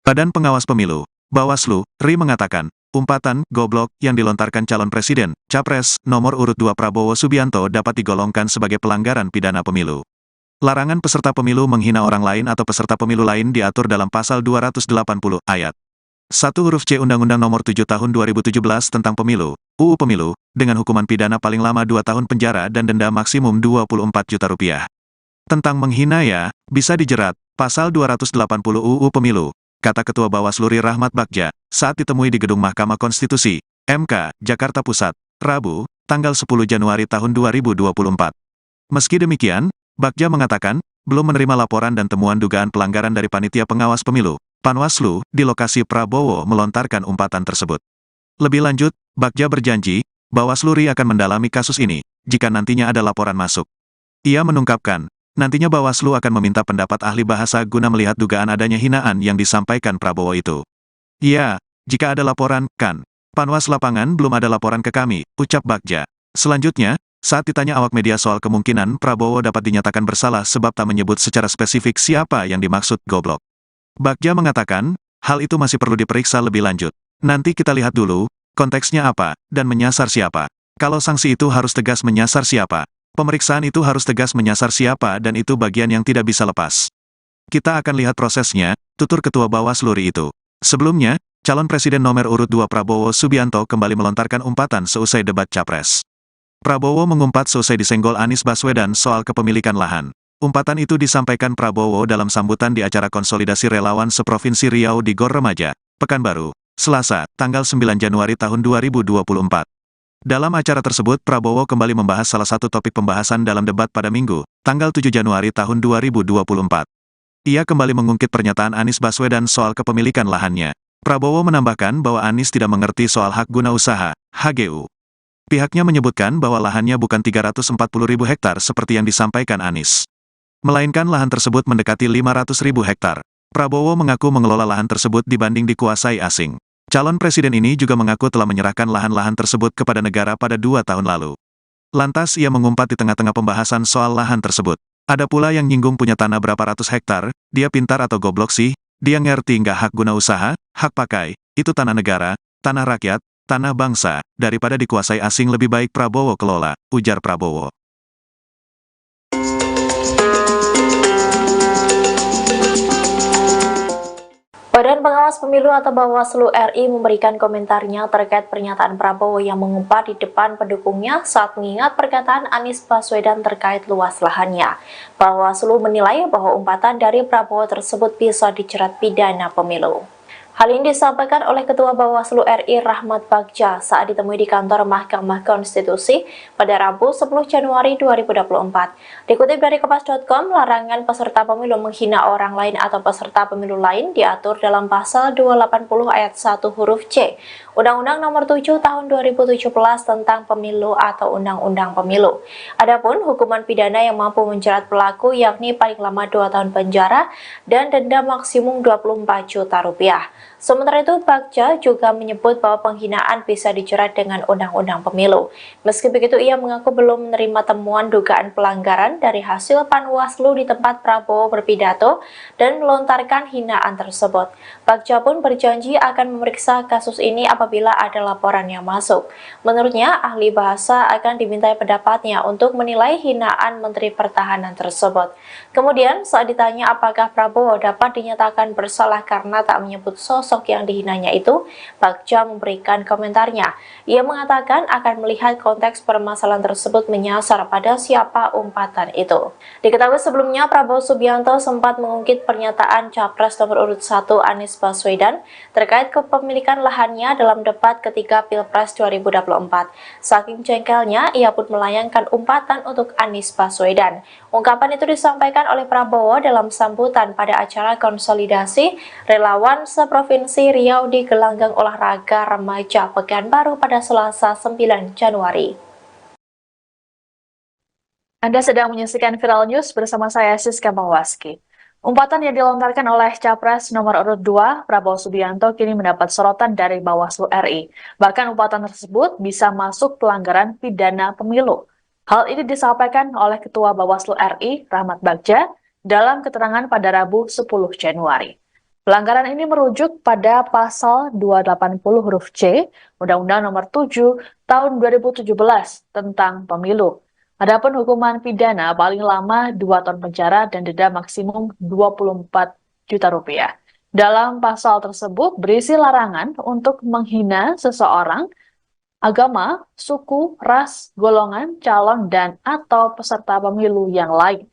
A: Badan Pengawas Pemilu, Bawaslu, RI mengatakan, umpatan goblok yang dilontarkan calon presiden, Capres, nomor urut 2 Prabowo Subianto dapat digolongkan sebagai pelanggaran pidana pemilu. Larangan peserta pemilu menghina orang lain atau peserta pemilu lain diatur dalam pasal 280 ayat 1 huruf C Undang-Undang Nomor 7 Tahun 2017 tentang Pemilu, UU Pemilu, dengan hukuman pidana paling lama 2 tahun penjara dan denda maksimum 24 juta rupiah. Tentang menghina ya, bisa dijerat, pasal 280 UU Pemilu, kata Ketua Bawaslu RI Rahmat Bagja, saat ditemui di Gedung Mahkamah Konstitusi, MK, Jakarta Pusat, Rabu, tanggal 10 Januari tahun 2024. Meski demikian, Bagja mengatakan, belum menerima laporan dan temuan dugaan pelanggaran dari Panitia Pengawas Pemilu, Panwaslu, di lokasi Prabowo melontarkan umpatan tersebut. Lebih lanjut, Bagja berjanji, Bawaslu RI akan mendalami kasus ini, jika nantinya ada laporan masuk. Ia menungkapkan, nantinya Bawaslu akan meminta pendapat ahli bahasa guna melihat dugaan adanya hinaan yang disampaikan Prabowo itu. Ya, jika ada laporan, kan. Panwas lapangan belum ada laporan ke kami, ucap Bagja. Selanjutnya, saat ditanya awak media soal kemungkinan Prabowo dapat dinyatakan bersalah sebab tak menyebut secara spesifik siapa yang dimaksud goblok, Bagja mengatakan, hal itu masih perlu diperiksa lebih lanjut. Nanti kita lihat dulu, konteksnya apa, dan menyasar siapa. Kalau sanksi itu harus tegas menyasar siapa. Pemeriksaan itu harus tegas menyasar siapa dan itu bagian yang tidak bisa lepas. Kita akan lihat prosesnya, tutur Ketua Bawaslu RI itu. Sebelumnya, calon presiden nomor urut 2 Prabowo Subianto kembali melontarkan umpatan seusai debat Capres. Prabowo mengumpat seusai disenggol Anies Baswedan soal kepemilikan lahan. Umpatan itu disampaikan Prabowo dalam sambutan di acara konsolidasi relawan seprovinsi Riau di Gor Remaja, Pekanbaru, Selasa, tanggal 9 Januari tahun 2024. Dalam acara tersebut Prabowo kembali membahas salah satu topik pembahasan dalam debat pada Minggu, tanggal 7 Januari tahun 2024. Ia kembali mengungkit pernyataan Anies Baswedan soal kepemilikan lahannya. Prabowo menambahkan bahwa Anies tidak mengerti soal hak guna usaha, HGU. Pihaknya menyebutkan bahwa lahannya bukan 340.000 hektar seperti yang disampaikan Anies, melainkan lahan tersebut mendekati 500.000 hektar. Prabowo mengaku mengelola lahan tersebut dibanding dikuasai asing. Calon presiden ini juga mengaku telah menyerahkan lahan-lahan tersebut kepada negara pada 2 tahun lalu. Lantas ia mengumpat di tengah-tengah pembahasan soal lahan tersebut. Ada pula yang nyinggung punya tanah berapa ratus hektar, dia pintar atau goblok sih, dia ngerti nggak hak guna usaha, hak pakai, itu tanah negara, tanah rakyat, tanah bangsa, daripada dikuasai asing lebih baik Prabowo kelola, ujar Prabowo.
B: Badan Pengawas Pemilu atau Bawaslu RI memberikan komentarnya terkait pernyataan Prabowo yang mengumpat di depan pendukungnya saat mengingat perkataan Anies Baswedan terkait luas lahannya. Bawaslu menilai bahwa umpatan dari Prabowo tersebut bisa dijerat pidana pemilu. Hal ini disampaikan oleh Ketua Bawaslu RI Rahmat Bagja saat ditemui di kantor Mahkamah Konstitusi pada Rabu 10 Januari 2024. Dikutip dari Kompas.com, larangan peserta pemilu menghina orang lain atau peserta pemilu lain diatur dalam pasal 280 ayat 1 huruf C, Undang-Undang Nomor 7 Tahun 2017 tentang Pemilu atau Undang-Undang Pemilu. Adapun hukuman pidana yang mampu menjerat pelaku yakni paling lama 2 tahun penjara dan denda maksimum 24 juta rupiah. Sementara itu, Bagja juga menyebut bahwa penghinaan bisa dijerat dengan Undang-Undang Pemilu. Meski begitu, ia mengaku belum menerima temuan dugaan pelanggaran dari hasil Panwaslu di tempat Prabowo berpidato dan melontarkan hinaan tersebut. Bagja pun berjanji akan memeriksa kasus ini apabila ada laporan yang masuk. Menurutnya, ahli bahasa akan dimintai pendapatnya untuk menilai hinaan Menteri Pertahanan tersebut. Kemudian, saat ditanya apakah Prabowo dapat dinyatakan bersalah karena tak menyebut sosok yang dihinanya itu, Bagja memberikan komentarnya. Ia mengatakan akan melihat konteks permasalahan tersebut menyasar pada siapa umpatan itu. Diketahui sebelumnya Prabowo Subianto sempat mengungkit pernyataan Capres nomor urut 1 Anies Baswedan terkait kepemilikan lahannya dalam debat ketiga Pilpres 2024. Saking jengkelnya, ia pun melayangkan umpatan untuk Anies Baswedan. Ungkapan itu disampaikan oleh Prabowo dalam sambutan pada acara konsolidasi relawan seprovinsi Riau di gelanggang olahraga remaja Pekanbaru pada Selasa 9 Januari.
C: Anda sedang menyaksikan Viral News bersama saya Siska Mawaski. Umpatan yang dilontarkan oleh Capres nomor urut 2 Prabowo Subianto kini mendapat sorotan dari Bawaslu RI. Bahkan umpatan tersebut bisa masuk pelanggaran pidana pemilu. Hal ini disampaikan oleh Ketua Bawaslu RI, Rahmat Bagja, dalam keterangan pada Rabu 10 Januari. Pelanggaran ini merujuk pada pasal 280 huruf C, Undang-Undang Nomor 7 Tahun 2017 tentang Pemilu. Adapun hukuman pidana paling lama 2 tahun penjara dan denda maksimum 24 juta rupiah. Dalam pasal tersebut berisi larangan untuk menghina seseorang, agama, suku, ras, golongan, calon, dan atau peserta pemilu yang lain.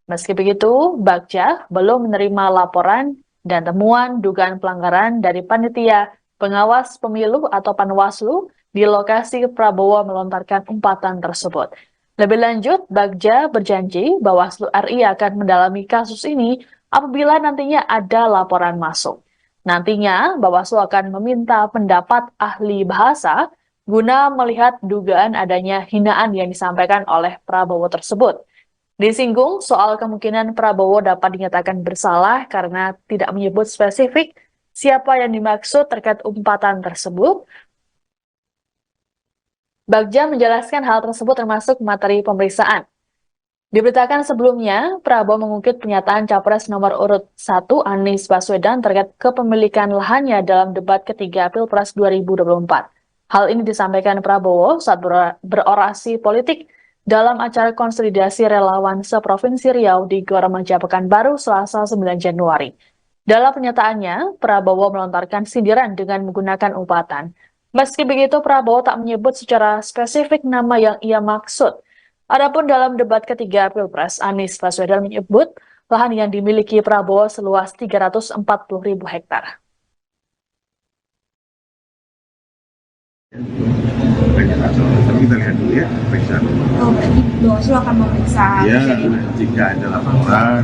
C: Meski begitu, Bagja belum menerima laporan dan temuan dugaan pelanggaran dari Panitia Pengawas Pemilu atau Panwaslu di lokasi Prabowo melontarkan umpatan tersebut. Lebih lanjut, Bagja berjanji Bawaslu RI akan mendalami kasus ini apabila nantinya ada laporan masuk. Nantinya, Bawaslu akan meminta pendapat ahli bahasa guna melihat dugaan adanya hinaan yang disampaikan oleh Prabowo tersebut. Disinggung soal kemungkinan Prabowo dapat dinyatakan bersalah karena tidak menyebut spesifik siapa yang dimaksud terkait umpatan tersebut. Bagja menjelaskan hal tersebut termasuk materi pemeriksaan. Diberitakan sebelumnya, Prabowo mengungkit pernyataan Capres nomor urut 1 Anies Baswedan terkait kepemilikan lahannya dalam debat ketiga Pilpres 2024. Hal ini disampaikan Prabowo saat berorasi politik dalam acara konsolidasi relawan seprovinsi Riau di Gor Remaja Pekanbaru Selasa 9 Januari. Dalam pernyataannya, Prabowo melontarkan sindiran dengan menggunakan umpatan. Meski begitu, Prabowo tak menyebut secara spesifik nama yang ia maksud. Adapun dalam debat ketiga Pilpres, Anies Baswedan menyebut lahan yang dimiliki Prabowo seluas 340.000 hektar.
D: Tapi kita lihat dulu ya, periksa.
E: Oh, berarti Bawaslu akan memeriksa
D: Ya,
E: kejadian itu?
D: jika ada laporan,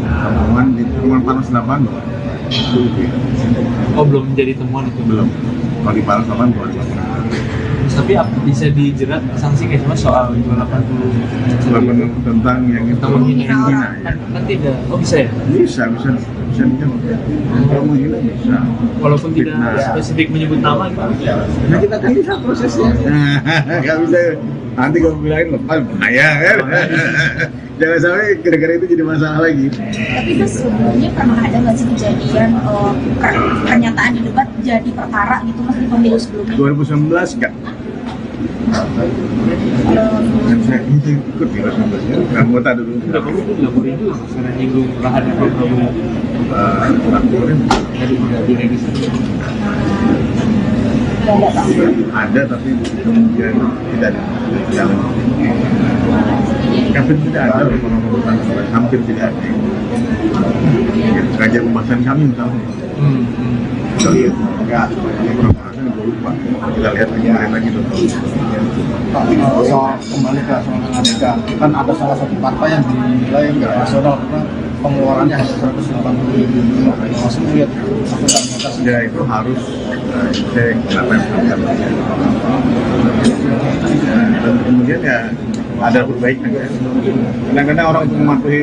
D: temuan di temuan panas lapangan,
F: Oh, belum menjadi temuan itu?
D: belum. Kalau di panas lapangan belum ada.
F: Tapi bisa dijerat sanksi kayak cuma soal 280
D: Laporan tentang yang itu menghina ya.
F: kan tidak. Oh, bisa ya?
D: Bisa dijerat. Kalau menghina bisa.
F: Walaupun tidak
D: Fitnah.
F: spesifik menyebut nama gitu.
D: Nah, kita kan lihat prosesnya. Nggak bisa nanti kalau bilangin lepas bahaya kan. Jangan sampai gara-gara itu jadi masalah lagi.
E: Tapi itu sebelumnya pernah ada nggak sih kejadian pernyataan di debat jadi perkara gitu mas di pemilu sebelumnya?
D: 2019 enggak. Yang saya ikut di 2019 ya, anggota dulu.
F: Udah kamu tuh dilaporin juga karena nyinggung lahan di Prabowo.
D: Laporin
F: Jadi tidak diregistrasi.
D: ada tapi kemudian tidak jalan. Hampir tidak ada laporan, hampir tidak ada. Kajian pembahasan kami misalnya. Kita lihat enggak pembahasan gue lupa. Kita lihat lagi tuh.
G: Soal kembali ke soal Amerika, kan ada salah satu partai yang dinilai nggak rasional karena pengeluarannya hanya 180.000. Masuk lihat akuntabilitas
D: Ya itu harus saya kenapa dan kemudian ya ada perbaikan ya. Kadang-kadang orang untuk mematuhi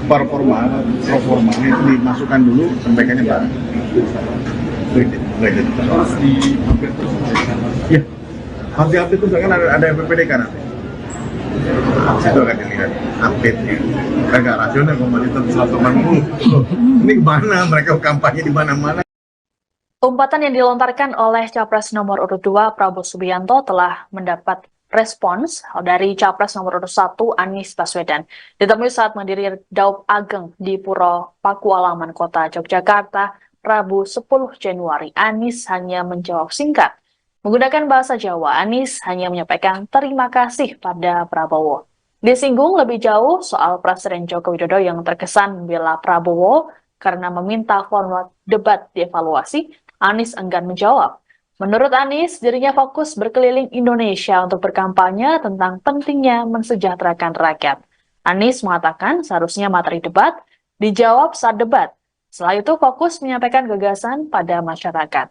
D: performa itu dimasukkan dulu perbaikannya bareng. Nggak jadi.
F: Harus di-update terus.
D: Ya, harus di-update terus kan ada PPDK nanti. Itu akan dilihat update-nya. Kan nggak rasional kalau masih tetap 180. Ini kemana? Mereka kampanye di mana-mana.
C: Umpatan yang dilontarkan oleh Capres nomor urut 2 Prabowo Subianto telah mendapat respons dari Capres nomor urut 1 Anies Baswedan. Ditemui saat menghadiri Daup Ageng di Puro Pakualaman Kota Yogyakarta, Rabu 10 Januari, Anies hanya menjawab singkat. Menggunakan bahasa Jawa, Anies hanya menyampaikan terima kasih pada Prabowo. Disinggung lebih jauh soal Presiden Joko Widodo yang terkesan membela Prabowo karena meminta format debat dievaluasi, Anies enggan menjawab. Menurut Anies, dirinya fokus berkeliling Indonesia untuk berkampanye tentang pentingnya mensejahterakan rakyat. Anies mengatakan seharusnya materi debat dijawab saat debat. Setelah itu fokus menyampaikan gagasan pada masyarakat.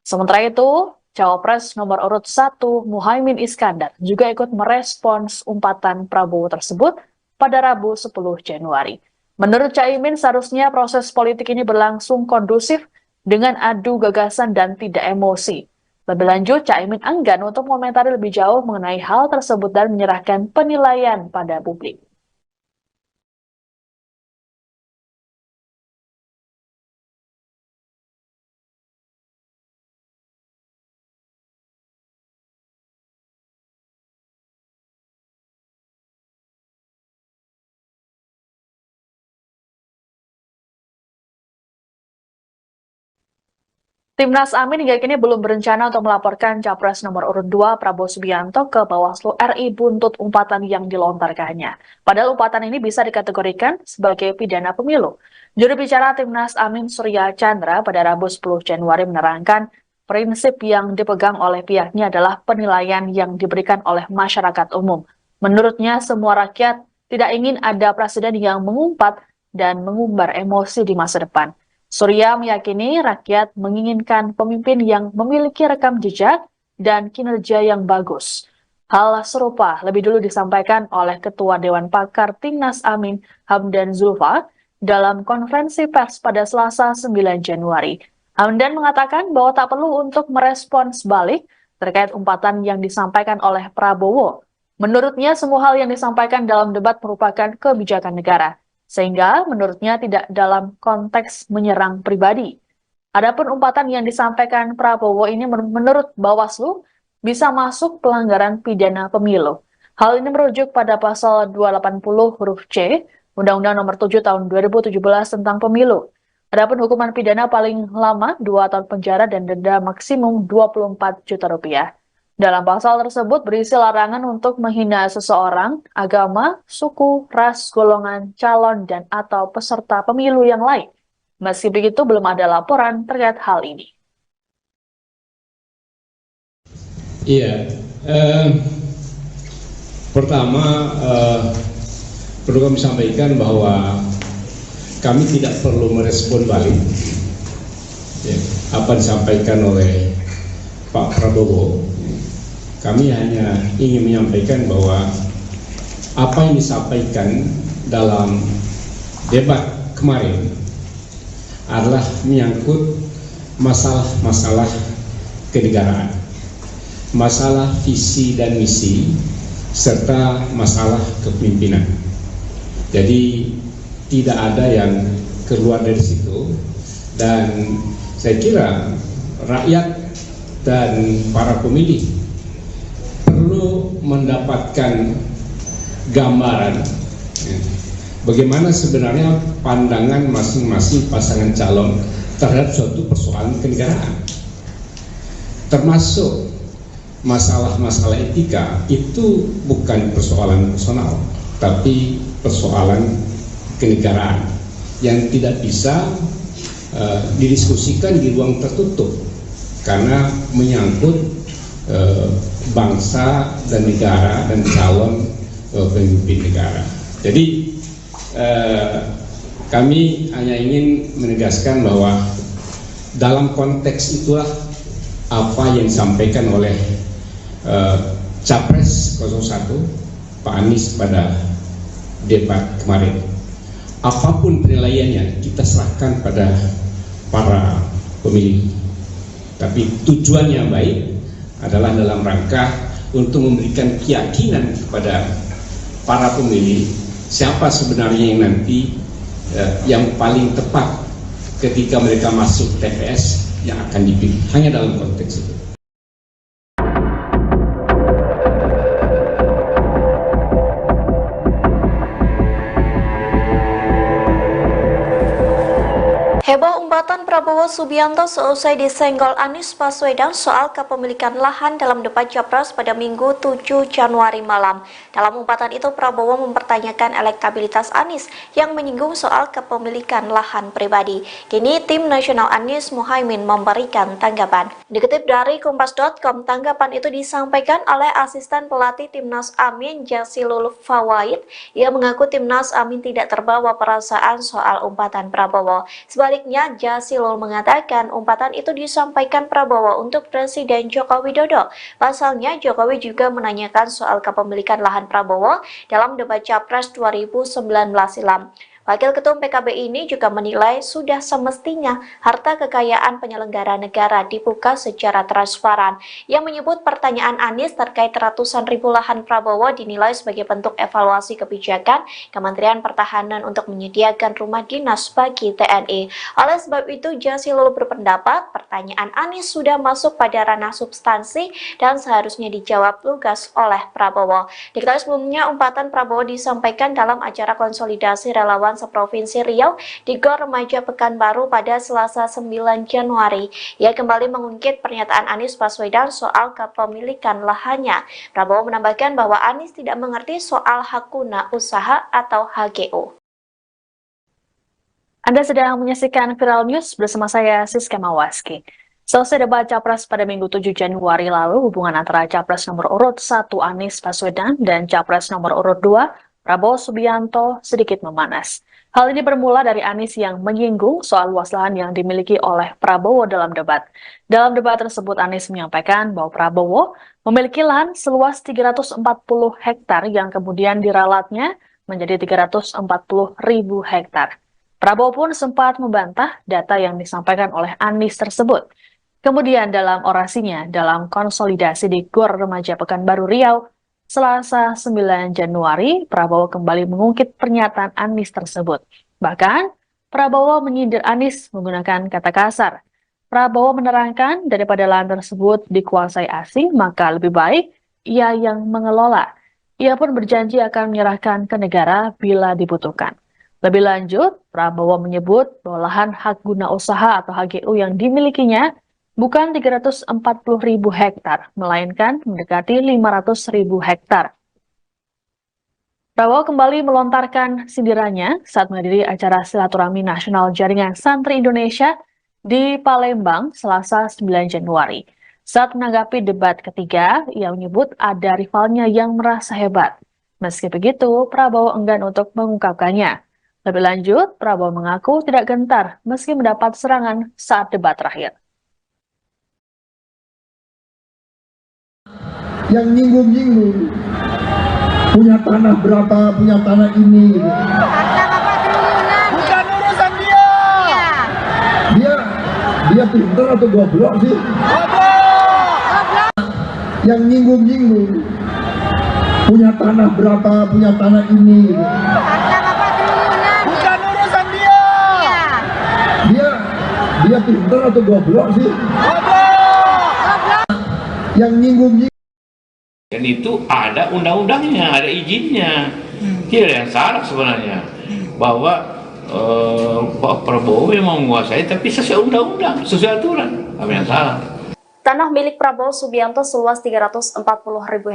C: Sementara itu, Cawapres nomor urut 1 Muhaimin Iskandar juga ikut merespons umpatan Prabowo tersebut pada Rabu 10 Januari. Menurut Caimin, seharusnya proses politik ini berlangsung kondusif dengan adu gagasan dan tidak emosi. Lebih lanjut, Caimin enggan untuk mengomentari lebih jauh mengenai hal tersebut dan menyerahkan penilaian pada publik. Timnas Amin hingga kini belum berencana untuk melaporkan Capres nomor urut 2 Prabowo Subianto ke Bawaslu RI buntut umpatan yang dilontarkannya. Padahal umpatan ini bisa dikategorikan sebagai pidana pemilu. Juru bicara Timnas Amin Surya Chandra pada Rabu 10 Januari menerangkan prinsip yang dipegang oleh pihaknya adalah penilaian yang diberikan oleh masyarakat umum. Menurutnya semua rakyat tidak ingin ada presiden yang mengumpat dan mengumbar emosi di masa depan. Surya meyakini rakyat menginginkan pemimpin yang memiliki rekam jejak dan kinerja yang bagus. Hal serupa lebih dulu disampaikan oleh Ketua Dewan Pakar Timnas Amin Hamdan Zulfa dalam konferensi pers pada Selasa 9 Januari. Hamdan mengatakan bahwa tak perlu untuk merespons balik terkait umpatan yang disampaikan oleh Prabowo. Menurutnya semua hal yang disampaikan dalam debat merupakan kebijakan negara. Sehingga menurutnya tidak dalam konteks menyerang pribadi. Adapun umpatan yang disampaikan Prabowo ini menurut Bawaslu bisa masuk pelanggaran pidana pemilu. Hal ini merujuk pada pasal 280 huruf C Undang-Undang Nomor 7 Tahun 2017 tentang Pemilu. Adapun hukuman pidana paling lama 2 tahun penjara dan denda maksimum 24 juta rupiah. Dalam pasal tersebut berisi larangan untuk menghina seseorang, agama, suku, ras, golongan, calon, dan atau peserta pemilu yang lain. Meski begitu, belum ada laporan terkait hal ini.
H: Iya, pertama perlu kami sampaikan bahwa kami tidak perlu merespon balik ya, apa disampaikan oleh Pak Prabowo. Kami hanya ingin menyampaikan bahwa apa yang disampaikan dalam debat kemarin adalah menyangkut masalah-masalah kenegaraan, masalah visi dan misi, serta masalah kepemimpinan. Jadi tidak ada yang keluar dari situ, dan saya kira rakyat dan para pemilih perlu mendapatkan gambaran bagaimana sebenarnya pandangan masing-masing pasangan calon terhadap suatu persoalan kenegaraan, termasuk masalah-masalah etika. Itu bukan persoalan personal, tapi persoalan kenegaraan yang tidak bisa didiskusikan di ruang tertutup karena menyangkut bangsa dan negara dan calon pemimpin negara. Jadi kami hanya ingin menegaskan bahwa dalam konteks itulah apa yang disampaikan oleh Capres 01 Pak Anies pada debat kemarin. Apapun penilaiannya kita serahkan pada para pemilih, tapi tujuan yang baik adalah dalam rangka untuk memberikan keyakinan kepada para pemilih siapa sebenarnya yang nanti yang paling tepat ketika mereka masuk TPS yang akan dipilih, hanya dalam konteks itu.
B: Heboh umpatan Prabowo Subianto seusai disenggol Anies Baswedan soal kepemilikan lahan dalam debat Capres pada Minggu 7 Januari malam. Dalam umpatan itu Prabowo mempertanyakan elektabilitas Anies yang menyinggung soal kepemilikan lahan pribadi. Kini tim nasional Anies Muhaimin memberikan tanggapan. Dikutip dari Kompas.com, tanggapan itu disampaikan oleh asisten pelatih Timnas Amin Jazilul Fawait. Ia mengaku Timnas Amin tidak terbawa perasaan soal umpatan Prabowo. Sebaliknya, Jazilul mengatakan umpatan itu disampaikan Prabowo untuk Presiden Joko Widodo. Pasalnya, Jokowi juga menanyakan soal kepemilikan lahan Prabowo dalam debat Capres 2019 silam. Wakil Ketum PKB ini juga menilai sudah semestinya harta kekayaan penyelenggara negara dibuka secara transparan. Ia menyebut pertanyaan Anies terkait ratusan ribu lahan Prabowo dinilai sebagai bentuk evaluasi kebijakan Kementerian Pertahanan untuk menyediakan rumah dinas bagi TNI. Oleh sebab itu, Jazilul berpendapat pertanyaan Anies sudah masuk pada ranah substansi dan seharusnya dijawab lugas oleh Prabowo. Diketahui sebelumnya umpatan Prabowo disampaikan dalam acara konsolidasi relawan seprovinsi Riau di Gor Remaja Pekanbaru pada Selasa 9 Januari. Ia kembali mengungkit pernyataan Anies Baswedan soal kepemilikan lahannya. Prabowo menambahkan bahwa Anies tidak mengerti soal hak guna usaha atau HGU.
C: Anda sedang menyaksikan Viral News bersama saya Siska Mawaski. Selesai debat Capres pada Minggu 7 Januari lalu, hubungan antara Capres nomor urut 1 Anies Baswedan dan Capres nomor urut 2 Prabowo Subianto sedikit memanas. Hal ini bermula dari Anies yang menyinggung soal luas lahan yang dimiliki oleh Prabowo dalam debat. Dalam debat tersebut, Anies menyampaikan bahwa Prabowo memiliki lahan seluas 340 hektar yang kemudian diralatnya menjadi 340.000 hektar. Prabowo pun sempat membantah data yang disampaikan oleh Anies tersebut. Kemudian dalam orasinya dalam konsolidasi di Gor Remaja Pekanbaru Riau, Selasa 9 Januari, Prabowo kembali mengungkit pernyataan Anies tersebut. Bahkan, Prabowo menyindir Anies menggunakan kata kasar. Prabowo menerangkan daripada lahan tersebut dikuasai asing, maka lebih baik ia yang mengelola. Ia pun berjanji akan menyerahkan ke negara bila dibutuhkan. Lebih lanjut, Prabowo menyebut bahwa lahan hak guna usaha atau HGU yang dimilikinya bukan 340.000 hektar, melainkan mendekati 500.000 hektar. Prabowo kembali melontarkan sindirannya saat menghadiri acara silaturahmi nasional Jaringan Santri Indonesia di Palembang, Selasa 9 Januari. Saat menanggapi debat ketiga, ia menyebut ada rivalnya yang merasa hebat. Meski begitu, Prabowo enggan untuk mengungkapkannya. Lebih lanjut, Prabowo mengaku tidak gentar meski mendapat serangan saat debat terakhir.
I: Yang nyinggung-nyinggung punya tanah berapa, punya tanah ini.
J: Bukan urusan dia.
I: Dia pintar atau goblok sih?
J: Goblok.
I: Yang nyinggung-nyinggung punya tanah berapa, punya tanah ini.
J: Bukan urusan dia.
I: Dia pintar atau goblok sih?
J: Goblok.
I: Yang nyinggung-nyinggung.
K: Dan itu ada undang-undangnya, ada izinnya. Tidak ada yang salah sebenarnya. Bahwa Pak Prabowo memang menguasai, tapi sesuai undang-undang, sesuai aturan. Apa yang salah?
B: Tanah milik Prabowo Subianto seluas 340.000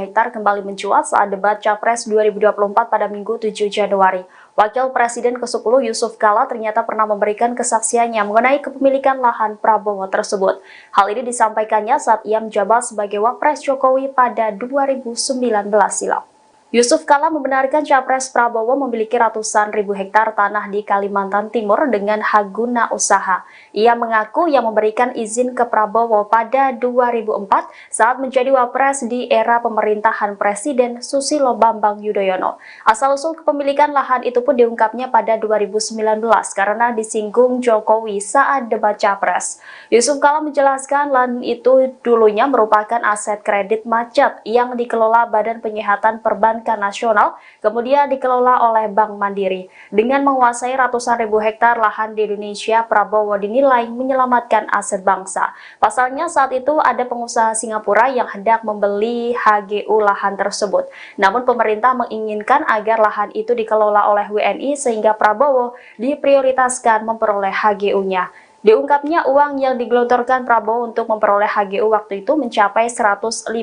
B: hektar kembali mencuat saat debat Capres 2024 pada Minggu 7 Januari. Wakil Presiden ke-10 Yusuf Kala ternyata pernah memberikan kesaksiannya mengenai kepemilikan lahan Prabowo tersebut. Hal ini disampaikannya saat ia menjabat sebagai Wapres Jokowi pada 2019 silam. Yusuf Kala membenarkan Capres Prabowo memiliki ratusan ribu hektar tanah di Kalimantan Timur dengan hak guna usaha. Ia mengaku yang memberikan izin ke Prabowo pada 2004 saat menjadi Wapres di era pemerintahan Presiden Susilo Bambang Yudhoyono. Asal-usul kepemilikan lahan itu pun diungkapnya pada 2019 karena disinggung Jokowi saat debat Capres. Yusuf Kala menjelaskan lahan itu dulunya merupakan aset kredit macet yang dikelola Badan Penyihatan Perbankan Nasional, kemudian dikelola oleh Bank Mandiri. Dengan menguasai ratusan ribu hektar lahan di Indonesia, Prabowo dinilai menyelamatkan aset bangsa. Pasalnya saat itu ada pengusaha Singapura yang hendak membeli HGU lahan tersebut. Namun pemerintah menginginkan agar lahan itu dikelola oleh WNI sehingga Prabowo diprioritaskan memperoleh HGU-nya. Diungkapnya uang yang digelontorkan Prabowo untuk memperoleh HGU waktu itu mencapai 150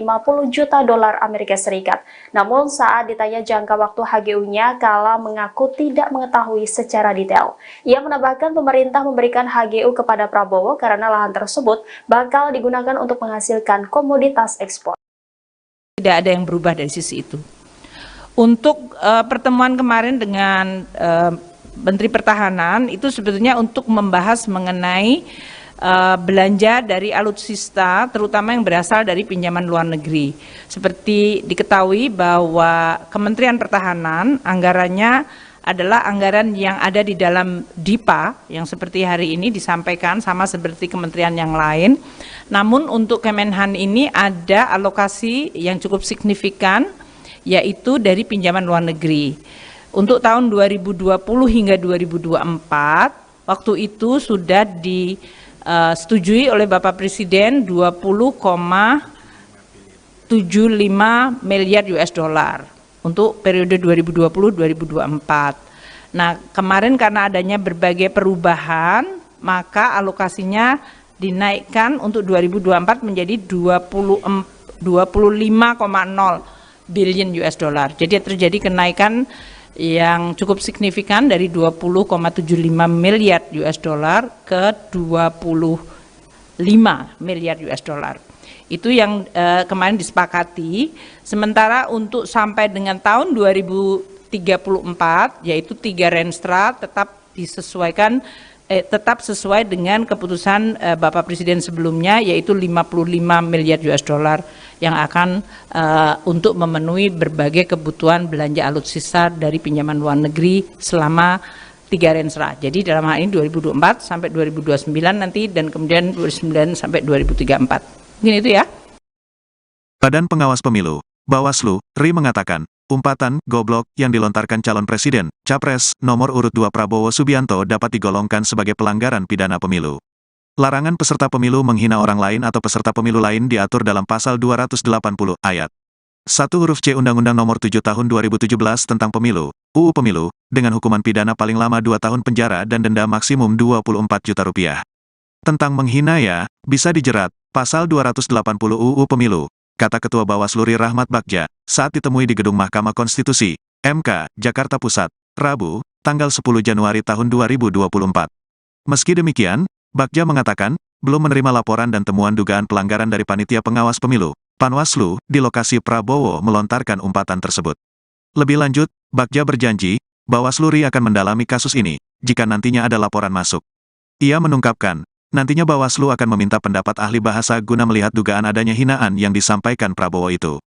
B: juta dolar Amerika Serikat. Namun saat ditanya jangka waktu HGU-nya, Kala mengaku tidak mengetahui secara detail. Ia menambahkan pemerintah memberikan HGU kepada Prabowo karena lahan tersebut bakal digunakan untuk menghasilkan komoditas ekspor.
L: Tidak ada yang berubah dari sisi itu. Untuk pertemuan kemarin dengan Menteri Pertahanan itu sebetulnya untuk membahas mengenai belanja dari alutsista terutama yang berasal dari pinjaman luar negeri. Seperti diketahui bahwa Kementerian Pertahanan anggarannya adalah anggaran yang ada di dalam DIPA yang seperti hari ini disampaikan sama seperti kementerian yang lain. Namun untuk Kemenhan ini ada alokasi yang cukup signifikan yaitu dari pinjaman luar negeri. Untuk tahun 2020 hingga 2024, waktu itu sudah disetujui oleh Bapak Presiden 20,75 miliar US dollar untuk periode 2020-2024. Nah, kemarin karena adanya berbagai perubahan, maka alokasinya dinaikkan untuk 2024 menjadi 25,0 billion US dollar. Jadi terjadi kenaikan yang cukup signifikan dari 20,75 miliar US dollar ke 25 miliar US dollar. Itu yang kemarin disepakati. Sementara untuk sampai dengan tahun 2034 yaitu 3 Renstra tetap disesuaikan tetap sesuai dengan keputusan Bapak Presiden sebelumnya yaitu 55 miliar US dollar yang akan untuk memenuhi berbagai kebutuhan belanja alutsista dari pinjaman luar negeri selama 3 Renstra. Jadi dalam hal ini 2024 sampai 2029 nanti dan kemudian 2029 sampai 2034. Mungkin itu ya.
A: Badan Pengawas Pemilu, Bawaslu, RI mengatakan, umpatan goblok yang dilontarkan calon presiden, Capres, nomor urut 2 Prabowo Subianto dapat digolongkan sebagai pelanggaran pidana pemilu. Larangan peserta pemilu menghina orang lain atau peserta pemilu lain diatur dalam pasal 280 ayat 1 huruf C Undang-Undang Nomor 7 Tahun 2017 tentang Pemilu, UU Pemilu, dengan hukuman pidana paling lama 2 tahun penjara dan denda maksimum 24 juta rupiah. Tentang menghina ya, bisa dijerat, pasal 280 UU Pemilu, kata Ketua Bawaslu Ri Rahmat Bagja, saat ditemui di Gedung Mahkamah Konstitusi, MK, Jakarta Pusat, Rabu, tanggal 10 Januari tahun 2024. Meski demikian, Bagja mengatakan, belum menerima laporan dan temuan dugaan pelanggaran dari Panitia Pengawas Pemilu, Panwaslu, di lokasi Prabowo melontarkan umpatan tersebut. Lebih lanjut, Bagja berjanji, Bawaslu Ri akan mendalami kasus ini, jika nantinya ada laporan masuk. Ia menungkapkan, nantinya Bawaslu akan meminta pendapat ahli bahasa guna melihat dugaan adanya hinaan yang disampaikan Prabowo itu.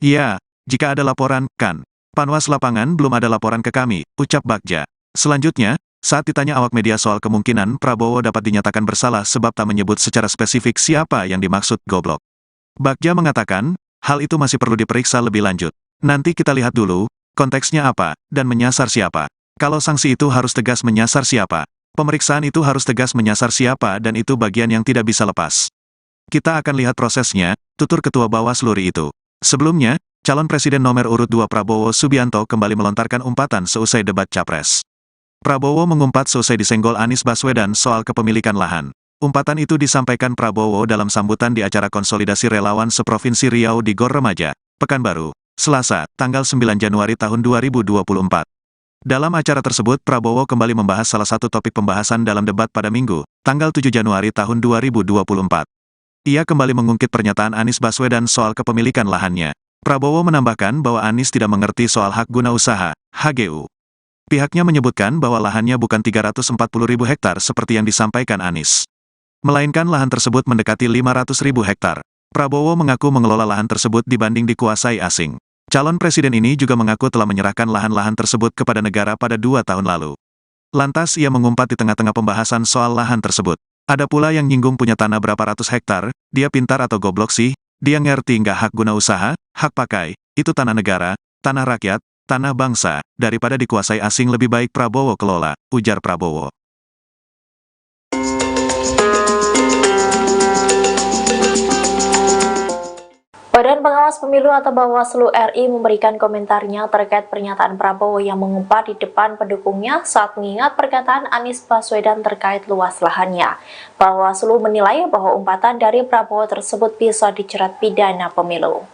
A: Ya, jika ada laporan, kan. Panwas lapangan belum ada laporan ke kami, ucap Bagja. Selanjutnya, saat ditanya awak media soal kemungkinan Prabowo dapat dinyatakan bersalah sebab tak menyebut secara spesifik siapa yang dimaksud goblok, Bagja mengatakan, hal itu masih perlu diperiksa lebih lanjut. Nanti kita lihat dulu, konteksnya apa, dan menyasar siapa. Kalau sanksi itu harus tegas menyasar siapa. Pemeriksaan itu harus tegas menyasar siapa dan itu bagian yang tidak bisa lepas. Kita akan lihat prosesnya, tutur Ketua Bawaslu Ri itu. Sebelumnya, calon Presiden nomor urut 2 Prabowo Subianto kembali melontarkan umpatan seusai debat Capres. Prabowo mengumpat seusai disenggol Anies Baswedan soal kepemilikan lahan. Umpatan itu disampaikan Prabowo dalam sambutan di acara konsolidasi relawan seprovinsi Riau di Gor Remaja, Pekanbaru, Selasa, tanggal 9 Januari tahun 2024. Dalam acara tersebut Prabowo kembali membahas salah satu topik pembahasan dalam debat pada Minggu, tanggal 7 Januari tahun 2024. Ia kembali mengungkit pernyataan Anies Baswedan soal kepemilikan lahannya. Prabowo menambahkan bahwa Anies tidak mengerti soal hak guna usaha, HGU. Pihaknya menyebutkan bahwa lahannya bukan 340.000 hektar seperti yang disampaikan Anies, melainkan lahan tersebut mendekati 500.000 hektar. Prabowo mengaku mengelola lahan tersebut dibanding dikuasai asing. Calon presiden ini juga mengaku telah menyerahkan lahan-lahan tersebut kepada negara pada 2 tahun lalu. Lantas ia mengumpat di tengah-tengah pembahasan soal lahan tersebut. Ada pula yang nyinggung punya tanah berapa ratus hektar, dia pintar atau goblok sih, dia ngerti nggak hak guna usaha, hak pakai, itu tanah negara, tanah rakyat, tanah bangsa, daripada dikuasai asing lebih baik Prabowo kelola, ujar Prabowo.
B: Badan Pengawas Pemilu atau Bawaslu RI memberikan komentarnya terkait pernyataan Prabowo yang mengumpat di depan pendukungnya saat mengingat perkataan Anies Baswedan terkait luas lahannya. Bawaslu menilai bahwa umpatan dari Prabowo tersebut bisa dijerat pidana pemilu.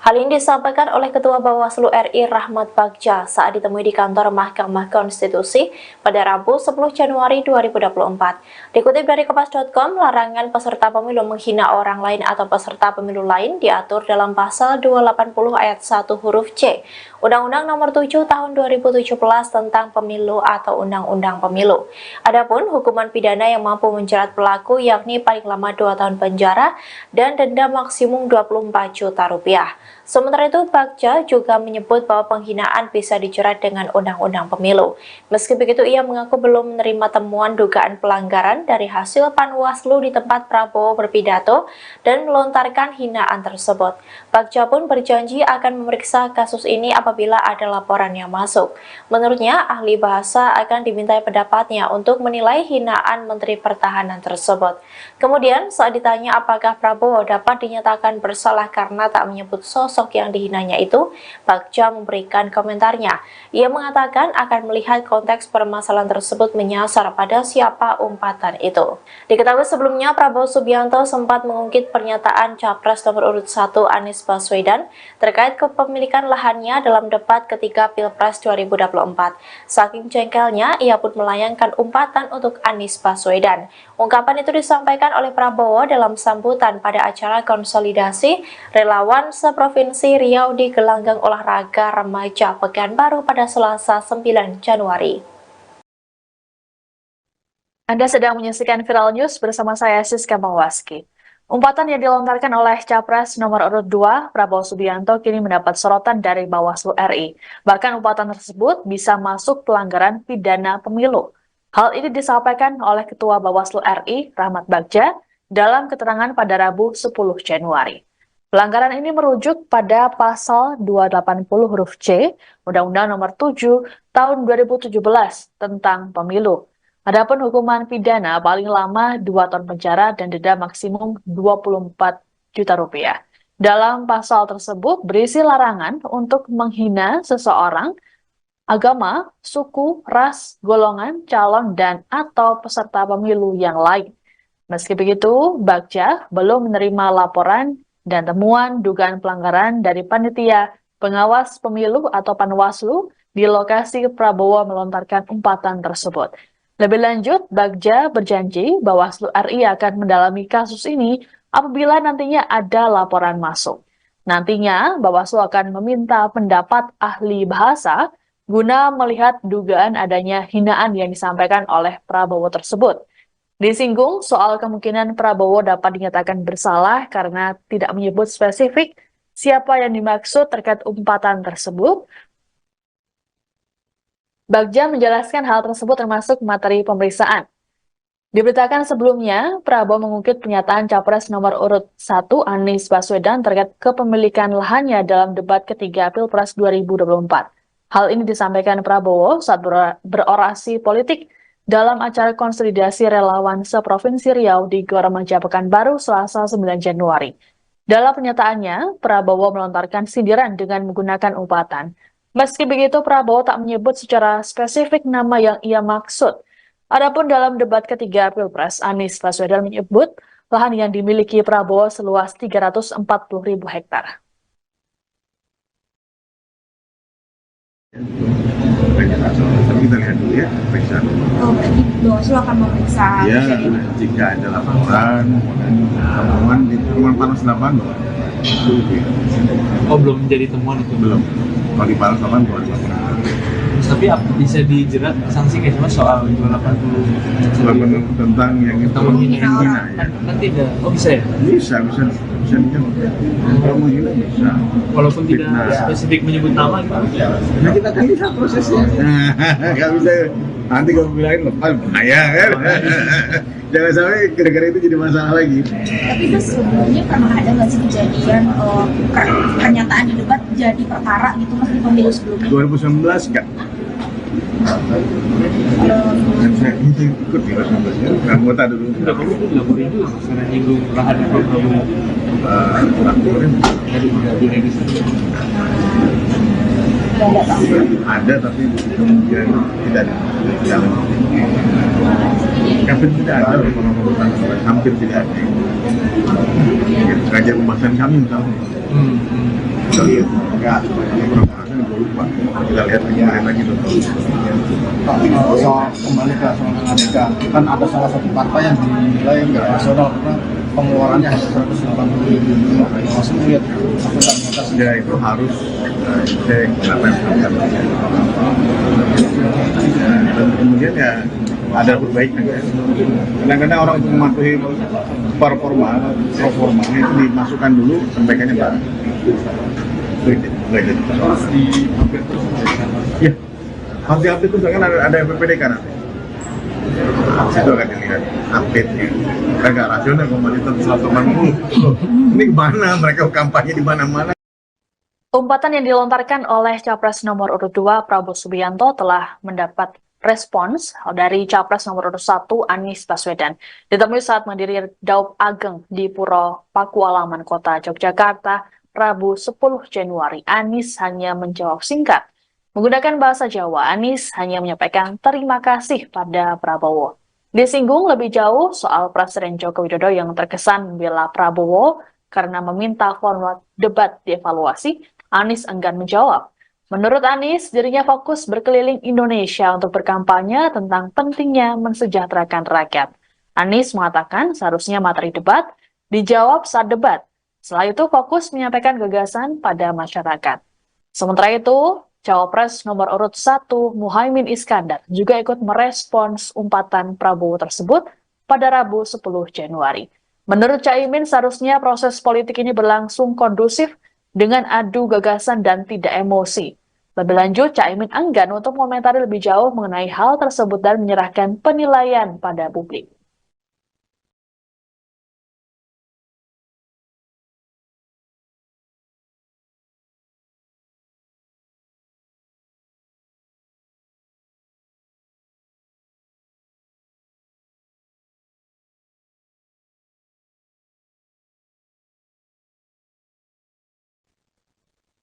B: Hal ini disampaikan oleh Ketua Bawaslu RI Rahmat Bagja saat ditemui di kantor Mahkamah Konstitusi pada Rabu 10 Januari 2024. Dikutip dari Kompas.com, larangan peserta pemilu menghina orang lain atau peserta pemilu lain diatur dalam pasal 280 ayat 1 huruf C, Undang-Undang Nomor 7 Tahun 2017 tentang Pemilu atau Undang-Undang Pemilu. Adapun hukuman pidana yang mampu menjerat pelaku yakni paling lama 2 tahun penjara dan denda maksimum 24 juta rupiah. Sementara itu, Bagja juga menyebut bahwa penghinaan bisa dijerat dengan Undang-Undang Pemilu. Meski begitu, ia mengaku belum menerima temuan dugaan pelanggaran dari hasil Panwaslu di tempat Prabowo berpidato dan melontarkan hinaan tersebut. Bagja pun berjanji akan memeriksa kasus ini apabila ada laporan yang masuk. Menurutnya, ahli bahasa akan dimintai pendapatnya untuk menilai hinaan Menteri Pertahanan tersebut. Kemudian, saat ditanya apakah Prabowo dapat dinyatakan bersalah karena tak menyebut sosok yang dihinanya itu, Bagja memberikan komentarnya. Ia mengatakan akan melihat konteks permasalahan tersebut menyasar pada siapa umpatan itu. Diketahui sebelumnya, Prabowo Subianto sempat mengungkit pernyataan Capres nomor urut 1 Anies Baswedan terkait kepemilikan lahannya dalam debat ketika Pilpres 2024. Saking jengkelnya, ia pun melayangkan umpatan untuk Anies Baswedan. Ungkapan itu disampaikan oleh Prabowo dalam sambutan pada acara konsolidasi relawan seprovinsi Riau di Gelanggang Olahraga Remaja Pekanbaru pada Selasa 9 Januari.
C: Anda sedang menyaksikan Viral News bersama saya Siska Mawaski. Umpatan yang dilontarkan oleh Capres nomor urut 2 Prabowo Subianto kini mendapat sorotan dari Bawaslu RI. Bahkan umpatan tersebut bisa masuk pelanggaran pidana pemilu. Hal ini disampaikan oleh Ketua Bawaslu RI, Rahmat Bagja, dalam keterangan pada Rabu 10 Januari. Pelanggaran ini merujuk pada pasal 280 huruf C, Undang-Undang Nomor 7 Tahun 2017 tentang Pemilu. Adapun hukuman pidana paling lama 2 tahun penjara dan denda maksimum 24 juta rupiah. Dalam pasal tersebut berisi larangan untuk menghina seseorang, agama, suku, ras, golongan, calon, dan atau peserta pemilu yang lain. Meski begitu, Bagja belum menerima laporan dan temuan dugaan pelanggaran dari panitia pengawas pemilu atau Panwaslu di lokasi Prabowo melontarkan umpatan tersebut. Lebih lanjut, Bagja berjanji Bawaslu RI akan mendalami kasus ini apabila nantinya ada laporan masuk. Nantinya, Bawaslu akan meminta pendapat ahli bahasa guna melihat dugaan adanya hinaan yang disampaikan oleh Prabowo tersebut. Disinggung soal kemungkinan Prabowo dapat dinyatakan bersalah karena tidak menyebut spesifik siapa yang dimaksud terkait umpatan tersebut. Bagja menjelaskan hal tersebut termasuk materi pemeriksaan. Diberitakan sebelumnya, Prabowo mengungkit pernyataan Capres nomor urut 1 Anies Baswedan terkait kepemilikan lahannya dalam debat ketiga Pilpres 2024. Hal ini disampaikan Prabowo saat berorasi politik dalam acara konsolidasi relawan seprovinsi Riau di Gor Remaja Pekanbaru Selasa 9 Januari. Dalam pernyataannya, Prabowo melontarkan sindiran dengan menggunakan umpatan. Meski begitu, Prabowo tak menyebut secara spesifik nama yang ia maksud. Adapun dalam debat ketiga Pilpres, Anies Baswedan menyebut lahan yang dimiliki Prabowo seluas 340.000 hektar.
D: Tapi kita lihat dulu ya, periksa.
E: Oh, berarti Bawaslu akan memeriksa.
D: Ya, jika ada laporan, temuan di temuan panas 8, itu ya.
F: Oh, belum menjadi temuan itu?
D: Belum. Kalau di panas 8 baru laporan.
F: Tapi bisa dijerat sanksi kayak cuma soal 280
D: tentang yang itu menghina ya.
F: Kan tidak. Oh, bisa ya?
D: Bisa kalau menghina bisa.
F: Walaupun tidak spesifik menyebut nama gitu.
D: Nah, kita kan bisa prosesnya. Nggak bisa nanti kalau bilangin lepas bahaya kan. Jangan sampai gara-gara itu jadi masalah lagi.
E: Tapi itu sebelumnya pernah ada nggak sih kejadian pernyataan di debat jadi perkara gitu mas di pemilu sebelumnya?
D: 2019 enggak. Yang saya ikut di 2019 ya, anggota dulu.
F: Enggak, kamu itu dilaporin juga karena nyinggung lahan di Prabowo.
D: Laporin
F: Dari dunia di sana.
D: ada tapi kemudian tidak hampir tidak ada orang-orang hampir tidak ada kajian pembahasan kami misalnya kita lihat enggak beberapa orang gue lupa kita lihat lagi dulu
G: soal kembali ke soal Amerika kan ada salah satu partai yang dinilai nggak rasional karena pengeluarannya hanya 180.000 langsung lihat
D: ya itu harus cek apa yang dilakukan dan kemudian ya ada perbaikan ya. Kadang-kadang orang untuk mematuhi performa itu dimasukkan dulu perbaikannya baru itu jadi harus di-update terus ya harus di-update terus kan ada PPD kan nanti itu akan dilihat update-nya agak rasional komunitas 180 ini kemana mereka kampanye di mana-mana.
C: Umpatan yang dilontarkan oleh Capres nomor urut 2 Prabowo Subianto telah mendapat respons dari Capres nomor urut 1 Anies Baswedan. Ditemui saat menghadiri Daup Ageng di Puro Pakualaman Kota Yogyakarta, Rabu 10 Januari, Anies hanya menjawab singkat. Menggunakan bahasa Jawa, Anies hanya menyampaikan terima kasih pada Prabowo. Disinggung lebih jauh soal Presiden Joko Widodo yang terkesan membela Prabowo karena meminta format debat dievaluasi, Anies enggan menjawab. Menurut Anies, dirinya fokus berkeliling Indonesia untuk berkampanye tentang pentingnya mensejahterakan rakyat. Anies mengatakan seharusnya materi debat dijawab saat debat. Setelah itu fokus menyampaikan gagasan pada masyarakat. Sementara itu, Cawapres nomor urut 1 Muhaimin Iskandar juga ikut merespons umpatan Prabowo tersebut pada Rabu 10 Januari. Menurut Caimin, seharusnya proses politik ini berlangsung kondusif dengan adu gagasan dan tidak emosi. Lebih lanjut, Caimin enggan untuk mengomentari lebih jauh mengenai hal tersebut dan menyerahkan penilaian pada publik.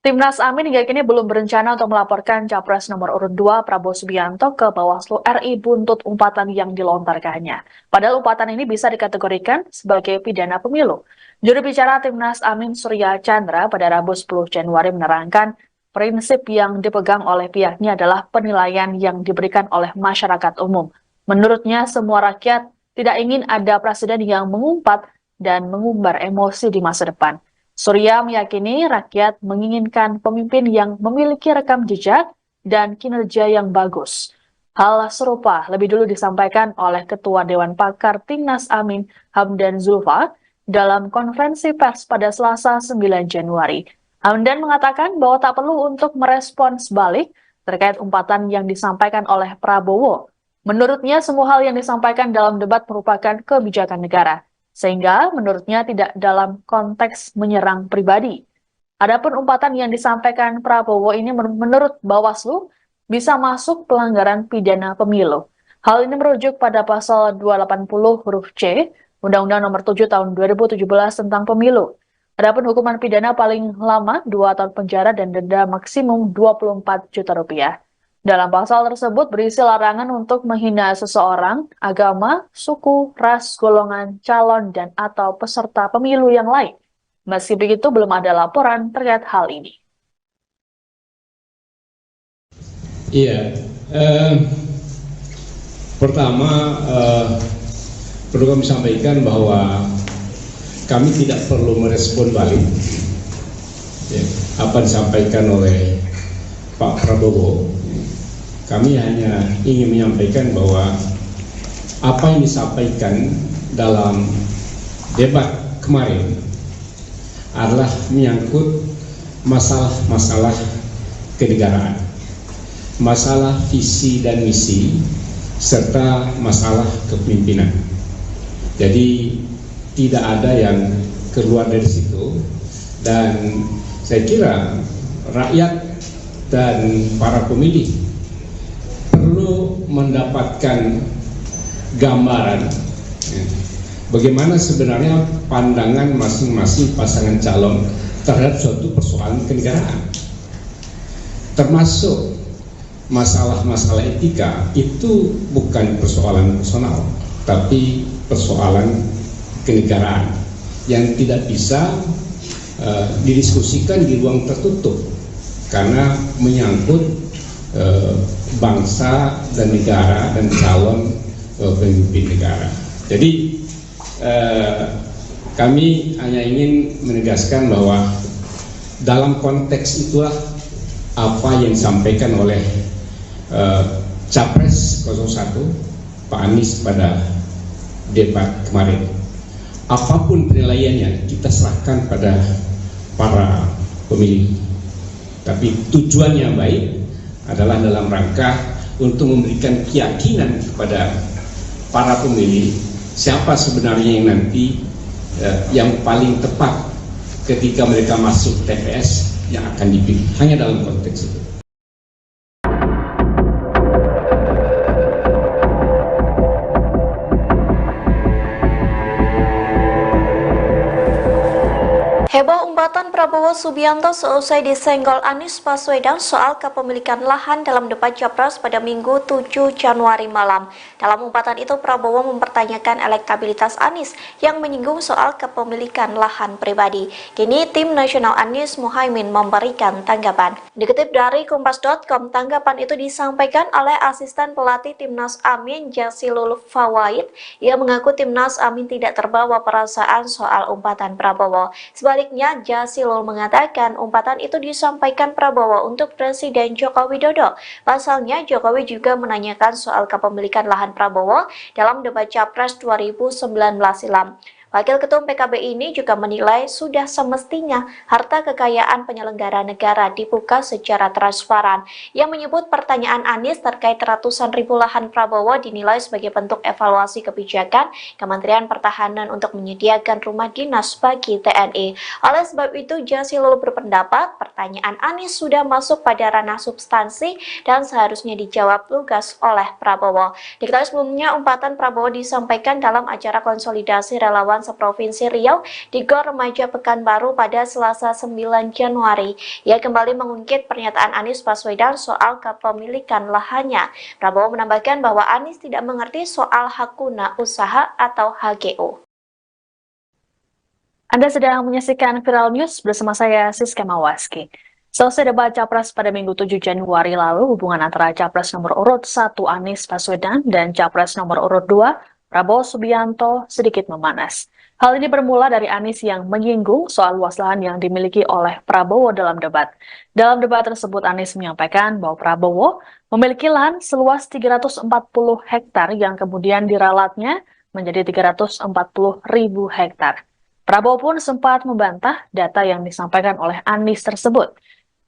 C: Timnas Amin hingga kini belum berencana untuk melaporkan Capres nomor urut 2 Prabowo Subianto ke Bawaslu RI buntut umpatan yang dilontarkannya. Padahal umpatan ini bisa dikategorikan sebagai pidana pemilu. Juru bicara Timnas Amin Surya Chandra pada Rabu 10 Januari menerangkan prinsip yang dipegang oleh pihaknya adalah penilaian yang diberikan oleh masyarakat umum. Menurutnya semua rakyat tidak ingin ada presiden yang mengumpat dan mengumbar emosi di masa depan. Surya meyakini rakyat menginginkan pemimpin yang memiliki rekam jejak dan kinerja yang bagus. Hal serupa lebih dulu disampaikan oleh Ketua Dewan Pakar Timnas Amin Hamdan Zulfa dalam konferensi pers pada Selasa 9 Januari. Hamdan mengatakan bahwa tak perlu untuk merespons balik terkait umpatan yang disampaikan oleh Prabowo. Menurutnya semua hal yang disampaikan dalam debat merupakan kebijakan negara, sehingga menurutnya tidak dalam konteks menyerang pribadi. Adapun umpatan yang disampaikan Prabowo ini menurut Bawaslu bisa masuk pelanggaran pidana pemilu. Hal ini merujuk pada pasal 280 huruf C Undang-Undang Nomor 7 Tahun 2017 tentang Pemilu. Adapun hukuman pidana paling lama 2 tahun penjara dan denda maksimum 24 juta rupiah. Dalam pasal tersebut berisi larangan untuk menghina seseorang, agama, suku, ras, golongan, calon, dan atau peserta pemilu yang lain. Meski begitu, belum ada laporan terkait hal ini.
H: Iya, pertama perlu kami sampaikan bahwa kami tidak perlu merespon balik apa disampaikan oleh Pak Prabowo. Kami hanya ingin menyampaikan bahwa apa yang disampaikan dalam debat kemarin adalah menyangkut masalah-masalah kenegaraan, masalah visi dan misi, serta masalah kepemimpinan. Jadi tidak ada yang keluar dari situ, dan saya kira rakyat dan para pemilih perlu mendapatkan gambaran bagaimana sebenarnya pandangan masing-masing pasangan calon terhadap suatu persoalan kenegaraan, termasuk masalah-masalah etika. Itu bukan persoalan personal, tapi persoalan kenegaraan yang tidak bisa didiskusikan di ruang tertutup karena menyangkut bangsa dan negara dan calon pemimpin negara. Jadi kami hanya ingin menegaskan bahwa dalam konteks itulah apa yang disampaikan oleh Capres 01 Pak Anies pada debat kemarin. Apapun penilaiannya kita serahkan pada para pemilih, tapi tujuannya baik adalah dalam rangka untuk memberikan keyakinan kepada para pemilih siapa sebenarnya yang nanti yang paling tepat ketika mereka masuk TPS yang akan dipilih. Hanya dalam konteks itu.
B: Heboh umpatan Prabowo Subianto seusai disenggol Anies Baswedan soal kepemilikan lahan dalam debat Capres pada Minggu 7 Januari malam. Dalam umpatan itu Prabowo mempertanyakan elektabilitas Anies yang menyinggung soal kepemilikan lahan pribadi. Kini tim nasional Anies Muhaimin memberikan tanggapan. Dikutip dari Kompas.com, tanggapan itu disampaikan oleh asisten pelatih Timnas Amin Jazilul Fawait. Ia mengaku Timnas Amin tidak terbawa perasaan soal umpatan Prabowo. Sebaliknya, Jazilul mengatakan umpatan itu disampaikan Prabowo untuk Presiden Joko Widodo. Pasalnya, Jokowi juga menanyakan soal kepemilikan lahan Prabowo dalam debat Capres 2019 silam. Wakil Ketum PKB ini juga menilai sudah semestinya harta kekayaan penyelenggara negara dibuka secara transparan. Yang menyebut pertanyaan Anies terkait ratusan ribu lahan Prabowo dinilai sebagai bentuk evaluasi kebijakan Kementerian Pertahanan untuk menyediakan rumah dinas bagi TNI. Oleh sebab itu, Jazilul berpendapat pertanyaan Anies sudah masuk pada ranah substansi dan seharusnya dijawab lugas oleh Prabowo. Diketahui sebelumnya umpatan Prabowo disampaikan dalam acara konsolidasi relawan Islam seprovinsi Riau di Gor Remaja Pekanbaru pada Selasa 9 Januari. Ia kembali mengungkit pernyataan Anies Baswedan soal kepemilikan lahannya. Prabowo menambahkan bahwa Anies tidak mengerti soal hak guna usaha atau HGU.
C: Anda sedang menyaksikan Viral News bersama saya Siska Mawaski. Selesai debat Capres pada Minggu 7 Januari lalu, hubungan antara Capres nomor urut 1 Anies Baswedan dan Capres nomor urut 2 Prabowo Subianto sedikit memanas. Hal ini bermula dari Anies yang menyinggung soal luas lahan yang dimiliki oleh Prabowo dalam debat. Dalam debat tersebut, Anies menyampaikan bahwa Prabowo memiliki lahan seluas 340 hektar yang kemudian diralatnya menjadi 340.000 hektar. Prabowo pun sempat membantah data yang disampaikan oleh Anies tersebut.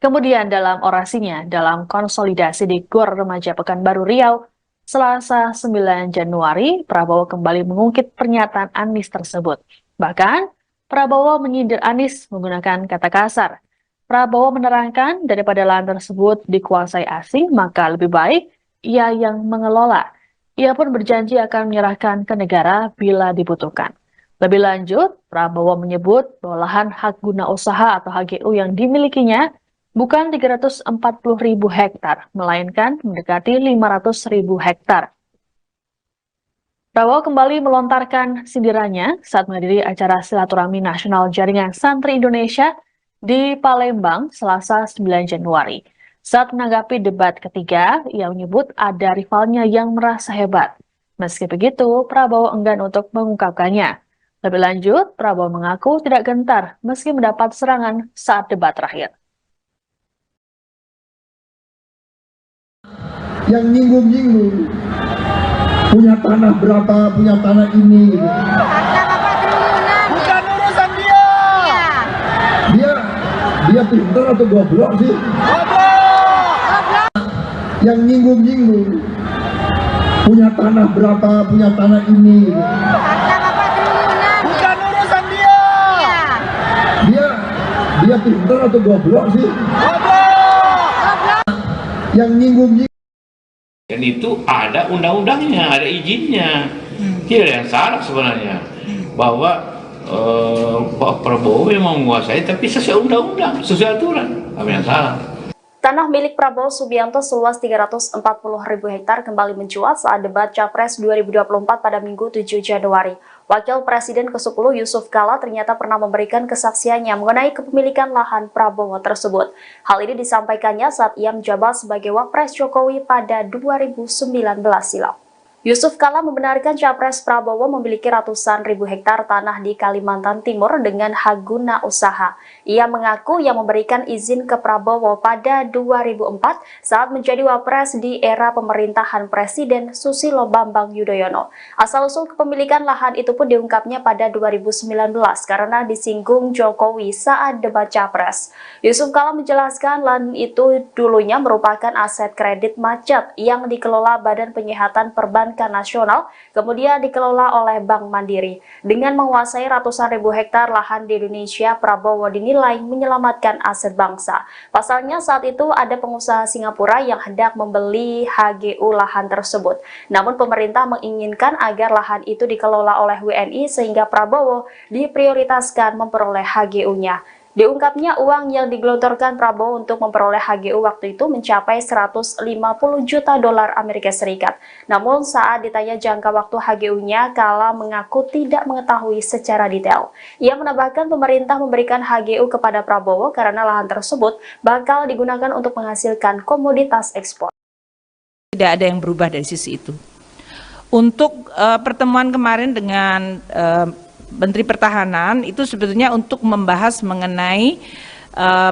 C: Kemudian dalam orasinya dalam konsolidasi di Gor Remaja Pekanbaru Riau, Selasa 9 Januari, Prabowo kembali mengungkit pernyataan Anies tersebut. Bahkan, Prabowo menyindir Anies menggunakan kata kasar. Prabowo menerangkan daripada lahan tersebut dikuasai asing, maka lebih baik ia yang mengelola. Ia pun berjanji akan menyerahkan ke negara bila dibutuhkan. Lebih lanjut, Prabowo menyebut bahwa lahan hak guna usaha atau HGU yang dimilikinya bukan 340.000 hektar, melainkan mendekati 500.000 hektar. Prabowo kembali melontarkan sindirannya saat menghadiri acara silaturahmi nasional Jaringan Santri Indonesia di Palembang, Selasa 9 Januari. Saat menanggapi debat ketiga, ia menyebut ada rivalnya yang merasa hebat. Meski begitu, Prabowo enggan untuk mengungkapkannya. Lebih lanjut, Prabowo mengaku tidak gentar meski mendapat serangan saat debat terakhir.
I: Yang nyinggung-nyinggung punya tanah berapa, punya tanah ini gitu.
J: Bukan urusan dia.
I: Dia pintar atau goblok sih?
J: Goblok.
I: Yang nyinggung-nyinggung punya tanah berapa, punya tanah ini gitu.
J: Bukan urusan dia.
I: Dia pintar atau goblok sih?
J: Goblok.
I: Yang nyinggung-nyinggung.
K: Dan itu ada undang-undangnya, ada izinnya. Tidak ada yang salah sebenarnya. Bahwa Pak Prabowo memang menguasai, tapi sesuai undang-undang, sesuai aturan. Apa yang salah?
B: Tanah milik Prabowo Subianto seluas 340.000 hektar kembali mencuat saat debat Capres 2024 pada Minggu 7 Januari. Wakil Presiden ke-10 Yusuf Kala ternyata pernah memberikan kesaksiannya mengenai kepemilikan lahan Prabowo tersebut. Hal ini disampaikannya saat ia menjabat sebagai Wapres Jokowi pada 2019 silam. Yusuf Kala membenarkan Capres Prabowo memiliki ratusan ribu hektar tanah di Kalimantan Timur dengan hak guna usaha. Ia mengaku yang memberikan izin ke Prabowo pada 2004 saat menjadi Wapres di era pemerintahan Presiden Susilo Bambang Yudhoyono. Asal-usul kepemilikan lahan itu pun diungkapnya pada 2019 karena disinggung Jokowi saat debat Capres. Yusuf Kala menjelaskan lahan itu dulunya merupakan aset kredit macet yang dikelola Badan Penyihatan Perbankan Nasional, kemudian dikelola oleh Bank Mandiri. Dengan menguasai ratusan ribu hektar lahan di Indonesia, Prabowo dinilai menyelamatkan aset bangsa. Pasalnya saat itu ada pengusaha Singapura yang hendak membeli HGU lahan tersebut. Namun pemerintah menginginkan agar lahan itu dikelola oleh WNI sehingga Prabowo diprioritaskan memperoleh HGU-nya. Diungkapnya uang yang digelontorkan Prabowo untuk memperoleh HGU waktu itu mencapai 150 juta dolar Amerika Serikat. Namun saat ditanya jangka waktu HGU-nya, Kala mengaku tidak mengetahui secara detail. Ia menambahkan pemerintah memberikan HGU kepada Prabowo karena lahan tersebut bakal digunakan untuk menghasilkan komoditas ekspor.
L: Tidak ada yang berubah dari sisi itu. Untuk pertemuan kemarin dengan Menteri Pertahanan itu sebetulnya untuk membahas mengenai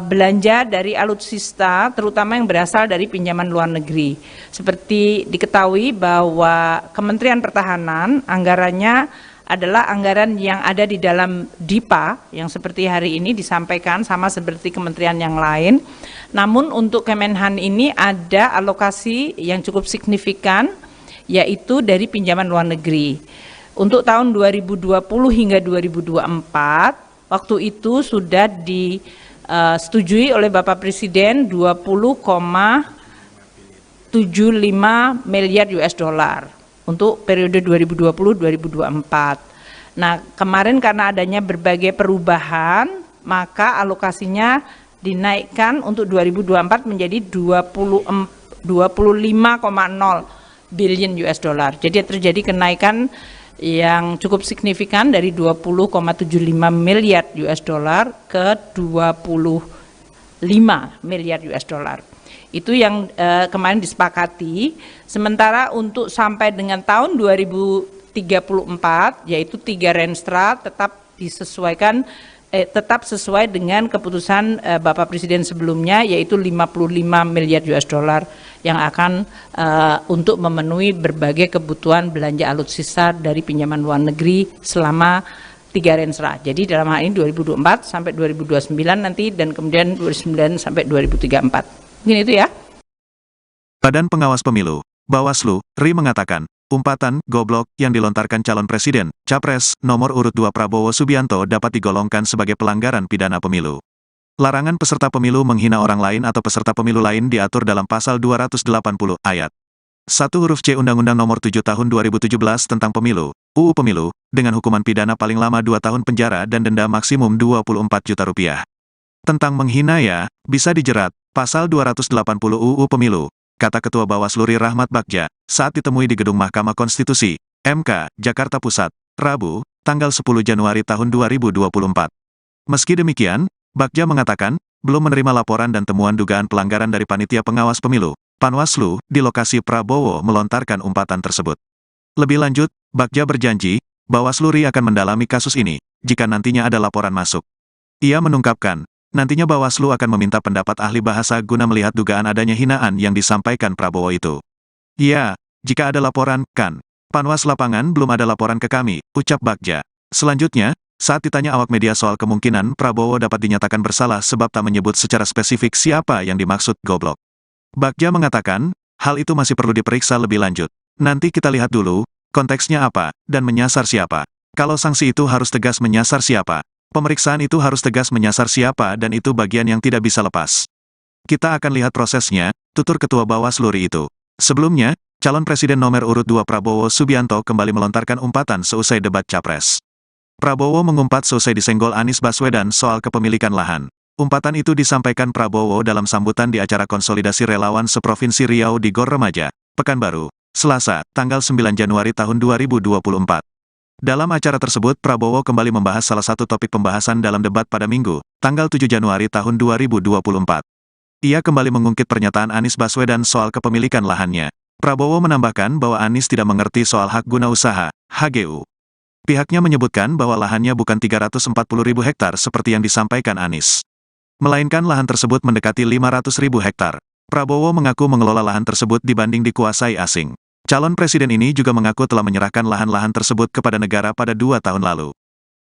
L: belanja dari alutsista, terutama yang berasal dari pinjaman luar negeri. Seperti diketahui bahwa Kementerian Pertahanan anggarannya adalah anggaran yang ada di dalam DIPA, yang seperti hari ini disampaikan sama seperti kementerian yang lain. Namun untuk Kemenhan ini ada alokasi yang cukup signifikan, yaitu dari pinjaman luar negeri. Untuk tahun 2020 hingga 2024, waktu itu sudah disetujui oleh Bapak Presiden 20,75 miliar US dollar untuk periode 2020-2024. Nah, kemarin karena adanya berbagai perubahan, maka alokasinya dinaikkan untuk 2024 menjadi 25,0 billion US dollar. Jadi terjadi kenaikan yang cukup signifikan dari 20,75 miliar US dollar ke 25 miliar US dollar. Itu yang kemarin disepakati. Sementara untuk sampai dengan tahun 2034, yaitu 3 renstra tetap disesuaikan, tetap sesuai dengan keputusan Bapak Presiden sebelumnya, yaitu 55 miliar US dollar yang akan untuk memenuhi berbagai kebutuhan belanja alutsista dari pinjaman luar negeri selama 3 renstra. Jadi dalam hal ini 2024 sampai 2029 nanti, dan kemudian 2029 sampai 2034. Mungkin itu ya.
A: Badan Pengawas Pemilu, Bawaslu, RI mengatakan, umpatan goblok yang dilontarkan calon presiden, Capres, nomor urut 2 Prabowo Subianto dapat digolongkan sebagai pelanggaran pidana pemilu. Larangan peserta pemilu menghina orang lain atau peserta pemilu lain diatur dalam pasal 280 ayat 1 huruf C Undang-Undang Nomor 7 Tahun 2017 tentang Pemilu, UU Pemilu, dengan hukuman pidana paling lama 2 tahun penjara dan denda maksimum 24 juta rupiah. Tentang menghina ya, bisa dijerat, pasal 280 UU Pemilu, kata Ketua Bawaslu RI Rahmat Bagja, saat ditemui di Gedung Mahkamah Konstitusi, MK, Jakarta Pusat, Rabu, tanggal 10 Januari tahun 2024. Meski demikian, Bagja mengatakan, belum menerima laporan dan temuan dugaan pelanggaran dari Panitia Pengawas Pemilu, Panwaslu, di lokasi Prabowo melontarkan umpatan tersebut. Lebih lanjut, Bagja berjanji, Bawaslu RI akan mendalami kasus ini, jika nantinya ada laporan masuk. Ia menungkapkan, nantinya Bawaslu akan meminta pendapat ahli bahasa guna melihat dugaan adanya hinaan yang disampaikan Prabowo itu. Ya, jika ada laporan, kan. Panwas lapangan belum ada laporan ke kami, ucap Bagja. Selanjutnya, saat ditanya awak media soal kemungkinan Prabowo dapat dinyatakan bersalah sebab tak menyebut secara spesifik siapa yang dimaksud goblok, Bagja mengatakan, hal itu masih perlu diperiksa lebih lanjut. Nanti kita lihat dulu, konteksnya apa, dan menyasar siapa. Kalau sanksi itu harus tegas menyasar siapa, pemeriksaan itu harus tegas menyasar siapa, dan itu bagian yang tidak bisa lepas. Kita akan lihat prosesnya, tutur Ketua Bawaslu RI itu. Sebelumnya, calon presiden nomor urut 2 Prabowo Subianto kembali melontarkan umpatan seusai debat Capres. Prabowo mengumpat seusai disenggol Anies Baswedan soal kepemilikan lahan. Umpatan itu disampaikan Prabowo dalam sambutan di acara konsolidasi relawan seprovinsi Riau di Gor Remaja, Pekanbaru, Selasa, tanggal 9 Januari tahun 2024. Dalam acara tersebut Prabowo kembali membahas salah satu topik pembahasan dalam debat pada Minggu, tanggal 7 Januari tahun 2024. Ia kembali mengungkit pernyataan Anies Baswedan soal kepemilikan lahannya. Prabowo menambahkan bahwa Anies tidak mengerti soal hak guna usaha, HGU. Pihaknya menyebutkan bahwa lahannya bukan 340.000 hektar seperti yang disampaikan Anies, melainkan lahan tersebut mendekati 500.000 hektar. Prabowo mengaku mengelola lahan tersebut dibanding dikuasai asing. Calon presiden ini juga mengaku telah menyerahkan lahan-lahan tersebut kepada negara pada 2 tahun lalu.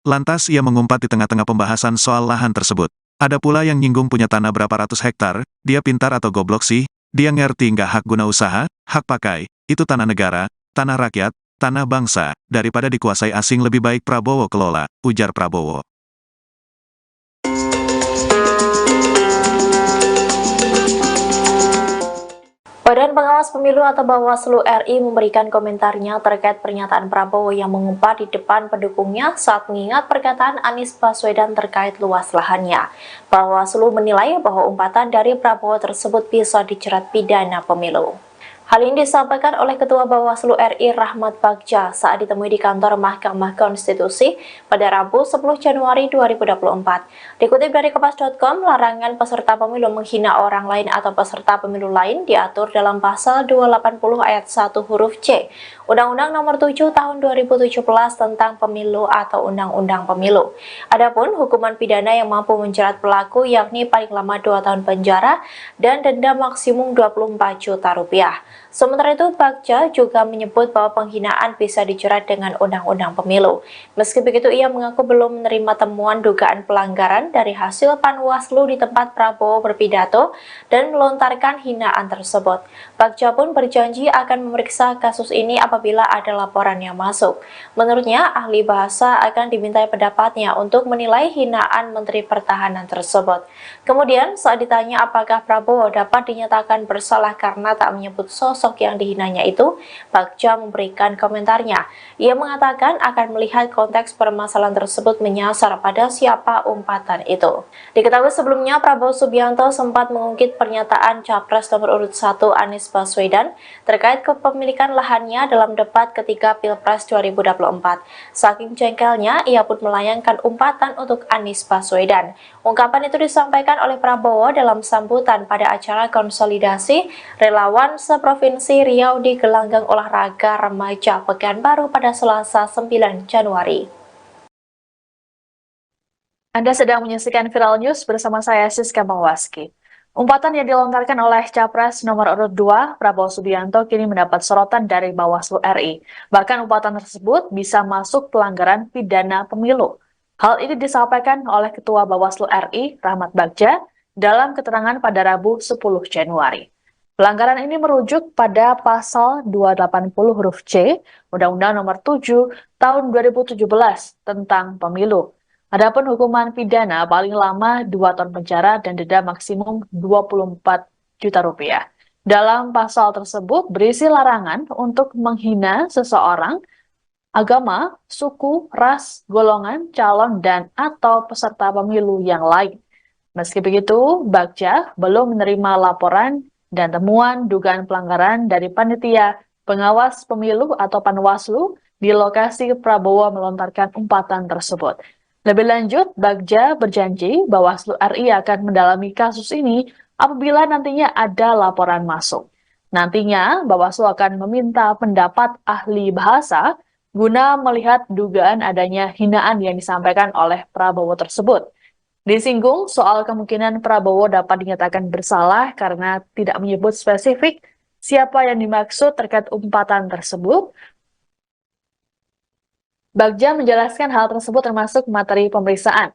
A: Lantas ia mengumpat di tengah-tengah pembahasan soal lahan tersebut. Ada pula yang nyinggung punya tanah berapa ratus hektar, dia pintar atau goblok sih? Dia ngerti nggak hak guna usaha, hak pakai, itu tanah negara, tanah rakyat, tanah bangsa, daripada dikuasai asing lebih baik Prabowo kelola, ujar Prabowo.
B: Badan Pengawas Pemilu atau Bawaslu RI memberikan komentarnya terkait pernyataan Prabowo yang mengumpat di depan pendukungnya saat mengingat perkataan Anies Baswedan terkait luas lahannya. Bawaslu menilai bahwa umpatan dari Prabowo tersebut bisa dijerat pidana pemilu. Hal ini disampaikan oleh Ketua Bawaslu RI Rahmat Bagja saat ditemui di kantor Mahkamah Konstitusi pada Rabu 10 Januari 2024. Dikutip dari Kompas.com, larangan peserta pemilu menghina orang lain atau peserta pemilu lain diatur dalam pasal 280 ayat 1 huruf C Undang-Undang Nomor 7 Tahun 2017 tentang Pemilu atau Undang-Undang Pemilu. Adapun hukuman pidana yang mampu menjerat pelaku yakni paling lama 2 tahun penjara dan denda maksimum 24 juta rupiah. Sementara itu, Bagja juga menyebut bahwa penghinaan bisa dijerat dengan Undang-Undang Pemilu. Meski begitu, ia mengaku belum menerima temuan dugaan pelanggaran dari hasil Panwaslu di tempat Prabowo berpidato dan melontarkan hinaan tersebut. Bagja pun berjanji akan memeriksa kasus ini apabila ada laporan yang masuk. Menurutnya, ahli bahasa akan dimintai pendapatnya untuk menilai hinaan Menteri Pertahanan tersebut. Kemudian, saat ditanya apakah Prabowo dapat dinyatakan bersalah karena tak menyebut sosok sosok yang dihinanya itu, Bagja memberikan komentarnya. Ia mengatakan akan melihat konteks permasalahan tersebut menyasar pada siapa umpatan itu. Diketahui sebelumnya Prabowo Subianto sempat mengungkit pernyataan Capres nomor urut 1 Anies Baswedan terkait kepemilikan lahannya dalam debat ketiga Pilpres 2024. Saking jengkelnya, ia pun melayangkan umpatan untuk Anies Baswedan. Ungkapan itu disampaikan oleh Prabowo dalam sambutan pada acara konsolidasi relawan seprovinsi Riau di gelanggang olahraga remaja Pekanbaru pada Selasa 9 Januari.
C: Anda sedang menyaksikan Viral News bersama saya Siska Mawaski. Umpatan yang dilontarkan oleh Capres nomor urut 2 Prabowo Subianto kini mendapat sorotan dari Bawaslu RI. Bahkan umpatan tersebut bisa masuk pelanggaran pidana pemilu. Hal ini disampaikan oleh Ketua Bawaslu RI Rahmat Bagja dalam keterangan pada Rabu 10 Januari. Pelanggaran ini merujuk pada pasal 280 huruf C Undang-Undang Nomor 7 Tahun 2017 tentang Pemilu. Adapun hukuman pidana paling lama 2 tahun penjara dan denda maksimum 24 juta rupiah. Dalam pasal tersebut berisi larangan untuk menghina seseorang, agama, suku, ras, golongan, calon, dan atau peserta pemilu yang lain. Meski begitu, Bagja belum menerima laporan dan temuan dugaan pelanggaran dari panitia pengawas pemilu atau Panwaslu di lokasi Prabowo melontarkan umpatan tersebut. Lebih lanjut, Bagja berjanji Bawaslu RI akan mendalami kasus ini apabila nantinya ada laporan masuk. Nantinya, Bawaslu akan meminta pendapat ahli bahasa guna melihat dugaan adanya hinaan yang disampaikan oleh Prabowo tersebut. Disinggung soal kemungkinan Prabowo dapat dinyatakan bersalah karena tidak menyebut spesifik siapa yang dimaksud terkait umpatan tersebut. Bagja menjelaskan hal tersebut termasuk materi pemeriksaan.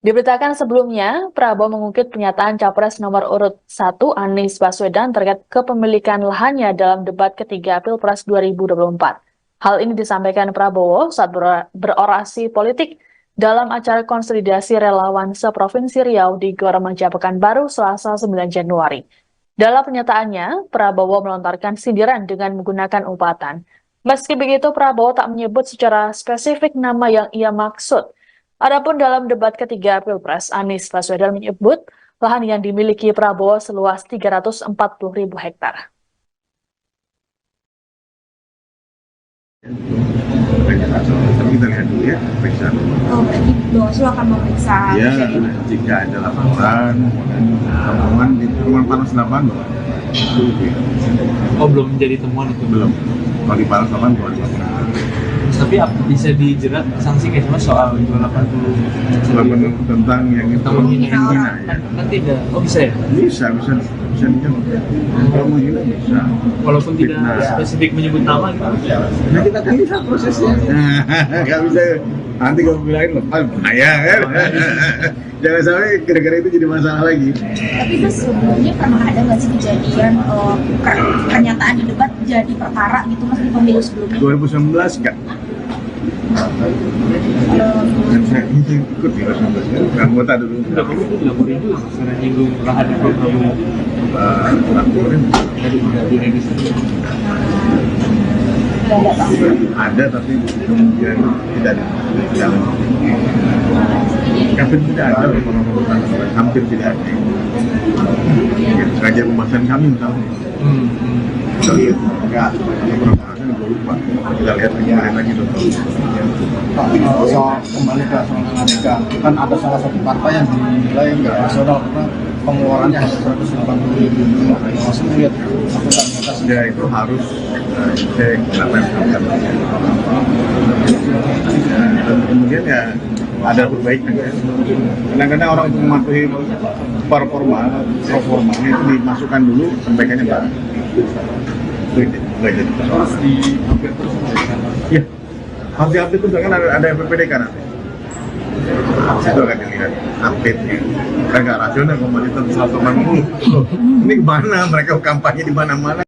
C: Diberitakan sebelumnya, Prabowo mengungkit pernyataan Capres nomor urut 1 Anies Baswedan terkait kepemilikan lahannya dalam debat ketiga Pilpres 2024. Hal ini disampaikan Prabowo saat berorasi politik dalam acara konsolidasi relawan seprovinsi Riau di Gor Remaja Pekanbaru Selasa 9 Januari. Dalam pernyataannya, Prabowo melontarkan sindiran dengan menggunakan umpatan. Meski begitu, Prabowo tak menyebut secara spesifik nama yang ia maksud. Adapun dalam debat ketiga Pilpres, Anies Baswedan menyebut lahan yang dimiliki Prabowo seluas 340.000 hektar.
D: Tapi kita lihat dulu ya, periksa.
E: Oh, berarti Bawaslu akan memeriksa.
D: Ya, jika ada laporan, temuan di Rumah Panas 8.
F: Oh, belum menjadi temuan itu?
D: Belum. Kalau di Panas 8 belum ada.
F: Tapi bisa dijerat sanksi kayak cuma soal 280
D: tentang yang itu menghina ya.
F: Kan tidak. Oh, bisa ya?
D: Bisa dijerat. Kalau menghina bisa.
F: Walaupun tidak spesifik menyebut nama gitu.
D: Nah, kita kan lihat prosesnya. Nggak bisa nanti kamu bilangin lepas bahaya kan. Jangan sampai gara-gara itu jadi masalah lagi.
E: Tapi itu sebelumnya pernah ada nggak sih kejadian pernyataan di debat jadi perkara gitu mas di pemilu sebelumnya?
D: 2019 enggak. Saya ikut di 2019 kan, anggota dulu.
F: Udah kamu itu dilaporin juga karena nyinggung lahan di Prabowo.
D: Laporin ada tapi kemudian tidak dijalan. Hampir tidak ada hampir tidak ada. Sengaja pembahasan kami misalnya. Kita lihat enggak pembahasan gue lupa. Kita lihat lagi dong.
G: Soal kembali ke soal Amerika, kan ada salah satu partai yang dinilai nggak rasional karena pengeluarannya hanya 180.000. Maksud lihat
D: ya itu harus saya kenapa dan kemudian ya ada perbaikan ya. Kadang-kadang orang untuk mematuhi performa itu dimasukkan dulu perbaikannya baru. Itu nggak jadi
F: harus di-update terus.
D: Ya, harus di-update terus kan ada PPDK nanti. Itu akan dilihat update-nya. Kan nggak rasional komoditas 180. Ini kemana? Mereka kampanye di mana-mana.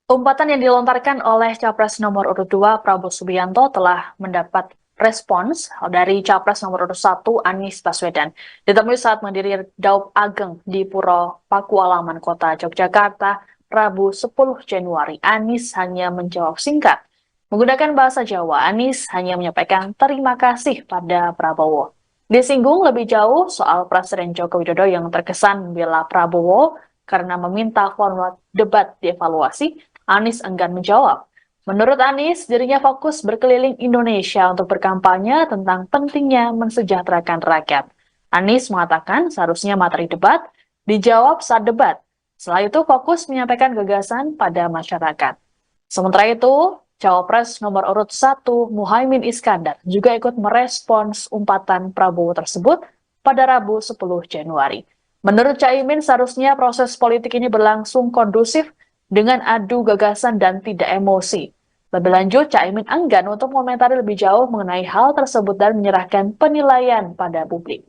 C: Umpatan yang dilontarkan oleh Capres nomor urut 2 Prabowo Subianto telah mendapat respons dari Capres nomor urut 1 Anies Baswedan. Ditemui saat mendiri Daup Ageng di Puro Pakualaman Kota Yogyakarta Rabu 10 Januari, Anies hanya menjawab singkat. Menggunakan bahasa Jawa, Anies hanya menyampaikan terima kasih pada Prabowo. Disinggung lebih jauh soal Presiden Joko Widodo yang terkesan membela Prabowo karena meminta format debat dievaluasi, Anies enggan menjawab. Menurut Anies, dirinya fokus berkeliling Indonesia untuk berkampanye tentang pentingnya mensejahterakan rakyat. Anies mengatakan seharusnya materi debat dijawab saat debat. Setelah itu fokus menyampaikan gagasan pada masyarakat. Sementara itu, Cawapres nomor urut 1 Muhaimin Iskandar juga ikut merespons umpatan Prabowo tersebut pada Rabu 10 Januari. Menurut Caimin, seharusnya proses politik ini berlangsung kondusif dengan adu gagasan dan tidak emosi. Lebih lanjut, Caimin enggan untuk mengomentari lebih jauh mengenai hal tersebut dan menyerahkan penilaian pada publik.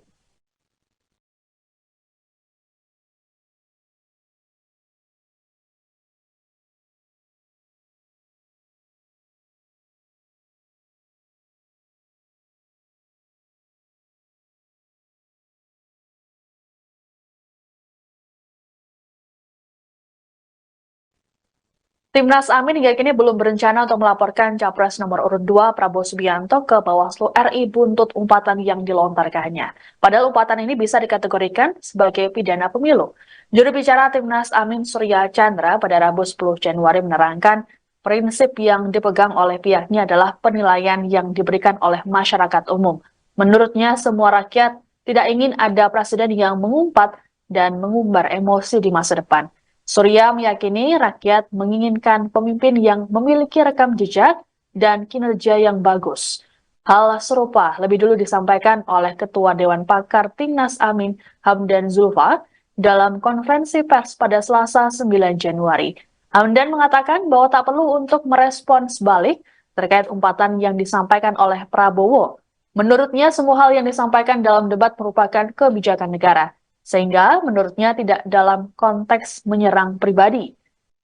C: Timnas Amin hingga kini belum berencana untuk melaporkan Capres nomor urut 2 Prabowo Subianto ke Bawaslu RI buntut umpatan yang dilontarkannya. Padahal umpatan ini bisa dikategorikan sebagai pidana pemilu. Juru bicara Timnas Amin Surya Chandra pada Rabu 10 Januari menerangkan prinsip yang dipegang oleh pihaknya adalah penilaian yang diberikan oleh masyarakat umum. Menurutnya semua rakyat tidak ingin ada presiden yang mengumpat dan mengumbar emosi di masa depan. Surya meyakini rakyat menginginkan pemimpin yang memiliki rekam jejak dan kinerja yang bagus. Hal serupa lebih dulu disampaikan oleh Ketua Dewan Pakar Timnas Amin Hamdan Zulfa dalam konferensi pers pada Selasa 9 Januari. Hamdan mengatakan bahwa tak perlu untuk merespons balik terkait umpatan yang disampaikan oleh Prabowo. Menurutnya semua hal yang disampaikan dalam debat merupakan kebijakan negara. Sehingga menurutnya tidak dalam konteks menyerang pribadi.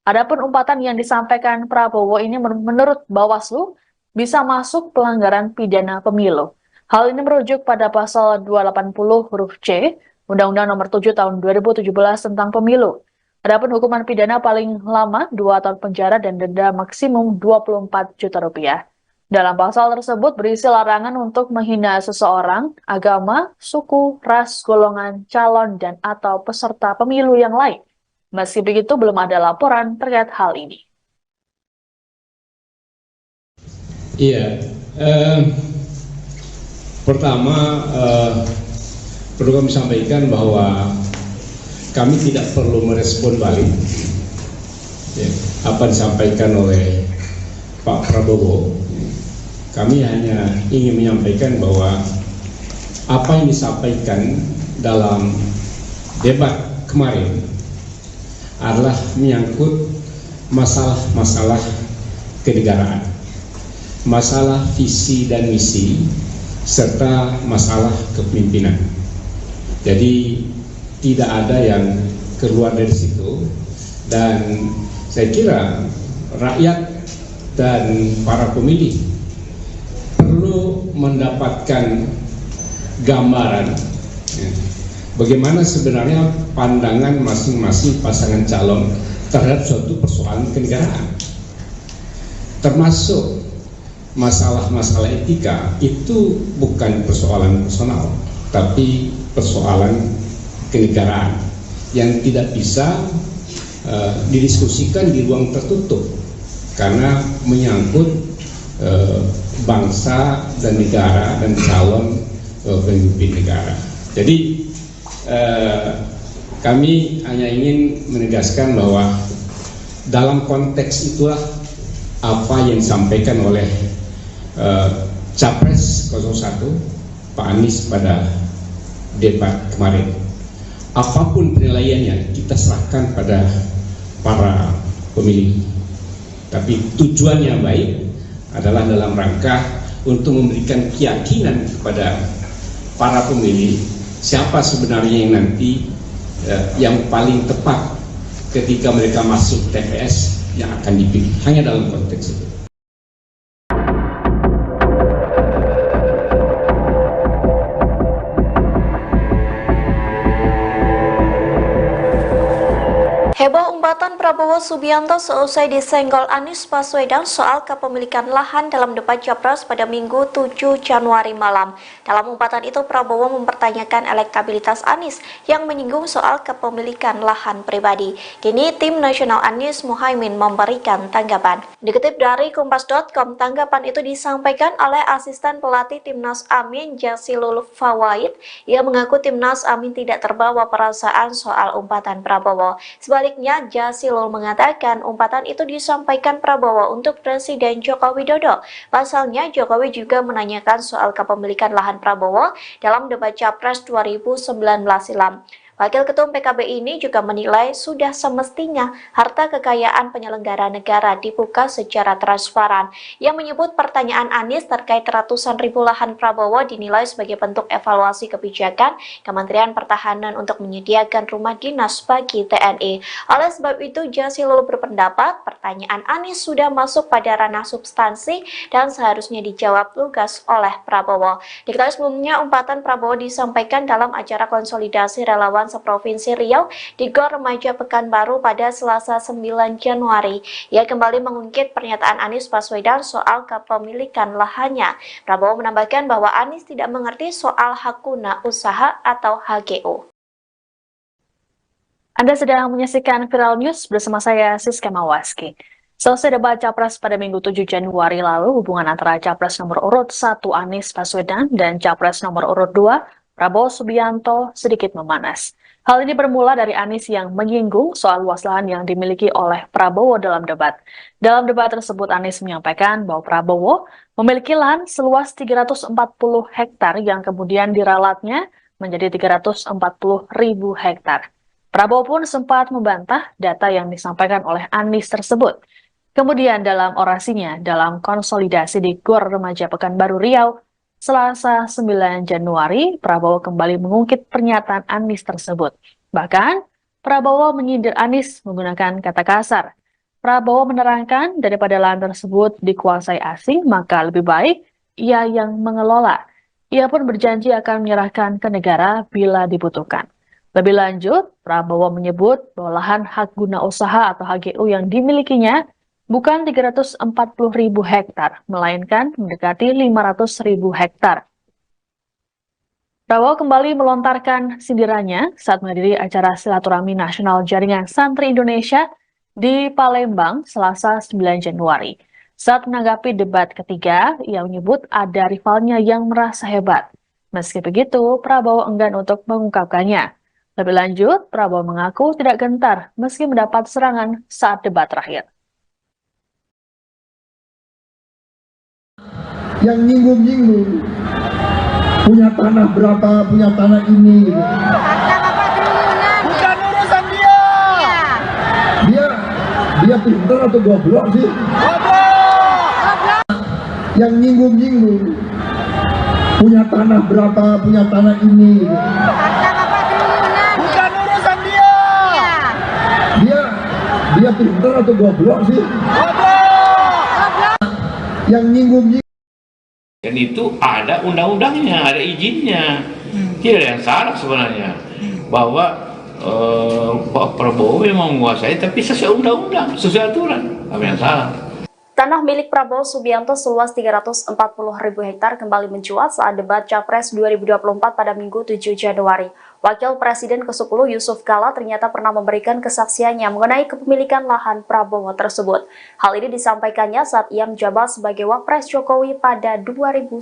C: Adapun umpatan yang disampaikan Prabowo ini menurut Bawaslu bisa masuk pelanggaran pidana pemilu. Hal ini merujuk pada pasal 280 huruf C Undang-Undang Nomor 7 Tahun 2017 tentang Pemilu. Adapun hukuman pidana paling lama 2 tahun penjara dan denda maksimum 24 juta rupiah. Dalam pasal tersebut berisi larangan untuk menghina seseorang, agama, suku, ras, golongan, calon, dan atau peserta pemilu yang lain. Meski begitu, belum ada laporan terkait hal ini.
H: Iya, pertama perlu kami sampaikan bahwa kami tidak perlu merespon balik apa disampaikan oleh Pak Prabowo. Kami hanya ingin menyampaikan bahwa apa yang disampaikan dalam debat kemarin adalah menyangkut masalah-masalah kenegaraan, masalah visi dan misi, serta masalah kepemimpinan. Jadi tidak ada yang keluar dari situ, dan saya kira rakyat dan para pemilih perlu mendapatkan gambaran bagaimana sebenarnya pandangan masing-masing pasangan calon terhadap suatu persoalan kenegaraan, termasuk masalah-masalah etika. Itu bukan persoalan personal, tapi persoalan kenegaraan yang tidak bisa didiskusikan di ruang tertutup karena menyangkut bangsa dan negara dan calon pemimpin negara. Jadi kami hanya ingin menegaskan bahwa dalam konteks itulah apa yang disampaikan oleh Capres 01 Pak Anies pada debat kemarin. Apapun penilaiannya kita serahkan pada para pemilih. Tapi tujuannya baik adalah dalam rangka untuk memberikan keyakinan kepada para pemilih siapa sebenarnya yang nanti yang paling tepat ketika mereka masuk TPS yang akan dipilih. Hanya dalam konteks itu.
B: Heboh umpatan Prabowo Subianto seusai disenggol Anies Baswedan soal kepemilikan lahan dalam debat Capres pada Minggu 7 Januari malam. Dalam umpatan itu, Prabowo mempertanyakan elektabilitas Anies yang menyinggung soal kepemilikan lahan pribadi. Kini tim nasional Anies Muhaimin memberikan tanggapan. Dikutip dari Kompas.com, tanggapan itu disampaikan oleh asisten pelatih Timnas Amin Jazilul Fawait. Ia mengaku Timnas Amin tidak terbawa perasaan soal umpatan Prabowo. Sebaliknya, Jazilul mengatakan umpatan itu disampaikan Prabowo untuk Presiden Joko Widodo. Pasalnya, Jokowi juga menanyakan soal kepemilikan lahan Prabowo dalam debat Capres 2019 silam. Wakil Ketum PKB ini juga menilai sudah semestinya harta kekayaan penyelenggara negara dibuka secara transparan. Ia menyebut pertanyaan Anies terkait ratusan ribu lahan Prabowo dinilai sebagai bentuk evaluasi kebijakan Kementerian Pertahanan untuk menyediakan rumah dinas bagi TNI. Oleh sebab itu, Jazilul berpendapat pertanyaan Anies sudah masuk pada ranah substansi dan seharusnya dijawab lugas oleh Prabowo. Diketahui sebelumnya, umpatan Prabowo disampaikan dalam acara konsolidasi relawan seprovinsi Riau di Gor Remaja Pekanbaru pada Selasa 9 Januari. Ia kembali mengungkit pernyataan Anies Baswedan soal kepemilikan lahannya. Prabowo menambahkan bahwa Anies tidak mengerti soal hak guna usaha atau HGU.
C: Anda sedang menyaksikan Viral News bersama saya Siska Mawaski. Selesai debat Capres pada Minggu 7 Januari lalu, hubungan antara Capres nomor urut 1 Anies Baswedan dan Capres nomor urut 2 Prabowo Subianto sedikit memanas. Hal ini bermula dari Anies yang menyinggung soal luas lahan yang dimiliki oleh Prabowo dalam debat. Dalam debat tersebut, Anies menyampaikan bahwa Prabowo memiliki lahan seluas 340 hektar yang kemudian diralatnya menjadi 340.000 hektar. Prabowo pun sempat membantah data yang disampaikan oleh Anies tersebut. Kemudian dalam orasinya dalam konsolidasi di Gor Remaja Pekanbaru Riau, Selasa 9 Januari, Prabowo kembali mengungkit pernyataan Anies tersebut. Bahkan, Prabowo menyindir Anies menggunakan kata kasar. Prabowo menerangkan daripada lahan tersebut dikuasai asing, maka lebih baik ia yang mengelola. Ia pun berjanji akan menyerahkan ke negara bila dibutuhkan. Lebih lanjut, Prabowo menyebut bahwa lahan hak guna usaha atau HGU yang dimilikinya bukan 340.000 hektar, melainkan mendekati 500.000 hektar. Prabowo kembali melontarkan sindirannya saat menghadiri acara silaturahmi nasional Jaringan Santri Indonesia di Palembang, Selasa 9 Januari. Saat menanggapi debat ketiga, ia menyebut ada rivalnya yang merasa hebat. Meski begitu, Prabowo enggan untuk mengungkapkannya. Lebih lanjut, Prabowo mengaku tidak gentar meski mendapat serangan saat debat terakhir.
I: Yang nyinggung-nyinggung punya tanah berapa, punya tanah ini gitu.
J: Bukan urusan dia.
I: Dia pintar atau goblok sih?
J: Goblok.
I: Yang nyinggung-nyinggung punya tanah berapa, punya tanah ini gitu.
J: Bukan urusan dia.
I: Dia pintar atau goblok sih?
J: Goblok.
I: Yang nyinggung-nyinggung.
K: Dan itu ada undang-undangnya, ada izinnya. Tidak ada yang salah sebenarnya. Bahwa Pak Prabowo memang menguasai, tapi sesuai undang-undang, sesuai aturan. Apa yang salah?
B: Tanah milik Prabowo Subianto seluas 340.000 hektar kembali mencuat saat debat Capres 2024 pada Minggu 7 Januari. Wakil Presiden ke-10 Yusuf Kala ternyata pernah memberikan kesaksiannya mengenai kepemilikan lahan Prabowo tersebut. Hal ini disampaikannya saat ia menjabat sebagai Wapres Jokowi pada 2019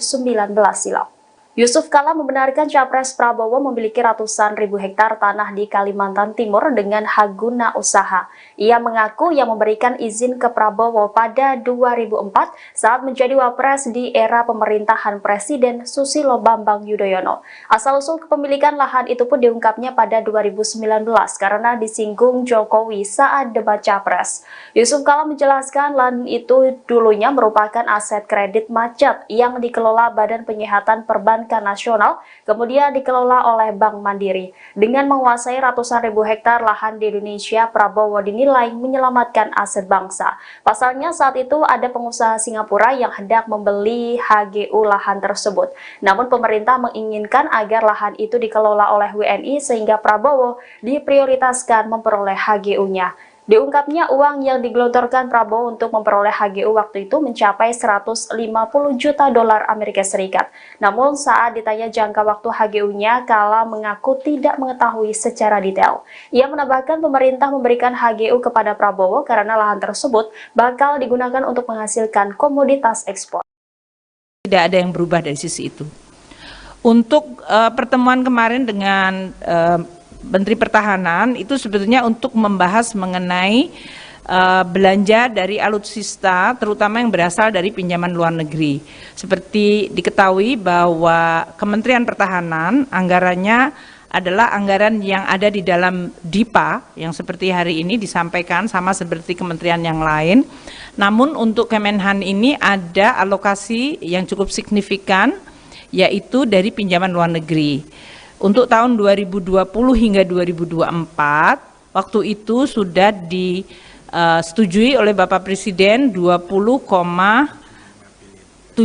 B: silam. Yusuf Kala membenarkan Capres Prabowo memiliki ratusan ribu hektar tanah di Kalimantan Timur dengan hak guna usaha. Ia mengaku yang memberikan izin ke Prabowo pada 2004 saat menjadi Wapres di era pemerintahan Presiden Susilo Bambang Yudhoyono. Asal-usul kepemilikan lahan itu pun diungkapnya pada 2019 karena disinggung Jokowi saat debat Capres. Yusuf Kala menjelaskan lahan itu dulunya merupakan aset kredit macet yang dikelola Badan Penyihatan Perbankan Nasional, kemudian dikelola oleh Bank Mandiri. Dengan menguasai ratusan ribu hektar lahan di Indonesia, Prabowo dinilai menyelamatkan aset bangsa. Pasalnya saat itu ada pengusaha Singapura yang hendak membeli HGU lahan tersebut. Namun pemerintah menginginkan agar lahan itu dikelola oleh WNI sehingga Prabowo diprioritaskan memperoleh HGU-nya. Diungkapnya uang yang digelontorkan Prabowo untuk memperoleh HGU waktu itu mencapai 150 juta dolar Amerika Serikat. Namun saat ditanya jangka waktu HGU-nya, Kala mengaku tidak mengetahui secara detail. Ia menambahkan pemerintah memberikan HGU kepada Prabowo karena lahan tersebut bakal digunakan untuk menghasilkan komoditas ekspor.
L: Tidak ada yang berubah dari sisi itu. Untuk pertemuan kemarin dengan Menteri Pertahanan itu sebetulnya untuk membahas mengenai belanja dari alutsista, terutama yang berasal dari pinjaman luar negeri. Seperti diketahui bahwa Kementerian Pertahanan anggarannya adalah anggaran yang ada di dalam DIPA, yang seperti hari ini disampaikan sama seperti kementerian yang lain. Namun untuk Kemenhan ini ada alokasi yang cukup signifikan, yaitu dari pinjaman luar negeri. Untuk tahun 2020 hingga 2024, waktu itu sudah disetujui oleh Bapak Presiden 20,75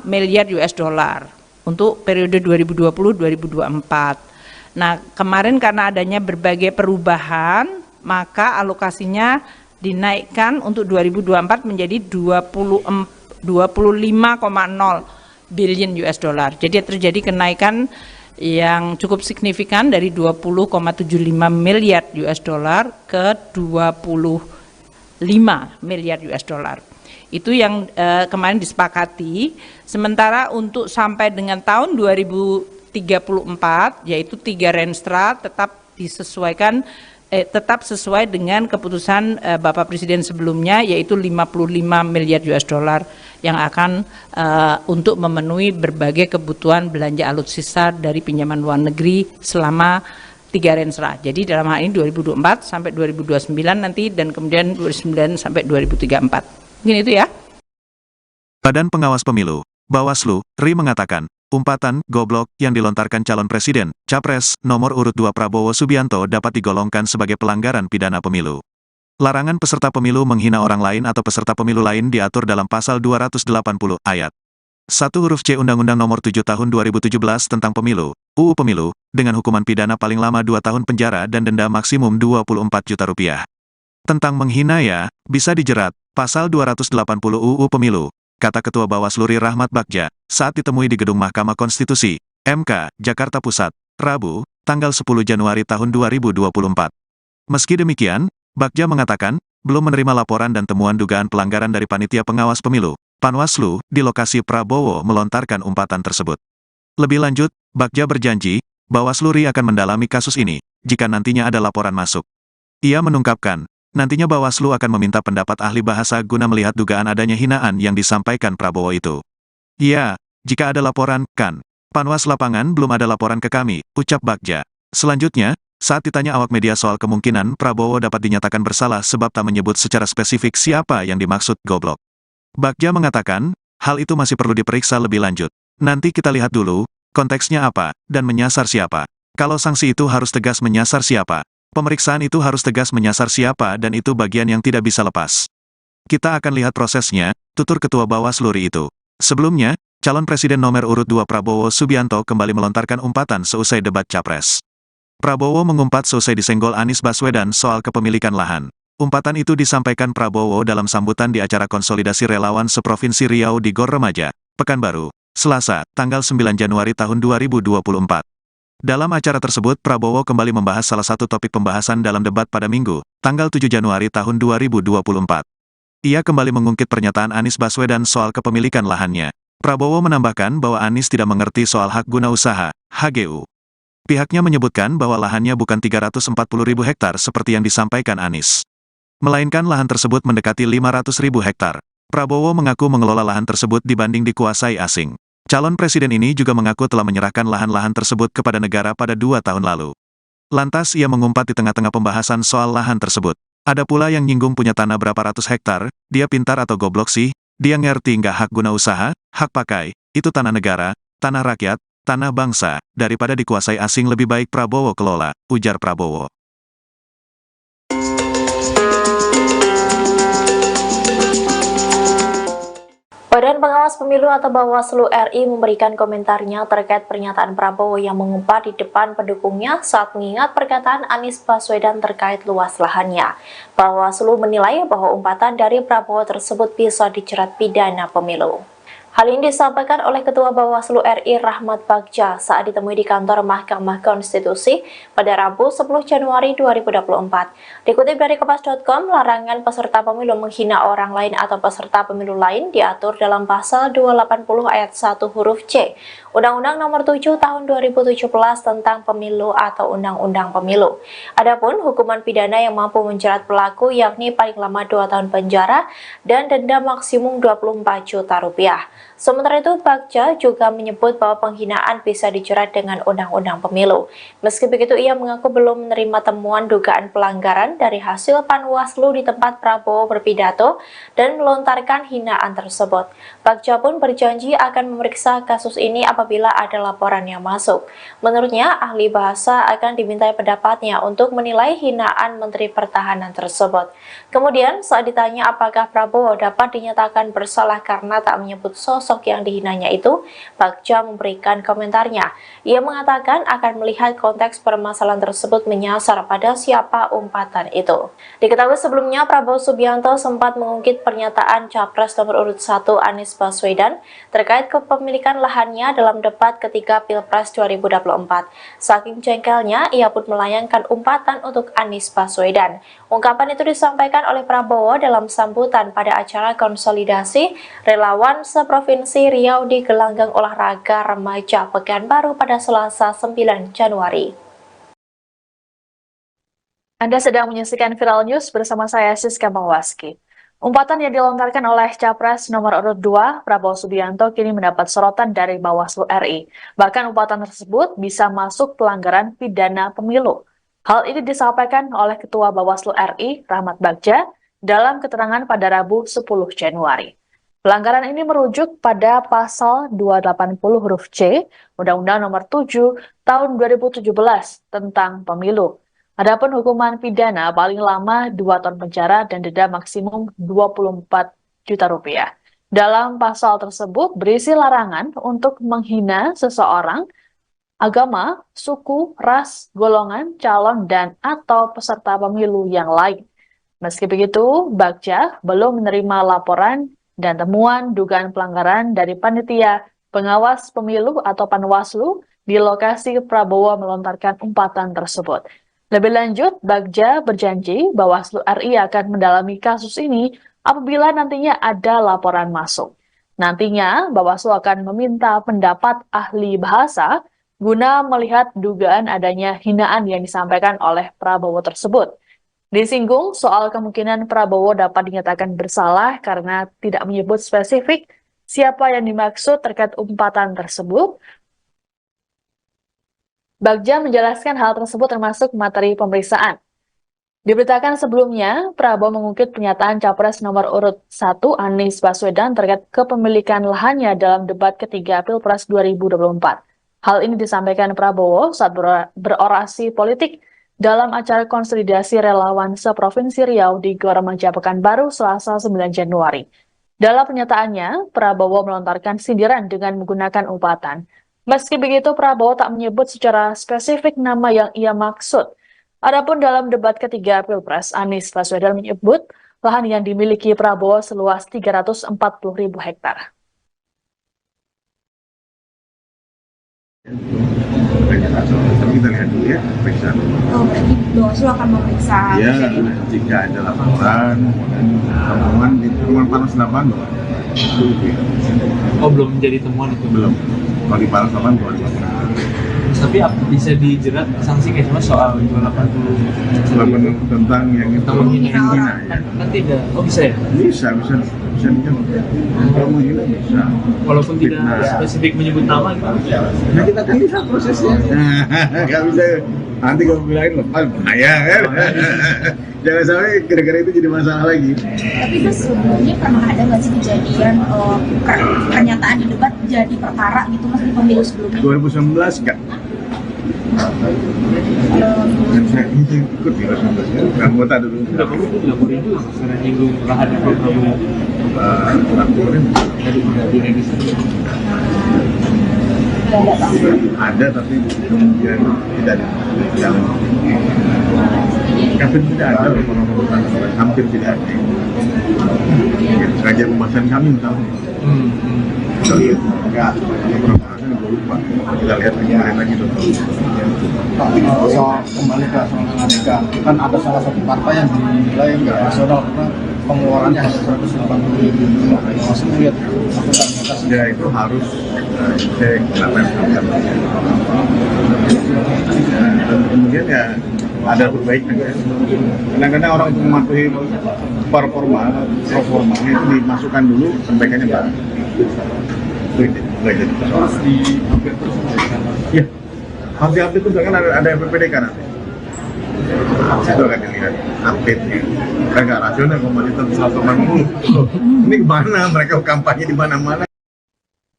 L: miliar US dollar untuk periode 2020-2024. Nah, kemarin karena adanya berbagai perubahan, maka alokasinya dinaikkan untuk 2024 menjadi 25,0 billion US dollar. Jadi terjadi kenaikan yang cukup signifikan dari 20,75 miliar US dollar ke 25 miliar US dollar. Itu yang kemarin disepakati. Sementara untuk sampai dengan tahun 2034, yaitu 3 renstra tetap disesuaikan, tetap sesuai dengan keputusan Bapak Presiden sebelumnya, yaitu 55 miliar US dollar yang akan untuk memenuhi berbagai kebutuhan belanja alutsista dari pinjaman luar negeri selama 3 renstra. Jadi dalam hal ini 2024 sampai 2029 nanti, dan kemudian 2029 sampai 2034. Mungkin itu ya.
A: Badan Pengawas Pemilu, Bawaslu, RI mengatakan, umpatan goblok yang dilontarkan calon presiden, Capres, nomor urut 2 Prabowo Subianto dapat digolongkan sebagai pelanggaran pidana pemilu. Larangan peserta pemilu menghina orang lain atau peserta pemilu lain diatur dalam pasal 280 ayat 1 huruf C Undang-Undang Nomor 7 Tahun 2017 tentang Pemilu, UU Pemilu, dengan hukuman pidana paling lama 2 tahun penjara dan denda maksimum 24 juta rupiah. Tentang menghina ya, bisa dijerat, pasal 280 UU Pemilu, kata Ketua Bawaslu RI Rahmat Bagja, saat ditemui di Gedung Mahkamah Konstitusi, MK, Jakarta Pusat, Rabu, tanggal 10 Januari tahun 2024. Meski demikian, Bagja mengatakan, belum menerima laporan dan temuan dugaan pelanggaran dari Panitia Pengawas Pemilu, Panwaslu, di lokasi Prabowo melontarkan umpatan tersebut. Lebih lanjut, Bagja berjanji, Bawaslu RI akan mendalami kasus ini, jika nantinya ada laporan masuk. Ia menungkapkan, nantinya Bawaslu akan meminta pendapat ahli bahasa guna melihat dugaan adanya hinaan yang disampaikan Prabowo itu. Ya, jika ada laporan, kan. Panwas lapangan belum ada laporan ke kami, ucap Bagja. Selanjutnya, saat ditanya awak media soal kemungkinan Prabowo dapat dinyatakan bersalah sebab tak menyebut secara spesifik siapa yang dimaksud goblok, Bagja mengatakan, hal itu masih perlu diperiksa lebih lanjut. Nanti kita lihat dulu, konteksnya apa, dan menyasar siapa. Kalau sanksi itu harus tegas menyasar siapa, pemeriksaan itu harus tegas menyasar siapa, dan itu bagian yang tidak bisa lepas. Kita akan lihat prosesnya, tutur Ketua Bawaslu RI itu. Sebelumnya, calon presiden nomor urut 2 Prabowo Subianto kembali melontarkan umpatan seusai debat Capres. Prabowo mengumpat seusai disenggol Anies Baswedan soal kepemilikan lahan. Umpatan itu disampaikan Prabowo dalam sambutan di acara konsolidasi relawan seprovinsi Riau di Gor Remaja, Pekanbaru, Selasa, tanggal 9 Januari tahun 2024. Dalam acara tersebut, Prabowo kembali membahas salah satu topik pembahasan dalam debat pada Minggu, tanggal 7 Januari tahun 2024. Ia kembali mengungkit pernyataan Anies Baswedan soal kepemilikan lahannya. Prabowo menambahkan bahwa Anies tidak mengerti soal hak guna usaha, HGU. Pihaknya menyebutkan bahwa lahannya bukan 340.000 hektar seperti yang disampaikan Anies, melainkan lahan tersebut mendekati 500.000 hektar. Prabowo mengaku mengelola lahan tersebut dibanding dikuasai asing. Calon presiden ini juga mengaku telah menyerahkan lahan-lahan tersebut kepada negara pada 2 tahun lalu. Lantas ia mengumpat di tengah-tengah pembahasan soal lahan tersebut. Ada pula yang nyinggung punya tanah berapa ratus hektar, dia pintar atau goblok sih, dia ngerti nggak hak guna usaha, hak pakai, itu tanah negara, tanah rakyat, tanah bangsa, daripada dikuasai asing lebih baik Prabowo kelola, ujar Prabowo.
B: Badan Pengawas Pemilu atau Bawaslu RI memberikan komentarnya terkait pernyataan Prabowo yang mengumpat di depan pendukungnya saat mengingat perkataan Anies Baswedan terkait luas lahannya. Bawaslu menilai bahwa umpatan dari Prabowo tersebut bisa dijerat pidana pemilu. Hal ini disampaikan oleh Ketua Bawaslu RI Rahmat Bagja saat ditemui di kantor Mahkamah Konstitusi pada Rabu 10 Januari 2024. Dikutip dari Kompas.com, larangan peserta pemilu menghina orang lain atau peserta pemilu lain diatur dalam pasal 280 ayat 1 huruf C Undang-Undang Nomor 7 Tahun 2017 tentang Pemilu atau Undang-Undang Pemilu. Adapun hukuman pidana yang mampu menjerat pelaku yakni paling lama 2 tahun penjara dan denda maksimum 24 juta rupiah. Sementara itu, Bagja juga menyebut bahwa penghinaan bisa dijerat dengan Undang-Undang Pemilu. Meski begitu, ia mengaku belum menerima temuan dugaan pelanggaran dari hasil Panwaslu di tempat Prabowo berpidato dan melontarkan hinaan tersebut. Bagja pun berjanji akan memeriksa kasus ini apabila ada laporan yang masuk. Menurutnya, ahli bahasa akan dimintai pendapatnya untuk menilai hinaan Menteri Pertahanan tersebut. Kemudian, saat ditanya apakah Prabowo dapat dinyatakan bersalah karena tak menyebut sosok yang dihinanya itu, Bagja memberikan komentarnya. Ia mengatakan akan melihat konteks permasalahan tersebut menyasar pada siapa umpatan itu. Diketahui sebelumnya, Prabowo Subianto sempat mengungkit pernyataan Capres nomor urut 1 Anies Baswedan terkait kepemilikan lahannya dalam debat ketiga Pilpres 2024. Saking jengkelnya, ia pun melayangkan umpatan untuk Anies Baswedan. Ungkapan itu disampaikan oleh Prabowo dalam sambutan pada acara konsolidasi relawan seprovinsi Riau di gelanggang olahraga remaja Pekanbaru pada Selasa 9 Januari.
C: Anda sedang menyaksikan Viral News bersama saya Siska Mawaski. Umpatan yang dilontarkan oleh Capres nomor urut 2 Prabowo Subianto kini mendapat sorotan dari Bawaslu RI. Bahkan umpatan tersebut bisa masuk pelanggaran pidana pemilu. Hal ini disampaikan oleh Ketua Bawaslu RI, Rahmat Bagja, dalam keterangan pada Rabu 10 Januari. Pelanggaran ini merujuk pada pasal 280 huruf C, Undang-Undang Nomor 7 Tahun 2017 tentang Pemilu. Adapun hukuman pidana paling lama 2 tahun penjara dan denda maksimum 24 juta rupiah. Dalam pasal tersebut berisi larangan untuk menghina seseorang, agama, suku, ras, golongan, calon, dan atau peserta pemilu yang lain. Meski begitu, Bagja belum menerima laporan dan temuan dugaan pelanggaran dari panitia pengawas pemilu atau Panwaslu di lokasi Prabowo melontarkan umpatan tersebut. Lebih lanjut, Bagja berjanji Bawaslu RI akan mendalami kasus ini apabila nantinya ada laporan masuk. Nantinya, Bawaslu akan meminta pendapat ahli bahasa guna melihat dugaan adanya hinaan yang disampaikan oleh Prabowo tersebut. Disinggung soal kemungkinan Prabowo dapat dinyatakan bersalah karena tidak menyebut spesifik siapa yang dimaksud terkait umpatan tersebut. Bagja menjelaskan hal tersebut termasuk materi pemeriksaan. Diberitakan sebelumnya, Prabowo mengungkit pernyataan Capres nomor urut 1 Anies Baswedan terkait kepemilikan lahannya dalam debat ketiga Pilpres 2024. Hal ini disampaikan Prabowo saat berorasi politik dalam acara konsolidasi relawan seprovinsi Riau di Gor Remaja Pekanbaru Selasa 9 Januari. Dalam pernyataannya, Prabowo melontarkan sindiran dengan menggunakan umpatan. Meski begitu, Prabowo tak menyebut secara spesifik nama yang ia maksud. Adapun dalam debat ketiga Pilpres, Anies Baswedan menyebut lahan yang dimiliki Prabowo seluas 340.000 hektar.
D: Tapi kita lihat dulu ya, periksa.
E: Oh, berarti Bawaslu akan memeriksa.
D: Ya, jika ada laporan, temuan di temuan panas 8 loh.
F: Oh, belum menjadi temuan itu?
D: Belum. Kalau di panas 8 keluar.
F: Tapi bisa dijerat sanksi kayak cuma soal 280
D: tentang yang itu menghina ya.
F: Kan tidak. Oh, bisa ya? Bisa
D: kalau menghina bisa.
F: Walaupun tidak spesifik menyebut nama gitu.
D: Nah, kita bisa prosesnya. Nggak bisa nanti kalau bilangin lepas bahaya kan. Jangan sampai gara-gara itu jadi masalah lagi.
E: Tapi itu sebelumnya pernah ada nggak sih kejadian pernyataan di debat jadi perkara gitu mas di pemilu sebelumnya?
D: 2019 enggak. Saya ikut di 2019 ya, anggota dulu.
F: Tidak perlu itu karena nyinggung lahan di Prabowo.
D: Prabowo ada, tapi kemudian tidak jalan. Kami tidak ada pemerintahan, hampir tidak ada. Sengaja pembahasan kami misalnya. Kita lihat beberapa hari gue lupa. Kita lihat lagi dong.
G: Soal kembali ke soal Amerika, kan ada salah satu partai yang dinilai nggak rasional karena pengeluarannya hanya 180 triliun. Masih melihat
D: ya itu harus cek apa yang dilakukan. Dan kemudian ya ada perbaikan. Kadang-kadang orang untuk mematuhi performa itu dimasukkan dulu, perbaikannya baru. Itu jadi persoalan. Ya, harus diupdate itu kan ada PPDK nanti. Itu akan dilihat update-nya. Kan nggak rasional komunitas 180. Ini kemana? Mereka kampanye di mana-mana.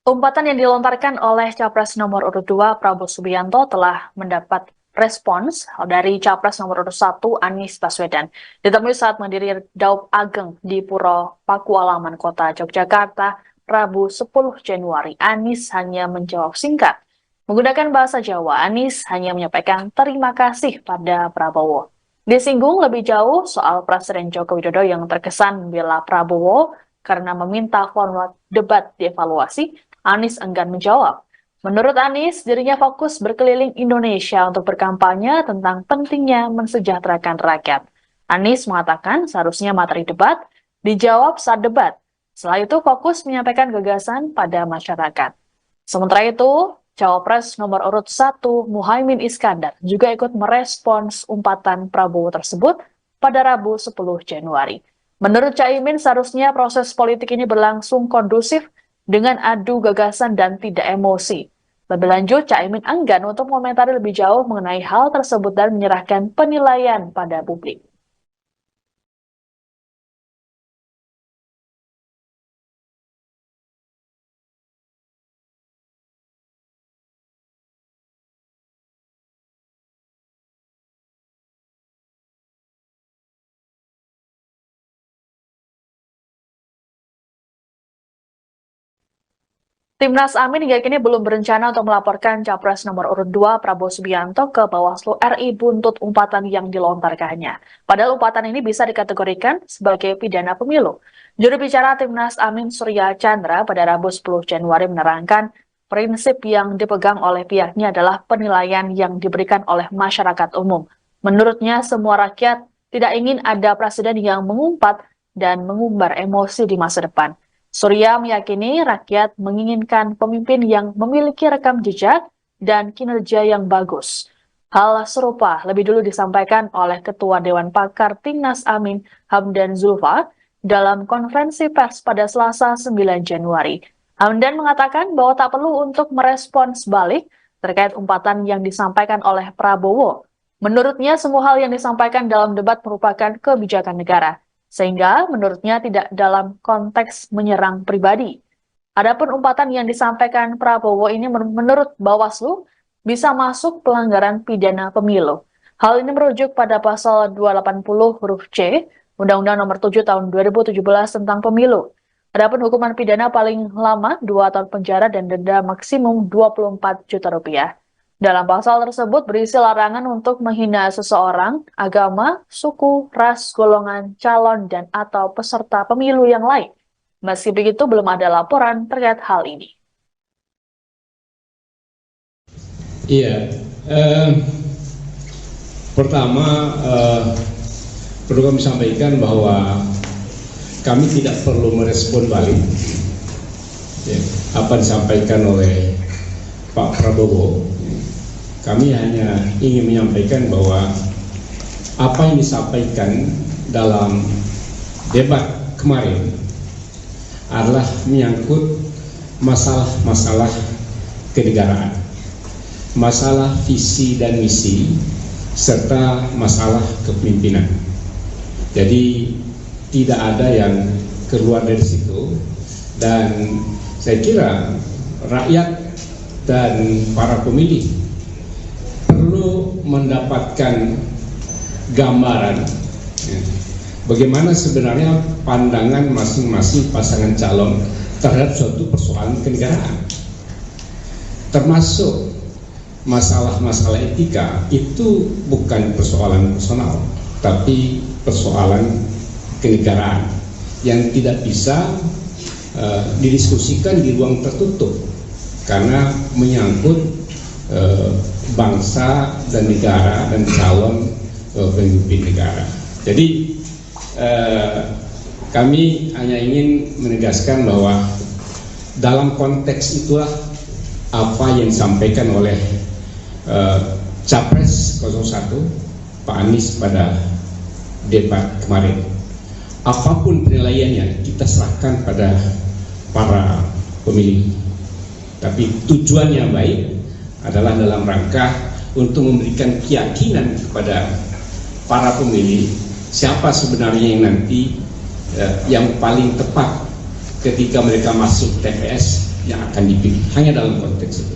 C: Umpatan yang dilontarkan oleh Capres nomor urut 2 Prabowo Subianto telah mendapat respons dari Capres nomor urut 1 Anies Baswedan. Ditemui saat mendiri Daup Ageng di Puro Pakualaman, Kota Yogyakarta, Rabu 10 Januari, Anies hanya menjawab singkat. Menggunakan bahasa Jawa, Anies hanya menyampaikan terima kasih pada Prabowo. Disinggung lebih jauh soal Presiden Joko Widodo yang terkesan membela Prabowo karena meminta format debat dievaluasi, Anies enggan menjawab. Menurut Anies, dirinya fokus berkeliling Indonesia untuk berkampanye tentang pentingnya mensejahterakan rakyat. Anies mengatakan seharusnya materi debat dijawab saat debat. Setelah itu fokus menyampaikan gagasan pada masyarakat. Sementara itu, Cawapres nomor urut 1 Muhaimin Iskandar juga ikut merespons umpatan Prabowo tersebut pada Rabu 10 Januari. Menurut Caimin, seharusnya proses politik ini berlangsung kondusif dengan adu gagasan dan tidak emosi. Lebih lanjut, Caimin enggan untuk mengomentari lebih jauh mengenai hal tersebut dan menyerahkan penilaian pada publik. Timnas Amin hingga kini belum berencana untuk melaporkan Capres nomor urut 2 Prabowo Subianto ke Bawaslu RI buntut umpatan yang dilontarkannya. Padahal umpatan ini bisa dikategorikan sebagai pidana pemilu. Juru bicara Timnas Amin Surya Chandra pada Rabu 10 Januari menerangkan prinsip yang dipegang oleh pihaknya adalah penilaian yang diberikan oleh masyarakat umum. Menurutnya semua rakyat tidak ingin ada presiden yang mengumpat dan mengumbar emosi di masa depan. Surya meyakini rakyat menginginkan pemimpin yang memiliki rekam jejak dan kinerja yang bagus. Hal serupa lebih dulu disampaikan oleh Ketua Dewan Pakar Timnas Amin Hamdan Zulfa dalam konferensi pers pada Selasa 9 Januari. Hamdan mengatakan bahwa tak perlu untuk merespons balik terkait umpatan yang disampaikan oleh Prabowo. Menurutnya semua hal yang disampaikan dalam debat merupakan kebijakan negara. Sehingga menurutnya tidak dalam konteks menyerang pribadi. Adapun umpatan yang disampaikan Prabowo ini menurut Bawaslu bisa masuk pelanggaran pidana pemilu. Hal ini merujuk pada pasal 280 huruf C Undang-Undang Nomor 7 Tahun 2017 tentang Pemilu. Adapun hukuman pidana paling lama 2 tahun penjara dan denda maksimum 24 juta rupiah. Dalam pasal tersebut berisi larangan untuk menghina seseorang, agama, suku, ras, golongan, calon, dan atau peserta pemilu yang lain. Meski begitu, belum ada laporan terkait hal ini.
H: Iya, pertama perlu kami sampaikan bahwa kami tidak perlu merespon balik apa disampaikan oleh Pak Prabowo. Kami hanya ingin menyampaikan bahwa apa yang disampaikan dalam debat kemarin adalah menyangkut masalah-masalah kenegaraan, masalah visi dan misi, serta masalah kepemimpinan. Jadi tidak ada yang keluar dari situ, dan saya kira rakyat dan para pemilih perlu mendapatkan gambaran bagaimana sebenarnya pandangan masing-masing pasangan calon terhadap suatu persoalan kenegaraan, termasuk masalah-masalah etika. Itu bukan persoalan personal, tapi persoalan kenegaraan yang tidak bisa didiskusikan di ruang tertutup karena menyangkut bangsa dan negara dan calon pemimpin negara. Jadi kami hanya ingin menegaskan bahwa dalam konteks itulah apa yang disampaikan oleh Capres 01 Pak Anies pada debat kemarin. Apapun penilaiannya kita serahkan pada para pemilih. Tapi tujuannya baik adalah dalam rangka untuk memberikan keyakinan kepada para pemilih siapa sebenarnya yang nanti yang paling tepat ketika mereka masuk TPS yang akan dipilih. Hanya dalam konteks itu.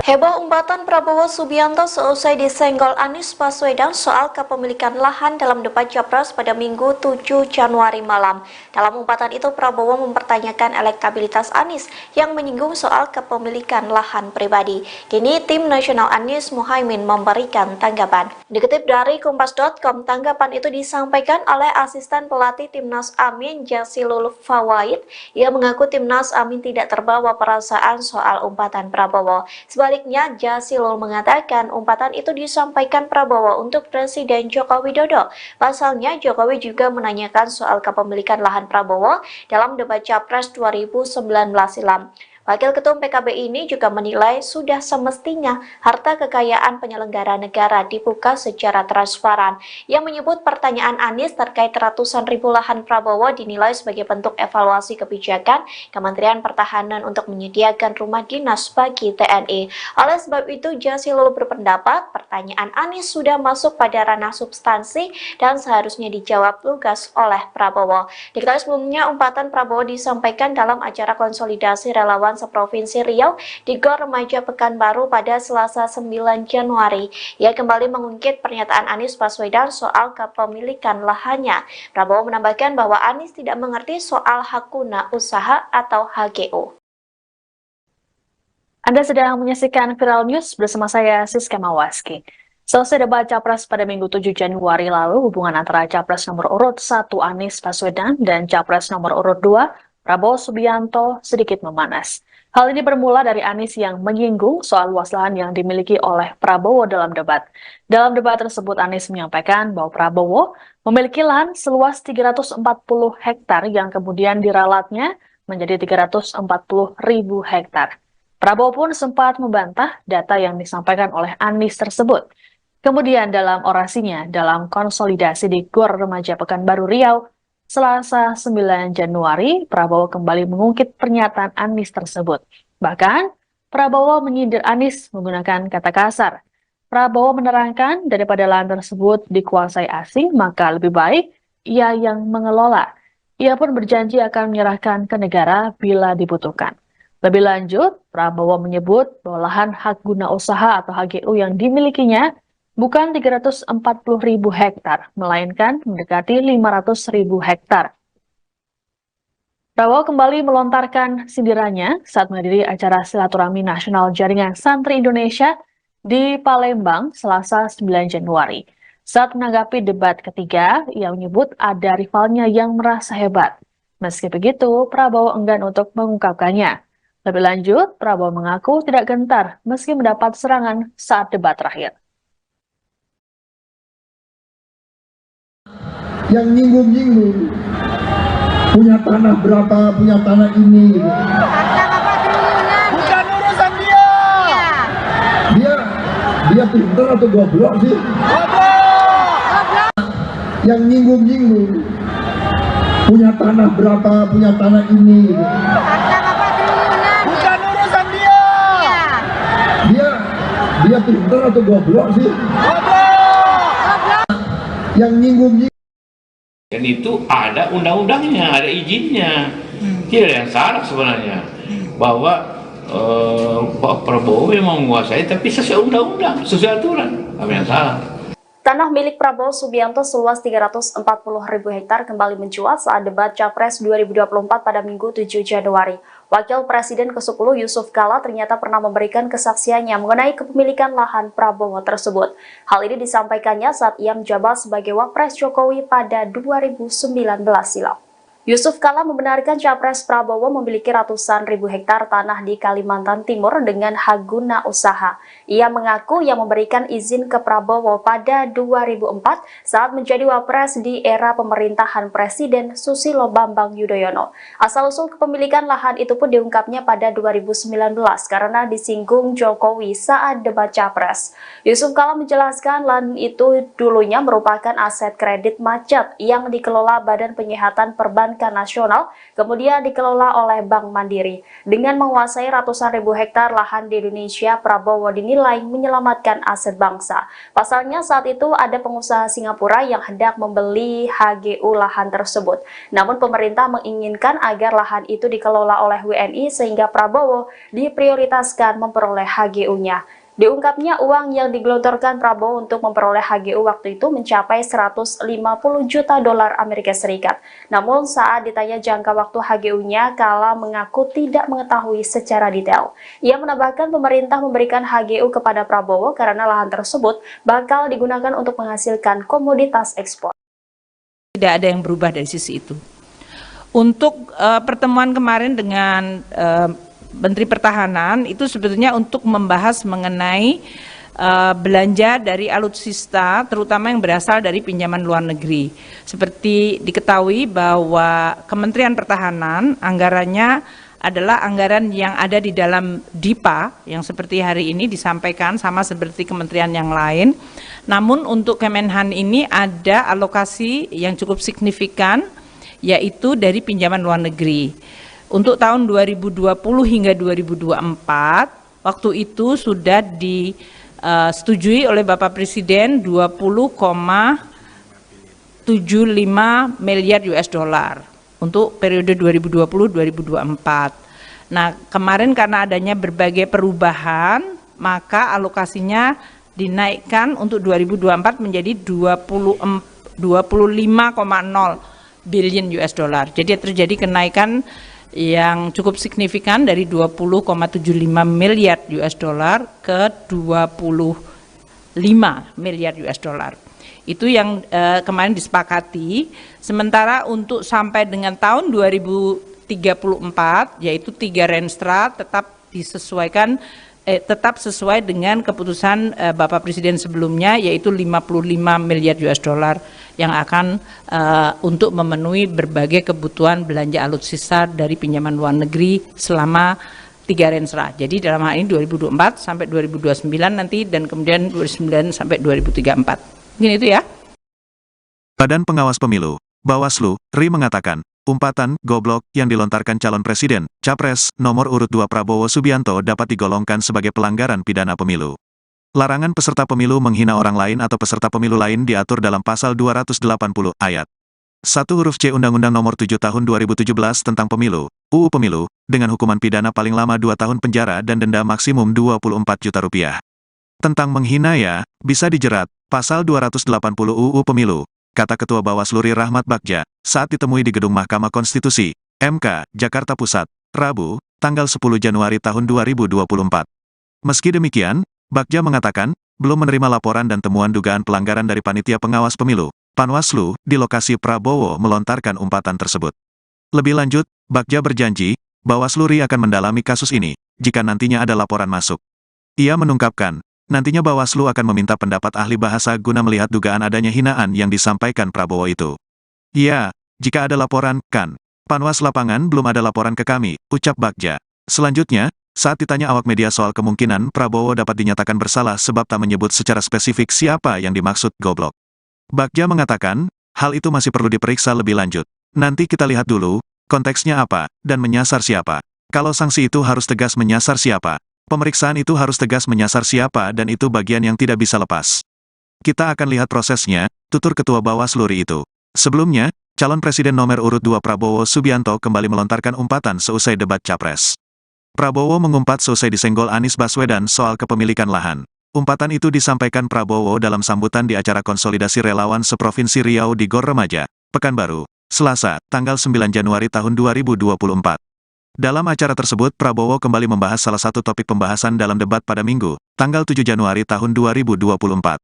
B: Heboh umpatan Prabowo Subianto seusai disenggol Anies Baswedan soal kepemilikan lahan dalam debat Capres pada Minggu 7 Januari malam. Dalam umpatan itu Prabowo mempertanyakan elektabilitas Anies yang menyinggung soal kepemilikan lahan pribadi. Kini tim nasional Anies Muhaimin memberikan tanggapan. Dikutip dari Kompas.com, tanggapan itu disampaikan oleh asisten pelatih Timnas Amin Jazilul Fawait. Ia mengaku Timnas Amin tidak terbawa perasaan soal umpatan Prabowo. Sebaliknya, Jazilul mengatakan umpatan itu disampaikan Prabowo untuk Presiden Joko Widodo. Pasalnya, Jokowi juga menanyakan soal kepemilikan lahan Prabowo dalam debat Capres 2019 silam. Wakil Ketum PKB ini juga menilai sudah semestinya harta kekayaan penyelenggara negara dibuka secara transparan. Yang menyebut pertanyaan Anies terkait ratusan ribu lahan Prabowo dinilai sebagai bentuk evaluasi kebijakan Kementerian Pertahanan untuk menyediakan rumah dinas bagi TNI. Oleh sebab itu, Jazilul berpendapat pertanyaan Anies sudah masuk pada ranah substansi dan seharusnya dijawab lugas oleh Prabowo. Diketahui sebelumnya, umpatan Prabowo disampaikan dalam acara konsolidasi relawan seprovinsi Riau di Gor Remaja Pekanbaru pada Selasa 9 Januari. Ia kembali mengungkit pernyataan Anies Baswedan soal kepemilikan lahannya. Prabowo menambahkan bahwa Anies tidak mengerti soal hak guna usaha atau HGU.
C: Anda sedang menyaksikan Viral News bersama saya Siska Mawaski. Selesai debat Capres pada Minggu 7 Januari lalu, hubungan antara Capres nomor urut 1 Anies Baswedan dan Capres nomor urut 2 Prabowo Subianto sedikit memanas. Hal ini bermula dari Anies yang menyinggung soal luas lahan yang dimiliki oleh Prabowo dalam debat. Dalam debat tersebut, Anies menyampaikan bahwa Prabowo memiliki lahan seluas 340 hektar yang kemudian diralatnya menjadi 340.000 hektar. Prabowo pun sempat membantah data yang disampaikan oleh Anies tersebut. Kemudian dalam orasinya dalam konsolidasi di Gor Remaja Pekanbaru Riau, Selasa 9 Januari, Prabowo kembali mengungkit pernyataan Anies tersebut. Bahkan, Prabowo menyindir Anies menggunakan kata kasar. Prabowo menerangkan daripada lahan tersebut dikuasai asing, maka lebih baik ia yang mengelola. Ia pun berjanji akan menyerahkan ke negara bila dibutuhkan. Lebih lanjut, Prabowo menyebut bahwa lahan hak guna usaha atau HGU yang dimilikinya bukan 340.000 hektar, melainkan mendekati 500.000 hektar. Prabowo kembali melontarkan sindirannya saat menghadiri acara silaturahmi nasional Jaringan Santri Indonesia di Palembang, Selasa 9 Januari. Saat menanggapi debat ketiga, ia menyebut ada rivalnya yang merasa hebat. Meski begitu, Prabowo enggan untuk mengungkapkannya. Lebih lanjut, Prabowo mengaku tidak gentar meski mendapat serangan saat debat terakhir.
I: Yang nyinggung-nyinggung punya tanah berapa, punya tanah ini gitu.
J: Bukan urusan dia.
I: Dia pintar atau goblok sih?
J: Goblok.
I: Yang nyinggung-nyinggung punya tanah berapa, punya tanah ini gitu.
J: Bukan urusan dia.
I: Dia pintar atau goblok sih?
J: Goblok.
I: Yang nyinggung-nyinggung.
K: Dan itu ada undang-undangnya, ada izinnya. Tidak ada yang salah sebenarnya. bahwa Pak Prabowo memang menguasai, tapi sesuai undang-undang, sesuai aturan. Apa yang salah?
B: Tanah milik Prabowo Subianto seluas 340.000 hektar kembali mencuat saat debat Capres 2024 pada Minggu 7 Januari. Wakil Presiden ke-10 Yusuf Kala ternyata pernah memberikan kesaksiannya mengenai kepemilikan lahan Prabowo tersebut. Hal ini disampaikannya saat ia menjabat sebagai Wapres Jokowi pada 2019 silam. Yusuf Kala membenarkan Capres Prabowo memiliki ratusan ribu hektar tanah di Kalimantan Timur dengan hak guna usaha. Ia mengaku yang memberikan izin ke Prabowo pada 2004 saat menjadi Wapres di era pemerintahan Presiden Susilo Bambang Yudhoyono. Asal-usul kepemilikan lahan itu pun diungkapnya pada 2019 karena disinggung Jokowi saat debat Capres. Yusuf Kala menjelaskan lahan itu dulunya merupakan aset kredit macet yang dikelola Badan Penyihatan Perbankan Nasional, kemudian dikelola oleh Bank Mandiri. Dengan menguasai ratusan ribu hektar lahan di Indonesia, Prabowo dinilai menyelamatkan aset bangsa. Pasalnya saat itu ada pengusaha Singapura yang hendak membeli HGU lahan tersebut. Namun pemerintah menginginkan agar lahan itu dikelola oleh WNI sehingga Prabowo diprioritaskan memperoleh HGU-nya. Diungkapnya uang yang digelontorkan Prabowo untuk memperoleh HGU waktu itu mencapai 150 juta dolar Amerika Serikat. Namun saat ditanya jangka waktu HGU-nya, Kala mengaku tidak mengetahui secara detail. Ia menambahkan pemerintah memberikan HGU kepada Prabowo karena lahan tersebut bakal digunakan untuk menghasilkan komoditas ekspor.
L: Tidak ada yang berubah dari sisi itu. Untuk pertemuan kemarin dengan Menteri Pertahanan itu sebetulnya untuk membahas mengenai belanja dari alutsista terutama yang berasal dari pinjaman luar negeri. Seperti diketahui bahwa Kementerian Pertahanan anggarannya adalah anggaran yang ada di dalam DIPA yang seperti hari ini disampaikan sama seperti kementerian yang lain. Namun untuk Kemenhan ini ada alokasi yang cukup signifikan yaitu dari pinjaman luar negeri. Untuk tahun 2020 hingga 2024, waktu itu sudah disetujui oleh Bapak Presiden 20,75 miliar US dollar untuk periode 2020-2024. Nah, kemarin karena adanya berbagai perubahan, maka alokasinya dinaikkan untuk 2024 menjadi 25,0 billion US dollar. Jadi terjadi kenaikan yang cukup signifikan dari 20,75 miliar US dollar ke 25 miliar US dollar. Itu yang kemarin disepakati. Sementara untuk sampai dengan tahun 2034 yaitu 3 renstra tetap disesuaikan tetap sesuai dengan keputusan Bapak Presiden sebelumnya yaitu 55 miliar US dollar yang akan untuk memenuhi berbagai kebutuhan belanja alutsista dari pinjaman luar negeri selama 3 renstra. Jadi dalam hal ini 2024 sampai 2029 nanti dan kemudian 2029 sampai 2034. Mungkin itu ya.
A: Badan Pengawas Pemilu, Bawaslu, RI mengatakan, umpatan goblok yang dilontarkan calon presiden, Capres, nomor urut 2 Prabowo Subianto dapat digolongkan sebagai pelanggaran pidana pemilu. Larangan peserta pemilu menghina orang lain atau peserta pemilu lain diatur dalam pasal 280 ayat 1 huruf C Undang-Undang Nomor 7 Tahun 2017 tentang Pemilu, UU Pemilu, dengan hukuman pidana paling lama 2 tahun penjara dan denda maksimum 24 juta rupiah. Tentang menghina ya, bisa dijerat, pasal 280 UU Pemilu, kata Ketua Bawaslu RI Rahmat Bagja, saat ditemui di Gedung Mahkamah Konstitusi, MK, Jakarta Pusat, Rabu, tanggal 10 Januari tahun 2024. Meski demikian, Bagja mengatakan, belum menerima laporan dan temuan dugaan pelanggaran dari Panitia Pengawas Pemilu, Panwaslu, di lokasi Prabowo melontarkan umpatan tersebut. Lebih lanjut, Bagja berjanji, Bawaslu RI akan mendalami kasus ini, jika nantinya ada laporan masuk. Ia menungkapkan, nantinya Bawaslu akan meminta pendapat ahli bahasa guna melihat dugaan adanya hinaan yang disampaikan Prabowo itu. Ya, jika ada laporan, kan. Panwas lapangan belum ada laporan ke kami, ucap Bagja. Selanjutnya, saat ditanya awak media soal kemungkinan Prabowo dapat dinyatakan bersalah sebab tak menyebut secara spesifik siapa yang dimaksud goblok. Bagja mengatakan, hal itu masih perlu diperiksa lebih lanjut. Nanti kita lihat dulu, konteksnya apa, dan menyasar siapa. Kalau sanksi itu harus tegas menyasar siapa. Pemeriksaan itu harus tegas menyasar siapa dan itu bagian yang tidak bisa lepas. Kita akan lihat prosesnya, tutur Ketua Bawaslu RI itu. Sebelumnya, calon presiden nomor urut 2 Prabowo Subianto kembali melontarkan umpatan seusai debat Capres. Prabowo mengumpat selesai disenggol Anies Baswedan soal kepemilikan lahan. Umpatan itu disampaikan Prabowo dalam sambutan di acara konsolidasi relawan seprovinsi Riau di Gor Remaja, Pekanbaru, Selasa, tanggal 9 Januari tahun 2024. Dalam acara tersebut Prabowo kembali membahas salah satu topik pembahasan dalam debat pada Minggu, tanggal 7 Januari tahun 2024.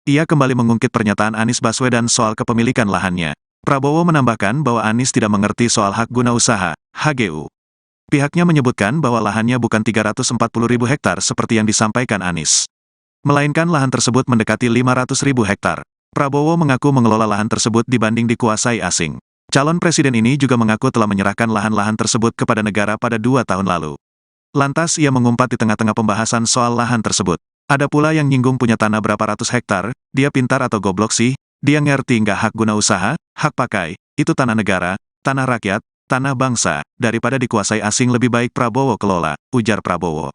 A: Ia kembali mengungkit pernyataan Anies Baswedan soal kepemilikan lahannya. Prabowo menambahkan bahwa Anies tidak mengerti soal hak guna usaha, HGU. Pihaknya menyebutkan bahwa lahannya bukan 340.000 hektar seperti yang disampaikan Anies, melainkan lahan tersebut mendekati 500.000 hektar. Prabowo mengaku mengelola lahan tersebut dibanding dikuasai asing. Calon presiden ini juga mengaku telah menyerahkan lahan-lahan tersebut kepada negara pada 2 tahun lalu. Lantas ia mengumpat di tengah-tengah pembahasan soal lahan tersebut. Ada pula yang nyinggung punya tanah berapa ratus hektar, dia pintar atau goblok sih, dia ngerti nggak hak guna usaha, hak pakai, itu tanah negara, tanah rakyat, tanah bangsa, daripada dikuasai asing lebih baik Prabowo kelola, ujar Prabowo.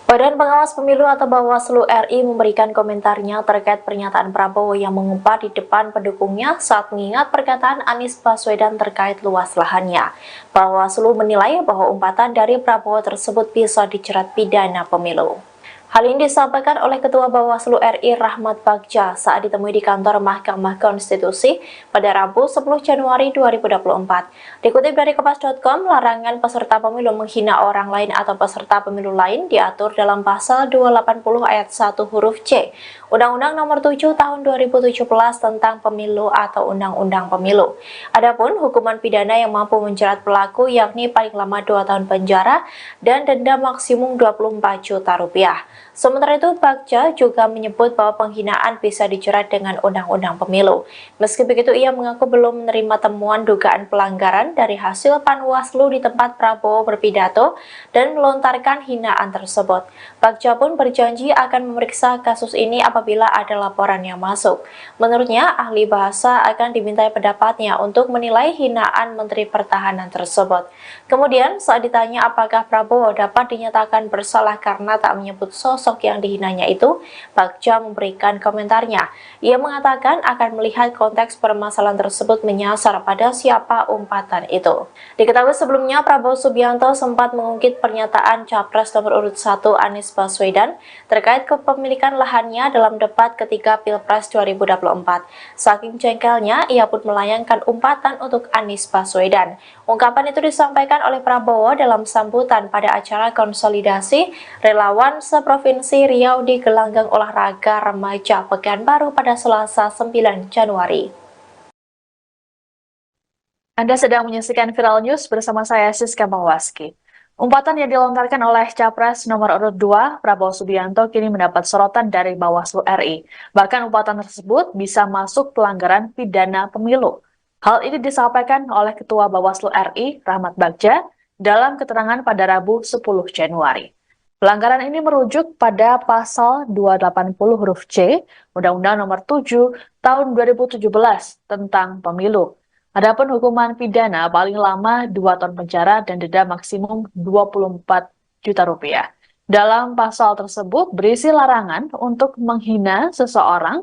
B: Badan Pengawas Pemilu atau Bawaslu RI memberikan komentarnya terkait pernyataan Prabowo yang mengumpat di depan pendukungnya saat mengingat perkataan Anies Baswedan terkait luas lahannya. Bawaslu menilai bahwa umpatan dari Prabowo tersebut bisa dijerat pidana pemilu. Hal ini disampaikan oleh Ketua Bawaslu RI Rahmat Bagja saat ditemui di kantor Mahkamah Konstitusi pada Rabu 10 Januari 2024. Dikutip dari Kompas.com, larangan peserta pemilu menghina orang lain atau peserta pemilu lain diatur dalam pasal 280 ayat 1 huruf C, Undang-Undang Nomor 7 Tahun 2017 tentang Pemilu atau Undang-Undang Pemilu. Adapun hukuman pidana yang mampu menjerat pelaku yakni paling lama 2 tahun penjara dan denda maksimum 24 juta rupiah. Sementara itu, Bagja juga menyebut bahwa penghinaan bisa dijerat dengan Undang-Undang Pemilu. Meski begitu, ia mengaku belum menerima temuan dugaan pelanggaran dari hasil Panwaslu di tempat Prabowo berpidato dan melontarkan hinaan tersebut. Bagja pun berjanji akan memeriksa kasus ini apabila ada laporan yang masuk. Menurutnya, ahli bahasa akan dimintai pendapatnya untuk menilai hinaan Menteri Pertahanan tersebut. Kemudian, saat ditanya apakah Prabowo dapat dinyatakan bersalah karena tak menyebut sosok yang dihinanya itu, Bagja memberikan komentarnya. Ia mengatakan akan melihat konteks permasalahan tersebut menyasar pada siapa umpatan itu. Diketahui sebelumnya, Prabowo Subianto sempat mengungkit pernyataan Capres nomor urut 1 Anies Baswedan terkait kepemilikan lahannya dalam debat ketiga Pilpres 2024. Saking jengkelnya, ia pun melayangkan umpatan untuk Anies Baswedan. Ungkapan itu disampaikan oleh Prabowo dalam sambutan pada acara konsolidasi relawan seprovinsi Riau di gelanggang olahraga remaja Pekanbaru pada Selasa 9 Januari.
C: Anda sedang menyaksikan Viral News bersama saya Siska Mawaski. Umpatan yang dilontarkan oleh Capres nomor urut 2 Prabowo Subianto kini mendapat sorotan dari Bawaslu RI. Bahkan umpatan tersebut bisa masuk pelanggaran pidana pemilu. Hal ini disampaikan oleh Ketua Bawaslu RI Rahmat Bagja dalam keterangan pada Rabu 10 Januari. Pelanggaran ini merujuk pada pasal 280 huruf C Undang-Undang Nomor 7 Tahun 2017 tentang Pemilu. Adapun hukuman pidana paling lama 2 tahun penjara dan denda maksimum 24 juta rupiah. Dalam pasal tersebut berisi larangan untuk menghina seseorang,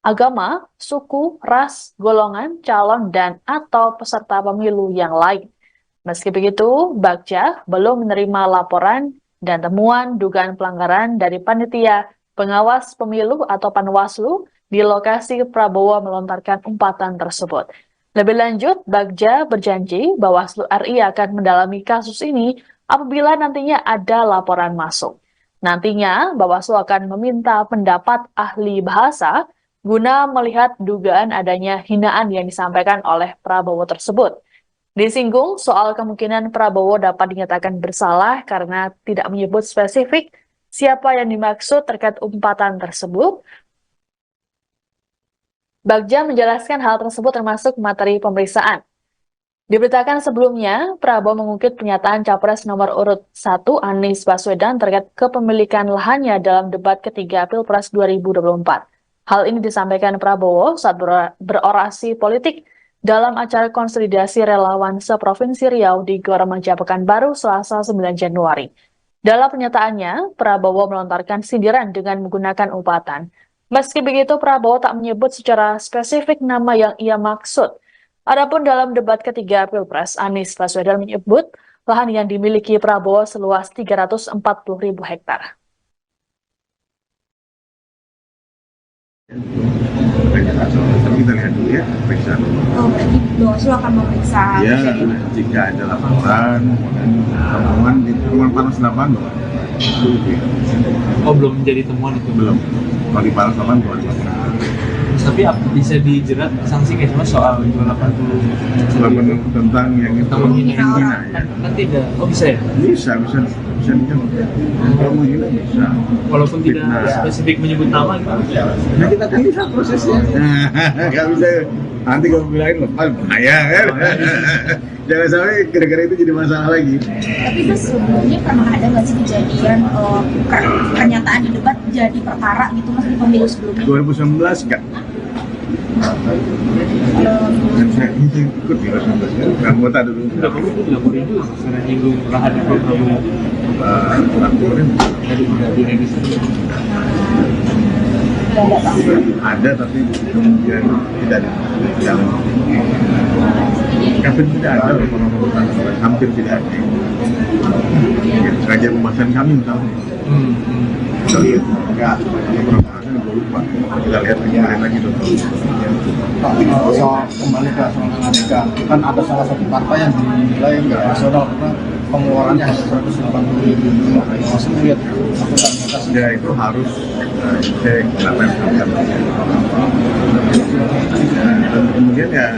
C: agama, suku, ras, golongan, calon, dan atau peserta pemilu yang lain. Meski begitu, Bagja belum menerima laporan dan temuan dugaan pelanggaran dari Panitia Pengawas Pemilu atau Panwaslu di lokasi Prabowo melontarkan umpatan tersebut. Lebih lanjut, Bagja berjanji Bawaslu RI akan mendalami kasus ini apabila nantinya ada laporan masuk. Nantinya, Bawaslu akan meminta pendapat ahli bahasa guna melihat dugaan adanya hinaan yang disampaikan oleh Prabowo tersebut. Disinggung soal kemungkinan Prabowo dapat dinyatakan bersalah karena tidak menyebut spesifik siapa yang dimaksud terkait umpatan tersebut. Bagja menjelaskan hal tersebut termasuk materi pemeriksaan. Diberitakan sebelumnya, Prabowo mengungkit pernyataan Capres nomor urut 1 Anies Baswedan terkait kepemilikan lahannya dalam debat ketiga Pilpres 2024. Hal ini disampaikan Prabowo saat berorasi politik dalam acara konsolidasi relawan seprovinsi Riau di Gor Remaja Pekanbaru Selasa 9 Januari. Dalam pernyataannya, Prabowo melontarkan sindiran dengan menggunakan umpatan. Meski begitu, Prabowo tak menyebut secara spesifik nama yang ia maksud. Adapun dalam debat ketiga Pilpres, Anies Baswedan menyebut lahan yang dimiliki Prabowo seluas 340.000 hektar.
D: Tapi kita lihat dulu ya, periksa.
E: Oh, berarti Bawaslu akan memeriksa.
D: Ya, jika ada laporan, temuan panas lapangan.
F: Oh, belum menjadi temuan itu?
D: Belum. Kalau di panas lapangan belum dilaporkan.
F: Tapi bisa dijerat sanksi kayak cuma soal 280
D: tentang yang itu menghina ya.
F: kan tidak. Oh, bisa ya?
D: Bisa dijerat. Kalau menghina bisa.
F: Walaupun tidak spesifik menyebut nama gitu.
D: Nah, kita kan bisa prosesnya. Nggak bisa. Nanti kalau bilangin bahaya kan. Jangan sampai gara-gara itu jadi masalah lagi.
E: Tapi itu sebelumnya pernah ada nggak sih kejadian pernyataan di debat jadi perkara gitu mas di pemilu sebelumnya?
D: 2019 enggak. Dan saya ikut di 2019 kan, anggota dulu.
F: Udah kamu itu dilaporin juga karena nyinggung lahan di Prabowo.
D: Laporin ada tapi kemudian tidak dijalan. Hampir tidak ada orang-orang, hampir tidak ada. Sengaja pembahasan kami misalnya. Kita lihat enggak beberapa hari gue lupa. Kita lihat kemarin lagi
G: soal kembali ke soal Amerika, kan ada salah satu partai yang dinilai nggak rasional karena pengeluarannya hanya 180.000. Masih lihat
D: ya itu harus cek kenapa yang dilakukan. Dan kemudian ya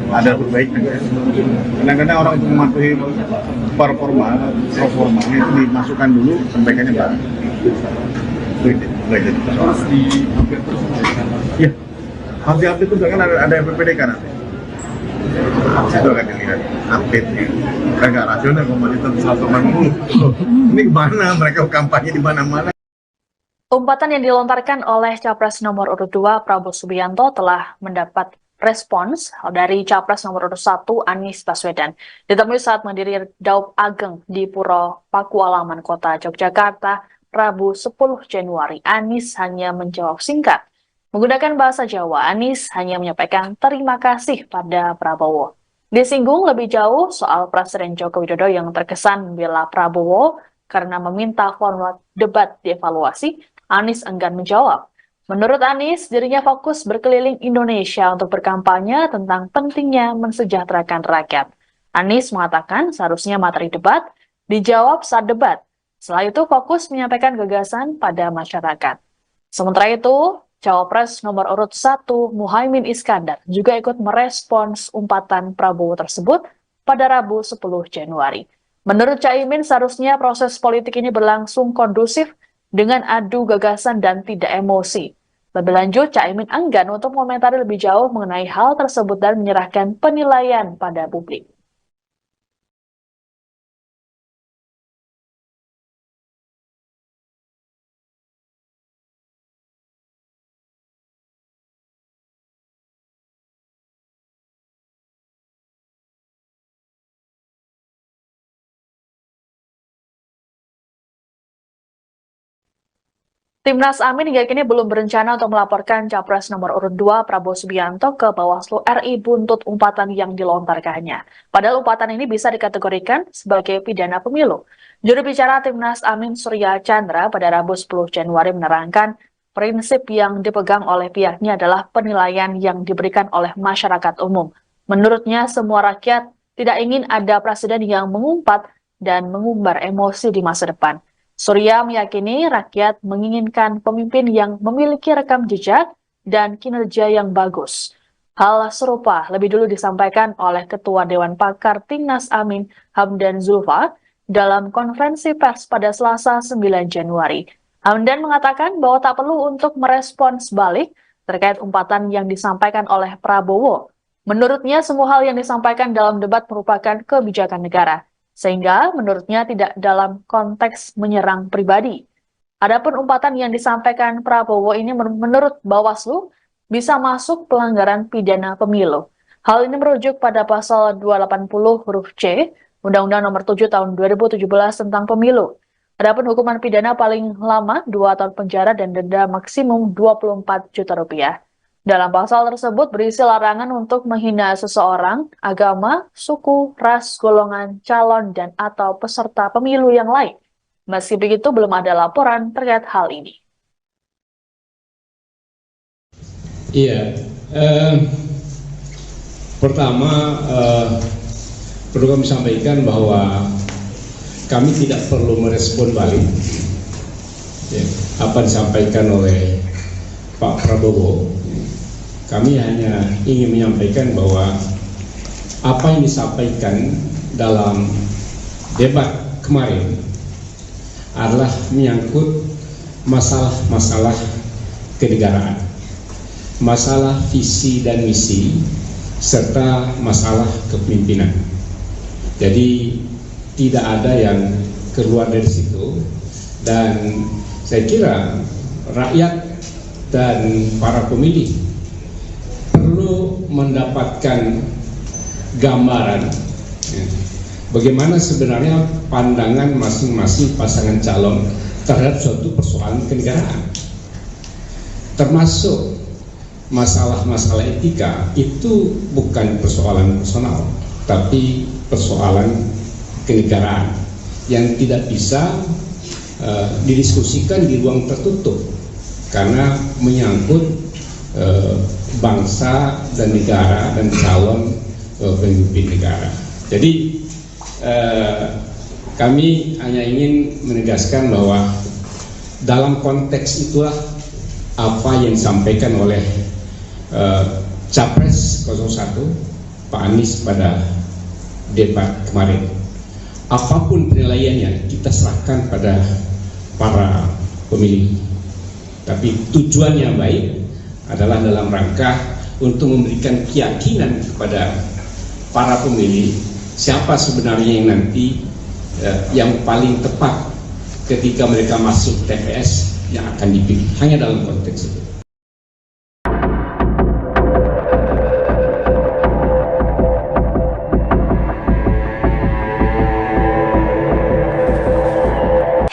D: ada perbaikan ya. Kadang-kadang orang untuk mematuhi performanya itu dimasukkan dulu perbaikannya baru. Itu belajar harus di-update terus. Iya, harus di-update terus kan ada PPDK nanti. Itu akan dilihat update-nya. Kan nggak rasional komoditas 180. Ini kemana? Mereka kampanye di mana-mana.
C: Umpatan yang dilontarkan oleh Capres nomor urut 2 Prabowo Subianto telah mendapat respons dari Capres nomor urut 1 Anies Baswedan. Ditemui saat menghadiri Daup Ageng di Puro Pakualaman Kota Yogyakarta, Rabu 10 Januari, Anies hanya menjawab singkat. Menggunakan bahasa Jawa, Anies hanya menyampaikan terima kasih pada Prabowo. Disinggung lebih jauh soal Presiden Joko Widodo yang terkesan membela Prabowo karena meminta format debat dievaluasi, Anies enggan menjawab. Menurut Anies, dirinya fokus berkeliling Indonesia untuk berkampanye tentang pentingnya mensejahterakan rakyat. Anies mengatakan seharusnya materi debat dijawab saat debat. Setelah itu fokus menyampaikan gagasan pada masyarakat. Sementara itu, Cawapres nomor urut 1 Muhaimin Iskandar juga ikut merespons umpatan Prabowo tersebut pada Rabu 10 Januari. Menurut Caimin, seharusnya proses politik ini berlangsung kondusif dengan adu gagasan dan tidak emosi. Lebih lanjut, Caimin enggan untuk mengomentari lebih jauh mengenai hal tersebut dan menyerahkan penilaian pada publik. Timnas Amin hingga kini belum berencana untuk melaporkan Capres nomor urut 2 Prabowo Subianto ke Bawaslu RI buntut umpatan yang dilontarkannya. Padahal umpatan ini bisa dikategorikan sebagai pidana pemilu. Juru bicara Timnas Amin Surya Chandra pada Rabu 10 Januari menerangkan prinsip yang dipegang oleh pihaknya adalah penilaian yang diberikan oleh masyarakat umum. Menurutnya semua rakyat tidak ingin ada presiden yang mengumpat dan mengumbar emosi di masa depan. Surya meyakini rakyat menginginkan pemimpin yang memiliki rekam jejak dan kinerja yang bagus. Hal serupa lebih dulu disampaikan oleh Ketua Dewan Pakar Timnas Amin Hamdan Zulfa dalam konferensi pers pada Selasa 9 Januari. Hamdan mengatakan bahwa tak perlu untuk merespons balik terkait umpatan yang disampaikan oleh Prabowo. Menurutnya semua hal yang disampaikan dalam debat merupakan kebijakan negara. Sehingga menurutnya tidak dalam konteks menyerang pribadi. Adapun umpatan yang disampaikan Prabowo ini menurut Bawaslu bisa masuk pelanggaran pidana pemilu. Hal ini merujuk pada pasal 280 huruf C Undang-Undang Nomor 7 Tahun 2017 tentang Pemilu. Adapun hukuman pidana paling lama 2 tahun penjara dan denda maksimum 24 juta rupiah. Dalam pasal tersebut berisi larangan untuk menghina seseorang, agama, suku, ras, golongan, calon, dan atau peserta pemilu yang lain. Meski begitu, belum ada laporan terkait hal ini.
H: Iya, pertama perlu kami sampaikan bahwa kami tidak perlu merespon balik apa disampaikan oleh Pak Prabowo. Kami hanya ingin menyampaikan bahwa apa yang disampaikan dalam debat kemarin adalah menyangkut masalah-masalah kenegaraan, masalah visi dan misi, serta masalah kepemimpinan. Jadi tidak ada yang keluar dari situ, dan saya kira rakyat dan para pemilih perlu mendapatkan gambaran bagaimana sebenarnya pandangan masing-masing pasangan calon terhadap suatu persoalan kenegaraan, termasuk masalah-masalah etika. Itu bukan persoalan personal, tapi persoalan kenegaraan yang tidak bisa didiskusikan di ruang tertutup karena menyangkut bangsa dan negara dan calon pemimpin negara. Jadi kami hanya ingin menegaskan bahwa dalam konteks itulah apa yang disampaikan oleh Capres 01 Pak Anies pada debat kemarin. Apapun penilaiannya kita serahkan pada para pemilih, tapi tujuan yang baik adalah dalam rangka untuk memberikan keyakinan kepada para pemilih siapa sebenarnya yang nanti yang paling tepat ketika mereka masuk TPS yang akan dipilih, hanya dalam konteks itu.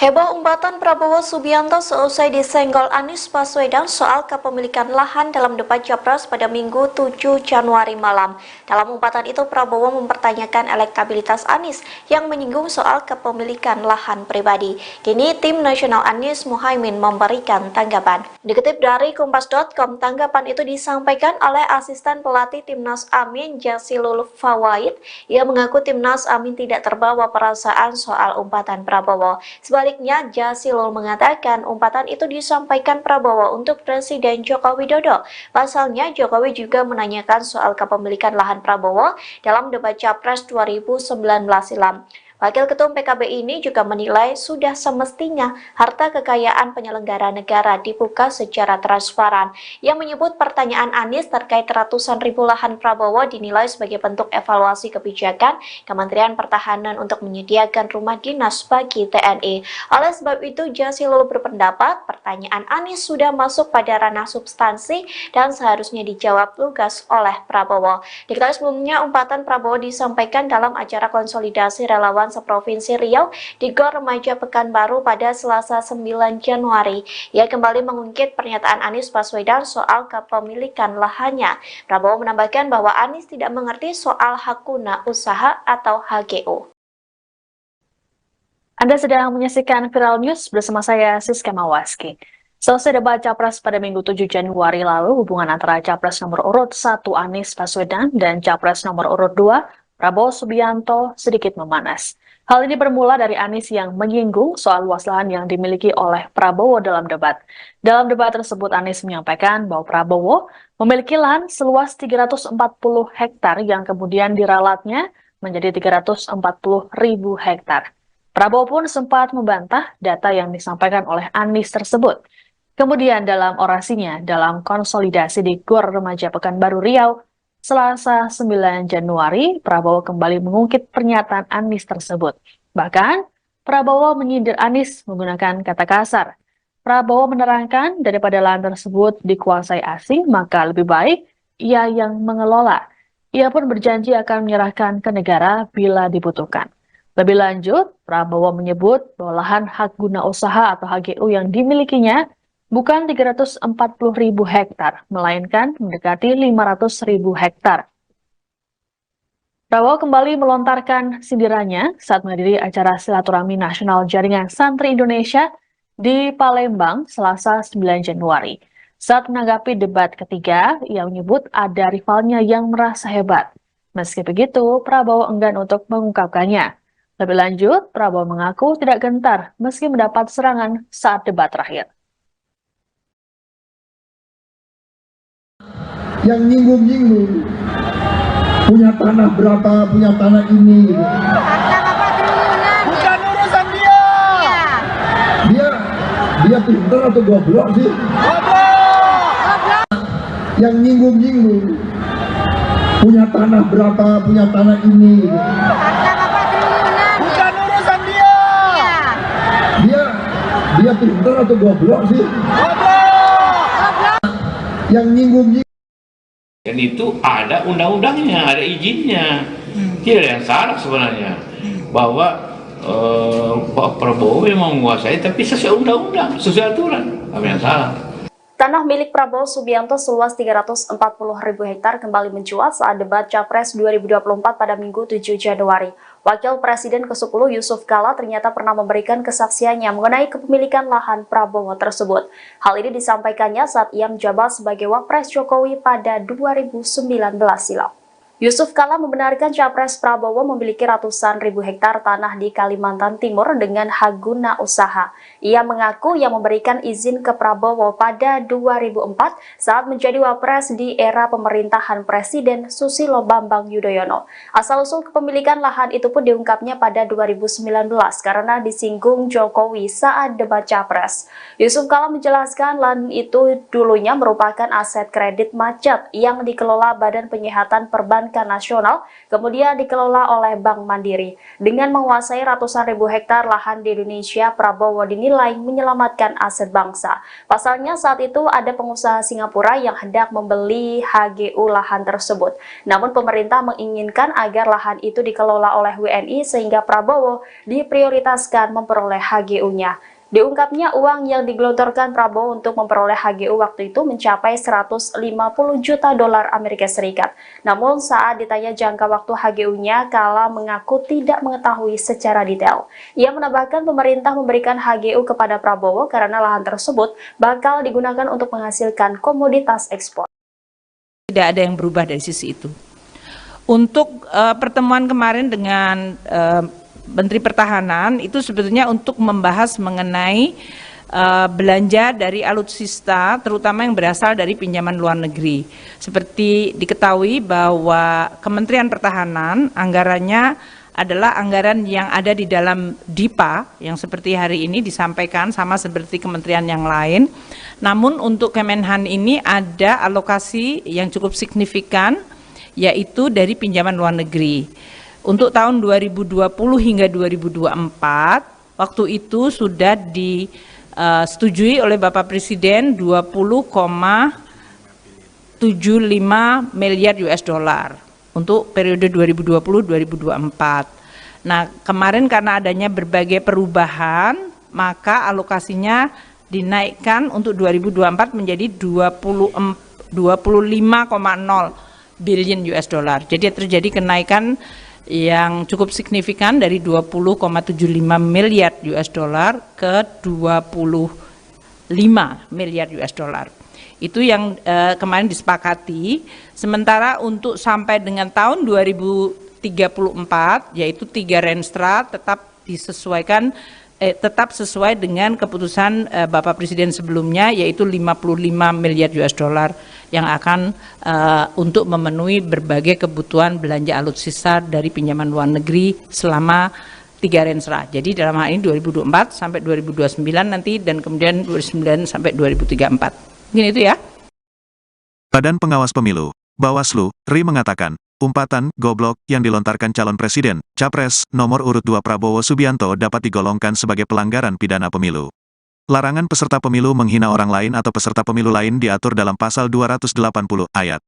B: Heboh umpatan Prabowo Subianto seusai disenggol Anies Baswedan soal kepemilikan lahan dalam debat Capres pada Minggu 7 Januari malam. Dalam umpatan itu Prabowo mempertanyakan elektabilitas Anies yang menyinggung soal kepemilikan lahan pribadi. Kini tim nasional Anies Muhaimin memberikan tanggapan. Dikutip dari Kompas.com, tanggapan itu disampaikan oleh asisten pelatih Timnas Amin Jazilul Fawait. Ia mengaku Timnas Amin tidak terbawa perasaan soal umpatan Prabowo. Sebaliknya, Jazilul mengatakan umpatan itu disampaikan Prabowo untuk Presiden Joko Widodo. Pasalnya, Jokowi juga menanyakan soal kepemilikan lahan Prabowo dalam debat Capres 2019 silam. Wakil Ketum PKB ini juga menilai sudah semestinya harta kekayaan penyelenggara negara dibuka secara transparan. Ia menyebut pertanyaan Anies terkait ratusan ribu lahan Prabowo dinilai sebagai bentuk evaluasi kebijakan Kementerian Pertahanan untuk menyediakan rumah dinas bagi TNI. Oleh sebab itu, Jazilul berpendapat pertanyaan Anies sudah masuk pada ranah substansi dan seharusnya dijawab lugas oleh Prabowo. Diketahui sebelumnya, umpatan Prabowo disampaikan dalam acara konsolidasi relawan seprovinsi Riau di Gor Remaja Pekanbaru pada Selasa 9 Januari. Ia kembali mengungkit pernyataan Anies Baswedan soal kepemilikan lahannya. Prabowo menambahkan bahwa Anies tidak mengerti soal hak guna usaha atau HGU.
C: Anda sedang menyaksikan Viral News bersama saya Siska Mawaski. Selesai debat Capres pada Minggu 7 Januari lalu, hubungan antara Capres nomor urut 1 Anies Baswedan dan Capres nomor urut 2 Prabowo Subianto sedikit memanas. Hal ini bermula dari Anies yang menyinggung soal luas lahan yang dimiliki oleh Prabowo dalam debat. Dalam debat tersebut, Anies menyampaikan bahwa Prabowo memiliki lahan seluas 340 hektar yang kemudian diralatnya menjadi 340.000 hektar. Prabowo pun sempat membantah data yang disampaikan oleh Anies tersebut. Kemudian dalam orasinya dalam konsolidasi di Gor Remaja Pekanbaru Riau, Selasa 9 Januari, Prabowo kembali mengungkit pernyataan Anies tersebut. Bahkan, Prabowo menyindir Anies menggunakan kata kasar. Prabowo menerangkan daripada lahan tersebut dikuasai asing, maka lebih baik ia yang mengelola. Ia pun berjanji akan menyerahkan ke negara bila dibutuhkan. Lebih lanjut, Prabowo menyebut bahwa lahan hak guna usaha atau HGU yang dimilikinya bukan 340.000 hektar, melainkan mendekati 500.000 hektar. Prabowo kembali melontarkan sindirannya saat menghadiri acara silaturahmi nasional Jaringan Santri Indonesia di Palembang, Selasa 9 Januari. Saat menanggapi debat ketiga, ia menyebut ada rivalnya yang merasa hebat. Meski begitu, Prabowo enggan untuk mengungkapkannya. Lebih lanjut, Prabowo mengaku tidak gentar meski mendapat serangan saat debat terakhir.
I: Yang nyinggung-nyinggung punya tanah berapa, punya tanah ini gitu.
J: Bukan urusan dia.
I: Dia pintar atau goblok sih?
J: Goblok.
I: Yang nyinggung-nyinggung punya tanah berapa, punya tanah ini gitu.
J: Bukan urusan dia.
I: Dia pintar atau goblok sih?
J: Goblok.
I: Yang nyinggung-nyinggung.
K: Dan itu ada undang-undangnya, ada izinnya. Tidak ada yang salah sebenarnya. Bahwa Pak Prabowo memang menguasai, tapi sesuai undang-undang, sesuai aturan. Apa yang salah?
B: Tanah milik Prabowo Subianto seluas 340.000 hektar kembali mencuat saat debat Capres 2024 pada Minggu 7 Januari. Wakil Presiden ke-10 Yusuf Kala ternyata pernah memberikan kesaksiannya mengenai kepemilikan lahan Prabowo tersebut. Hal ini disampaikannya saat ia menjabat sebagai Wapres Jokowi pada 2019 silam. Yusuf Kala membenarkan Capres Prabowo memiliki ratusan ribu hektar tanah di Kalimantan Timur dengan hak guna usaha. Ia mengaku yang memberikan izin ke Prabowo pada 2004 saat menjadi Wapres di era pemerintahan Presiden Susilo Bambang Yudhoyono. Asal-usul kepemilikan lahan itu pun diungkapnya pada 2019 karena disinggung Jokowi saat debat Capres. Yusuf Kala menjelaskan lahan itu dulunya merupakan aset kredit macet yang dikelola Badan Penyihatan Perbankan Nasional, kemudian dikelola oleh Bank Mandiri. Dengan menguasai ratusan ribu hektar lahan di Indonesia, Prabowo dinilai menyelamatkan aset bangsa. Pasalnya saat itu ada pengusaha Singapura yang hendak membeli HGU lahan tersebut. Namun pemerintah menginginkan agar lahan itu dikelola oleh WNI sehingga Prabowo diprioritaskan memperoleh HGU-nya. Diungkapnya uang yang digelontorkan Prabowo untuk memperoleh HGU waktu itu mencapai 150 juta dolar Amerika Serikat. Namun saat ditanya jangka waktu HGU-nya, Kala mengaku tidak mengetahui secara detail. Ia menambahkan pemerintah memberikan HGU kepada Prabowo karena lahan tersebut bakal digunakan untuk menghasilkan komoditas ekspor.
L: Tidak ada yang berubah dari sisi itu. Untuk pertemuan kemarin dengan Menteri Pertahanan itu sebetulnya untuk membahas mengenai belanja dari alutsista terutama yang berasal dari pinjaman luar negeri. Seperti diketahui bahwa Kementerian Pertahanan anggarannya adalah anggaran yang ada di dalam DIPA yang seperti hari ini disampaikan sama seperti kementerian yang lain. Namun untuk Kemenhan ini ada alokasi yang cukup signifikan yaitu dari pinjaman luar negeri. Untuk tahun 2020 hingga 2024, waktu itu sudah disetujui oleh Bapak Presiden 20,75 miliar US dollar untuk periode 2020-2024. Nah, kemarin karena adanya berbagai perubahan, maka alokasinya dinaikkan untuk 2024 menjadi 25,0 billion US dollar. Jadi terjadi kenaikan yang cukup signifikan dari 20,75 miliar US dollar ke 25 miliar US dollar. Itu yang kemarin disepakati. Sementara untuk sampai dengan tahun 2034 yaitu 3 Renstra tetap disesuaikan tetap sesuai dengan keputusan Bapak Presiden sebelumnya yaitu 55 miliar US dollar yang akan untuk memenuhi berbagai kebutuhan belanja alutsista dari pinjaman luar negeri selama 3 Renstra. Jadi dalam hal ini 2024 sampai 2029 nanti dan kemudian 2029 sampai 2034. Mungkin itu ya.
A: Badan Pengawas Pemilu, Bawaslu, RI mengatakan, umpatan goblok yang dilontarkan calon presiden, Capres, nomor urut 2 Prabowo Subianto dapat digolongkan sebagai pelanggaran pidana pemilu. Larangan peserta pemilu menghina orang lain atau peserta pemilu lain diatur dalam pasal 280 ayat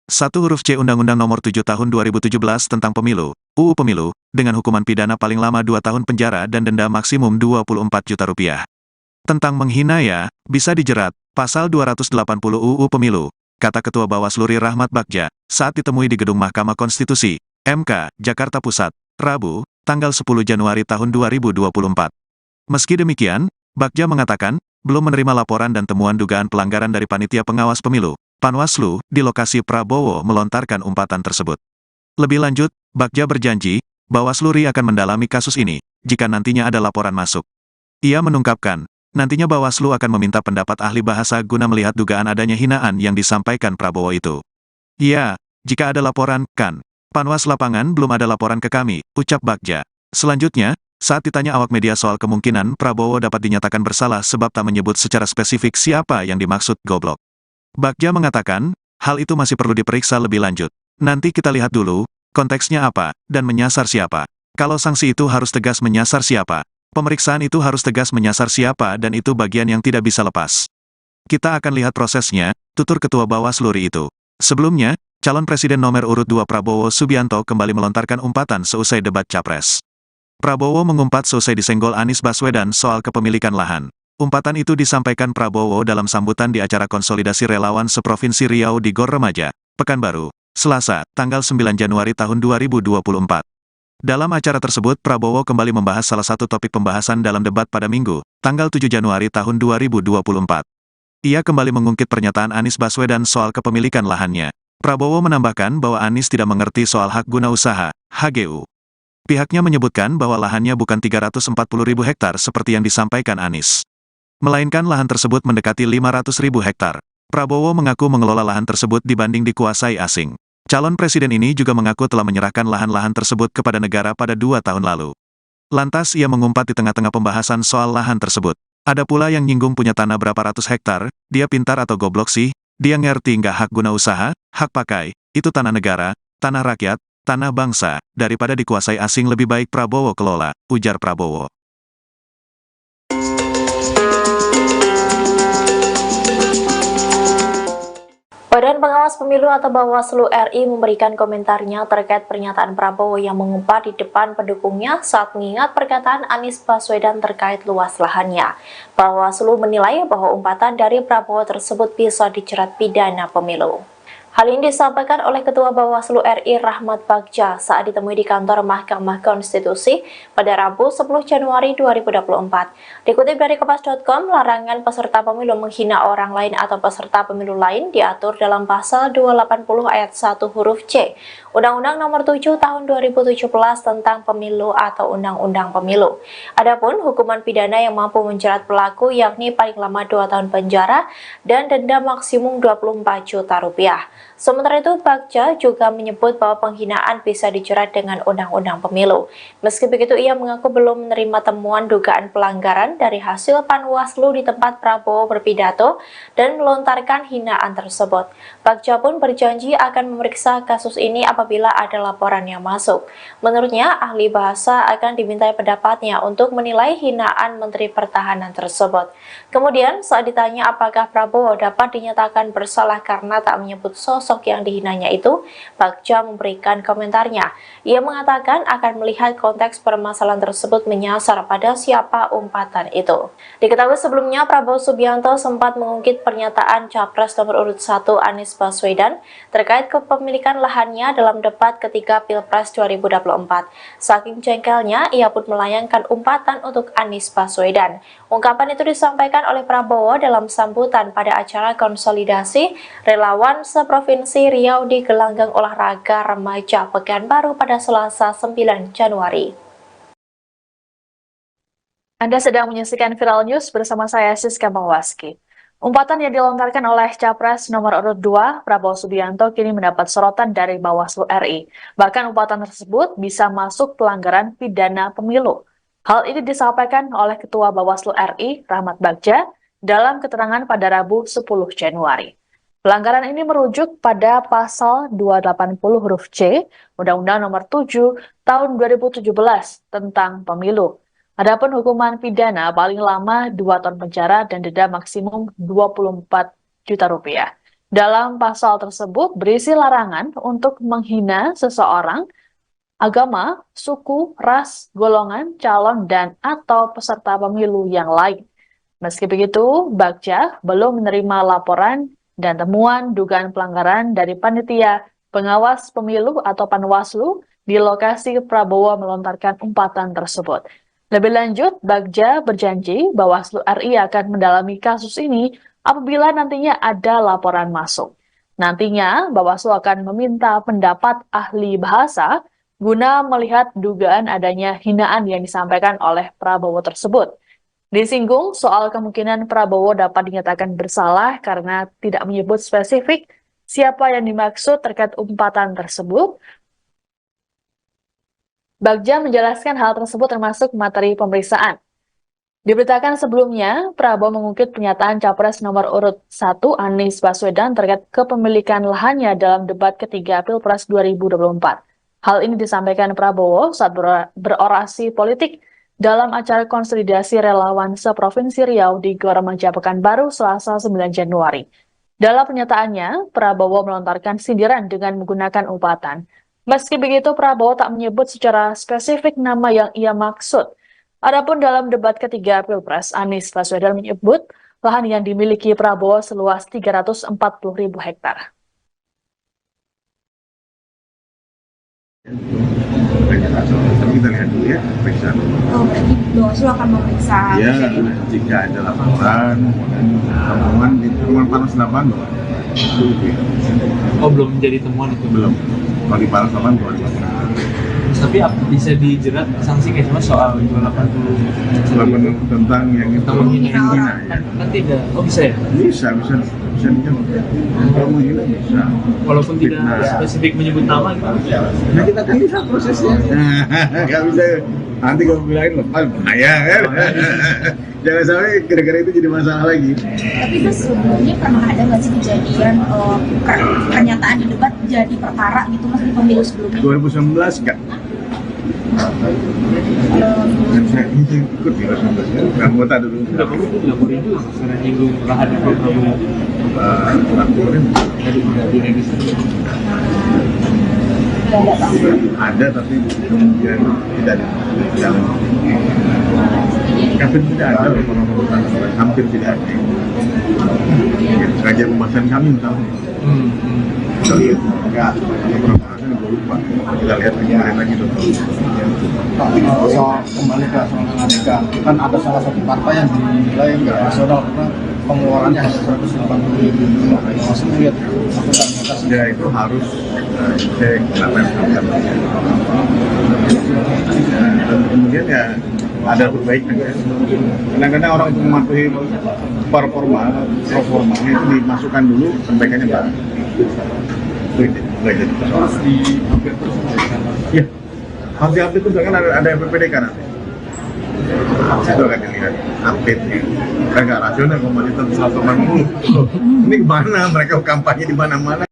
A: 1 huruf C Undang-Undang Nomor 7 Tahun 2017 tentang Pemilu, UU Pemilu, dengan hukuman pidana paling lama 2 tahun penjara dan denda maksimum 24 juta rupiah. Tentang menghina ya, bisa dijerat, pasal 280 UU Pemilu, kata Ketua Bawaslu Ri Rahmat Bagja, saat ditemui di Gedung Mahkamah Konstitusi, MK, Jakarta Pusat, Rabu, tanggal 10 Januari tahun 2024. Meski demikian, Bagja mengatakan, belum menerima laporan dan temuan dugaan pelanggaran dari Panitia Pengawas Pemilu, Panwaslu, di lokasi Prabowo melontarkan umpatan tersebut. Lebih lanjut, Bagja berjanji, Bawaslu Ri akan mendalami kasus ini, jika nantinya ada laporan masuk. Ia menungkapkan, nantinya Bawaslu akan meminta pendapat ahli bahasa guna melihat dugaan adanya hinaan yang disampaikan Prabowo itu. Ya, jika ada laporan, kan. Panwas lapangan belum ada laporan ke kami, ucap Bagja. Selanjutnya, saat ditanya awak media soal kemungkinan Prabowo dapat dinyatakan bersalah sebab tak menyebut secara spesifik siapa yang dimaksud goblok, Bagja mengatakan, hal itu masih perlu diperiksa lebih lanjut. Nanti kita lihat dulu, konteksnya apa, dan menyasar siapa. Kalau sanksi itu harus tegas menyasar siapa. Pemeriksaan itu harus tegas menyasar siapa dan itu bagian yang tidak bisa lepas. Kita akan lihat prosesnya, tutur Ketua Bawaslu Ri itu. Sebelumnya, calon Presiden nomor urut 2 Prabowo Subianto kembali melontarkan umpatan seusai debat Capres. Prabowo mengumpat seusai disenggol Anies Baswedan soal kepemilikan lahan. Umpatan itu disampaikan Prabowo dalam sambutan di acara konsolidasi relawan seprovinsi Riau di Gor Remaja, Pekanbaru, Selasa, tanggal 9 Januari tahun 2024. Dalam acara tersebut Prabowo kembali membahas salah satu topik pembahasan dalam debat pada Minggu, tanggal 7 Januari tahun 2024. Ia kembali mengungkit pernyataan Anies Baswedan soal kepemilikan lahannya. Prabowo menambahkan bahwa Anies tidak mengerti soal hak guna usaha, HGU. Pihaknya menyebutkan bahwa lahannya bukan 340.000 hektar seperti yang disampaikan Anies, melainkan lahan tersebut mendekati 500.000 hektar. Prabowo mengaku mengelola lahan tersebut dibanding dikuasai asing. Calon presiden ini juga mengaku telah menyerahkan lahan-lahan tersebut kepada negara pada 2 tahun lalu. Lantas ia mengumpat di tengah-tengah pembahasan soal lahan tersebut. Ada pula yang nyinggung punya tanah berapa ratus hektar, dia pintar atau goblok sih, dia ngerti nggak hak guna usaha, hak pakai, itu tanah negara, tanah rakyat, tanah bangsa, daripada dikuasai asing lebih baik Prabowo kelola, ujar Prabowo.
B: Badan Pengawas Pemilu atau Bawaslu RI memberikan komentarnya terkait pernyataan Prabowo yang mengumpat di depan pendukungnya saat mengingat perkataan Anies Baswedan terkait luas lahannya. Bawaslu menilai bahwa umpatan dari Prabowo tersebut bisa dijerat pidana pemilu. Hal ini disampaikan oleh Ketua Bawaslu RI Rahmat Bagja saat ditemui di kantor Mahkamah Konstitusi pada Rabu 10 Januari 2024. Dikutip dari Kompas.com, larangan peserta pemilu menghina orang lain atau peserta pemilu lain diatur dalam pasal 280 ayat 1 huruf C, Undang-Undang Nomor 7 Tahun 2017 tentang Pemilu atau Undang-Undang Pemilu. Adapun hukuman pidana yang mampu menjerat pelaku yakni paling lama 2 tahun penjara dan denda maksimum 24 juta rupiah. Sementara itu, Bagja juga menyebut bahwa penghinaan bisa dijerat dengan Undang-Undang Pemilu. Meski begitu, ia mengaku belum menerima temuan dugaan pelanggaran dari hasil Panwaslu di tempat Prabowo berpidato dan melontarkan hinaan tersebut. Bagja pun berjanji akan memeriksa kasus ini apabila ada laporan yang masuk. Menurutnya, ahli bahasa akan dimintai pendapatnya untuk menilai hinaan Menteri Pertahanan tersebut. Kemudian, saat ditanya apakah Prabowo dapat dinyatakan bersalah karena tak menyebut sosok yang dihinanya itu, Bagja memberikan komentarnya. Ia mengatakan akan melihat konteks permasalahan tersebut menyasar pada siapa umpatan itu. Diketahui sebelumnya Prabowo Subianto sempat mengungkit pernyataan Capres nomor urut 1 Anies Baswedan terkait kepemilikan lahannya dalam debat ketiga Pilpres 2024. Saking jengkelnya, ia pun melayangkan umpatan untuk Anies Baswedan. Ungkapan itu disampaikan oleh Prabowo dalam sambutan pada acara konsolidasi relawan seprovinsi Riau di gelanggang olahraga remaja Pekanbaru pada Selasa 9 Januari.
C: Anda sedang menyaksikan Viral News bersama saya Siska Mawaski. Umpatan yang dilontarkan oleh Capres nomor urut 2 Prabowo Subianto kini mendapat sorotan dari Bawaslu RI. Bahkan umpatan tersebut bisa masuk pelanggaran pidana pemilu. Hal ini disampaikan oleh Ketua Bawaslu RI Rahmat Bagja dalam keterangan pada Rabu 10 Januari. Pelanggaran ini merujuk pada pasal 280 huruf C Undang-Undang Nomor 7 Tahun 2017 tentang Pemilu. Adapun hukuman pidana paling lama 2 tahun penjara dan denda maksimum 24 juta rupiah. Dalam pasal tersebut berisi larangan untuk menghina seseorang, agama, suku, ras, golongan, calon, dan atau peserta pemilu yang lain. Meski begitu, Bagja belum menerima laporan dan temuan dugaan pelanggaran dari panitia pengawas pemilu atau Panwaslu di lokasi Prabowo melontarkan umpatan tersebut. Lebih lanjut, Bagja berjanji Bawaslu RI akan mendalami kasus ini apabila nantinya ada laporan masuk. Nantinya, Bawaslu akan meminta pendapat ahli bahasa guna melihat dugaan adanya hinaan yang disampaikan oleh Prabowo tersebut. Disinggung soal kemungkinan Prabowo dapat dinyatakan bersalah karena tidak menyebut spesifik siapa yang dimaksud terkait umpatan tersebut. Bagja menjelaskan hal tersebut termasuk materi pemeriksaan. Diberitakan sebelumnya, Prabowo mengungkit pernyataan Capres nomor urut 1 Anies Baswedan terkait kepemilikan lahannya dalam debat ketiga Pilpres 2024. Hal ini disampaikan Prabowo saat berorasi politik dalam acara konsolidasi relawan seprovinsi Riau di Gor Remaja Pekanbaru Selasa 9 Januari. Dalam pernyataannya, Prabowo melontarkan sindiran dengan menggunakan umpatan. Meski begitu, Prabowo tak menyebut secara spesifik nama yang ia maksud. Adapun dalam debat ketiga Pilpres, Anies Baswedan menyebut lahan yang dimiliki Prabowo seluas 340.000 hektar.
D: Tapi kita lihat dulu ya pemeriksaan.
E: Oh, berarti Bawaslu akan memeriksa.
D: Ya, jika ada laporan dan temuan di temuan Panas 8 loh.
F: Oh, belum menjadi temuan itu?
D: Belum. Kalau di Panas 8 belum ada.
F: Tapi bisa dijerat sanksi kayak cuma soal 280
D: tentang yang itu menghina ya.
F: Kan tidak. Oh, bisa ya?
D: Bisa dijerat. Kalau menghina bisa.
F: Walaupun tidak spesifik menyebut nama gitu.
D: Nah, kita kan bisa prosesnya. Nggak bisa. Nanti kalau bilangin lepas bahaya kan. Jangan sampai gara-gara itu jadi masalah lagi.
E: Tapi itu sebelumnya pernah ada nggak sih kejadian pernyataan di debat jadi perkara gitu mas di pemilu sebelumnya?
D: 2019 enggak. Saya ikut di 2019 ya, anggota dulu.
F: Nggak boleh juga karena nyinggung lahan di Prabowo.
D: Ada tapi kemudian tidak jalan. Hampir tidak ada laporan-laporan, hampir tidak ada. Sengaja pembahasan kami misalnya. Kita lihat enggak beberapa hasil gue lupa. Kita lihat lagi dong.
G: Soal kembali ke soal Amerika, kan ada salah satu partai yang dinilai nggak rasional karena pengeluarannya hanya 180.000. Masih lihat
D: ya itu harus cek apa yang dilakukan. Dan kemudian ya ada perbaikan ya. Kadang-kadang orang untuk mematuhi performa itu dimasukkan dulu perbaikannya baru. Itu nggak jadi persoalan.
F: Harus di-update terus.
D: Ya, harus di-update terus kan ada PPDK nanti. Itu akan dilihat update-nya. Kan nggak rasional komoditas 180. Ini gimana mereka kampanye di mana-mana.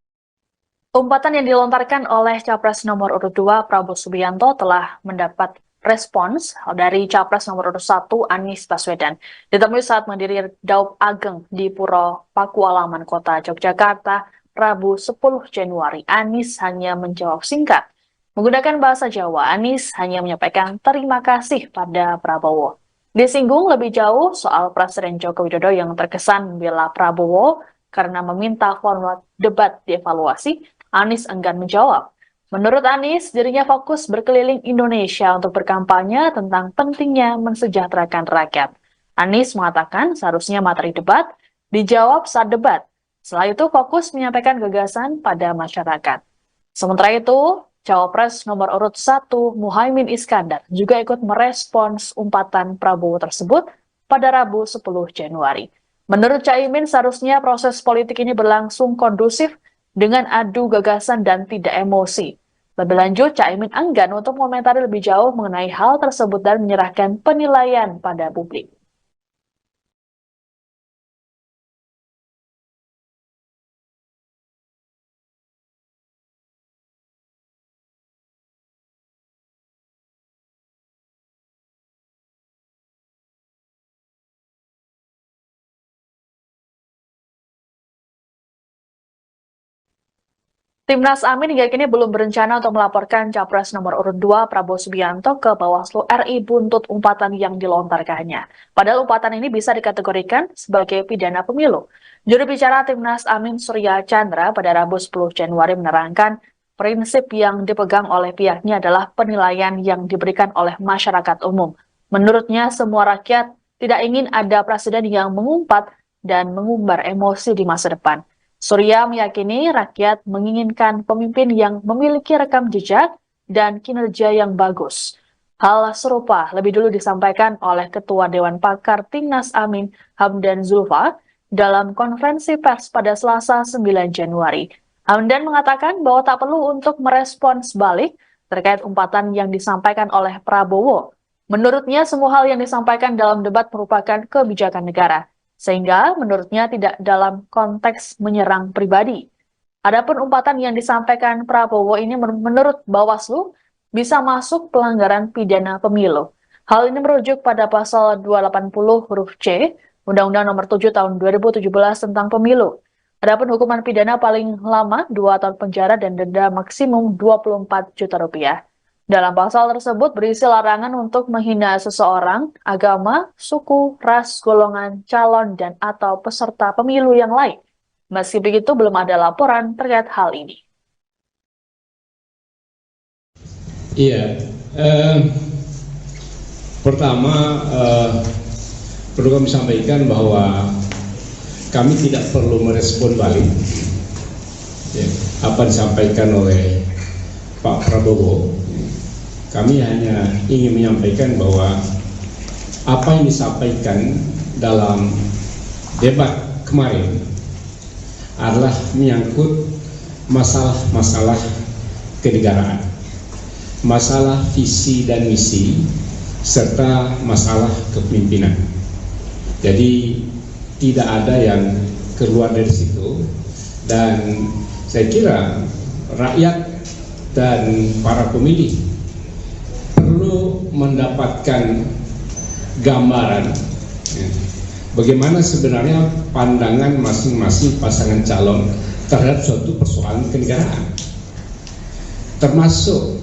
C: Umpatan yang dilontarkan oleh Capres nomor urut 2 Prabowo Subianto telah mendapat respons dari Capres nomor urut 1 Anies Baswedan. Ditemui saat menghadiri Daup Ageng di Puro Pakualaman Kota Yogyakarta, Rabu 10 Januari, Anies hanya menjawab singkat. Menggunakan bahasa Jawa, Anies hanya menyampaikan terima kasih pada Prabowo. Disinggung lebih jauh soal Presiden Joko Widodo yang terkesan membela Prabowo karena meminta format debat dievaluasi, Anies enggan menjawab. Menurut Anies, dirinya fokus berkeliling Indonesia untuk berkampanye tentang pentingnya mensejahterakan rakyat. Anies mengatakan seharusnya materi debat dijawab saat debat. Setelah itu fokus menyampaikan gagasan pada masyarakat. Sementara itu, Cawapres nomor urut 1 Muhaimin Iskandar juga ikut merespons umpatan Prabowo tersebut pada Rabu 10 Januari. Menurut Caimin, seharusnya proses politik ini berlangsung kondusif dengan adu gagasan dan tidak emosi. Lebih lanjut, Caimin enggan untuk mengomentari lebih jauh mengenai hal tersebut dan menyerahkan penilaian pada publik. Timnas Amin hingga kini belum berencana untuk melaporkan Capres nomor urut 2 Prabowo Subianto ke Bawaslu RI buntut umpatan yang dilontarkannya. Padahal umpatan ini bisa dikategorikan sebagai pidana pemilu. Juru bicara Timnas Amin Surya Chandra pada Rabu 10 Januari menerangkan prinsip yang dipegang oleh pihaknya adalah penilaian yang diberikan oleh masyarakat umum. Menurutnya semua rakyat tidak ingin ada presiden yang mengumpat dan mengumbar emosi di masa depan. Surya meyakini rakyat menginginkan pemimpin yang memiliki rekam jejak dan kinerja yang bagus. Hal serupa lebih dulu disampaikan oleh Ketua Dewan Pakar Timnas Amin Hamdan Zulfa dalam konferensi pers pada Selasa 9 Januari. Hamdan mengatakan bahwa tak perlu untuk merespons balik terkait umpatan yang disampaikan oleh Prabowo. Menurutnya semua hal yang disampaikan dalam debat merupakan kebijakan negara, sehingga menurutnya tidak dalam konteks menyerang pribadi. Adapun umpatan yang disampaikan Prabowo ini menurut Bawaslu bisa masuk pelanggaran pidana pemilu. Hal ini merujuk pada pasal 280 huruf C Undang-Undang Nomor 7 Tahun 2017 tentang Pemilu. Adapun hukuman pidana paling lama 2 tahun penjara dan denda maksimum 24 juta rupiah. Dalam pasal tersebut berisi larangan untuk menghina seseorang, agama, suku, ras, golongan, calon, dan atau peserta pemilu yang lain. Meski begitu, belum ada laporan terkait hal ini.
H: Iya, pertama perlu kami sampaikan bahwa kami tidak perlu merespon balik apa disampaikan oleh Pak Prabowo. Kami hanya ingin menyampaikan bahwa apa yang disampaikan dalam debat kemarin adalah menyangkut masalah-masalah kenegaraan, masalah visi dan misi, serta masalah kepemimpinan. Jadi tidak ada yang keluar dari situ, dan saya kira rakyat dan para pemilih perlu mendapatkan gambaran bagaimana sebenarnya pandangan masing-masing pasangan calon terhadap suatu persoalan kenegaraan, termasuk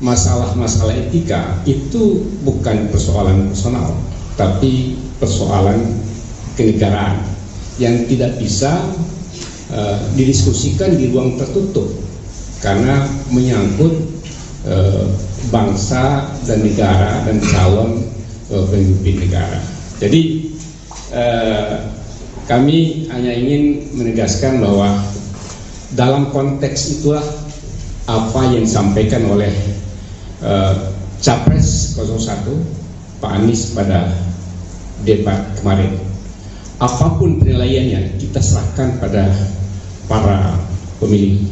H: masalah-masalah etika. Itu bukan persoalan personal, tapi persoalan kenegaraan yang tidak bisa didiskusikan di ruang tertutup karena menyangkut bangsa dan negara dan calon pemimpin negara. Jadi kami hanya ingin menegaskan bahwa dalam konteks itulah apa yang disampaikan oleh Capres 01 Pak Anies pada debat kemarin. Apapun penilaiannya kita serahkan pada para pemilih.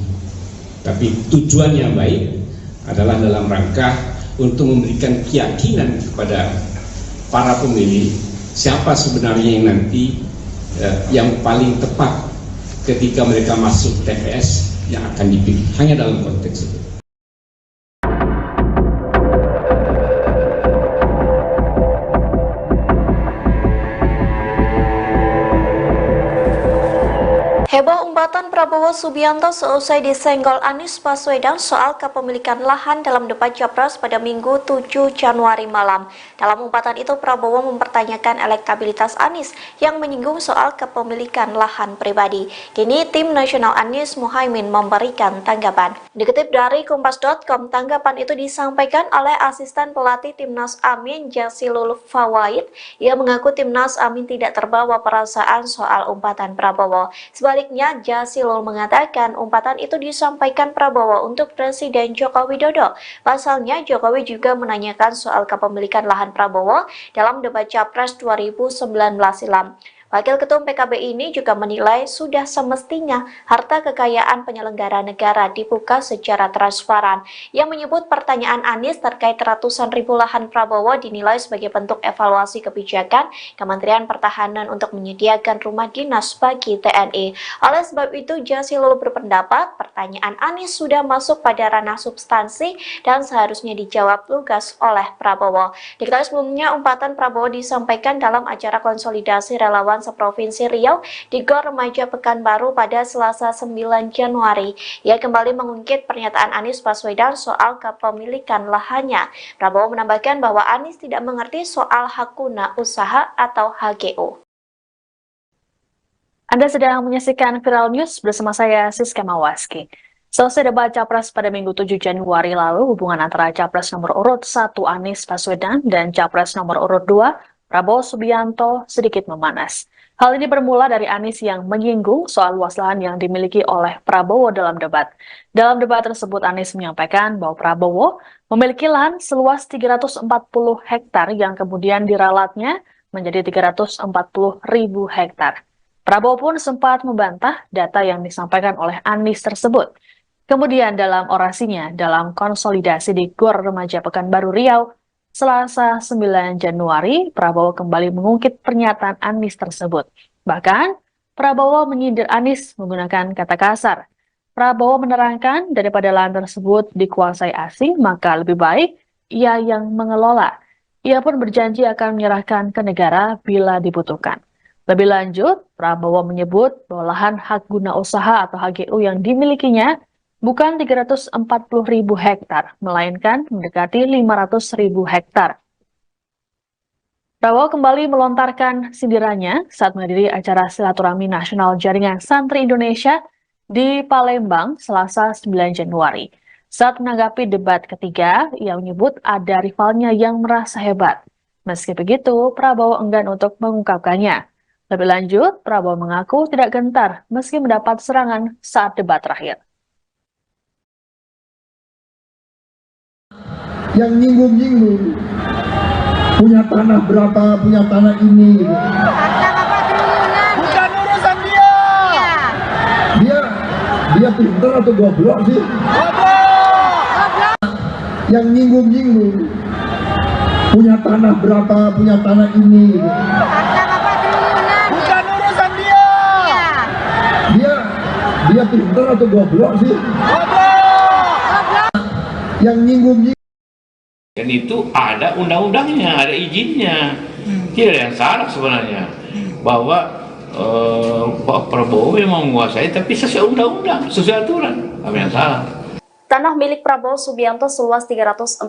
H: Tapi tujuannya baik adalah dalam rangka untuk memberikan keyakinan kepada para pemilih siapa sebenarnya yang nanti yang paling tepat ketika mereka masuk TPS yang akan dipilih. Hanya dalam konteks itu.
B: Heboh umpatan Prabowo Subianto seusai disenggol Anies Baswedan soal kepemilikan lahan dalam debat Capres pada Minggu 7 Januari malam. Dalam umpatan itu Prabowo mempertanyakan elektabilitas Anies yang menyinggung soal kepemilikan lahan pribadi. Kini tim nasional Anies Muhaimin memberikan tanggapan. Dikutip dari Kompas.com, tanggapan itu disampaikan oleh asisten pelatih Timnas Amin Jazilul Fawait. Ia mengaku Timnas Amin tidak terbawa perasaan soal umpatan Prabowo. Sebaliknya, Jazilul mengatakan umpatan itu disampaikan Prabowo untuk Presiden Joko Widodo. Pasalnya, Jokowi juga menanyakan soal kepemilikan lahan Prabowo dalam debat Capres 2019 silam. Wakil Ketum PKB ini juga menilai sudah semestinya harta kekayaan penyelenggara negara dibuka secara transparan. Yang menyebut pertanyaan Anies terkait ratusan ribu lahan Prabowo dinilai sebagai bentuk evaluasi kebijakan Kementerian Pertahanan untuk menyediakan rumah dinas bagi TNI. Oleh sebab itu, Jazilul berpendapat pertanyaan Anies sudah masuk pada ranah substansi dan seharusnya dijawab lugas oleh Prabowo. Diketahui sebelumnya umpatan Prabowo disampaikan dalam acara konsolidasi relawan Dewan Seprovinsi Riau di Gor Remaja Pekanbaru pada Selasa 9 Januari. Ia kembali mengungkit pernyataan Anies Baswedan soal kepemilikan lahannya. Prabowo menambahkan bahwa Anies tidak mengerti soal hak guna usaha atau HGU.
C: Anda sedang menyaksikan Viral News bersama saya Siska Mawaski. Selesai debat Capres pada Minggu 7 Januari lalu, hubungan antara Capres nomor urut 1 Anies Baswedan dan Capres nomor urut 2 Prabowo Subianto sedikit memanas. Hal ini bermula dari Anies yang menyinggung soal luas lahan yang dimiliki oleh Prabowo dalam debat. Dalam debat tersebut, Anies menyampaikan bahwa Prabowo memiliki lahan seluas 340 hektar yang kemudian diralatnya menjadi 340.000 hektar. Prabowo pun sempat membantah data yang disampaikan oleh Anies tersebut. Kemudian dalam orasinya dalam konsolidasi di Gor Remaja Pekanbaru Riau, Selasa 9 Januari, Prabowo kembali mengungkit pernyataan Anies tersebut. Bahkan, Prabowo menyindir Anies menggunakan kata kasar. Prabowo menerangkan daripada lahan tersebut dikuasai asing, maka lebih baik ia yang mengelola. Ia pun berjanji akan menyerahkan ke negara bila dibutuhkan. Lebih lanjut, Prabowo menyebut bahwa lahan hak guna usaha atau HGU yang dimilikinya bukan 340.000 hektar, melainkan mendekati 500.000 hektar. Prabowo kembali melontarkan sindirannya saat menghadiri acara silaturahmi nasional Jaringan Santri Indonesia di Palembang, Selasa 9 Januari. Saat menanggapi debat ketiga, ia menyebut ada rivalnya yang merasa hebat. Meski begitu, Prabowo enggan untuk mengungkapkannya. Lebih lanjut, Prabowo mengaku tidak gentar meski mendapat serangan saat debat terakhir.
I: Yang nyinggung-nyinggung punya tanah berapa, punya tanah ini gitu.
J: Bukan urusan dia.
I: Dia pintar atau goblok sih?
J: Goblok.
I: Yang nyinggung-nyinggung punya tanah berapa, punya tanah ini gitu.
J: Bukan urusan dia.
I: Dia pintar atau goblok sih?
J: Goblok.
I: Yang nyinggung-nyinggung.
K: Dan itu ada undang-undangnya, ada izinnya. Tidak ada yang salah sebenarnya. Bahwa Pak Prabowo memang menguasai, tapi sesuai undang-undang, sesuai aturan. Apa yang salah?
B: Tanah milik Prabowo Subianto seluas 340.000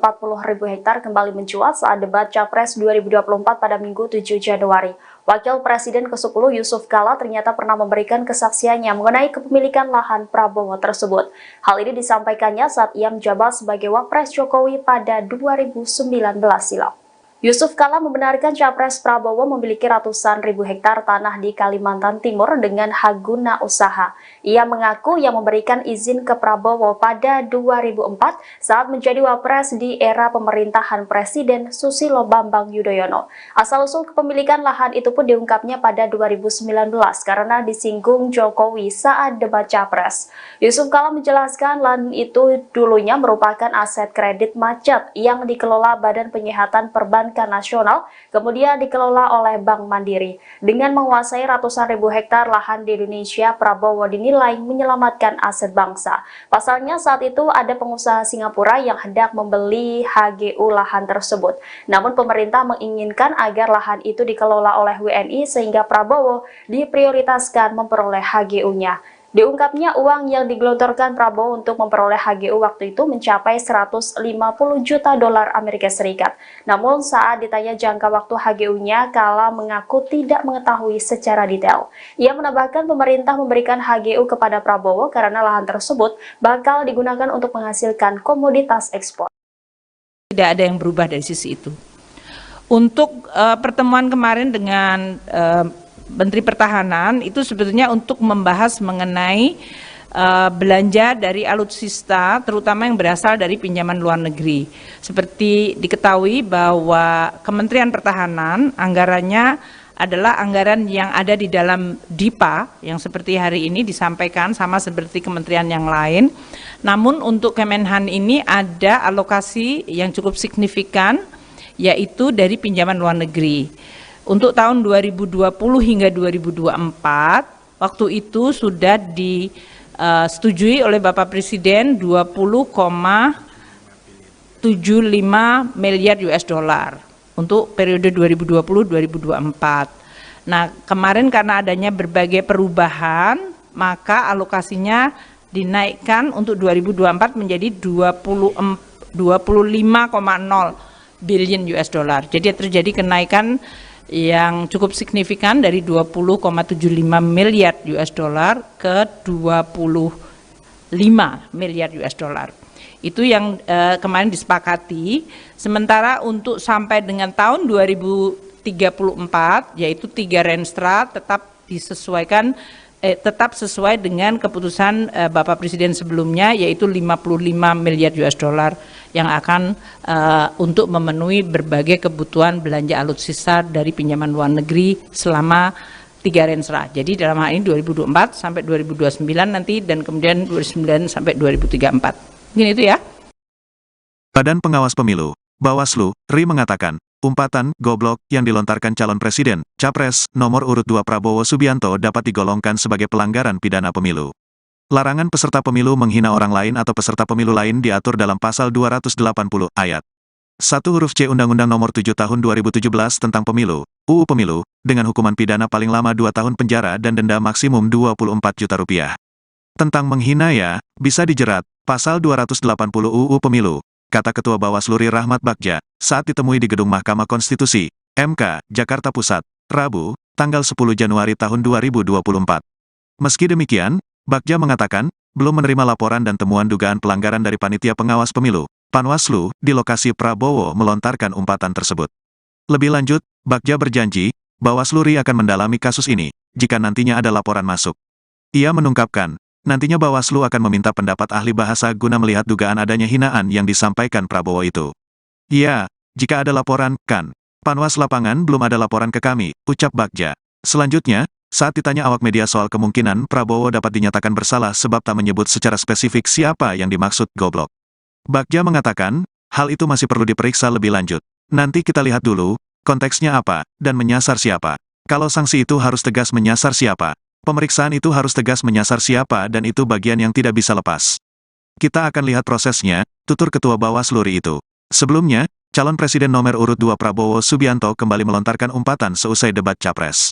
B: hektar kembali mencuat saat debat Capres 2024 pada Minggu 7 Januari. Wakil Presiden ke-10 Yusuf Kala ternyata pernah memberikan kesaksiannya mengenai kepemilikan lahan Prabowo tersebut. Hal ini disampaikannya saat ia menjabat sebagai Wapres Jokowi pada 2019 silam. Yusuf Kala membenarkan Capres Prabowo memiliki ratusan ribu hektar tanah di Kalimantan Timur dengan hak guna usaha. Ia mengaku yang memberikan izin ke Prabowo pada 2004 saat menjadi Wapres di era pemerintahan Presiden Susilo Bambang Yudhoyono. Asal-usul kepemilikan lahan itu pun diungkapnya pada 2019 karena disinggung Jokowi saat debat Capres. Yusuf Kala menjelaskan lahan itu dulunya merupakan aset kredit macet yang dikelola Badan Penyihatan Perbankan Nasional, kemudian dikelola oleh Bank Mandiri. Dengan menguasai ratusan ribu hektar lahan di Indonesia, Prabowo dinilai menyelamatkan aset bangsa. Pasalnya saat itu ada pengusaha Singapura yang hendak membeli HGU lahan tersebut. Namun pemerintah menginginkan agar lahan itu dikelola oleh WNI sehingga Prabowo diprioritaskan memperoleh HGU-nya. Diungkapnya uang yang digelontorkan Prabowo untuk memperoleh HGU waktu itu mencapai 150 juta dolar Amerika Serikat. Namun saat ditanya jangka waktu HGU-nya, Kala mengaku tidak mengetahui secara detail. Ia menambahkan pemerintah memberikan HGU kepada Prabowo karena lahan tersebut bakal digunakan untuk menghasilkan komoditas ekspor.
L: Tidak ada yang berubah dari sisi itu. Untuk pertemuan kemarin dengan Menteri Pertahanan itu sebetulnya untuk membahas mengenai belanja dari alutsista, terutama yang berasal dari pinjaman luar negeri. Seperti diketahui bahwa Kementerian Pertahanan anggarannya adalah anggaran yang ada di dalam DIPA, yang seperti hari ini disampaikan sama seperti kementerian yang lain. Namun untuk Kemenhan ini ada alokasi yang cukup signifikan, yaitu dari pinjaman luar negeri. Untuk tahun 2020 hingga 2024, waktu itu sudah disetujui oleh Bapak Presiden 20,75 miliar US dollar untuk periode 2020-2024. Nah, kemarin karena adanya berbagai perubahan, maka alokasinya dinaikkan untuk 2024 menjadi 25,0 billion US dollar. Jadi terjadi kenaikan yang cukup signifikan dari 20,75 miliar US dollar ke 25 miliar US dollar. Itu yang kemarin disepakati. Sementara untuk sampai dengan tahun 2034, yaitu 3 Renstra tetap disesuaikan, tetap sesuai dengan keputusan Bapak Presiden sebelumnya, yaitu 55 miliar US dollar yang akan untuk memenuhi berbagai kebutuhan belanja alutsista dari pinjaman luar negeri selama 3 Renstra. Jadi dalam hal ini 2024 sampai 2029 nanti, dan kemudian 2029 sampai 2034. Mungkin itu ya.
A: Badan Pengawas Pemilu, Bawaslu, RI mengatakan, umpatan goblok yang dilontarkan calon presiden, Capres, nomor urut 2 Prabowo Subianto dapat digolongkan sebagai pelanggaran pidana pemilu. Larangan peserta pemilu menghina orang lain atau peserta pemilu lain diatur dalam pasal 280 ayat 1 huruf C Undang-Undang Nomor 7 Tahun 2017 tentang Pemilu, UU Pemilu, dengan hukuman pidana paling lama 2 tahun penjara dan denda maksimum 24 juta rupiah. Tentang menghina ya, bisa dijerat, pasal 280 UU Pemilu, kata Ketua Bawaslu RI Rahmat Bagja, saat ditemui di Gedung Mahkamah Konstitusi, MK, Jakarta Pusat, Rabu, tanggal 10 Januari tahun 2024. Meski demikian, Bagja mengatakan, belum menerima laporan dan temuan dugaan pelanggaran dari Panitia Pengawas Pemilu, Panwaslu, di lokasi Prabowo melontarkan umpatan tersebut. Lebih lanjut, Bagja berjanji, Bawaslu RI akan mendalami kasus ini, jika nantinya ada laporan masuk. Ia menungkapkan, nantinya Bawaslu akan meminta pendapat ahli bahasa guna melihat dugaan adanya hinaan yang disampaikan Prabowo itu. Ya, jika ada laporan, kan. Panwas lapangan belum ada laporan ke kami, ucap Bagja. Selanjutnya, saat ditanya awak media soal kemungkinan Prabowo dapat dinyatakan bersalah sebab tak menyebut secara spesifik siapa yang dimaksud goblok, Bagja mengatakan, hal itu masih perlu diperiksa lebih lanjut. Nanti kita lihat dulu, konteksnya apa, dan menyasar siapa. Kalau sanksi itu harus tegas menyasar siapa. Pemeriksaan itu harus tegas menyasar siapa dan itu bagian yang tidak bisa lepas. Kita akan lihat prosesnya, tutur Ketua Bawaslu RI itu. Sebelumnya, calon presiden nomor urut 2 Prabowo Subianto kembali melontarkan umpatan seusai debat Capres.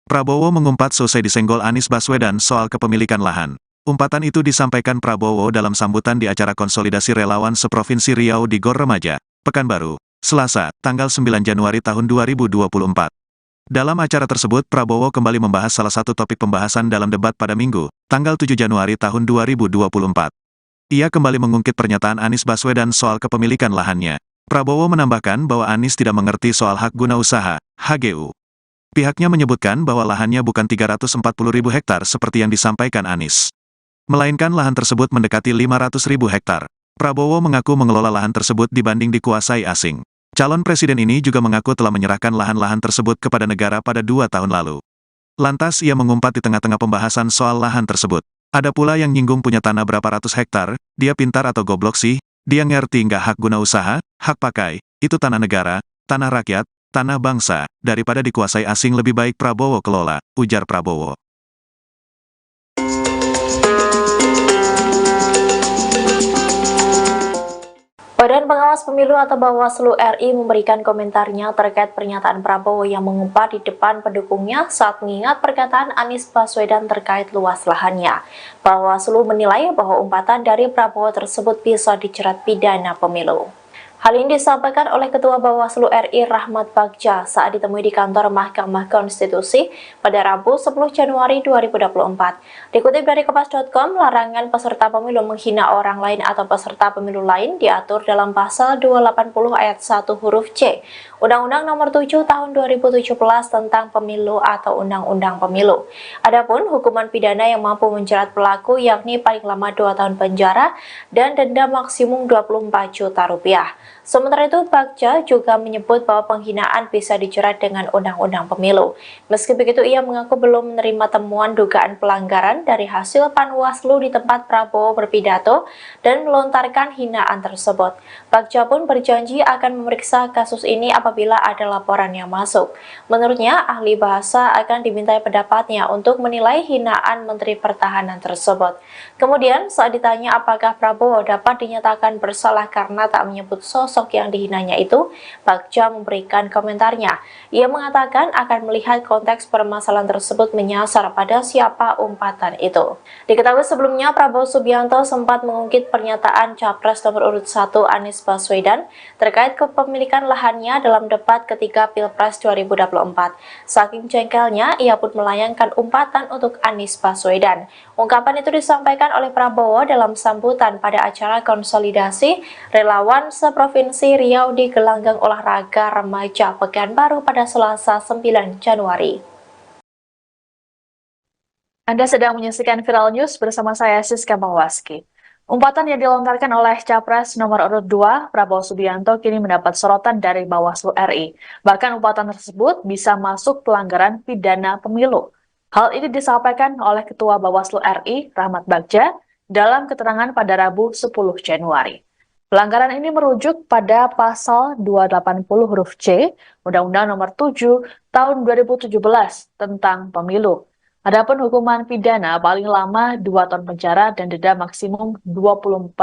A: Prabowo mengumpat seusai disenggol Anies Baswedan soal kepemilikan lahan. Umpatan itu disampaikan Prabowo dalam sambutan di acara konsolidasi relawan seprovinsi Riau di Gor Remaja, Pekanbaru, Selasa, tanggal 9 Januari tahun 2024. Dalam acara tersebut Prabowo kembali membahas salah satu topik pembahasan dalam debat pada Minggu, tanggal 7 Januari tahun 2024. Ia kembali mengungkit pernyataan Anies Baswedan soal kepemilikan lahannya. Prabowo menambahkan bahwa Anies tidak mengerti soal hak guna usaha, HGU. Pihaknya menyebutkan bahwa lahannya bukan 340.000 hektar seperti yang disampaikan Anies, melainkan lahan tersebut mendekati 500.000 hektar. Prabowo mengaku mengelola lahan tersebut dibanding dikuasai asing. Calon presiden ini juga mengaku telah menyerahkan lahan-lahan tersebut kepada negara pada 2 tahun lalu. Lantas ia mengumpat di tengah-tengah pembahasan soal lahan tersebut. Ada pula yang nyinggung punya tanah berapa ratus hektar, dia pintar atau goblok sih, dia ngerti nggak hak guna usaha, hak pakai, itu tanah negara, tanah rakyat, tanah bangsa, daripada dikuasai asing lebih baik Prabowo kelola, ujar Prabowo.
B: Badan Pengawas Pemilu atau Bawaslu RI memberikan komentarnya terkait pernyataan Prabowo yang mengumpat di depan pendukungnya saat mengingat perkataan Anies Baswedan terkait luas lahannya. Bawaslu menilai bahwa umpatan dari Prabowo tersebut bisa dijerat pidana pemilu. Hal ini disampaikan oleh Ketua Bawaslu RI Rahmat Bagja saat ditemui di kantor Mahkamah Konstitusi pada Rabu 10 Januari 2024. Dikutip dari Kompas.com, larangan peserta pemilu menghina orang lain atau peserta pemilu lain diatur dalam pasal 280 ayat 1 huruf C Undang-Undang Nomor 7 Tahun 2017 tentang Pemilu atau Undang-Undang Pemilu. Adapun hukuman pidana yang mampu menjerat pelaku yakni paling lama 2 tahun penjara dan denda maksimum 24 juta rupiah. Sementara itu, Bagja juga menyebut bahwa penghinaan bisa dijerat dengan Undang-Undang Pemilu. Meski begitu, ia mengaku belum menerima temuan dugaan pelanggaran dari hasil Panwaslu di tempat Prabowo berpidato dan melontarkan hinaan tersebut. Bagja pun berjanji akan memeriksa kasus ini apabila ada laporan yang masuk. Menurutnya, ahli bahasa akan dimintai pendapatnya untuk menilai hinaan Menteri Pertahanan tersebut. Kemudian, saat ditanya apakah Prabowo dapat dinyatakan bersalah karena tak menyebut sosok yang dihinanya itu, Bagja memberikan komentarnya. Ia mengatakan akan melihat konteks permasalahan tersebut menyasar pada siapa umpatan itu. Diketahui sebelumnya Prabowo Subianto sempat mengungkit pernyataan Capres nomor urut 1 Anies Baswedan terkait kepemilikan lahannya dalam debat ketiga Pilpres 2024. Saking jengkelnya, ia pun melayangkan umpatan untuk Anies Baswedan. Ungkapan itu disampaikan oleh Prabowo dalam sambutan pada acara konsolidasi relawan seprovinsi Riau di gelanggang olahraga remaja Pekanbaru pada Selasa 9 Januari.
C: Anda sedang menyaksikan Viral News bersama saya Siska Mawaski. Umpatan yang dilontarkan oleh Capres nomor urut 2 Prabowo Subianto kini mendapat sorotan dari Bawaslu RI. Bahkan umpatan tersebut bisa masuk pelanggaran pidana pemilu. Hal ini disampaikan oleh Ketua Bawaslu RI, Rahmat Bagja, dalam keterangan pada Rabu 10 Januari. Pelanggaran ini merujuk pada pasal 280 huruf C, Undang-Undang Nomor 7 Tahun 2017 tentang Pemilu. Adapun hukuman pidana paling lama 2 tahun penjara dan denda maksimum 24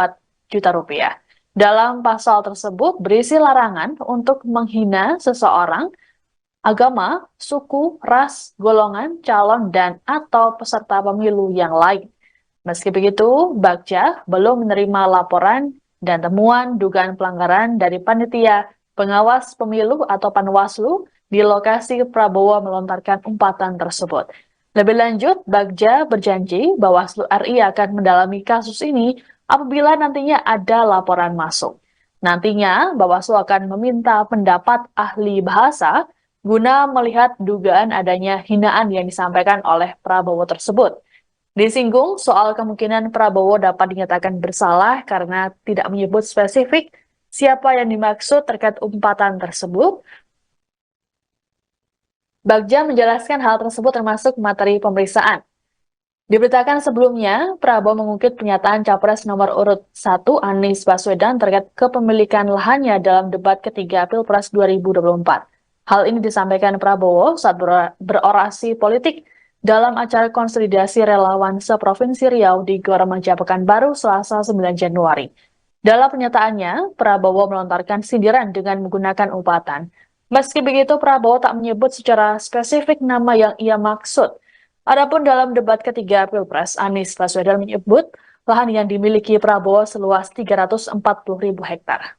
C: juta rupiah. Dalam pasal tersebut berisi larangan untuk menghina seseorang, agama, suku, ras, golongan, calon, dan atau peserta pemilu yang lain. Meski begitu, Bagja belum menerima laporan dan temuan dugaan pelanggaran dari panitia pengawas pemilu atau Panwaslu di lokasi Prabowo melontarkan umpatan tersebut. Lebih lanjut, Bagja berjanji Bawaslu RI akan mendalami kasus ini apabila nantinya ada laporan masuk. Nantinya, Bawaslu akan meminta pendapat ahli bahasa guna melihat dugaan adanya hinaan yang disampaikan oleh Prabowo tersebut. Disinggung soal kemungkinan Prabowo dapat dinyatakan bersalah karena tidak menyebut spesifik siapa yang dimaksud terkait umpatan tersebut. Bagja menjelaskan hal tersebut termasuk materi pemeriksaan. Diberitakan sebelumnya, Prabowo mengungkit pernyataan Capres nomor urut 1 Anies Baswedan terkait kepemilikan lahannya dalam debat ketiga Pilpres 2024. Hal ini disampaikan Prabowo saat berorasi politik dalam acara konsolidasi relawan seprovinsi Riau di Gor Remaja Pekanbaru Selasa 9 Januari. Dalam pernyataannya, Prabowo melontarkan sindiran dengan menggunakan umpatan. Meski begitu, Prabowo tak menyebut secara spesifik nama yang ia maksud. Adapun dalam debat ketiga Pilpres, Anies Baswedan menyebut lahan yang dimiliki Prabowo seluas 340.000 hektar.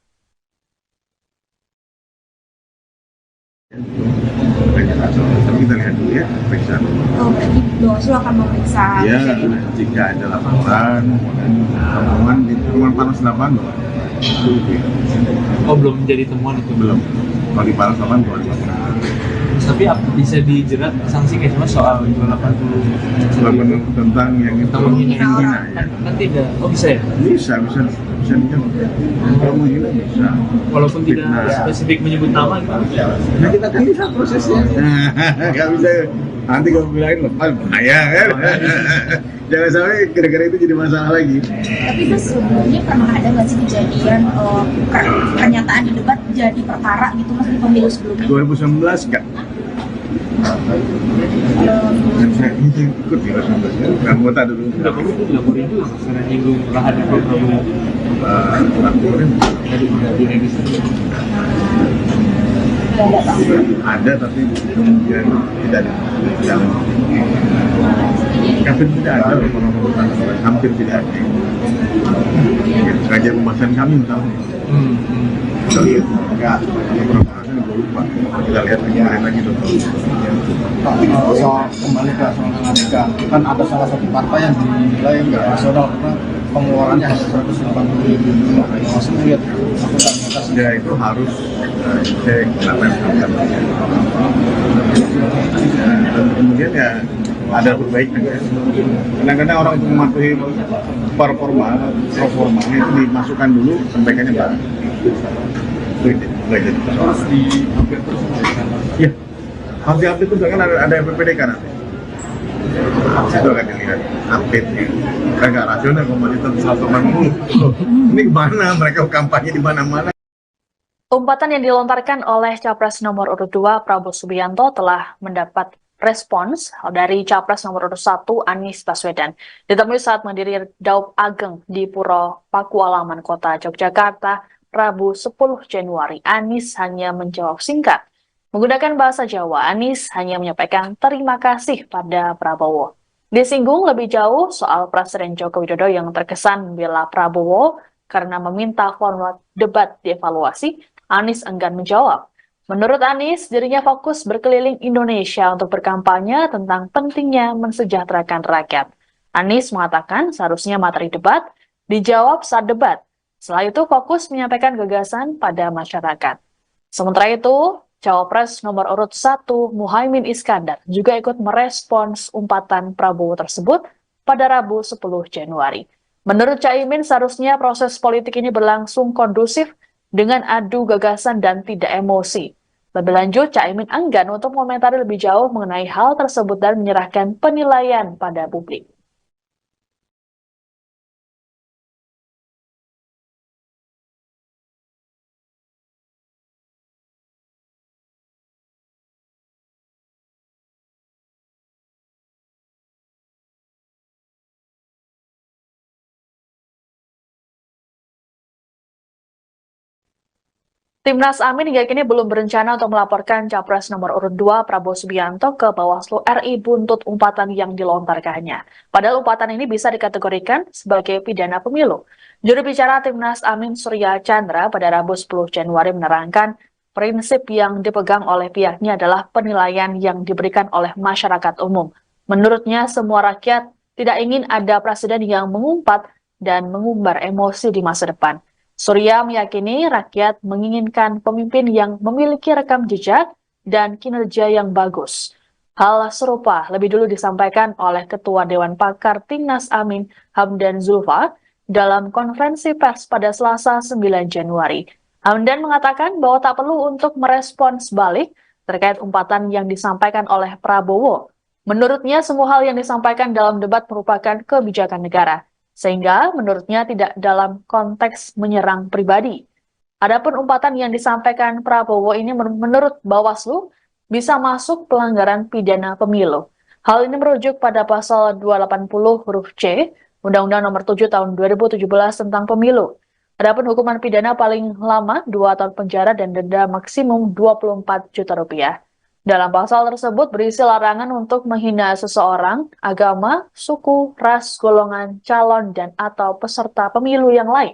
D: Kita lihat dulu ya, periksa.
E: Oh, berarti Bawaslu akan memeriksa.
D: Ya, jika ada laporan, temuan panas lapangan.
F: Oh, belum menjadi temuan itu?
D: Belum. Kalau di panas lapangan boleh.
F: Tapi bisa dijerat sanksi kayak cuma soal 280
D: tentang yang itu menghina ya.
F: Kan tidak. Oh, bisa ya?
D: Bisa dijerat. Kalau menghina bisa.
F: Walaupun tidak spesifik menyebut nama gitu.
D: Nah, kita lihat prosesnya. Nggak bisa nanti kalau bilangin lepas bahaya kan. Jangan sampai gara-gara itu jadi masalah lagi.
E: Tapi itu sebelumnya pernah ada nggak sih kejadian pernyataan di debat jadi perkara gitu mas di pemilu sebelumnya?
D: 2019 enggak. Saya ikut di 2019 kan, anggota dulu.
F: Laporin itu karena nyinggung lahan di Prabowo.
D: Laporin tadi ada tapi kemudian tidak jalan. Hampir tidak ada laporan hampir tidak ada. Sengaja pembahasan kami misalnya. Kita lihat enggak beberapa gue lupa. Kita lihat lagi dong.
G: Soal kembali ke soal Amerika, kan ada salah satu partai yang dinilai nggak rasional karena pengeluarannya hanya 180.000. Maksudnya lihat
D: ya itu harus cek kenapa yang dilakukan. Dan kemudian ya ada perbaikan. Kadang-kadang orang untuk mematuhi performa itu dimasukkan dulu perbaikannya baru.
F: Harus di-update terus.
D: Iya, harus di-update terus kan ada PPDK nanti. Itu akan dilihat update-nya. Kan nggak rasional kalau masih 180. Ini kemana? Mereka kampanye di mana-mana.
C: Umpatan yang dilontarkan oleh Capres nomor urut 2 Prabowo Subianto telah mendapat respons dari Capres nomor urut 1 Anies Baswedan. Ditemui saat mendiri Daup Ageng di Puro Pakualaman Kota Yogyakarta Rabu 10 Januari, Anies hanya menjawab singkat. Menggunakan bahasa Jawa, Anies hanya menyampaikan terima kasih pada Prabowo. Disinggung lebih jauh soal Presiden Joko Widodo yang terkesan membela Prabowo karena meminta format debat dievaluasi, Anies enggan menjawab. Menurut Anies, dirinya fokus berkeliling Indonesia untuk berkampanye tentang pentingnya mensejahterakan rakyat. Anies mengatakan seharusnya materi debat dijawab saat debat. Setelah itu fokus menyampaikan gagasan pada masyarakat. Sementara itu, Cawapres nomor urut 1 Muhaimin Iskandar juga ikut merespons umpatan Prabowo tersebut pada Rabu 10 Januari. Menurut Caimin, seharusnya proses politik ini berlangsung kondusif dengan adu gagasan dan tidak emosi. Lebih lanjut, Caimin enggan untuk mengomentari lebih jauh mengenai hal tersebut dan menyerahkan penilaian pada publik. Timnas Amin hingga kini belum berencana untuk melaporkan Capres nomor urut 2 Prabowo Subianto ke Bawaslu RI buntut umpatan yang dilontarkannya. Padahal umpatan ini bisa dikategorikan sebagai pidana pemilu. Juru bicara Timnas Amin Surya Chandra pada Rabu 10 Januari menerangkan prinsip yang dipegang oleh pihaknya adalah penilaian yang diberikan oleh masyarakat umum. Menurutnya semua rakyat tidak ingin ada presiden yang mengumpat dan mengumbar emosi di masa depan. Surya meyakini rakyat menginginkan pemimpin yang memiliki rekam jejak dan kinerja yang bagus. Hal serupa lebih dulu disampaikan oleh Ketua Dewan Pakar Timnas Amin Hamdan Zulfa dalam konferensi pers pada Selasa 9 Januari. Hamdan mengatakan bahwa tak perlu untuk merespons balik terkait umpatan yang disampaikan oleh Prabowo. Menurutnya semua hal yang disampaikan dalam debat merupakan kebijakan negara. Sehingga menurutnya tidak dalam konteks menyerang pribadi. Adapun umpatan yang disampaikan Prabowo ini menurut Bawaslu bisa masuk pelanggaran pidana pemilu. Hal ini merujuk pada pasal 280 huruf C Undang-Undang Nomor 7 Tahun 2017 tentang Pemilu. Adapun hukuman pidana paling lama 2 tahun penjara dan denda maksimum 24 juta rupiah. Dalam pasal tersebut berisi larangan untuk menghina seseorang, agama, suku, ras, golongan, calon, dan atau peserta pemilu yang lain.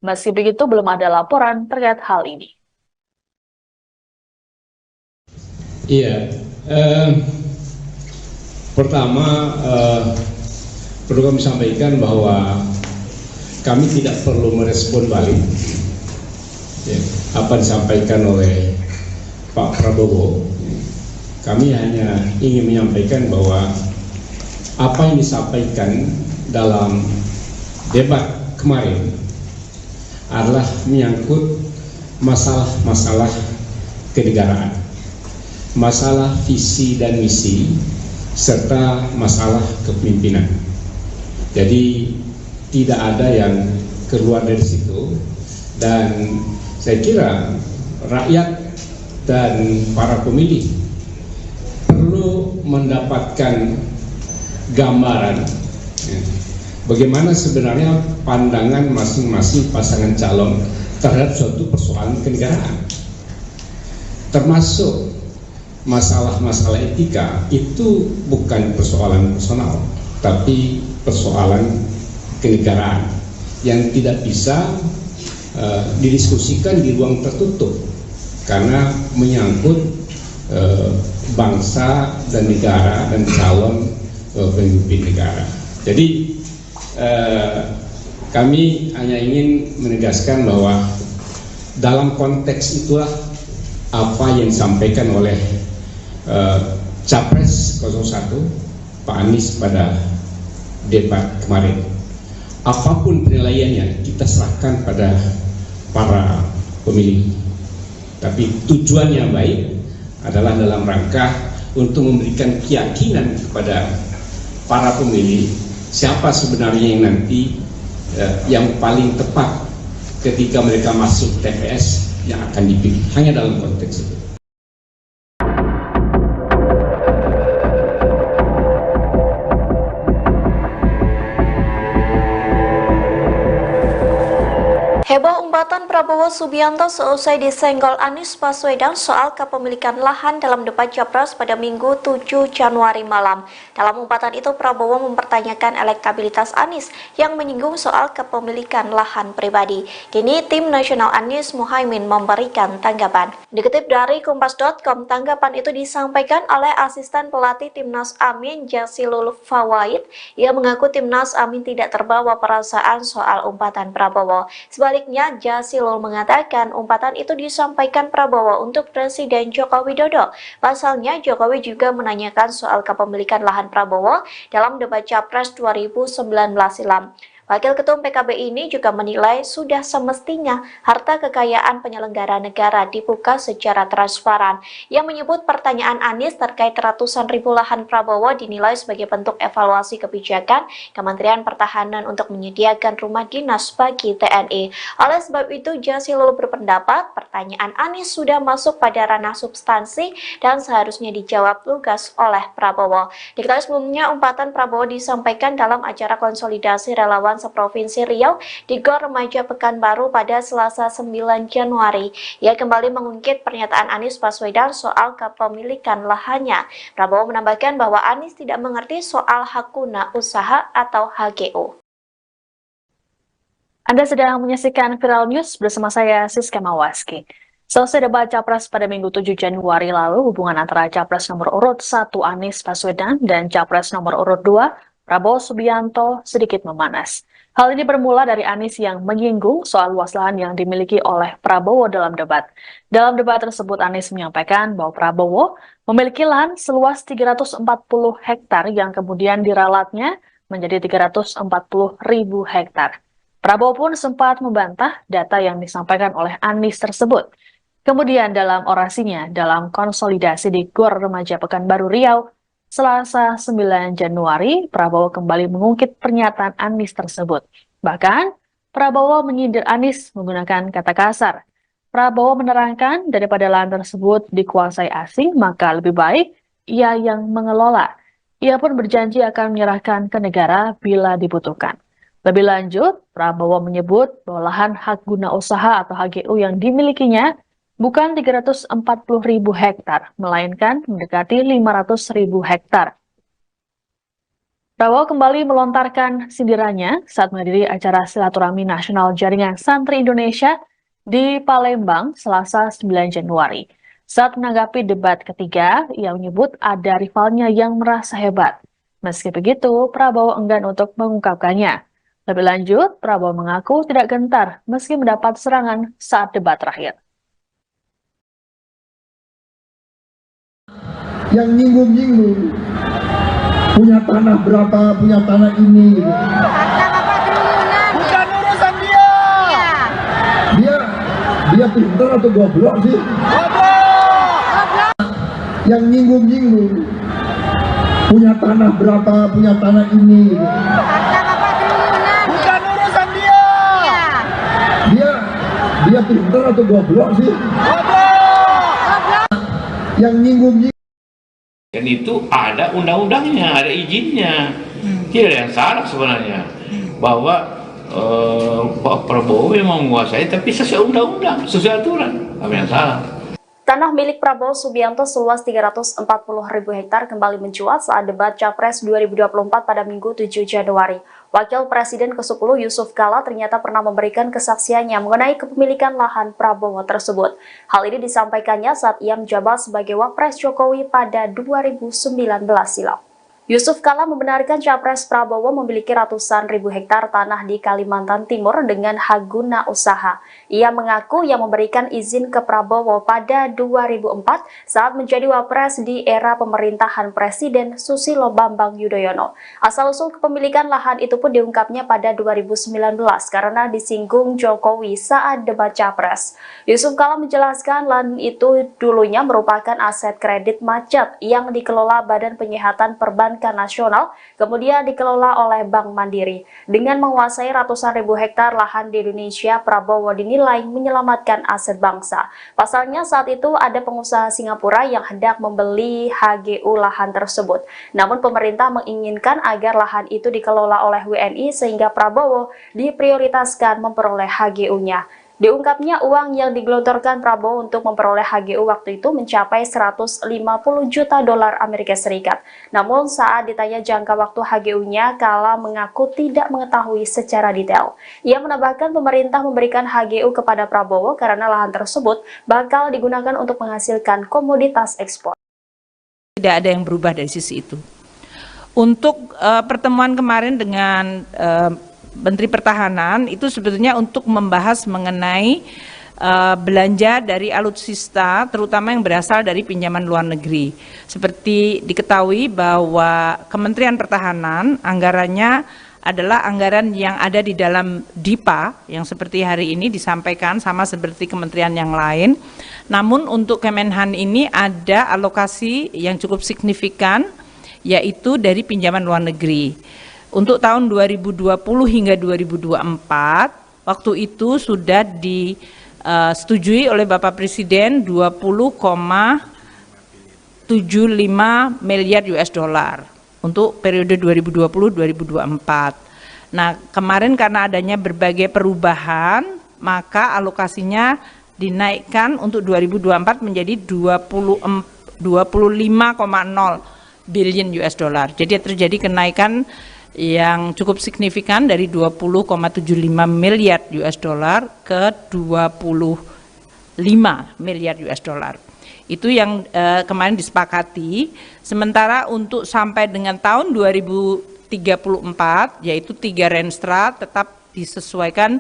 C: Meski begitu, belum ada laporan terkait hal ini.
H: Iya, pertama perlu kami sampaikan bahwa kami tidak perlu merespon balik apa disampaikan oleh Pak Prabowo. Kami hanya ingin menyampaikan bahwa apa yang disampaikan dalam debat kemarin adalah menyangkut masalah-masalah kenegaraan, masalah visi dan misi, serta masalah kepemimpinan. Jadi tidak ada yang keluar dari situ, dan saya kira rakyat dan para pemilih perlu mendapatkan gambaran bagaimana sebenarnya pandangan masing-masing pasangan calon terhadap suatu persoalan kenegaraan, termasuk masalah-masalah etika. Itu bukan persoalan personal, tapi persoalan kenegaraan yang tidak bisa didiskusikan di ruang tertutup karena menyangkut bangsa dan negara dan calon pemimpin negara. Jadi kami hanya ingin menegaskan bahwa dalam konteks itulah apa yang disampaikan oleh Capres 01 Pak Anies pada debat kemarin. Apapun penilaiannya kita serahkan pada para pemilih. Tapi tujuannya baik adalah dalam rangka untuk memberikan keyakinan kepada para pemilih siapa sebenarnya yang nanti yang paling tepat ketika mereka masuk TPS yang akan dipilih. Hanya dalam konteks itu.
B: Heboh umpatan Prabowo Subianto seusai disenggol Anies Baswedan soal kepemilikan lahan dalam debat Capres pada Minggu 7 Januari malam. Dalam umpatan itu, Prabowo mempertanyakan elektabilitas Anies yang menyinggung soal kepemilikan lahan pribadi. Kini, tim nasional Anies Muhaimin memberikan tanggapan. Dikutip dari Kompas.com, tanggapan itu disampaikan oleh asisten pelatih Timnas Amin Jazilul Fawait. Ia mengaku Timnas Amin tidak terbawa perasaan soal umpatan Prabowo. Sebaliknya, Jazilul mengatakan umpatan itu disampaikan Prabowo untuk Presiden Joko Widodo. Pasalnya, Jokowi juga menanyakan soal kepemilikan lahan Prabowo dalam debat Capres 2019 silam. Wakil Ketum PKB ini juga menilai sudah semestinya harta kekayaan penyelenggara negara dibuka secara transparan. Yang menyebut pertanyaan Anies terkait ratusan ribu lahan Prabowo dinilai sebagai bentuk evaluasi kebijakan Kementerian Pertahanan untuk menyediakan rumah dinas bagi TNI. Oleh sebab itu, Jazilul berpendapat pertanyaan Anies sudah masuk pada ranah substansi dan seharusnya dijawab lugas oleh Prabowo. Diketahui sebelumnya, umpatan Prabowo disampaikan dalam acara konsolidasi relawan seprovinsi Riau di Gor Remaja Pekanbaru pada Selasa 9 Januari. Ia kembali mengungkit pernyataan Anies Baswedan soal kepemilikan lahannya. Prabowo menambahkan bahwa Anies tidak mengerti soal hak guna usaha atau HGU.
C: Anda sedang menyaksikan Viral News bersama saya Siska Mawaski. Selesai debat Capres pada Minggu 7 Januari lalu, hubungan antara Capres nomor urut 1 Anies Baswedan dan Capres nomor urut 2 Prabowo Subianto sedikit memanas. Hal ini bermula dari Anies yang menyinggung soal luas lahan yang dimiliki oleh Prabowo dalam debat. Dalam debat tersebut, Anies menyampaikan bahwa Prabowo memiliki lahan seluas 340 hektar yang kemudian diralatnya menjadi 340.000 hektar. Prabowo pun sempat membantah data yang disampaikan oleh Anies tersebut. Kemudian dalam orasinya dalam konsolidasi di Gor Remaja Pekanbaru Riau, Selasa 9 Januari, Prabowo kembali mengungkit pernyataan Anies tersebut. Bahkan, Prabowo menyindir Anies menggunakan kata kasar. Prabowo menerangkan daripada lahan tersebut dikuasai asing, maka lebih baik ia yang mengelola. Ia pun berjanji akan menyerahkan ke negara bila dibutuhkan. Lebih lanjut, Prabowo menyebut bahwa lahan hak guna usaha atau HGU yang dimilikinya bukan 340.000 hektar, melainkan mendekati 500.000 hektar. Prabowo kembali melontarkan sindirannya saat menghadiri acara silaturahmi nasional Jaringan Santri Indonesia di Palembang, Selasa 9 Januari. Saat menanggapi debat ketiga, ia menyebut ada rivalnya yang merasa hebat. Meski begitu, Prabowo enggan untuk mengungkapkannya. Lebih lanjut, Prabowo mengaku tidak gentar meski mendapat serangan saat debat terakhir.
I: Yang nyinggung-nyinggung punya tanah berapa, punya tanah ini gitu.
J: Bukan urusan dia.
I: Dia pintar atau goblok sih?
J: Goblok.
I: Yang nyinggung-nyinggung punya tanah berapa, punya tanah ini gitu.
J: Bukan urusan dia.
I: Dia pintar atau goblok sih?
J: Goblok.
I: Yang nyinggung-nyinggung.
K: Dan itu ada undang-undangnya, ada izinnya. Tidak ada yang salah sebenarnya. Bahwa Pak Prabowo memang menguasai, tapi sesuai undang-undang, sesuai aturan. Apa yang salah?
B: Tanah milik Prabowo Subianto seluas 340.000 hektar kembali mencuat saat debat Capres 2024 pada Minggu 7 Januari. Wakil Presiden ke-10 Yusuf Kala ternyata pernah memberikan kesaksiannya mengenai kepemilikan lahan Prabowo tersebut. Hal ini disampaikannya saat ia menjabat sebagai Wapres Jokowi pada 2019 silam. Yusuf Kala membenarkan Capres Prabowo memiliki ratusan ribu hektar tanah di Kalimantan Timur dengan hak guna usaha. Ia mengaku yang memberikan izin ke Prabowo pada 2004 saat menjadi Wapres di era pemerintahan Presiden Susilo Bambang Yudhoyono. Asal-usul kepemilikan lahan itu pun diungkapnya pada 2019 karena disinggung Jokowi saat debat Capres. Yusuf Kala menjelaskan lahan itu dulunya merupakan aset kredit macet yang dikelola Badan Penyihatan Perbankan Perbankan Nasional, kemudian dikelola oleh Bank Mandiri. Dengan menguasai ratusan ribu hektar lahan di Indonesia, Prabowo dinilai menyelamatkan aset bangsa. Pasalnya saat itu ada pengusaha Singapura yang hendak membeli HGU lahan tersebut. Namun pemerintah menginginkan agar lahan itu dikelola oleh WNI sehingga Prabowo diprioritaskan memperoleh HGU-nya. Diungkapnya uang yang digelontorkan Prabowo untuk memperoleh HGU waktu itu mencapai 150 juta dolar Amerika Serikat. Namun saat ditanya jangka waktu HGU-nya, Kala mengaku tidak mengetahui secara detail. Ia menambahkan pemerintah memberikan HGU kepada Prabowo karena lahan tersebut bakal digunakan untuk menghasilkan komoditas ekspor.
L: Tidak ada yang berubah dari sisi itu. Untuk pertemuan kemarin dengan Menteri Pertahanan itu sebetulnya untuk membahas mengenai belanja dari alutsista terutama yang berasal dari pinjaman luar negeri. Seperti diketahui bahwa Kementerian Pertahanan anggarannya adalah anggaran yang ada di dalam DIPA yang seperti hari ini disampaikan sama seperti kementerian yang lain. Namun untuk Kemenhan ini ada alokasi yang cukup signifikan yaitu dari pinjaman luar negeri. Untuk tahun 2020 hingga 2024, waktu itu sudah disetujui oleh Bapak Presiden 20,75 miliar US dollar untuk periode 2020-2024. Nah, kemarin karena adanya berbagai perubahan, maka alokasinya dinaikkan untuk 2024 menjadi 25,0 billion US dollar. Jadi terjadi kenaikan yang cukup signifikan dari 20,75 miliar US dollar ke 25 miliar US dollar. Itu yang kemarin disepakati. Sementara untuk sampai dengan tahun 2034 yaitu 3 Renstra tetap disesuaikan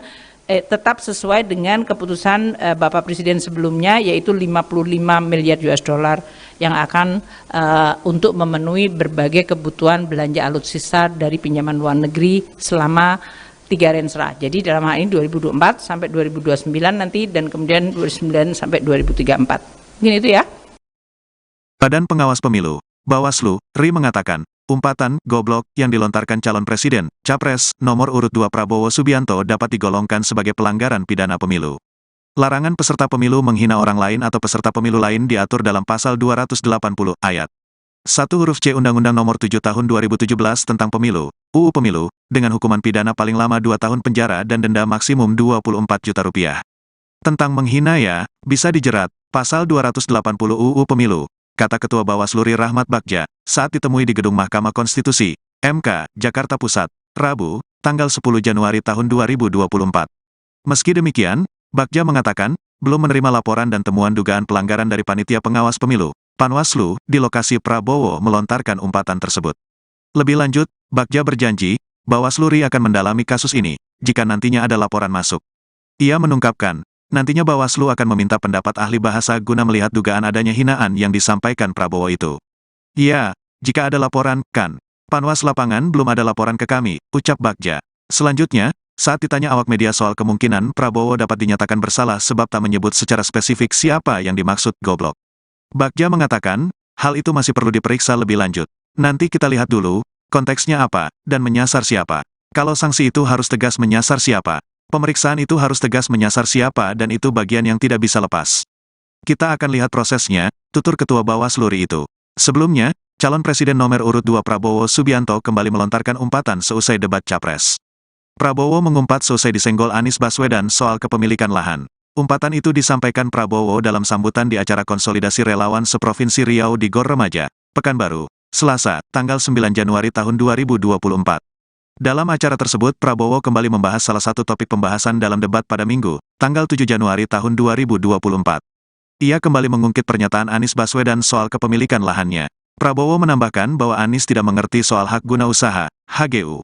L: tetap sesuai dengan keputusan Bapak Presiden sebelumnya yaitu 55 miliar US dollar yang akan untuk memenuhi berbagai kebutuhan belanja alutsista dari pinjaman luar negeri selama 3 Renstra. Jadi dalam hal ini 2024 sampai 2029 nanti dan kemudian 2029 sampai 2034. Mungkin itu ya.
A: Badan Pengawas Pemilu, Bawaslu, RI mengatakan, umpatan goblok yang dilontarkan calon presiden, Capres, nomor urut 2 Prabowo Subianto dapat digolongkan sebagai pelanggaran pidana pemilu. Larangan peserta pemilu menghina orang lain atau peserta pemilu lain diatur dalam pasal 280 ayat 1 huruf C Undang-Undang Nomor 7 Tahun 2017 tentang Pemilu, UU Pemilu, dengan hukuman pidana paling lama 2 tahun penjara dan denda maksimum 24 juta rupiah. Tentang menghina ya, bisa dijerat, pasal 280 UU Pemilu, kata Ketua Bawaslu RI Rahmat Bagja, saat ditemui di Gedung Mahkamah Konstitusi, MK, Jakarta Pusat, Rabu, tanggal 10 Januari tahun 2024. Meski demikian, Bagja mengatakan, belum menerima laporan dan temuan dugaan pelanggaran dari Panitia Pengawas Pemilu, Panwaslu, di lokasi Prabowo melontarkan umpatan tersebut. Lebih lanjut, Bagja berjanji, Bawaslu RI akan mendalami kasus ini, jika nantinya ada laporan masuk. Ia menungkapkan, nantinya Bawaslu akan meminta pendapat ahli bahasa guna melihat dugaan adanya hinaan yang disampaikan Prabowo itu. Ya, jika ada laporan, kan. Panwas lapangan belum ada laporan ke kami, ucap Bagja. Selanjutnya, saat ditanya awak media soal kemungkinan Prabowo dapat dinyatakan bersalah sebab tak menyebut secara spesifik siapa yang dimaksud goblok, Bagja mengatakan, hal itu masih perlu diperiksa lebih lanjut. Nanti kita lihat dulu, konteksnya apa, dan menyasar siapa. Kalau sanksi itu harus tegas menyasar siapa, pemeriksaan itu harus tegas menyasar siapa dan itu bagian yang tidak bisa lepas. Kita akan lihat prosesnya, tutur Ketua Bawaslu RI itu. Sebelumnya, calon presiden nomor urut 2 Prabowo Subianto kembali melontarkan umpatan seusai debat Capres. Prabowo mengumpat seusai disenggol Anies Baswedan soal kepemilikan lahan. Umpatan itu disampaikan Prabowo dalam sambutan di acara konsolidasi relawan seprovinsi Riau di Gor Remaja, Pekanbaru, Selasa, tanggal 9 Januari tahun 2024. Dalam acara tersebut Prabowo kembali membahas salah satu topik pembahasan dalam debat pada Minggu, tanggal 7 Januari tahun 2024. Ia kembali mengungkit pernyataan Anies Baswedan soal kepemilikan lahannya. Prabowo menambahkan bahwa Anies tidak mengerti soal hak guna usaha, HGU.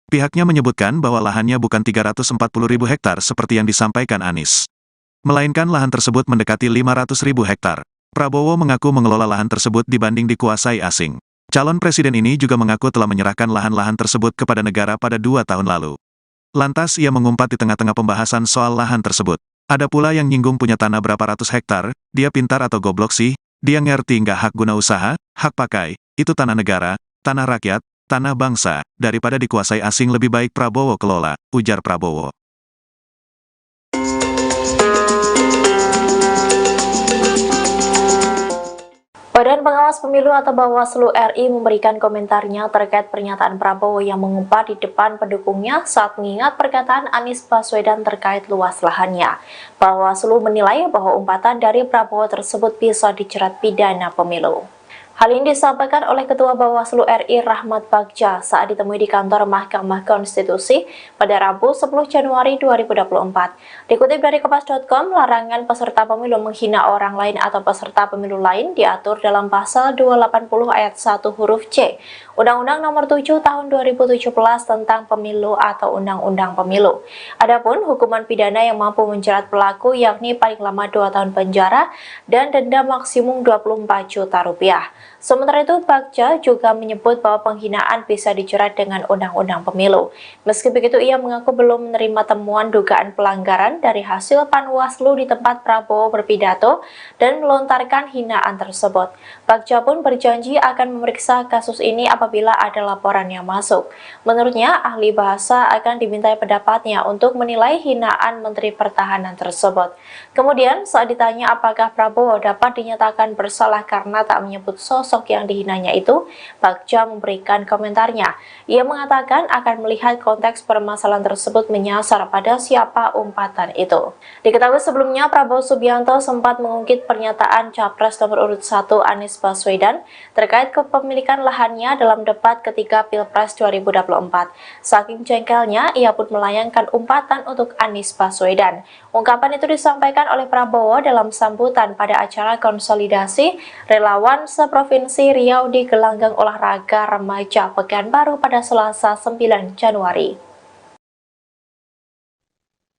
A: Pihaknya menyebutkan bahwa lahannya bukan 340.000 hektar seperti yang disampaikan Anies, melainkan lahan tersebut mendekati 500.000 hektar. Prabowo mengaku mengelola lahan tersebut dibanding dikuasai asing. Calon presiden ini juga mengaku telah menyerahkan lahan-lahan tersebut kepada negara pada 2 tahun lalu. Lantas ia mengumpat di tengah-tengah pembahasan soal lahan tersebut. Ada pula yang nyinggung punya tanah berapa ratus hektar, dia pintar atau goblok sih, dia ngerti nggak hak guna usaha, hak pakai, itu tanah negara, tanah rakyat, tanah bangsa, daripada dikuasai asing lebih baik Prabowo kelola, ujar Prabowo.
B: Badan Pengawas Pemilu atau Bawaslu RI memberikan komentarnya terkait pernyataan Prabowo yang mengumpat di depan pendukungnya saat mengingat perkataan Anies Baswedan terkait luas lahannya. Bawaslu menilai bahwa umpatan dari Prabowo tersebut bisa dijerat pidana pemilu. Hal ini disampaikan oleh Ketua Bawaslu RI Rahmat Bagja saat ditemui di kantor Mahkamah Konstitusi pada Rabu 10 Januari 2024. Dikutip dari Kompas.com, larangan peserta pemilu menghina orang lain atau peserta pemilu lain diatur dalam pasal 280 ayat 1 huruf C, Undang-Undang Nomor 7 Tahun 2017 tentang Pemilu atau Undang-Undang Pemilu. Adapun hukuman pidana yang mampu menjerat pelaku yakni paling lama 2 tahun penjara dan denda maksimum 24 juta rupiah. Sementara itu, Bagja juga menyebut bahwa penghinaan bisa dijerat dengan Undang-Undang Pemilu. Meski begitu, ia mengaku belum menerima temuan dugaan pelanggaran dari hasil Panwaslu di tempat Prabowo berpidato dan melontarkan hinaan tersebut. Bagja pun berjanji akan memeriksa kasus ini apabila ada laporan yang masuk. Menurutnya, ahli bahasa akan dimintai pendapatnya untuk menilai hinaan Menteri Pertahanan tersebut. Kemudian, saat ditanya apakah Prabowo dapat dinyatakan bersalah karena tak menyebut sosok yang dihinanya itu, Bagja memberikan komentarnya. Ia mengatakan akan melihat konteks permasalahan tersebut menyasar pada siapa umpatan itu. Diketahui sebelumnya Prabowo Subianto sempat mengungkit pernyataan Capres nomor urut 1 Anies Baswedan terkait kepemilikan lahannya dalam debat ketiga Pilpres 2024. Saking jengkelnya, ia pun melayangkan umpatan untuk Anies Baswedan. Ungkapan itu disampaikan oleh Prabowo dalam sambutan pada acara konsolidasi relawan seprovinsi Riau di gelanggang olahraga remaja Pekanbaru pada Selasa 9 Januari.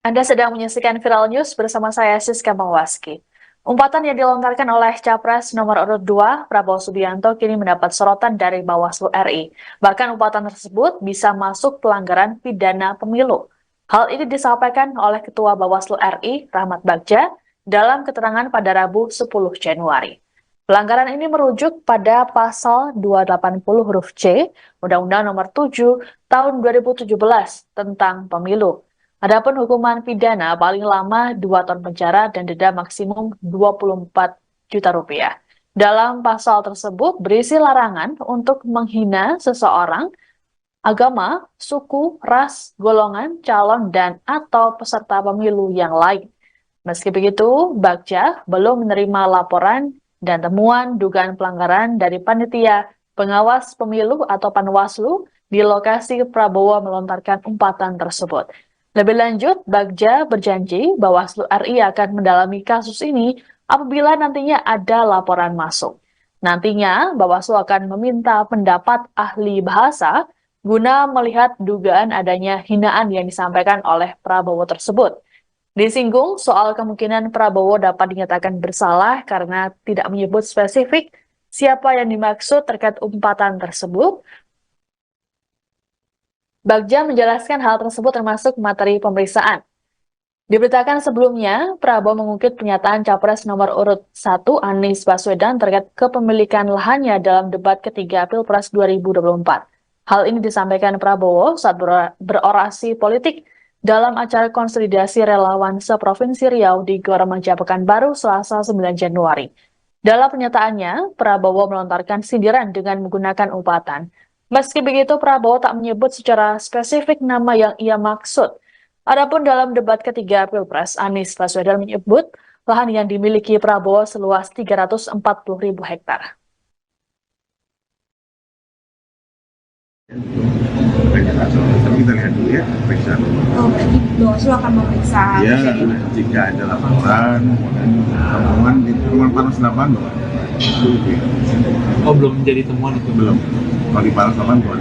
C: Anda sedang menyaksikan Viral News bersama saya Siska Mawaski. Umpatan yang dilontarkan oleh Capres nomor urut 2 Prabowo Subianto kini mendapat sorotan dari Bawaslu RI. Bahkan umpatan tersebut bisa masuk pelanggaran pidana pemilu. Hal ini disampaikan oleh Ketua Bawaslu RI Rahmat Bagja dalam keterangan pada Rabu 10 Januari. Pelanggaran ini merujuk pada pasal 280 huruf C Undang-Undang Nomor 7 Tahun 2017 tentang Pemilu. Adapun hukuman pidana paling lama 2 tahun penjara dan denda maksimum 24 juta rupiah. Dalam pasal tersebut berisi larangan untuk menghina seseorang, agama, suku, ras, golongan, calon, dan atau peserta pemilu yang lain. Meski begitu, Bagja belum menerima laporan dan temuan dugaan pelanggaran dari Panitia Pengawas Pemilu atau Panwaslu di lokasi Prabowo melontarkan umpatan tersebut. Lebih lanjut, Bagja berjanji Bawaslu RI akan mendalami kasus ini apabila nantinya ada laporan masuk. Nantinya, Bawaslu akan meminta pendapat ahli bahasa guna melihat dugaan adanya hinaan yang disampaikan oleh Prabowo tersebut. Disinggung soal kemungkinan Prabowo dapat dinyatakan bersalah karena tidak menyebut spesifik siapa yang dimaksud terkait umpatan tersebut. Bagja menjelaskan hal tersebut termasuk materi pemeriksaan. Diberitakan sebelumnya, Prabowo mengungkit pernyataan Capres nomor urut 1 Anies Baswedan terkait kepemilikan lahannya dalam debat ketiga Pilpres 2024. Hal ini disampaikan Prabowo saat berorasi politik dalam acara konsolidasi relawan seprovinsi Riau di Gor Remaja Pekanbaru Selasa 9 Januari. Dalam pernyataannya, Prabowo melontarkan sindiran dengan menggunakan umpatan. Meski begitu, Prabowo tak menyebut secara spesifik nama yang ia maksud. Adapun dalam debat ketiga Pilpres, Anies Baswedan menyebut lahan yang dimiliki Prabowo seluas 340.000 hektar.
D: Tapi kita lihat dulu ya, periksa.
E: Oh, berarti Bawaslu akan memeriksa.
D: Ya, jika ada laporan, temuan di Rumah Panas 8.
F: Oh, belum menjadi temuan itu?
D: Belum. Kalau di Panas 8, belum.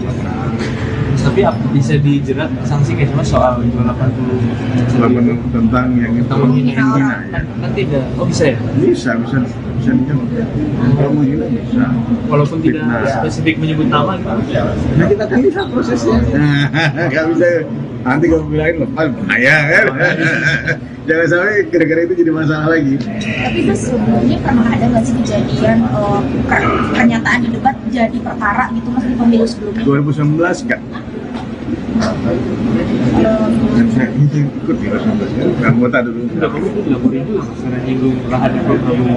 F: Tapi bisa dijerat sanksi kayak cuma soal 280
D: tentang yang itu
F: menghina kan tidak. Oh, bisa ya?
D: Bisa bisa dijawab. Kalau menghina bisa.
F: Walaupun tidak spesifik menyebut nama,
D: nah kita kan lihat prosesnya. Nggak bisa nanti kamu bilangin lepas bahaya kan. Jangan sampai gara-gara itu jadi masalah lagi.
E: Tapi itu sebelumnya pernah ada nggak sih kejadian pernyataan di debat jadi perkara gitu mas di pemilu sebelumnya?
D: 2019 enggak. Saya ikut di 2019 kan, anggota dulu.
F: Udah kamu tuh dilaporin juga karena nyinggung terhadap Prabowo.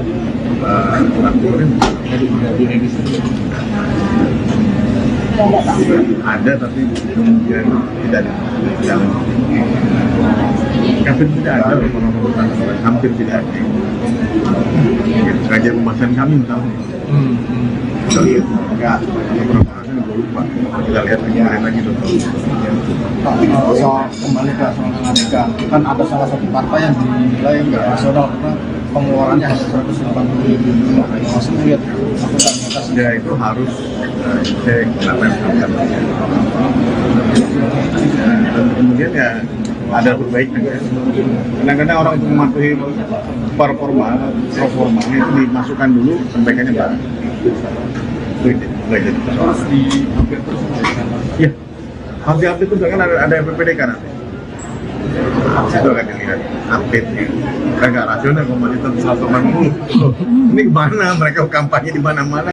D: Laporin ada tapi kemudian tidak dijalan. Hampir tidak ada hampir tidak ada. Sengaja pembahasan kami misalnya. Kita lihat enggak beberapa hari gue lupa. Kita lihat lagi dong.
G: Soal kembali ke soal Amerika, kan ada salah satu partai yang dinilai nggak rasional karena pengeluarannya hanya 180 ribu. Masih lihat
D: ya itu harus saya kenapa dan kemudian ya ada perbaikan ya. Kadang-kadang orang untuk mematuhi performa itu dimasukkan dulu perbaikannya bareng. Itu nggak jadi
F: harus di-update terus.
D: Ya, harus di-update terus kan ada PPDK nanti. Itu akan dilihat update-nya. Kan nggak rasional kalau masih tetap 180. Ini kemana? Mereka kampanye di mana-mana.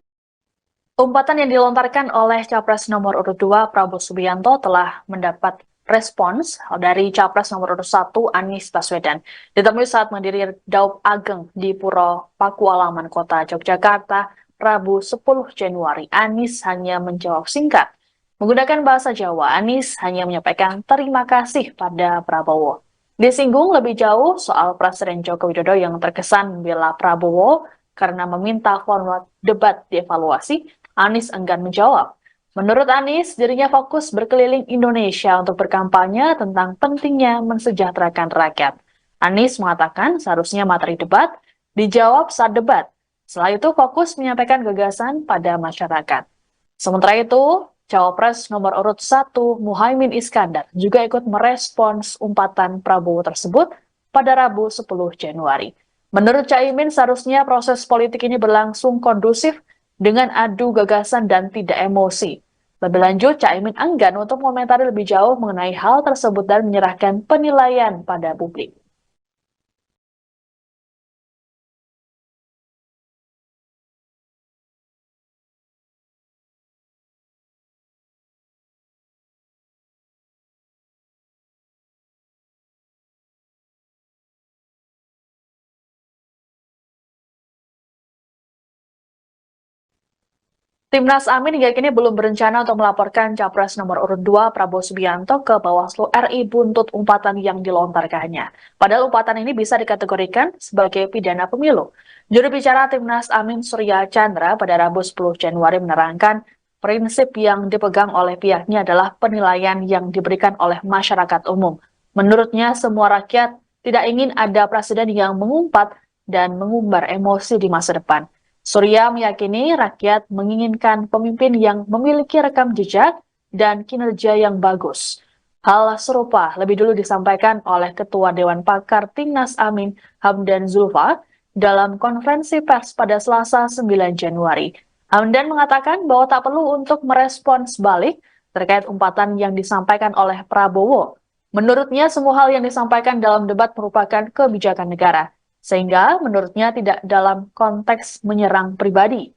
C: Umpatan yang dilontarkan oleh Capres nomor urut 2 Prabowo Subianto telah mendapat respons dari Capres nomor urut 1 Anies Baswedan. Ditemui saat menghadiri Daup Ageng di Puro Pakualaman, Kota Yogyakarta, Rabu 10 Januari. Anies hanya menjawab singkat. Menggunakan bahasa Jawa, Anies hanya menyampaikan terima kasih pada Prabowo. Disinggung lebih jauh soal Presiden Joko Widodo yang terkesan membela Prabowo karena meminta format debat dievaluasi, Anies enggan menjawab. Menurut Anies, dirinya fokus berkeliling Indonesia untuk berkampanye tentang pentingnya mensejahterakan rakyat. Anies mengatakan seharusnya materi debat dijawab saat debat. Setelah itu fokus menyampaikan gagasan pada masyarakat. Sementara itu, Cawapres nomor urut 1 Muhaimin Iskandar juga ikut merespons umpatan Prabowo tersebut pada Rabu 10 Januari. Menurut Caimin, seharusnya proses politik ini berlangsung kondusif dengan adu gagasan dan tidak emosi. Lebih lanjut, Caimin enggan untuk mengomentari lebih jauh mengenai hal tersebut dan menyerahkan penilaian pada publik. Timnas Amin hingga kini belum berencana untuk melaporkan Capres nomor urut 2 Prabowo Subianto ke Bawaslu RI buntut umpatan yang dilontarkannya. Padahal umpatan ini bisa dikategorikan sebagai pidana pemilu. Juru bicara Timnas Amin Surya Chandra pada Rabu 10 Januari menerangkan prinsip yang dipegang oleh pihaknya adalah penilaian yang diberikan oleh masyarakat umum. Menurutnya semua rakyat tidak ingin ada presiden yang mengumpat dan mengumbar emosi di masa depan. Surya meyakini rakyat menginginkan pemimpin yang memiliki rekam jejak dan kinerja yang bagus. Hal serupa lebih dulu disampaikan oleh Ketua Dewan Pakar Timnas Amin Hamdan Zulfa dalam konferensi pers pada Selasa 9 Januari. Hamdan mengatakan bahwa tak perlu untuk merespons balik terkait umpatan yang disampaikan oleh Prabowo. Menurutnya semua hal yang disampaikan dalam debat merupakan kebijakan negara. Sehingga menurutnya tidak dalam konteks menyerang pribadi.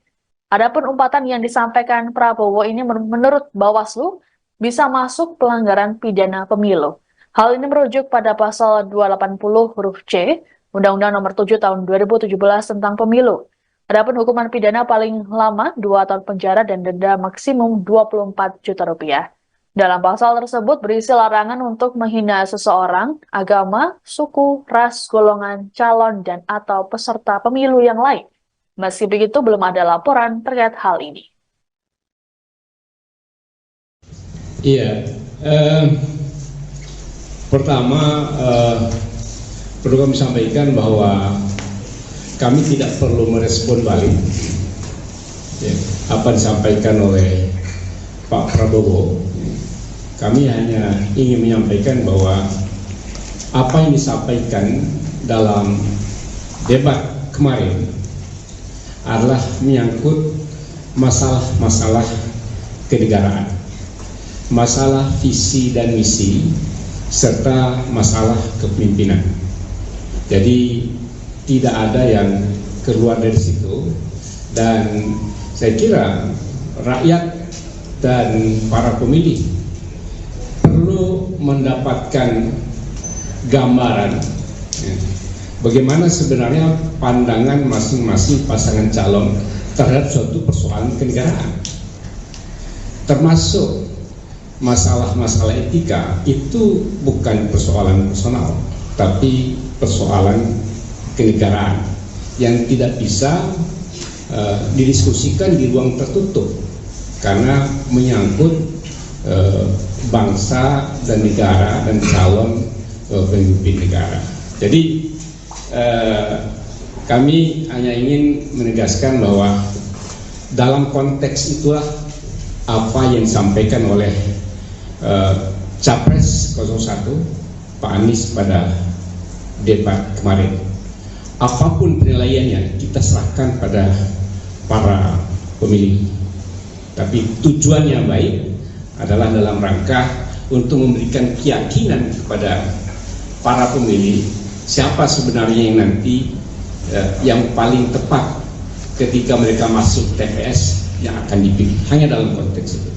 C: Adapun umpatan yang disampaikan Prabowo ini menurut Bawaslu bisa masuk pelanggaran pidana pemilu. Hal ini merujuk pada pasal 280 huruf C Undang-Undang Nomor 7 Tahun 2017 tentang Pemilu. Adapun hukuman pidana paling lama 2 tahun penjara dan denda maksimum 24 juta rupiah. Dalam pasal tersebut berisi larangan untuk menghina seseorang, agama, suku, ras, golongan, calon, dan atau peserta pemilu yang lain. Meski begitu, belum ada laporan terkait hal ini.
H: Iya, pertama perlu kami sampaikan bahwa kami tidak perlu merespon balik apa disampaikan oleh Pak Prabowo. Kami hanya ingin menyampaikan bahwa apa yang disampaikan dalam debat kemarin adalah menyangkut masalah-masalah kenegaraan, masalah visi dan misi, serta masalah kepemimpinan. Jadi tidak ada yang keluar dari situ, dan saya kira rakyat dan para pemilih perlu mendapatkan gambaran bagaimana sebenarnya pandangan masing-masing pasangan calon terhadap suatu persoalan kenegaraan, termasuk masalah-masalah etika. Itu bukan persoalan personal, tapi persoalan kenegaraan yang tidak bisa didiskusikan di ruang tertutup karena menyangkut bangsa dan negara dan calon pemimpin negara. Jadi kami hanya ingin menegaskan bahwa dalam konteks itulah apa yang disampaikan oleh Capres 01 Pak Anies pada debat kemarin. Apapun penilaiannya kita serahkan pada para pemilih. Tapi tujuan yang baik adalah dalam rangka untuk memberikan keyakinan kepada para pemilih siapa sebenarnya yang nanti yang paling tepat ketika mereka masuk TPS yang akan dipilih. Hanya dalam konteks itu.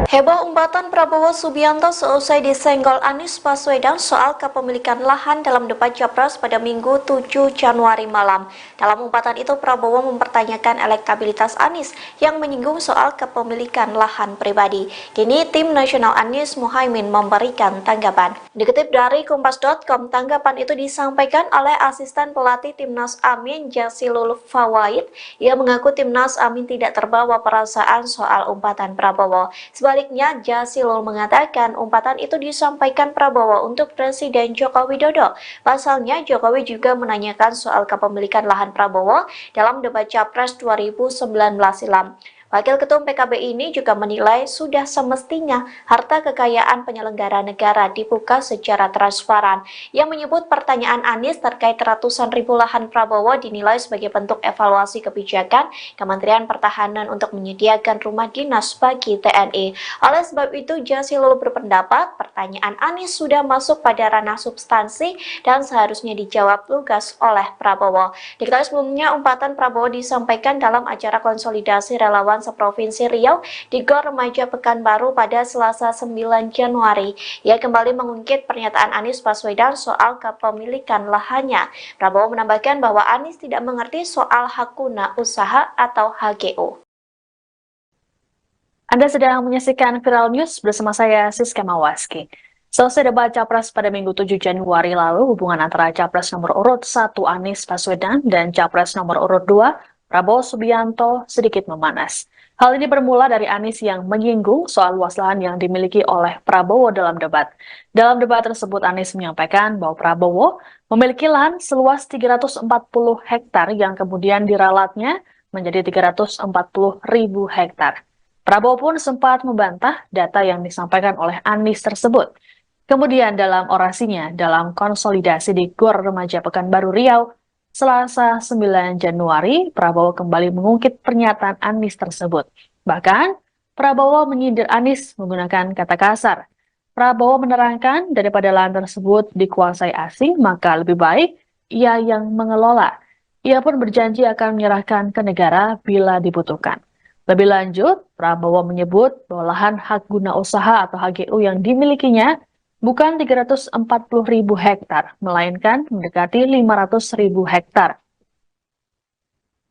B: Heboh umpatan Prabowo Subianto seusai disenggol Anies Baswedan soal kepemilikan lahan dalam debat Capres pada Minggu 7 Januari malam. Dalam umpatan itu Prabowo mempertanyakan elektabilitas Anies yang menyinggung soal kepemilikan lahan pribadi. Kini tim nasional Anies Muhaimin memberikan tanggapan. Dikutip dari Kompas.com, tanggapan itu disampaikan oleh asisten pelatih Timnas Amin Jazilul Fawait. Ia mengaku Timnas Amin tidak terbawa perasaan soal umpatan Prabowo. Sebaliknya, Jazilul mengatakan umpatan itu disampaikan Prabowo untuk Presiden Joko Widodo. Pasalnya, Jokowi juga menanyakan soal kepemilikan lahan Prabowo dalam debat Capres 2019 silam. Wakil Ketum PKB ini juga menilai sudah semestinya harta kekayaan penyelenggara negara dibuka secara transparan. Ia menyebut pertanyaan Anies terkait ratusan ribu lahan Prabowo dinilai sebagai bentuk evaluasi kebijakan Kementerian Pertahanan untuk menyediakan rumah dinas bagi TNI. Oleh sebab itu, Jazilul berpendapat pertanyaan Anies sudah masuk pada ranah substansi dan seharusnya dijawab lugas oleh Prabowo. Diketahui sebelumnya umpatan Prabowo disampaikan dalam acara konsolidasi relawan seprovinsi Riau di Gor Remaja Pekanbaru pada Selasa 9 Januari. Ia kembali mengungkit pernyataan Anies Baswedan soal kepemilikan lahannya. Prabowo menambahkan bahwa Anies tidak mengerti soal hak guna usaha atau HGU.
C: Anda sedang menyaksikan Viral News bersama saya Siska Mawaski. Selesai debat Capres pada Minggu 7 Januari lalu, hubungan antara Capres nomor urut 1 Anies Baswedan dan Capres nomor urut 2 Prabowo Subianto sedikit memanas. Hal ini bermula dari Anies yang menyinggung soal luas lahan yang dimiliki oleh Prabowo dalam debat. Dalam debat tersebut, Anies menyampaikan bahwa Prabowo memiliki lahan seluas 340 hektar yang kemudian diralatnya menjadi 340.000 hektar. Prabowo pun sempat membantah data yang disampaikan oleh Anies tersebut. Kemudian dalam orasinya dalam konsolidasi di Gor Remaja Pekanbaru Riau, Selasa 9 Januari, Prabowo kembali mengungkit pernyataan Anies tersebut. Bahkan, Prabowo menyindir Anies menggunakan kata kasar. Prabowo menerangkan daripada lahan tersebut dikuasai asing, maka lebih baik ia yang mengelola. Ia pun berjanji akan menyerahkan ke negara bila dibutuhkan. Lebih lanjut, Prabowo menyebut bahwa lahan hak guna usaha atau HGU yang dimilikinya bukan 340.000 hektar, melainkan mendekati 500.000 hektar.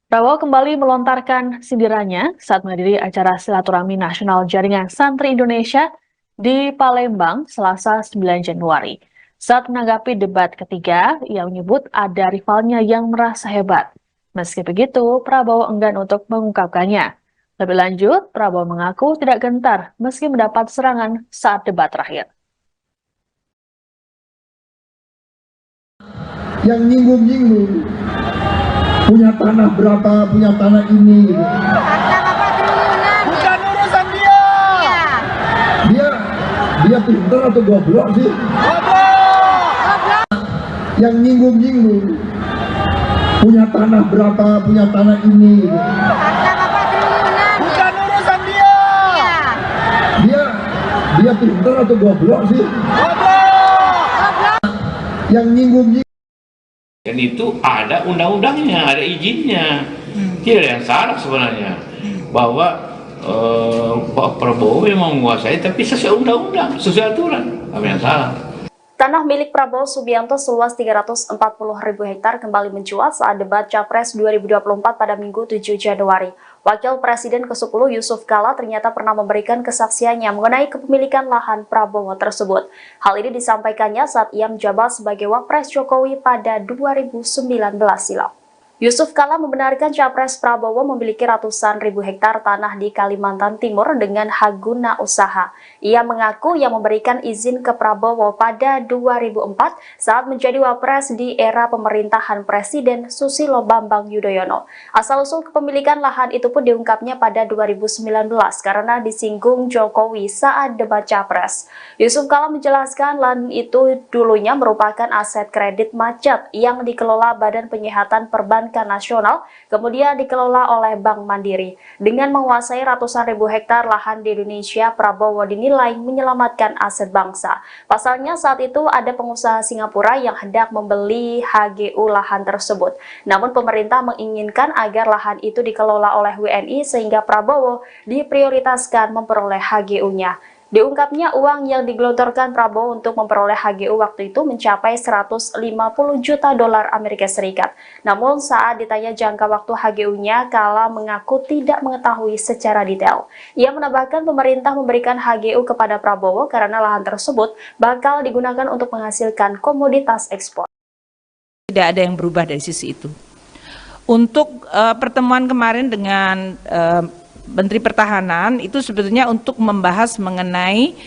C: Prabowo kembali melontarkan sindirannya saat menghadiri acara silaturahmi nasional Jaringan Santri Indonesia di Palembang, Selasa 9 Januari. Saat menanggapi debat ketiga, ia menyebut ada rivalnya yang merasa hebat. Meski begitu, Prabowo enggan untuk mengungkapkannya. Lebih lanjut, Prabowo mengaku tidak gentar meski mendapat serangan saat debat terakhir.
I: Yang nyinggung-nyinggung punya tanah berapa, punya tanah ini.
J: Bukan urusan dia.
I: Dia pintar atau goblok sih? Yang nyinggung-nyinggung punya tanah berapa, punya tanah ini gitu.
J: Bukan urusan dia.
I: Dia pintar atau goblok sih? Yang nyinggung-nyinggung.
K: Dan itu ada undang-undangnya, ada izinnya. Tidak ada yang salah sebenarnya. Bahwa Pak Prabowo memang menguasai, tapi sesuai undang-undang, sesuai aturan. Apa yang salah?
B: Tanah milik Prabowo Subianto seluas 340.000 hektar kembali mencuat saat debat Capres 2024 pada Minggu 7 Januari. Wakil Presiden ke-10 Yusuf Kala ternyata pernah memberikan kesaksiannya mengenai kepemilikan lahan Prabowo tersebut. Hal ini disampaikannya saat ia menjabat sebagai Wapres Jokowi pada 2019 silam. Yusuf Kala membenarkan Capres Prabowo memiliki ratusan ribu hektar tanah di Kalimantan Timur dengan hak guna usaha. Ia mengaku yang memberikan izin ke Prabowo pada 2004 saat menjadi Wapres di era pemerintahan Presiden Susilo Bambang Yudhoyono. Asal-usul kepemilikan lahan itu pun diungkapnya pada 2019 karena disinggung Jokowi saat debat Capres. Yusuf Kala menjelaskan lahan itu dulunya merupakan aset kredit macet yang dikelola Badan Penyihatan Perbankan Nasional, kemudian dikelola oleh Bank Mandiri. Dengan menguasai ratusan ribu hektar lahan di Indonesia, Prabowo dinilai menyelamatkan aset bangsa. Pasalnya saat itu ada pengusaha Singapura yang hendak membeli HGU lahan tersebut. Namun pemerintah menginginkan agar lahan itu dikelola oleh WNI sehingga Prabowo diprioritaskan memperoleh HGU-nya. Diungkapnya uang yang digelontorkan Prabowo untuk memperoleh HGU waktu itu mencapai 150 juta dolar Amerika Serikat. Namun saat ditanya jangka waktu HGU-nya, Kala mengaku tidak mengetahui secara detail. Ia menambahkan pemerintah memberikan HGU kepada Prabowo karena lahan tersebut bakal digunakan untuk menghasilkan komoditas ekspor.
L: Tidak ada yang berubah dari sisi itu. Untuk pertemuan kemarin dengan Menteri Pertahanan itu sebetulnya untuk membahas mengenai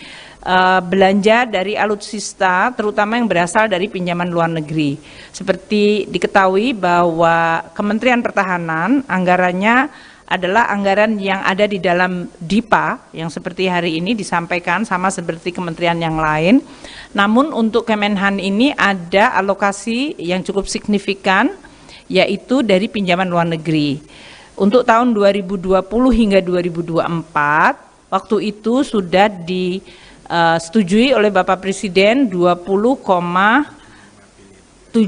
L: belanja dari alutsista terutama yang berasal dari pinjaman luar negeri. Seperti diketahui bahwa Kementerian Pertahanan anggarannya adalah anggaran yang ada di dalam DIPA yang seperti hari ini disampaikan sama seperti kementerian yang lain. Namun untuk Kemenhan ini ada alokasi yang cukup signifikan yaitu dari pinjaman luar negeri. Untuk tahun 2020 hingga 2024, waktu itu sudah disetujui oleh Bapak Presiden 20,75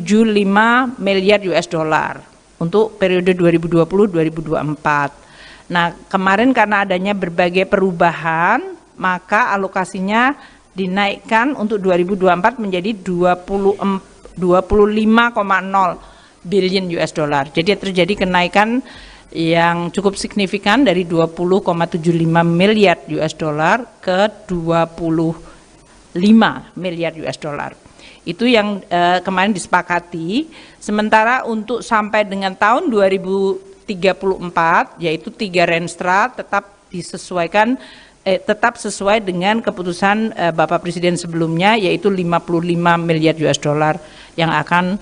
L: miliar US dollar untuk periode 2020-2024. Nah, kemarin karena adanya berbagai perubahan, maka alokasinya dinaikkan untuk 2024 menjadi 25,0 billion US dollar. Jadi terjadi kenaikan yang cukup signifikan dari 20,75 miliar US dollar ke 25 miliar US dollar. Itu yang kemarin disepakati. Sementara untuk sampai dengan tahun 2034 yaitu 3 Renstra tetap disesuaikan tetap sesuai dengan keputusan Bapak Presiden sebelumnya yaitu 55 miliar US dollar yang akan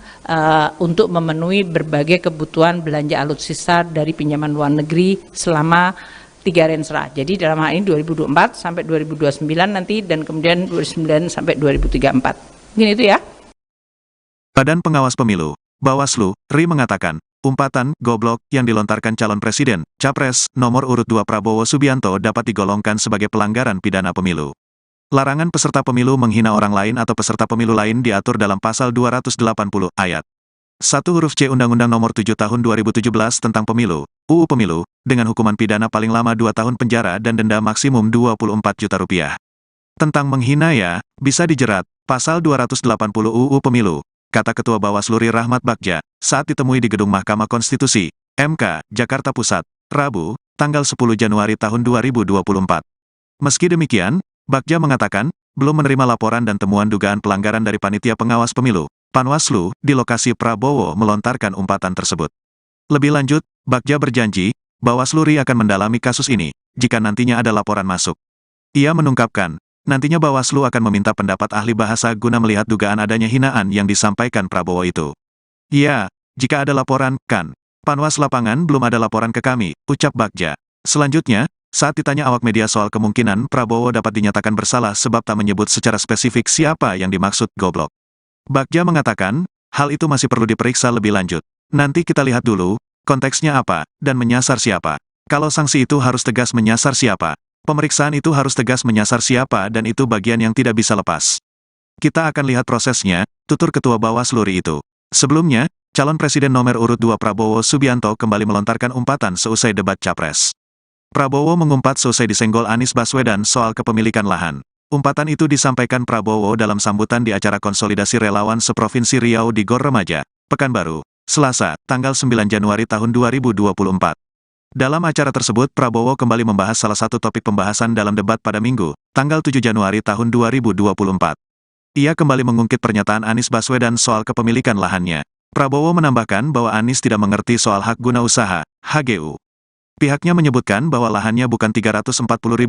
L: untuk memenuhi berbagai kebutuhan belanja alutsista dari pinjaman luar negeri selama 3 Renstra. Jadi dalam hal ini 2024 sampai 2029 nanti dan kemudian 2029 sampai 2034. Mungkin itu ya.
A: Badan Pengawas Pemilu, Bawaslu, RI mengatakan, umpatan goblok yang dilontarkan calon presiden, Capres, nomor urut 2 Prabowo Subianto dapat digolongkan sebagai pelanggaran pidana pemilu. Larangan peserta pemilu menghina orang lain atau peserta pemilu lain diatur dalam pasal 280 ayat 1 huruf C Undang-Undang Nomor 7 Tahun 2017 tentang Pemilu, UU Pemilu, dengan hukuman pidana paling lama 2 tahun penjara dan denda maksimum 24 juta rupiah. Tentang menghina ya, bisa dijerat, pasal 280 UU Pemilu, kata Ketua Bawaslu RI Rahmat Bagja, saat ditemui di Gedung Mahkamah Konstitusi, MK, Jakarta Pusat, Rabu, tanggal 10 Januari tahun 2024. Meski demikian, Bagja mengatakan, belum menerima laporan dan temuan dugaan pelanggaran dari Panitia Pengawas Pemilu, Panwaslu, di lokasi Prabowo melontarkan umpatan tersebut. Lebih lanjut, Bagja berjanji, Bawaslu RI akan mendalami kasus ini, jika nantinya ada laporan masuk. Ia menungkapkan, nantinya Bawaslu akan meminta pendapat ahli bahasa guna melihat dugaan adanya hinaan yang disampaikan Prabowo itu. Ya, jika ada laporan, kan. Panwas lapangan belum ada laporan ke kami, ucap Bagja. Selanjutnya, Saat ditanya awak media soal kemungkinan Prabowo dapat dinyatakan bersalah sebab tak menyebut secara spesifik siapa yang dimaksud goblok, Bagja mengatakan, hal itu masih perlu diperiksa lebih lanjut. Nanti kita lihat dulu, konteksnya apa, dan menyasar siapa. Kalau sanksi itu harus tegas menyasar siapa, pemeriksaan itu harus tegas menyasar siapa dan itu bagian yang tidak bisa lepas. Kita akan lihat prosesnya, tutur Ketua Bawaslu RI itu. Sebelumnya, calon Presiden nomor urut 2 Prabowo Subianto kembali melontarkan umpatan seusai debat Capres. Prabowo mengumpat seusai disenggol Anies Baswedan soal kepemilikan lahan. Umpatan itu disampaikan Prabowo dalam sambutan di acara konsolidasi relawan seprovinsi Riau di Gor Remaja, Pekanbaru, Selasa, tanggal 9 Januari tahun 2024. Dalam acara tersebut Prabowo kembali membahas salah satu topik pembahasan dalam debat pada Minggu, tanggal 7 Januari tahun 2024. Ia kembali mengungkit pernyataan Anies Baswedan soal kepemilikan lahannya. Prabowo menambahkan bahwa Anies tidak mengerti soal hak guna usaha, HGU. Pihaknya menyebutkan bahwa lahannya bukan 340.000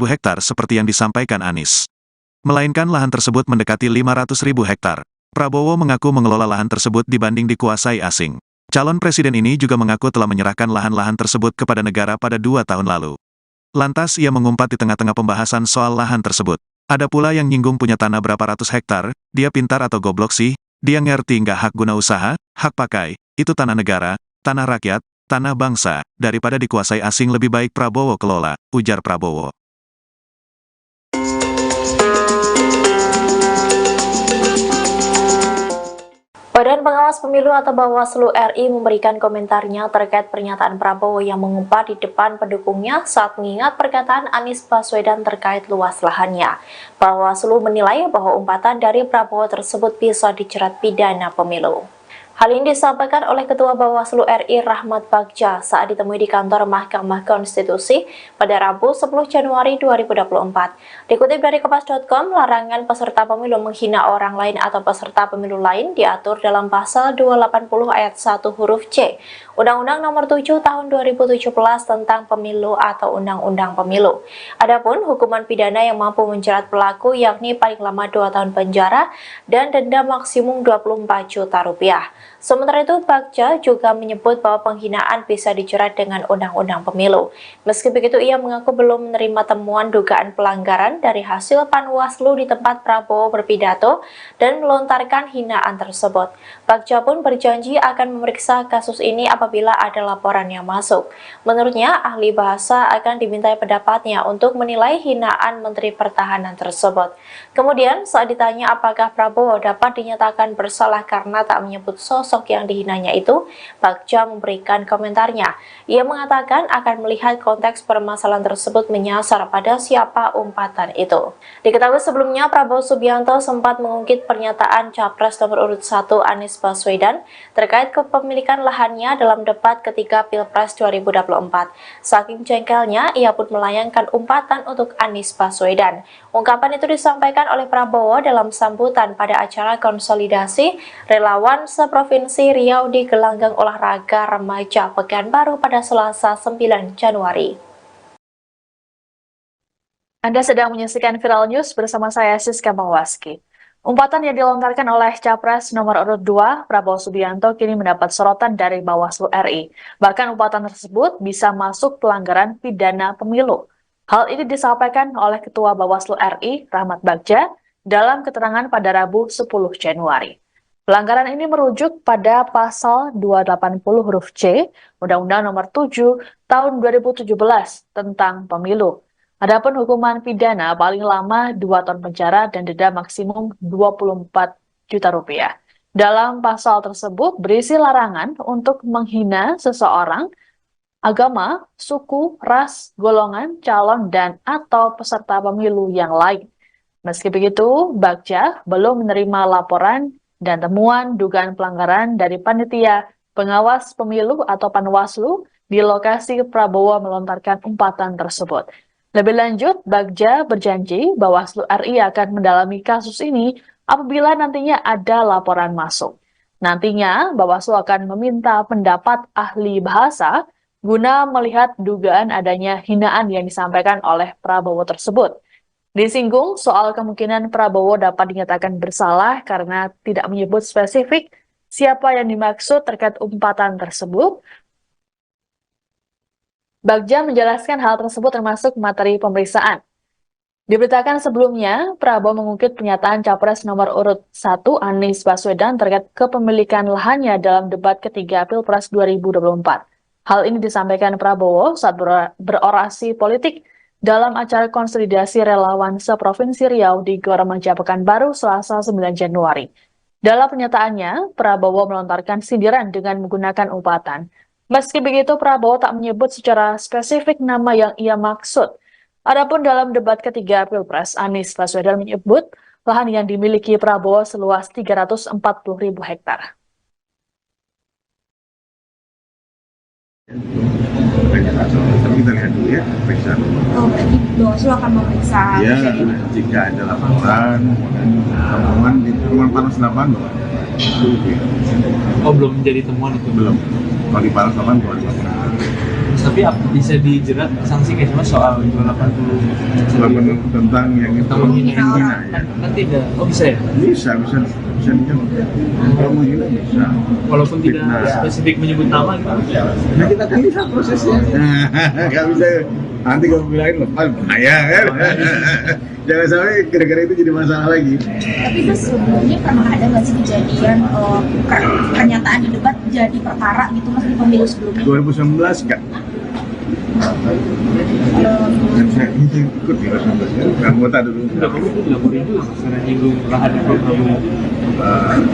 A: hektar seperti yang disampaikan Anies, melainkan lahan tersebut mendekati 500.000 hektar. Prabowo mengaku mengelola lahan tersebut dibanding dikuasai asing. Calon presiden ini juga mengaku telah menyerahkan lahan-lahan tersebut kepada negara pada 2 tahun lalu. Lantas ia mengumpat di tengah-tengah pembahasan soal lahan tersebut. Ada pula yang nyinggung punya tanah berapa ratus hektar, dia pintar atau goblok sih, dia ngerti nggak hak guna usaha, hak pakai, itu tanah negara, tanah rakyat, tanah bangsa, daripada dikuasai asing lebih baik Prabowo kelola, ujar Prabowo.
B: Badan Pengawas Pemilu atau Bawaslu RI memberikan komentarnya terkait pernyataan Prabowo yang mengumpat di depan pendukungnya saat mengingat perkataan Anies Baswedan terkait luas lahannya. Bawaslu menilai bahwa umpatan dari Prabowo tersebut bisa dijerat pidana pemilu. Hal ini disampaikan oleh Ketua Bawaslu RI Rahmat Bagja saat ditemui di kantor Mahkamah Konstitusi pada Rabu 10 Januari 2024. Dikutip dari Kompas.com, larangan peserta pemilu menghina orang lain atau peserta pemilu lain diatur dalam pasal 280 ayat 1 huruf C, Undang-Undang Nomor 7 Tahun 2017 tentang Pemilu atau Undang-Undang Pemilu. Adapun hukuman pidana yang mampu menjerat pelaku yakni paling lama 2 tahun penjara dan denda maksimum 24 juta rupiah. Sementara itu, Bagja juga menyebut bahwa penghinaan bisa dijerat dengan Undang-Undang Pemilu. Meski begitu, ia mengaku belum menerima temuan dugaan pelanggaran dari hasil Panwaslu di tempat Prabowo berpidato dan melontarkan hinaan tersebut. Bagja pun berjanji akan memeriksa kasus ini apabila ada laporan yang masuk. Menurutnya, ahli bahasa akan dimintai pendapatnya untuk menilai hinaan Menteri Pertahanan tersebut. Kemudian, saat ditanya apakah Prabowo dapat dinyatakan bersalah karena tak menyebut sosok yang dihinanya itu, Bagja memberikan komentarnya. Ia mengatakan akan melihat konteks permasalahan tersebut menyasar pada siapa umpatan itu. Diketahui sebelumnya, Prabowo Subianto sempat mengungkit pernyataan Capres nomor urut 1 Anies Baswedan terkait kepemilikan lahannya dalam debat ketika Pilpres 2024. Saking jengkelnya, ia pun melayangkan umpatan untuk Anies Baswedan. Ungkapan itu disampaikan oleh Prabowo dalam sambutan pada acara konsolidasi relawan seprovinsi Riau di Gelanggang Olahraga Remaja Pekanbaru pada Selasa 9 Januari.
C: Anda sedang menyaksikan Viral News bersama saya Siska Mawaski. Umpatan yang dilontarkan oleh Capres nomor urut 2 Prabowo Subianto kini mendapat sorotan dari Bawaslu RI. Bahkan umpatan tersebut bisa masuk pelanggaran pidana pemilu. Hal ini disampaikan oleh Ketua Bawaslu RI, Rahmat Bagja, dalam keterangan pada Rabu 10 Januari. Pelanggaran ini merujuk pada pasal 280 huruf C, Undang-Undang Nomor 7 Tahun 2017 tentang Pemilu. Adapun hukuman pidana paling lama 2 tahun penjara dan denda maksimum 24 juta rupiah. Dalam pasal tersebut berisi larangan untuk menghina seseorang, agama, suku, ras, golongan, calon, dan atau peserta pemilu yang lain. Meski begitu, Bagja belum menerima laporan dan temuan dugaan pelanggaran dari panitia pengawas pemilu atau Panwaslu di lokasi Prabowo melontarkan umpatan tersebut. Lebih lanjut, Bagja berjanji Bawaslu RI akan mendalami kasus ini apabila nantinya ada laporan masuk. Nantinya, Bawaslu akan meminta pendapat ahli bahasa guna melihat dugaan adanya hinaan yang disampaikan oleh Prabowo tersebut. Disinggung soal kemungkinan Prabowo dapat dinyatakan bersalah karena tidak menyebut spesifik siapa yang dimaksud terkait umpatan tersebut. Bagja menjelaskan hal tersebut termasuk materi pemeriksaan. Diberitakan sebelumnya, Prabowo mengungkit pernyataan Capres nomor urut 1 Anies Baswedan terkait kepemilikan lahannya dalam debat ketiga Pilpres 2024. Hal ini disampaikan Prabowo saat berorasi politik dalam acara konsolidasi relawan seprovinsi Riau di Gor Remaja Pekanbaru Selasa 9 Januari. Dalam pernyataannya, Prabowo melontarkan sindiran dengan menggunakan umpatan. Meski begitu, Prabowo tak menyebut secara spesifik nama yang ia maksud. Adapun dalam debat ketiga Pilpres, Anies Baswedan menyebut lahan yang dimiliki Prabowo seluas 340.000 hektar.
D: Tapi kita lihat dulu ya, periksa.
E: Oh, berarti Bawaslu akan memeriksa.
D: Ya, jika ada laporan, temuan di temuan panas 8,
F: Oh, belum menjadi temuan itu?
D: Belum. Kalau di panas 8, kalau di laporan.
F: Tapi bisa dijerat sanksi kayak cuma soal 280
D: tentang yang itu menghina ya.
F: Kan tidak. Oh, bisa ya?
D: Bisa kalau menghina bisa.
F: Walaupun tidak spesifik menyebut nama gitu.
D: Nah, kita kan bisa prosesnya. Nggak bisa nanti kalau bilangin lepas bahaya kan. Jangan sampai gara-gara itu jadi masalah lagi.
E: Tapi itu sebelumnya pernah ada nggak sih kejadian pernyataan di debat jadi perkara gitu mas di pemilu sebelumnya?
D: 2019 enggak. Dan saya ikut di 2019 ya, anggota dulu.
F: Enggak, kamu itu dilaporin juga karena nyinggung lahan di Prabowo.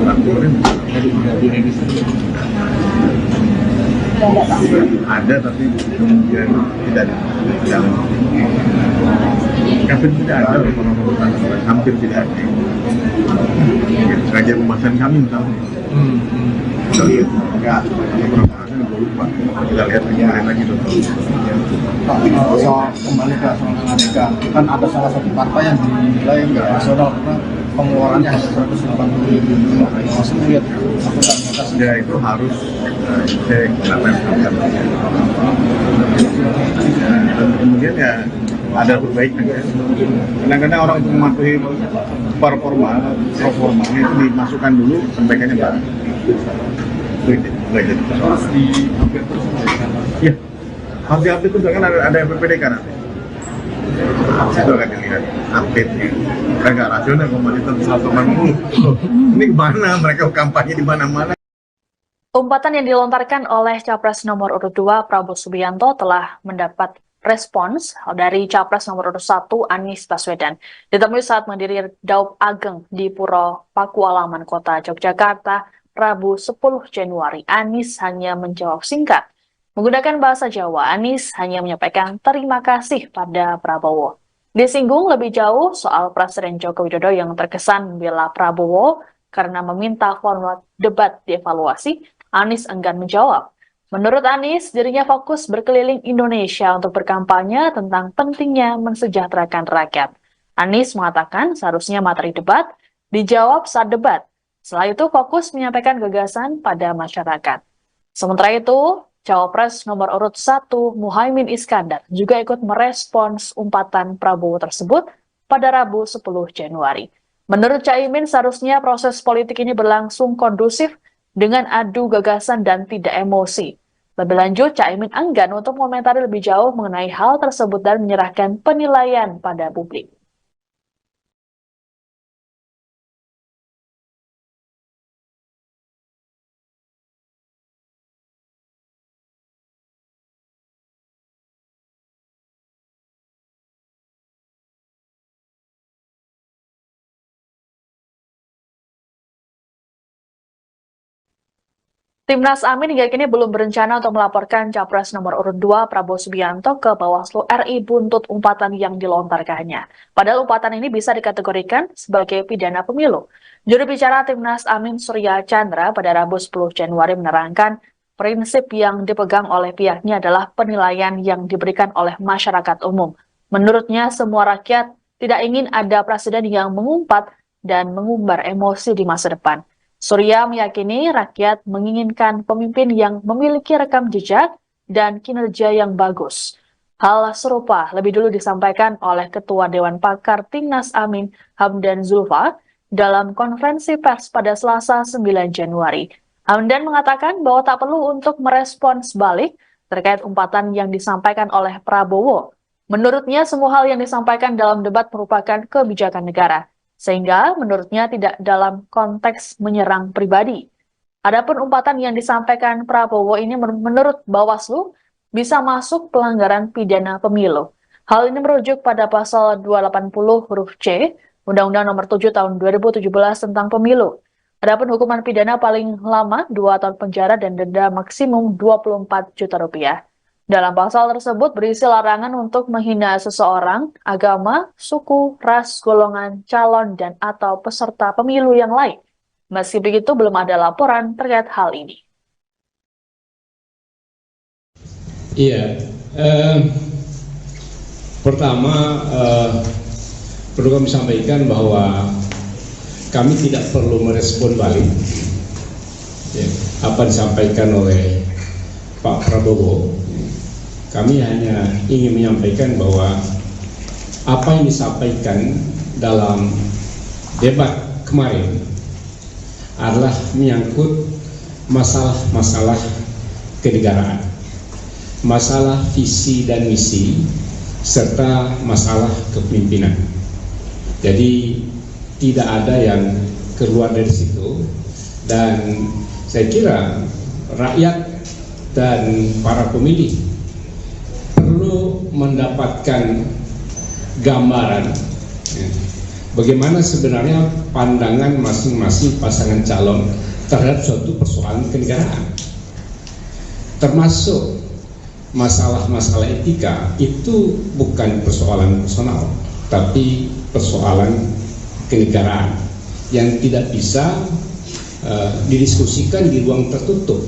D: Laporin
F: Tadi di register.
D: ada tapi kemudian tidak kami tidak ada laporan hampir tidak ada. Sengaja pembahasan kami misalnya. Kita lihat enggak beberapa hari gue lupa. Kita lihat lagi dong.
G: Soal kembali ke soal Amerika, kan ada salah satu partai yang dinilai nggak rasional karena pengeluarannya hanya 180.000. Masih lihat
D: ya itu harus cek kenapa yang dilakukan. Dan kemudian ya ada perbaiknya. Kadang-kadang orang untuk mematuhi performa itu dimasukkan dulu perbaikannya baru. Itu jadi
F: Harus di-update terus
D: ya. Harus di-update terus kan ada PPDK nanti. Itu akan dilihat update-nya. Kan nggak rasional komunitas 180. Ini kemana? Mereka kampanye di mana-mana.
C: Umpatan yang dilontarkan oleh Capres nomor urut 2 Prabowo Subianto telah mendapat respons dari Capres nomor urut 1 Anies Baswedan. Ditemui saat menghadiri Daup Ageng di Puro Pakualaman Kota Yogyakarta, Rabu 10 Januari, Anies hanya menjawab singkat. Menggunakan bahasa Jawa, Anies hanya menyampaikan terima kasih pada Prabowo. Disinggung lebih jauh soal Presiden Joko Widodo yang terkesan membela Prabowo karena meminta format debat dievaluasi, Anies enggan menjawab. Menurut Anies, dirinya fokus berkeliling Indonesia untuk berkampanye tentang pentingnya mensejahterakan rakyat. Anies mengatakan seharusnya materi debat dijawab saat debat. Setelah itu fokus menyampaikan gagasan pada masyarakat. Sementara itu, Cawapres nomor urut 1 Muhaimin Iskandar juga ikut merespons umpatan Prabowo tersebut pada Rabu 10 Januari. Menurut Caimin, seharusnya proses politik ini berlangsung kondusif dengan adu gagasan dan tidak emosi. Lebih lanjut, Caimin enggan untuk mengomentari lebih jauh mengenai hal tersebut dan menyerahkan penilaian pada publik. Timnas Amin hingga kini belum berencana untuk melaporkan Capres nomor urut 2 Prabowo Subianto ke Bawaslu RI buntut umpatan yang dilontarkannya. Padahal umpatan ini bisa dikategorikan sebagai pidana pemilu. Juru bicara Timnas Amin Surya Chandra pada Rabu 10 Januari menerangkan prinsip yang dipegang oleh pihaknya adalah penilaian yang diberikan oleh masyarakat umum. Menurutnya semua rakyat tidak ingin ada presiden yang mengumpat dan mengumbar emosi di masa depan. Surya meyakini rakyat menginginkan pemimpin yang memiliki rekam jejak dan kinerja yang bagus. Hal serupa lebih dulu disampaikan oleh Ketua Dewan Pakar Timnas Amin Hamdan Zulfa dalam konferensi pers pada Selasa 9 Januari. Hamdan mengatakan bahwa tak perlu untuk merespons balik terkait umpatan yang disampaikan oleh Prabowo. Menurutnya, semua hal yang disampaikan dalam debat merupakan kebijakan negara, sehingga menurutnya tidak dalam konteks menyerang pribadi. Adapun umpatan yang disampaikan Prabowo ini menurut Bawaslu bisa masuk pelanggaran pidana pemilu. Hal ini merujuk pada pasal 280 huruf C Undang-Undang Nomor 7 Tahun 2017 tentang Pemilu. Adapun hukuman pidana paling lama 2 tahun penjara dan denda maksimum 24 juta rupiah. Dalam pasal tersebut berisi larangan untuk menghina seseorang, agama, suku, ras, golongan, calon, dan atau peserta pemilu yang lain. Meski begitu, belum ada laporan terkait hal ini.
H: Iya, pertama perlu kami sampaikan bahwa kami tidak perlu merespon balik apa disampaikan oleh Pak Prabowo. Kami hanya ingin menyampaikan bahwa apa yang disampaikan dalam debat kemarin adalah menyangkut masalah-masalah kenegaraan, masalah visi dan misi, serta masalah kepemimpinan. Jadi tidak ada yang keluar dari situ, dan saya kira rakyat dan para pemilih perlu mendapatkan gambaran bagaimana sebenarnya pandangan masing-masing pasangan calon terhadap suatu persoalan kenegaraan, termasuk masalah-masalah etika. Itu bukan persoalan personal, tapi persoalan kenegaraan yang tidak bisa didiskusikan di ruang tertutup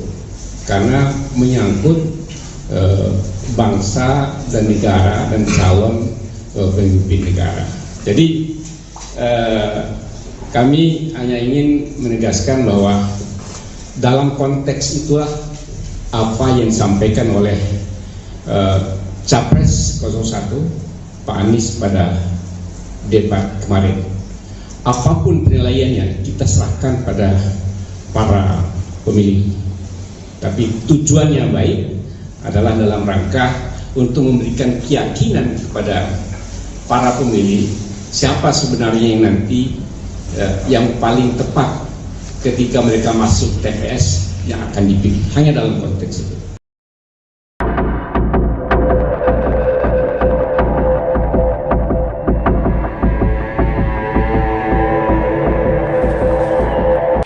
H: karena menyangkut bangsa dan negara dan calon pemimpin negara. Jadi kami hanya ingin menegaskan bahwa dalam konteks itulah apa yang disampaikan oleh Capres 01 Pak Anies pada debat kemarin. Apapun penilaiannya kita serahkan pada para pemilih, tapi tujuannya baik adalah dalam rangka untuk memberikan keyakinan kepada para pemilih siapa sebenarnya yang nanti yang paling tepat ketika mereka masuk TPS yang akan dipilih. Hanya dalam konteks itu.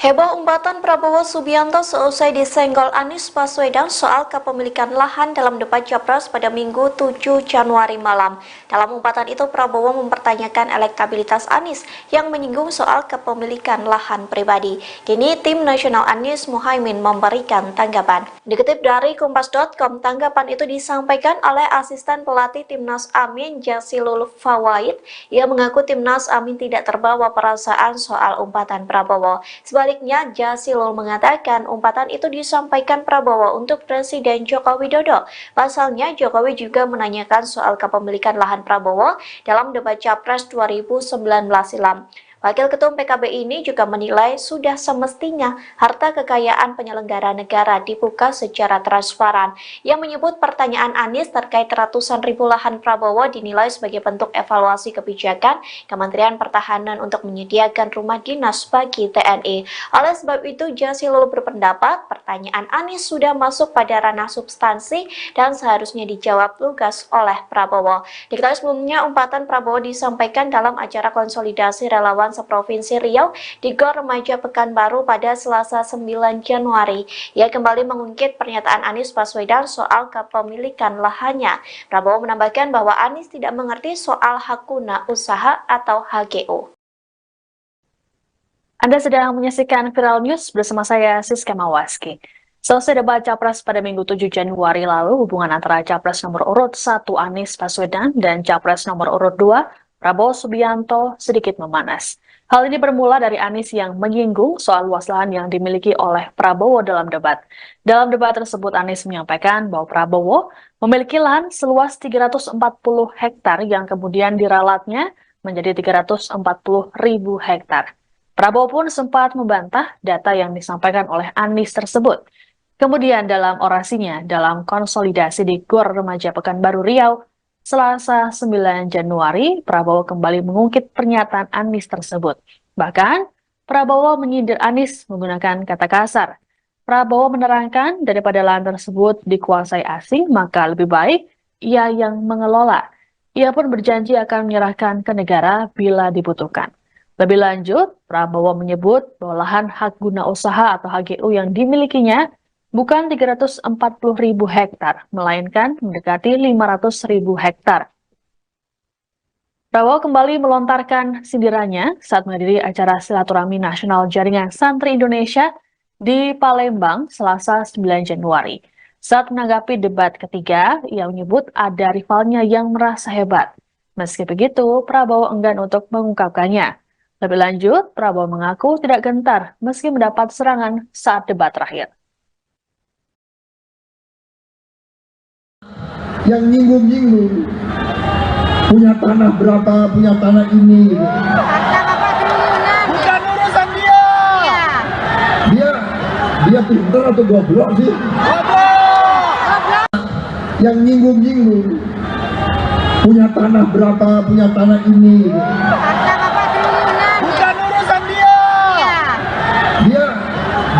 B: Heboh umpatan Prabowo Subianto seusai disenggol Anies Baswedan soal kepemilikan lahan dalam debat Capres pada Minggu 7 Januari malam. Dalam umpatan itu, Prabowo mempertanyakan elektabilitas Anies yang menyinggung soal kepemilikan lahan pribadi. Kini tim nasional Anies Muhaimin memberikan tanggapan. Dikutip dari Kompas.com, tanggapan itu disampaikan oleh asisten pelatih Timnas Amin Jazilul Fawait. Ia mengaku Timnas Amin tidak terbawa perasaan soal umpatan Prabowo. Sebaliknya, Jazilul mengatakan umpatan itu disampaikan Prabowo untuk Presiden Joko Widodo. Pasalnya, Jokowi juga menanyakan soal kepemilikan lahan Prabowo dalam debat Capres 2019 silam. Wakil Ketum PKB ini juga menilai sudah semestinya harta kekayaan penyelenggara negara dibuka secara transparan. Yang menyebut pertanyaan Anies terkait ratusan ribu lahan Prabowo dinilai sebagai bentuk evaluasi kebijakan Kementerian Pertahanan untuk menyediakan rumah dinas bagi TNI. Oleh sebab itu, Jazilul berpendapat pertanyaan Anies sudah masuk pada ranah substansi dan seharusnya dijawab lugas oleh Prabowo. Diketahui sebelumnya, umpatan Prabowo disampaikan dalam acara konsolidasi relawan seprovinsi Riau di Gor Remaja Pekanbaru pada Selasa 9 Januari. Ia kembali mengungkit pernyataan Anies Baswedan soal kepemilikan lahannya. Prabowo menambahkan bahwa Anies tidak mengerti soal hak guna usaha atau HGU.
C: Anda sedang menyaksikan Viral News bersama saya Siska Mawaski. Selesai debat Capres pada Minggu 7 Januari lalu, hubungan antara Capres nomor urut 1 Anies Baswedan dan Capres nomor urut 2 Prabowo Subianto sedikit memanas. Hal ini bermula dari Anies yang menyinggung soal luas lahan yang dimiliki oleh Prabowo dalam debat. Dalam debat tersebut, Anies menyampaikan bahwa Prabowo memiliki lahan seluas 340 hektar yang kemudian diralatnya menjadi 340.000 hektar. Prabowo pun sempat membantah data yang disampaikan oleh Anies tersebut. Kemudian dalam orasinya dalam konsolidasi di Gor Remaja Pekanbaru Riau, Selasa 9 Januari, Prabowo kembali mengungkit pernyataan Anies tersebut. Bahkan, Prabowo menyindir Anies menggunakan kata kasar. Prabowo menerangkan daripada lahan tersebut dikuasai asing, maka lebih baik ia yang mengelola. Ia pun berjanji akan menyerahkan ke negara bila dibutuhkan. Lebih lanjut, Prabowo menyebut bahwa lahan hak guna usaha atau HGU yang dimilikinya bukan 340.000 hektar, melainkan mendekati 500.000 hektar. Prabowo kembali melontarkan sindirannya saat menghadiri acara silaturahmi nasional Jaringan Santri Indonesia di Palembang, Selasa 9 Januari. Saat menanggapi debat ketiga, ia menyebut ada rivalnya yang merasa hebat. Meski begitu, Prabowo enggan untuk mengungkapkannya. Lebih lanjut, Prabowo mengaku tidak gentar meski mendapat serangan saat debat terakhir.
I: Yang nyinggung-nyinggung punya tanah berapa, punya tanah ini gitu.
J: Bukan urusan dia.
I: Dia pintar atau goblok sih?
J: Goblok.
I: Yang nyinggung-nyinggung punya tanah berapa, punya tanah ini gitu.
J: Bukan urusan dia.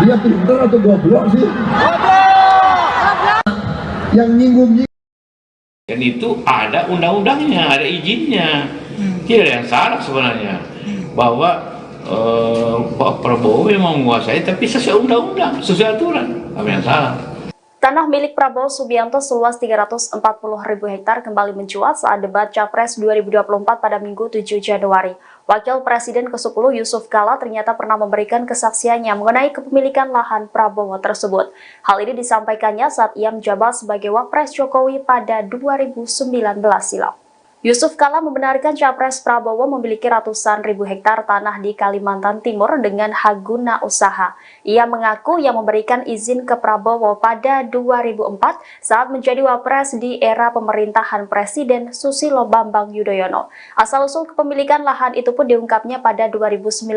I: Dia pintar atau goblok sih?
J: Goblok.
I: Yang nyinggung-nyinggung.
K: Dan itu ada undang-undangnya, ada izinnya. Tidak ada yang salah sebenarnya. Bahwa Pak Prabowo memang menguasai, tapi sesuai undang-undang, sesuai aturan. Apa yang salah?
B: Tanah milik Prabowo Subianto seluas 340.000 hektar kembali mencuat saat debat Capres 2024 pada Minggu 7 Januari. Wakil Presiden ke-10 Yusuf Kala ternyata pernah memberikan kesaksiannya mengenai kepemilikan lahan Prabowo tersebut. Hal ini disampaikannya saat ia menjabat sebagai Wapres Jokowi pada 2019 silam. Yusuf Kala membenarkan Capres Prabowo memiliki ratusan ribu hektar tanah di Kalimantan Timur dengan hak guna usaha. Ia mengaku yang memberikan izin ke Prabowo pada 2004 saat menjadi Wapres di era pemerintahan Presiden Susilo Bambang Yudhoyono. Asal-usul kepemilikan lahan itu pun diungkapnya pada 2019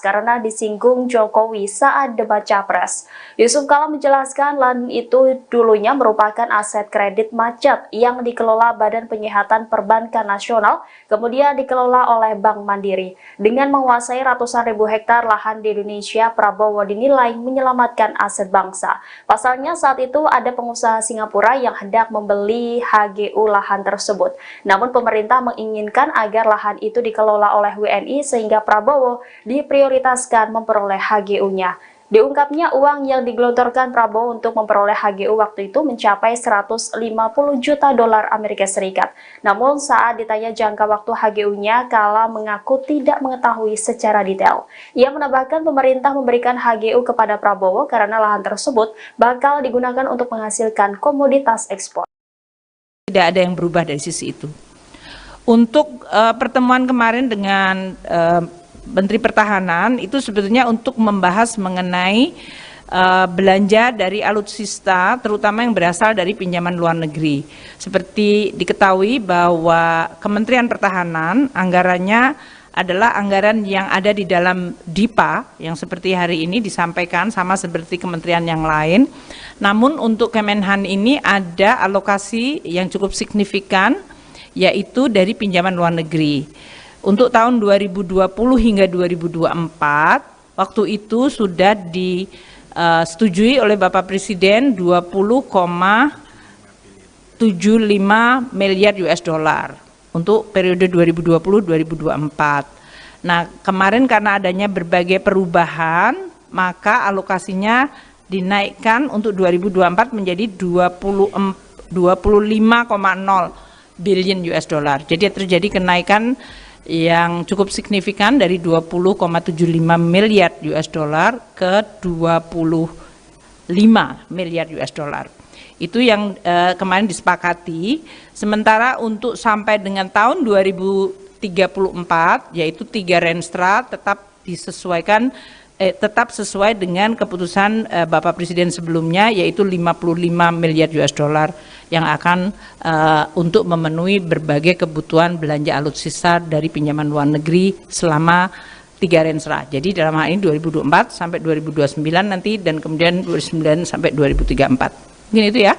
B: karena disinggung Jokowi saat debat Capres. Yusuf Kala menjelaskan lahan itu dulunya merupakan aset kredit macet yang dikelola Badan Penyihatan Perbankan Nasional, kemudian dikelola oleh Bank Mandiri. Dengan menguasai ratusan ribu hektar lahan di Indonesia, Prabowo dinilai menyelamatkan aset bangsa. Pasalnya saat itu ada pengusaha Singapura yang hendak membeli HGU lahan tersebut. Namun pemerintah menginginkan agar lahan itu dikelola oleh WNI sehingga Prabowo diprioritaskan memperoleh HGU-nya. Diungkapnya uang yang digelontorkan Prabowo untuk memperoleh HGU waktu itu mencapai 150 juta dolar Amerika Serikat. Namun saat ditanya jangka waktu HGU-nya, Kala mengaku tidak mengetahui secara detail. Ia menambahkan pemerintah memberikan HGU kepada Prabowo karena lahan tersebut bakal digunakan untuk menghasilkan komoditas ekspor.
L: Tidak ada yang berubah dari sisi itu. Untuk pertemuan kemarin dengan Menteri Pertahanan itu sebetulnya untuk membahas mengenai belanja dari alutsista terutama yang berasal dari pinjaman luar negeri. Seperti diketahui bahwa Kementerian Pertahanan anggarannya adalah anggaran yang ada di dalam DIPA yang seperti hari ini disampaikan sama seperti kementerian yang lain. Namun untuk Kemenhan ini ada alokasi yang cukup signifikan yaitu dari pinjaman luar negeri. Untuk tahun 2020 hingga 2024, waktu itu sudah disetujui oleh Bapak Presiden 20,75 miliar US dollar untuk periode 2020-2024. Nah, kemarin karena adanya berbagai perubahan, maka alokasinya dinaikkan untuk 2024 menjadi 25,0 billion US dollar. Jadi terjadi kenaikan yang cukup signifikan dari 20,75 miliar US dollar ke 25 miliar US dollar. Itu yang kemarin disepakati. Sementara untuk sampai dengan tahun 2034 yaitu 3 Renstra tetap disesuaikan tetap sesuai dengan keputusan Bapak Presiden sebelumnya yaitu 55 miliar US dollar yang akan untuk memenuhi berbagai kebutuhan belanja alutsista dari pinjaman luar negeri selama tiga rensra. Jadi dalam hal ini 2024 sampai 2029 nanti, dan kemudian 2029 sampai 2034. Mungkin itu ya.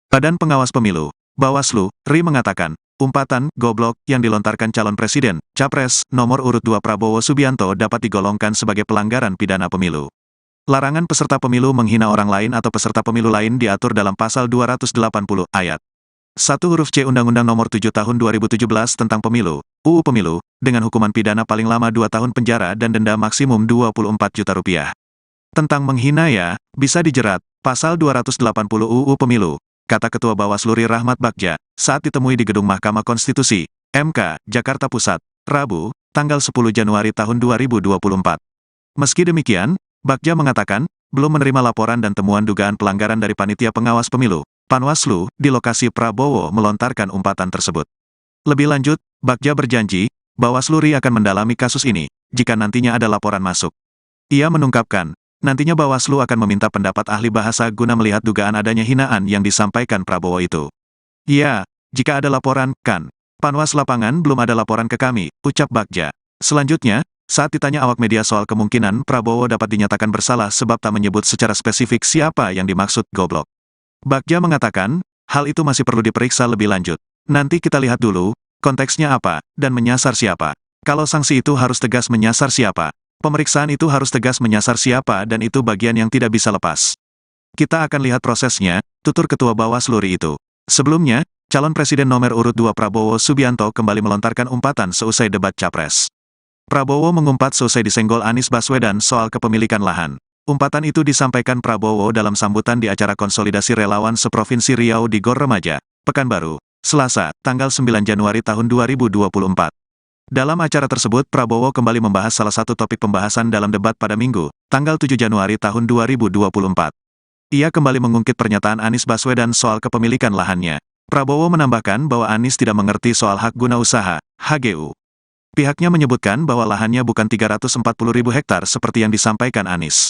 A: Badan Pengawas Pemilu, Bawaslu, RI mengatakan, umpatan goblok yang dilontarkan calon presiden, Capres, nomor urut 2 Prabowo Subianto dapat digolongkan sebagai pelanggaran pidana pemilu. Larangan peserta pemilu menghina orang lain atau peserta pemilu lain diatur dalam pasal 280 ayat 1 huruf C Undang-Undang Nomor 7 Tahun 2017 tentang Pemilu, UU Pemilu, dengan hukuman pidana paling lama 2 tahun penjara dan denda maksimum 24 juta rupiah. Tentang menghina ya, bisa dijerat, pasal 280 UU Pemilu, kata Ketua Bawaslu RI Rahmat Bagja, saat ditemui di Gedung Mahkamah Konstitusi, MK, Jakarta Pusat, Rabu, tanggal 10 Januari tahun 2024. Meski demikian, Bagja mengatakan, belum menerima laporan dan temuan dugaan pelanggaran dari Panitia Pengawas Pemilu, Panwaslu, di lokasi Prabowo melontarkan umpatan tersebut. Lebih lanjut, Bagja berjanji, Bawaslu RI akan mendalami kasus ini, jika nantinya ada laporan masuk. Ia menungkapkan, nantinya Bawaslu akan meminta pendapat ahli bahasa guna melihat dugaan adanya hinaan yang disampaikan Prabowo itu. Ya, jika ada laporan, kan. Panwas lapangan belum ada laporan ke kami, ucap Bagja. Selanjutnya, saat ditanya awak media soal kemungkinan Prabowo dapat dinyatakan bersalah sebab tak menyebut secara spesifik siapa yang dimaksud goblok, Bagja mengatakan, hal itu masih perlu diperiksa lebih lanjut. Nanti kita lihat dulu, konteksnya apa, dan menyasar siapa. Kalau sanksi itu harus tegas menyasar siapa, pemeriksaan itu harus tegas menyasar siapa, dan itu bagian yang tidak bisa lepas. Kita akan lihat prosesnya, tutur Ketua Bawaslu RI itu. Sebelumnya, calon presiden nomor urut 2 Prabowo Subianto kembali melontarkan umpatan seusai debat Capres. Prabowo mengumpat seusai disenggol Anies Baswedan soal kepemilikan lahan. Umpatan itu disampaikan Prabowo dalam sambutan di acara konsolidasi relawan seprovinsi Riau di Gor Remaja, Pekanbaru, Selasa, tanggal 9 Januari tahun 2024. Dalam acara tersebut Prabowo kembali membahas salah satu topik pembahasan dalam debat pada Minggu, tanggal 7 Januari tahun 2024. Ia kembali mengungkit pernyataan Anies Baswedan soal kepemilikan lahannya. Prabowo menambahkan bahwa Anies tidak mengerti soal hak guna usaha, HGU. Pihaknya menyebutkan bahwa lahannya bukan 340.000 hektar seperti yang disampaikan Anies,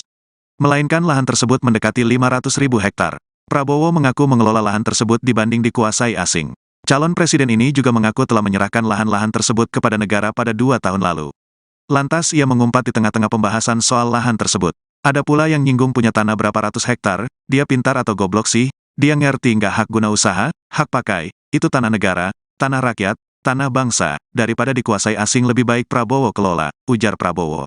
A: melainkan lahan tersebut mendekati 500.000 hektar. Prabowo mengaku mengelola lahan tersebut dibanding dikuasai asing. Calon presiden ini juga mengaku telah menyerahkan lahan-lahan tersebut kepada negara pada 2 tahun lalu. Lantas ia mengumpat di tengah-tengah pembahasan soal lahan tersebut. Ada pula yang nyinggung punya tanah berapa ratus hektar, dia pintar atau goblok sih, dia ngerti nggak hak guna usaha, hak pakai, itu tanah negara, tanah rakyat, tanah bangsa, daripada dikuasai asing lebih baik Prabowo kelola, ujar Prabowo.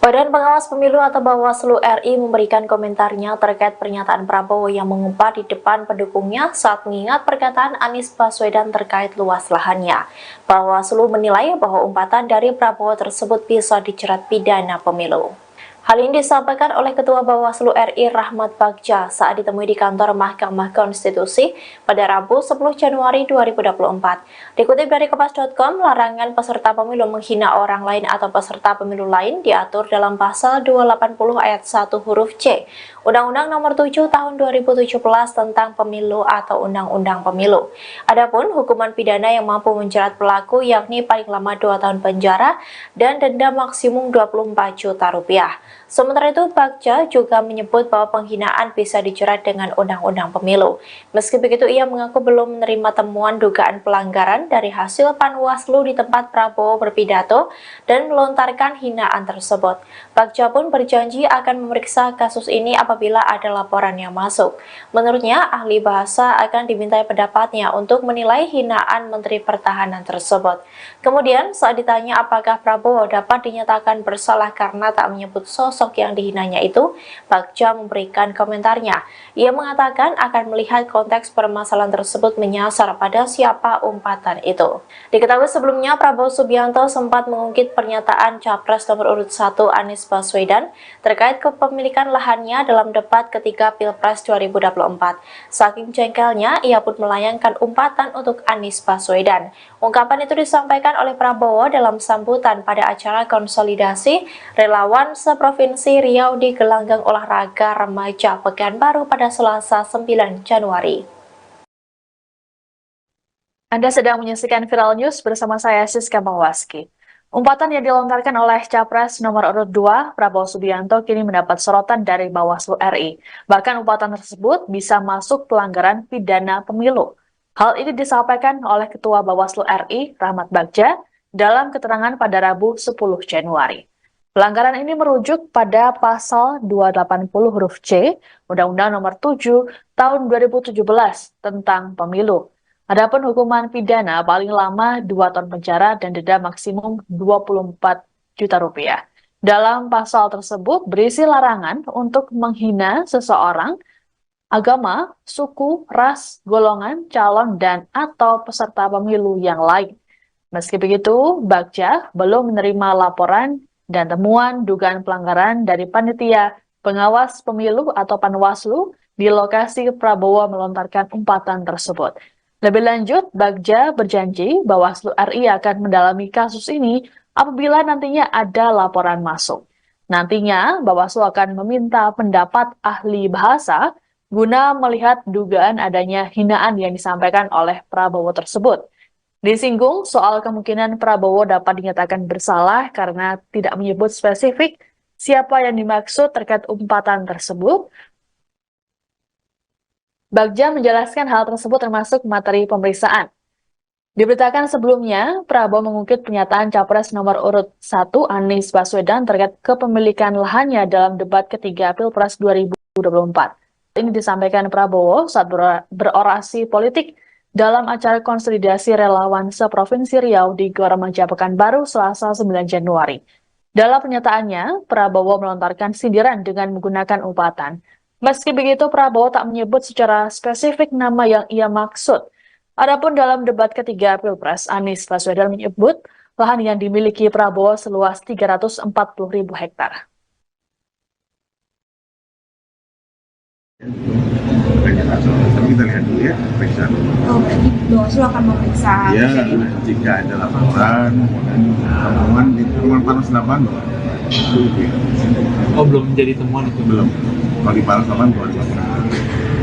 B: Badan Pengawas Pemilu atau Bawaslu RI memberikan komentarnya terkait pernyataan Prabowo yang mengumpat di depan pendukungnya saat mengingat perkataan Anies Baswedan terkait luas lahannya. Bawaslu menilai bahwa umpatan dari Prabowo tersebut bisa dijerat pidana pemilu. Hal ini disampaikan oleh Ketua Bawaslu RI Rahmat Bagja saat ditemui di kantor Mahkamah Konstitusi pada Rabu 10 Januari 2024. Dikutip dari Kompas.com, larangan peserta pemilu menghina orang lain atau peserta pemilu lain diatur dalam pasal 280 ayat 1 huruf C, Undang-Undang Nomor 7 Tahun 2017 tentang Pemilu atau Undang-Undang Pemilu. Adapun hukuman pidana yang mampu menjerat pelaku yakni paling lama 2 tahun penjara dan denda maksimum 24 juta rupiah. Sementara itu, Bagja juga menyebut bahwa penghinaan bisa dijerat dengan Undang-Undang Pemilu. Meski begitu, ia mengaku belum menerima temuan dugaan pelanggaran dari hasil Panwaslu di tempat Prabowo berpidato dan melontarkan hinaan tersebut. Bagja pun berjanji akan memeriksa kasus ini apabila ada laporan yang masuk. Menurutnya, ahli bahasa akan dimintai pendapatnya untuk menilai hinaan Menteri Pertahanan tersebut. Kemudian, saat ditanya apakah Prabowo dapat dinyatakan bersalah karena tak menyebut sosok yang dihinanya itu, Bagja memberikan komentarnya. Ia mengatakan akan melihat konteks permasalahan tersebut menyasar pada siapa umpatan itu. Diketahui sebelumnya Prabowo Subianto sempat mengungkit pernyataan Capres nomor urut 1 Anies Baswedan terkait kepemilikan lahannya dalam debat ketiga Pilpres 2024. Saking jengkelnya, ia pun melayangkan umpatan untuk Anies Baswedan. Ungkapan itu disampaikan oleh Prabowo dalam sambutan pada acara konsolidasi relawan seprovinsi Riau di gelanggang olahraga remaja Pekanbaru pada Selasa 9 Januari.
C: Anda sedang menyaksikan Viral News bersama saya Siska Mawaski. Umpatan yang dilontarkan oleh Capres nomor urut 2, Prabowo Subianto, kini mendapat sorotan dari Bawaslu RI. Bahkan umpatan tersebut bisa masuk pelanggaran pidana pemilu. Hal ini disampaikan oleh Ketua Bawaslu RI, Rahmat Bagja, dalam keterangan pada Rabu 10 Januari. Pelanggaran ini merujuk pada pasal 280 huruf C, Undang-Undang Nomor 7 Tahun 2017 tentang Pemilu. Adapun hukuman pidana paling lama 2 tahun penjara dan denda maksimum 24 juta rupiah. Dalam pasal tersebut berisi larangan untuk menghina seseorang, agama, suku, ras, golongan, calon, dan atau peserta pemilu yang lain. Meski begitu, Bagja belum menerima laporan dan temuan dugaan pelanggaran dari panitia pengawas pemilu atau Panwaslu di lokasi Prabowo melontarkan umpatan tersebut. Lebih lanjut, Bagja berjanji Bawaslu RI akan mendalami kasus ini apabila nantinya ada laporan masuk. Nantinya, Bawaslu akan meminta pendapat ahli bahasa guna melihat dugaan adanya hinaan yang disampaikan oleh Prabowo tersebut. Disinggung soal kemungkinan Prabowo dapat dinyatakan bersalah karena tidak menyebut spesifik siapa yang dimaksud terkait umpatan tersebut. Bagja menjelaskan hal tersebut termasuk materi pemeriksaan. Diberitakan sebelumnya, Prabowo mengungkit pernyataan Capres nomor urut 1 Anies Baswedan terkait kepemilikan lahannya dalam debat ketiga Pilpres 2024. Ini disampaikan Prabowo saat berorasi politik dalam acara konsolidasi relawan seprovinsi Riau di Gor Remaja Pekanbaru Selasa 9 Januari. Dalam pernyataannya, Prabowo melontarkan sindiran dengan menggunakan umpatan. Meski begitu, Prabowo tak menyebut secara spesifik nama yang ia maksud. Adapun dalam debat ketiga Pilpres, Anies Baswedan menyebut lahan yang dimiliki Prabowo seluas 340.000 hektar.
D: Kita lihat dulu ya, periksa.
E: Oh, berarti Bawaslu akan memeriksa.
D: Ya, jika ada laporan, temuan di temuan panas 8.
F: Oh, belum menjadi temuan itu?
D: Belum. Kalau di panas 8 keluar laporan.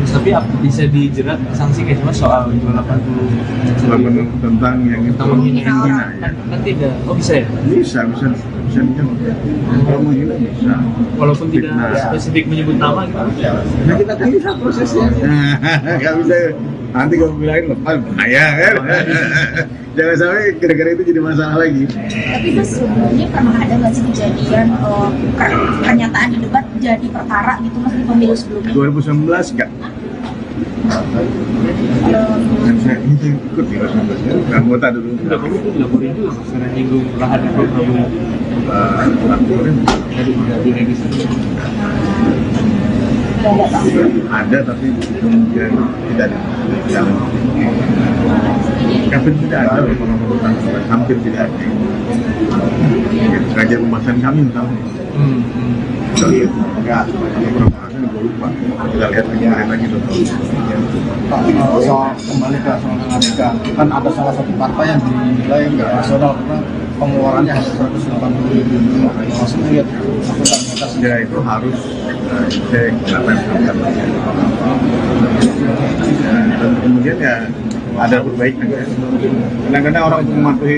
F: Tapi bisa dijerat sanksi kayak cuma soal 280
D: tentang yang itu menghina ya.
F: Kan tidak. Oh, bisa ya?
D: Bisa kalau menghina bisa.
F: Walaupun tidak spesifik menyebut nama gitu.
D: Nah, kita lihat prosesnya. Nggak bisa nanti kalau bilangin lepas bahaya kan. Jangan sampai gara-gara itu jadi masalah lagi.
E: Tapi Mas, sebelumnya pernah ada nggak sih kejadian pernyataan di debat jadi perkara gitu Mas di pemilu sebelumnya?
D: 2019 enggak. Dan saya ikut di 2019 anggota dulu.
F: Udah kamu tuh dilaporin juga karena nyinggung lahan di Prabowo.
D: Laporin
F: di registrasi.
D: Ada tapi kemudian tidak jalan. Hampir tidak ada pengumuman, hampir tidak ada. Sengaja pembahasan kami misalnya. Kita lihat enggak beberapa hari gue lupa. Kita lihat lagi dulu.
G: Soal kembali ke soal Amerika, kan ada salah satu partai yang dinilai nggak rasional karena pengeluarannya hanya 180.000. Langsung lihat
D: ya itu harus cek apa yang dilakukan. Dan kemudian ya ada perbaikan. Kadang-kadang orang untuk mematuhi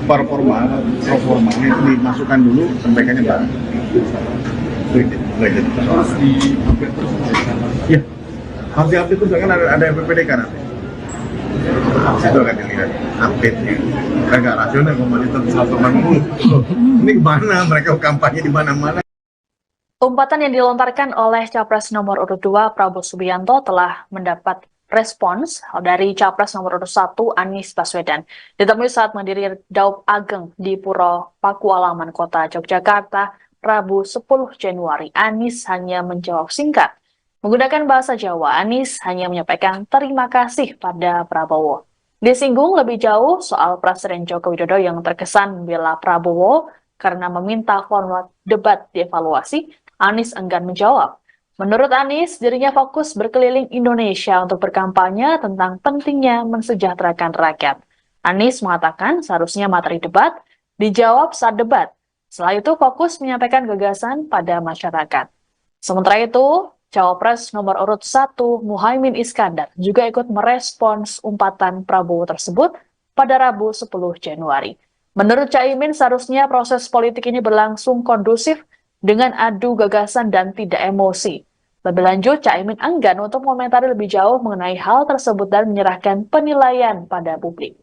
D: performa itu dimasukkan dulu perbaikannya baru. Itu jadi
F: Harus di-update terus.
D: Ya, harus di-update terus kan ada PPDK nanti. Itu akan dilihat update-nya. Kan nggak rasional komoditas 180. Ini kemana? Mereka kampanye di mana-mana.
C: Umpatan yang dilontarkan oleh Capres nomor urut 2 Prabowo Subianto telah mendapat respons dari Capres nomor urut 1 Anies Baswedan. Ditemui saat menghadiri Daup Ageng di Puro Pakualaman Kota Yogyakarta, Rabu 10 Januari. Anies hanya menjawab singkat. Menggunakan bahasa Jawa, Anies hanya menyampaikan terima kasih pada Prabowo. Disinggung lebih jauh soal Presiden Joko Widodo yang terkesan membela Prabowo karena meminta format debat dievaluasi, Anies enggan menjawab. Menurut Anies, dirinya fokus berkeliling Indonesia untuk berkampanye tentang pentingnya mensejahterakan rakyat. Anies mengatakan seharusnya materi debat dijawab saat debat. Setelah itu fokus menyampaikan gagasan pada masyarakat. Sementara itu, Cawapres nomor urut 1 Muhaimin Iskandar juga ikut merespons umpatan Prabowo tersebut pada Rabu 10 Januari. Menurut Caimin, seharusnya proses politik ini berlangsung kondusif dengan adu gagasan dan tidak emosi. Lebih lanjut, Caimin enggan untuk mengomentari lebih jauh mengenai hal tersebut dan menyerahkan penilaian pada publik.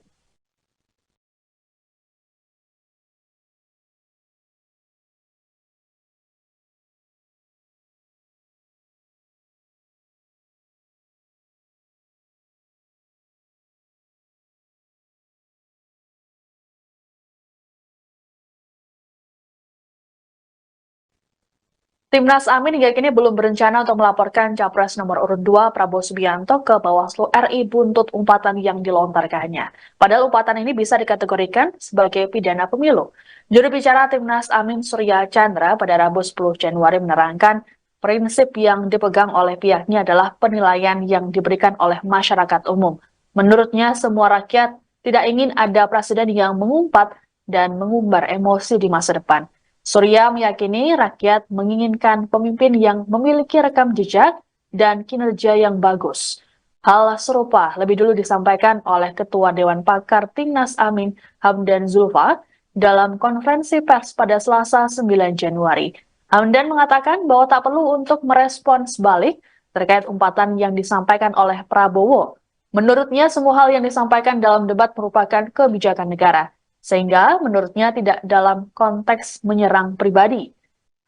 C: Timnas Amin hingga kini belum berencana untuk melaporkan Capres nomor urut 2 Prabowo Subianto ke Bawaslu RI buntut umpatan yang dilontarkannya. Padahal umpatan ini bisa dikategorikan sebagai pidana pemilu. Juru bicara Timnas Amin Surya Chandra pada Rabu 10 Januari menerangkan prinsip yang dipegang oleh pihaknya adalah penilaian yang diberikan oleh masyarakat umum. Menurutnya semua rakyat tidak ingin ada presiden yang mengumpat dan mengumbar emosi di masa depan. Surya meyakini rakyat menginginkan pemimpin yang memiliki rekam jejak dan kinerja yang bagus. Hal serupa lebih dulu disampaikan oleh Ketua Dewan Pakar Timnas Amin Hamdan Zulfa dalam konferensi pers pada Selasa 9 Januari. Hamdan mengatakan bahwa tak perlu untuk merespons balik terkait umpatan yang disampaikan oleh Prabowo. Menurutnya semua hal yang disampaikan dalam debat merupakan kebijakan negara, sehingga menurutnya tidak dalam konteks menyerang pribadi.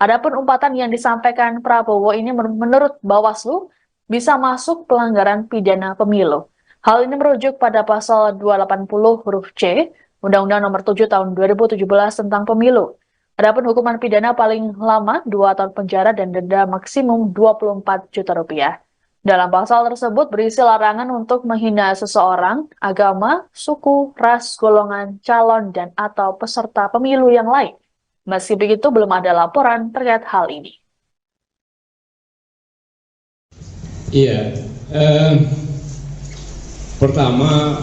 C: Adapun umpatan yang disampaikan Prabowo ini menurut Bawaslu bisa masuk pelanggaran pidana pemilu. Hal ini merujuk pada pasal 280 huruf C Undang-Undang Nomor 7 Tahun 2017 tentang Pemilu. Adapun hukuman pidana paling lama 2 tahun penjara dan denda maksimum 24 juta rupiah. Dalam pasal tersebut berisi larangan untuk menghina seseorang, agama, suku, ras, golongan, calon, dan atau peserta pemilu yang lain. Meski begitu, belum ada laporan terkait hal ini.
H: Iya, pertama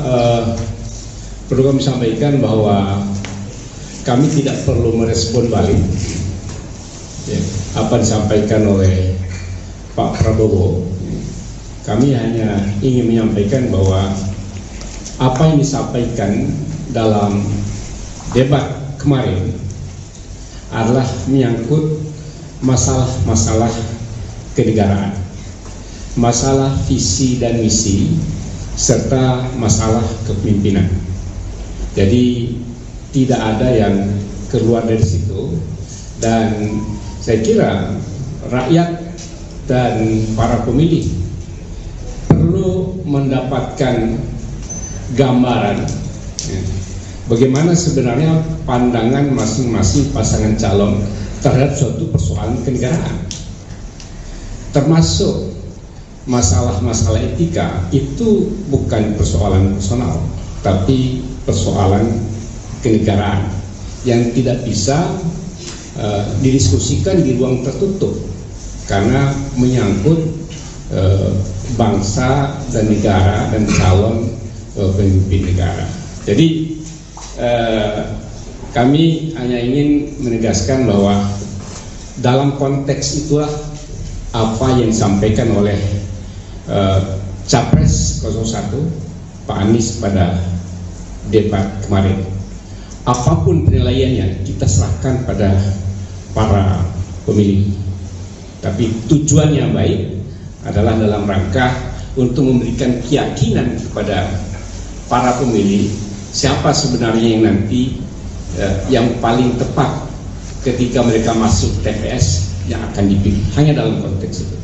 H: perlu kami sampaikan bahwa kami tidak perlu merespon balik apa disampaikan oleh Pak Prabowo. Kami hanya ingin menyampaikan bahwa apa yang disampaikan dalam debat kemarin adalah menyangkut masalah-masalah kenegaraan, masalah visi dan misi, serta masalah kepemimpinan. Jadi tidak ada yang keluar dari situ, dan saya kira rakyat dan para pemilih perlu mendapatkan gambaran bagaimana sebenarnya pandangan masing-masing pasangan calon terhadap suatu persoalan kenegaraan, termasuk masalah-masalah etika. Itu bukan persoalan personal, tapi persoalan kenegaraan yang tidak bisa didiskusikan di ruang tertutup karena menyangkut bangsa dan negara dan calon pemimpin negara. Jadi kami hanya ingin menegaskan bahwa dalam konteks itulah apa yang disampaikan oleh Capres 01 Pak Anies pada debat kemarin. Apapun penilaiannya kita serahkan pada para pemilih, tapi tujuannya baik adalah dalam rangka untuk memberikan keyakinan kepada para pemilih siapa sebenarnya yang nanti yang paling tepat ketika mereka masuk TPS yang akan dipilih. Hanya dalam konteks itu.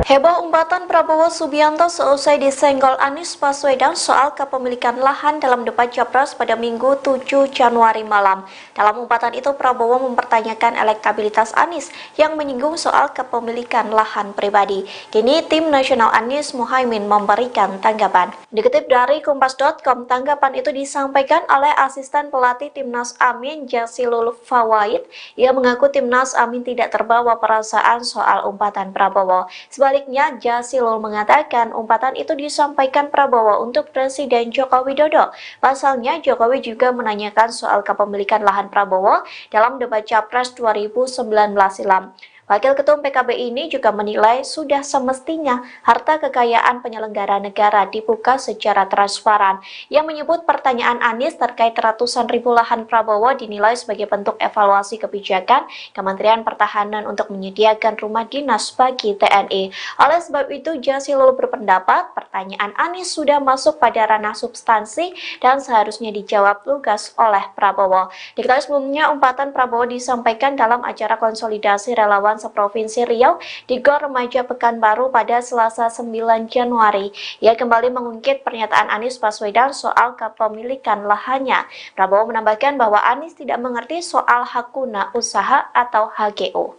B: Heboh umpatan Prabowo Subianto seusai disenggol Anies Baswedan soal kepemilikan lahan dalam debat Capres pada Minggu 7 Januari malam. Dalam umpatan itu Prabowo mempertanyakan elektabilitas Anies yang menyinggung soal kepemilikan lahan pribadi. Kini tim nasional Anies Muhaimin memberikan tanggapan. Dikutip dari Kompas.com, tanggapan itu disampaikan oleh asisten pelatih Timnas Amin Jazilul Fawait. Ia mengaku Timnas Amin tidak terbawa perasaan soal umpatan Prabowo. Sebaliknya, Jazilul mengatakan umpatan itu disampaikan Prabowo untuk Presiden Joko Widodo. Pasalnya, Jokowi juga menanyakan soal kepemilikan lahan Prabowo dalam debat Capres 2019 silam. Wakil Ketum PKB ini juga menilai sudah semestinya harta kekayaan penyelenggara negara dibuka secara transparan. Yang menyebut pertanyaan Anies terkait ratusan ribu lahan Prabowo dinilai sebagai bentuk evaluasi kebijakan Kementerian Pertahanan untuk menyediakan rumah dinas bagi TNI. Oleh sebab itu, Jazilul berpendapat pertanyaan Anies sudah masuk pada ranah substansi dan seharusnya dijawab lugas oleh Prabowo. Diketahui sebelumnya, umpatan Prabowo disampaikan dalam acara konsolidasi relawan seprovinsi Riau di Gor Remaja Pekanbaru pada Selasa 9 Januari. Ia kembali mengungkit pernyataan Anies Baswedan soal kepemilikan lahannya. Prabowo menambahkan bahwa Anies tidak mengerti soal hak guna usaha atau HGU.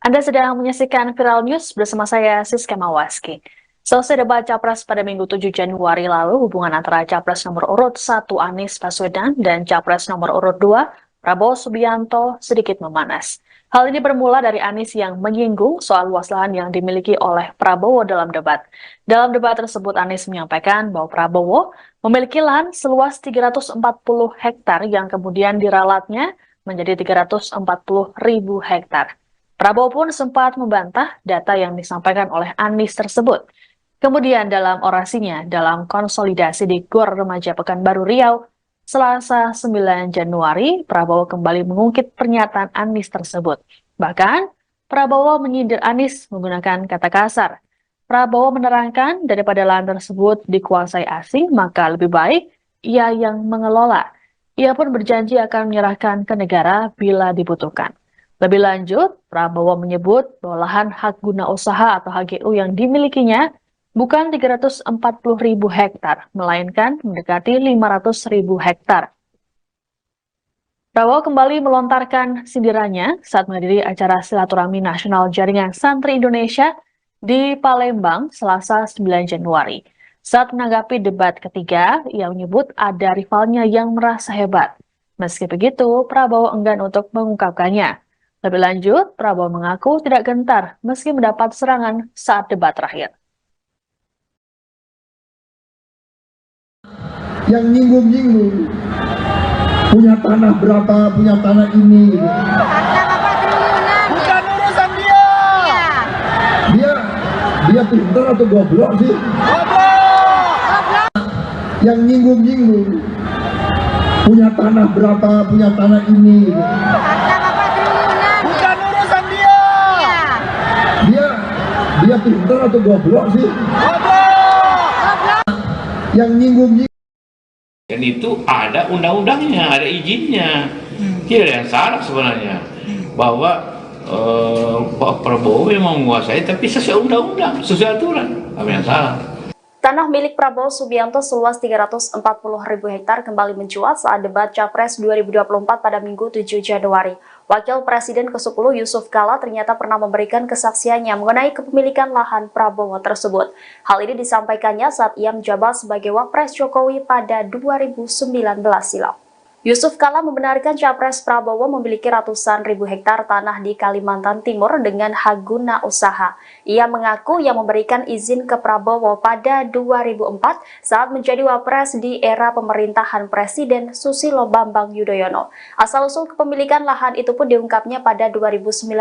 C: Anda sedang menyaksikan Viral News bersama saya Siska Mawaski. Selesai debat Capres pada Minggu 7 Januari lalu, hubungan antara Capres nomor urut 1 Anies Baswedan dan Capres nomor urut 2 Prabowo Subianto sedikit memanas. Hal ini bermula dari Anies yang menyinggung soal luas lahan yang dimiliki oleh Prabowo dalam debat. Dalam debat tersebut, Anies menyampaikan bahwa Prabowo memiliki lahan seluas 340 hektar yang kemudian diralatnya menjadi 340.000 hektar. Prabowo pun sempat membantah data yang disampaikan oleh Anies tersebut. Kemudian dalam orasinya dalam konsolidasi di Gor Remaja Pekanbaru Riau, Selasa 9 Januari, Prabowo kembali mengungkit pernyataan Anies tersebut. Bahkan, Prabowo menyindir Anies menggunakan kata kasar. Prabowo menerangkan daripada lahan tersebut dikuasai asing, maka lebih baik ia yang mengelola. Ia pun berjanji akan menyerahkan ke negara bila dibutuhkan. Lebih lanjut, Prabowo menyebut bahwa lahan hak guna usaha atau HGU yang dimilikinya bukan 340.000 hektar, melainkan mendekati 500.000 hektar. Prabowo kembali melontarkan sindirannya saat menghadiri acara silaturahmi nasional Jaringan Santri Indonesia di Palembang, Selasa 9 Januari. Saat menanggapi debat ketiga, ia menyebut ada rivalnya yang merasa hebat. Meski begitu, Prabowo enggan untuk mengungkapkannya. Lebih lanjut, Prabowo mengaku tidak gentar meski mendapat serangan saat debat terakhir.
I: Yang nyinggung-nyinggung punya tanah berapa, punya tanah ini.
J: Bukan urusan dia.
I: Dia pintar atau goblok sih?
J: Goblok.
I: Yang nyinggung-nyinggung punya tanah berapa, punya tanah ini.
J: Bukan urusan dia.
I: Dia pintar atau goblok sih?
J: Goblok.
I: Yang nyinggung-nyinggung.
K: Dan itu ada undang-undangnya, ada izinnya. Tidak ada yang salah sebenarnya. Bahwa Pak Prabowo memang menguasai, tapi sesuai undang-undang, sesuai aturan. Apa yang salah?
B: Tanah milik Prabowo Subianto seluas 340.000 hektar kembali mencuat saat debat Capres 2024 pada Minggu 7 Januari. Wakil Presiden ke-10 Yusuf Kala ternyata pernah memberikan kesaksiannya mengenai kepemilikan lahan Prabowo tersebut. Hal ini disampaikannya saat ia menjabat sebagai Wapres Jokowi pada 2019 silam. Yusuf Kala membenarkan Capres Prabowo memiliki ratusan ribu hektar tanah di Kalimantan Timur dengan hak guna usaha. Ia mengaku yang memberikan izin ke Prabowo pada 2004 saat menjadi Wapres di era pemerintahan Presiden Susilo Bambang Yudhoyono. Asal-usul kepemilikan lahan itu pun diungkapnya pada 2019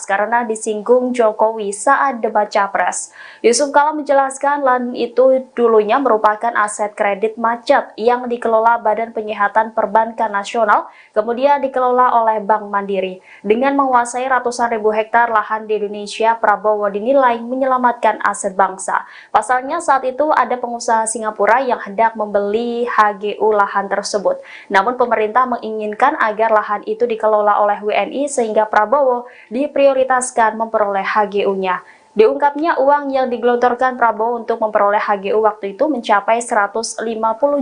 B: karena disinggung Jokowi saat debat Capres. Yusuf Kala menjelaskan lahan itu dulunya merupakan aset kredit macet yang dikelola Badan Penyihatan Perbankan Nasional, kemudian dikelola oleh Bank Mandiri. Dengan menguasai ratusan ribu hektar lahan di Indonesia, Prabowo dinilai menyelamatkan aset bangsa. Pasalnya saat itu ada pengusaha Singapura yang hendak membeli HGU lahan tersebut. Namun pemerintah menginginkan agar lahan itu dikelola oleh WNI sehingga Prabowo diprioritaskan memperoleh HGU-nya. Diungkapnya uang yang digelontorkan Prabowo untuk memperoleh HGU waktu itu mencapai 150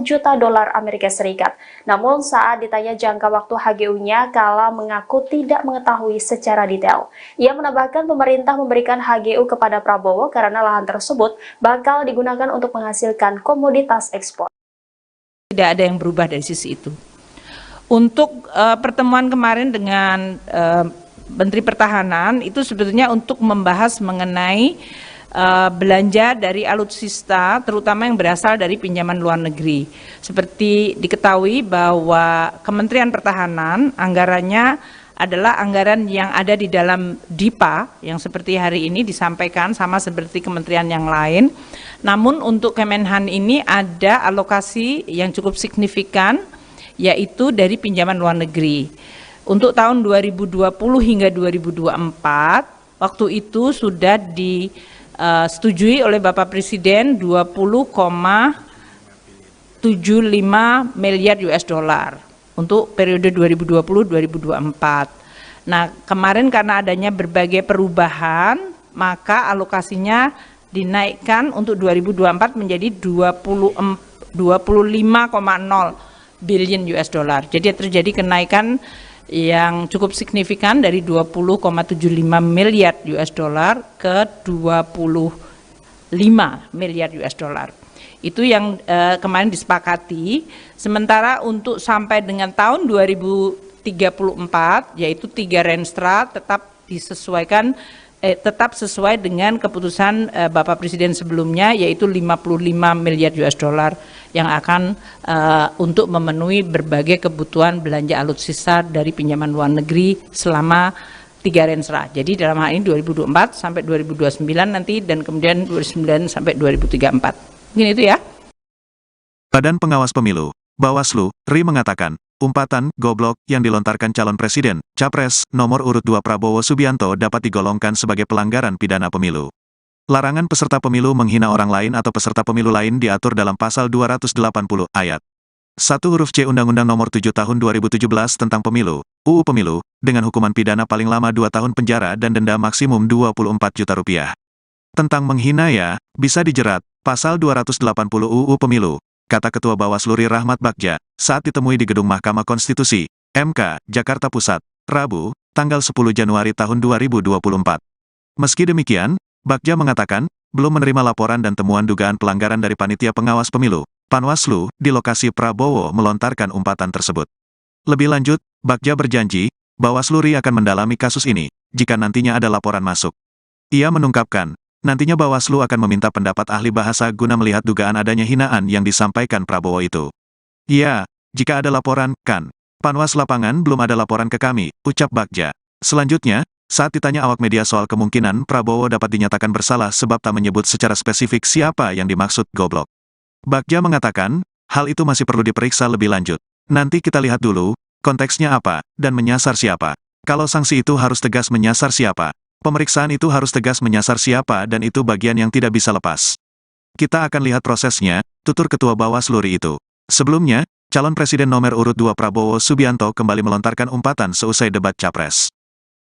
B: juta dolar Amerika Serikat. Namun saat ditanya jangka waktu HGU-nya, Kala mengaku tidak mengetahui secara detail. Ia menambahkan pemerintah memberikan HGU kepada Prabowo karena lahan tersebut bakal digunakan untuk menghasilkan komoditas ekspor.
L: Tidak ada yang berubah dari sisi itu. Untuk pertemuan kemarin dengan Menteri Pertahanan itu sebetulnya untuk membahas mengenai belanja dari alutsista, terutama yang berasal dari pinjaman luar negeri. Seperti diketahui bahwa Kementerian Pertahanan anggarannya adalah anggaran yang ada di dalam DIPA yang seperti hari ini disampaikan sama seperti kementerian yang lain. Namun untuk Kemenhan ini ada alokasi yang cukup signifikan, yaitu dari pinjaman luar negeri. Untuk tahun 2020 hingga 2024, waktu itu sudah disetujui oleh Bapak Presiden 20,75 miliar US dollar untuk periode 2020-2024. Nah, kemarin karena adanya berbagai perubahan, maka alokasinya dinaikkan untuk 2024 menjadi 25,0 billion US dollar. Jadi terjadi kenaikan yang cukup signifikan dari 20,75 miliar US dollar ke 25 miliar US dollar. Itu yang kemarin disepakati. Sementara untuk sampai dengan tahun 2034, yaitu 3 Renstra tetap disesuaikan, tetap sesuai dengan keputusan Bapak Presiden sebelumnya, yaitu 55 miliar US dollar yang akan untuk memenuhi berbagai kebutuhan belanja alutsista dari pinjaman luar negeri selama 3 Renstra. Jadi dalam hal ini 2024 sampai 2029 nanti, dan kemudian 2029 sampai 2034. Mungkin itu ya.
A: Badan Pengawas Pemilu, Bawaslu, RI mengatakan, umpatan goblok yang dilontarkan calon presiden, Capres, nomor urut 2 Prabowo Subianto dapat digolongkan sebagai pelanggaran pidana pemilu. Larangan peserta pemilu menghina orang lain atau peserta pemilu lain diatur dalam pasal 280 ayat 1 huruf C Undang-Undang Nomor 7 Tahun 2017 tentang Pemilu, UU Pemilu, dengan hukuman pidana paling lama 2 tahun penjara dan denda maksimum 24 juta rupiah. Tentang menghina ya, bisa dijerat, pasal 280 UU Pemilu, kata Ketua Bawaslu RI Rahmat Bagja, saat ditemui di Gedung Mahkamah Konstitusi, MK, Jakarta Pusat, Rabu, tanggal 10 Januari tahun 2024. Meski demikian, Bagja mengatakan, belum menerima laporan dan temuan dugaan pelanggaran dari Panitia Pengawas Pemilu, Panwaslu, di lokasi Prabowo melontarkan umpatan tersebut. Lebih lanjut, Bagja berjanji, Bawaslu RI akan mendalami kasus ini, jika nantinya ada laporan masuk. Ia menungkapkan, nantinya Bawaslu akan meminta pendapat ahli bahasa guna melihat dugaan adanya hinaan yang disampaikan Prabowo itu. Ya, jika ada laporan, kan. Panwas lapangan belum ada laporan ke kami, ucap Bagja. Selanjutnya, saat ditanya awak media soal kemungkinan Prabowo dapat dinyatakan bersalah sebab tak menyebut secara spesifik siapa yang dimaksud goblok, Bagja mengatakan, hal itu masih perlu diperiksa lebih lanjut. Nanti kita lihat dulu, konteksnya apa, dan menyasar siapa. Kalau sanksi itu harus tegas menyasar siapa. Pemeriksaan itu harus tegas menyasar siapa dan itu bagian yang tidak bisa lepas. Kita akan lihat prosesnya, tutur Ketua Bawaslu RI itu. Sebelumnya, calon presiden nomor urut 2 Prabowo Subianto kembali melontarkan umpatan seusai debat Capres.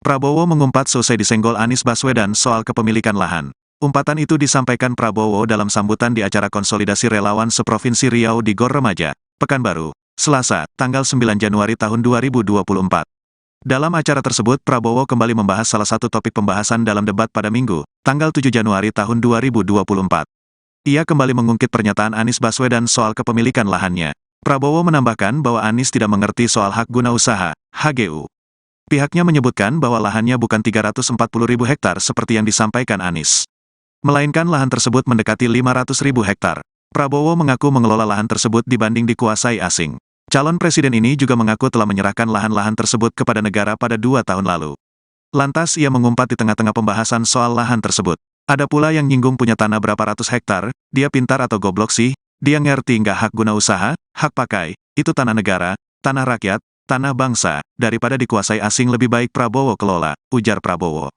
A: Prabowo mengumpat seusai disenggol Anies Baswedan soal kepemilikan lahan. Umpatan itu disampaikan Prabowo dalam sambutan di acara konsolidasi relawan seprovinsi Riau di Gor Remaja, Pekanbaru, Selasa, tanggal 9 Januari tahun 2024. Dalam acara tersebut, Prabowo kembali membahas salah satu topik pembahasan dalam debat pada Minggu, tanggal 7 Januari tahun 2024. Ia kembali mengungkit pernyataan Anies Baswedan soal kepemilikan lahannya. Prabowo menambahkan bahwa Anies tidak mengerti soal hak guna usaha, HGU. Pihaknya menyebutkan bahwa lahannya bukan 340.000 hektar seperti yang disampaikan Anies, melainkan lahan tersebut mendekati 500.000 hektar. Prabowo mengaku mengelola lahan tersebut dibanding dikuasai asing. Calon presiden ini juga mengaku telah menyerahkan lahan-lahan tersebut kepada negara pada 2 tahun lalu. Lantas ia mengumpat di tengah-tengah pembahasan soal lahan tersebut. Ada pula yang nyinggung punya tanah berapa ratus hektar, dia pintar atau goblok sih, dia ngerti nggak hak guna usaha, hak pakai, itu tanah negara, tanah rakyat, tanah bangsa, daripada dikuasai asing lebih baik Prabowo kelola, ujar Prabowo.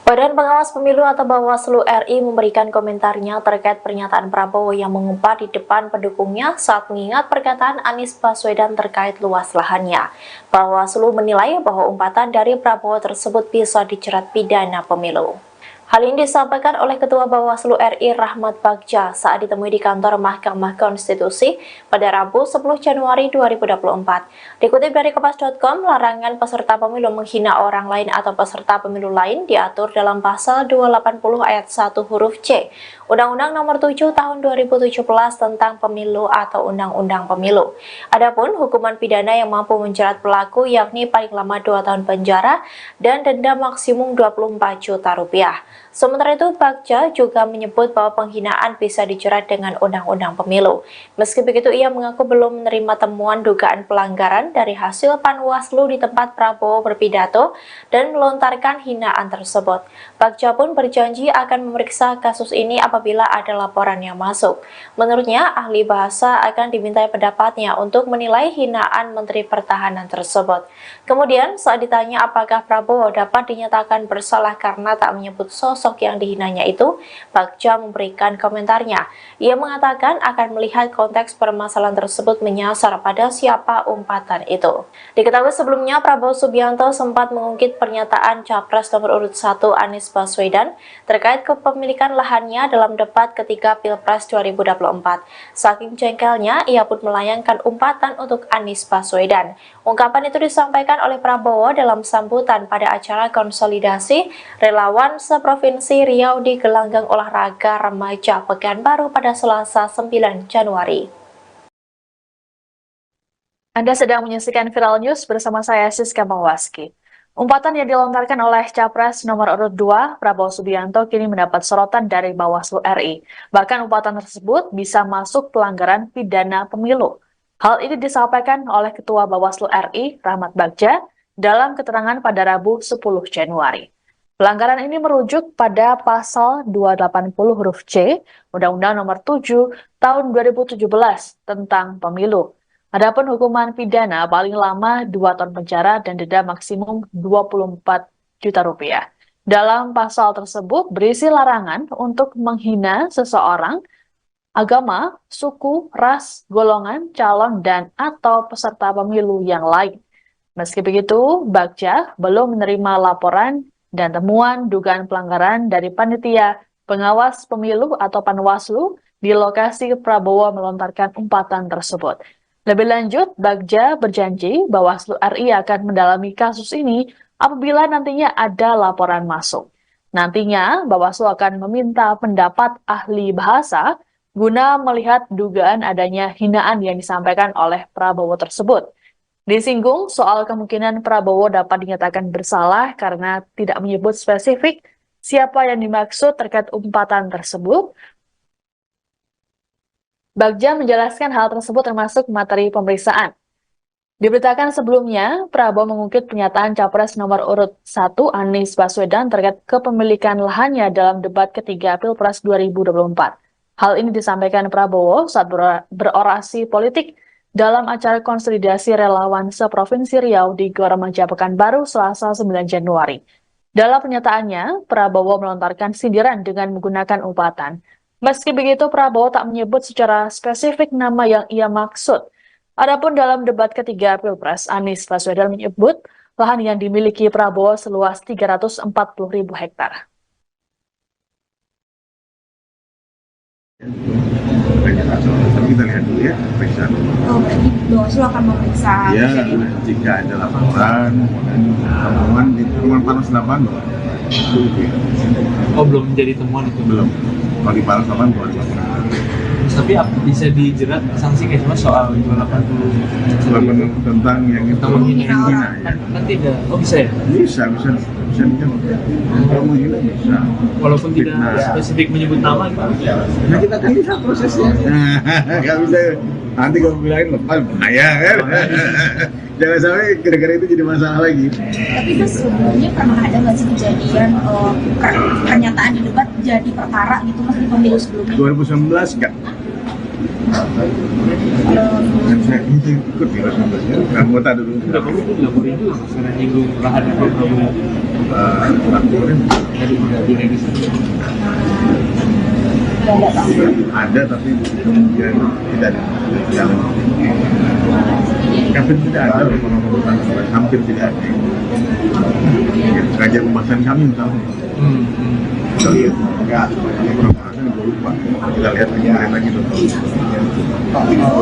B: Badan Pengawas Pemilu atau Bawaslu RI memberikan komentarnya terkait pernyataan Prabowo yang mengumpat di depan pendukungnya saat mengingat perkataan Anies Baswedan terkait luas lahannya. Bawaslu menilai bahwa umpatan dari Prabowo tersebut bisa dijerat pidana pemilu. Hal ini disampaikan oleh Ketua Bawaslu RI Rahmat Bagja saat ditemui di kantor Mahkamah Konstitusi pada Rabu 10 Januari 2024. Dikutip dari Kompas.com, larangan peserta pemilu menghina orang lain atau peserta pemilu lain diatur dalam pasal 280 ayat 1 huruf C Undang-Undang Nomor 7 Tahun 2017 tentang Pemilu atau Undang-Undang Pemilu. Adapun hukuman pidana yang mampu menjerat pelaku yakni paling lama 2 tahun penjara dan denda maksimum 24 juta rupiah. Sementara itu, Bagja juga menyebut bahwa penghinaan bisa dijerat dengan Undang-Undang Pemilu. Meski begitu, ia mengaku belum menerima temuan dugaan pelanggaran dari hasil Panwaslu di tempat Prabowo berpidato dan melontarkan hinaan tersebut. Bagja pun berjanji akan memeriksa kasus ini apabila ada laporan yang masuk. Menurutnya, ahli bahasa akan dimintai pendapatnya untuk menilai hinaan Menteri Pertahanan tersebut. Kemudian, saat ditanya apakah Prabowo dapat dinyatakan bersalah karena tak menyebut sosok yang dihinanya itu, Bagja memberikan komentarnya. Ia mengatakan akan melihat konteks permasalahan tersebut menyasar pada siapa umpatan itu. Diketahui sebelumnya, Prabowo Subianto sempat mengungkit pernyataan Capres nomor urut 1 Anies Baswedan terkait kepemilikan lahannya dalam debat ketiga Pilpres 2024. Saking jengkelnya, ia pun melayangkan umpatan untuk Anies Baswedan. Ungkapan itu disampaikan oleh Prabowo dalam sambutan pada acara konsolidasi relawan seprovinsi Riau di Gelanggang Olahraga Remaja Pekanbaru pada Selasa 9 Januari.
C: Anda sedang menyaksikan Viral News bersama saya Siska Mawaski. Umpatan yang dilontarkan oleh Capres nomor urut 2 Prabowo Subianto kini mendapat sorotan dari Bawaslu RI. Bahkan umpatan tersebut bisa masuk pelanggaran pidana pemilu. Hal ini disampaikan oleh Ketua Bawaslu RI Rahmat Bagja dalam keterangan pada Rabu 10 Januari. Pelanggaran ini merujuk pada pasal 280 huruf C Undang-Undang Nomor 7 Tahun 2017 tentang Pemilu. Adapun hukuman pidana paling lama 2 tahun penjara dan denda maksimum 24 juta rupiah. Dalam pasal tersebut berisi larangan untuk menghina seseorang, agama, suku, ras, golongan, calon, dan atau peserta pemilu yang lain. Meski begitu, Bagja belum menerima laporan dan temuan dugaan pelanggaran dari Panitia Pengawas Pemilu atau Panwaslu di lokasi Prabowo melontarkan umpatan tersebut. Lebih lanjut, Bagja berjanji Bawaslu RI akan mendalami kasus ini apabila nantinya ada laporan masuk. Nantinya, Bawaslu akan meminta pendapat ahli bahasa guna melihat dugaan adanya hinaan yang disampaikan oleh Prabowo tersebut. Disinggung soal kemungkinan Prabowo dapat dinyatakan bersalah karena tidak menyebut spesifik siapa yang dimaksud terkait umpatan tersebut. Bagja menjelaskan hal tersebut termasuk materi pemeriksaan. Diberitakan sebelumnya, Prabowo mengungkit pernyataan Capres nomor urut 1 Anies Baswedan terkait kepemilikan lahannya dalam debat ketiga Pilpres 2024. Hal ini disampaikan Prabowo saat berorasi politik dalam acara konsolidasi relawan seprovinsi Riau di Gor Remaja Pekanbaru Selasa 9 Januari. Dalam pernyataannya, Prabowo melontarkan sindiran dengan menggunakan umpatan. Meski begitu, Prabowo tak menyebut secara spesifik nama yang ia maksud. Adapun dalam debat ketiga Pilpres, Anies Baswedan menyebut lahan yang dimiliki Prabowo seluas 340.000 hektar.
D: Tapi kita lihat dulu ya, periksa.
E: Oh, berarti Bawaslu akan memeriksa.
D: Ya, jika ada laporan dan temuan di temuan Panas 8.
F: Oh, belum menjadi temuan itu?
D: Belum. Kalau di Panas 8 buat laporan.
F: Tapi bisa dijerat sanksi kayak cuma soal 280
D: tentang yang itu menghina ya.
F: Kan tidak. Oh, bisa ya?
D: Bisa kalau menghina bisa.
F: Walaupun tidak spesifik menyebut nama gitu.
D: Nah, kita kan lihat prosesnya. Nggak bisa nanti kalau bilangin lepas bahaya kan. Jangan sampai gara-gara itu jadi masalah lagi.
E: Tapi kan sebelumnya pernah ada nggak sih kejadian pernyataan di debat jadi perkara gitu mas di pemilu sebelumnya?
D: 2019 enggak. Saya ikut di 2019 ya, anggota dulu.
F: Udah kamu tuh laporin juga masalah nyinggung lahan di Prabowo.
D: Laporin
F: Dari registrasi.
D: ada tapi kemudian tidak jalan. Hampir tidak ada hampir tidak ada. Kajian pembahasan kami misalnya. Kita lihat pembahasan gue lupa. Kita lihat lagi dong.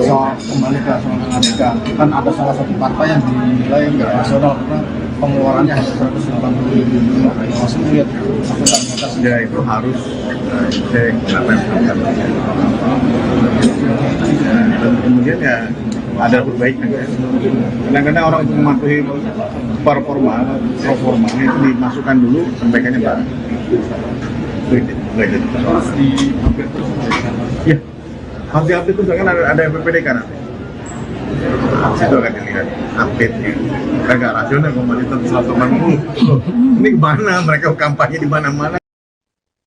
G: Soal kembali ke soal Amerika, kan ada salah satu partai yang dinilai nggak rasional karena pengeluarannya hanya 180.000. Maksud lihat
D: ya itu harus saya kenapa dan kemudian ya ada perbaikan ya. Kadang-kadang orang itu mematuhi performa itu dimasukkan dulu, sampaikannya Pak. Nggak jadi.
G: Harus di-update terus.
D: Ya, harus di-update terus, kan ada PPDK nanti. Itu akan dilihat update-nya. Agak rasional kalau masih teman mulu. Ini kemana? Mereka kampanye di mana-mana.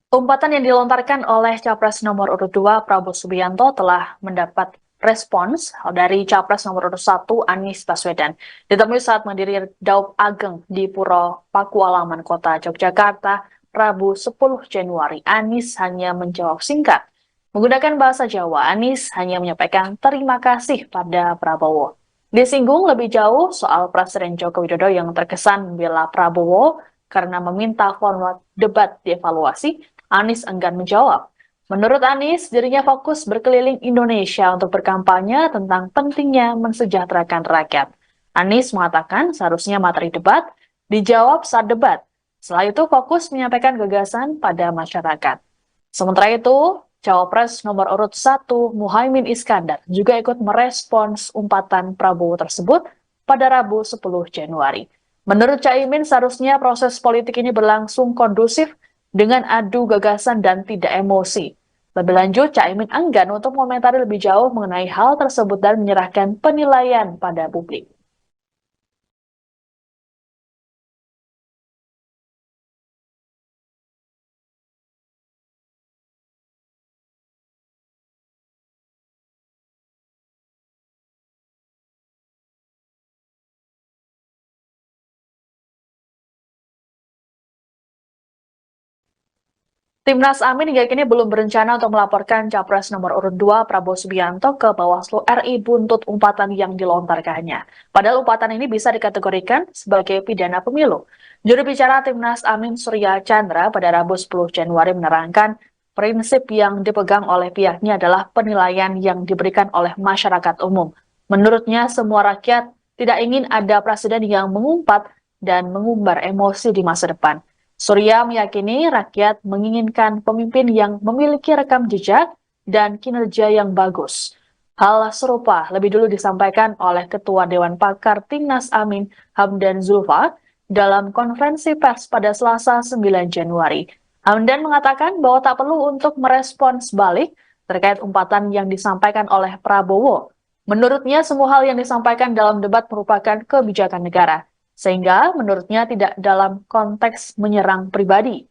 C: Umpatan yang dilontarkan oleh Capres nomor urut 2 Prabowo Subianto telah mendapat respons dari Capres nomor urut 1 Anies Baswedan. Ditemui saat menghadiri Daup Ageng di Puro Pakualaman, Kota Yogyakarta, Rabu 10 Januari. Anies hanya menjawab singkat. Menggunakan bahasa Jawa, Anies hanya menyampaikan terima kasih pada Prabowo. Disinggung lebih jauh soal Presiden Joko Widodo yang terkesan membela Prabowo karena meminta format debat dievaluasi, Anies enggan menjawab. Menurut Anies, dirinya fokus berkeliling Indonesia untuk berkampanye tentang pentingnya mensejahterakan rakyat. Anies mengatakan seharusnya materi debat dijawab saat debat. Setelah itu fokus menyampaikan gagasan pada masyarakat. Sementara itu, Cawapres nomor urut 1 Muhaimin Iskandar juga ikut merespons umpatan Prabowo tersebut pada Rabu 10 Januari. Menurut Caimin, seharusnya proses politik ini berlangsung kondusif dengan adu gagasan dan tidak emosi. Lebih lanjut, Caimin enggan untuk mengomentari lebih jauh mengenai hal tersebut dan menyerahkan penilaian pada publik. Timnas Amin hingga kini belum berencana untuk melaporkan Capres nomor urut 2 Prabowo Subianto ke Bawaslu RI buntut umpatan yang dilontarkannya. Padahal umpatan ini bisa dikategorikan sebagai pidana pemilu. Juru bicara Timnas Amin Surya Chandra pada Rabu 10 Januari menerangkan prinsip yang dipegang oleh pihaknya adalah penilaian yang diberikan oleh masyarakat umum. Menurutnya semua rakyat tidak ingin ada presiden yang mengumpat dan mengumbar emosi di masa depan. Surya meyakini rakyat menginginkan pemimpin yang memiliki rekam jejak dan kinerja yang bagus. Hal serupa lebih dulu disampaikan oleh Ketua Dewan Pakar Timnas Amin Hamdan Zulfa dalam konferensi pers pada Selasa 9 Januari. Hamdan mengatakan bahwa tak perlu untuk merespons balik terkait umpatan yang disampaikan oleh Prabowo. Menurutnya semua hal yang disampaikan dalam debat merupakan kebijakan negara. Sehingga menurutnya tidak dalam konteks menyerang pribadi.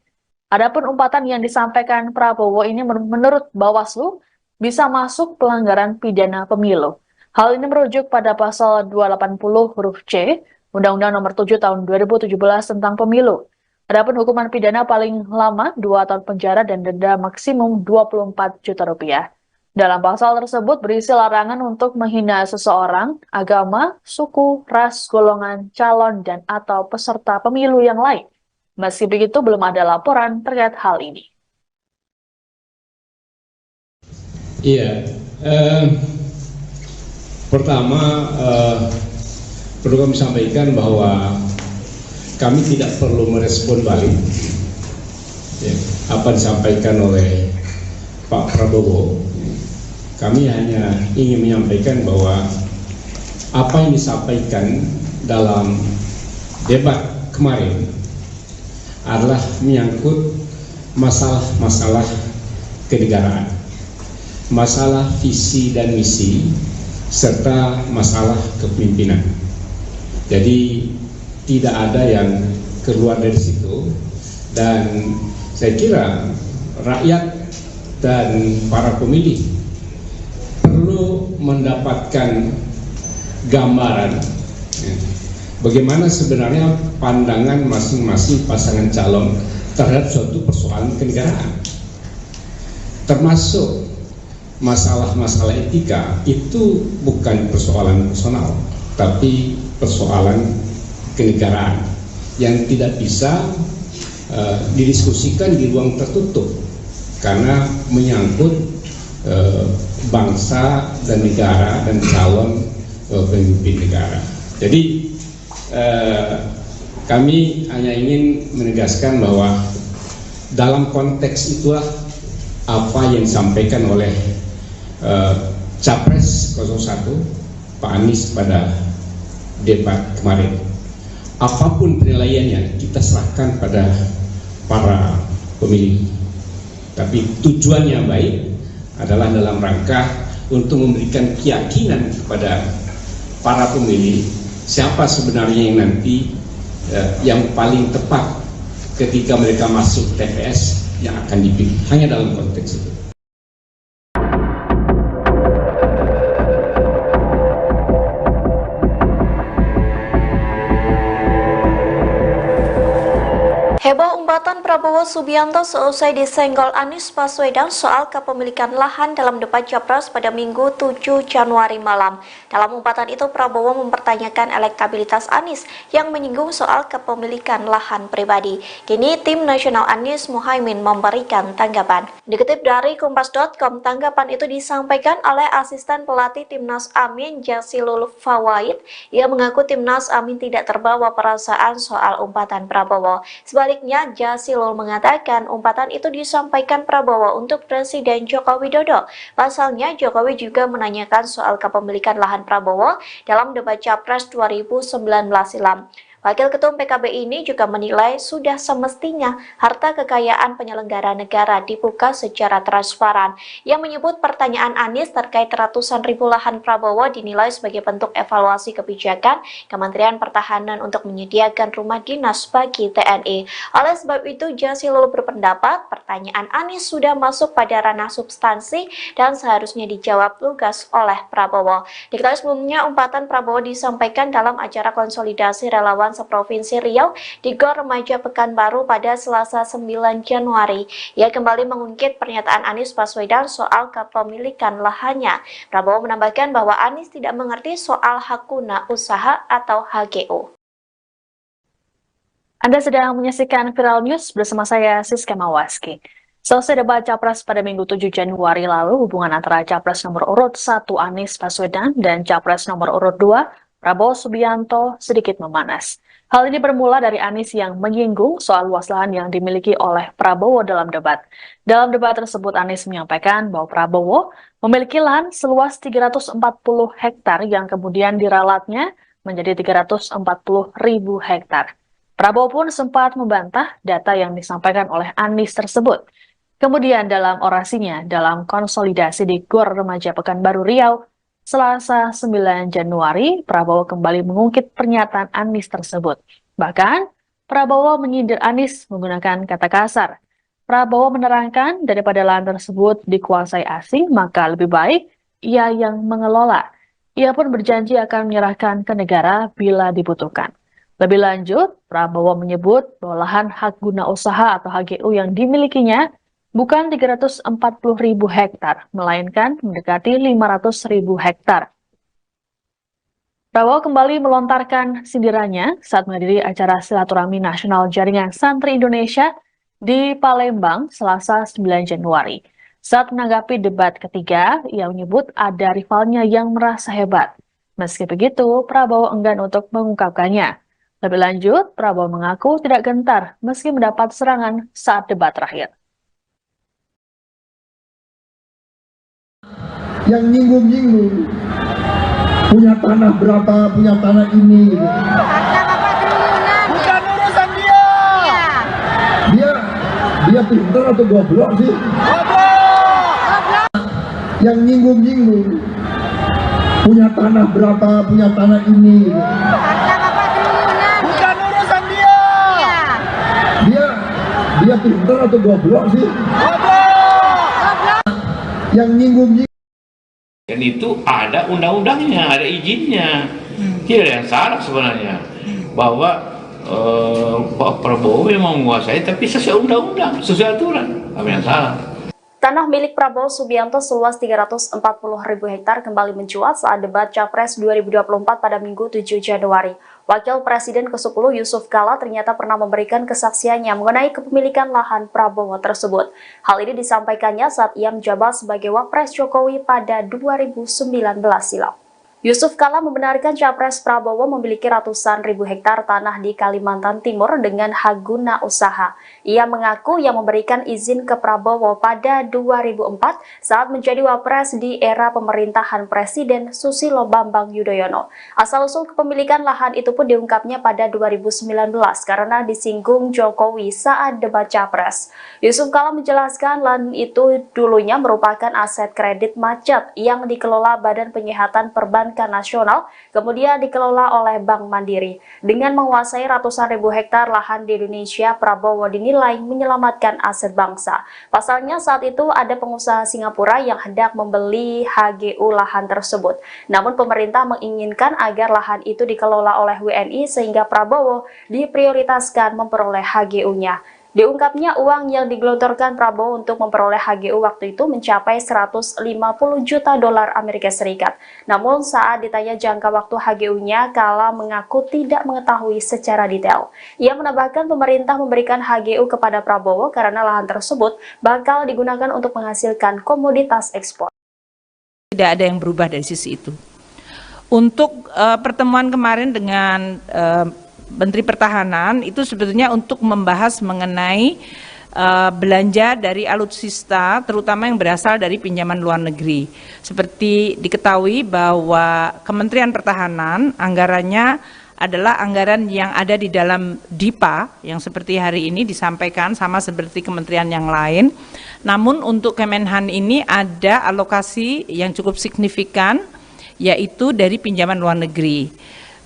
C: Adapun umpatan yang disampaikan Prabowo ini menurut Bawaslu bisa masuk pelanggaran pidana pemilu. Hal ini merujuk pada pasal 280 huruf C Undang-Undang Nomor 7 Tahun 2017 tentang Pemilu. Adapun hukuman pidana paling lama 2 tahun penjara dan denda maksimum 24 juta rupiah. Dalam pasal tersebut berisi larangan untuk menghina seseorang, agama, suku, ras, golongan, calon, dan atau peserta pemilu yang lain. Meski begitu, belum ada laporan terkait hal ini.
H: Iya, pertama perlu kami sampaikan bahwa kami tidak perlu merespon balik apa disampaikan oleh Pak Prabowo. Kami hanya ingin menyampaikan bahwa apa yang disampaikan dalam debat kemarin adalah menyangkut masalah-masalah kenegaraan, masalah visi dan misi, serta masalah kepemimpinan. Jadi tidak ada yang keluar dari situ, dan saya kira rakyat dan para pemilih perlu mendapatkan gambaran bagaimana sebenarnya pandangan masing-masing pasangan calon terhadap suatu persoalan kenegaraan, termasuk masalah-masalah etika. Itu bukan persoalan personal, tapi persoalan kenegaraan yang tidak bisa didiskusikan di ruang tertutup karena menyangkut bangsa dan negara dan calon pemimpin negara. Jadi kami hanya ingin menegaskan bahwa dalam konteks itulah apa yang disampaikan oleh Capres 01 Pak Anies pada debat kemarin. Apapun penilaiannya kita serahkan pada para pemilih. Tapi tujuan yang baik adalah dalam rangka untuk memberikan keyakinan kepada para pemilih siapa sebenarnya yang nanti yang paling tepat ketika mereka masuk TPS yang akan dipilih, hanya dalam konteks itu.
B: Heboh umpatan Prabowo Subianto seusai disenggol Anies Baswedan soal kepemilikan lahan dalam debat Capres pada Minggu 7 Januari malam. Dalam umpatan itu Prabowo mempertanyakan elektabilitas Anies yang menyinggung soal kepemilikan lahan pribadi. Kini tim nasional Anies Muhaimin memberikan tanggapan. Dikutip dari Kompas.com, tanggapan itu disampaikan oleh asisten pelatih Timnas Amin Jazilul Fawait. Ia mengaku Timnas Amin tidak terbawa perasaan soal umpatan Prabowo. Sebaliknya, Jazilul mengatakan umpatan itu disampaikan Prabowo untuk Presiden Joko Widodo. Pasalnya, Jokowi juga menanyakan soal kepemilikan lahan Prabowo dalam debat Capres 2019 silam. Wakil Ketum PKB ini juga menilai sudah semestinya harta kekayaan penyelenggara negara dibuka secara transparan. Ia menyebut pertanyaan Anies terkait ratusan ribu lahan Prabowo dinilai sebagai bentuk evaluasi kebijakan Kementerian Pertahanan untuk menyediakan rumah dinas bagi TNI. Oleh sebab itu, Jazilul berpendapat pertanyaan Anies sudah masuk pada ranah substansi dan seharusnya dijawab lugas oleh Prabowo. Diketahui sebelumnya, umpatan Prabowo disampaikan dalam acara konsolidasi relawan seprovinsi Riau di Gor Remaja Pekanbaru pada Selasa 9 Januari. Ia kembali mengungkit pernyataan Anies Baswedan soal kepemilikan lahannya. Prabowo menambahkan bahwa Anies tidak mengerti soal hak guna usaha atau HGU.
C: Anda sedang menyaksikan Viral News bersama saya Siska Mawaski. Selesai debat Capres pada Minggu 7 Januari lalu, hubungan antara Capres nomor urut 1 Anies Baswedan dan Capres nomor urut 2 Prabowo Subianto sedikit memanas. Hal ini bermula dari Anies yang menyinggung soal luas lahan yang dimiliki oleh Prabowo dalam debat. Dalam debat tersebut, Anies menyampaikan bahwa Prabowo memiliki lahan seluas 340 hektar yang kemudian diralatnya menjadi 340.000 hektar. Prabowo pun sempat membantah data yang disampaikan oleh Anies tersebut. Kemudian dalam orasinya dalam konsolidasi di Gor Remaja Pekanbaru Riau, Selasa 9 Januari, Prabowo kembali mengungkit pernyataan Anies tersebut. Bahkan, Prabowo menyindir Anies menggunakan kata kasar. Prabowo menerangkan daripada lahan tersebut dikuasai asing, maka lebih baik ia yang mengelola. Ia pun berjanji akan menyerahkan ke negara bila dibutuhkan. Lebih lanjut, Prabowo menyebut bahwa lahan hak guna usaha atau HGU yang dimilikinya bukan 340.000 hektar, melainkan mendekati 500.000 hektar. Prabowo kembali melontarkan sindirannya saat menghadiri acara silaturahmi nasional Jaringan Santri Indonesia di Palembang, Selasa 9 Januari. Saat menanggapi debat ketiga, ia menyebut ada rivalnya yang merasa hebat. Meski begitu, Prabowo enggan untuk mengungkapkannya. Lebih lanjut, Prabowo mengaku tidak gentar meski mendapat serangan saat debat terakhir.
I: Yang nyinggung-nyinggung punya tanah berapa, punya tanah ini gitu.
J: Bukan urusan dia.
I: Dia pintar atau goblok sih? Yang nyinggung-nyinggung punya tanah berapa, punya tanah ini gitu.
J: Bukan urusan dia.
I: Dia pintar atau goblok sih? Yang nyinggung-nyinggung.
K: Dan itu ada undang-undangnya, ada izinnya. Tidak ada yang salah sebenarnya. Bahwa Pak Prabowo memang menguasai, tapi sesuai undang-undang, sesuai aturan. Apa yang salah?
B: Tanah milik Prabowo Subianto seluas 340.000 hektar kembali mencuat saat debat Capres 2024 pada Minggu 7 Januari. Wakil Presiden ke-10 Yusuf Kala ternyata pernah memberikan kesaksiannya mengenai kepemilikan lahan Prabowo tersebut. Hal ini disampaikannya saat ia menjabat sebagai Wapres Jokowi pada 2019 silam. Yusuf Kala membenarkan Capres Prabowo memiliki ratusan ribu hektar tanah di Kalimantan Timur dengan hak guna usaha. Ia mengaku yang memberikan izin ke Prabowo pada 2004 saat menjadi wapres di era pemerintahan Presiden Susilo Bambang Yudhoyono. Asal-usul kepemilikan lahan itu pun diungkapnya pada 2019 karena disinggung Jokowi saat debat Capres. Yusuf Kala menjelaskan lahan itu dulunya merupakan aset kredit macet yang dikelola Badan Penyihatan Perbankan Nasional, kemudian dikelola oleh Bank Mandiri. Dengan menguasai ratusan ribu hektar lahan di Indonesia, Prabowo dinilai menyelamatkan aset bangsa. Pasalnya saat itu ada pengusaha Singapura yang hendak membeli HGU lahan tersebut. Namun pemerintah menginginkan agar lahan itu dikelola oleh WNI sehingga Prabowo diprioritaskan memperoleh HGU-nya. Diungkapnya uang yang digelontorkan Prabowo untuk memperoleh HGU waktu itu mencapai 150 juta dolar Amerika Serikat. Namun saat ditanya jangka waktu HGU-nya, Kala mengaku tidak mengetahui secara detail. Ia menambahkan pemerintah memberikan HGU kepada Prabowo karena lahan tersebut bakal digunakan untuk menghasilkan komoditas ekspor.
L: Tidak ada yang berubah dari sisi itu. Untuk pertemuan kemarin dengan Menteri Pertahanan itu sebetulnya untuk membahas mengenai belanja dari alutsista, terutama yang berasal dari pinjaman luar negeri. Seperti diketahui bahwa Kementerian Pertahanan anggarannya adalah anggaran yang ada di dalam DIPA, yang seperti hari ini disampaikan sama seperti kementerian yang lain. Namun untuk Kemenhan ini ada alokasi yang cukup signifikan, yaitu dari pinjaman luar negeri.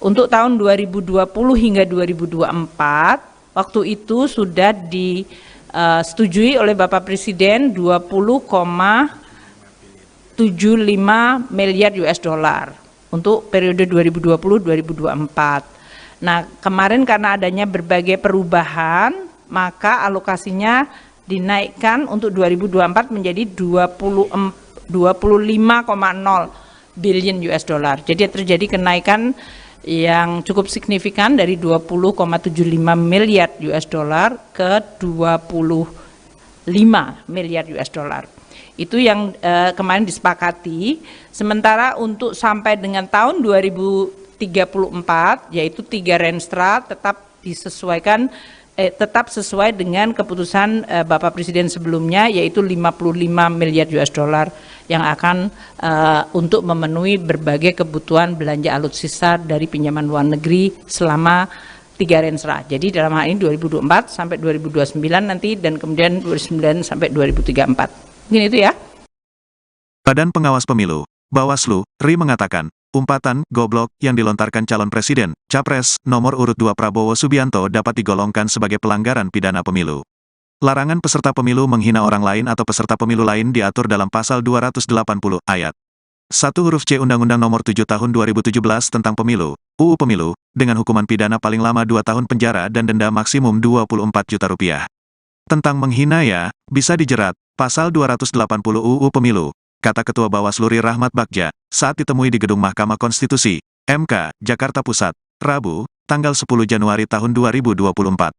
L: Untuk tahun 2020 hingga 2024, waktu itu sudah disetujui oleh Bapak Presiden 20,75 miliar US dollar untuk periode 2020-2024. Nah, kemarin karena adanya berbagai perubahan, maka alokasinya dinaikkan untuk 2024 menjadi 25,0 billion US dollar. Jadi terjadi kenaikan yang cukup signifikan dari 20,75 miliar US dollar ke 25 miliar US dollar. Itu yang kemarin disepakati. Sementara untuk sampai dengan tahun 2034, yaitu 3 Renstra tetap disesuaikan, tetap sesuai dengan keputusan Bapak Presiden sebelumnya, yaitu 55 miliar US dollar yang akan untuk memenuhi berbagai kebutuhan belanja alutsista dari pinjaman luar negeri selama 3 Renstra. Jadi dalam hal ini 2024 sampai 2029 nanti, dan kemudian 2029 sampai 2034. Mungkin itu ya.
A: Badan Pengawas Pemilu, Bawaslu, RI mengatakan, umpatan goblok yang dilontarkan calon presiden, Capres, nomor urut 2 Prabowo Subianto dapat digolongkan sebagai pelanggaran pidana pemilu. Larangan peserta pemilu menghina orang lain atau peserta pemilu lain diatur dalam pasal 280 ayat 1 huruf C Undang-Undang Nomor 7 Tahun 2017 tentang Pemilu, UU Pemilu, dengan hukuman pidana paling lama 2 tahun penjara dan denda maksimum 24 juta rupiah. Tentang menghina ya, bisa dijerat, pasal 280 UU Pemilu, kata Ketua Bawaslu RI Rahmat Bagja, saat ditemui di Gedung Mahkamah Konstitusi, MK, Jakarta Pusat, Rabu, tanggal 10 Januari tahun 2024.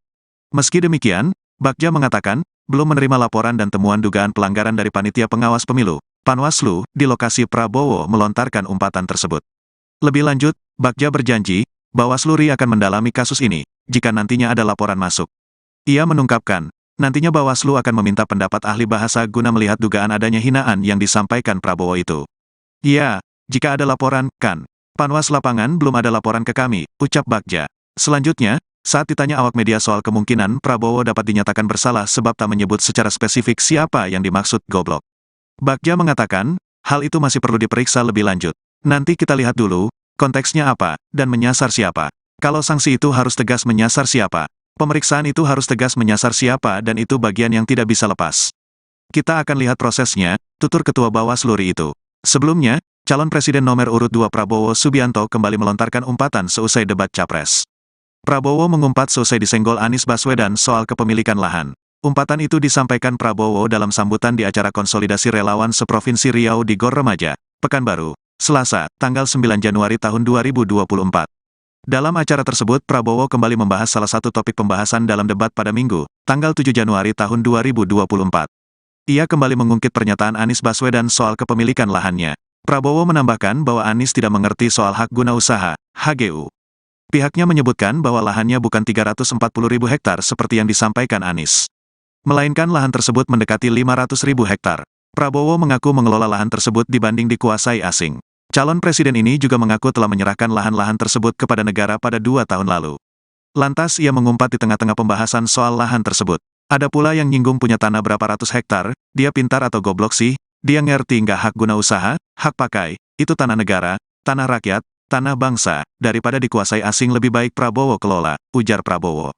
A: Meski demikian, Bagja mengatakan, belum menerima laporan dan temuan dugaan pelanggaran dari Panitia Pengawas Pemilu, Panwaslu, di lokasi Prabowo melontarkan umpatan tersebut. Lebih lanjut, Bagja berjanji, Bawaslu RI akan mendalami kasus ini, jika nantinya ada laporan masuk. Ia menungkapkan, nantinya Bawaslu akan meminta pendapat ahli bahasa guna melihat dugaan adanya hinaan yang disampaikan Prabowo itu. Ya, jika ada laporan, kan. Panwas lapangan belum ada laporan ke kami, ucap Bagja. Selanjutnya, saat ditanya awak media soal kemungkinan Prabowo dapat dinyatakan bersalah sebab tak menyebut secara spesifik siapa yang dimaksud goblok, Bagja mengatakan, hal itu masih perlu diperiksa lebih lanjut. Nanti kita lihat dulu, konteksnya apa, dan menyasar siapa. Kalau sanksi itu harus tegas menyasar siapa, pemeriksaan itu harus tegas menyasar siapa, dan itu bagian yang tidak bisa lepas. Kita akan lihat prosesnya, tutur Ketua Bawaslu RI itu. Sebelumnya, calon presiden nomor urut 2 Prabowo Subianto kembali melontarkan umpatan seusai debat Capres. Prabowo mengumpat seusai disenggol Anies Baswedan soal kepemilikan lahan. Umpatan itu disampaikan Prabowo dalam sambutan di acara konsolidasi relawan seprovinsi Riau di Gor Remaja, Pekanbaru, Selasa, tanggal 9 Januari tahun 2024. Dalam acara tersebut Prabowo kembali membahas salah satu topik pembahasan dalam debat pada Minggu, tanggal 7 Januari tahun 2024. Ia kembali mengungkit pernyataan Anies Baswedan soal kepemilikan lahannya. Prabowo menambahkan bahwa Anies tidak mengerti soal hak guna usaha, HGU. Pihaknya menyebutkan bahwa lahannya bukan 340.000 hektar seperti yang disampaikan Anies, melainkan lahan tersebut mendekati 500.000 hektar. Prabowo mengaku mengelola lahan tersebut dibanding dikuasai asing. Calon presiden ini juga mengaku telah menyerahkan lahan-lahan tersebut kepada negara pada 2 tahun lalu. Lantas ia mengumpat di tengah-tengah pembahasan soal lahan tersebut. Ada pula yang nyinggung punya tanah berapa ratus hektar, dia pintar atau goblok sih? Dia ngerti nggak hak guna usaha, hak pakai, itu tanah negara, tanah rakyat, tanah bangsa, daripada dikuasai asing lebih baik Prabowo kelola, ujar Prabowo.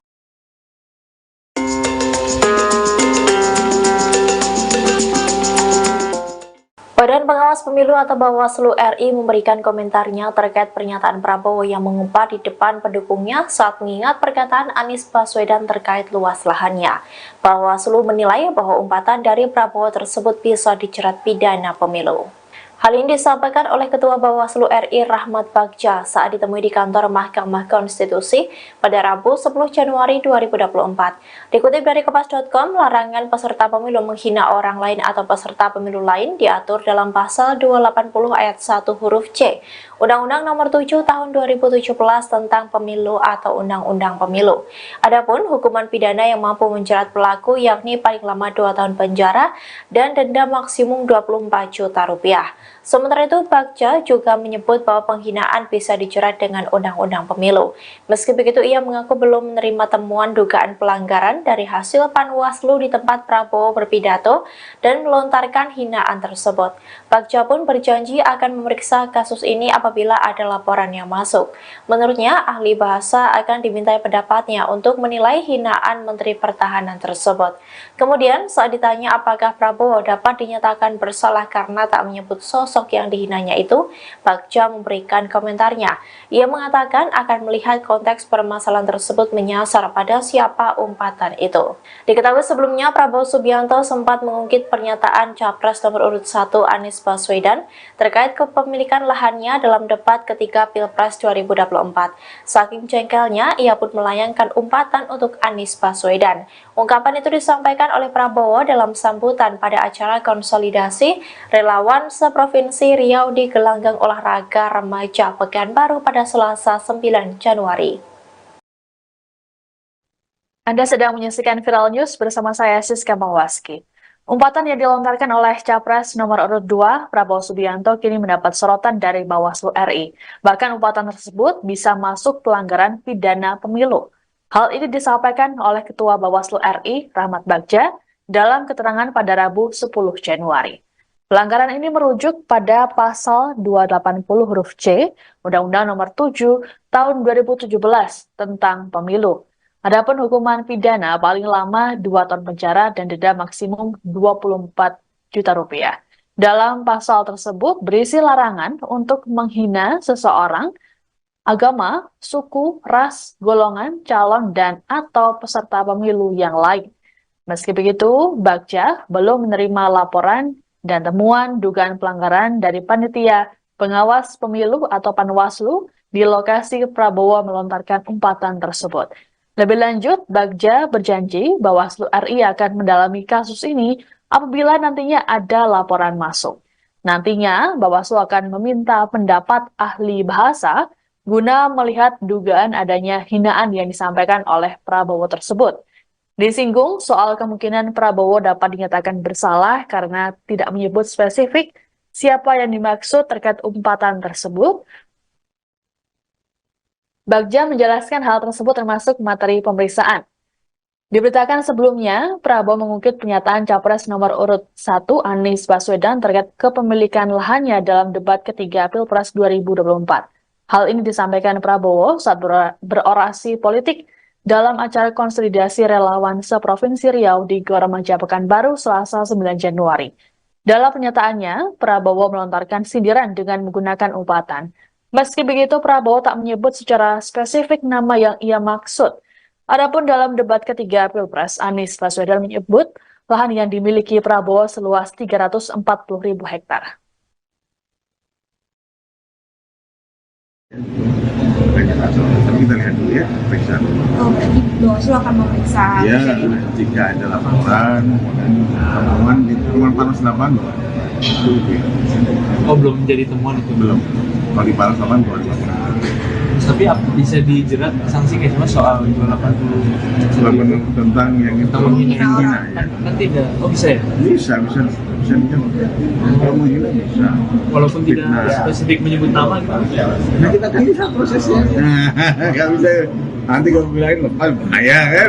B: Badan Pengawas Pemilu atau Bawaslu RI memberikan komentarnya terkait pernyataan Prabowo yang mengumpat di depan pendukungnya saat mengingat perkataan Anies Baswedan terkait luas lahannya. Bawaslu menilai bahwa umpatan dari Prabowo tersebut bisa dijerat pidana pemilu. Hal ini disampaikan oleh Ketua Bawaslu RI Rahmat Bagja saat ditemui di kantor Mahkamah Konstitusi pada Rabu 10 Januari 2024. Dikutip dari Kompas.com, larangan peserta pemilu menghina orang lain atau peserta pemilu lain diatur dalam pasal 280 ayat 1 huruf C, Undang-Undang Nomor 7 Tahun 2017 tentang Pemilu atau Undang-Undang Pemilu. Adapun hukuman pidana yang mampu menjerat pelaku yakni paling lama 2 tahun penjara dan denda maksimum 24 juta rupiah. Sementara itu, Bagja juga menyebut bahwa penghinaan bisa dijerat dengan Undang-Undang Pemilu. Meski begitu, ia mengaku belum menerima temuan dugaan pelanggaran dari hasil Panwaslu di tempat Prabowo berpidato dan melontarkan hinaan tersebut. Bagja pun berjanji akan memeriksa kasus ini apabila ada laporan yang masuk. Menurutnya, ahli bahasa akan dimintai pendapatnya untuk menilai hinaan Menteri Pertahanan tersebut. Kemudian, saat ditanya apakah Prabowo dapat dinyatakan bersalah karena tak menyebut sosok yang dihinanya itu, Bagja memberikan komentarnya. Ia mengatakan akan melihat konteks permasalahan tersebut menyasar pada siapa umpatan itu. Diketahui sebelumnya, Prabowo Subianto sempat mengungkit pernyataan Capres nomor urut 1 Anies Baswedan terkait kepemilikan lahannya dalam debat ketiga Pilpres 2024. Saking jengkelnya, ia pun melayangkan umpatan untuk Anies Baswedan. Ungkapan itu disampaikan oleh Prabowo dalam sambutan pada acara konsolidasi relawan seprovinsi Riau di gelanggang olahraga remaja Pekanbaru pada Selasa 9 Januari.
C: Anda sedang menyaksikan Viral News bersama saya Siska Mawaski. Umpatan yang dilontarkan oleh Capres nomor urut 2 Prabowo Subianto kini mendapat sorotan dari Bawaslu RI. Bahkan umpatan tersebut bisa masuk pelanggaran pidana pemilu. Hal ini disampaikan oleh Ketua Bawaslu RI Rahmat Bagja dalam keterangan pada Rabu 10 Januari. Pelanggaran ini merujuk pada pasal 280 huruf C Undang-Undang Nomor 7 Tahun 2017 tentang Pemilu. Adapun hukuman pidana paling lama 2 tahun penjara dan denda maksimum 24 juta rupiah. Dalam pasal tersebut berisi larangan untuk menghina seseorang, agama, suku, ras, golongan, calon, dan atau peserta pemilu yang lain. Meski begitu, Bagja belum menerima laporan dan temuan dugaan pelanggaran dari Panitia Pengawas Pemilu atau Panwaslu di lokasi Prabowo melontarkan umpatan tersebut. Lebih lanjut, Bagja berjanji Bawaslu RI akan mendalami kasus ini apabila nantinya ada laporan masuk. Nantinya, Bawaslu akan meminta pendapat ahli bahasa guna melihat dugaan adanya hinaan yang disampaikan oleh Prabowo tersebut. Disinggung soal kemungkinan Prabowo dapat dinyatakan bersalah karena tidak menyebut spesifik siapa yang dimaksud terkait umpatan tersebut. Bagja menjelaskan hal tersebut termasuk materi pemeriksaan. Diberitakan sebelumnya, Prabowo mengungkit pernyataan Capres nomor urut 1 Anies Baswedan terkait kepemilikan lahannya dalam debat ketiga Pilpres 2024. Hal ini disampaikan Prabowo saat berorasi politik dalam acara konsolidasi relawan seprovinsi Riau di Gor Remaja Pekanbaru Selasa 9 Januari. Dalam pernyataannya, Prabowo melontarkan sindiran dengan menggunakan umpatan. Meski begitu, Prabowo tak menyebut secara spesifik nama yang ia maksud. Adapun dalam debat ketiga Pilpres, Anies Baswedan menyebut lahan yang dimiliki Prabowo seluas 340.000 hektar.
D: Tapi kita lihat dulu ya, periksa.
E: Oh, berarti Bawaslu akan memeriksa.
D: Ya, jika ada laporan, temuan di temuan panas lapangan,
F: Oh, belum menjadi temuan itu?
D: Belum. Kalau di Palang Selatan baru dilaporkan.
F: Tapi bisa dijerat sanksi kayak cuma soal 280
D: tentang yang itu menghina ya.
F: Kan tidak. Oh, bisa ya?
D: Bisa dijerat. Kalau menghina bisa.
F: Walaupun tidak spesifik menyebut nama gitu.
D: Nah, kita kan bisa prosesnya. Nggak bisa. Nanti kalau bilangin bahaya kan.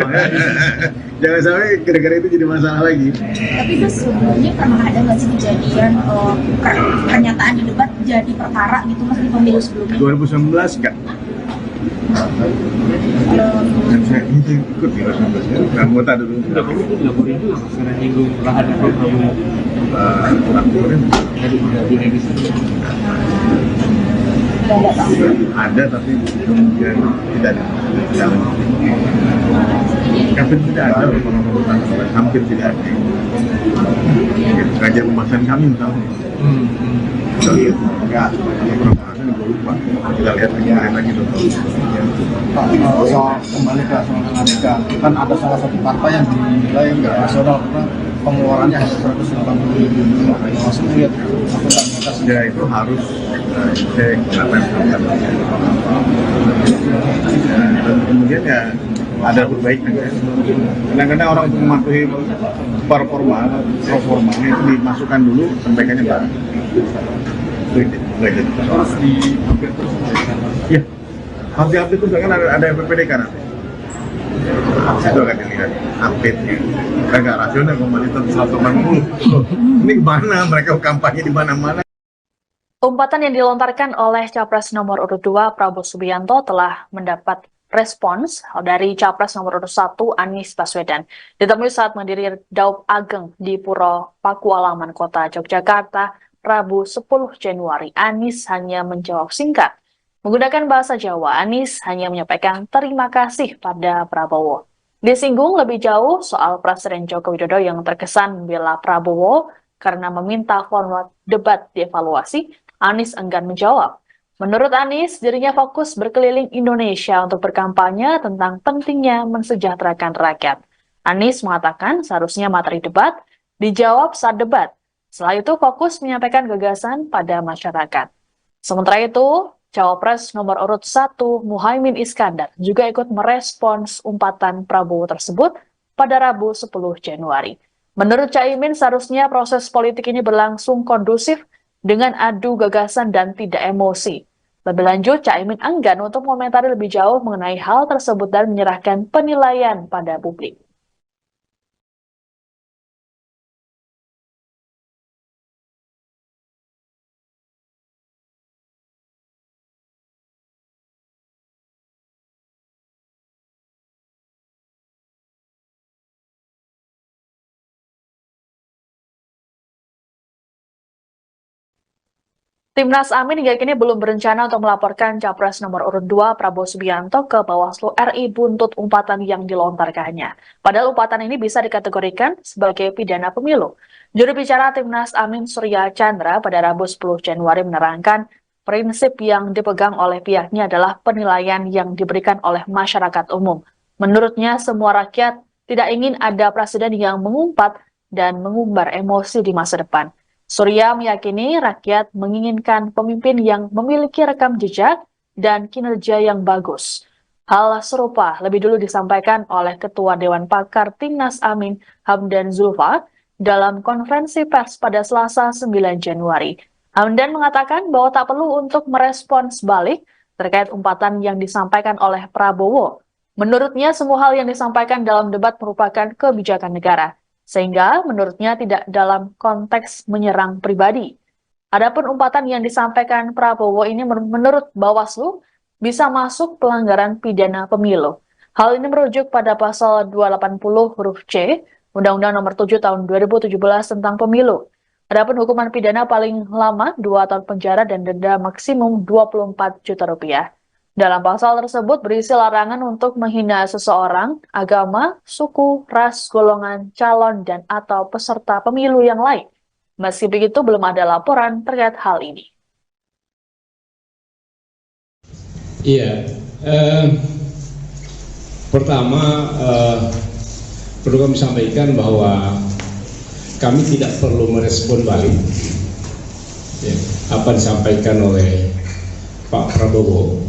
D: Jangan sampai gara-gara itu jadi masalah lagi.
E: Tapi Gus, sebelumnya pernah ada nggak sih kejadian pernyataan di debat jadi perkara gitu mas di pemilu sebelumnya?
D: 2019 enggak. Dan saya ikut di 2019 ya, anggota dulu.
F: Udah kamu itu dilaporin juga mas, karena nyinggung pernah ada program
D: laporin. Ada tapi kemudian tidak jalan. Hampir tidak ada orang-orang, hampir tidak ada. Kerja pembahasan kami misalnya. Kita lihat enggak pembahasan gue lupa. Kita lihat lagi dong.
G: Soal kembali ke soal Amerika, kan ada salah satu partai yang dinilai nggak rasional karena pengeluarannya hanya 180 ribu. Langsung lihat akuntabilitas.
D: Ya itu harus cek apa yang terjadi. Dan kemudian ya ada perbaikan ya. Kadang-kadang orang untuk mematuhi performa itu dimasukkan dulu, perbaikannya baru.
G: Harus di-update terus.
D: Iya, harus di-update terus kan ada PPDK nanti. Itu akan dilihat update-nya. Kan nggak rasional komunitas 180. Ini kemana? Mereka kampanye di mana-mana.
C: Umpatan yang dilontarkan oleh Capres nomor urut 2 Prabowo Subianto telah mendapat respons dari Capres nomor urut 1 Anies Baswedan. Ditemui saat menghadiri Daup Ageng di Puro Pakualaman, Kota Yogyakarta, Rabu 10 Januari, Anies hanya menjawab singkat. Menggunakan bahasa Jawa, Anies hanya menyampaikan terima kasih pada Prabowo. Disinggung lebih jauh soal Presiden Joko Widodo yang terkesan membela Prabowo karena meminta format debat dievaluasi, Anies enggan menjawab. Menurut Anies, dirinya fokus berkeliling Indonesia untuk berkampanye tentang pentingnya mensejahterakan rakyat. Anies mengatakan seharusnya materi debat dijawab saat debat. Setelah itu fokus menyampaikan gagasan pada masyarakat. Sementara itu, Cawapres nomor urut 1 Muhaimin Iskandar juga ikut merespons umpatan Prabowo tersebut pada Rabu 10 Januari. Menurut Caimin, seharusnya proses politik ini berlangsung kondusif dengan adu gagasan dan tidak emosi. Lebih lanjut, Caimin enggan untuk mengomentari lebih jauh mengenai hal tersebut dan menyerahkan penilaian pada publik. Timnas Amin hingga kini belum berencana untuk melaporkan Capres nomor urut 2 Prabowo Subianto ke Bawaslu RI buntut umpatan yang dilontarkannya. Padahal umpatan ini bisa dikategorikan sebagai pidana pemilu. Juru bicara Timnas Amin Surya Chandra pada Rabu 10 Januari menerangkan prinsip yang dipegang oleh pihaknya adalah penilaian yang diberikan oleh masyarakat umum. Menurutnya semua rakyat tidak ingin ada presiden yang mengumpat dan mengumbar emosi di masa depan. Surya meyakini rakyat menginginkan pemimpin yang memiliki rekam jejak dan kinerja yang bagus. Hal serupa lebih dulu disampaikan oleh Ketua Dewan Pakar Timnas Amin Hamdan Zulfa dalam konferensi pers pada Selasa 9 Januari. Hamdan mengatakan bahwa tak perlu untuk merespons balik terkait umpatan yang disampaikan oleh Prabowo. Menurutnya semua hal yang disampaikan dalam debat merupakan kebijakan negara. Sehingga menurutnya tidak dalam konteks menyerang pribadi. Adapun umpatan yang disampaikan Prabowo ini menurut Bawaslu bisa masuk pelanggaran pidana pemilu. Hal ini merujuk pada pasal 280 huruf C Undang-Undang Nomor 7 Tahun 2017 tentang Pemilu. Adapun hukuman pidana paling lama 2 tahun penjara dan denda maksimum 24 juta rupiah. Dalam pasal tersebut berisi larangan untuk menghina seseorang, agama, suku, ras, golongan, calon, dan atau peserta pemilu yang lain. Meski begitu, belum ada laporan terkait hal ini.
H: Iya, pertama perlu kami sampaikan bahwa kami tidak perlu merespon balik apa disampaikan oleh Pak Prabowo.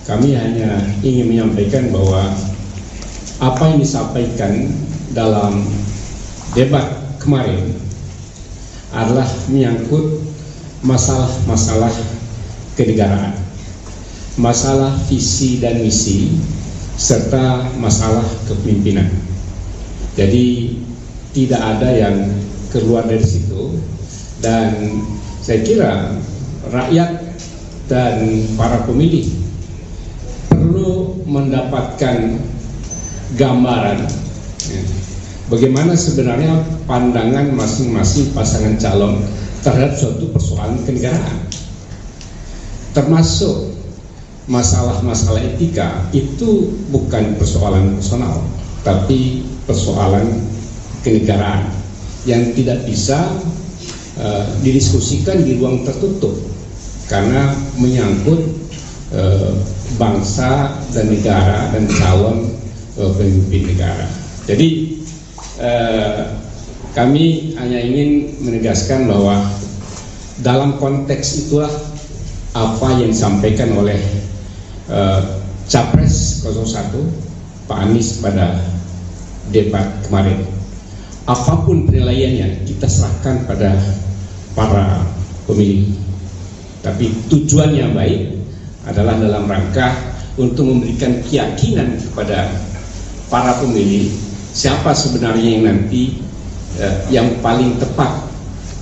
H: Kami hanya ingin menyampaikan bahwa apa yang disampaikan dalam debat kemarin adalah menyangkut masalah-masalah kenegaraan, masalah visi dan misi, serta masalah kepemimpinan. Jadi tidak ada yang keluar dari situ, dan saya kira rakyat dan para pemilih perlu mendapatkan gambaran bagaimana sebenarnya pandangan masing-masing pasangan calon terhadap suatu persoalan kenegaraan, termasuk masalah-masalah etika. Itu bukan persoalan personal, tapi persoalan kenegaraan yang tidak bisa didiskusikan di ruang tertutup karena menyangkut bangsa dan negara dan calon pemimpin negara. Jadi kami hanya ingin menegaskan bahwa dalam konteks itulah apa yang disampaikan oleh Capres 01 Pak Anies pada debat kemarin. Apapun penilaiannya kita serahkan pada para pemilih, tapi tujuan yang baik adalah dalam rangka untuk memberikan keyakinan kepada para pemilih siapa sebenarnya yang nanti yang paling tepat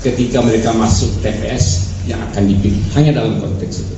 H: ketika mereka masuk TPS yang akan dipilih, hanya dalam konteks itu.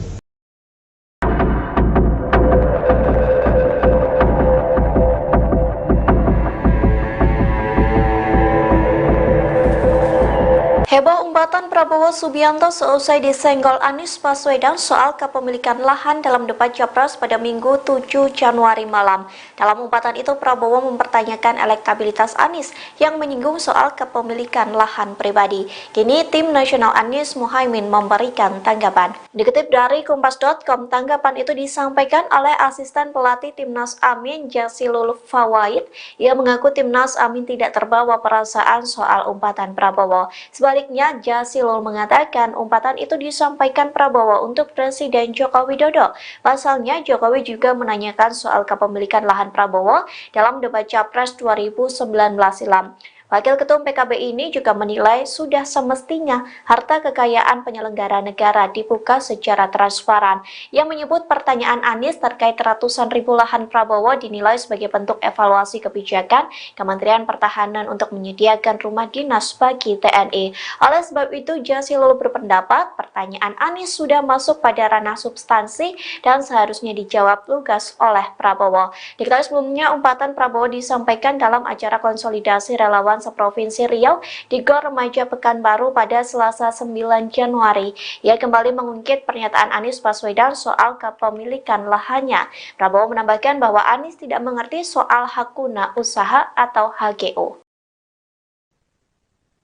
B: Heboh umpatan Prabowo Subianto seusai disenggol Anies Baswedan soal kepemilikan lahan dalam debat Capres pada Minggu 7 Januari malam. Dalam umpatan itu Prabowo mempertanyakan elektabilitas Anies yang menyinggung soal kepemilikan lahan pribadi. Kini tim nasional Anies Muhaimin memberikan tanggapan. Dikutip dari Kompas.com, tanggapan itu disampaikan oleh asisten pelatih Timnas Amin Jazilul Fawait. Ia mengaku Timnas Amin tidak terbawa perasaan soal umpatan Prabowo. Sebaliknya, Jazilul mengatakan umpatan itu disampaikan Prabowo untuk Presiden Joko Widodo. Pasalnya, Jokowi juga menanyakan soal kepemilikan lahan Prabowo dalam debat Capres 2019 silam. Wakil Ketum PKB ini juga menilai sudah semestinya harta kekayaan penyelenggara negara dibuka secara transparan. Ia menyebut pertanyaan Anies terkait ratusan ribu lahan Prabowo dinilai sebagai bentuk evaluasi kebijakan Kementerian Pertahanan untuk menyediakan rumah dinas bagi TNI. Oleh sebab itu, Jazilul berpendapat pertanyaan Anies sudah masuk pada ranah substansi dan seharusnya dijawab lugas oleh Prabowo. Diketahui sebelumnya, umpatan Prabowo disampaikan dalam acara konsolidasi relawan seprovinsi Riau di Gor Remaja Pekanbaru pada Selasa 9 Januari. Ia kembali mengungkit pernyataan Anies Baswedan soal kepemilikan lahannya. Prabowo menambahkan bahwa Anies tidak mengerti soal hak guna usaha atau HGU.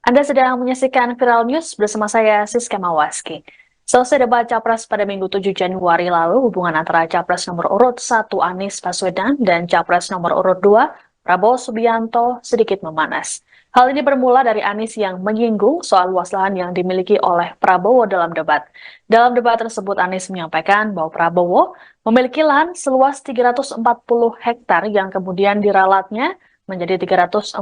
C: Anda sedang menyaksikan Viral News bersama saya Siska Mawaski. Selesai debat Capres pada Minggu 7 Januari lalu, hubungan antara Capres nomor urut 1 Anies Baswedan dan Capres nomor urut 2 Prabowo Subianto sedikit memanas. Hal ini bermula dari Anies yang menyinggung soal luas lahan yang dimiliki oleh Prabowo dalam debat. Dalam debat tersebut, Anies menyampaikan bahwa Prabowo memiliki lahan seluas 340 hektar yang kemudian diralatnya menjadi 340.000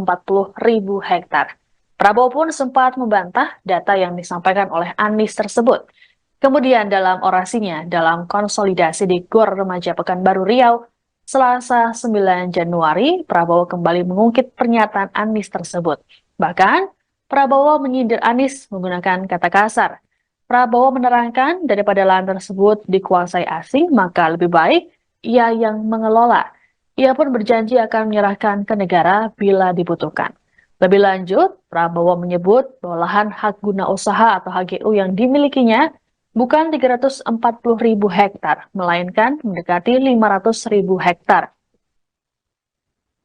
C: hektar. Prabowo pun sempat membantah data yang disampaikan oleh Anies tersebut. Kemudian dalam orasinya dalam konsolidasi di Gor Remaja Pekanbaru Riau, Selasa 9 Januari, Prabowo kembali mengungkit pernyataan Anies tersebut. Bahkan, Prabowo menyindir Anies menggunakan kata kasar. Prabowo menerangkan daripada lahan tersebut dikuasai asing, maka lebih baik ia yang mengelola. Ia pun berjanji akan menyerahkan ke negara bila dibutuhkan. Lebih lanjut, Prabowo menyebut bahwa lahan hak guna usaha atau HGU yang dimilikinya bukan 340.000 hektar, melainkan mendekati 500.000 hektar.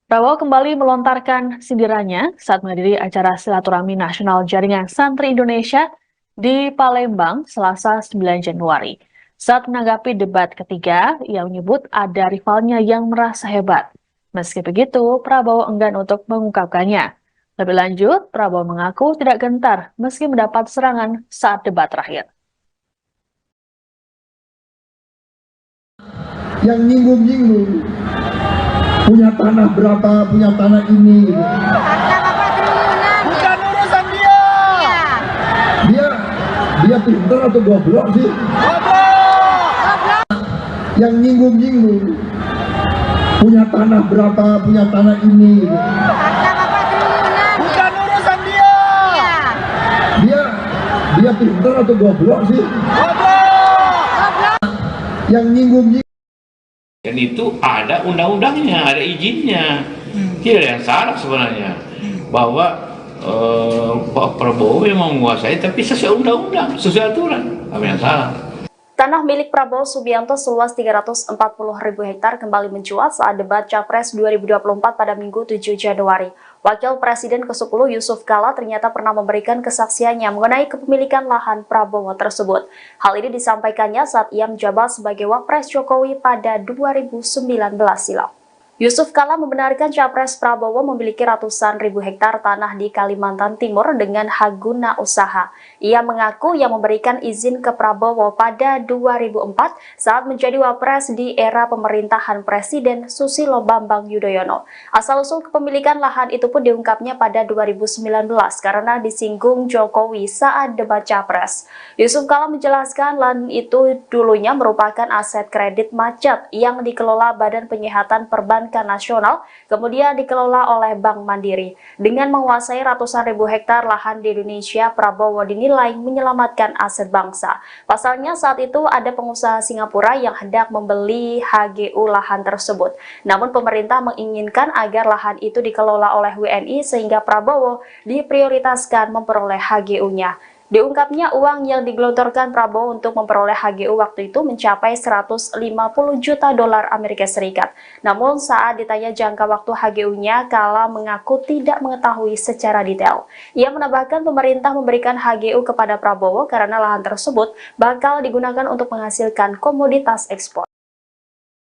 C: Prabowo kembali melontarkan sindirannya saat menghadiri acara silaturahmi nasional Jaringan Santri Indonesia di Palembang, Selasa 9 Januari. Saat menanggapi debat ketiga, ia menyebut ada rivalnya yang merasa hebat. Meski begitu, Prabowo enggan untuk mengungkapkannya. Lebih lanjut, Prabowo mengaku tidak gentar meski mendapat serangan saat debat terakhir.
I: Yang nyinggung-nyinggung punya tanah berapa, punya tanah ini gitu.
J: Bukan urusan dia.
I: Dia pintar atau goblok sih? Yang nyinggung-nyinggung punya tanah berapa, punya tanah ini gitu.
J: Bukan urusan dia.
I: Dia pintar atau goblok sih? Yang nyinggung-nyinggung.
K: Dan itu ada undang-undangnya, ada izinnya. Tidak ada yang salah sebenarnya. Bahwa Pak Prabowo memang menguasai, tapi sesuai undang-undang, sesuai aturan. Apa yang salah?
B: Tanah milik Prabowo Subianto seluas 340.000 hektar kembali mencuat saat debat Capres 2024 pada Minggu 7 Januari. Wakil Presiden ke-10 Yusuf Kala ternyata pernah memberikan kesaksiannya mengenai kepemilikan lahan Prabowo tersebut. Hal ini disampaikannya saat ia menjabat sebagai Wapres Jokowi pada 2019 silam. Yusuf Kala membenarkan Capres Prabowo memiliki ratusan ribu hektar tanah di Kalimantan Timur dengan hak guna usaha. Ia mengaku yang memberikan izin ke Prabowo pada 2004 saat menjadi Wapres di era pemerintahan Presiden Susilo Bambang Yudhoyono. Asal-usul kepemilikan lahan itu pun diungkapnya pada 2019 karena disinggung Jokowi saat debat Capres. Yusuf Kala menjelaskan lahan itu dulunya merupakan aset kredit macet yang dikelola Badan Penyihatan Perbankan Nasional, kemudian dikelola oleh Bank Mandiri. Dengan menguasai ratusan ribu hektar lahan di Indonesia, Prabowo dinilai menyelamatkan aset bangsa. Pasalnya saat itu ada pengusaha Singapura yang hendak membeli HGU lahan tersebut. Namun pemerintah menginginkan agar lahan itu dikelola oleh WNI sehingga Prabowo diprioritaskan memperoleh HGU-nya. Diungkapnya uang yang digelontorkan Prabowo untuk memperoleh HGU waktu itu mencapai 150 juta dolar Amerika Serikat. Namun saat ditanya jangka waktu HGU-nya, Kala mengaku tidak mengetahui secara detail. Ia menambahkan pemerintah memberikan HGU kepada Prabowo karena lahan tersebut bakal digunakan untuk menghasilkan komoditas ekspor.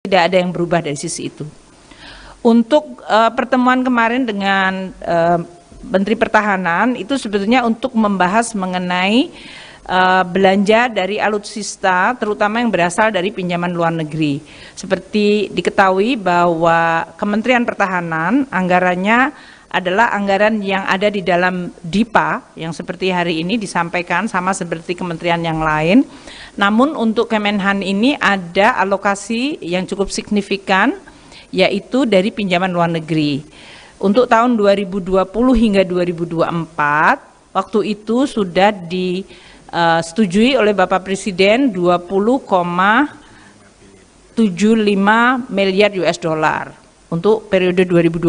L: Tidak ada yang berubah dari sisi itu. Untuk pertemuan kemarin dengan Menteri Pertahanan itu sebetulnya untuk membahas mengenai belanja dari alutsista terutama yang berasal dari pinjaman luar negeri. Seperti diketahui bahwa Kementerian Pertahanan anggarannya adalah anggaran yang ada di dalam DIPA yang seperti hari ini disampaikan sama seperti kementerian yang lain. Namun untuk Kemenhan ini ada alokasi yang cukup signifikan yaitu dari pinjaman luar negeri. Untuk tahun 2020 hingga 2024, waktu itu sudah disetujui oleh Bapak Presiden 20,75 miliar US dollar untuk periode 2020